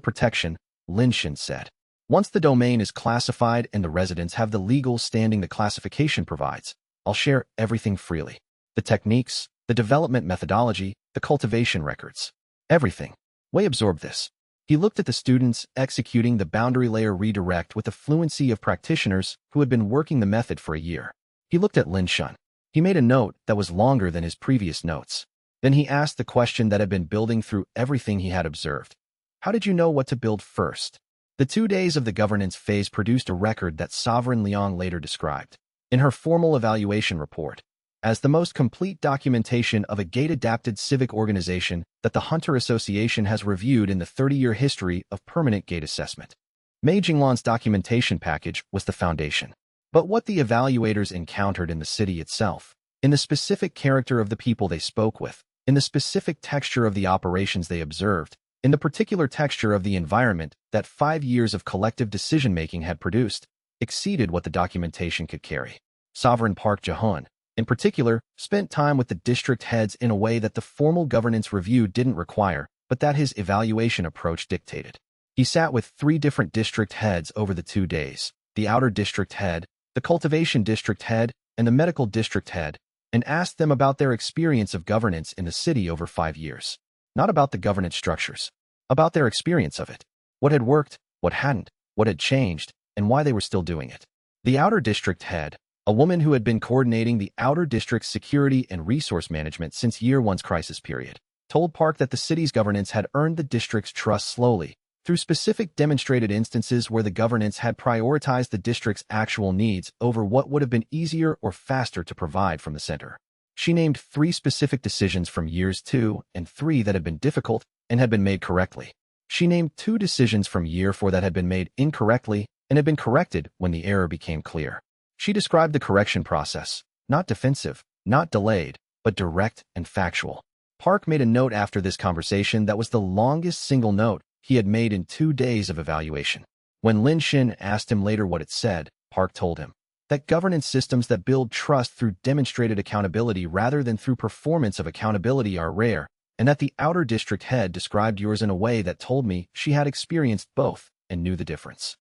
protection, Lin Shun said. Once the domain is classified and the residents have the legal standing the classification provides, I'll share everything freely. The techniques, the development methodology, the cultivation records. Everything. Wei absorbed this. He looked at the students executing the boundary layer redirect with the fluency of practitioners who had been working the method for a year. He looked at Lin Shun. He made a note that was longer than his previous notes. Then he asked the question that had been building through everything he had observed. How did you know what to build first? The 2 days of the governance phase produced a record that Sovereign Liang later described, in her formal evaluation report, as the most complete documentation of a gate-adapted civic organization that the Hunter Association has reviewed in the 30-year history of permanent gate assessment. Mei Jinglan's documentation package was the foundation. But what the evaluators encountered in the city itself, in the specific character of the people they spoke with, in the specific texture of the operations they observed, in the particular texture of the environment that 5 years of collective decision-making had produced, exceeded what the documentation could carry. Sovereign Park Jahun, in particular, spent time with the district heads in a way that the formal governance review didn't require, but that his evaluation approach dictated. He sat with 3 different district heads over the 2 days, the outer district head, the cultivation district head, and the medical district head, and asked them about their experience of governance in the city over 5 years. Not about the governance structures, about their experience of it. What had worked, what hadn't, what had changed, and why they were still doing it. The outer district head, a woman who had been coordinating the outer district's security and resource management since year one's crisis period, told Park that the city's governance had earned the district's trust slowly, through specific demonstrated instances where the governance had prioritized the district's actual needs over what would have been easier or faster to provide from the center. She named 3 specific decisions from years 2 and 3 that had been difficult and had been made correctly. She named 2 decisions from year 4 that had been made incorrectly and had been corrected when the error became clear. She described the correction process, not defensive, not delayed, but direct and factual. Park made a note after this conversation that was the longest single note he had made in 2 days of evaluation. When Lin Shun asked him later what it said, Park told him that governance systems that build trust through demonstrated accountability rather than through performance of accountability are rare, and that the outer district head described yours in a way that told me she had experienced both and knew the difference.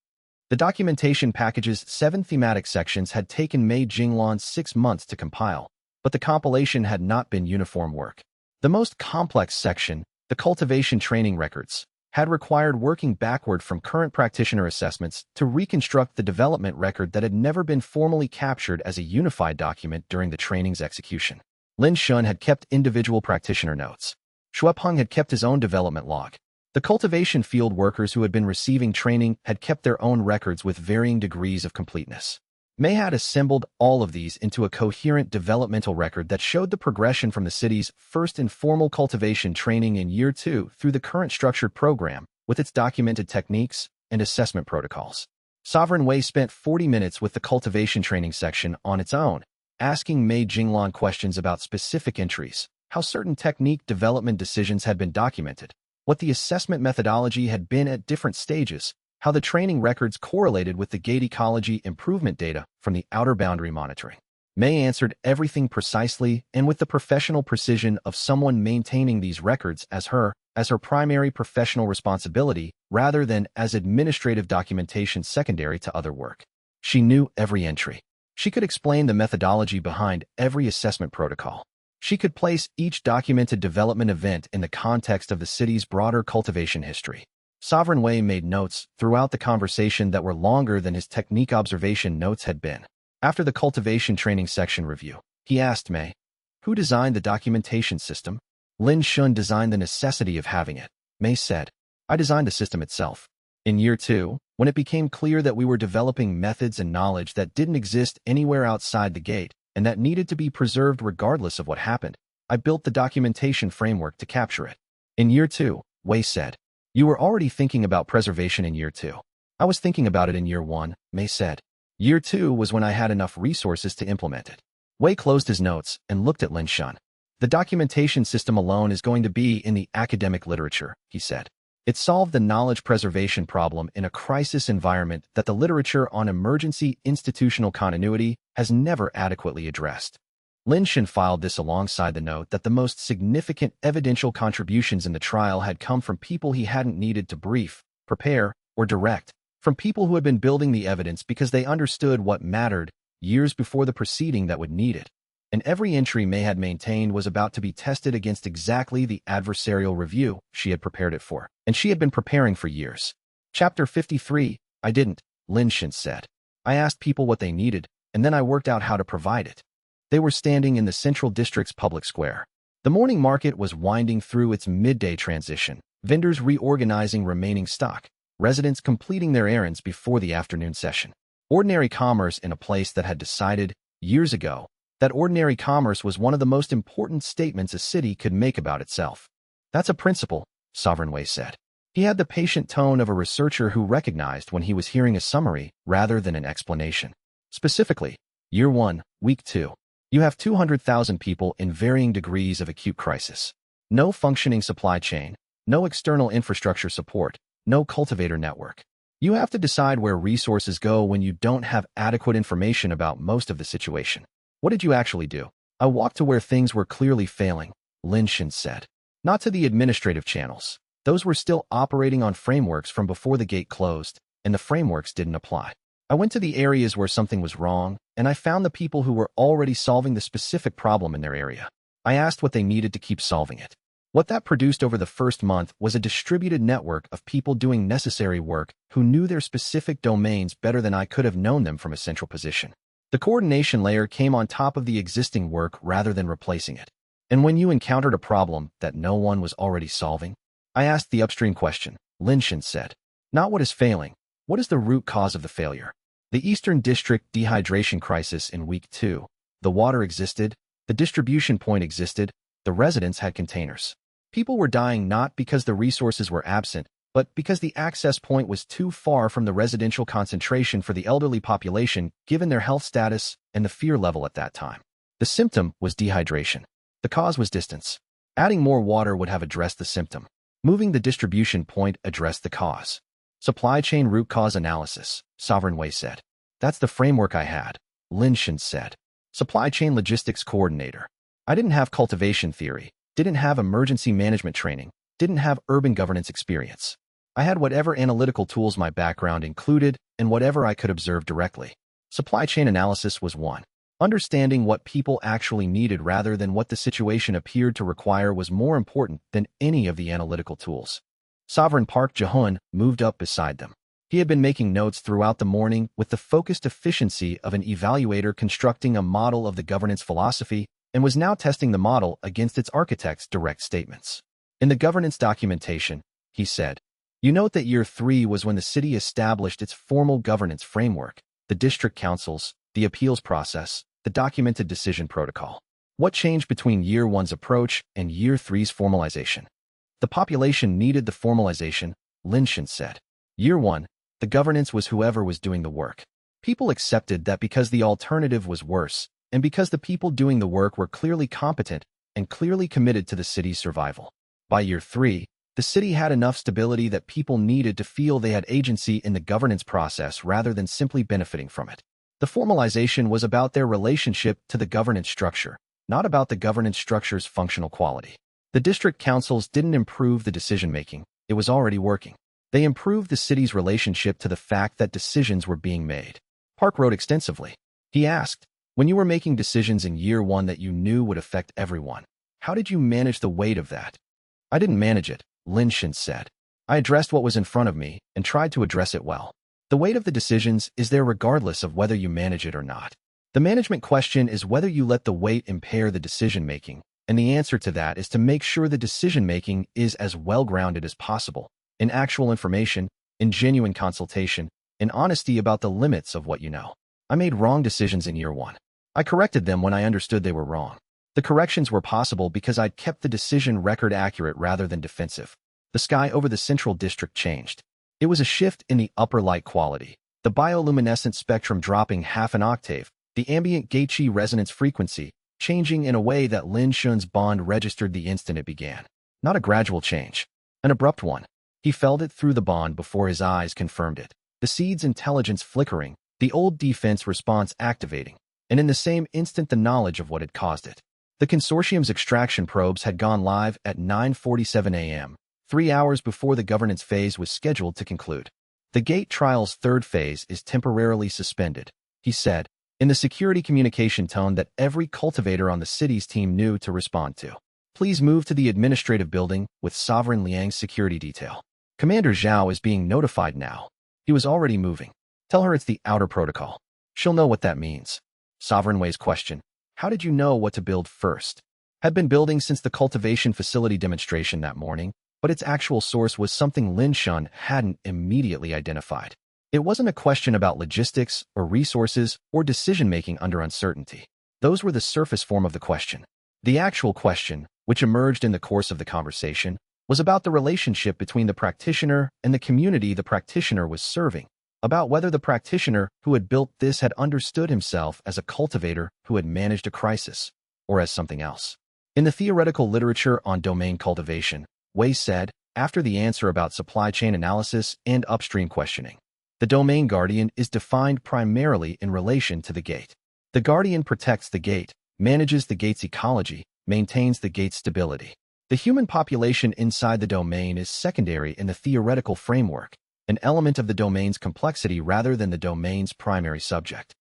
The documentation package's 7 thematic sections had taken Mei Jinglan 6 months to compile, but the compilation had not been uniform work. The most complex section, the cultivation training records, had required working backward from current practitioner assessments to reconstruct the development record that had never been formally captured as a unified document during the training's execution. Lin Shun had kept individual practitioner notes. Shuepeng had kept his own development log. The cultivation field workers who had been receiving training had kept their own records with varying degrees of completeness. Mei had assembled all of these into a coherent developmental record that showed the progression from the city's first informal cultivation training in year 2 through the current structured program, with its documented techniques and assessment protocols. Sovereign Wei spent 40 minutes with the cultivation training section on its own, asking Mei Jinglan questions about specific entries, how certain technique development decisions had been documented, what the assessment methodology had been at different stages, how the training records correlated with the gate ecology improvement data from the outer boundary monitoring. Mei answered everything precisely and with the professional precision of someone maintaining these records as her primary professional responsibility rather than as administrative documentation secondary to other work. She knew every entry. She could explain the methodology behind every assessment protocol. She could place each documented development event in the context of the city's broader cultivation history. Sovereign Wei made notes throughout the conversation that were longer than his technique observation notes had been. After the cultivation training section review, he asked Mei, "Who designed the documentation system?" Lin Shun designed the necessity of having it. Mei said, "I designed the system itself." In year 2, when it became clear that we were developing methods and knowledge that didn't exist anywhere outside the gate and that needed to be preserved regardless of what happened, I built the documentation framework to capture it. In year 2, Wei said. You were already thinking about preservation in year 2. I was thinking about it in year 1, Mei said. Year 2 was when I had enough resources to implement it. Wei closed his notes and looked at Lin Shun. The documentation system alone is going to be in the academic literature, he said. It solved the knowledge preservation problem in a crisis environment that the literature on emergency institutional continuity has never adequately addressed. Lin Shun filed this alongside the note that the most significant evidential contributions in the trial had come from people he hadn't needed to brief, prepare, or direct, from people who had been building the evidence because they understood what mattered years before the proceeding that would need it. And every entry Mei had maintained was about to be tested against exactly the adversarial review she had prepared it for, and she had been preparing for years. Chapter 53, I didn't, Lin Shun said. I asked people what they needed, and then I worked out how to provide it. They were standing in the Central District's public square. The morning market was winding through its midday transition, vendors reorganizing remaining stock, residents completing their errands before the afternoon session. Ordinary commerce in a place that had decided, years ago, that ordinary commerce was one of the most important statements a city could make about itself. That's a principle, Sovereign Wei said. He had the patient tone of a researcher who recognized when he was hearing a summary rather than an explanation. Specifically, Year 1, Week 2. You have 200,000 people in varying degrees of acute crisis. No functioning supply chain, no external infrastructure support, no cultivator network. You have to decide where resources go when you don't have adequate information about most of the situation. What did you actually do? I walked to where things were clearly failing, Lin Shun said. Not to the administrative channels. Those were still operating on frameworks from before the gate closed, and the frameworks didn't apply. I went to the areas where something was wrong, and I found the people who were already solving the specific problem in their area. I asked what they needed to keep solving it. What that produced over the first month was a distributed network of people doing necessary work who knew their specific domains better than I could have known them from a central position. The coordination layer came on top of the existing work rather than replacing it. And when you encountered a problem that no one was already solving, I asked the upstream question, Lin Shun said. Not what is failing, what is the root cause of the failure? The Eastern District dehydration crisis in Week 2. The water existed, the distribution point existed, the residents had containers. People were dying not because the resources were absent, but because the access point was too far from the residential concentration for the elderly population given their health status and the fear level at that time. The symptom was dehydration. The cause was distance. Adding more water would have addressed the symptom. Moving the distribution point addressed the cause. Supply chain root cause analysis, Sovereign Wei said. That's the framework I had, Lin Shun said. Supply chain logistics coordinator. I didn't have cultivation theory, didn't have emergency management training, didn't have urban governance experience. I had whatever analytical tools my background included and whatever I could observe directly. Supply chain analysis was one. Understanding what people actually needed rather than what the situation appeared to require was more important than any of the analytical tools. Sovereign Park Jahun moved up beside them. He had been making notes throughout the morning with the focused efficiency of an evaluator constructing a model of the governance philosophy and was now testing the model against its architect's direct statements. In the governance documentation, he said, you note that Year 3 was when the city established its formal governance framework, the district councils, the appeals process, the documented decision protocol. What changed between Year 1's approach and Year 3's formalization? The population needed the formalization, Lin Shun said. Year 1, the governance was whoever was doing the work. People accepted that because the alternative was worse, and because the people doing the work were clearly competent and clearly committed to the city's survival. By Year 3, the city had enough stability that people needed to feel they had agency in the governance process rather than simply benefiting from it. The formalization was about their relationship to the governance structure, not about the governance structure's functional quality. The district councils didn't improve the decision-making, it was already working. They improved the city's relationship to the fact that decisions were being made. Park wrote extensively. He asked, when you were making decisions in Year 1 that you knew would affect everyone, how did you manage the weight of that? I didn't manage it, Lin Shun said. I addressed what was in front of me and tried to address it well. The weight of the decisions is there regardless of whether you manage it or not. The management question is whether you let the weight impair the decision-making, and the answer to that is to make sure the decision-making is as well-grounded as possible in actual information, in genuine consultation, in honesty about the limits of what you know. I made wrong decisions in year 1. I corrected them when I understood they were wrong. The corrections were possible because I'd kept the decision record accurate rather than defensive. The sky over the central district changed. It was a shift in the upper light quality, the bioluminescent spectrum dropping half an octave, the ambient gate-chi resonance frequency changing in a way that Lin Shun's bond registered the instant it began. Not a gradual change, an abrupt one. He felt it through the bond before his eyes confirmed it. The seed's intelligence flickering, the old defense response activating, and in the same instant the knowledge of what had caused it. The consortium's extraction probes had gone live at 9:47 a.m., 3 hours before the governance phase was scheduled to conclude. The gate trial's third phase is temporarily suspended, he said, in the security communication tone that every cultivator on the city's team knew to respond to. Please move to the administrative building with Sovereign Liang's security detail. Commander Zhao is being notified now. He was already moving. Tell her it's the outer protocol. She'll know what that means. Sovereign Wei's question. How did you know what to build first? Had been building since the cultivation facility demonstration that morning, but its actual source was something Lin Shun hadn't immediately identified. It wasn't a question about logistics or resources or decision-making under uncertainty. Those were the surface form of the question. The actual question, which emerged in the course of the conversation, was about the relationship between the practitioner and the community the practitioner was serving, about whether the practitioner who had built this had understood himself as a cultivator who had managed a crisis, or as something else. In the theoretical literature on domain cultivation, Wei said, after the answer about supply chain analysis and upstream questioning, the domain guardian is defined primarily in relation to the gate. The guardian protects the gate, manages the gate's ecology, maintains the gate's stability. The human population inside the domain is secondary in the theoretical framework, an element of the domain's complexity rather than the domain's primary subject.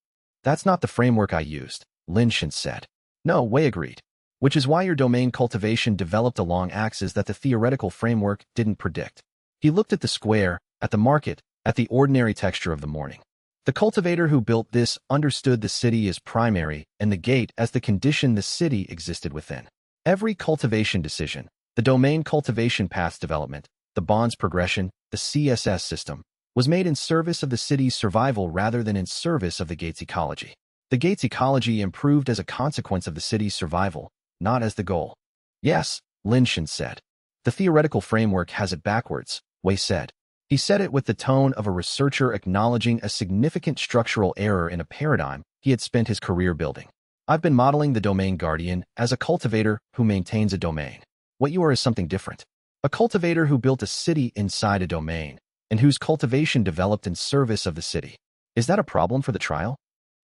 That's not the framework I used, Lin Shun said. No, Wei agreed. Which is why your domain cultivation developed along axes that the theoretical framework didn't predict. He looked at the square, at the market, at the ordinary texture of the morning. The cultivator who built this understood the city as primary and the gate as the condition the city existed within. Every cultivation decision, the domain cultivation path's development, the bond's progression, the CSS system, was made in service of the city's survival rather than in service of the gate's ecology. The gate's ecology improved as a consequence of the city's survival, not as the goal. Yes, Lin Shun said. The theoretical framework has it backwards, Wei said. He said it with the tone of a researcher acknowledging a significant structural error in a paradigm he had spent his career building. I've been modeling the domain guardian as a cultivator who maintains a domain. What you are is something different. A cultivator who built a city inside a domain, and whose cultivation developed in service of the city. Is that a problem for the trial?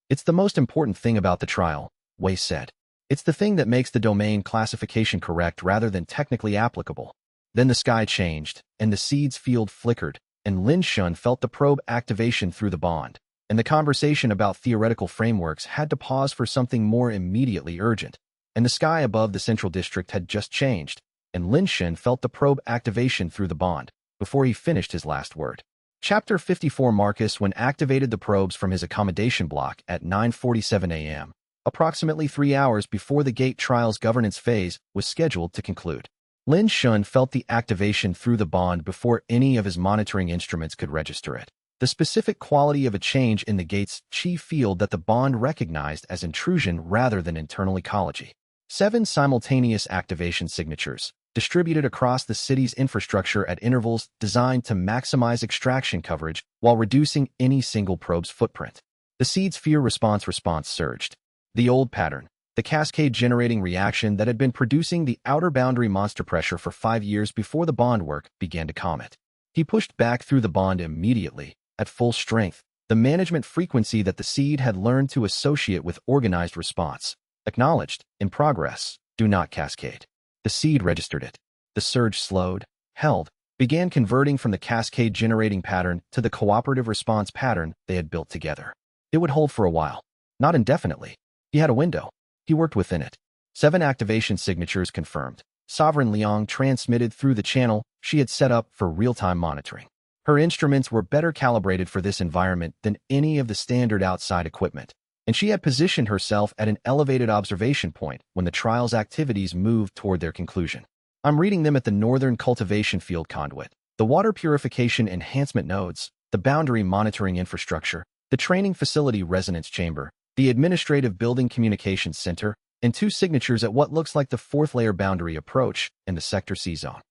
It's the most important thing about the trial, Wei said. It's the thing that makes the domain classification correct rather than technically applicable. Then the sky changed, and the seed's field flickered, and Lin Shun felt the probe activation through the bond, and the conversation about theoretical frameworks had to pause for something more immediately urgent, and the sky above the central district had just changed, and Lin Shun felt the probe activation through the bond, before he finished his last word. Chapter 54 Marcus when activated the probes from his accommodation block at 9:47 a.m., approximately 3 hours before the gate trial's governance phase was scheduled to conclude. Lin Shun felt the activation through the bond before any of his monitoring instruments could register it. The specific quality of a change in the gate's chi field that the bond recognized as intrusion rather than internal ecology. 7 simultaneous activation signatures, distributed across the city's infrastructure at intervals designed to maximize extraction coverage while reducing any single probe's footprint. The seed's fear response surged. The old pattern, the cascade-generating reaction that had been producing the outer boundary monster pressure for 5 years before the bond work began to comet. He pushed back through the bond immediately, at full strength, the management frequency that the seed had learned to associate with organized response. Acknowledged, in progress, do not cascade. The seed registered it. The surge slowed, held, began converting from the cascade-generating pattern to the cooperative response pattern they had built together. It would hold for a while, not indefinitely. He had a window. He worked within it. 7 activation signatures confirmed. Sovereign Liang transmitted through the channel she had set up for real-time monitoring. Her instruments were better calibrated for this environment than any of the standard outside equipment, and she had positioned herself at an elevated observation point when the trial's activities moved toward their conclusion. I'm reading them at the northern cultivation field conduit, The water purification enhancement nodes, the boundary monitoring infrastructure, the training facility resonance chamber, the administrative building communications center, and 2 signatures at what looks like the 4th layer boundary approach in the Sector C zone.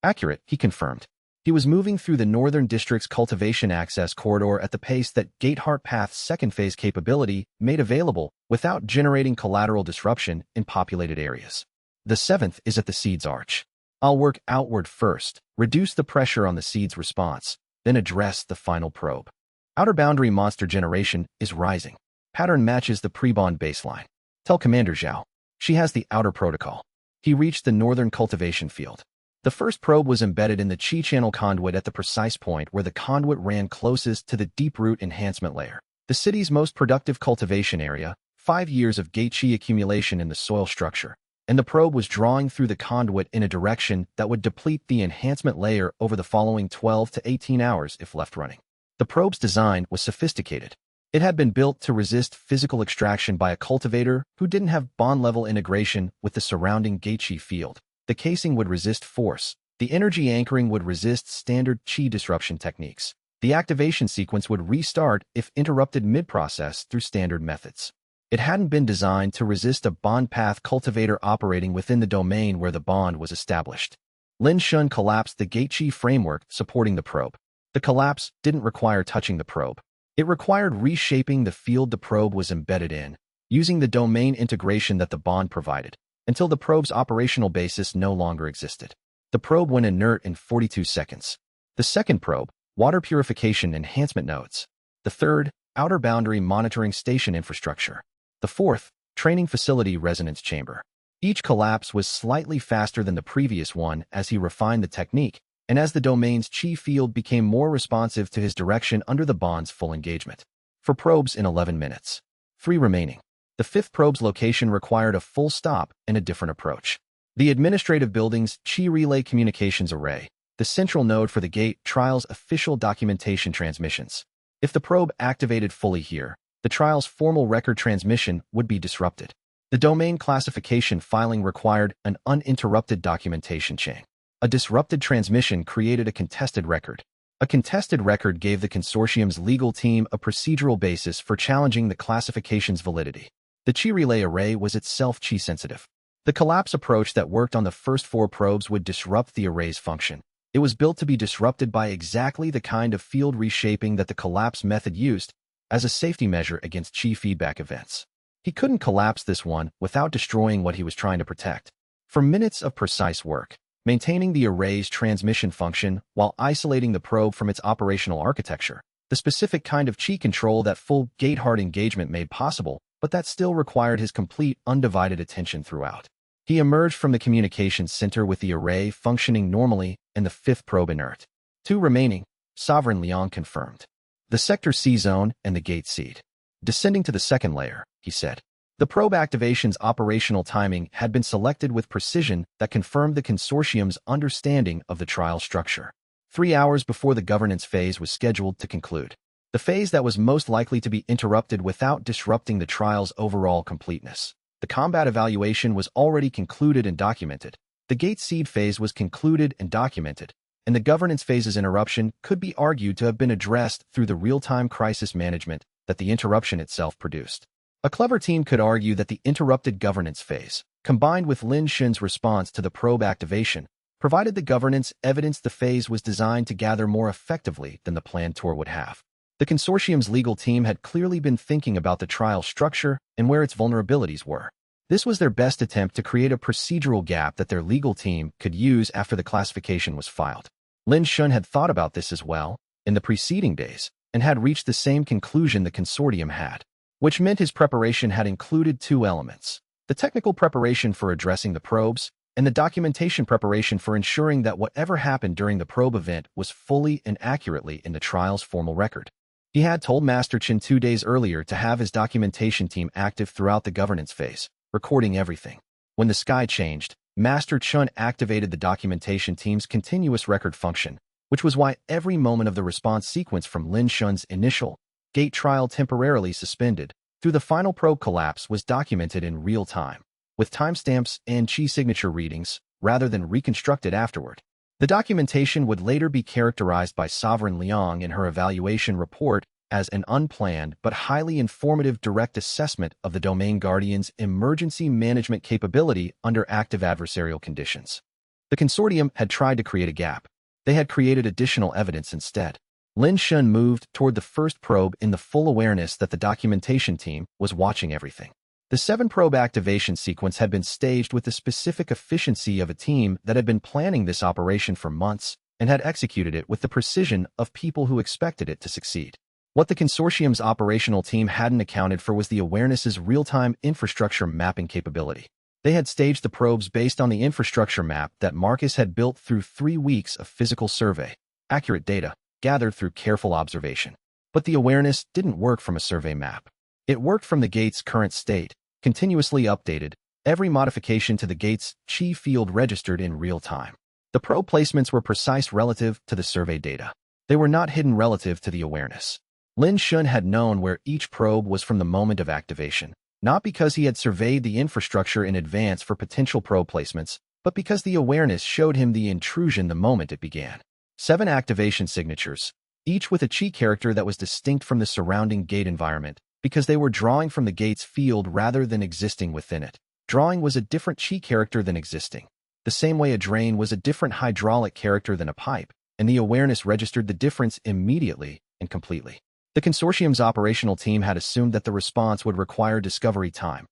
Accurate, he confirmed. He was moving through the Northern District's cultivation access corridor at the pace that Gateheart Path's second phase capability made available without generating collateral disruption in populated areas. The 7th is at the Seed's Arch. I'll work outward first, reduce the pressure on the Seed's response, then address the final probe. Outer boundary monster generation is rising. Pattern matches the pre-bond baseline. Tell Commander Zhao. She has the outer protocol. He reached the northern cultivation field. The first probe was embedded in the Qi channel conduit at the precise point where the conduit ran closest to the deep root enhancement layer, the city's most productive cultivation area, 5 years of gate Qi accumulation in the soil structure, and the probe was drawing through the conduit in a direction that would deplete the enhancement layer over the following 12 to 18 hours if left running. The probe's design was sophisticated. It had been built to resist physical extraction by a cultivator who didn't have bond-level integration with the surrounding gate Qi field. The casing would resist force. The energy anchoring would resist standard Qi disruption techniques. The activation sequence would restart if interrupted mid-process through standard methods. It hadn't been designed to resist a bond path cultivator operating within the domain where the bond was established. Lin Shun collapsed the gate Qi framework supporting the probe. The collapse didn't require touching the probe. It required reshaping the field the probe was embedded in, using the domain integration that the bond provided, until the probe's operational basis no longer existed. The probe went inert in 42 seconds. The second probe, water purification enhancement nodes. The third, outer boundary monitoring station infrastructure. The fourth, training facility resonance chamber. Each collapse was slightly faster than the previous one as he refined the technique, and as the domain's Qi field became more responsive to his direction under the bond's full engagement. 4 probes in 11 minutes. 3 remaining. The 5th probe's location required a full stop and a different approach. The administrative building's Qi Relay Communications Array, the central node for the gate trial's official documentation transmissions. If the probe activated fully here, the trial's formal record transmission would be disrupted. The domain classification filing required an uninterrupted documentation chain. A disrupted transmission created a contested record. A contested record gave the consortium's legal team a procedural basis for challenging the classification's validity. The Qi relay array was itself Qi-sensitive. The collapse approach that worked on the first 4 probes would disrupt the array's function. It was built to be disrupted by exactly the kind of field reshaping that the collapse method used as a safety measure against Qi feedback events. He couldn't collapse this one without destroying what he was trying to protect. For minutes of precise work, maintaining the array's transmission function while isolating the probe from its operational architecture, the specific kind of Qi control that full gate-hard engagement made possible, but that still required his complete, undivided attention throughout. He emerged from the communications center with the array functioning normally and the 5th probe inert. 2 remaining, Sovereign Liang confirmed. The Sector C zone and the gate seed. Descending to the 2nd layer, he said. The probe activation's operational timing had been selected with precision that confirmed the consortium's understanding of the trial structure. 3 hours before the governance phase was scheduled to conclude. The phase that was most likely to be interrupted without disrupting the trial's overall completeness. The combat evaluation was already concluded and documented. The gate seed phase was concluded and documented, and the governance phase's interruption could be argued to have been addressed through the real-time crisis management that the interruption itself produced. A clever team could argue that the interrupted governance phase, combined with Lin Shin's response to the probe activation, provided the governance evidence the phase was designed to gather more effectively than the planned tour would have. The consortium's legal team had clearly been thinking about the trial structure and where its vulnerabilities were. This was their best attempt to create a procedural gap that their legal team could use after the classification was filed. Lin Shun had thought about this as well in the preceding days and had reached the same conclusion the consortium had, which meant his preparation had included 2 elements: the technical preparation for addressing the probes and the documentation preparation for ensuring that whatever happened during the probe event was fully and accurately in the trial's formal record. He had told Master Chen 2 days earlier to have his documentation team active throughout the governance phase, recording everything. When the sky changed, Master Chen activated the documentation team's continuous record function, which was why every moment of the response sequence from Lin Shun's initial gate trial temporarily suspended through the final probe collapse was documented in real time, with timestamps and Qi signature readings, rather than reconstructed afterward. The documentation would later be characterized by Sovereign Leong in her evaluation report as an unplanned but highly informative direct assessment of the Domain Guardian's emergency management capability under active adversarial conditions. The consortium had tried to create a gap. They had created additional evidence instead. Lin Shun moved toward the first probe in the full awareness that the documentation team was watching everything. The 7-probe activation sequence had been staged with the specific efficiency of a team that had been planning this operation for months and had executed it with the precision of people who expected it to succeed. What the consortium's operational team hadn't accounted for was the awareness's real-time infrastructure mapping capability. They had staged the probes based on the infrastructure map that Marcus had built through 3 weeks of physical survey, accurate data, gathered through careful observation. But the awareness didn't work from a survey map. It worked from the gate's current state, continuously updated, every modification to the gate's chi field registered in real time. The probe placements were precise relative to the survey data. They were not hidden relative to the awareness. Lin Shun had known where each probe was from the moment of activation, not because he had surveyed the infrastructure in advance for potential probe placements, but because the awareness showed him the intrusion the moment it began. 7 activation signatures, each with a chi character that was distinct from the surrounding gate environment, because they were drawing from the gate's field rather than existing within it. Drawing was a different chi character than existing. The same way a drain was a different hydraulic character than a pipe, and the awareness registered the difference immediately and completely. The consortium's operational team had assumed that the response would require discovery time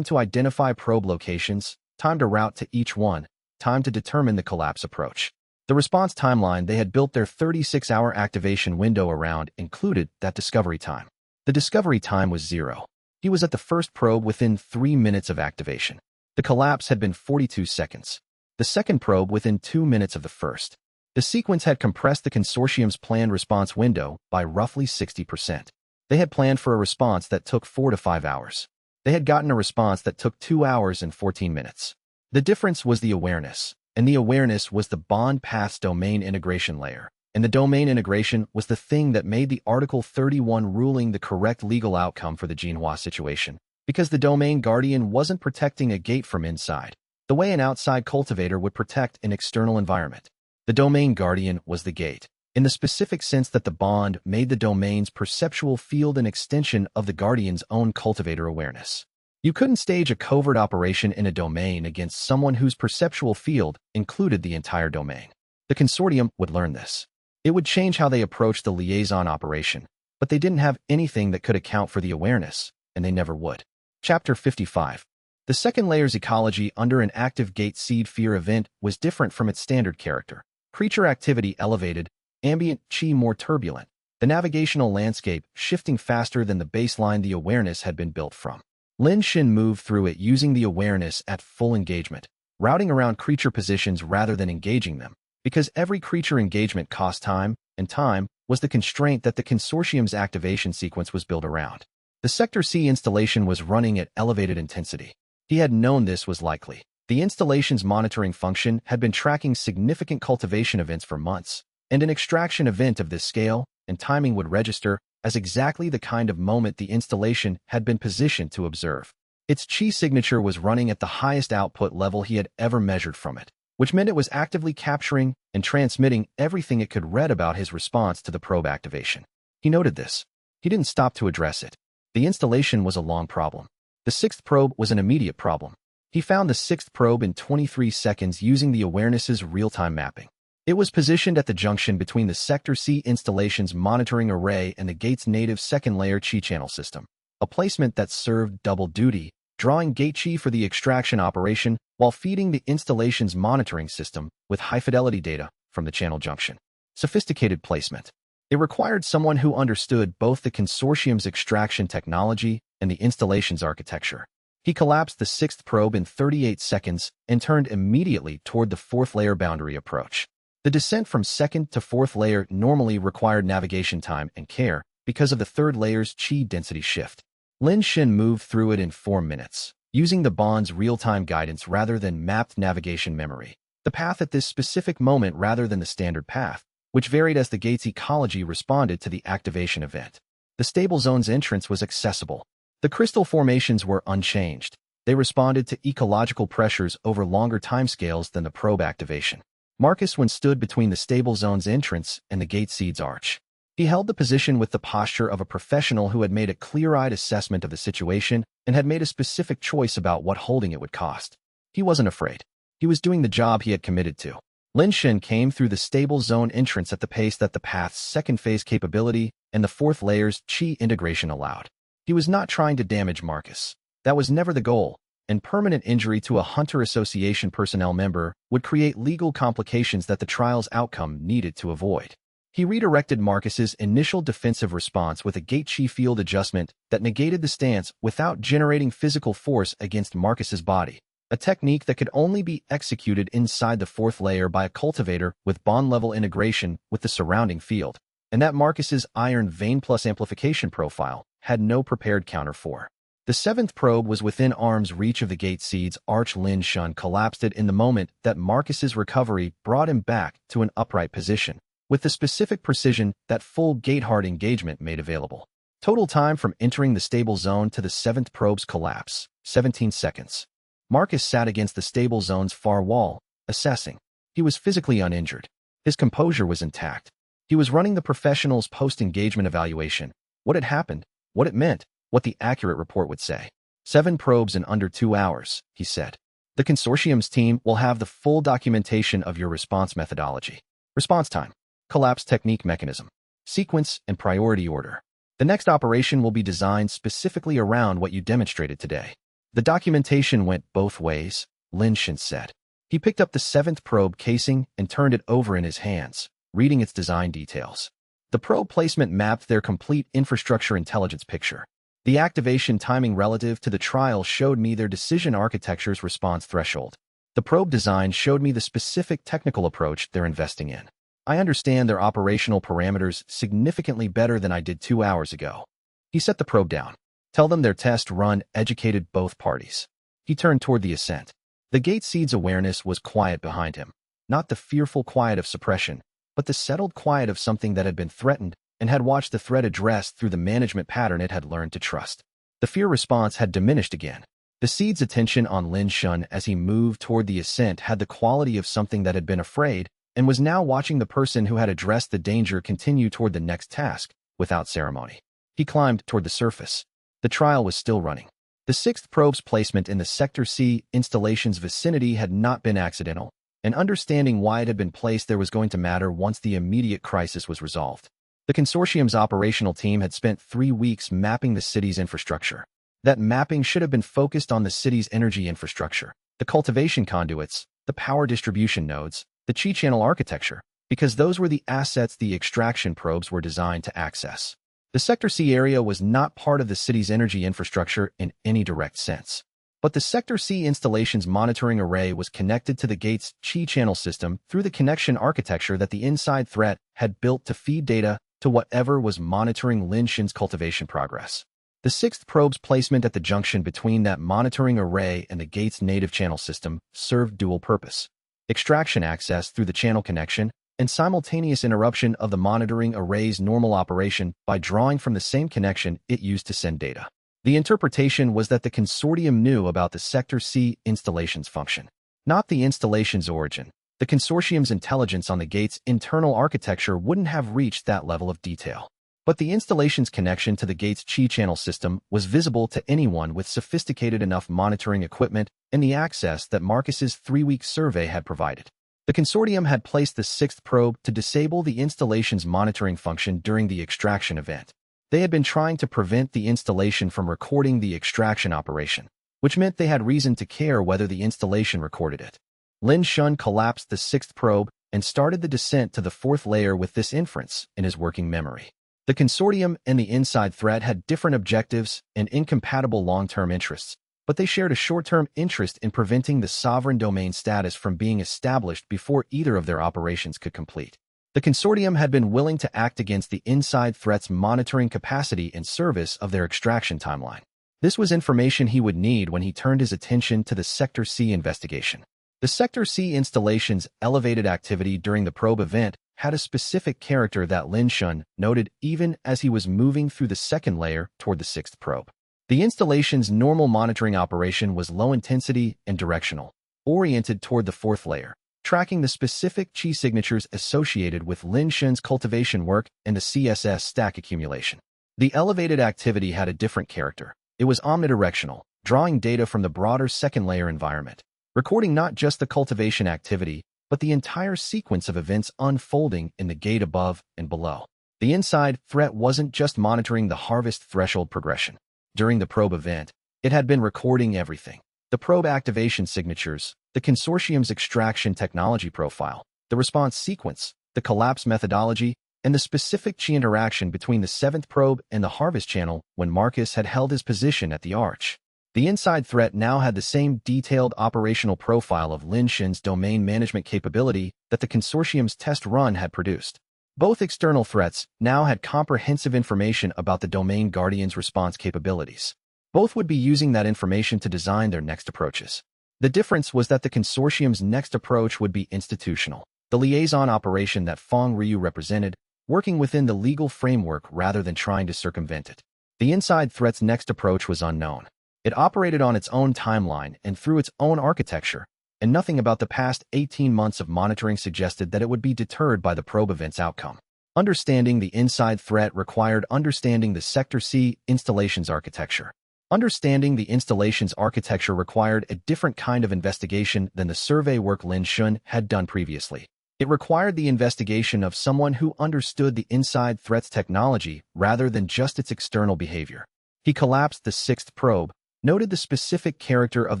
to identify probe locations, time to route to each one, time to determine the collapse approach. The response timeline they had built their 36-hour activation window around included that discovery time. The discovery time was 0. He was at the first probe within 3 minutes of activation. The collapse had been 42 seconds. The second probe within 2 minutes of the first. The sequence had compressed the consortium's planned response window by roughly 60%. They had planned for a response that took 4 to 5 hours. They had gotten a response that took 2 hours and 14 minutes. The difference was the awareness, and the awareness was the bond path's domain integration layer. And the domain integration was the thing that made the Article 31 ruling the correct legal outcome for the Jinhua situation, because the Domain Guardian wasn't protecting a gate from inside, the way an outside cultivator would protect an external environment. The Domain Guardian was the gate, in the specific sense that the bond made the domain's perceptual field an extension of the Guardian's own cultivator awareness. You couldn't stage a covert operation in a domain against someone whose perceptual field included the entire domain. The consortium would learn this. It would change how they approached the liaison operation, but they didn't have anything that could account for the awareness, and they never would. Chapter 55. The second layer's ecology under an active gate seed fear event was different from its standard character. Creature activity elevated, ambient chi more turbulent, the navigational landscape shifting faster than the baseline the awareness had been built from. Lin Shin moved through it using the awareness at full engagement, routing around creature positions rather than engaging them, because every creature engagement cost time, and time was the constraint that the consortium's activation sequence was built around. The Sector C installation was running at elevated intensity. He had known this was likely. The installation's monitoring function had been tracking significant cultivation events for months, and an extraction event of this scale and timing would register as exactly the kind of moment the installation had been positioned to observe. Its chi signature was running at the highest output level he had ever measured from it, which meant it was actively capturing and transmitting everything it could read about his response to the probe activation. He noted this. He didn't stop to address it. The installation was a long problem. The 6th probe was an immediate problem. He found the 6th probe in 23 seconds using the awareness's real-time mapping. It was positioned at the junction between the Sector C installation's monitoring array and the gate's native second-layer chi channel system, a placement that served double duty, drawing gate chi for the extraction operation while feeding the installation's monitoring system with high-fidelity data from the channel junction. Sophisticated placement. It required someone who understood both the consortium's extraction technology and the installation's architecture. He collapsed the 6th probe in 38 seconds and turned immediately toward the 4th layer boundary approach. The descent from 2nd to 4th layer normally required navigation time and care because of the 3rd layer's chi density shift. Lin Shin moved through it in 4 minutes, using the bond's real-time guidance rather than mapped navigation memory. The path at this specific moment rather than the standard path, which varied as the gate's ecology responded to the activation event. The stable zone's entrance was accessible. The crystal formations were unchanged. They responded to ecological pressures over longer timescales than the probe activation. Marcus stood between the stable zone's entrance and the gate seed's arch. He held the position with the posture of a professional who had made a clear-eyed assessment of the situation and had made a specific choice about what holding it would cost. He wasn't afraid. He was doing the job he had committed to. Lin Shen came through the stable zone entrance at the pace that the path's second phase capability and the fourth layer's chi integration allowed. He was not trying to damage Marcus. That was never the goal, and permanent injury to a Hunter Association personnel member would create legal complications that the trial's outcome needed to avoid. He redirected Marcus's initial defensive response with a gate chi field adjustment that negated the stance without generating physical force against Marcus's body, a technique that could only be executed inside the fourth layer by a cultivator with bond-level integration with the surrounding field, and that Marcus's iron vein plus amplification profile had no prepared counter for. The seventh probe was within arm's reach of the gate seed's arch. Lin Shen collapsed it in the moment that Marcus's recovery brought him back to an upright position, with the specific precision that full gate-hard engagement made available. Total time from entering the stable zone to the seventh probe's collapse, 17 seconds. Marcus sat against the stable zone's far wall, assessing. He was physically uninjured. His composure was intact. He was running the professional's post-engagement evaluation. What had happened, what it meant, what the accurate report would say. 7 probes in under 2 hours, he said. The consortium's team will have the full documentation of your response methodology. Response time. Collapse technique mechanism. Sequence and priority order. The next operation will be designed specifically around what you demonstrated today. The documentation went both ways, Lin Shen said. He picked up the 7th probe casing and turned it over in his hands, reading its design details. The probe placement mapped their complete infrastructure intelligence picture. The activation timing relative to the trial showed me their decision architecture's response threshold. The probe design showed me the specific technical approach they're investing in. I understand their operational parameters significantly better than I did 2 hours ago. He set the probe down. Tell them their test run educated both parties. He turned toward the ascent. The gate seed's awareness was quiet behind him. Not the fearful quiet of suppression, but the settled quiet of something that had been threatened and had watched the threat addressed through the management pattern it had learned to trust. The fear response had diminished again. The seed's attention on Lin Shen as he moved toward the ascent had the quality of something that had been afraid and was now watching the person who had addressed the danger continue toward the next task, without ceremony. He climbed toward the surface. The trial was still running. The 6th probe's placement in the Sector C installation's vicinity had not been accidental, and understanding why it had been placed there was going to matter once the immediate crisis was resolved. The consortium's operational team had spent 3 weeks mapping the city's infrastructure. That mapping should have been focused on the city's energy infrastructure, the cultivation conduits, the power distribution nodes, the chi channel architecture, because those were the assets the extraction probes were designed to access. The Sector C area was not part of the city's energy infrastructure in any direct sense. But the Sector C installation's monitoring array was connected to the gate's chi channel system through the connection architecture that the inside threat had built to feed data to whatever was monitoring Lin Shen's cultivation progress. The 6th probe's placement at the junction between that monitoring array and the gate's native channel system served dual purpose: extraction access through the channel connection, and simultaneous interruption of the monitoring array's normal operation by drawing from the same connection it used to send data. The interpretation was that the consortium knew about the Sector C installation's function, not the installation's origin. The consortium's intelligence on the gate's internal architecture wouldn't have reached that level of detail. But the installation's connection to the gate's chi channel system was visible to anyone with sophisticated enough monitoring equipment and the access that Marcus's 3-week survey had provided. The consortium had placed the 6th probe to disable the installation's monitoring function during the extraction event. They had been trying to prevent the installation from recording the extraction operation, which meant they had reason to care whether the installation recorded it. Lin Shen collapsed the 6th probe and started the descent to the 4th layer with this inference in his working memory. The consortium and the inside threat had different objectives and incompatible long-term interests, but they shared a short-term interest in preventing the sovereign domain status from being established before either of their operations could complete. The consortium had been willing to act against the inside threat's monitoring capacity in service of their extraction timeline. This was information he would need when he turned his attention to the Sector C investigation. The Sector C installation's elevated activity during the probe event had a specific character that Lin Shen noted even as he was moving through the 2nd layer toward the 6th probe. The installation's normal monitoring operation was low intensity and directional, oriented toward the 4th layer, tracking the specific chi signatures associated with Lin Shun's cultivation work and the CSS stack accumulation. The elevated activity had a different character. It was omnidirectional, drawing data from the broader second-layer environment, recording not just the cultivation activity, but the entire sequence of events unfolding in the gate above and below. The inside threat wasn't just monitoring the harvest threshold progression. During the probe event, it had been recording everything. The probe activation signatures, the consortium's extraction technology profile, the response sequence, the collapse methodology, and the specific chi interaction between the 7th probe and the harvest channel when Marcus had held his position at the arch. The inside threat now had the same detailed operational profile of Lin Shun's domain management capability that the consortium's test run had produced. Both external threats now had comprehensive information about the domain guardian's response capabilities. Both would be using that information to design their next approaches. The difference was that the consortium's next approach would be institutional, the liaison operation that Feng Ryu represented, working within the legal framework rather than trying to circumvent it. The inside threat's next approach was unknown. It operated on its own timeline and through its own architecture, and nothing about the past 18 months of monitoring suggested that it would be deterred by the probe event's outcome. Understanding the inside threat required understanding the Sector C installation's architecture. Understanding the installation's architecture required a different kind of investigation than the survey work Lin Shun had done previously. It required the investigation of someone who understood the inside threat's technology rather than just its external behavior. He collapsed the 6th probe, noted the specific character of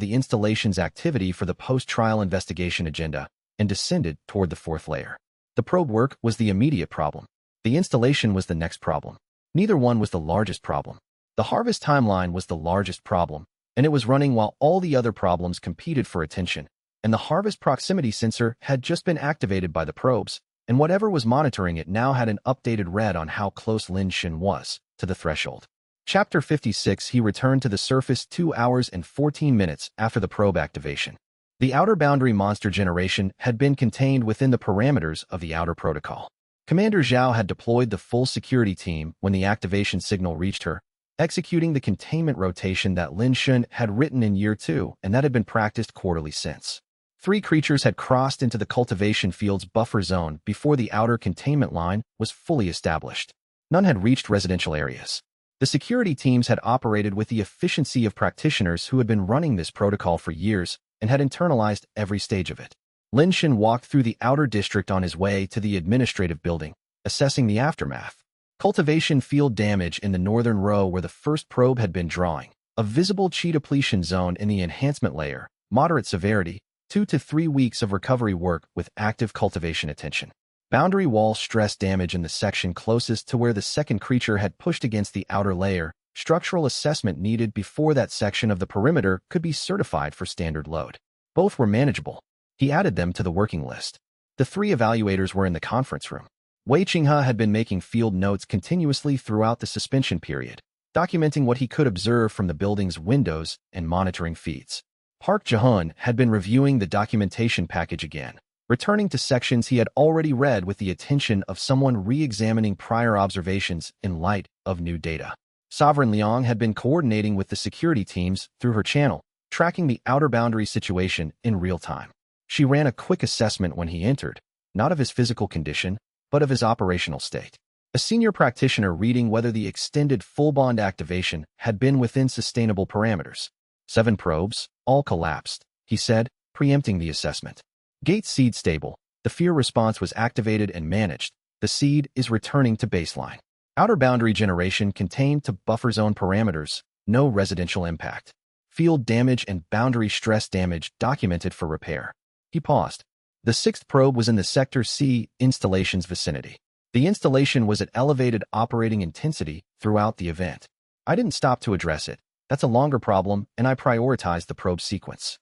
the installation's activity for the post-trial investigation agenda, and descended toward the 4th layer. The probe work was the immediate problem. The installation was the next problem. Neither one was the largest problem. The harvest timeline was the largest problem, and it was running while all the other problems competed for attention, and the harvest proximity sensor had just been activated by the probes, and whatever was monitoring it now had an updated read on how close Lin Shun was to the threshold. Chapter 56. He returned to the surface 2 hours and 14 minutes after the probe activation. The outer boundary monster generation had been contained within the parameters of the outer protocol. Commander Zhao had deployed the full security team when the activation signal reached her, executing the containment rotation that Lin Shun had written in Year 2 and that had been practiced quarterly since. 3 creatures had crossed into the cultivation field's buffer zone before the outer containment line was fully established. None had reached residential areas. The security teams had operated with the efficiency of practitioners who had been running this protocol for years and had internalized every stage of it. Lin Shun walked through the outer district on his way to the administrative building, assessing the aftermath. Cultivation field damage in the northern row where the first probe had been drawing. A visible chi depletion zone in the enhancement layer, moderate severity, 2 to 3 weeks of recovery work with active cultivation attention. Boundary wall stress damage in the section closest to where the second creature had pushed against the outer layer. Structural assessment needed before that section of the perimeter could be certified for standard load. Both were manageable. He added them to the working list. The 3 evaluators were in the conference room. Wei Qinghe had been making field notes continuously throughout the suspension period, documenting what he could observe from the building's windows and monitoring feeds. Park Jahun had been reviewing the documentation package again, returning to sections he had already read with the attention of someone re-examining prior observations in light of new data. Sovereign Liang had been coordinating with the security teams through her channel, tracking the outer boundary situation in real time. She ran a quick assessment when he entered, not of his physical condition, but of his operational state. A senior practitioner reading whether the extended full bond activation had been within sustainable parameters. 7 probes, all collapsed, he said, preempting the assessment. Gate seed stable. The fear response was activated and managed. The seed is returning to baseline. Outer boundary generation contained to buffer zone parameters, no residential impact. Field damage and boundary stress damage documented for repair. He paused. The 6th probe was in the Sector C installation's vicinity. The installation was at elevated operating intensity throughout the event. I didn't stop to address it. That's a longer problem, and I prioritized the probe sequence.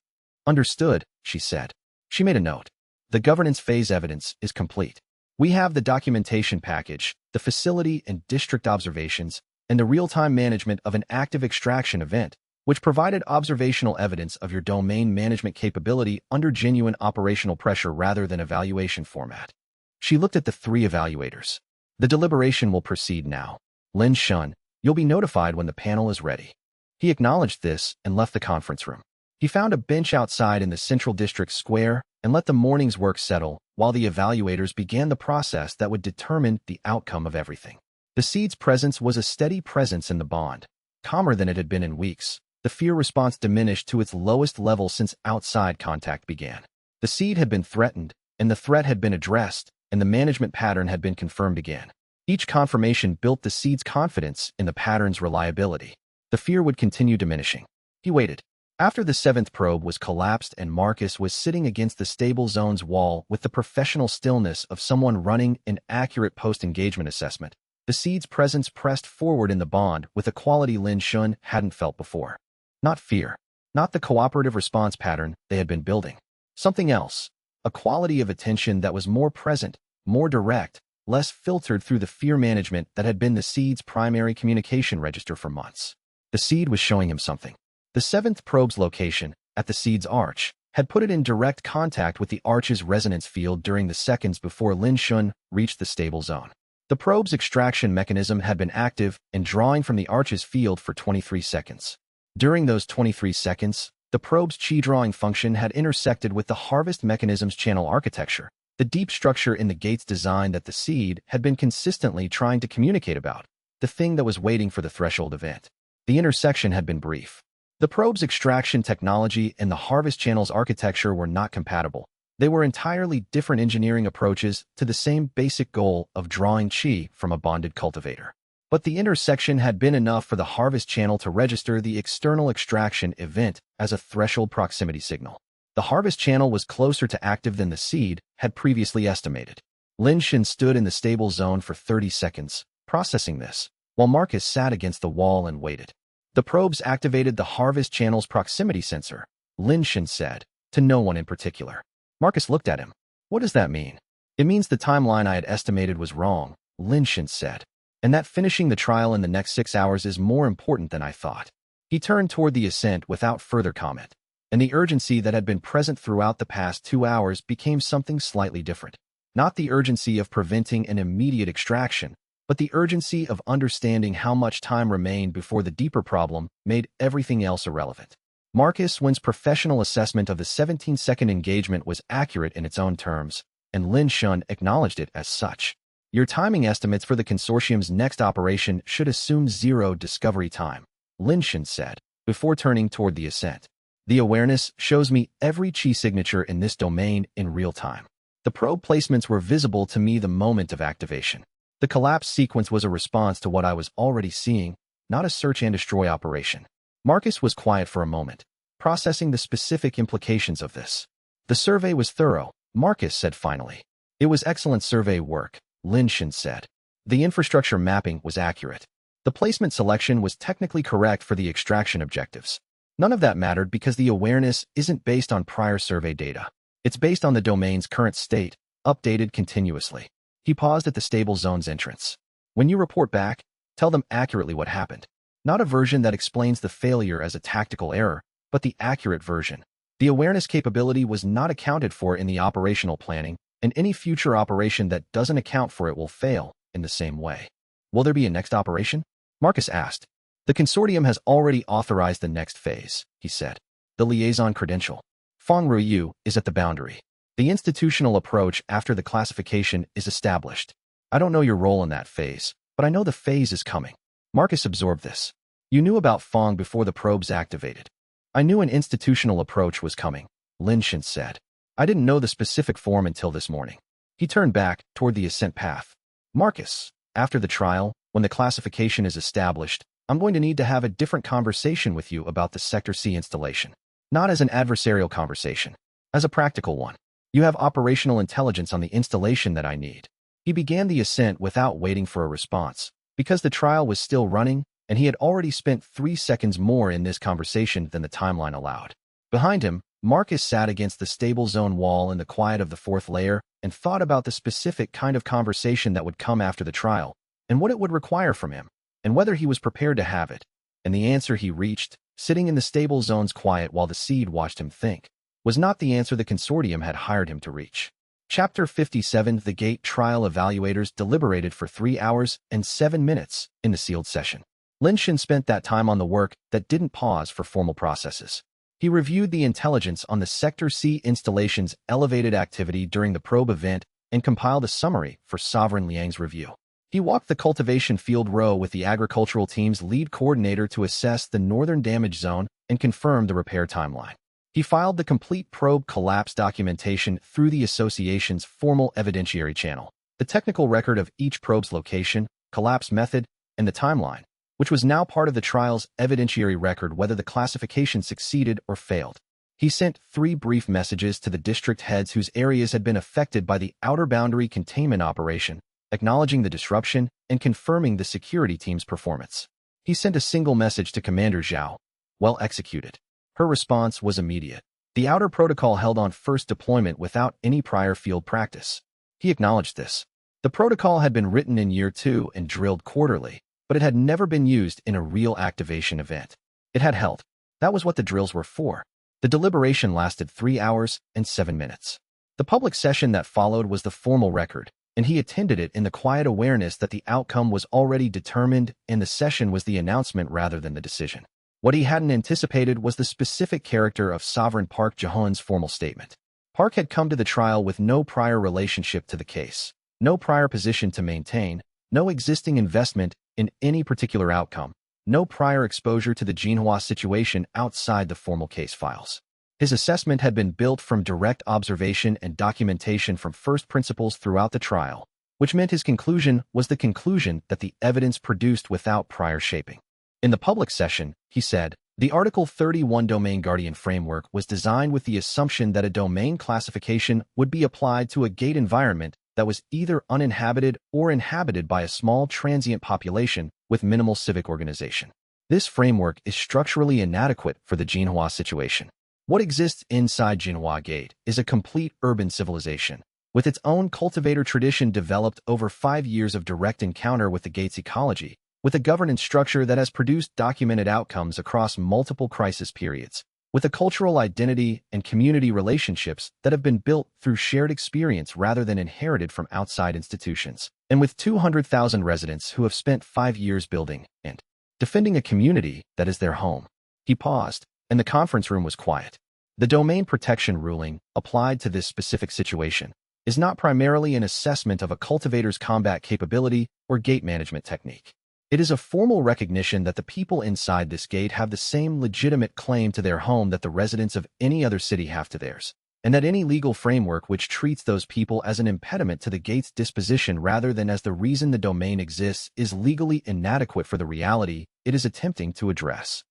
Understood, she said. She made a note. The governance phase evidence is complete. We have the documentation package, the facility and district observations, and the real-time management of an active extraction event, which provided observational evidence of your domain management capability under genuine operational pressure rather than evaluation format. She looked at the 3 evaluators. The deliberation will proceed now. Lin Shun, you'll be notified when the panel is ready. He acknowledged this and left the conference room. He found a bench outside in the central district square, and let the morning's work settle while the evaluators began the process that would determine the outcome of everything. The seed's presence was a steady presence in the bond, calmer than it had been in weeks. The fear response diminished to its lowest level since outside contact began. The seed had been threatened, and the threat had been addressed, and the management pattern had been confirmed again. Each confirmation built the seed's confidence in the pattern's reliability. The fear would continue diminishing. He waited. After the seventh probe was collapsed and Marcus was sitting against the stable zone's wall with the professional stillness of someone running an accurate post-engagement assessment, the seed's presence pressed forward in the bond with a quality Lin Shun hadn't felt before. Not fear. Not the cooperative response pattern they had been building. Something else. A quality of attention that was more present, more direct, less filtered through the fear management that had been the seed's primary communication register for months. The seed was showing him something. The seventh probe's location, at the seed's arch, had put it in direct contact with the arch's resonance field during the seconds before Lin Shun reached the stable zone. The probe's extraction mechanism had been active and drawing from the arch's field for 23 seconds. During those 23 seconds, the probe's chi drawing function had intersected with the harvest mechanism's channel architecture, the deep structure in the gate's design that the seed had been consistently trying to communicate about, the thing that was waiting for the threshold event. The intersection had been brief. The probe's extraction technology and the harvest channel's architecture were not compatible. They were entirely different engineering approaches to the same basic goal of drawing chi from a bonded cultivator. But the intersection had been enough for the harvest channel to register the external extraction event as a threshold proximity signal. The harvest channel was closer to active than the seed had previously estimated. Lin Shun stood in the stable zone for 30 seconds, processing this, while Marcus sat against the wall and waited. The probes activated the harvest channel's proximity sensor, Lin Shun said, to no one in particular. Marcus looked at him. What does that mean? It means the timeline I had estimated was wrong, Lin Shun said, and that finishing the trial in the next 6 hours is more important than I thought. He turned toward the ascent without further comment, and the urgency that had been present throughout the past 2 hours became something slightly different. Not the urgency of preventing an immediate extraction, but the urgency of understanding how much time remained before the deeper problem made everything else irrelevant. Marcus Win's professional assessment of the 17-second engagement was accurate in its own terms, and Lin Shun acknowledged it as such. Your timing estimates for the consortium's next operation should assume 0 discovery time, Lin Shun said, before turning toward the ascent. The awareness shows me every chi signature in this domain in real time. The probe placements were visible to me the moment of activation. The collapse sequence was a response to what I was already seeing, not a search and destroy operation. Marcus was quiet for a moment, processing the specific implications of this. The survey was thorough, Marcus said finally. It was excellent survey work, Lin Shun said. The infrastructure mapping was accurate. The placement selection was technically correct for the extraction objectives. None of that mattered because the awareness isn't based on prior survey data. It's based on the domain's current state, updated continuously. He paused at the stable zone's entrance. When you report back, tell them accurately what happened. Not a version that explains the failure as a tactical error, but the accurate version. The awareness capability was not accounted for in the operational planning, and any future operation that doesn't account for it will fail in the same way. Will there be a next operation? Marcus asked. The consortium has already authorized the next phase, he said. The liaison credential. Feng Ruyu is at the boundary. The institutional approach after the classification is established. I don't know your role in that phase, but I know the phase is coming. Marcus absorbed this. You knew about Feng before the probes activated. I knew an institutional approach was coming, Lin Shun said. I didn't know the specific form until this morning. He turned back toward the ascent path. Marcus, after the trial, when the classification is established, I'm going to need to have a different conversation with you about the Sector C installation. Not as an adversarial conversation, as a practical one. You have operational intelligence on the installation that I need. He began the ascent without waiting for a response, because the trial was still running, and he had already spent 3 seconds more in this conversation than the timeline allowed. Behind him, Marcus sat against the stable zone wall in the quiet of the 4th layer and thought about the specific kind of conversation that would come after the trial, and what it would require from him, and whether he was prepared to have it. And the answer he reached, sitting in the stable zone's quiet while the seed watched him think, was not the answer the consortium had hired him to reach. Chapter 57. The Gate Trial Evaluators deliberated for 3 hours and 7 minutes in the sealed session. Lin Shun spent that time on the work that didn't pause for formal processes. He reviewed the intelligence on the Sector C installation's elevated activity during the probe event and compiled a summary for Sovereign Liang's review. He walked the cultivation field row with the agricultural team's lead coordinator to assess the northern damage zone and confirm the repair timeline. He filed the complete probe collapse documentation through the association's formal evidentiary channel, the technical record of each probe's location, collapse method, and the timeline, which was now part of the trial's evidentiary record whether the classification succeeded or failed. He sent 3 brief messages to the district heads whose areas had been affected by the outer boundary containment operation, acknowledging the disruption and confirming the security team's performance. He sent a single message to Commander Zhao, "Well executed." Her response was immediate. The outer protocol held on first deployment without any prior field practice. He acknowledged this. The protocol had been written in Year 2 and drilled quarterly, but it had never been used in a real activation event. It had held. That was what the drills were for. The deliberation lasted 3 hours and 7 minutes. The public session that followed was the formal record, and he attended it in the quiet awareness that the outcome was already determined and the session was the announcement rather than the decision. What he hadn't anticipated was the specific character of Sovereign Park Jahan's formal statement. Park had come to the trial with no prior relationship to the case, no prior position to maintain, no existing investment in any particular outcome, no prior exposure to the Jinhua situation outside the formal case files. His assessment had been built from direct observation and documentation from first principles throughout the trial, which meant his conclusion was the conclusion that the evidence produced without prior shaping. In the public session, he said, the Article 31 Domain Guardian framework was designed with the assumption that a domain classification would be applied to a gate environment that was either uninhabited or inhabited by a small transient population with minimal civic organization. This framework is structurally inadequate for the Jinhua situation. What exists inside Jinhua Gate is a complete urban civilization, with its own cultivator tradition developed over 5 years of direct encounter with the gate's ecology, with a governance structure that has produced documented outcomes across multiple crisis periods, with a cultural identity and community relationships that have been built through shared experience rather than inherited from outside institutions, and with 200,000 residents who have spent 5 years building and defending a community that is their home. He paused, and the conference room was quiet. The domain protection ruling, applied to this specific situation, is not primarily an assessment of a cultivator's combat capability or gate management technique. It is a formal recognition that the people inside this gate have the same legitimate claim to their home that the residents of any other city have to theirs, and that any legal framework which treats those people as an impediment to the gate's disposition rather than as the reason the domain exists is legally inadequate for the reality it is attempting to address.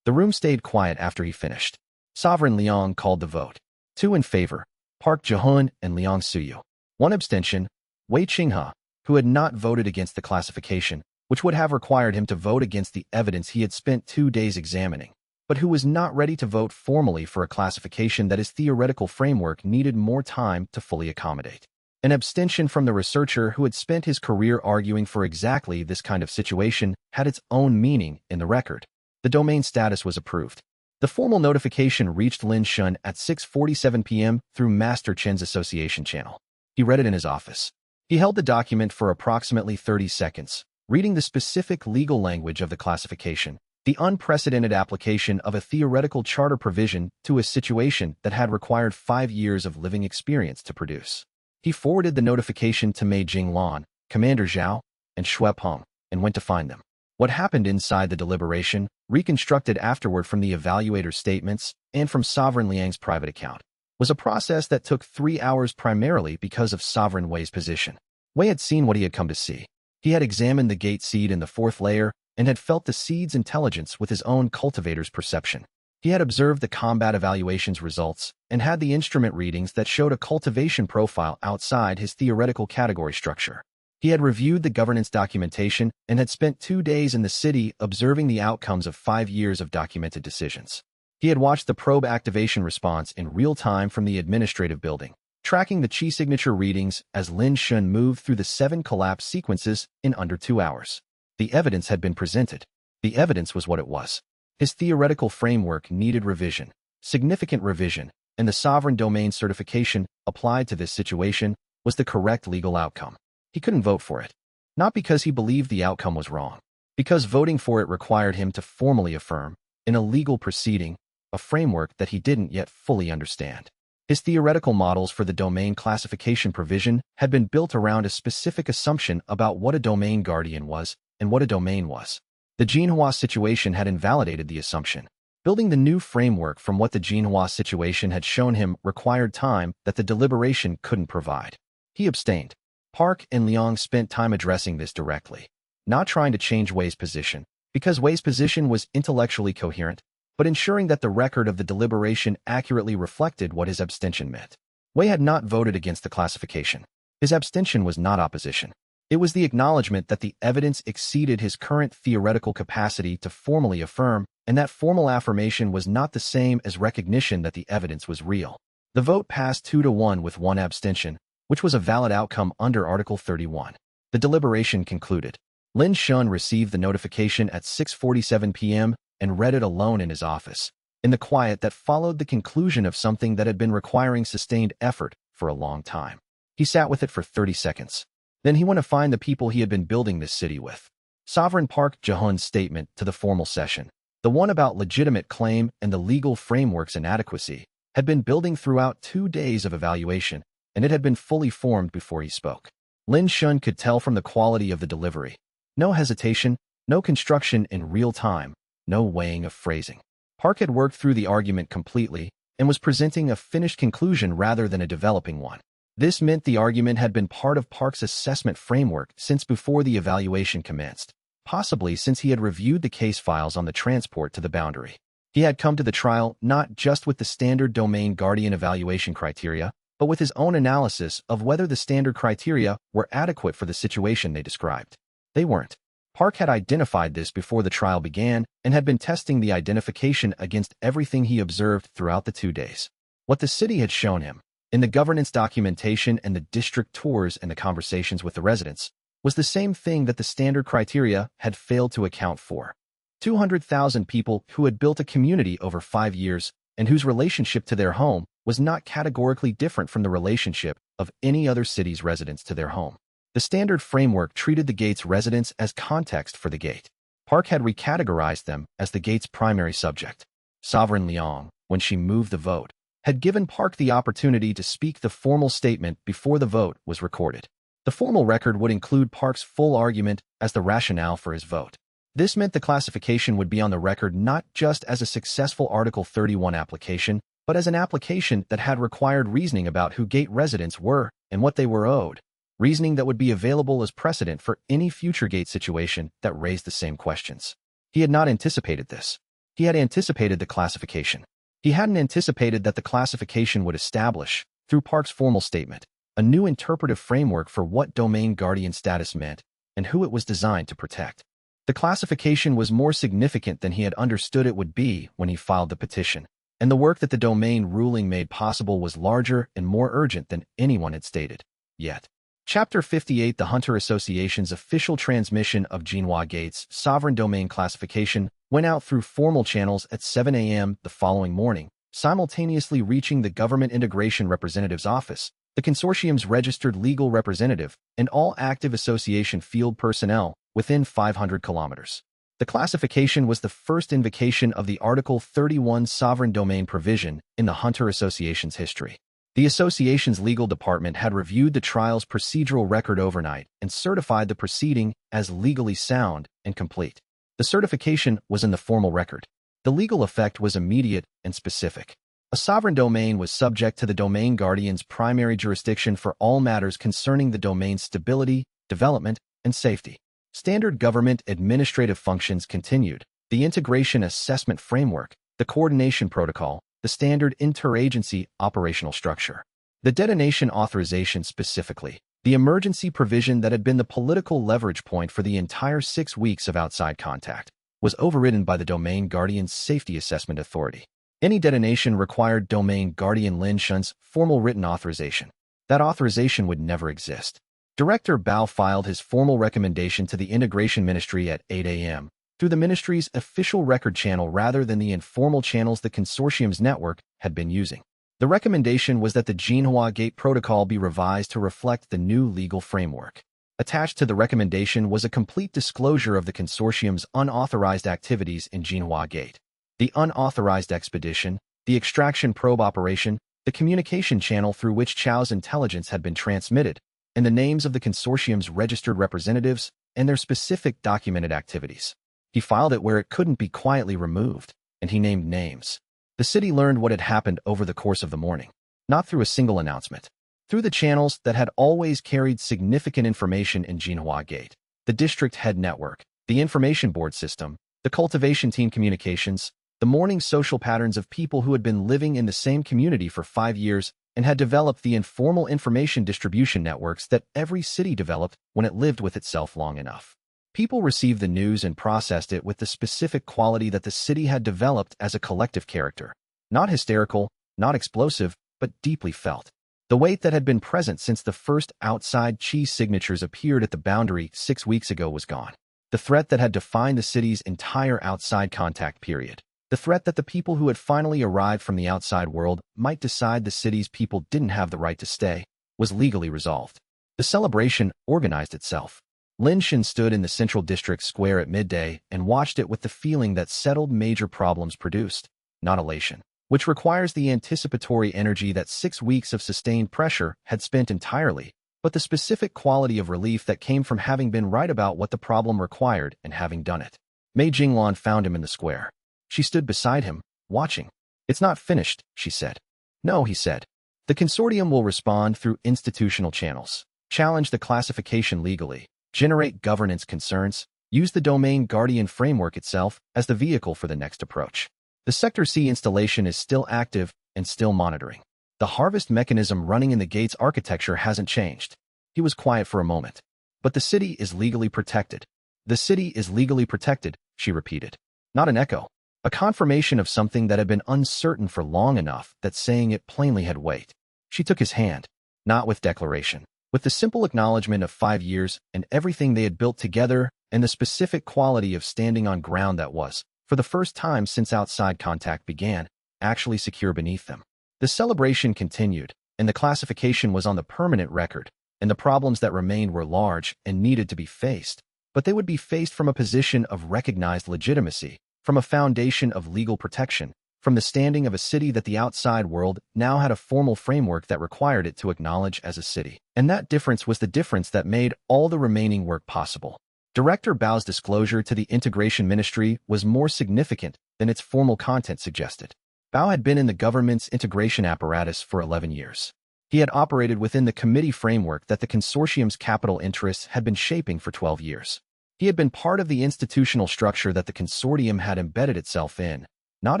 The room stayed quiet after he finished. Sovereign Liang called the vote. 2 in favor, Park Jahun and Liang Suyu. 1 abstention, Wei Qinghe, who had not voted against the classification, which would have required him to vote against the evidence he had spent 2 days examining, but who was not ready to vote formally for a classification that his theoretical framework needed more time to fully accommodate. An abstention from the researcher who had spent his career arguing for exactly this kind of situation had its own meaning in the record. The domain status was approved. The formal notification reached Lin Shun at 6:47 p.m. through Master Chen's association channel. He read it in his office. He held the document for approximately 30 seconds, reading the specific legal language of the classification, the unprecedented application of a theoretical charter provision to a situation that had required 5 years of living experience to produce. He forwarded the notification to Mei Jinglan, Commander Zhao, and Xue Peng, and went to find them. What happened inside the deliberation, reconstructed afterward from the evaluator's statements and from Sovereign Liang's private account, was a process that took 3 hours primarily because of Sovereign Wei's position. Wei had seen what he had come to see. He had examined the gate seed in the 4th layer and had felt the seed's intelligence with his own cultivator's perception. He had observed the combat evaluation's results and had the instrument readings that showed a cultivation profile outside his theoretical category structure. He had reviewed the governance documentation and had spent 2 days in the city observing the outcomes of 5 years of documented decisions. He had watched the probe activation response in real time from the administrative building, tracking the chi signature readings as Lin Shun moved through the 7 collapse sequences in under 2 hours. The evidence had been presented. The evidence was what it was. His theoretical framework needed revision, significant revision, and the sovereign domain certification applied to this situation was the correct legal outcome. He couldn't vote for it. Not because he believed the outcome was wrong, because voting for it required him to formally affirm, in a legal proceeding, a framework that he didn't yet fully understand. His theoretical models for the domain classification provision had been built around a specific assumption about what a domain guardian was and what a domain was. The Jinhua situation had invalidated the assumption. Building the new framework from what the Jinhua situation had shown him required time that the deliberation couldn't provide. He abstained. Park and Liang spent time addressing this directly, not trying to change Wei's position, because Wei's position was intellectually coherent, but ensuring that the record of the deliberation accurately reflected what his abstention meant. Wei had not voted against the classification. His abstention was not opposition. It was the acknowledgement that the evidence exceeded his current theoretical capacity to formally affirm, and that formal affirmation was not the same as recognition that the evidence was real. The vote passed 2-1 with one abstention, which was a valid outcome under Article 31. The deliberation concluded. Lin Shun received the notification at 6:47 p.m. and read it alone in his office, in the quiet that followed the conclusion of something that had been requiring sustained effort for a long time. He sat with it for 30 seconds. Then he went to find the people he had been building this city with. Sovereign Park Jahun's statement to the formal session, the one about legitimate claim and the legal framework's inadequacy, had been building throughout 2 days of evaluation, and it had been fully formed before he spoke. Lin Shun could tell from the quality of the delivery. No hesitation, no construction in real time, no weighing of phrasing. Park had worked through the argument completely and was presenting a finished conclusion rather than a developing one. This meant the argument had been part of Park's assessment framework since before the evaluation commenced, possibly since he had reviewed the case files on the transport to the boundary. He had come to the trial not just with the standard domain guardian evaluation criteria, but with his own analysis of whether the standard criteria were adequate for the situation they described. They weren't. Park had identified this before the trial began and had been testing the identification against everything he observed throughout the 2 days. What the city had shown him, in the governance documentation and the district tours and the conversations with the residents, was the same thing that the standard criteria had failed to account for. 200,000 people who had built a community over 5 years and whose relationship to their home was not categorically different from the relationship of any other city's residents to their home. The standard framework treated the gate's residents as context for the gate. Park had recategorized them as the gate's primary subject. Sovereign Liang, when she moved the vote, had given Park the opportunity to speak the formal statement before the vote was recorded. The formal record would include Park's full argument as the rationale for his vote. This meant the classification would be on the record not just as a successful Article 31 application, but as an application that had required reasoning about who gate residents were and what they were owed. Reasoning that would be available as precedent for any future gate situation that raised the same questions. He had not anticipated this. He had anticipated the classification. He hadn't anticipated that the classification would establish, through Park's formal statement, a new interpretive framework for what domain guardian status meant and who it was designed to protect. The classification was more significant than he had understood it would be when he filed the petition, and the work that the domain ruling made possible was larger and more urgent than anyone had stated. Yet, Chapter 58, the Hunter Association's official transmission of Jinhua Gate's sovereign domain classification, went out through formal channels at 7 a.m. the following morning, simultaneously reaching the Government Integration Representative's office, the consortium's registered legal representative, and all active association field personnel within 500 kilometers. The classification was the first invocation of the Article 31 sovereign domain provision in the Hunter Association's history. The association's legal department had reviewed the trial's procedural record overnight and certified the proceeding as legally sound and complete. The certification was in the formal record. The legal effect was immediate and specific. A sovereign domain was subject to the domain guardian's primary jurisdiction for all matters concerning the domain's stability, development, and safety. Standard government administrative functions continued. The integration assessment framework, the coordination protocol, the standard interagency operational structure. The detonation authorization specifically, the emergency provision that had been the political leverage point for the entire 6 weeks of outside contact, was overridden by the Domain Guardian's Safety Assessment Authority. Any detonation required Domain Guardian Lin Shun's formal written authorization. That authorization would never exist. Director Bao filed his formal recommendation to the Integration Ministry at 8 a.m. through the ministry's official record channel rather than the informal channels the consortium's network had been using. The recommendation was that the Jinhua Gate Protocol be revised to reflect the new legal framework. Attached to the recommendation was a complete disclosure of the consortium's unauthorized activities in Jinhua Gate. The unauthorized expedition, the extraction probe operation, the communication channel through which Chow's intelligence had been transmitted, and the names of the consortium's registered representatives and their specific documented activities. He filed it where it couldn't be quietly removed, and he named names. The city learned what had happened over the course of the morning, not through a single announcement, through the channels that had always carried significant information in Jinhua Gate, the district head network, the information board system, the cultivation team communications, the morning social patterns of people who had been living in the same community for 5 years and had developed the informal information distribution networks that every city developed when it lived with itself long enough. People received the news and processed it with the specific quality that the city had developed as a collective character. Not hysterical, not explosive, but deeply felt. The weight that had been present since the first outside cheese signatures appeared at the boundary 6 weeks ago was gone. The threat that had defined the city's entire outside contact period. The threat that the people who had finally arrived from the outside world might decide the city's people didn't have the right to stay, was legally resolved. The celebration organized itself. Lin Shin stood in the central district square at midday and watched it with the feeling that settled major problems produced, not elation, which requires the anticipatory energy that 6 weeks of sustained pressure had spent entirely, but the specific quality of relief that came from having been right about what the problem required and having done it. Mei Jinglan found him in the square. She stood beside him, watching. "It's not finished," she said. "No," he said. "The consortium will respond through institutional channels, challenge the classification legally, generate governance concerns, use the domain guardian framework itself as the vehicle for the next approach. The Sector C installation is still active and still monitoring. The harvest mechanism running in the gate's architecture hasn't changed." He was quiet for a moment. "But the city is legally protected." "The city is legally protected," she repeated. Not an echo. A confirmation of something that had been uncertain for long enough that saying it plainly had weight. She took his hand, not with declaration, with the simple acknowledgement of 5 years and everything they had built together and the specific quality of standing on ground that was, for the first time since outside contact began, actually secure beneath them. The celebration continued, and the classification was on the permanent record, and the problems that remained were large and needed to be faced, but they would be faced from a position of recognized legitimacy, from a foundation of legal protection, from the standing of a city that the outside world now had a formal framework that required it to acknowledge as a city. And that difference was the difference that made all the remaining work possible. Director Bao's disclosure to the Integration Ministry was more significant than its formal content suggested. Bao had been in the government's integration apparatus for 11 years. He had operated within the committee framework that the consortium's capital interests had been shaping for 12 years. He had been part of the institutional structure that the consortium had embedded itself in, not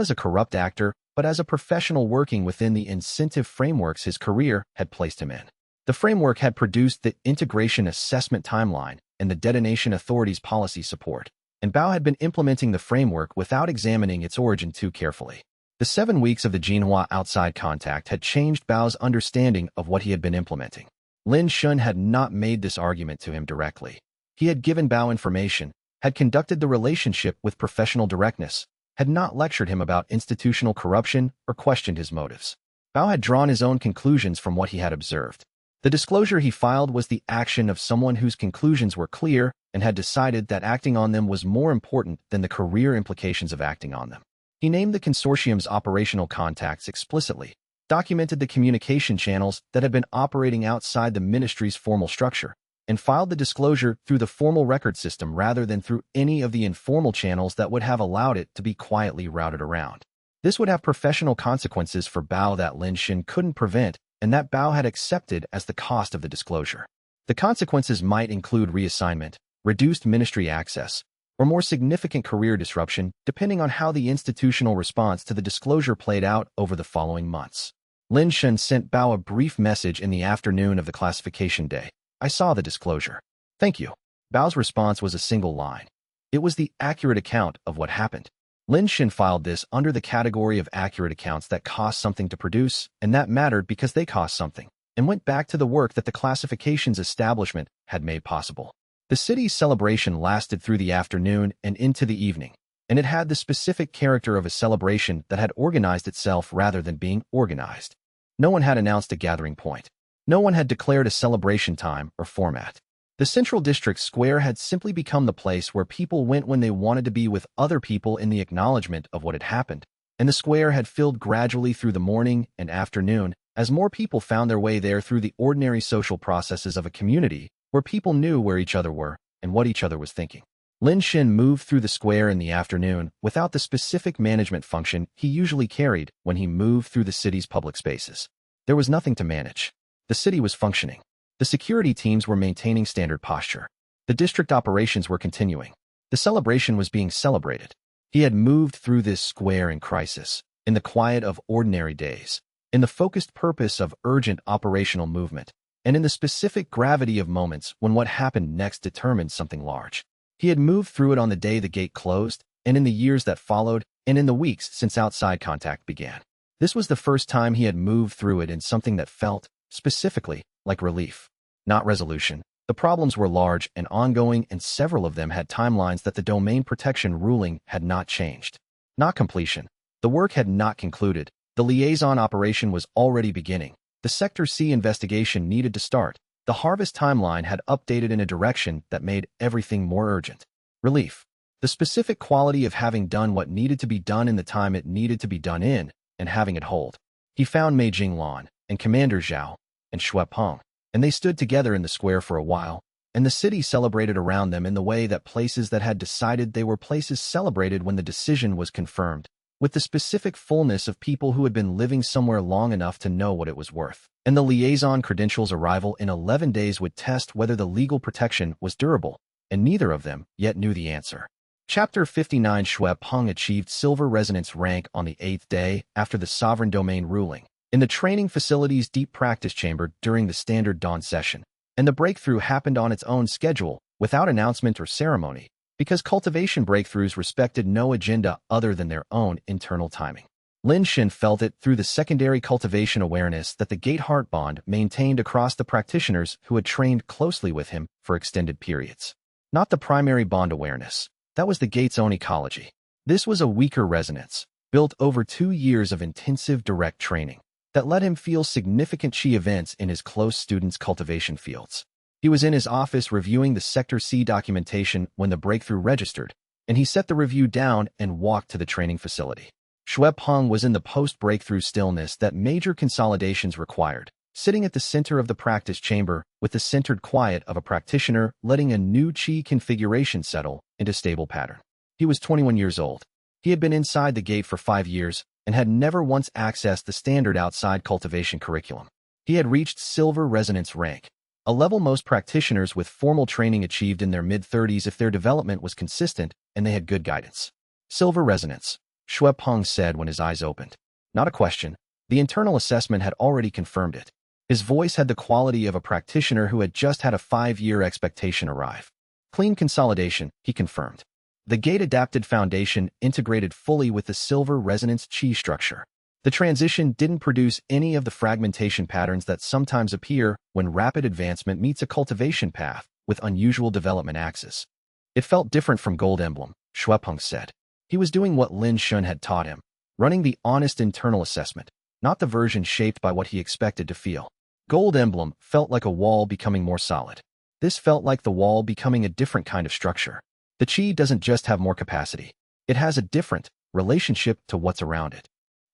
as a corrupt actor, but as a professional working within the incentive frameworks his career had placed him in. The framework had produced the integration assessment timeline and the detonation authority's policy support, and Bao had been implementing the framework without examining its origin too carefully. The 7 weeks of the Jinhua outside contact had changed Bao's understanding of what he had been implementing. Lin Shun had not made this argument to him directly. He had given Bao information, had conducted the relationship with professional directness, had not lectured him about institutional corruption or questioned his motives. Bao had drawn his own conclusions from what he had observed. The disclosure he filed was the action of someone whose conclusions were clear and had decided that acting on them was more important than the career implications of acting on them. He named the consortium's operational contacts explicitly, documented the communication channels that had been operating outside the ministry's formal structure, and filed the disclosure through the formal record system rather than through any of the informal channels that would have allowed it to be quietly routed around. This would have professional consequences for Bao that Lin Shin couldn't prevent and that Bao had accepted as the cost of the disclosure. The consequences might include reassignment, reduced ministry access, or more significant career disruption depending on how the institutional response to the disclosure played out over the following months. Lin Shin sent Bao a brief message in the afternoon of the classification day. "I saw the disclosure. Thank you." Bao's response was a single line. It was the accurate account of what happened. Lin Shin filed this under the category of accurate accounts that cost something to produce, and that mattered because they cost something, and went back to the work that the classifications establishment had made possible. The city's celebration lasted through the afternoon and into the evening, and it had the specific character of a celebration that had organized itself rather than being organized. No one had announced a gathering point. No one had declared a celebration time or format. The Central District Square had simply become the place where people went when they wanted to be with other people in the acknowledgement of what had happened, and the square had filled gradually through the morning and afternoon as more people found their way there through the ordinary social processes of a community where people knew where each other were and what each other was thinking. Lin Shin moved through the square in the afternoon without the specific management function he usually carried when he moved through the city's public spaces. There was nothing to manage. The city was functioning. The security teams were maintaining standard posture. The district operations were continuing. The celebration was being celebrated. He had moved through this square in crisis, in the quiet of ordinary days, in the focused purpose of urgent operational movement, and in the specific gravity of moments when what happened next determined something large. He had moved through it on the day the gate closed, and in the years that followed, and in the weeks since outside contact began. This was the first time he had moved through it in something that felt, specifically, like relief, not resolution. The problems were large and ongoing, and several of them had timelines that the domain protection ruling had not changed. Not completion. The work had not concluded. The liaison operation was already beginning. The Sector C investigation needed to start. The harvest timeline had updated in a direction that made everything more urgent. Relief. The specific quality of having done what needed to be done in the time it needed to be done in, and having it hold. He found Mei Jinglan, and Commander Zhao, and Xue Peng, and they stood together in the square for a while, and the city celebrated around them in the way that places that had decided they were places celebrated when the decision was confirmed, with the specific fullness of people who had been living somewhere long enough to know what it was worth. And the liaison credentials' arrival in 11 days would test whether the legal protection was durable, and neither of them yet knew the answer. Chapter 59. Xue Peng achieved Silver Resonance rank on the 8th day after the Sovereign Domain ruling, in the training facility's deep practice chamber during the standard dawn session, and the breakthrough happened on its own schedule, without announcement or ceremony, because cultivation breakthroughs respected no agenda other than their own internal timing. Lin Shin felt it through the secondary cultivation awareness that the gate heart bond maintained across the practitioners who had trained closely with him for extended periods. Not the primary bond awareness. That was the gate's own ecology. This was a weaker resonance, built over 2 years of intensive direct training, that let him feel significant chi events in his close students' cultivation fields. He was in his office reviewing the Sector C documentation when the breakthrough registered, and he set the review down and walked to the training facility. Xue Peng was in the post-breakthrough stillness that major consolidations required, sitting at the center of the practice chamber with the centered quiet of a practitioner letting a new chi configuration settle into stable pattern. He was 21 years old. He had been inside the gate for 5 years and had never once accessed the standard outside cultivation curriculum. He had reached Silver Resonance rank, a level most practitioners with formal training achieved in their mid-30s if their development was consistent and they had good guidance. Silver Resonance, Xue Peng said when his eyes opened. Not a question. The internal assessment had already confirmed it. His voice had the quality of a practitioner who had just had a 5-year expectation arrive. Clean consolidation, he confirmed. The gate-adapted foundation integrated fully with the Silver Resonance chi structure. The transition didn't produce any of the fragmentation patterns that sometimes appear when rapid advancement meets a cultivation path with unusual development axes. It felt different from Gold Emblem, Xue Peng said. He was doing what Lin Shun had taught him, running the honest internal assessment, not the version shaped by what he expected to feel. Gold Emblem felt like a wall becoming more solid. This felt like the wall becoming a different kind of structure. The chi doesn't just have more capacity. It has a different relationship to what's around it.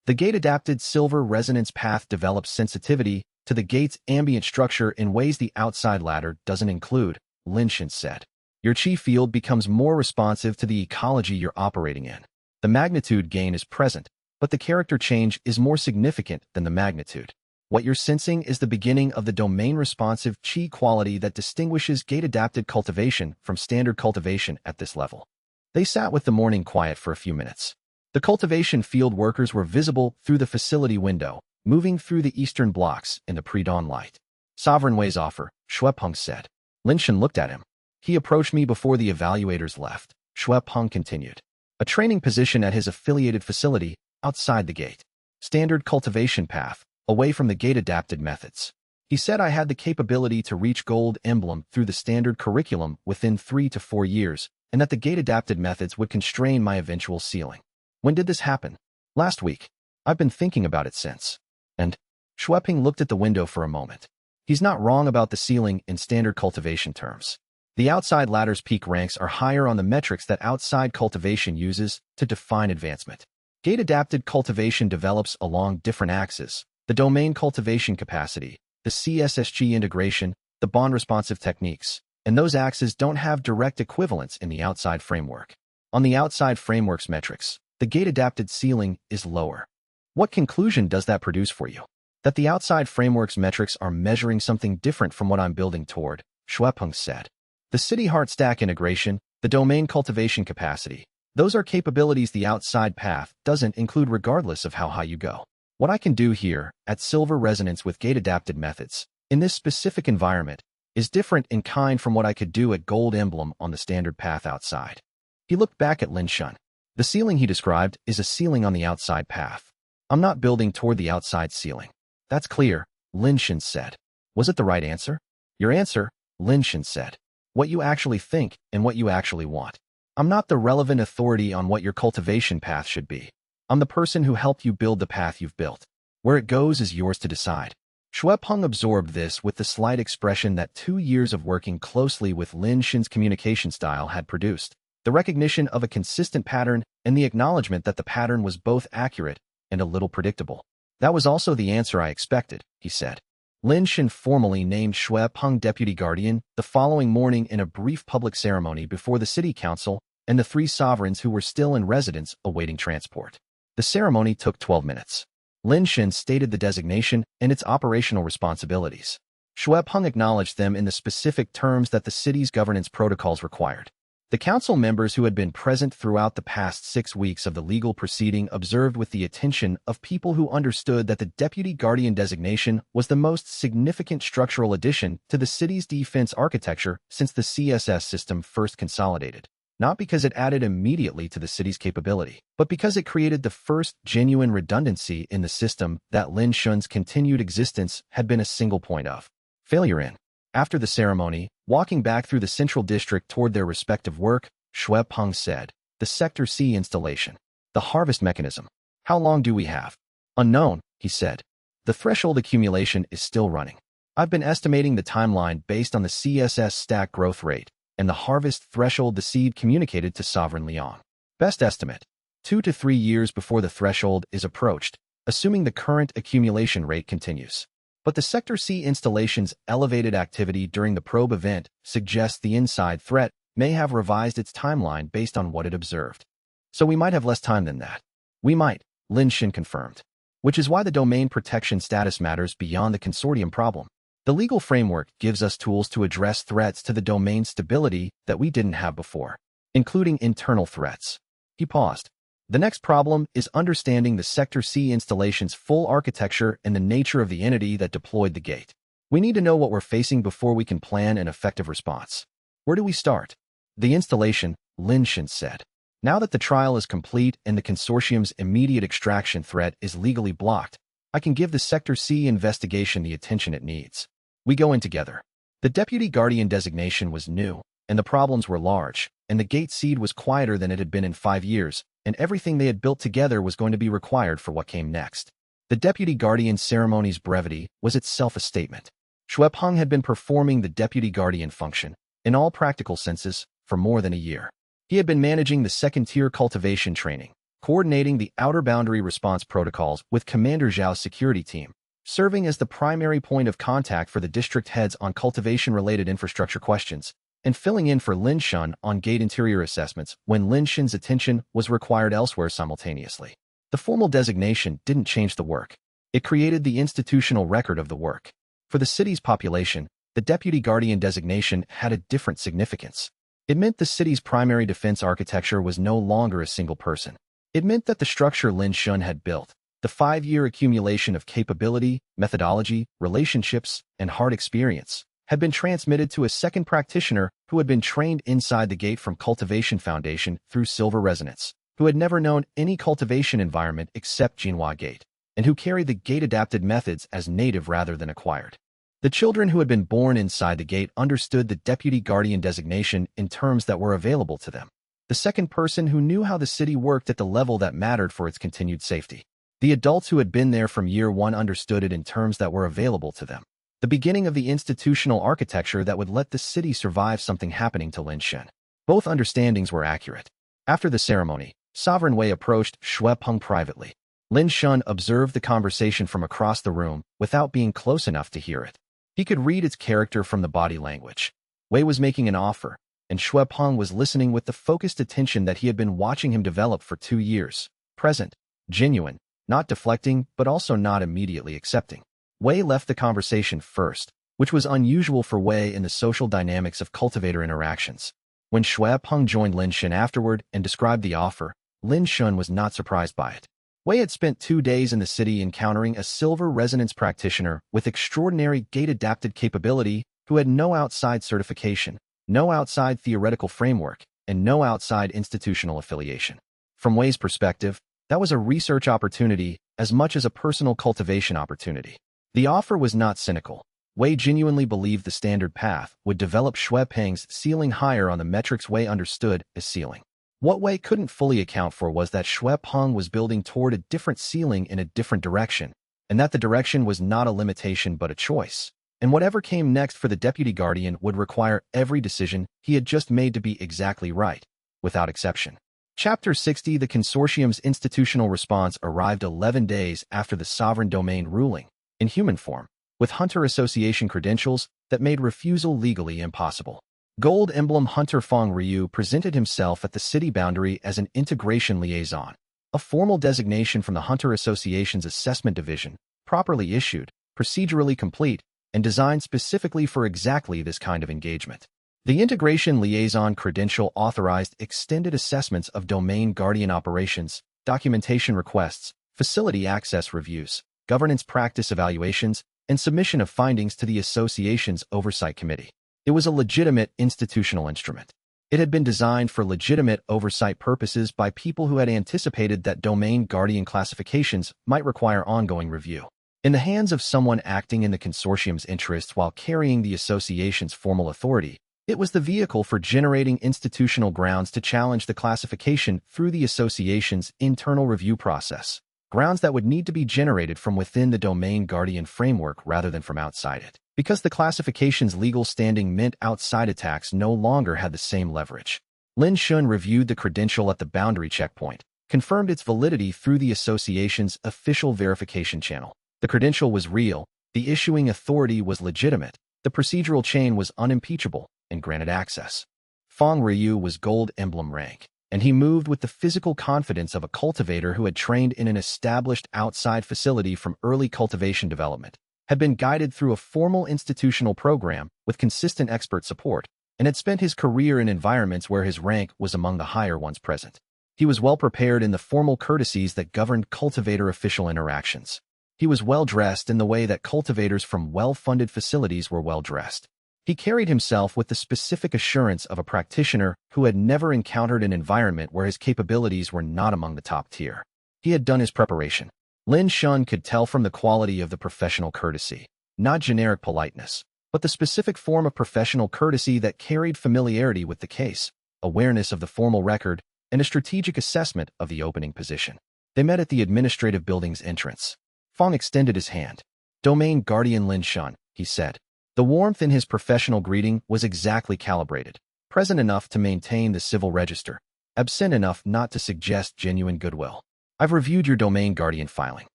The gate-adapted Silver Resonance path develops sensitivity to the gate's ambient structure in ways the outside ladder doesn't include, Lin Shin said. Your chi field becomes more responsive to the ecology you're operating in. The magnitude gain is present, but the character change is more significant than the magnitude. What you're sensing is the beginning of the domain-responsive chi quality that distinguishes gate-adapted cultivation from standard cultivation at this level. They sat with the morning quiet for a few minutes. The cultivation field workers were visible through the facility window, moving through the eastern blocks in the pre-dawn light. Sovereign Wei's offer, Xue Peng said. Lin Shin looked at him. He approached me before the evaluators left, Xue Peng continued. A training position at his affiliated facility, outside the gate. Standard cultivation path, away from the gate-adapted methods. He said I had the capability to reach Gold Emblem through the standard curriculum within 3 to 4 years, and that the gate-adapted methods would constrain my eventual ceiling. When did this happen? Last week. I've been thinking about it since. And Xue Peng looked at the window for a moment. He's not wrong about the ceiling in standard cultivation terms. The outside ladder's peak ranks are higher on the metrics that outside cultivation uses to define advancement. Gate-adapted cultivation develops along different axes: the domain cultivation capacity, the CSSG integration, the bond-responsive techniques, and those axes don't have direct equivalents in the outside framework. On the outside framework's metrics, the gate-adapted ceiling is lower. What conclusion does that produce for you? That the outside framework's metrics are measuring something different from what I'm building toward, Shuepeng said. The city heart stack integration, the domain cultivation capacity, those are capabilities the outside path doesn't include regardless of how high you go. What I can do here, at Silver Resonance with gate-adapted methods, in this specific environment, is different in kind from what I could do at Gold Emblem on the standard path outside. He looked back at Lin Shun. The ceiling he described is a ceiling on the outside path. I'm not building toward the outside ceiling. That's clear, Lin Shun said. Was it the right answer? Your answer, Lin Shun said. What you actually think and what you actually want. I'm not the relevant authority on what your cultivation path should be. I'm the person who helped you build the path you've built. Where it goes is yours to decide. Shuepeng absorbed this with the slight expression that 2 years of working closely with Lin Shun's communication style had produced. The recognition of a consistent pattern and the acknowledgement that the pattern was both accurate and a little predictable. That was also the answer I expected, he said. Lin Shun formally named Shuepeng deputy guardian the following morning in a brief public ceremony before the city council and the 3 sovereigns who were still in residence awaiting transport. The ceremony took 12 minutes. Lin Shun stated the designation and its operational responsibilities. Shuepeng acknowledged them in the specific terms that the city's governance protocols required. The council members who had been present throughout the past 6 weeks of the legal proceeding observed with the attention of people who understood that the deputy guardian designation was the most significant structural addition to the city's defense architecture since the CSS system first consolidated. Not because it added immediately to the city's capability, but because it created the first genuine redundancy in the system that Lin Shun's continued existence had been a single point of failure in. After the ceremony, walking back through the central district toward their respective work, Shuepeng said, "The Sector C installation. The harvest mechanism. How long do we have?" "Unknown," he said. "The threshold accumulation is still running. I've been estimating the timeline based on the CSS stack growth rate and the harvest threshold the seed communicated to Sovereign Leon. Best estimate, 2 to 3 years before the threshold is approached, assuming the current accumulation rate continues. But the Sector C installation's elevated activity during the probe event suggests the inside threat may have revised its timeline based on what it observed. So we might have less time than that." "We might," Lin Shun confirmed. "Which is why the domain protection status matters beyond the consortium problem. The legal framework gives us tools to address threats to the domain stability that we didn't have before, including internal threats." He paused. "The next problem is understanding the Sector C installation's full architecture and the nature of the entity that deployed the gate. We need to know what we're facing before we can plan an effective response. Where do we start?" "The installation," Lin Shun said. "Now that the trial is complete and the consortium's immediate extraction threat is legally blocked, I can give the Sector C investigation the attention it needs. We go in together." The deputy guardian designation was new, and the problems were large, and the gate seed was quieter than it had been in 5 years, and everything they had built together was going to be required for what came next. The deputy guardian ceremony's brevity was itself a statement. Shuepeng had been performing the deputy guardian function, in all practical senses, for more than a year. He had been managing the second-tier cultivation training, coordinating the outer boundary response protocols with Commander Zhao's security team, serving as the primary point of contact for the district heads on cultivation-related infrastructure questions, and filling in for Lin Shun on gate interior assessments when Lin Shun's attention was required elsewhere simultaneously. The formal designation didn't change the work. It created the institutional record of the work. For the city's population, the deputy guardian designation had a different significance. It meant the city's primary defense architecture was no longer a single person. It meant that the structure Lin Shun had built, the 5-year accumulation of capability, methodology, relationships, and hard experience, had been transmitted to a second practitioner who had been trained inside the gate from Cultivation Foundation through Silver Resonance, who had never known any cultivation environment except Jinhua Gate, and who carried the gate-adapted methods as native rather than acquired. The children who had been born inside the gate understood the deputy guardian designation in terms that were available to them. The second person who knew how the city worked at the level that mattered for its continued safety. The adults who had been there from year 1 understood it in terms that were available to them. the beginning of the institutional architecture that would let the city survive something happening to Lin Shen. Both understandings were accurate. After the ceremony, Sovereign Wei approached Shui Peng privately. Lin Shen observed the conversation from across the room without being close enough to hear it. He could read its character from the body language. Wei was making an offer, and Shui Peng was listening with the focused attention that he had been watching him develop for 2 years. Present, genuine, not deflecting, but also not immediately accepting. Wei left the conversation first, which was unusual for Wei in the social dynamics of cultivator interactions. When Shui Peng joined Lin Shen afterward and described the offer, Lin Shen was not surprised by it. Wei had spent 2 days in the city encountering a silver resonance practitioner with extraordinary gate-adapted capability who had no outside certification, no outside theoretical framework, and no outside institutional affiliation. From Wei's perspective, that was a research opportunity as much as a personal cultivation opportunity. The offer was not cynical. Wei genuinely believed the standard path would develop Shui Peng's ceiling higher on the metrics Wei understood as ceiling. What Wei couldn't fully account for was that Shui Peng was building toward a different ceiling in a different direction, and that the direction was not a limitation but a choice. And whatever came next for the Deputy Guardian would require every decision he had just made to be exactly right, without exception. Chapter 60. The Consortium's institutional response arrived 11 days after the sovereign domain ruling, in human form, with Hunter Association credentials that made refusal legally impossible. Gold Emblem Hunter Fong Ryu presented himself at the city boundary as an integration liaison, a formal designation from the Hunter Association's assessment division, properly issued, procedurally complete, and designed specifically for exactly this kind of engagement. The integration liaison credential authorized extended assessments of domain guardian operations, documentation requests, facility access reviews, governance practice evaluations, and submission of findings to the association's oversight committee. It was a legitimate institutional instrument. It had been designed for legitimate oversight purposes by people who had anticipated that domain guardian classifications might require ongoing review. In the hands of someone acting in the consortium's interests while carrying the association's formal authority, it was the vehicle for generating institutional grounds to challenge the classification through the association's internal review process, grounds that would need to be generated from within the domain guardian framework rather than from outside it. Because the classification's legal standing meant outside attacks no longer had the same leverage. Lin Shen reviewed the credential at the boundary checkpoint, confirmed its validity through the association's official verification channel. The credential was real, the issuing authority was legitimate, the procedural chain was unimpeachable, and granted access. Fong Ryu was Gold Emblem rank, and he moved with the physical confidence of a cultivator who had trained in an established outside facility from early cultivation development, had been guided through a formal institutional program with consistent expert support, and had spent his career in environments where his rank was among the higher ones present. He was well prepared in the formal courtesies that governed cultivator official interactions. He was well-dressed in the way that cultivators from well-funded facilities were well-dressed. He carried himself with the specific assurance of a practitioner who had never encountered an environment where his capabilities were not among the top tier. He had done his preparation. Lin Shen could tell from the quality of the professional courtesy, not generic politeness, but the specific form of professional courtesy that carried familiarity with the case, awareness of the formal record, and a strategic assessment of the opening position. They met at the administrative building's entrance. Fong extended his hand. "Domain Guardian Lin Shen," he said. The warmth in his professional greeting was exactly calibrated, present enough to maintain the civil register, absent enough not to suggest genuine goodwill. "I've reviewed your domain guardian filing.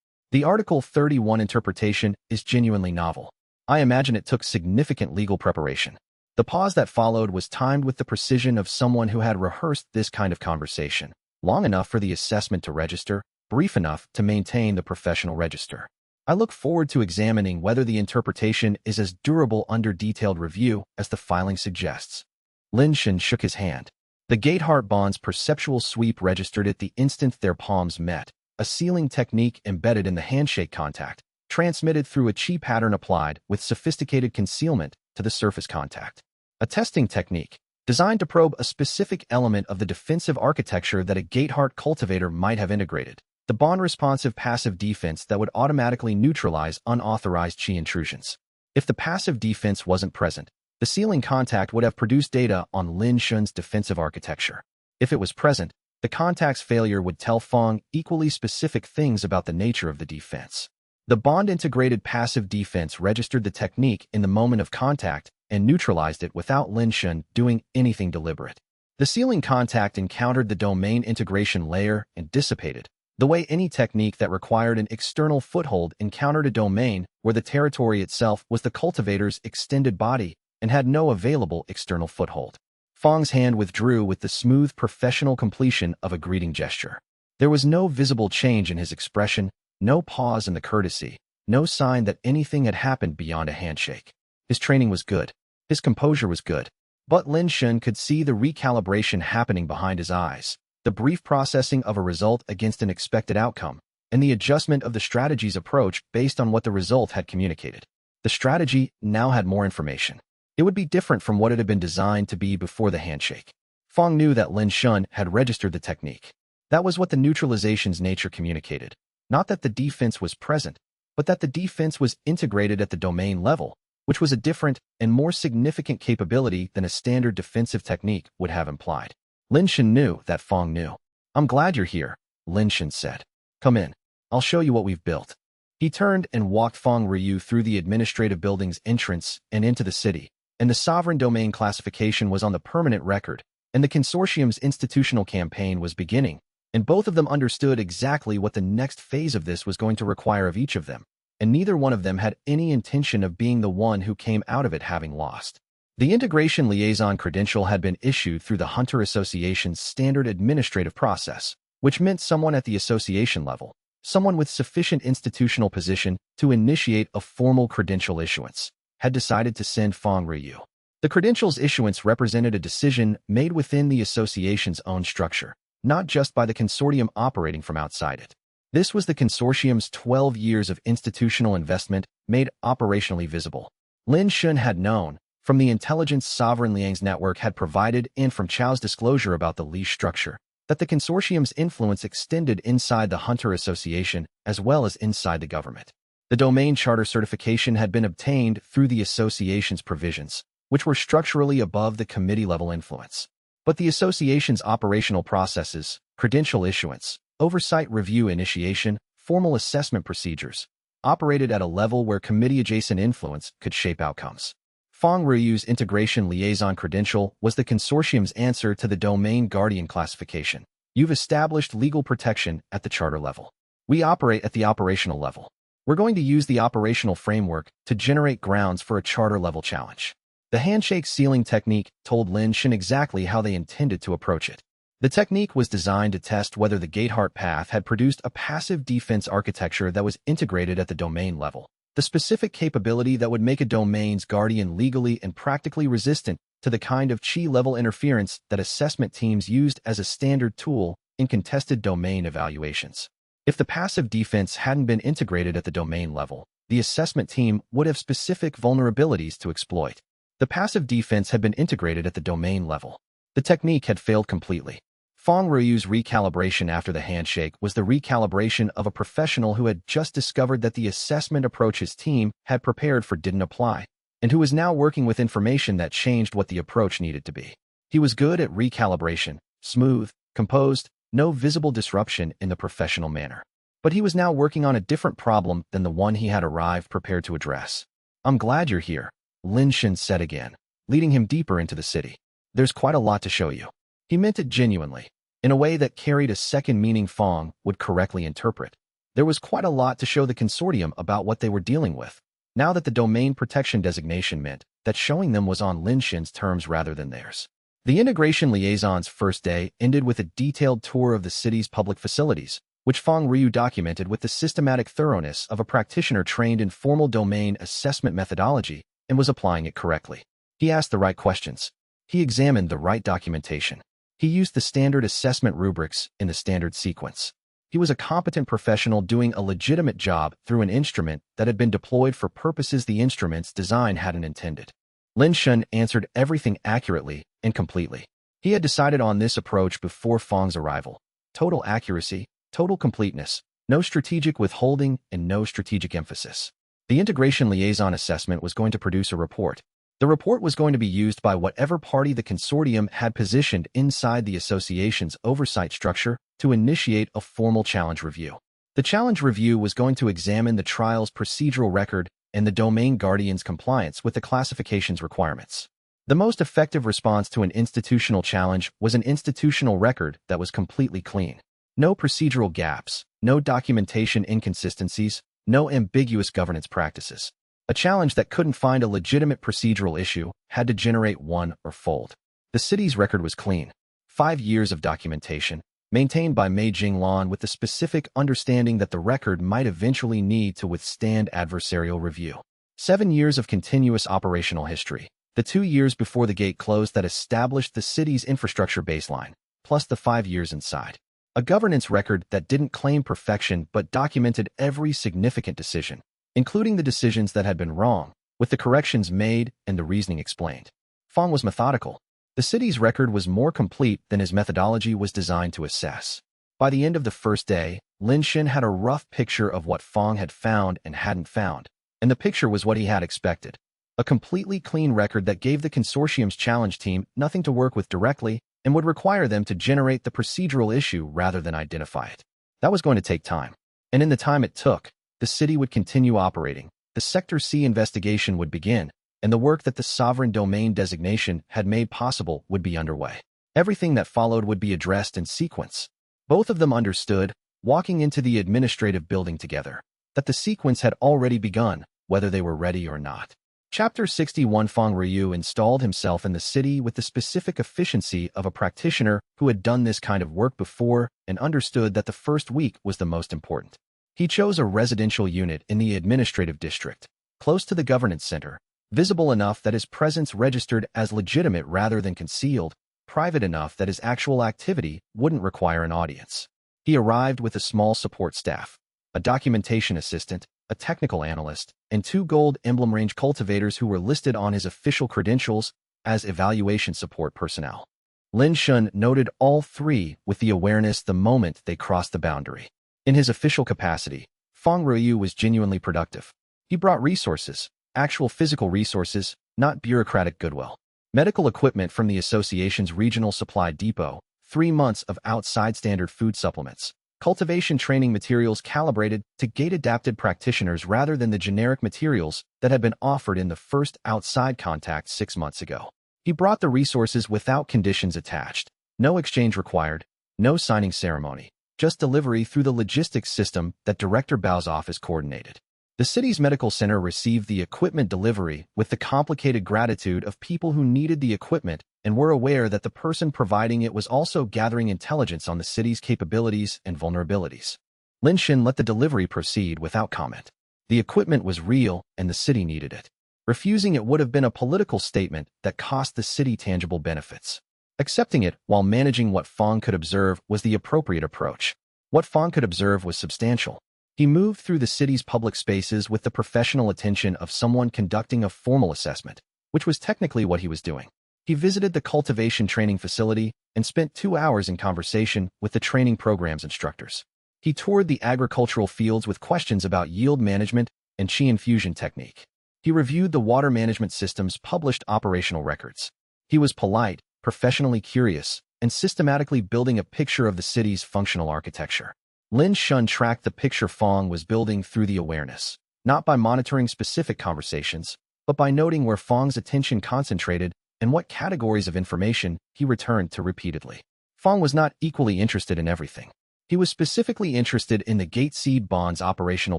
The Article 31 interpretation is genuinely novel. I imagine it took significant legal preparation." The pause that followed was timed with the precision of someone who had rehearsed this kind of conversation, long enough for the assessment to register, brief enough to maintain the professional register. "I look forward to examining whether the interpretation is as durable under detailed review as the filing suggests." Lin Shen shook his hand. The Gateheart Bond's perceptual sweep registered at the instant their palms met, a sealing technique embedded in the handshake contact, transmitted through a chi pattern applied with sophisticated concealment to the surface contact. A testing technique, designed to probe a specific element of the defensive architecture that a Gateheart cultivator might have integrated, the bond-responsive passive defense that would automatically neutralize unauthorized chi intrusions. If the passive defense wasn't present, the sealing contact would have produced data on Lin Shen's defensive architecture. If it was present, the contact's failure would tell Fong equally specific things about the nature of the defense. The bond-integrated passive defense registered the technique in the moment of contact and neutralized it without Lin Shun doing anything deliberate. The sealing contact encountered the domain integration layer and dissipated, the way any technique that required an external foothold encountered a domain where the territory itself was the cultivator's extended body and had no available external foothold. Fang's hand withdrew with the smooth professional completion of a greeting gesture. There was no visible change in his expression, no pause in the courtesy, no sign that anything had happened beyond a handshake. His training was good. His composure was good. But Lin Shun could see the recalibration happening behind his eyes, the brief processing of a result against an expected outcome, and the adjustment of the strategy's approach based on what the result had communicated. The strategy now had more information. It would be different from what it had been designed to be before the handshake. Fang knew that Lin Shun had registered the technique. That was what the neutralization's nature communicated. Not that the defense was present, but that the defense was integrated at the domain level, which was a different and more significant capability than a standard defensive technique would have implied. Lin Shun knew that Fang knew. "I'm glad you're here," Lin Shun said. "Come in. I'll show you what we've built." He turned and walked Fang Ryu through the administrative building's entrance and into the city, and the sovereign domain classification was on the permanent record, and the consortium's institutional campaign was beginning, and both of them understood exactly what the next phase of this was going to require of each of them, and neither one of them had any intention of being the one who came out of it having lost. The integration liaison credential had been issued through the Hunter Association's standard administrative process, which meant someone at the association level, someone with sufficient institutional position to initiate a formal credential issuance, had decided to send Fang Ryu. The credential's issuance represented a decision made within the association's own structure, not just by the consortium operating from outside it. This was the consortium's 12 years of institutional investment made operationally visible. Lin Shun had known, from the intelligence Sovereign Liang's network had provided and from Chao's disclosure about the leash structure, that the consortium's influence extended inside the Hunter Association as well as inside the government. The domain charter certification had been obtained through the association's provisions, which were structurally above the committee-level influence. But the association's operational processes, credential issuance, oversight review initiation, formal assessment procedures, operated at a level where committee-adjacent influence could shape outcomes. Fang Ryu's integration liaison credential was the consortium's answer to the domain guardian classification. "You've established legal protection at the charter level. We operate at the operational level. We're going to use the operational framework to generate grounds for a charter-level challenge." The handshake sealing technique told Lin Shun exactly how they intended to approach it. The technique was designed to test whether the Gateheart path had produced a passive defense architecture that was integrated at the domain level, the specific capability that would make a domain's guardian legally and practically resistant to the kind of chi-level interference that assessment teams used as a standard tool in contested domain evaluations. If the passive defense hadn't been integrated at the domain level, the assessment team would have specific vulnerabilities to exploit. The passive defense had been integrated at the domain level. The technique had failed completely. Fang Ryu's recalibration after the handshake was the recalibration of a professional who had just discovered that the assessment approach his team had prepared for didn't apply, and who was now working with information that changed what the approach needed to be. He was good at recalibration, smooth, composed, no visible disruption in the professional manner. But he was now working on a different problem than the one he had arrived prepared to address. "I'm glad you're here," Lin Shun said again, leading him deeper into the city. "There's quite a lot to show you." He meant it genuinely, in a way that carried a second meaning Fang would correctly interpret. There was quite a lot to show the consortium about what they were dealing with, now that the domain protection designation meant that showing them was on Lin Shun's terms rather than theirs. The integration liaison's first day ended with a detailed tour of the city's public facilities, which Fang Ryu documented with the systematic thoroughness of a practitioner trained in formal domain assessment methodology and was applying it correctly. He asked the right questions. He examined the right documentation. He used the standard assessment rubrics in the standard sequence. He was a competent professional doing a legitimate job through an instrument that had been deployed for purposes the instrument's design hadn't intended. Lin Shun answered everything accurately and completely. He had decided on this approach before Fang's arrival. Total accuracy, total completeness, no strategic withholding, and no strategic emphasis. The integration liaison assessment was going to produce a report. The report was going to be used by whatever party the consortium had positioned inside the association's oversight structure to initiate a formal challenge review. The challenge review was going to examine the trial's procedural record and the domain guardian's compliance with the classification's requirements. The most effective response to an institutional challenge was an institutional record that was completely clean. No procedural gaps, no documentation inconsistencies, no ambiguous governance practices. A challenge that couldn't find a legitimate procedural issue had to generate one or fold. The city's record was clean. 5 years of documentation, maintained by Mei Jinglan with the specific understanding that the record might eventually need to withstand adversarial review. 7 years of continuous operational history. The 2 years before the gate closed that established the city's infrastructure baseline, plus the 5 years inside. A governance record that didn't claim perfection but documented every significant decision, including the decisions that had been wrong, with the corrections made and the reasoning explained. Fong was methodical. The city's record was more complete than his methodology was designed to assess. By the end of the first day, Lin Shen had a rough picture of what Fong had found and hadn't found, and the picture was what he had expected. A completely clean record that gave the consortium's challenge team nothing to work with directly and would require them to generate the procedural issue rather than identify it. That was going to take time. And in the time it took, the city would continue operating, the Sector C investigation would begin, and the work that the sovereign domain designation had made possible would be underway. Everything that followed would be addressed in sequence. Both of them understood, walking into the administrative building together, that the sequence had already begun, whether they were ready or not. Chapter 61. Fong Ryu installed himself in the city with the specific efficiency of a practitioner who had done this kind of work before and understood that the first week was the most important. He chose a residential unit in the administrative district, close to the governance center, visible enough that his presence registered as legitimate rather than concealed, private enough that his actual activity wouldn't require an audience. He arrived with a small support staff, a documentation assistant, a technical analyst, and 2 gold emblem range cultivators who were listed on his official credentials as evaluation support personnel. Lin Shen noted all 3 with the awareness the moment they crossed the boundary. In his official capacity, Fong Ryu was genuinely productive. He brought resources, actual physical resources, not bureaucratic goodwill. Medical equipment from the association's regional supply depot, 3 months of outside standard food supplements, cultivation training materials calibrated to gate-adapted practitioners rather than the generic materials that had been offered in the first outside contact 6 months ago. He brought the resources without conditions attached, no exchange required, no signing ceremony, just delivery through the logistics system that Director Bao's office coordinated. The city's medical center received the equipment delivery with the complicated gratitude of people who needed the equipment and were aware that the person providing it was also gathering intelligence on the city's capabilities and vulnerabilities. Lin Shen let the delivery proceed without comment. The equipment was real and the city needed it. Refusing it would have been a political statement that cost the city tangible benefits. Accepting it while managing what Fong could observe was the appropriate approach. What Fong could observe was substantial. He moved through the city's public spaces with the professional attention of someone conducting a formal assessment, which was technically what he was doing. He visited the cultivation training facility and spent 2 hours in conversation with the training program's instructors. He toured the agricultural fields with questions about yield management and qi infusion technique. He reviewed the water management system's published operational records. He was polite, professionally curious, and systematically building a picture of the city's functional architecture. Lin Shen tracked the picture Fong was building through the awareness, not by monitoring specific conversations, but by noting where Fong's attention concentrated and what categories of information he returned to repeatedly. Fong was not equally interested in everything. He was specifically interested in the Gate Seed Bond's operational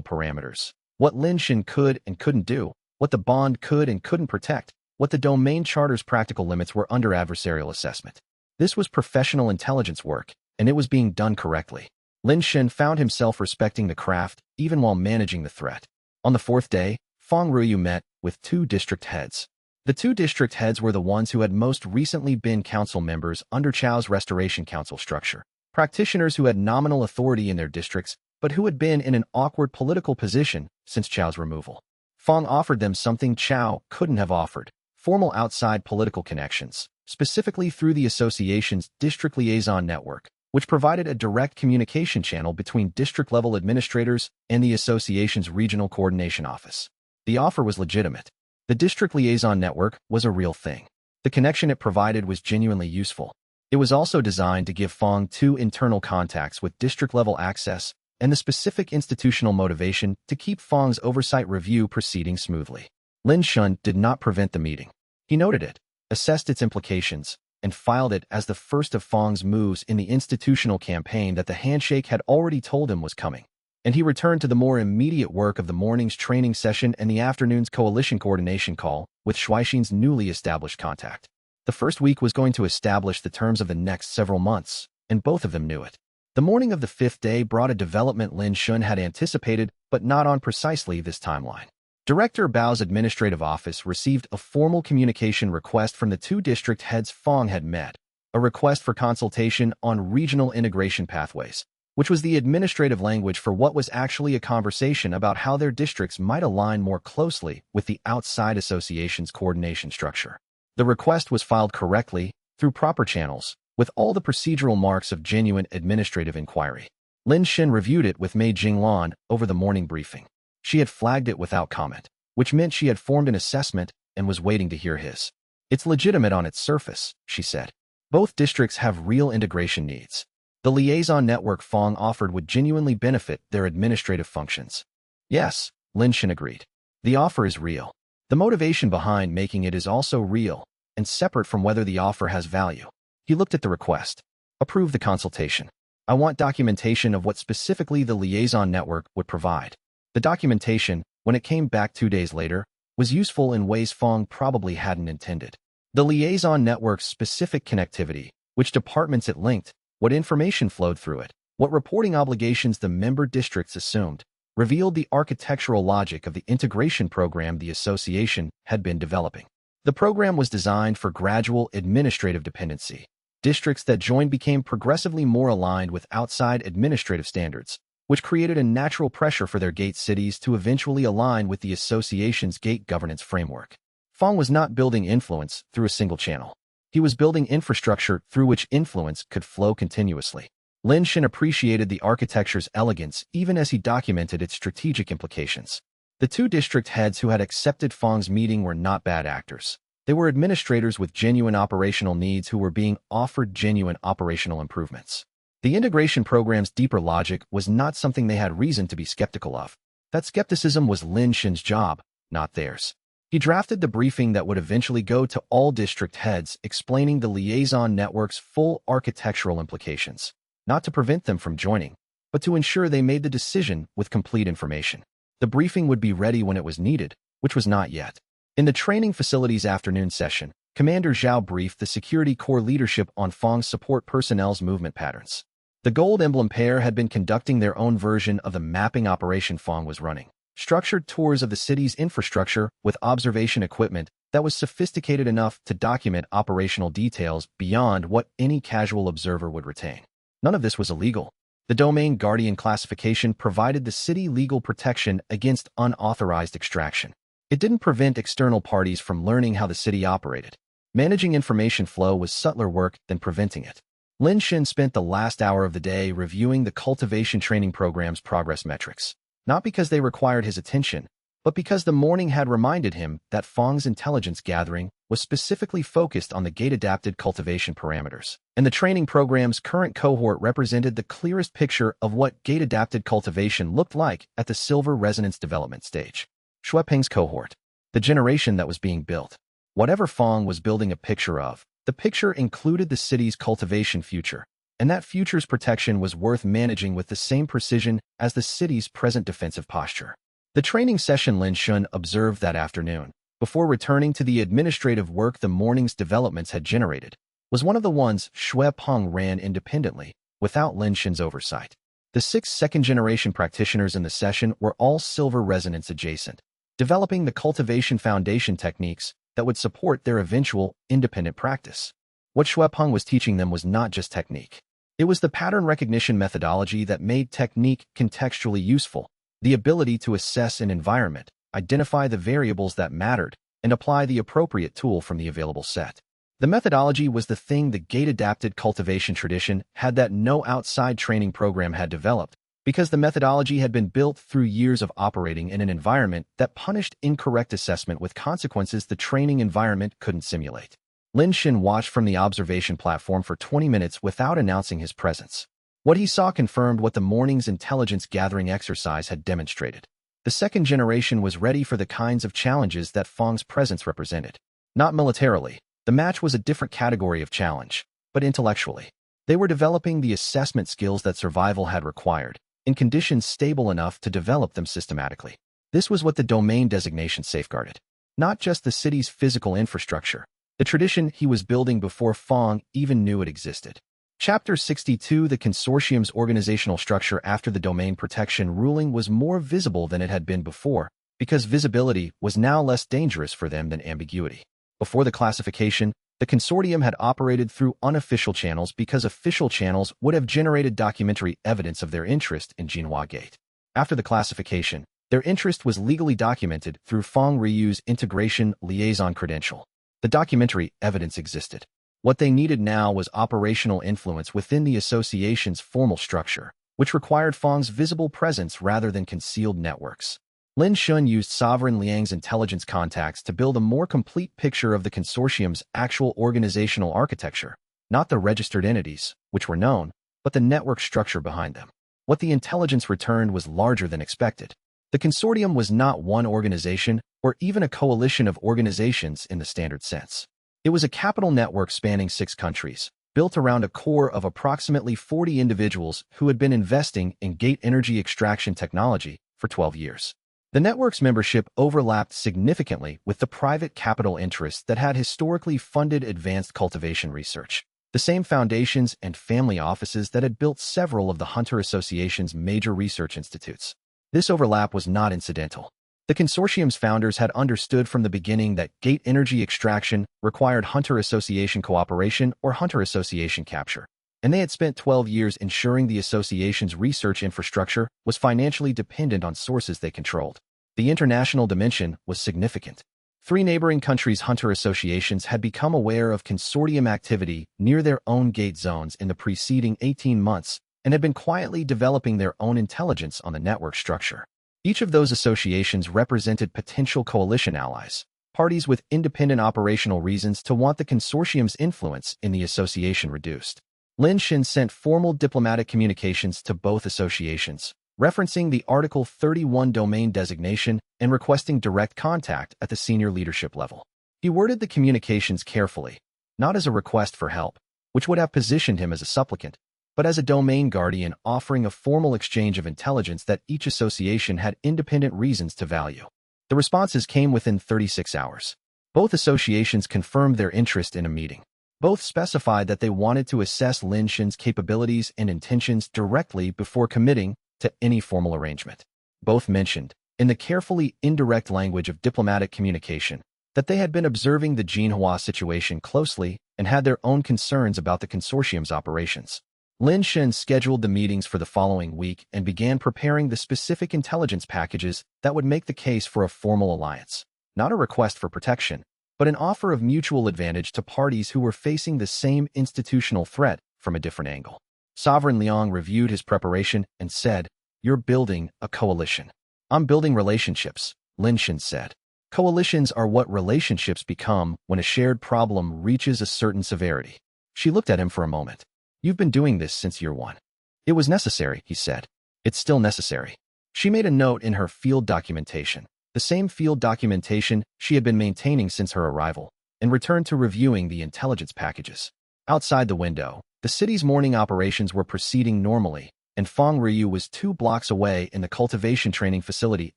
parameters, what Lin Shen could and couldn't do, what the bond could and couldn't protect, what the domain charter's practical limits were under adversarial assessment. This was professional intelligence work, and it was being done correctly. Lin Shen found himself respecting the craft even while managing the threat. On the 4th day, Fong Ryu met with 2 district heads. The 2 district heads were the ones who had most recently been council members under Chao's Restoration Council structure, practitioners who had nominal authority in their districts but who had been in an awkward political position since Chao's removal. Fong offered them something Chao couldn't have offered, formal outside political connections, specifically through the association's district liaison network, which provided a direct communication channel between district-level administrators and the association's regional coordination office. The offer was legitimate. The district liaison network was a real thing. The connection it provided was genuinely useful. It was also designed to give Fong 2 internal contacts with district-level access, and the specific institutional motivation to keep Fong's oversight review proceeding smoothly. Lin Shun did not prevent the meeting. He noted it, assessed its implications, and filed it as the first of Fong's moves in the institutional campaign that the handshake had already told him was coming. And he returned to the more immediate work of the morning's training session and the afternoon's coalition coordination call with Shuaixin's newly established contact. The first week was going to establish the terms of the next several months, and both of them knew it. The morning of the fifth day brought a development Lin Shun had anticipated, but not on precisely this timeline. Director Bao's administrative office received a formal communication request from the two district heads Fong had met, a request for consultation on regional integration pathways, which was the administrative language for what was actually a conversation about how their districts might align more closely with the outside association's coordination structure. The request was filed correctly, through proper channels, with all the procedural marks of genuine administrative inquiry. Lin Shin reviewed it with Mei Jinglan over the morning briefing. She had flagged it without comment, which meant she had formed an assessment and was waiting to hear his. It's legitimate on its surface, she said. Both districts have real integration needs. The liaison network Fong offered would genuinely benefit their administrative functions. Yes, Lin Shin agreed. The offer is real. The motivation behind making it is also real, and separate from whether the offer has value. He looked at the request. Approve the consultation. I want documentation of what specifically the liaison network would provide. The documentation, when it came back 2 days later, was useful in ways Fong probably hadn't intended. The liaison network's specific connectivity, which departments it linked, what information flowed through it, what reporting obligations the member districts assumed, revealed the architectural logic of the integration program the association had been developing. The program was designed for gradual administrative dependency. Districts that joined became progressively more aligned with outside administrative standards, which created a natural pressure for their gate cities to eventually align with the association's gate governance framework. Fong was not building influence through a single channel. He was building infrastructure through which influence could flow continuously. Lin Shin appreciated the architecture's elegance even as he documented its strategic implications. The two district heads who had accepted Fong's meeting were not bad actors. They were administrators with genuine operational needs who were being offered genuine operational improvements. The integration program's deeper logic was not something they had reason to be skeptical of. That skepticism was Lin Shin's job, not theirs. He drafted the briefing that would eventually go to all district heads explaining the liaison network's full architectural implications, not to prevent them from joining, but to ensure they made the decision with complete information. The briefing would be ready when it was needed, which was not yet. In the training facility's afternoon session, Commander Zhao briefed the Security Corps leadership on Fong's support personnel's movement patterns. The Gold Emblem pair had been conducting their own version of the mapping operation Fong was running, structured tours of the city's infrastructure with observation equipment that was sophisticated enough to document operational details beyond what any casual observer would retain. None of this was illegal. The Domain Guardian classification provided the city legal protection against unauthorized extraction. It didn't prevent external parties from learning how the city operated. Managing information flow was subtler work than preventing it. Lin Shin spent the last hour of the day reviewing the cultivation training program's progress metrics, not because they required his attention, but because the morning had reminded him that Fong's intelligence gathering was specifically focused on the gate-adapted cultivation parameters, and the training program's current cohort represented the clearest picture of what gate-adapted cultivation looked like at the silver resonance development stage. Shueping's cohort, the generation that was being built. Whatever Fong was building a picture of, the picture included the city's cultivation future, and that future's protection was worth managing with the same precision as the city's present defensive posture. The training session Lin Shun observed that afternoon, before returning to the administrative work the morning's developments had generated, was one of the ones Shui Peng ran independently, without Lin Shin's oversight. The 6 second-generation practitioners in the session were all silver resonance adjacent, developing the cultivation foundation techniques that would support their eventual independent practice. What Shui Peng was teaching them was not just technique. It was the pattern recognition methodology that made technique contextually useful, the ability to assess an environment, identify the variables that mattered, and apply the appropriate tool from the available set. The methodology was the thing the gate-adapted cultivation tradition had that no outside training program had developed, because the methodology had been built through years of operating in an environment that punished incorrect assessment with consequences the training environment couldn't simulate. Lin Shin watched from the observation platform for 20 minutes without announcing his presence. What he saw confirmed what the morning's intelligence-gathering exercise had demonstrated. The second generation was ready for the kinds of challenges that Fang's presence represented. Not militarily. The match was a different category of challenge, but intellectually. They were developing the assessment skills that survival had required, in conditions stable enough to develop them systematically. This was what the domain designation safeguarded. Not just the city's physical infrastructure, the tradition he was building before Fang even knew it existed. Chapter 62. The consortium's organizational structure after the domain protection ruling was more visible than it had been before, because visibility was now less dangerous for them than ambiguity. Before the classification, the consortium had operated through unofficial channels because official channels would have generated documentary evidence of their interest in Jinhua Gate. After the classification, their interest was legally documented through Fang Ryu's integration liaison credential. The documentary evidence existed. What they needed now was operational influence within the association's formal structure, which required Fang's visible presence rather than concealed networks. Lin Shun used Sovereign Liang's intelligence contacts to build a more complete picture of the consortium's actual organizational architecture, not the registered entities, which were known, but the network structure behind them. What the intelligence returned was larger than expected. The consortium was not one organization or even a coalition of organizations in the standard sense. It was a capital network spanning 6 countries, built around a core of approximately 40 individuals who had been investing in gate energy extraction technology for 12 years. The network's membership overlapped significantly with the private capital interests that had historically funded advanced cultivation research, the same foundations and family offices that had built several of the Hunter Association's major research institutes. This overlap was not incidental. The consortium's founders had understood from the beginning that gate energy extraction required Hunter Association cooperation or Hunter Association capture, and they had spent 12 years ensuring the association's research infrastructure was financially dependent on sources they controlled. The international dimension was significant. 3 neighboring countries' Hunter Associations had become aware of consortium activity near their own gate zones in the preceding 18 months and had been quietly developing their own intelligence on the network structure. Each of those associations represented potential coalition allies, parties with independent operational reasons to want the consortium's influence in the association reduced. Lin Shin sent formal diplomatic communications to both associations, referencing the Article 31 domain designation and requesting direct contact at the senior leadership level. He worded the communications carefully, not as a request for help, which would have positioned him as a supplicant, but as a domain guardian offering a formal exchange of intelligence that each association had independent reasons to value. The responses came within 36 hours. Both associations confirmed their interest in a meeting. Both specified that they wanted to assess Lin Shin's capabilities and intentions directly before committing to any formal arrangement. Both mentioned, in the carefully indirect language of diplomatic communication, that they had been observing the Jinhua situation closely and had their own concerns about the consortium's operations. Lin Shin scheduled the meetings for the following week and began preparing the specific intelligence packages that would make the case for a formal alliance. Not a request for protection, but an offer of mutual advantage to parties who were facing the same institutional threat from a different angle. Sovereign Liang reviewed his preparation and said, "You're building a coalition." "I'm building relationships," Lin Shin said. "Coalitions are what relationships become when a shared problem reaches a certain severity." She looked at him for a moment. "You've been doing this since year 1. "It was necessary," he said. "It's still necessary." She made a note in her field documentation, the same field documentation she had been maintaining since her arrival, and returned to reviewing the intelligence packages. Outside the window, the city's morning operations were proceeding normally, and Fang Ryu was 2 blocks away in the cultivation training facility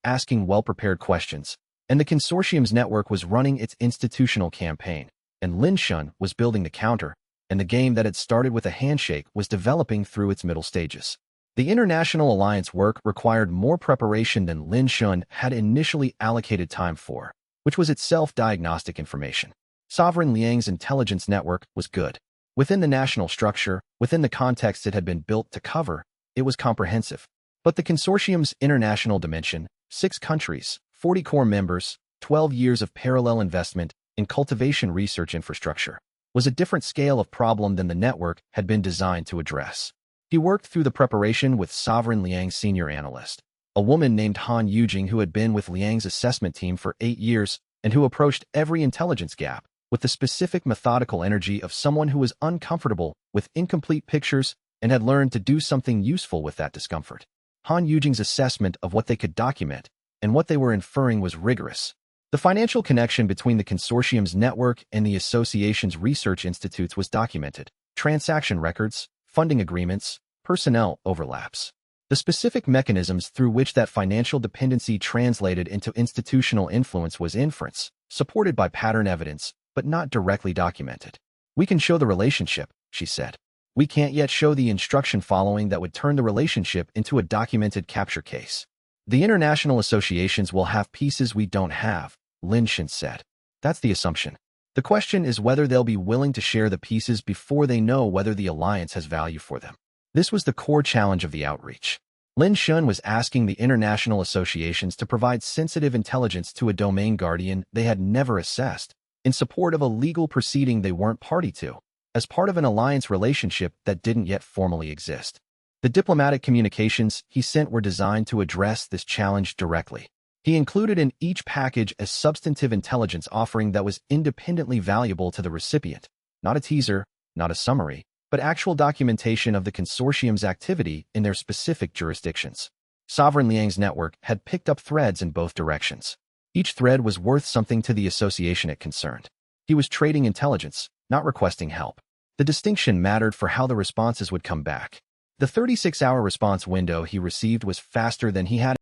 asking well-prepared questions, and the consortium's network was running its institutional campaign, and Lin Shun was building the counter, and the game that had started with a handshake was developing through its middle stages. The international alliance work required more preparation than Lin Shun had initially allocated time for, which was itself diagnostic information. Sovereign Liang's intelligence network was good. Within the national structure, within the context it had been built to cover, it was comprehensive. But the consortium's international dimension, 6 countries, 40 core members, 12 years of parallel investment in cultivation research infrastructure, was a different scale of problem than the network had been designed to address. He worked through the preparation with Sovereign Liang's senior analyst, a woman named Han Yujing who had been with Liang's assessment team for 8 years and who approached every intelligence gap with the specific methodical energy of someone who was uncomfortable with incomplete pictures and had learned to do something useful with that discomfort. Han Yujing's assessment of what they could document and what they were inferring was rigorous. The financial connection between the consortium's network and the association's research institutes was documented. Transaction records, funding agreements, personnel overlaps. The specific mechanisms through which that financial dependency translated into institutional influence was inference, supported by pattern evidence, but not directly documented. "We can show the relationship," she said. "We can't yet show the instruction following that would turn the relationship into a documented capture case." "The international associations will have pieces we don't have," Lin Shin said. "That's the assumption. The question is whether they'll be willing to share the pieces before they know whether the alliance has value for them." This was the core challenge of the outreach. Lin Shun was asking the international associations to provide sensitive intelligence to a domain guardian they had never assessed, in support of a legal proceeding they weren't party to, as part of an alliance relationship that didn't yet formally exist. The diplomatic communications he sent were designed to address this challenge directly. He included in each package a substantive intelligence offering that was independently valuable to the recipient, not a teaser, not a summary, but actual documentation of the consortium's activity in their specific jurisdictions. Sovereign Liang's network had picked up threads in both directions. Each thread was worth something to the association it concerned. He was trading intelligence, not requesting help. The distinction mattered for how the responses would come back. The 36-hour response window he received was faster than he had